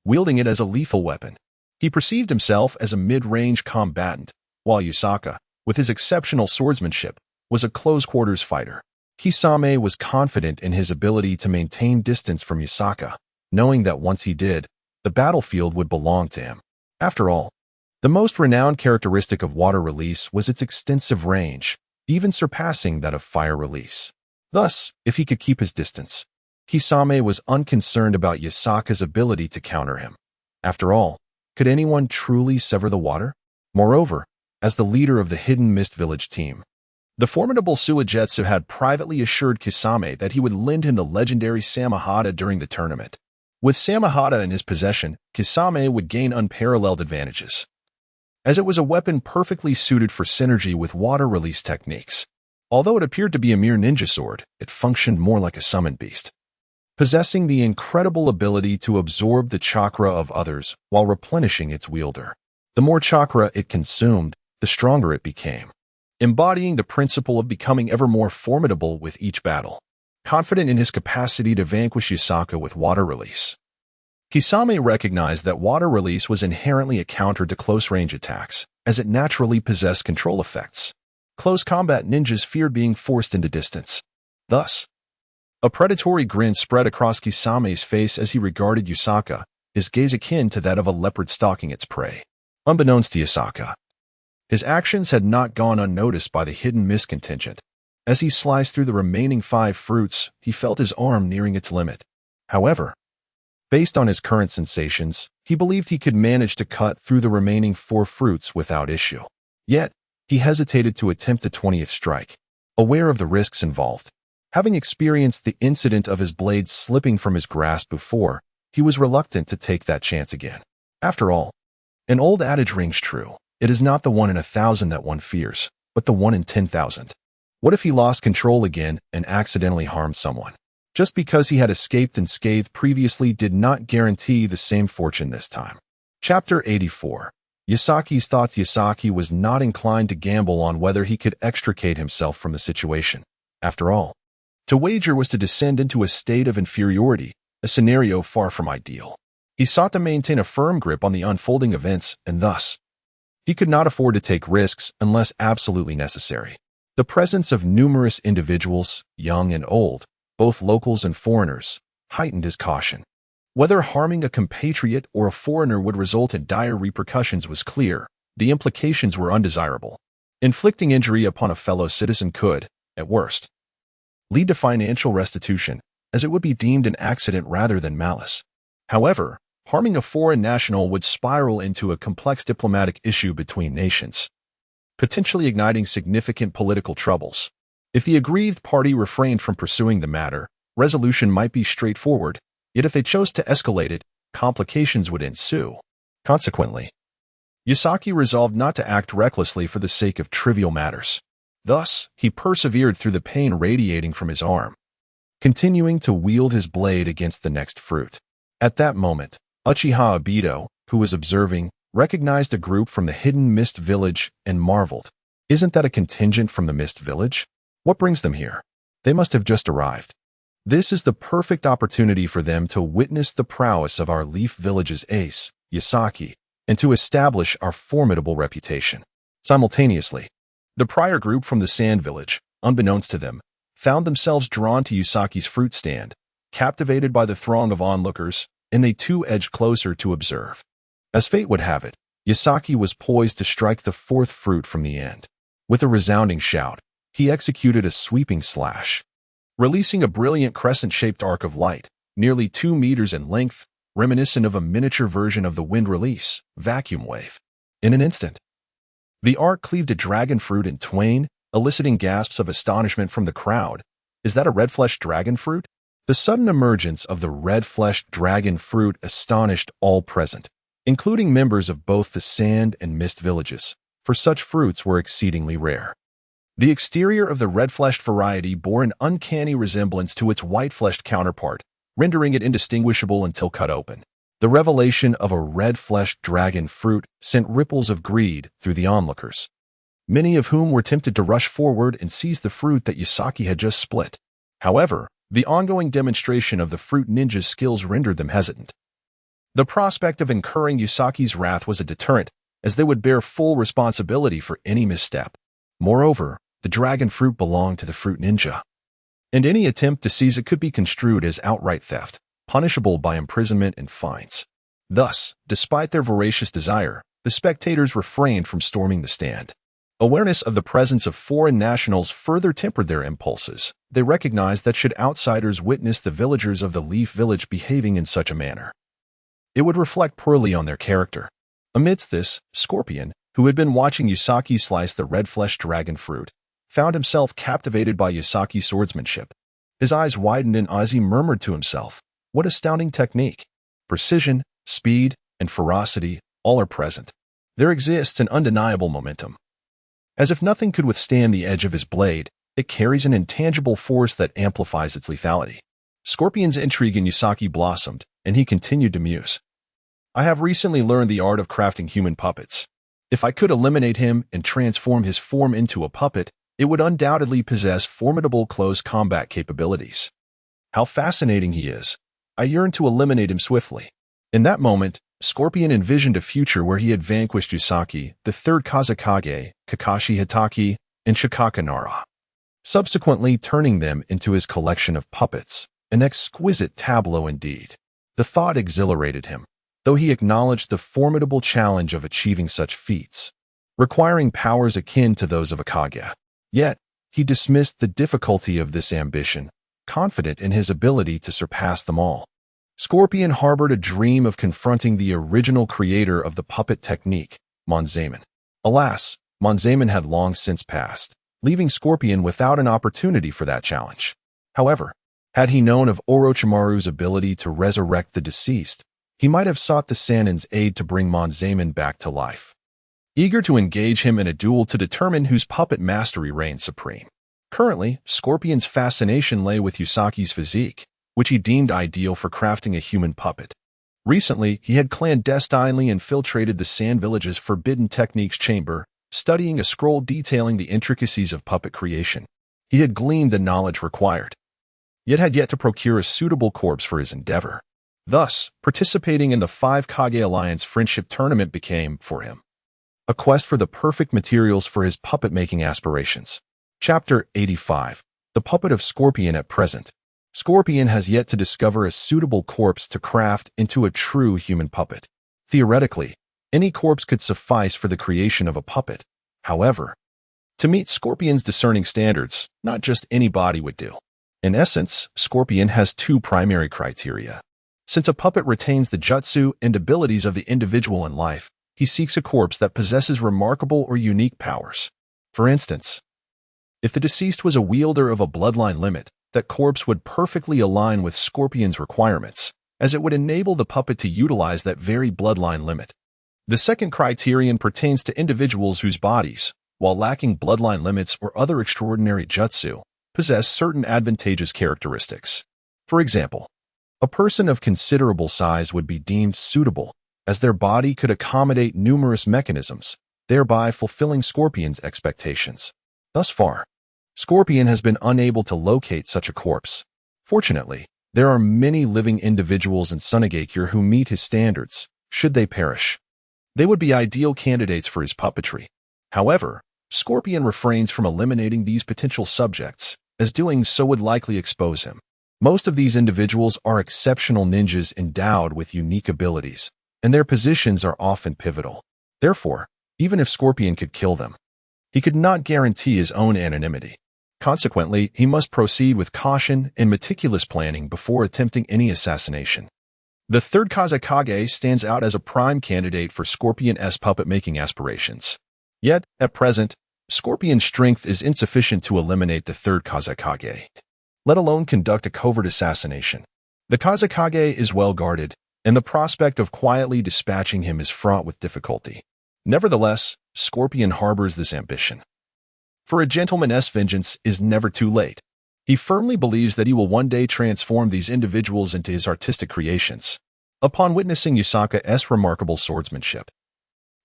wielding it as a lethal weapon. He perceived himself as a mid-range combatant, while Yasaka, with his exceptional swordsmanship, was a close-quarters fighter. Kisame was confident in his ability to maintain distance from Yasaka, knowing that once he did, the battlefield would belong to him. After all, the most renowned characteristic of water release was its extensive range, even surpassing that of fire release. Thus, if he could keep his distance, Kisame was unconcerned about Yasaka's ability to counter him. After all, could anyone truly sever the water? Moreover, as the leader of the Hidden Mist Village team, the formidable Suigetsu had privately assured Kisame that he would lend him the legendary Samahata during the tournament. With Samahata in his possession, Kisame would gain unparalleled advantages, as it was a weapon perfectly suited for synergy with water release techniques. Although it appeared to be a mere ninja sword, it functioned more like a summoned beast, possessing the incredible ability to absorb the chakra of others while replenishing its wielder. The more chakra it consumed, the stronger it became, embodying the principle of becoming ever more formidable with each battle. Confident in his capacity to vanquish Yasaka with water release, Kisame recognized that water release was inherently a counter to close-range attacks, as it naturally possessed control effects. Close combat ninjas feared being forced into distance. Thus, a predatory grin spread across Kisame's face as he regarded Yasaka, his gaze akin to that of a leopard stalking its prey. Unbeknownst to Yasaka, his actions had not gone unnoticed by the Hidden Mist contingent. As he sliced through the remaining 5 fruits, he felt his arm nearing its limit. However, based on his current sensations, he believed he could manage to cut through the remaining 4 fruits without issue. Yet, he hesitated to attempt the 20th strike, aware of the risks involved. Having experienced the incident of his blade slipping from his grasp before, he was reluctant to take that chance again. After all, an old adage rings true: It is not the 1 in 1,000 that one fears, but the 1 in 10,000. What if he lost control again and accidentally harmed someone? Just because he had escaped unscathed previously did not guarantee the same fortune this time. Chapter 84. Yasaki's thoughts. Yasaki was not inclined to gamble on whether he could extricate himself from the situation. After all, to wager was to descend into a state of inferiority, a scenario far from ideal. He sought to maintain a firm grip on the unfolding events, and thus, he could not afford to take risks unless absolutely necessary. The presence of numerous individuals, young and old, both locals and foreigners, heightened his caution. Whether harming a compatriot or a foreigner would result in dire repercussions was clear. The implications were undesirable. Inflicting injury upon a fellow citizen could, at worst, lead to financial restitution, as it would be deemed an accident rather than malice. However, harming a foreign national would spiral into a complex diplomatic issue between nations, potentially igniting significant political troubles. If the aggrieved party refrained from pursuing the matter, resolution might be straightforward, yet if they chose to escalate it, complications would ensue. Consequently, Yasaki resolved not to act recklessly for the sake of trivial matters. Thus, he persevered through the pain radiating from his arm, continuing to wield his blade against the next fruit. At that moment, Uchiha Obito, who was observing, recognized a group from the hidden Mist Village and marveled. Isn't that a contingent from the Mist Village? What brings them here? They must have just arrived. This is the perfect opportunity for them to witness the prowess of our Leaf Village's ace, Yasaki, and to establish our formidable reputation. Simultaneously, the prior group from the Sand Village, unbeknownst to them, found themselves drawn to Yasaki's fruit stand, captivated by the throng of onlookers, and they too edged closer to observe. As fate would have it, Yasaki was poised to strike the fourth fruit from the end. With a resounding shout, he executed a sweeping slash, releasing a brilliant crescent-shaped arc of light, nearly 2 meters in length, reminiscent of a miniature version of the wind release, vacuum wave. In an instant, the arc cleaved a dragon fruit in twain, eliciting gasps of astonishment from the crowd. Is that a red-fleshed dragon fruit? The sudden emergence of the red-fleshed dragon fruit astonished all present, including members of both the Sand and Mist villages, for such fruits were exceedingly rare. The exterior of the red-fleshed variety bore an uncanny resemblance to its white-fleshed counterpart, rendering it indistinguishable until cut open. The revelation of a red-fleshed dragon fruit sent ripples of greed through the onlookers, many of whom were tempted to rush forward and seize the fruit that Yasaki had just split. However, the ongoing demonstration of the fruit ninja's skills rendered them hesitant. The prospect of incurring Yasaki's wrath was a deterrent, as they would bear full responsibility for any misstep. Moreover, the dragon fruit belonged to the fruit ninja, and any attempt to seize it could be construed as outright theft, punishable by imprisonment and fines. Thus, despite their voracious desire, the spectators refrained from storming the stand. Awareness of the presence of foreign nationals further tempered their impulses. They recognized that should outsiders witness the villagers of the Leaf Village behaving in such a manner, it would reflect poorly on their character. Amidst this, Scorpion, who had been watching Yasaki slice the red-fleshed dragon fruit, found himself captivated by Yasaki's swordsmanship. His eyes widened and as he murmured to himself, "What astounding technique! Precision, speed, and ferocity, all are present. There exists an undeniable momentum. As if nothing could withstand the edge of his blade, it carries an intangible force that amplifies its lethality." Scorpion's intrigue in Yasaki blossomed, and he continued to muse. "I have recently learned the art of crafting human puppets. If I could eliminate him and transform his form into a puppet, it would undoubtedly possess formidable close combat capabilities. How fascinating he is. I yearn to eliminate him swiftly." In that moment, Scorpion envisioned a future where he had vanquished Yasaki, the third Kazekage, Kakashi Hitaki, and Shikaka Nara, subsequently turning them into his collection of puppets, an exquisite tableau indeed. The thought exhilarated him, though he acknowledged the formidable challenge of achieving such feats, requiring powers akin to those of a Kage. Yet, he dismissed the difficulty of this ambition, confident in his ability to surpass them all. Scorpion harbored a dream of confronting the original creator of the puppet technique, Monzaemon. Alas, Monzaemon had long since passed, leaving Scorpion without an opportunity for that challenge. However, had he known of Orochimaru's ability to resurrect the deceased, he might have sought the Sanin's aid to bring Monzaemon back to life. eager to engage him in a duel to determine whose puppet mastery reigns supreme. Currently, Scorpion's fascination lay with Yusaki's physique, which he deemed ideal for crafting a human puppet. Recently, he had clandestinely infiltrated the Sand Village's Forbidden Techniques chamber, studying a scroll detailing the intricacies of puppet creation. He had gleaned the knowledge required, yet had yet to procure a suitable corpse for his endeavor. Thus, participating in the 5 Kage Alliance friendship tournament became, for him, a quest for the perfect materials for his puppet-making aspirations. Chapter 85. The Puppet of Scorpion at present. Scorpion has yet to discover a suitable corpse to craft into a true human puppet. Theoretically, any corpse could suffice for the creation of a puppet. However, to meet Scorpion's discerning standards, not just any body would do. In essence, Scorpion has 2 primary criteria. Since a puppet retains the jutsu and abilities of the individual in life, he seeks a corpse that possesses remarkable or unique powers. For instance, if the deceased was a wielder of a bloodline limit, that corpse would perfectly align with Scorpion's requirements, as it would enable the puppet to utilize that very bloodline limit. The second criterion pertains to individuals whose bodies, while lacking bloodline limits or other extraordinary jutsu, possess certain advantageous characteristics. For example, a person of considerable size would be deemed suitable, as their body could accommodate numerous mechanisms, thereby fulfilling Scorpion's expectations. Thus far, Scorpion has been unable to locate such a corpse. Fortunately, there are many living individuals in Sunagakure who meet his standards. Should they perish, they would be ideal candidates for his puppetry. However, Scorpion refrains from eliminating these potential subjects, as doing so would likely expose him. Most of these individuals are exceptional ninjas endowed with unique abilities, and their positions are often pivotal. Therefore, even if Scorpion could kill them, he could not guarantee his own anonymity. Consequently, he must proceed with caution and meticulous planning before attempting any assassination. The third Kazekage stands out as a prime candidate for Scorpion's puppet-making aspirations. Yet, at present, Scorpion's strength is insufficient to eliminate the third Kazekage, let alone conduct a covert assassination. The Kazekage is well guarded, and the prospect of quietly dispatching him is fraught with difficulty. Nevertheless, Scorpion harbors this ambition. For a gentleman's vengeance is never too late. He firmly believes that he will one day transform these individuals into his artistic creations. Upon witnessing Yusaka's remarkable swordsmanship,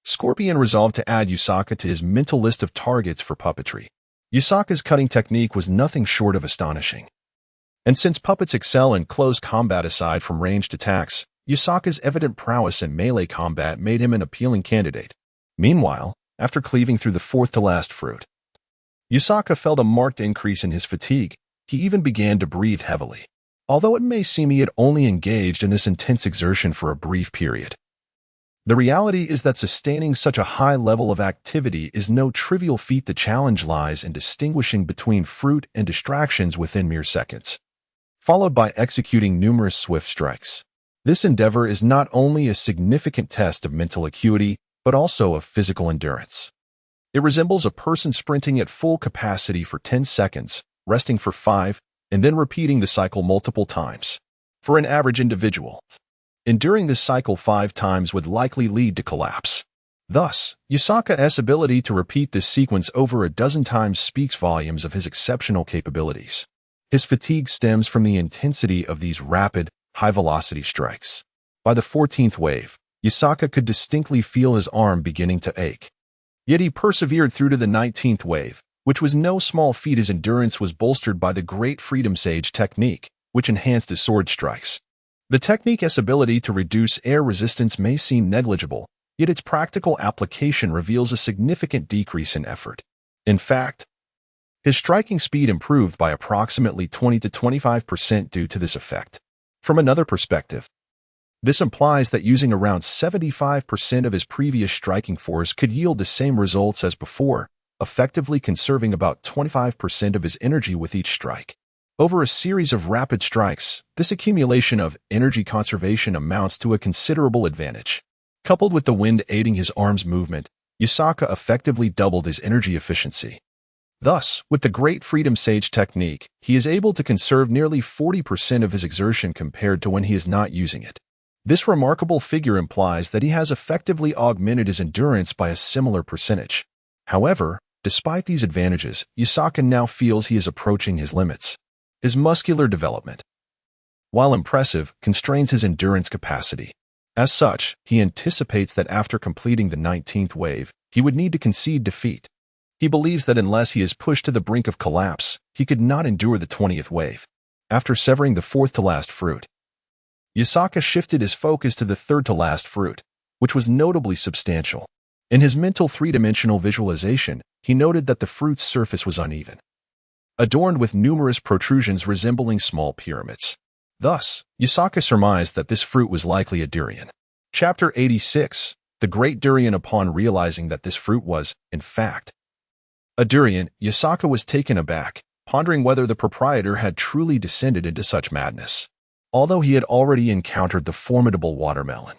Scorpion resolved to add Yusaka to his mental list of targets for puppetry. Yusaka's cutting technique was nothing short of astonishing. And since puppets excel in close combat aside from ranged attacks, Yusaka's evident prowess in melee combat made him an appealing candidate. Meanwhile, after cleaving through the fourth-to-last fruit, Yusaka felt a marked increase in his fatigue. He even began to breathe heavily. Although it may seem he had only engaged in this intense exertion for a brief period, the reality is that sustaining such a high level of activity is no trivial feat. The challenge lies in distinguishing between fruit and distractions within mere seconds, followed by executing numerous swift strikes. This endeavor is not only a significant test of mental acuity, but also of physical endurance. It resembles a person sprinting at full capacity for 10 seconds, resting for 5, and then repeating the cycle multiple times. For an average individual, enduring this cycle 5 times would likely lead to collapse. Thus, Yusaka's ability to repeat this sequence over a dozen times speaks volumes of his exceptional capabilities. His fatigue stems from the intensity of these rapid, high-velocity strikes. By the 14th wave, Yusaka could distinctly feel his arm beginning to ache. Yet he persevered through to the 19th wave, which was no small feat. His endurance was bolstered by the Great Freedom Sage technique, which enhanced his sword strikes. The technique's ability to reduce air resistance may seem negligible, yet its practical application reveals a significant decrease in effort. In fact, his striking speed improved by approximately 20 to 25% due to this effect. From another perspective, this implies that using around 75% of his previous striking force could yield the same results as before, effectively conserving about 25% of his energy with each strike. Over a series of rapid strikes, this accumulation of energy conservation amounts to a considerable advantage. Coupled with the wind aiding his arm's movement, Yusaka effectively doubled his energy efficiency. Thus, with the Great Freedom Sage technique, he is able to conserve nearly 40% of his exertion compared to when he is not using it. This remarkable figure implies that he has effectively augmented his endurance by a similar percentage. However, despite these advantages, Yasaka now feels he is approaching his limits. His muscular development, while impressive, constrains his endurance capacity. As such, he anticipates that after completing the 19th wave, he would need to concede defeat. He believes that unless he is pushed to the brink of collapse, he could not endure the 20th wave. After severing the fourth-to-last fruit, Yasaka shifted his focus to the third-to-last fruit, which was notably substantial. In his mental three-dimensional visualization, he noted that the fruit's surface was uneven, adorned with numerous protrusions resembling small pyramids. Thus, Yasaka surmised that this fruit was likely a durian. Chapter 86. The Great Durian. Upon realizing that this fruit was, in fact, a durian, Yasaka was taken aback, pondering whether the proprietor had truly descended into such madness. Although he had already encountered the formidable watermelon,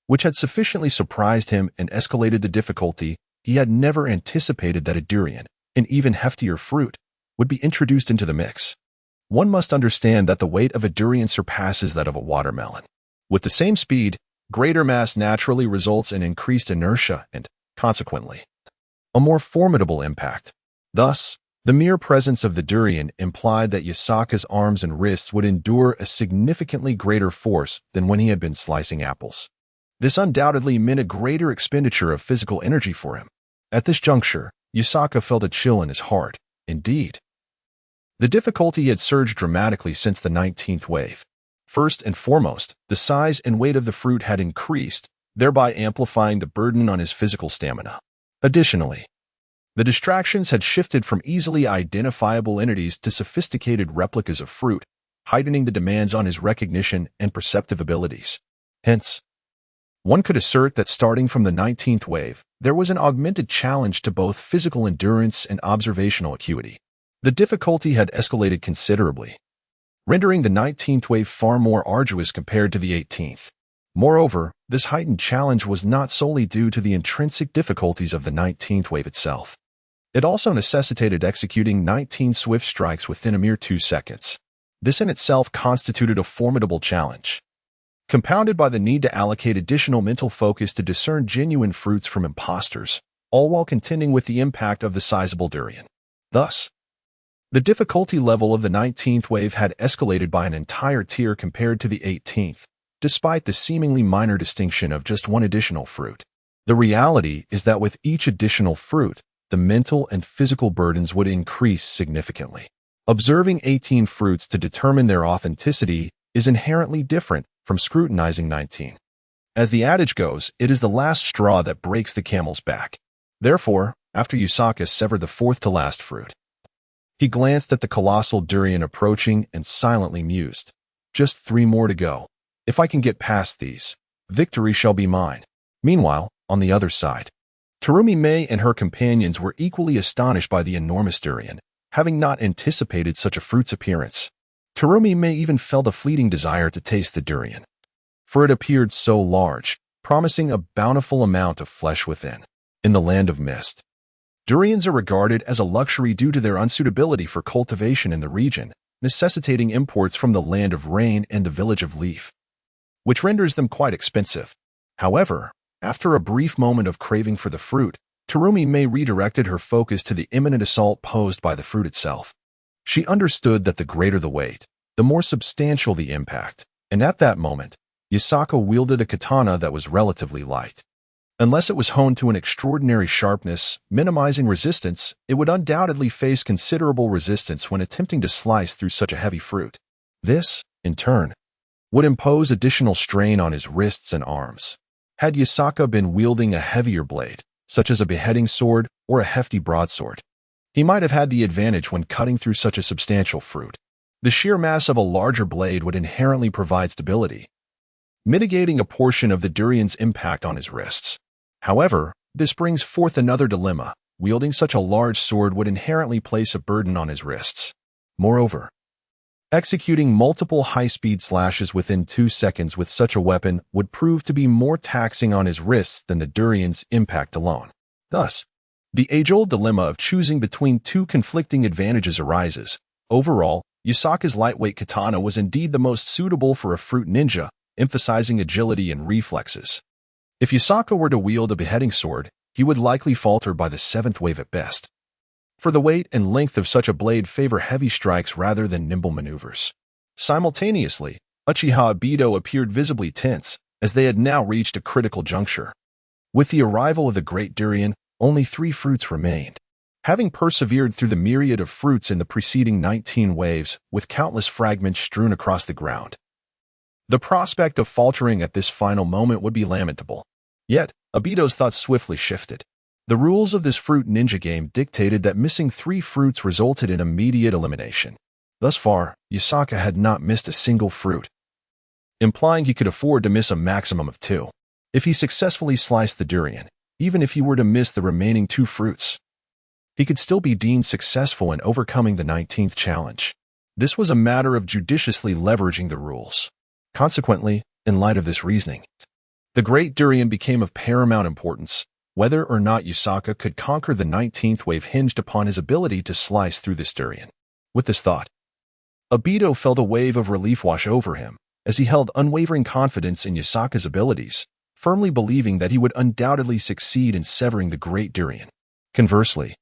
which had sufficiently surprised him and escalated the difficulty, he had never anticipated that a durian, an even heftier fruit, would be introduced into the mix. One must understand that the weight of a durian surpasses that of a watermelon. With the same speed, greater mass naturally results in increased inertia and, consequently, a more formidable impact. Thus, the mere presence of the durian implied that Yasaka's arms and wrists would endure a significantly greater force than when he had been slicing apples. This undoubtedly meant a greater expenditure of physical energy for him. At this juncture, Yasaka felt a chill in his heart. Indeed, the difficulty had surged dramatically since the 19th wave. First and foremost, the size and weight of the fruit had increased, thereby amplifying the burden on his physical stamina. Additionally, the distractions had shifted from easily identifiable entities to sophisticated replicas of fruit, heightening the demands on his recognition and perceptive abilities. Hence, one could assert that starting from the 19th wave, there was an augmented challenge to both physical endurance and observational acuity. The difficulty had escalated considerably, rendering the 19th wave far more arduous compared to the 18th. Moreover, this heightened challenge was not solely due to the intrinsic difficulties of the 19th wave itself. It also necessitated executing 19 swift strikes within a mere 2 seconds. This in itself constituted a formidable challenge, compounded by the need to allocate additional mental focus to discern genuine fruits from imposters, all while contending with the impact of the sizable durian. Thus, the difficulty level of the 19th wave had escalated by an entire tier compared to the 18th, despite the seemingly minor distinction of just one additional fruit. The reality is that with each additional fruit, the mental and physical burdens would increase significantly. Observing 18 fruits to determine their authenticity is inherently different from scrutinizing 19. As the adage goes, it is the last straw that breaks the camel's back. Therefore, after Yasaka severed the fourth-to-last fruit, he glanced at the colossal durian approaching and silently mused. Just 3 more to go. If I can get past these, victory shall be mine. Meanwhile, on the other side, Terumi Mei and her companions were equally astonished by the enormous durian, having not anticipated such a fruit's appearance. Terumi Mei even felt a fleeting desire to taste the durian, for it appeared so large, promising a bountiful amount of flesh within. In the land of mist, durians are regarded as a luxury due to their unsuitability for cultivation in the region, necessitating imports from the land of rain and the village of leaf, which renders them quite expensive. However, after a brief moment of craving for the fruit, Terumi Mei redirected her focus to the imminent assault posed by the fruit itself. She understood that the greater the weight, the more substantial the impact, and at that moment, Yasaka wielded a katana that was relatively light. Unless it was honed to an extraordinary sharpness, minimizing resistance, it would undoubtedly face considerable resistance when attempting to slice through such a heavy fruit. This, in turn, would impose additional strain on his wrists and arms. Had Yasaka been wielding a heavier blade, such as a beheading sword or a hefty broadsword, he might have had the advantage when cutting through such a substantial fruit. The sheer mass of a larger blade would inherently provide stability, mitigating a portion of the durian's impact on his wrists. However, this brings forth another dilemma. Wielding such a large sword would inherently place a burden on his wrists. Moreover, executing multiple high-speed slashes within 2 seconds with such a weapon would prove to be more taxing on his wrists than the durian's impact alone. Thus, the age-old dilemma of choosing between 2 conflicting advantages arises. Overall, Yasaka's lightweight katana was indeed the most suitable for a fruit ninja, emphasizing agility and reflexes. If Yusaka were to wield a beheading sword, he would likely falter by the 7th wave at best. For the weight and length of such a blade favor heavy strikes rather than nimble maneuvers. Simultaneously, Uchiha Obito appeared visibly tense, as they had now reached a critical juncture. With the arrival of the Great Durian, only 3 fruits remained. Having persevered through the myriad of fruits in the preceding 19 waves, with countless fragments strewn across the ground, the prospect of faltering at this final moment would be lamentable. Yet, Obito's thoughts swiftly shifted. The rules of this fruit ninja game dictated that missing 3 fruits resulted in immediate elimination. Thus far, Yusaka had not missed a single fruit, implying he could afford to miss a maximum of 2. If he successfully sliced the durian, even if he were to miss the remaining 2 fruits, he could still be deemed successful in overcoming the 19th challenge. This was a matter of judiciously leveraging the rules. Consequently, in light of this reasoning, the Great Durian became of paramount importance. Whether or not Yusaka could conquer the 19th wave hinged upon his ability to slice through this durian. With this thought, Obito felt a wave of relief wash over him, as he held unwavering confidence in Yusaka's abilities, firmly believing that he would undoubtedly succeed in severing the Great Durian. Conversely,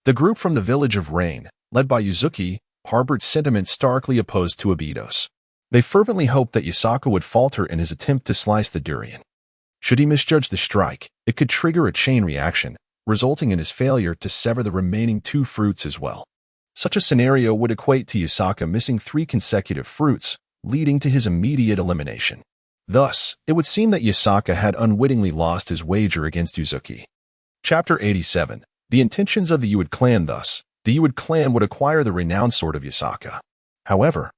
the group from the village of Rain, led by Yuzuki, harbored sentiments starkly opposed to Obito's. They fervently hoped that Yusaka would falter in his attempt to slice the durian. Should he misjudge the strike, it could trigger a chain reaction, resulting in his failure to sever the remaining 2 fruits as well. Such a scenario would equate to Yusaka missing 3 consecutive fruits, leading to his immediate elimination. Thus, it would seem that Yusaka had unwittingly lost his wager against Yuzuki. Chapter 87. The intentions of the Uward clan. Thus, the Uward clan would acquire the renowned sword of Yusaka. However,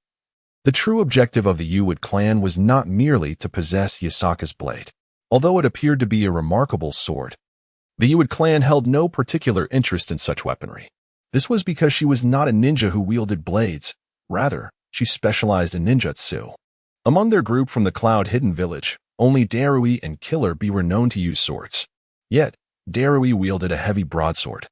the true objective of the Uward clan was not merely to possess Yusaka's blade. Although it appeared to be a remarkable sword, the Uward clan held no particular interest in such weaponry. This was because she was not a ninja who wielded blades. Rather, she specialized in ninjutsu. Among their group from the Cloud-Hidden Village, only Darui and Killer Bee were known to use swords. Yet, Darui wielded a heavy broadsword,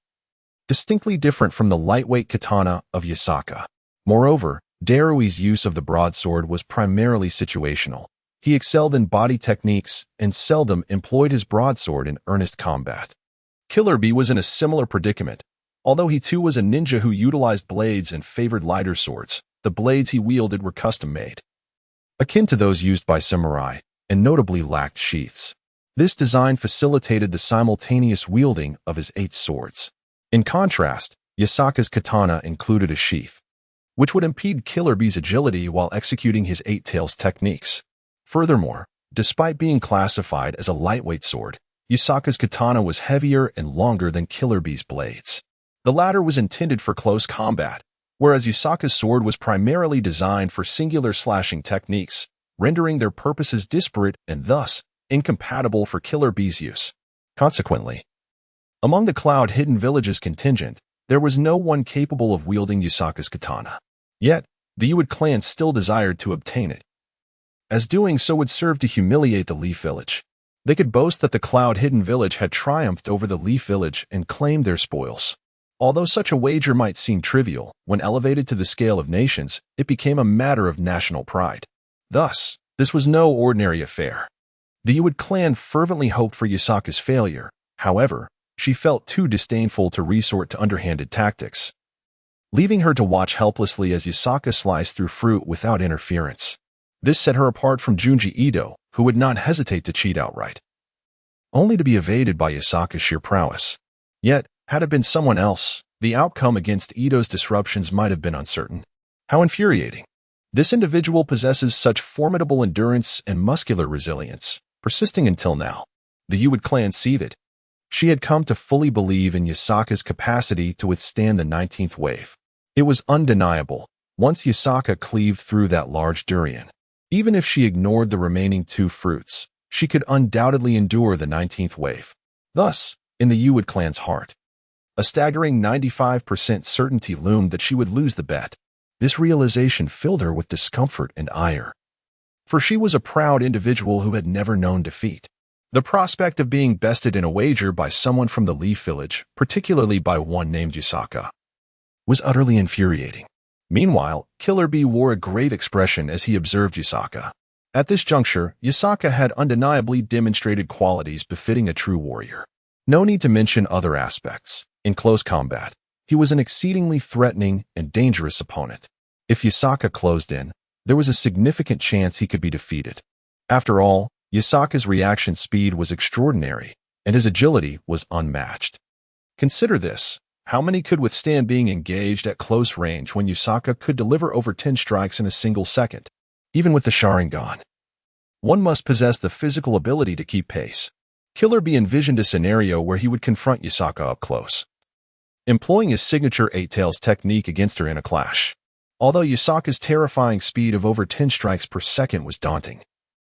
distinctly different from the lightweight katana of Yusaka. Moreover, Darui's use of the broadsword was primarily situational. He excelled in body techniques and seldom employed his broadsword in earnest combat. Killer Bee was in a similar predicament. Although he too was a ninja who utilized blades and favored lighter swords, the blades he wielded were custom-made, akin to those used by samurai, and notably lacked sheaths. This design facilitated the simultaneous wielding of his 8 swords. In contrast, Yusaka's katana included a sheath, which would impede Killer Bee's agility while executing his 8 tails techniques. Furthermore, despite being classified as a lightweight sword, Yusaka's katana was heavier and longer than Killer Bee's blades. The latter was intended for close combat, whereas Yusaka's sword was primarily designed for singular slashing techniques, rendering their purposes disparate and thus incompatible for Killer Bee's use. Consequently, among the Cloud-Hidden Village's contingent, there was no one capable of wielding Yusaka's katana. Yet, the Uward clan still desired to obtain it, as doing so would serve to humiliate the Leaf Village. They could boast that the Cloud-Hidden Village had triumphed over the Leaf Village and claimed their spoils. Although such a wager might seem trivial, when elevated to the scale of nations, it became a matter of national pride. Thus, this was no ordinary affair. The Uward clan fervently hoped for Yusaka's failure. However, she felt too disdainful to resort to underhanded tactics, leaving her to watch helplessly as Yusaka sliced through fruit without interference. This set her apart from Junji Ito, who would not hesitate to cheat outright, only to be evaded by Yusaka's sheer prowess. Yet, had it been someone else, the outcome against Ito's disruptions might have been uncertain. How infuriating! This individual possesses such formidable endurance and muscular resilience, persisting until now. The Uward clan seethed. She had come to fully believe in Yusaka's capacity to withstand the 19th wave. It was undeniable, once Yusaka cleaved through that large durian. Even if she ignored the remaining 2 fruits, she could undoubtedly endure the 19th wave. Thus, in the Uward clan's heart, a staggering 95% certainty loomed that she would lose the bet. This realization filled her with discomfort and ire, for she was a proud individual who had never known defeat. The prospect of being bested in a wager by someone from the Leaf Village, particularly by one named Yusaka, was utterly infuriating. Meanwhile, Killer Bee wore a grave expression as he observed Yusaka. At this juncture, Yasaka had undeniably demonstrated qualities befitting a true warrior. No need to mention other aspects. In close combat, he was an exceedingly threatening and dangerous opponent. If Yasaka closed in, there was a significant chance he could be defeated. After all, Yasaka's reaction speed was extraordinary, and his agility was unmatched. Consider this. How many could withstand being engaged at close range when Yasaka could deliver over 10 strikes in a single second? Even with the Sharingan, one must possess the physical ability to keep pace. Killer Bee envisioned a scenario where he would confront Yasaka up close, employing his signature Eight Tails technique against her in a clash. Although Yasaka's terrifying speed of over 10 strikes per second was daunting,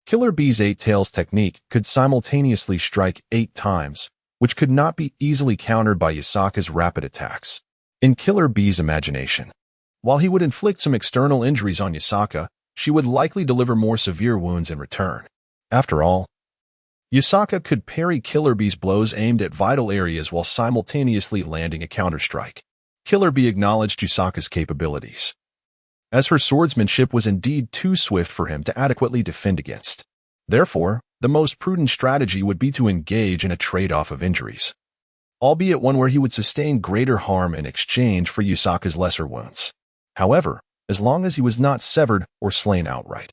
Killer Bee's Eight Tails technique could simultaneously strike 8 times, which could not be easily countered by Yasaka's rapid attacks. In Killer Bee's imagination, while he would inflict some external injuries on Yasaka, she would likely deliver more severe wounds in return. After all, Yasaka could parry Killer Bee's blows aimed at vital areas while simultaneously landing a counterstrike. Killer Bee acknowledged Yasaka's capabilities, as her swordsmanship was indeed too swift for him to adequately defend against. Therefore, the most prudent strategy would be to engage in a trade-off of injuries, albeit one where he would sustain greater harm in exchange for Yasaka's lesser wounds. However, as long as he was not severed or slain outright.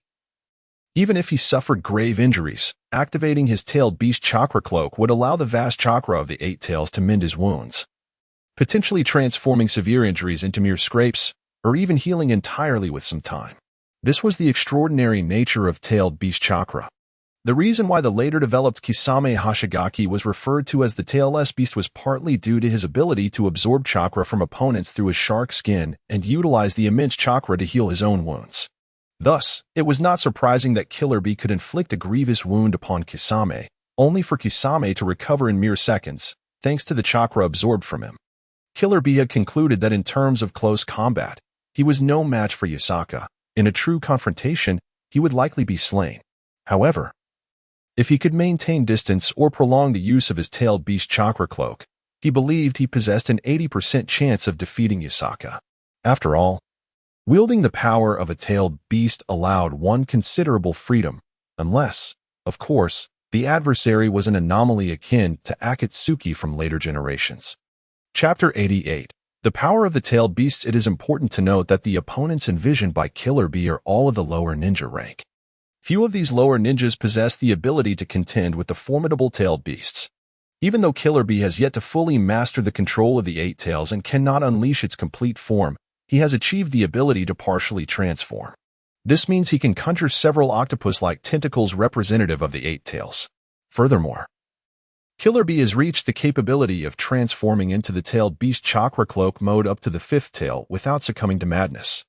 Even if he suffered grave injuries, activating his tailed beast chakra cloak would allow the vast chakra of the Eight Tails to mend his wounds, potentially transforming severe injuries into mere scrapes, or even healing entirely with some time. This was the extraordinary nature of tailed beast chakra. The reason why the later developed Kisame Hashigaki was referred to as the tailless beast was partly due to his ability to absorb chakra from opponents through his shark skin and utilize the immense chakra to heal his own wounds. Thus, it was not surprising that Killer Bee could inflict a grievous wound upon Kisame, only for Kisame to recover in mere seconds, thanks to the chakra absorbed from him. Killer Bee had concluded that in terms of close combat, he was no match for Yasaka. In a true confrontation, he would likely be slain. However, if he could maintain distance or prolong the use of his tailed beast chakra cloak, he believed he possessed an 80% chance of defeating Yasaka. After all, wielding the power of a tailed beast allowed one considerable freedom, unless, of course, the adversary was an anomaly akin to Akatsuki from later generations. Chapter 88. The Power of the Tailed Beasts. It is important to note that the opponents envisioned by Killer Bee are all of the lower ninja rank. Few of these lower ninjas possess the ability to contend with the formidable tailed beasts. Even though Killer Bee has yet to fully master the control of the Eight Tails and cannot unleash its complete form, he has achieved the ability to partially transform. This means he can conjure several octopus-like tentacles representative of the Eight Tails. Furthermore, Killer Bee has reached the capability of transforming into the tailed beast chakra cloak mode up to the 5th tail without succumbing to madness.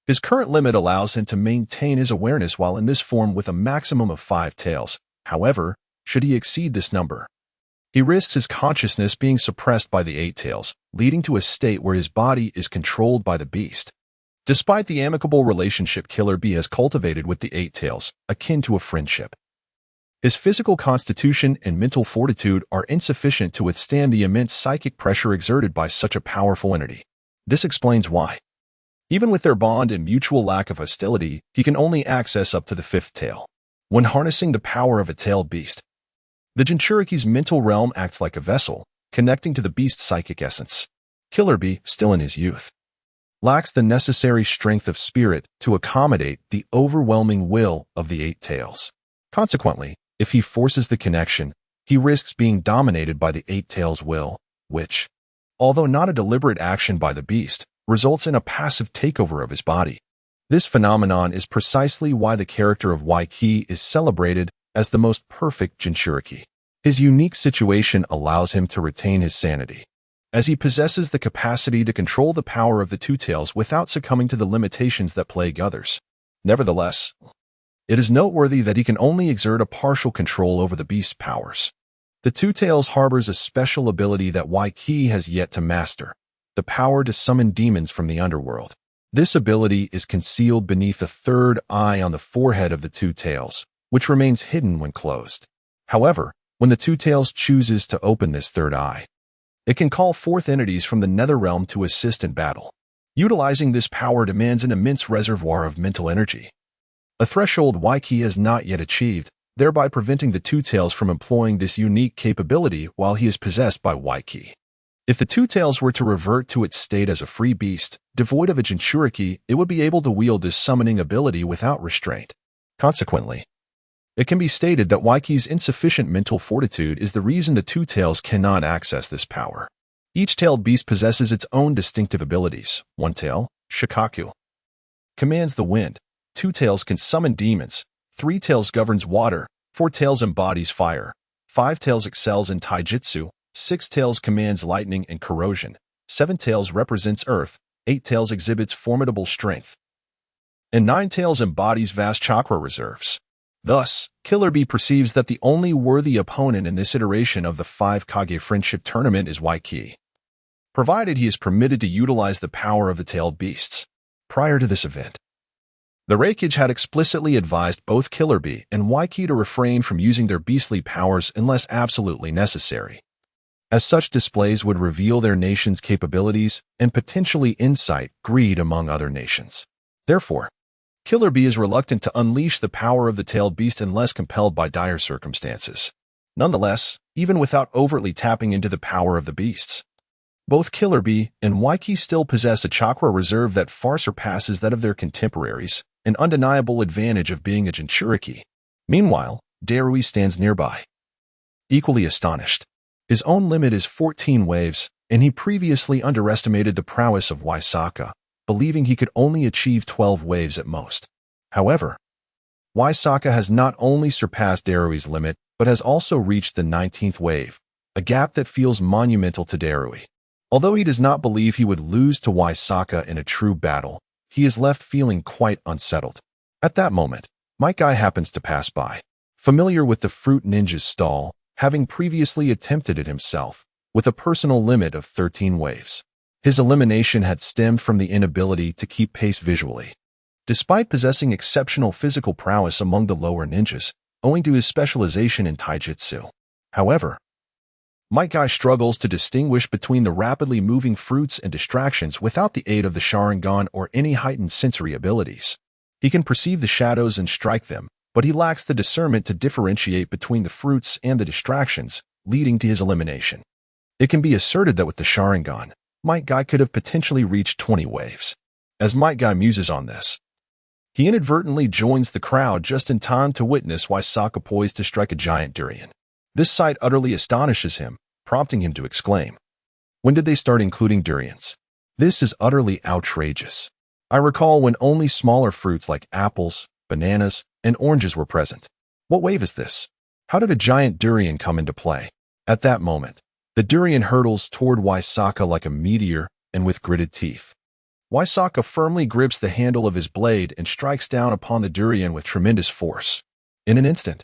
His current limit allows him to maintain his awareness while in this form with a maximum of 5 tails. However, should he exceed this number, he risks his consciousness being suppressed by the Eight Tails, leading to a state where his body is controlled by the beast. Despite the amicable relationship Killer Bee has cultivated with the Eight Tails, akin to a friendship, his physical constitution and mental fortitude are insufficient to withstand the immense psychic pressure exerted by such a powerful entity. This explains why, even with their bond and mutual lack of hostility, he can only access up to the 5th tail. When harnessing the power of a tailed beast, the Jinchuriki's mental realm acts like a vessel, connecting to the beast's psychic essence. Killer Bee, still in his youth, lacks the necessary strength of spirit to accommodate the overwhelming will of the Eight Tails. Consequently, if he forces the connection, he risks being dominated by the Eight Tails' will, which, although not a deliberate action by the beast, results in a passive takeover of his body. This phenomenon is precisely why the character of Waiki is celebrated as the most perfect Jinchuriki. His unique situation allows him to retain his sanity, as he possesses the capacity to control the power of the Two Tails without succumbing to the limitations that plague others. Nevertheless, it is noteworthy that he can only exert a partial control over the beast's powers. The Two Tails harbors a special ability that Waiki has yet to master, the power to summon demons from the underworld. This ability is concealed beneath a third eye on the forehead of the Two Tails, which remains hidden when closed. However, when the Two Tails chooses to open this third eye, it can call forth entities from the nether realm to assist in battle. Utilizing this power demands an immense reservoir of mental energy. a threshold Waiki has not yet achieved, thereby preventing the Two Tails from employing this unique capability while he is possessed by Waiki. If the Two Tails were to revert to its state as a free beast, devoid of a Jinchuriki, it would be able to wield this summoning ability without restraint. Consequently, it can be stated that Waiki's insufficient mental fortitude is the reason the Two Tails cannot access this power. Each tailed beast possesses its own distinctive abilities. One Tail, Shikaku, commands the wind. Two Tails can summon demons. Three Tails governs water. Four Tails embodies fire. Five Tails excels in taijutsu. Six Tails commands lightning and corrosion. Seven Tails represents earth. Eight Tails exhibits formidable strength. And Nine Tails embodies vast chakra reserves. Thus, Killer Bee perceives that the only worthy opponent in this iteration of the 5 Kage Friendship Tournament is Waiki, provided he is permitted to utilize the power of the tailed beasts. Prior to this event, the Reikage had explicitly advised both Killer Bee and Waiki to refrain from using their beastly powers unless absolutely necessary, as such displays would reveal their nation's capabilities and potentially incite greed among other nations. Therefore, Killer Bee is reluctant to unleash the power of the tailed beast unless compelled by dire circumstances. Nonetheless, even without overtly tapping into the power of the beasts, both Killer Bee and Waiki still possess a chakra reserve that far surpasses that of their contemporaries, an undeniable advantage of being a Jinchuriki. Meanwhile, Darui stands nearby, equally astonished. His own limit is 14 waves, and he previously underestimated the prowess of Waisaka, believing he could only achieve 12 waves at most. However, Waisaka has not only surpassed Darui's limit, but has also reached the 19th wave, a gap that feels monumental to Darui. Although he does not believe he would lose to Waisaka in a true battle, he is left feeling quite unsettled. At that moment, Might Guy happens to pass by, familiar with the Fruit Ninja's stall, having previously attempted it himself, with a personal limit of 13 waves. His elimination had stemmed from the inability to keep pace visually. Despite possessing exceptional physical prowess among the lower ninjas, owing to his specialization in taijutsu. However, Might Guy struggles to distinguish between the rapidly moving fruits and distractions without the aid of the Sharingan or any heightened sensory abilities. He can perceive the shadows and strike them, but he lacks the discernment to differentiate between the fruits and the distractions, leading to his elimination. It can be asserted that with the Sharingan, Might Guy could have potentially reached 20 waves. As Might Guy muses on this, he inadvertently joins the crowd just in time to witness Waisaka poised to strike a giant durian. This sight utterly astonishes him, prompting him to exclaim, "When did they start including durians? This is utterly outrageous. I recall when only smaller fruits like apples, bananas, and oranges were present. What wave is this? How did a giant durian come into play?" At that moment, the durian hurtles toward Waisaka like a meteor and with gritted teeth. Waisaka firmly grips the handle of his blade and strikes down upon the durian with tremendous force. In an instant,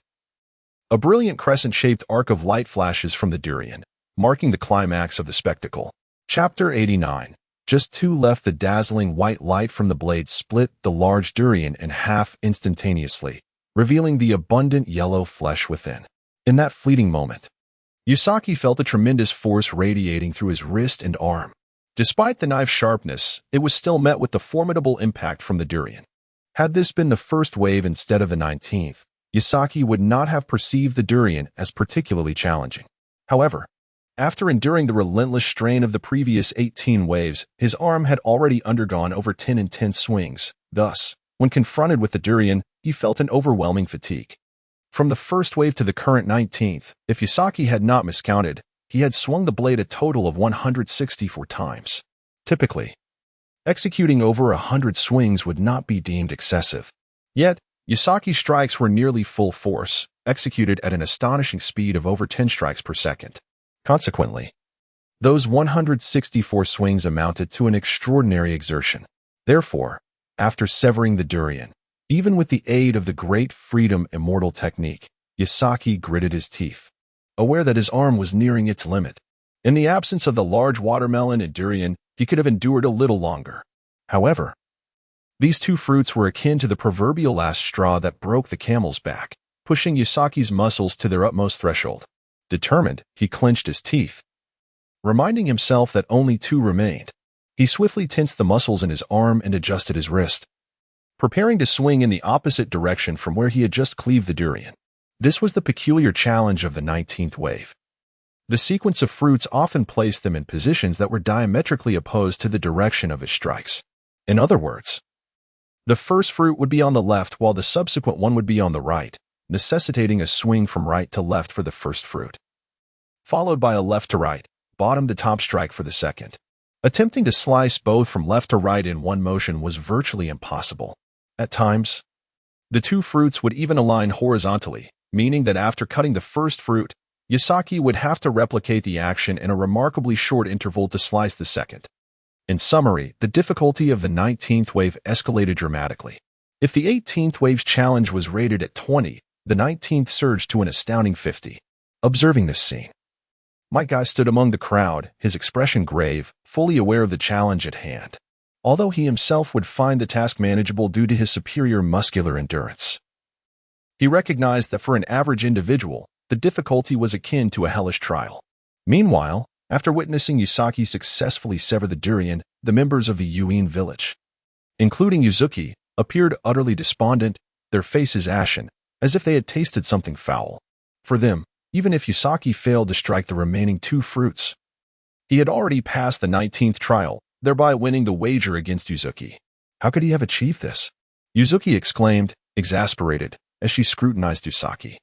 a brilliant crescent-shaped arc of light flashes from the durian, marking the climax of the spectacle. Chapter 89. Just two left. The dazzling white light from the blade split the large durian in half instantaneously, revealing the abundant yellow flesh within. In that fleeting moment, Yusaki felt a tremendous force radiating through his wrist and arm. Despite the knife's sharpness, it was still met with the formidable impact from the durian. Had this been the first wave instead of the 19th, Yusaki would not have perceived the durian as particularly challenging. However, after enduring the relentless strain of the previous 18 waves, his arm had already undergone over 10 intense swings. Thus, when confronted with the durian, he felt an overwhelming fatigue. From the first wave to the current 19th, if Yusaki had not miscounted, he had swung the blade a total of 164 times. Typically, executing over 100 swings would not be deemed excessive. Yet, Yusaki's strikes were nearly full force, executed at an astonishing speed of over 10 strikes per second. Consequently, those 164 swings amounted to an extraordinary exertion. Therefore, after severing the durian, even with the aid of the Great Freedom Immortal Technique, Yusaki gritted his teeth, aware that his arm was nearing its limit. In the absence of the large watermelon and durian, he could have endured a little longer. However, these two fruits were akin to the proverbial last straw that broke the camel's back, pushing Yusaki's muscles to their utmost threshold. Determined, he clenched his teeth, reminding himself that only two remained. He swiftly tensed the muscles in his arm and adjusted his wrist, preparing to swing in the opposite direction from where he had just cleaved the durian. This was the peculiar challenge of the 19th wave. The sequence of fruits often placed them in positions that were diametrically opposed to the direction of his strikes. In other words, the first fruit would be on the left while the subsequent one would be on the right, necessitating a swing from right to left for the first fruit, followed by a left to right, bottom to top strike for the second. Attempting to slice both from left to right in one motion was virtually impossible. At times, the two fruits would even align horizontally, meaning that after cutting the first fruit, Yasaki would have to replicate the action in a remarkably short interval to slice the second. In summary, the difficulty of the 19th wave escalated dramatically. If the 18th wave's challenge was rated at 20, the 19th surged to an astounding 50. Observing this scene, my guy stood among the crowd, his expression grave, fully aware of the challenge at hand, although he himself would find the task manageable due to his superior muscular endurance. He recognized that for an average individual, the difficulty was akin to a hellish trial. Meanwhile, after witnessing Yusaki successfully sever the durian, the members of the Yuin village, including Yuzuki, appeared utterly despondent, their faces ashen, as if they had tasted something foul. For them, even if Yusaki failed to strike the remaining two fruits, he had already passed the 19th trial, thereby winning the wager against Yuzuki. How could he have achieved this? Yuzuki exclaimed, exasperated, as she scrutinized Yusaki,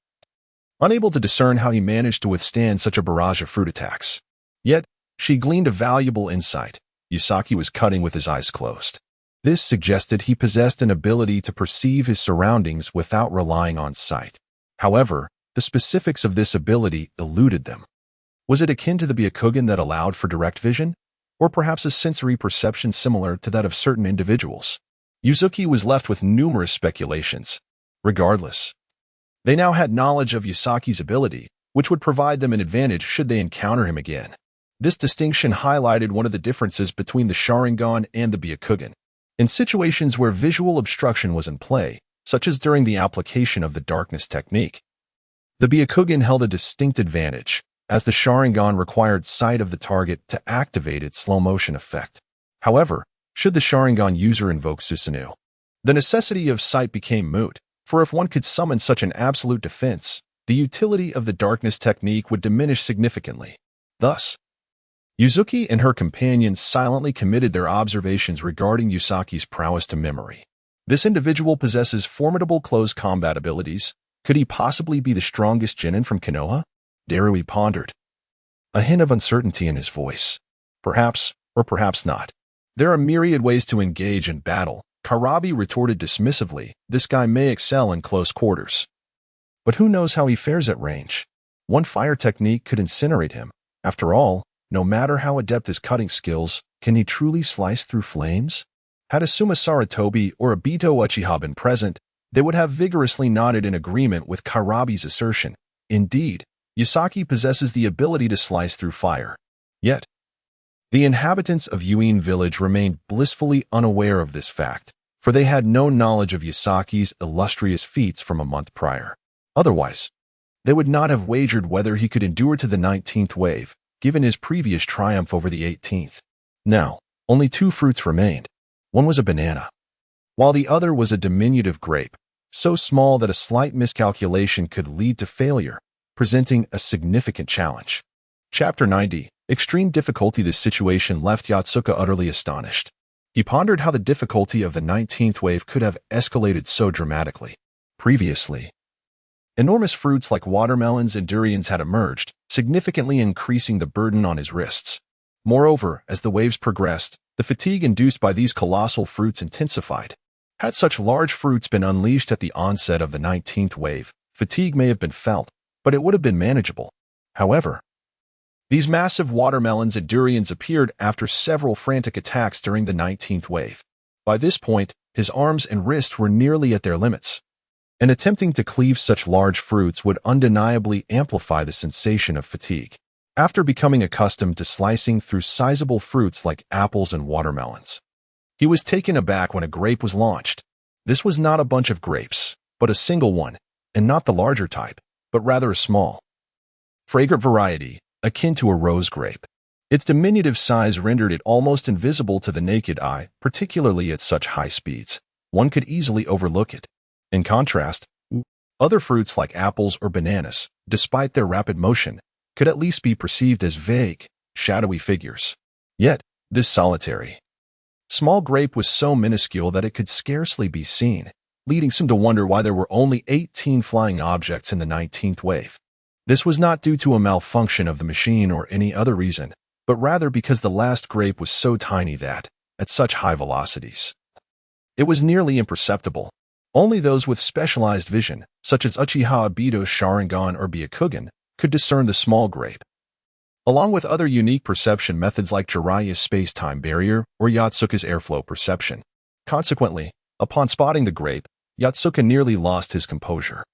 unable to discern how he managed to withstand such a barrage of fruit attacks. Yet, she gleaned a valuable insight. Yusaki was cutting with his eyes closed. This suggested he possessed an ability to perceive his surroundings without relying on sight. However, the specifics of this ability eluded them. Was it akin to the Byakugan that allowed for direct vision? Or perhaps a sensory perception similar to that of certain individuals? Yuzuki was left with numerous speculations. Regardless, they now had knowledge of Yusaki's ability, which would provide them an advantage should they encounter him again. This distinction highlighted one of the differences between the Sharingan and the Byakugan. In situations where visual obstruction was in play, such as during the application of the darkness technique, the Byakugan held a distinct advantage, as the Sharingan required sight of the target to activate its slow-motion effect. However, should the Sharingan user invoke Susanoo, the necessity of sight became moot, for if one could summon such an absolute defense, the utility of the darkness technique would diminish significantly. Thus, Yuzuki and her companions silently committed their observations regarding Yusaki's prowess to memory. This individual possesses formidable close combat abilities. Could he possibly be the strongest genin from Konoha? Darui pondered, a hint of uncertainty in his voice. Perhaps, or perhaps not. There are myriad ways to engage in battle, Karabi retorted dismissively. This guy may excel in close quarters, but who knows how he fares at range? One fire technique could incinerate him. After all, no matter how adept his cutting skills, can he truly slice through flames? Had Asuma Saratobi or Obito Uchiha been present, they would have vigorously nodded in agreement with Karabi's assertion. Indeed, Yusaki possesses the ability to slice through fire. Yet, the inhabitants of Yuin village remained blissfully unaware of this fact, for they had no knowledge of Yusaki's illustrious feats from a month prior. Otherwise, they would not have wagered whether he could endure to the 19th wave, given his previous triumph over the 18th. Now, only two fruits remained. One was a banana, while the other was a diminutive grape, so small that a slight miscalculation could lead to failure, presenting a significant challenge. Chapter 90. Extreme difficulty. This situation left Yotsuka utterly astonished. He pondered how the difficulty of the 19th wave could have escalated so dramatically. Previously, enormous fruits like watermelons and durians had emerged, significantly increasing the burden on his wrists. Moreover, as the waves progressed, the fatigue induced by these colossal fruits intensified. Had such large fruits been unleashed at the onset of the 19th wave, fatigue may have been felt, but it would have been manageable. However, these massive watermelons and durians appeared after several frantic attacks during the 19th wave. By this point, his arms and wrists were nearly at their limits, and attempting to cleave such large fruits would undeniably amplify the sensation of fatigue. After becoming accustomed to slicing through sizable fruits like apples and watermelons, he was taken aback when a grape was launched. This was not a bunch of grapes, but a single one, and not the larger type, but rather a small, fragrant variety, akin to a rose grape. Its diminutive size rendered it almost invisible to the naked eye, particularly at such high speeds. one could easily overlook it. In contrast, other fruits like apples or bananas, despite their rapid motion, could at least be perceived as vague, shadowy figures. Yet, this solitary, small grape was so minuscule that it could scarcely be seen, leading some to wonder why there were only 18 flying objects in the 19th wave. This was not due to a malfunction of the machine or any other reason, but rather because the last grape was so tiny that, at such high velocities, it was nearly imperceptible. Only those with specialized vision, such as Uchiha Obito's Sharingan or Byakugan, could discern the small grape. Along with other unique perception methods like Jiraiya's space-time barrier or Yotsuka's airflow perception. Consequently, upon spotting the grape, Yotsuka nearly lost his composure.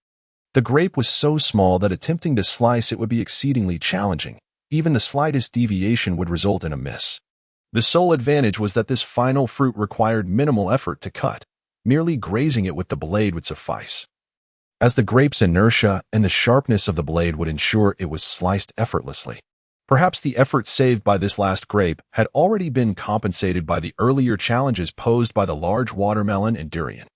The grape was so small that attempting to slice it would be exceedingly challenging. Even the slightest deviation would result in a miss. The sole advantage was that this final fruit required minimal effort to cut. Merely grazing it with the blade would suffice, as the grape's inertia and the sharpness of the blade would ensure it was sliced effortlessly. Perhaps the effort saved by this last grape had already been compensated by the earlier challenges posed by the large watermelon and durian.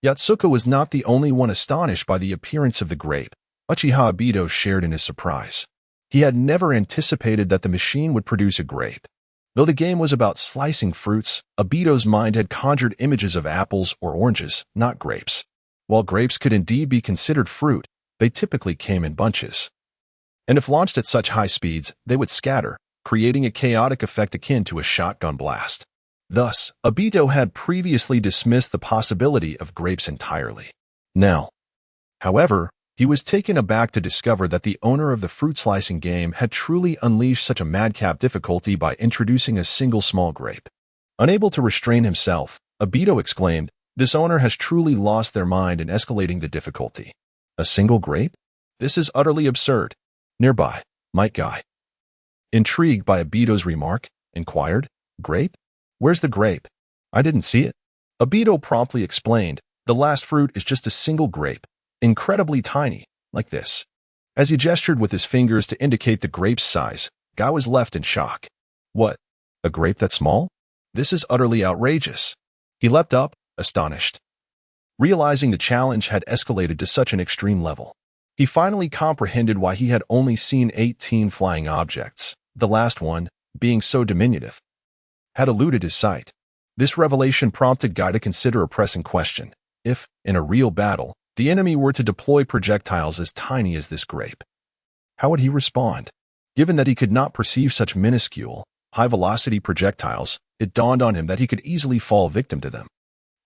Yotsuka was not the only one astonished by the appearance of the grape. Uchiha Obito shared in his surprise. He had never anticipated that the machine would produce a grape. Though the game was about slicing fruits, Obito's mind had conjured images of apples or oranges, not grapes. While grapes could indeed be considered fruit, they typically came in bunches. And if launched at such high speeds, they would scatter, creating a chaotic effect akin to a shotgun blast. Thus, Obito had previously dismissed the possibility of grapes entirely. Now, however, he was taken aback to discover that the owner of the fruit slicing game had truly unleashed such a madcap difficulty by introducing a single small grape. Unable to restrain himself, Obito exclaimed, "This owner has truly lost their mind in escalating the difficulty. A single grape? This is utterly absurd." Nearby, Might Guy, intrigued by Obito's remark, inquired, "Grape? Where's the grape? I didn't see it." Obito promptly explained, "The last fruit is just a single grape, incredibly tiny, like this." As he gestured with his fingers to indicate the grape's size, Guy was left in shock. "What? A grape that small? This is utterly outrageous." He leapt up, astonished, realizing the challenge had escalated to such an extreme level. He finally comprehended why he had only seen 18 flying objects. The last one, being so diminutive, had eluded his sight. This revelation prompted Guy to consider a pressing question. If, in a real battle, the enemy were to deploy projectiles as tiny as this grape, how would he respond? Given that he could not perceive such minuscule, high-velocity projectiles, it dawned on him that he could easily fall victim to them.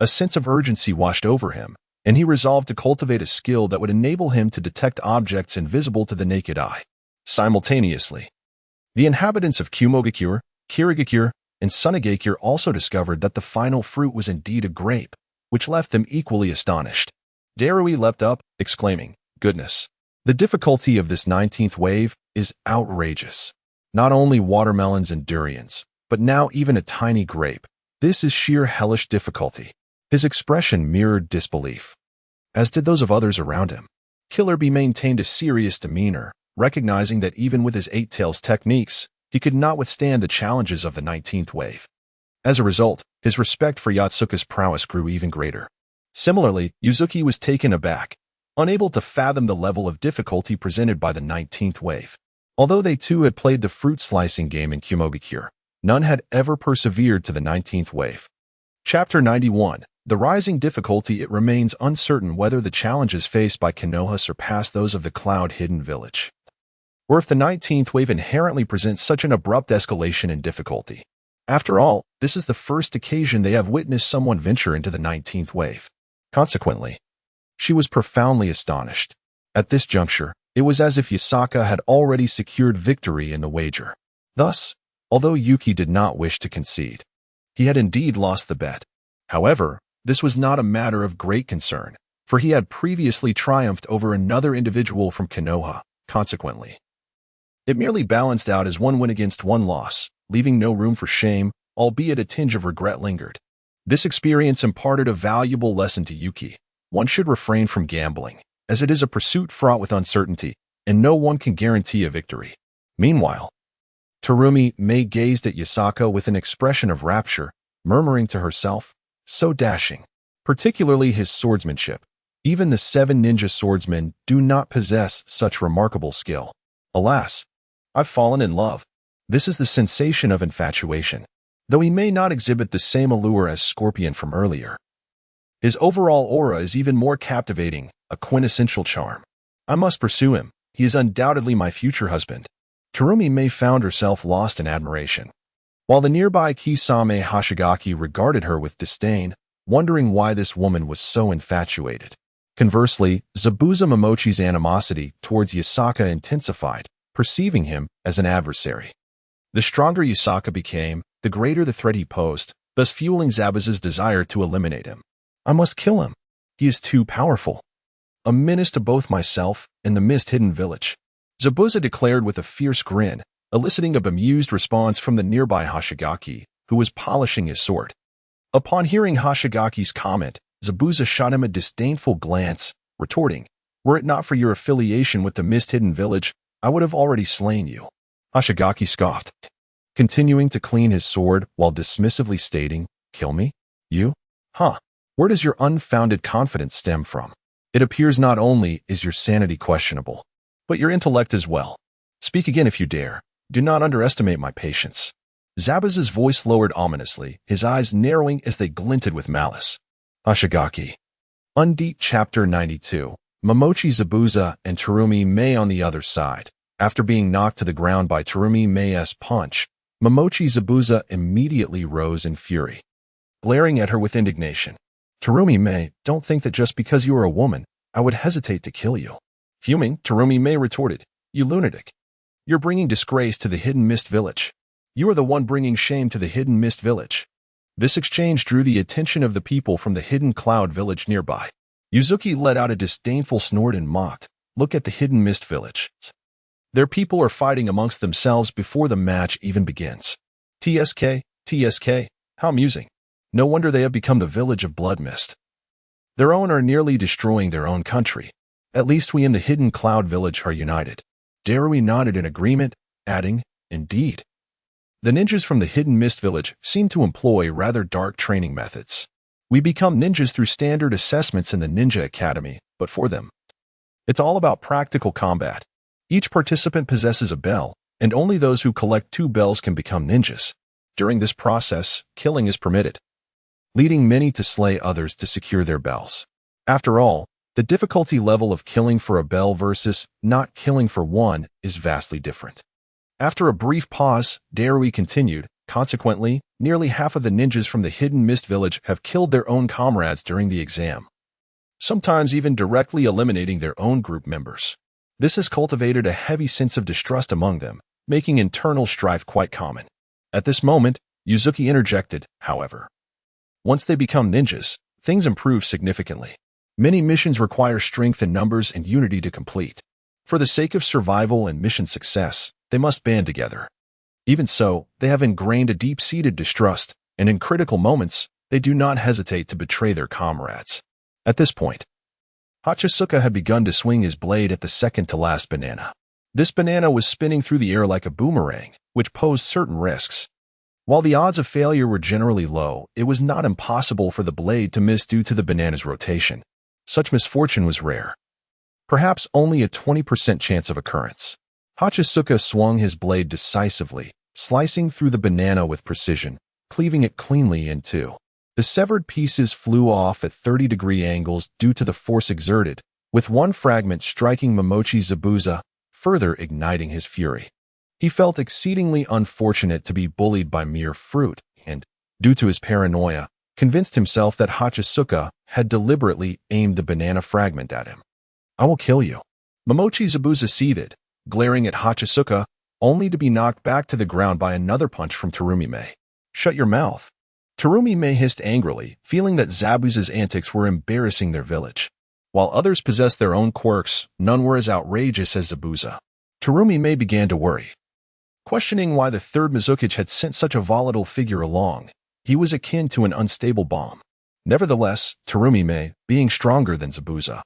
A sense of urgency washed over him, and he resolved to cultivate a skill that would enable him to detect objects invisible to the naked eye. Simultaneously, the inhabitants of Kumogakure, Kirigakure, and Sunagakure also discovered that the final fruit was indeed a grape, which left them equally astonished. Darui leapt up, exclaiming, "Goodness! The difficulty of this 19th wave is outrageous. Not only watermelons and durians, but now even a tiny grape. This is sheer hellish difficulty." His expression mirrored disbelief, as did those of others around him. Killer Bee maintained a serious demeanor, recognizing that even with his Eight Tails techniques, he could not withstand the challenges of the 19th wave. As a result, his respect for Yotsuka's prowess grew even greater. Similarly, Yuzuki was taken aback, unable to fathom the level of difficulty presented by the 19th wave. Although they too had played the fruit slicing game in Kumogakure, none had ever persevered to the 19th wave. Chapter 91. The rising difficulty. It remains uncertain whether the challenges faced by Konoha surpass those of the Cloud-Hidden Village, or if the 19th wave inherently presents such an abrupt escalation in difficulty. After all, this is the first occasion they have witnessed someone venture into the 19th wave. Consequently, she was profoundly astonished. At this juncture, it was as if Yasaka had already secured victory in the wager. Thus, although Yuki did not wish to concede, he had indeed lost the bet. However, this was not a matter of great concern, for he had previously triumphed over another individual from Konoha. Consequently, it merely balanced out as one win against one loss, leaving no room for shame, albeit a tinge of regret lingered. This experience imparted a valuable lesson to Yuki. One should refrain from gambling, as it is a pursuit fraught with uncertainty, and no one can guarantee a victory. Meanwhile, Terumi May gazed at Yasaka with an expression of rapture, murmuring to herself, "So dashing, particularly his swordsmanship. Even the 7 ninja swordsmen do not possess such remarkable skill. Alas, I've fallen in love. This is the sensation of infatuation. Though he may not exhibit the same allure as Scorpion from earlier, his overall aura is even more captivating, a quintessential charm. I must pursue him. He is undoubtedly my future husband. Terumi Mei found herself lost in admiration, while the nearby Kisame Hashigaki regarded her with disdain, wondering why this woman was so infatuated. Conversely, Zabuza Momochi's animosity towards Yasaka intensified, perceiving him as an adversary. The stronger Yasaka became, the greater the threat he posed, thus fueling Zabuza's desire to eliminate him. I must kill him. He is too powerful. A menace to both myself and the mist-hidden village, Zabuza declared with a fierce grin, eliciting a bemused response from the nearby Hashigaki, who was polishing his sword. Upon hearing Hashigaki's comment, Zabuza shot him a disdainful glance, retorting, "Were it not for your affiliation with the mist-hidden village, I would have already slain you." Hashigaki scoffed, continuing to clean his sword while dismissively stating, "Kill me? You? Huh? Where does your unfounded confidence stem from? It appears not only is your sanity questionable, but your intellect as well. Speak again if you dare. Do not underestimate my patience." Zabuza's voice lowered ominously, his eyes narrowing as they glinted with malice. Hashigaki. Undeep Chapter 92. Momochi Zabuza and Terumi Mei on the other side. After being knocked to the ground by Terumi Mei's punch, Momochi Zabuza immediately rose in fury, glaring at her with indignation. "Terumi Mei, don't think that just because you are a woman, I would hesitate to kill you." Fuming, Terumi Mei retorted, "You lunatic. You're bringing disgrace to the Hidden Mist Village. You are the one bringing shame to the Hidden Mist Village." This exchange drew the attention of the people from the Hidden Cloud Village nearby. Yuzuki let out a disdainful snort and mocked, "Look at the Hidden Mist Village. Their people are fighting amongst themselves before the match even begins. TSK, how amusing. No wonder they have become the village of blood mist. Their own are nearly destroying their own country. At least we in the Hidden Cloud Village are united." Darui nodded in agreement, adding, "Indeed." The ninjas from the Hidden Mist Village seem to employ rather dark training methods. We become ninjas through standard assessments in the Ninja Academy, but for them, it's all about practical combat. Each participant possesses a bell, and only those who collect 2 bells can become ninjas. During this process, killing is permitted, leading many to slay others to secure their bells. After all, the difficulty level of killing for a bell versus not killing for one is vastly different. After a brief pause, Darui continued, "Consequently, nearly half of the ninjas from the Hidden Mist Village have killed their own comrades during the exam, sometimes even directly eliminating their own group members. This has cultivated a heavy sense of distrust among them, making internal strife quite common." At this moment, Yuzuki interjected, however. Once they become ninjas, things improve significantly. Many missions require strength in numbers and unity to complete. For the sake of survival and mission success, they must band together. Even so, they have ingrained a deep-seated distrust, and in critical moments, they do not hesitate to betray their comrades. At this point, Hachisuka had begun to swing his blade at the second-to-last banana. This banana was spinning through the air like a boomerang, which posed certain risks. While the odds of failure were generally low, it was not impossible for the blade to miss due to the banana's rotation. Such misfortune was rare. Perhaps only a 20% chance of occurrence. Hachisuka swung his blade decisively, slicing through the banana with precision, cleaving it cleanly in two. The severed pieces flew off at 30-degree angles due to the force exerted, with one fragment striking Momochi Zabuza, further igniting his fury. He felt exceedingly unfortunate to be bullied by mere fruit, and, due to his paranoia, convinced himself that Hachisuka had deliberately aimed the banana fragment at him. "I will kill you." Momochi Zabuza seethed, glaring at Hachisuka, only to be knocked back to the ground by another punch from Terumi Mei. "Shut your mouth." Terumi Mei hissed angrily, feeling that Zabuza's antics were embarrassing their village. While others possessed their own quirks, none were as outrageous as Zabuza. Terumi Mei began to worry, questioning why the third Mizukage had sent such a volatile figure along. He was akin to an unstable bomb. Nevertheless, Terumi Mei, being stronger than Zabuza,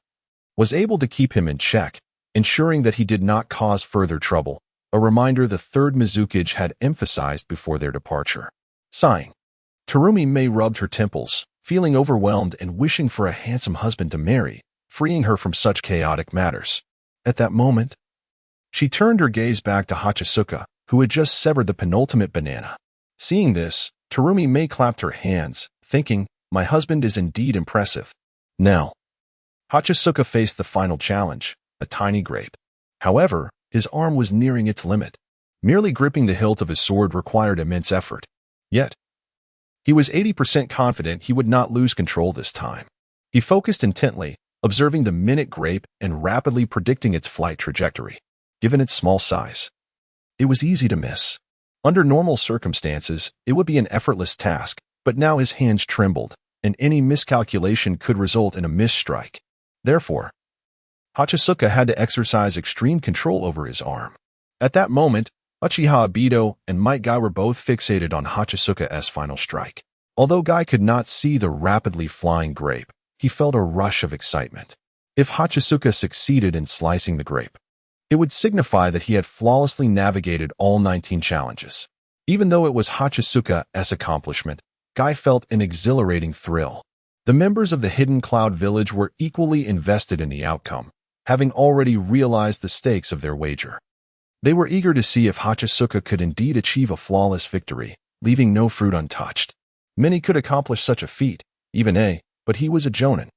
was able to keep him in check, ensuring that he did not cause further trouble, a reminder the third Mizukage had emphasized before their departure. Sighing, Terumi Mei rubbed her temples, feeling overwhelmed and wishing for a handsome husband to marry, freeing her from such chaotic matters. At that moment, she turned her gaze back to Hachisuka, who had just severed the penultimate banana. Seeing this, Terumi May clapped her hands, thinking, "My husband is indeed impressive." Now, Hachisuka faced the final challenge, a tiny grape. However, his arm was nearing its limit. Merely gripping the hilt of his sword required immense effort. Yet, he was 80% confident he would not lose control this time. He focused intently, observing the minute grape and rapidly predicting its flight trajectory. Given its small size, it was easy to miss. Under normal circumstances, it would be an effortless task, but now his hands trembled, and any miscalculation could result in a missed strike. Therefore, Hachisuka had to exercise extreme control over his arm. At that moment, Uchiha Obito and Might Guy were both fixated on Hachisuka's final strike. Although Guy could not see the rapidly flying grape, he felt a rush of excitement. If Hachisuka succeeded in slicing the grape, it would signify that he had flawlessly navigated all 19 challenges. Even though it was Hachisuka's accomplishment, Guy felt an exhilarating thrill. The members of the Hidden Cloud Village were equally invested in the outcome, having already realized the stakes of their wager. They were eager to see if Hachisuka could indeed achieve a flawless victory, leaving no fruit untouched. Many could accomplish such a feat, even but he was a Jonin.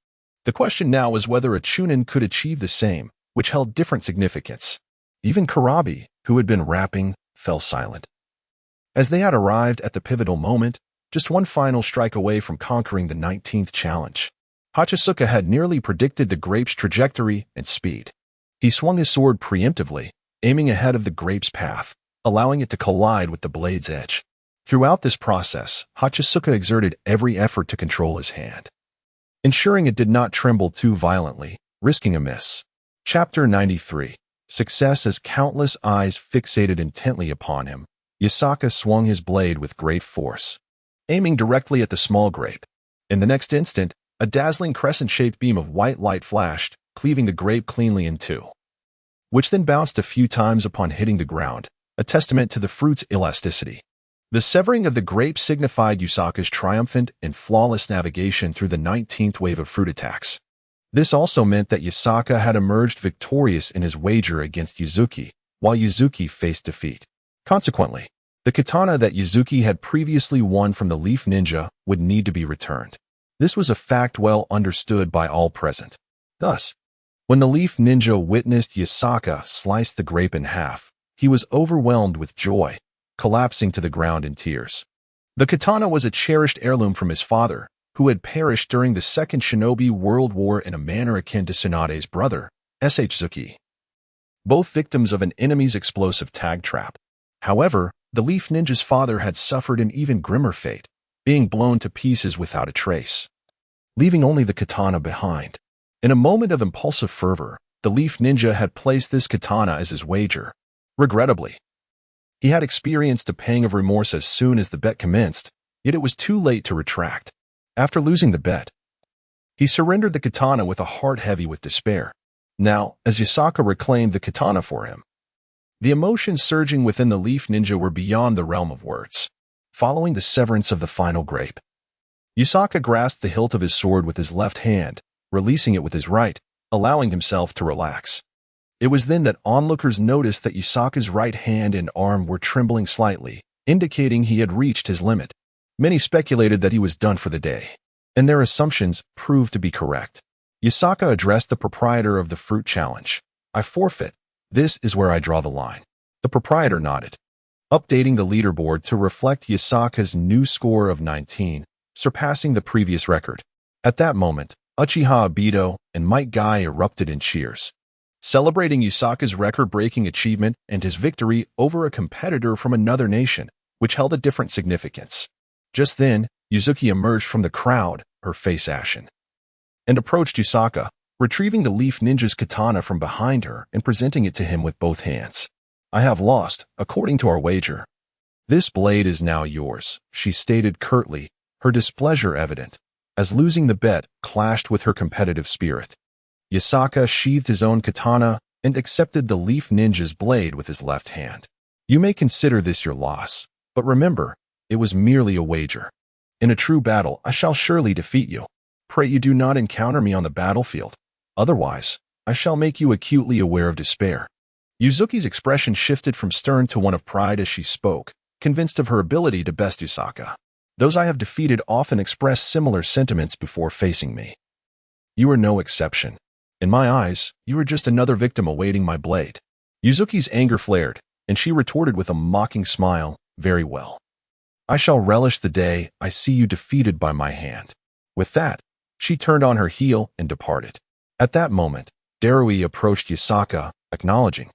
The question now was whether a Chunin could achieve the same, which held different significance. Even Kurabi, who had been rapping, fell silent. As they had arrived at the pivotal moment, just one final strike away from conquering the 19th challenge, Hachisuka had nearly predicted the grape's trajectory and speed. He swung his sword preemptively, aiming ahead of the grape's path, allowing it to collide with the blade's edge. Throughout this process, Hachisuka exerted every effort to control his hand, ensuring it did not tremble too violently, risking a miss. Chapter 93. Success. As countless eyes fixated intently upon him, Yasaka swung his blade with great force, aiming directly at the small grape. In the next instant, a dazzling crescent-shaped beam of white light flashed, cleaving the grape cleanly in two, which then bounced a few times upon hitting the ground, a testament to the fruit's elasticity. The severing of the grape signified Yasaka's triumphant and flawless navigation through the 19th wave of fruit attacks. This also meant that Yasaka had emerged victorious in his wager against Yuzuki, while Yuzuki faced defeat. Consequently, the katana that Yuzuki had previously won from the Leaf Ninja would need to be returned. This was a fact well understood by all present. Thus, when the Leaf Ninja witnessed Yasaka slice the grape in half, he was overwhelmed with joy, collapsing to the ground in tears. The katana was a cherished heirloom from his father, who had perished during the Second Shinobi World War in a manner akin to Tsunade's brother, Zuki, both victims of an enemy's explosive tag trap. However, the Leaf Ninja's father had suffered an even grimmer fate, being blown to pieces without a trace, leaving only the katana behind. In a moment of impulsive fervor, the Leaf Ninja had placed this katana as his wager. Regrettably, he had experienced a pang of remorse as soon as the bet commenced, yet it was too late to retract. After losing the bet, he surrendered the katana with a heart heavy with despair. Now, as Yasaka reclaimed the katana for him, the emotions surging within the Leaf Ninja were beyond the realm of words. Following the severance of the final grape, Yasaka grasped the hilt of his sword with his left hand, releasing it with his right, allowing himself to relax. It was then that onlookers noticed that Yasaka's right hand and arm were trembling slightly, indicating he had reached his limit. Many speculated that he was done for the day, and their assumptions proved to be correct. Yasaka addressed the proprietor of the fruit challenge. "I forfeit. This is where I draw the line." The proprietor nodded, updating the leaderboard to reflect Yasaka's new score of 19, surpassing the previous record. At that moment, Uchiha Obito and Might Guy erupted in cheers, celebrating Yasaka's record-breaking achievement and his victory over a competitor from another nation, which held a different significance. Just then, Yuzuki emerged from the crowd, her face ashen, and approached Yasaka, retrieving the Leaf Ninja's katana from behind her and presenting it to him with both hands. "I have lost, according to our wager. This blade is now yours," she stated curtly, her displeasure evident, as losing the bet clashed with her competitive spirit. Yasaka sheathed his own katana and accepted the Leaf Ninja's blade with his left hand. "You may consider this your loss, but remember, it was merely a wager. In a true battle, I shall surely defeat you. Pray you do not encounter me on the battlefield. Otherwise, I shall make you acutely aware of despair." Yuzuki's expression shifted from stern to one of pride as she spoke, convinced of her ability to best Yusaka. "Those I have defeated often express similar sentiments before facing me. You are no exception. In my eyes, you are just another victim awaiting my blade." Yuzuki's anger flared, and she retorted with a mocking smile, "Very well. I shall relish the day I see you defeated by my hand." With that, she turned on her heel and departed. At that moment, Darui approached Yusaka, acknowledging,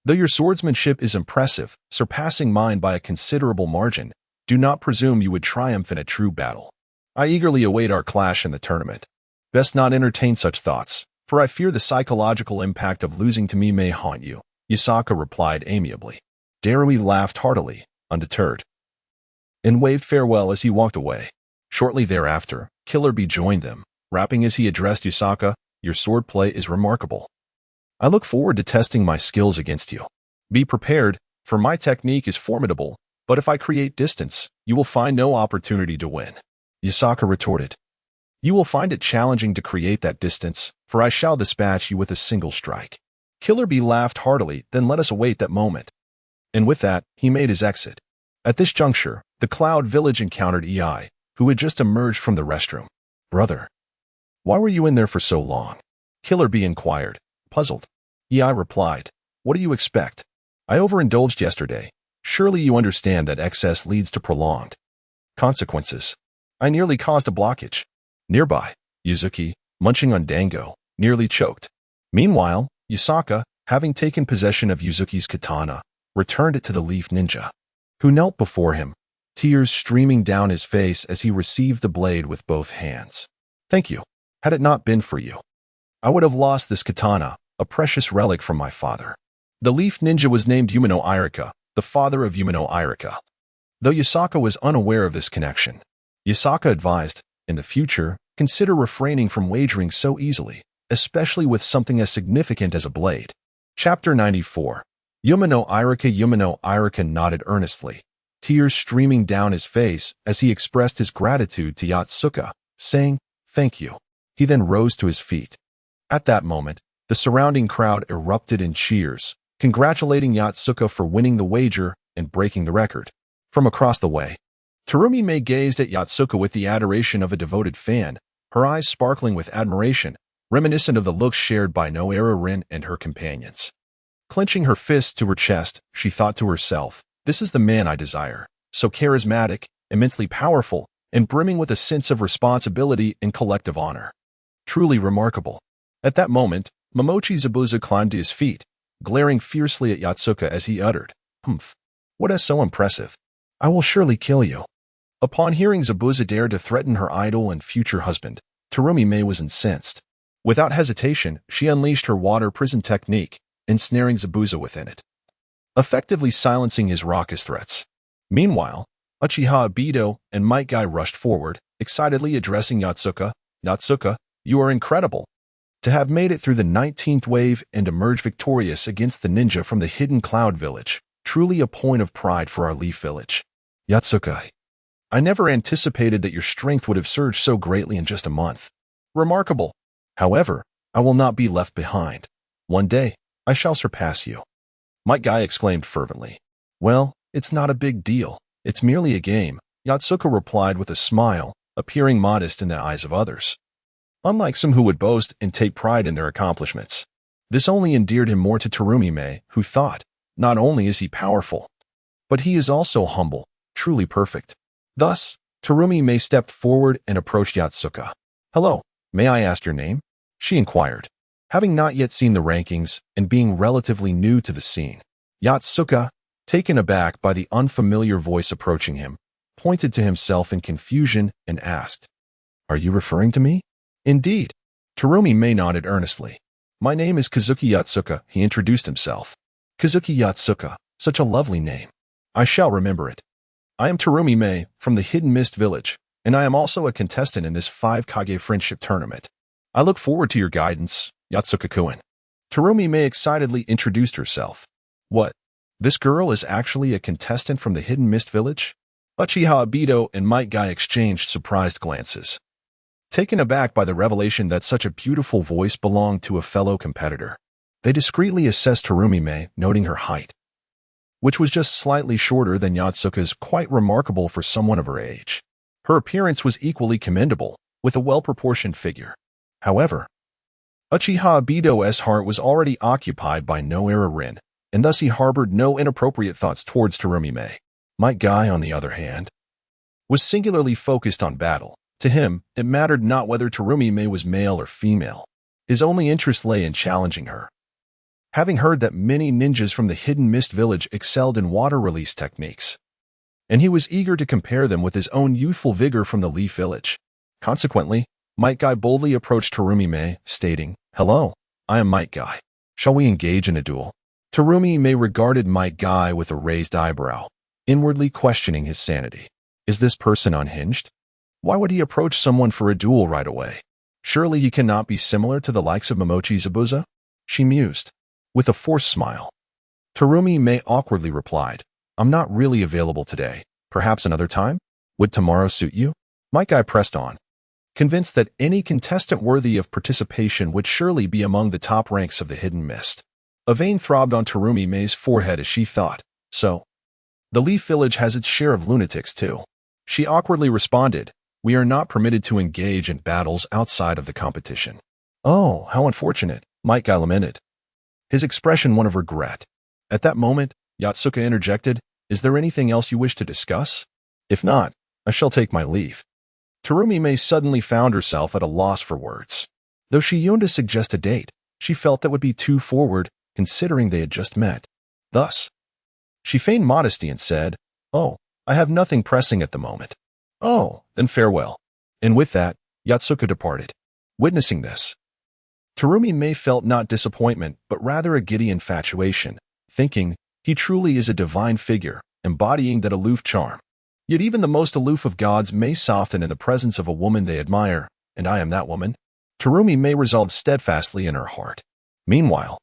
"Though your swordsmanship is impressive, surpassing mine by a considerable margin, do not presume you would triumph in a true battle. I eagerly await our clash in the tournament. Best not entertain such thoughts, for I fear the psychological impact of losing to me may haunt you," Yusaka replied amiably. Darui laughed heartily, undeterred, and waved farewell as he walked away. Shortly thereafter, Killer Bee joined them, rapping as he addressed Yusaka, "Your swordplay is remarkable. I look forward to testing my skills against you. Be prepared, for my technique is formidable, but if I create distance, you will find no opportunity to win." Yusaka retorted, "You will find it challenging to create that distance, for I shall dispatch you with a single strike." Killer Bee laughed heartily, "Then let us await that moment." And with that, he made his exit. At this juncture, the Cloud Village encountered Ei, who had just emerged from the restroom. "Brother, why were you in there for so long?" Killer Bee inquired, puzzled. Ei replied, "What do you expect? I overindulged yesterday. Surely you understand that excess leads to prolonged consequences. I nearly caused a blockage." Nearby, Yuzuki, munching on dango, nearly choked. Meanwhile, Yusaka, having taken possession of Yuzuki's katana, returned it to the Leaf Ninja, who knelt before him, tears streaming down his face as he received the blade with both hands. "Thank you. Had it not been for you, I would have lost this katana, a precious relic from my father." The Leaf Ninja was named Umino Irika, the father of Umino Irika. Though Yusaka was unaware of this connection, Yusaka advised, in the future, consider refraining from wagering so easily, especially with something as significant as a blade. Chapter 94. Umino Irika nodded earnestly, tears streaming down his face as he expressed his gratitude to Yotsuka, saying, "Thank you." He then rose to his feet. At that moment, the surrounding crowd erupted in cheers, congratulating Yotsuka for winning the wager and breaking the record. From across the way, Terumi gazed at Yotsuka with the adoration of a devoted fan, her eyes sparkling with admiration, reminiscent of the looks shared by Noera Rin and her companions. Clenching her fist to her chest, she thought to herself, "This is the man I desire, so charismatic, immensely powerful, and brimming with a sense of responsibility and collective honor. Truly remarkable." At that moment, Momochi Zabuza climbed to his feet, glaring fiercely at Yotsuka as he uttered, "Humph, what is so impressive? I will surely kill you." Upon hearing Zabuza dare to threaten her idol and future husband, Terumi was incensed. Without hesitation, she unleashed her water prison technique, ensnaring Zabuza within it, effectively silencing his raucous threats. Meanwhile, Uchiha Obito and Might Guy rushed forward, excitedly addressing Yotsuka, "Yotsuka, you are incredible. To have made it through the 19th wave and emerge victorious against the ninja from the hidden Cloud Village, truly a point of pride for our Leaf Village. Yotsuka, I never anticipated that your strength would have surged so greatly in just a month. Remarkable. However, I will not be left behind. One day, I shall surpass you." Might Guy exclaimed fervently. "Well, it's not a big deal. It's merely a game," Yotsuka replied with a smile, appearing modest in the eyes of others. Unlike some who would boast and take pride in their accomplishments, this only endeared him more to Terumi, who thought, not only is he powerful, but he is also humble, truly perfect. Thus, Terumi stepped forward and approached Yotsuka. "Hello, may I ask your name?" she inquired. Having not yet seen the rankings and being relatively new to the scene, Yotsuka, taken aback by the unfamiliar voice approaching him, pointed to himself in confusion and asked, "Are you referring to me?" "Indeed." Terumi nodded earnestly. "My name is Kazuki Yotsuka," he introduced himself. "Kazuki Yotsuka, such a lovely name. I shall remember it. I am Terumi from the Hidden Mist Village, and I am also a contestant in this 5 Kage Friendship Tournament. I look forward to your guidance, Yotsuka-kun." Terumi excitedly introduced herself. "What? This girl is actually a contestant from the Hidden Mist Village? Uchiha Obito and Might Guy exchanged surprised glances, taken aback by the revelation that such a beautiful voice belonged to a fellow competitor. They discreetly assessed Terumi, noting her height, which was just slightly shorter than Yotsuka's, quite remarkable for someone of her age. Her appearance was equally commendable, with a well-proportioned figure. However, Uchiha Obito's heart was already occupied by Noara Rin, and thus he harbored no inappropriate thoughts towards Terumi. Might Guy, on the other hand, was singularly focused on battle. To him, it mattered not whether Terumi was male or female. His only interest lay in challenging her. Having heard that many ninjas from the Hidden Mist Village excelled in water release techniques, and he was eager to compare them with his own youthful vigor from the Leaf Village. Consequently, Might Guy boldly approached Terumi, stating, "Hello, I am Might Guy. Shall we engage in a duel?" Terumi regarded Might Guy with a raised eyebrow, inwardly questioning his sanity. Is this person unhinged? Why would he approach someone for a duel right away? Surely he cannot be similar to the likes of Momochi Zabuza? She mused, with a forced smile. Terumi awkwardly replied, "I'm not really available today. Perhaps another time? Would tomorrow suit you?" Might Guy pressed on, convinced that any contestant worthy of participation would surely be among the top ranks of the Hidden Mist. A vein throbbed on Terumi's forehead as she thought, so the Leaf Village has its share of lunatics too. She awkwardly responded, "We are not permitted to engage in battles outside of the competition." "Oh, how unfortunate," Might Guy lamented, his expression one of regret. At that moment, Yotsuka interjected, "Is there anything else you wish to discuss? If not, I shall take my leave." Terumi suddenly found herself at a loss for words. Though she yearned to suggest a date, she felt that would be too forward, considering they had just met. Thus, she feigned modesty and said, "Oh, I have nothing pressing at the moment." "Oh, then farewell." And with that, Yotsuka departed. Witnessing this, Terumi felt not disappointment, but rather a giddy infatuation, thinking, he truly is a divine figure, embodying that aloof charm. Yet even the most aloof of gods may soften in the presence of a woman they admire, and I am that woman. Terumi resolved steadfastly in her heart. Meanwhile,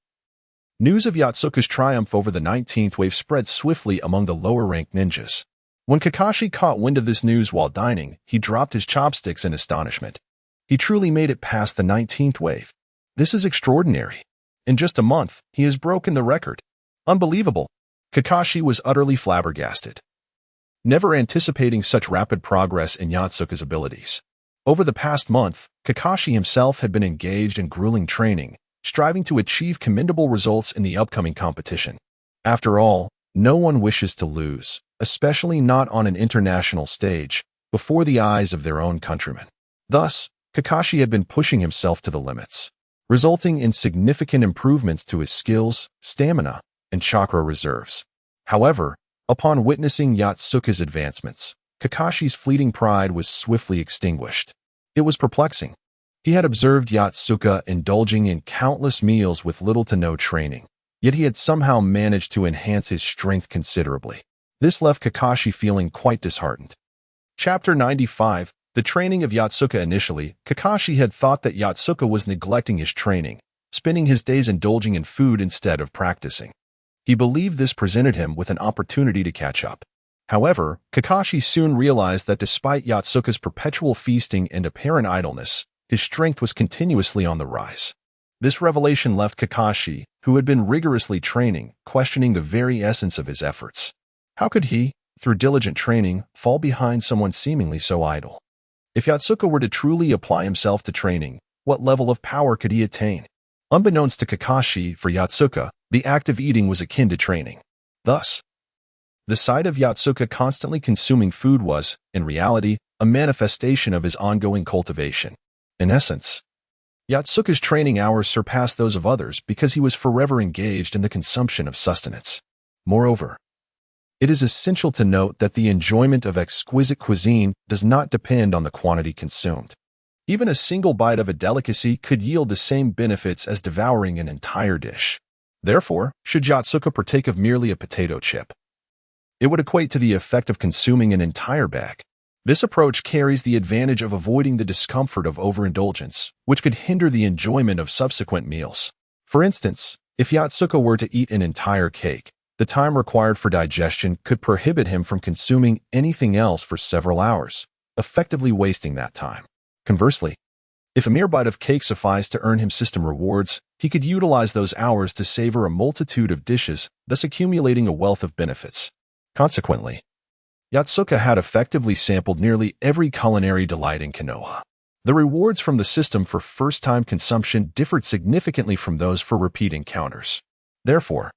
news of Yotsuka's triumph over the 19th wave spread swiftly among the lower-ranked ninjas. When Kakashi caught wind of this news while dining, he dropped his chopsticks in astonishment. He truly made it past the 19th wave. This is extraordinary. In just a month, he has broken the record. Unbelievable. Kakashi was utterly flabbergasted, never anticipating such rapid progress in Yotsuka's abilities. Over the past month, Kakashi himself had been engaged in grueling training, striving to achieve commendable results in the upcoming competition. After all, no one wishes to lose, especially not on an international stage, before the eyes of their own countrymen. Thus, Kakashi had been pushing himself to the limits, resulting in significant improvements to his skills, stamina, and chakra reserves. However, upon witnessing Yotsuka's advancements, Kakashi's fleeting pride was swiftly extinguished. It was perplexing. He had observed Yotsuka indulging in countless meals with little to no training, yet he had somehow managed to enhance his strength considerably. This left Kakashi feeling quite disheartened. Chapter 95, The Training of Yotsuka. Initially, Kakashi had thought that Yotsuka was neglecting his training, spending his days indulging in food instead of practicing. He believed this presented him with an opportunity to catch up. However, Kakashi soon realized that despite Yotsuka's perpetual feasting and apparent idleness, his strength was continuously on the rise. This revelation left Kakashi, who had been rigorously training, questioning the very essence of his efforts. How could he, through diligent training, fall behind someone seemingly so idle? If Yotsuka were to truly apply himself to training, what level of power could he attain? Unbeknownst to Kakashi, for Yotsuka, the act of eating was akin to training. Thus, the sight of Yotsuka constantly consuming food was, in reality, a manifestation of his ongoing cultivation. In essence, Yotsuka's training hours surpassed those of others because he was forever engaged in the consumption of sustenance. Moreover, it is essential to note that the enjoyment of exquisite cuisine does not depend on the quantity consumed. Even a single bite of a delicacy could yield the same benefits as devouring an entire dish. Therefore, should Yotsuka partake of merely a potato chip, it would equate to the effect of consuming an entire bag. This approach carries the advantage of avoiding the discomfort of overindulgence, which could hinder the enjoyment of subsequent meals. For instance, if Yotsuka were to eat an entire cake, The time required for digestion could prohibit him from consuming anything else for several hours, effectively wasting that time. Conversely, if a mere bite of cake sufficed to earn him system rewards, he could utilize those hours to savor a multitude of dishes, thus accumulating a wealth of benefits. Consequently, Yotsuka had effectively sampled nearly every culinary delight in Konoha. The rewards from the system for first-time consumption differed significantly from those for repeat encounters. Therefore,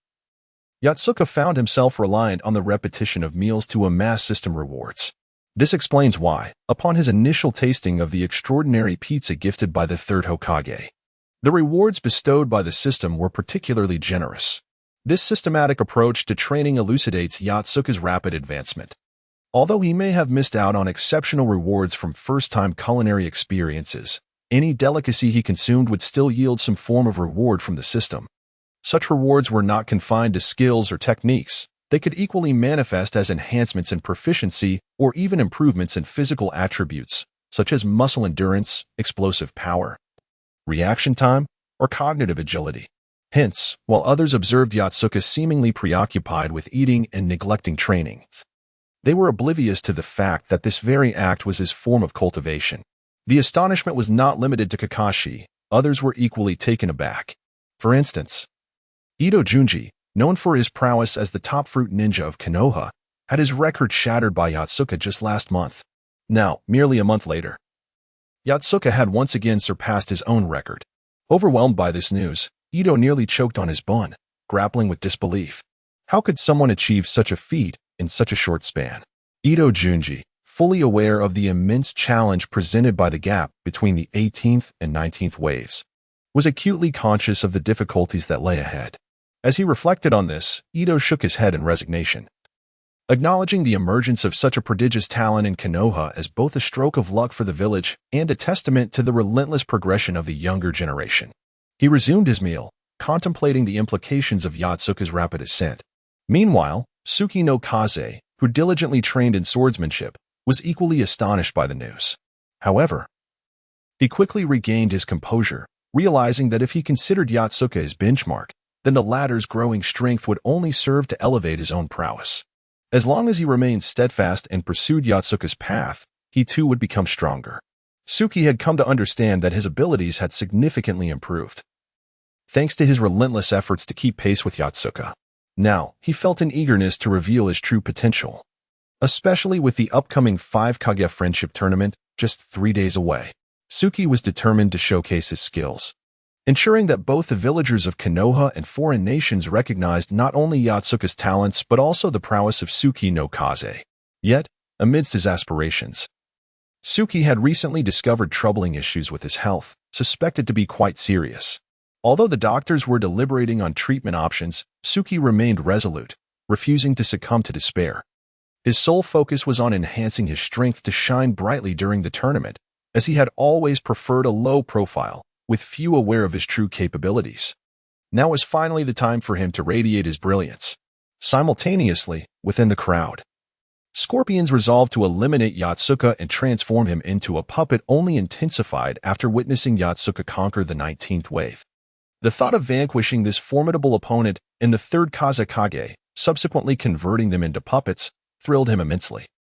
Yotsuka found himself reliant on the repetition of meals to amass system rewards. This explains why, upon his initial tasting of the extraordinary pizza gifted by the third Hokage, the rewards bestowed by the system were particularly generous. This systematic approach to training elucidates Yotsuka's rapid advancement. Although he may have missed out on exceptional rewards from first-time culinary experiences, any delicacy he consumed would still yield some form of reward from the system. Such rewards were not confined to skills or techniques. They could equally manifest as enhancements in proficiency or even improvements in physical attributes, such as muscle endurance, explosive power, reaction time, or cognitive agility. Hence, while others observed Yotsuka seemingly preoccupied with eating and neglecting training, they were oblivious to the fact that this very act was his form of cultivation. The astonishment was not limited to Kakashi. Others were equally taken aback. For instance, Ito Junji, known for his prowess as the top fruit ninja of Konoha, had his record shattered by Yotsuka just last month. Now, merely a month later, Yotsuka had once again surpassed his own record. Overwhelmed by this news, Ito nearly choked on his bun, grappling with disbelief. How could someone achieve such a feat in such a short span? Ito Junji, fully aware of the immense challenge presented by the gap between the 18th and 19th waves, was acutely conscious of the difficulties that lay ahead. As he reflected on this, Ito shook his head in resignation, acknowledging the emergence of such a prodigious talent in Konoha as both a stroke of luck for the village and a testament to the relentless progression of the younger generation. He resumed his meal, contemplating the implications of Yotsuka's rapid ascent. Meanwhile, Suki no Kaze, who diligently trained in swordsmanship, was equally astonished by the news. However, he quickly regained his composure, realizing that if he considered Yotsuka his benchmark, then the latter's growing strength would only serve to elevate his own prowess. As long as he remained steadfast and pursued Yotsuka's path, he too would become stronger. Suki had come to understand that his abilities had significantly improved, thanks to his relentless efforts to keep pace with Yotsuka. Now, he felt an eagerness to reveal his true potential, especially with the upcoming 5 Kage Friendship Tournament just 3 days away. Suki was determined to showcase his skills, ensuring that both the villagers of Konoha and foreign nations recognized not only Yotsuka's talents but also the prowess of Suki no Kaze. Yet, amidst his aspirations, Suki had recently discovered troubling issues with his health, suspected to be quite serious. Although the doctors were deliberating on treatment options, Suki remained resolute, refusing to succumb to despair. His sole focus was on enhancing his strength to shine brightly during the tournament, as he had always preferred a low profile, with few aware of his true capabilities. Now was finally the time for him to radiate his brilliance. Simultaneously, within the crowd, Scorpions resolved to eliminate Yotsuka and transform him into a puppet only intensified after witnessing Yotsuka conquer the 19th wave. The thought of vanquishing this formidable opponent in the third Kazekage, subsequently converting them into puppets, thrilled him immensely.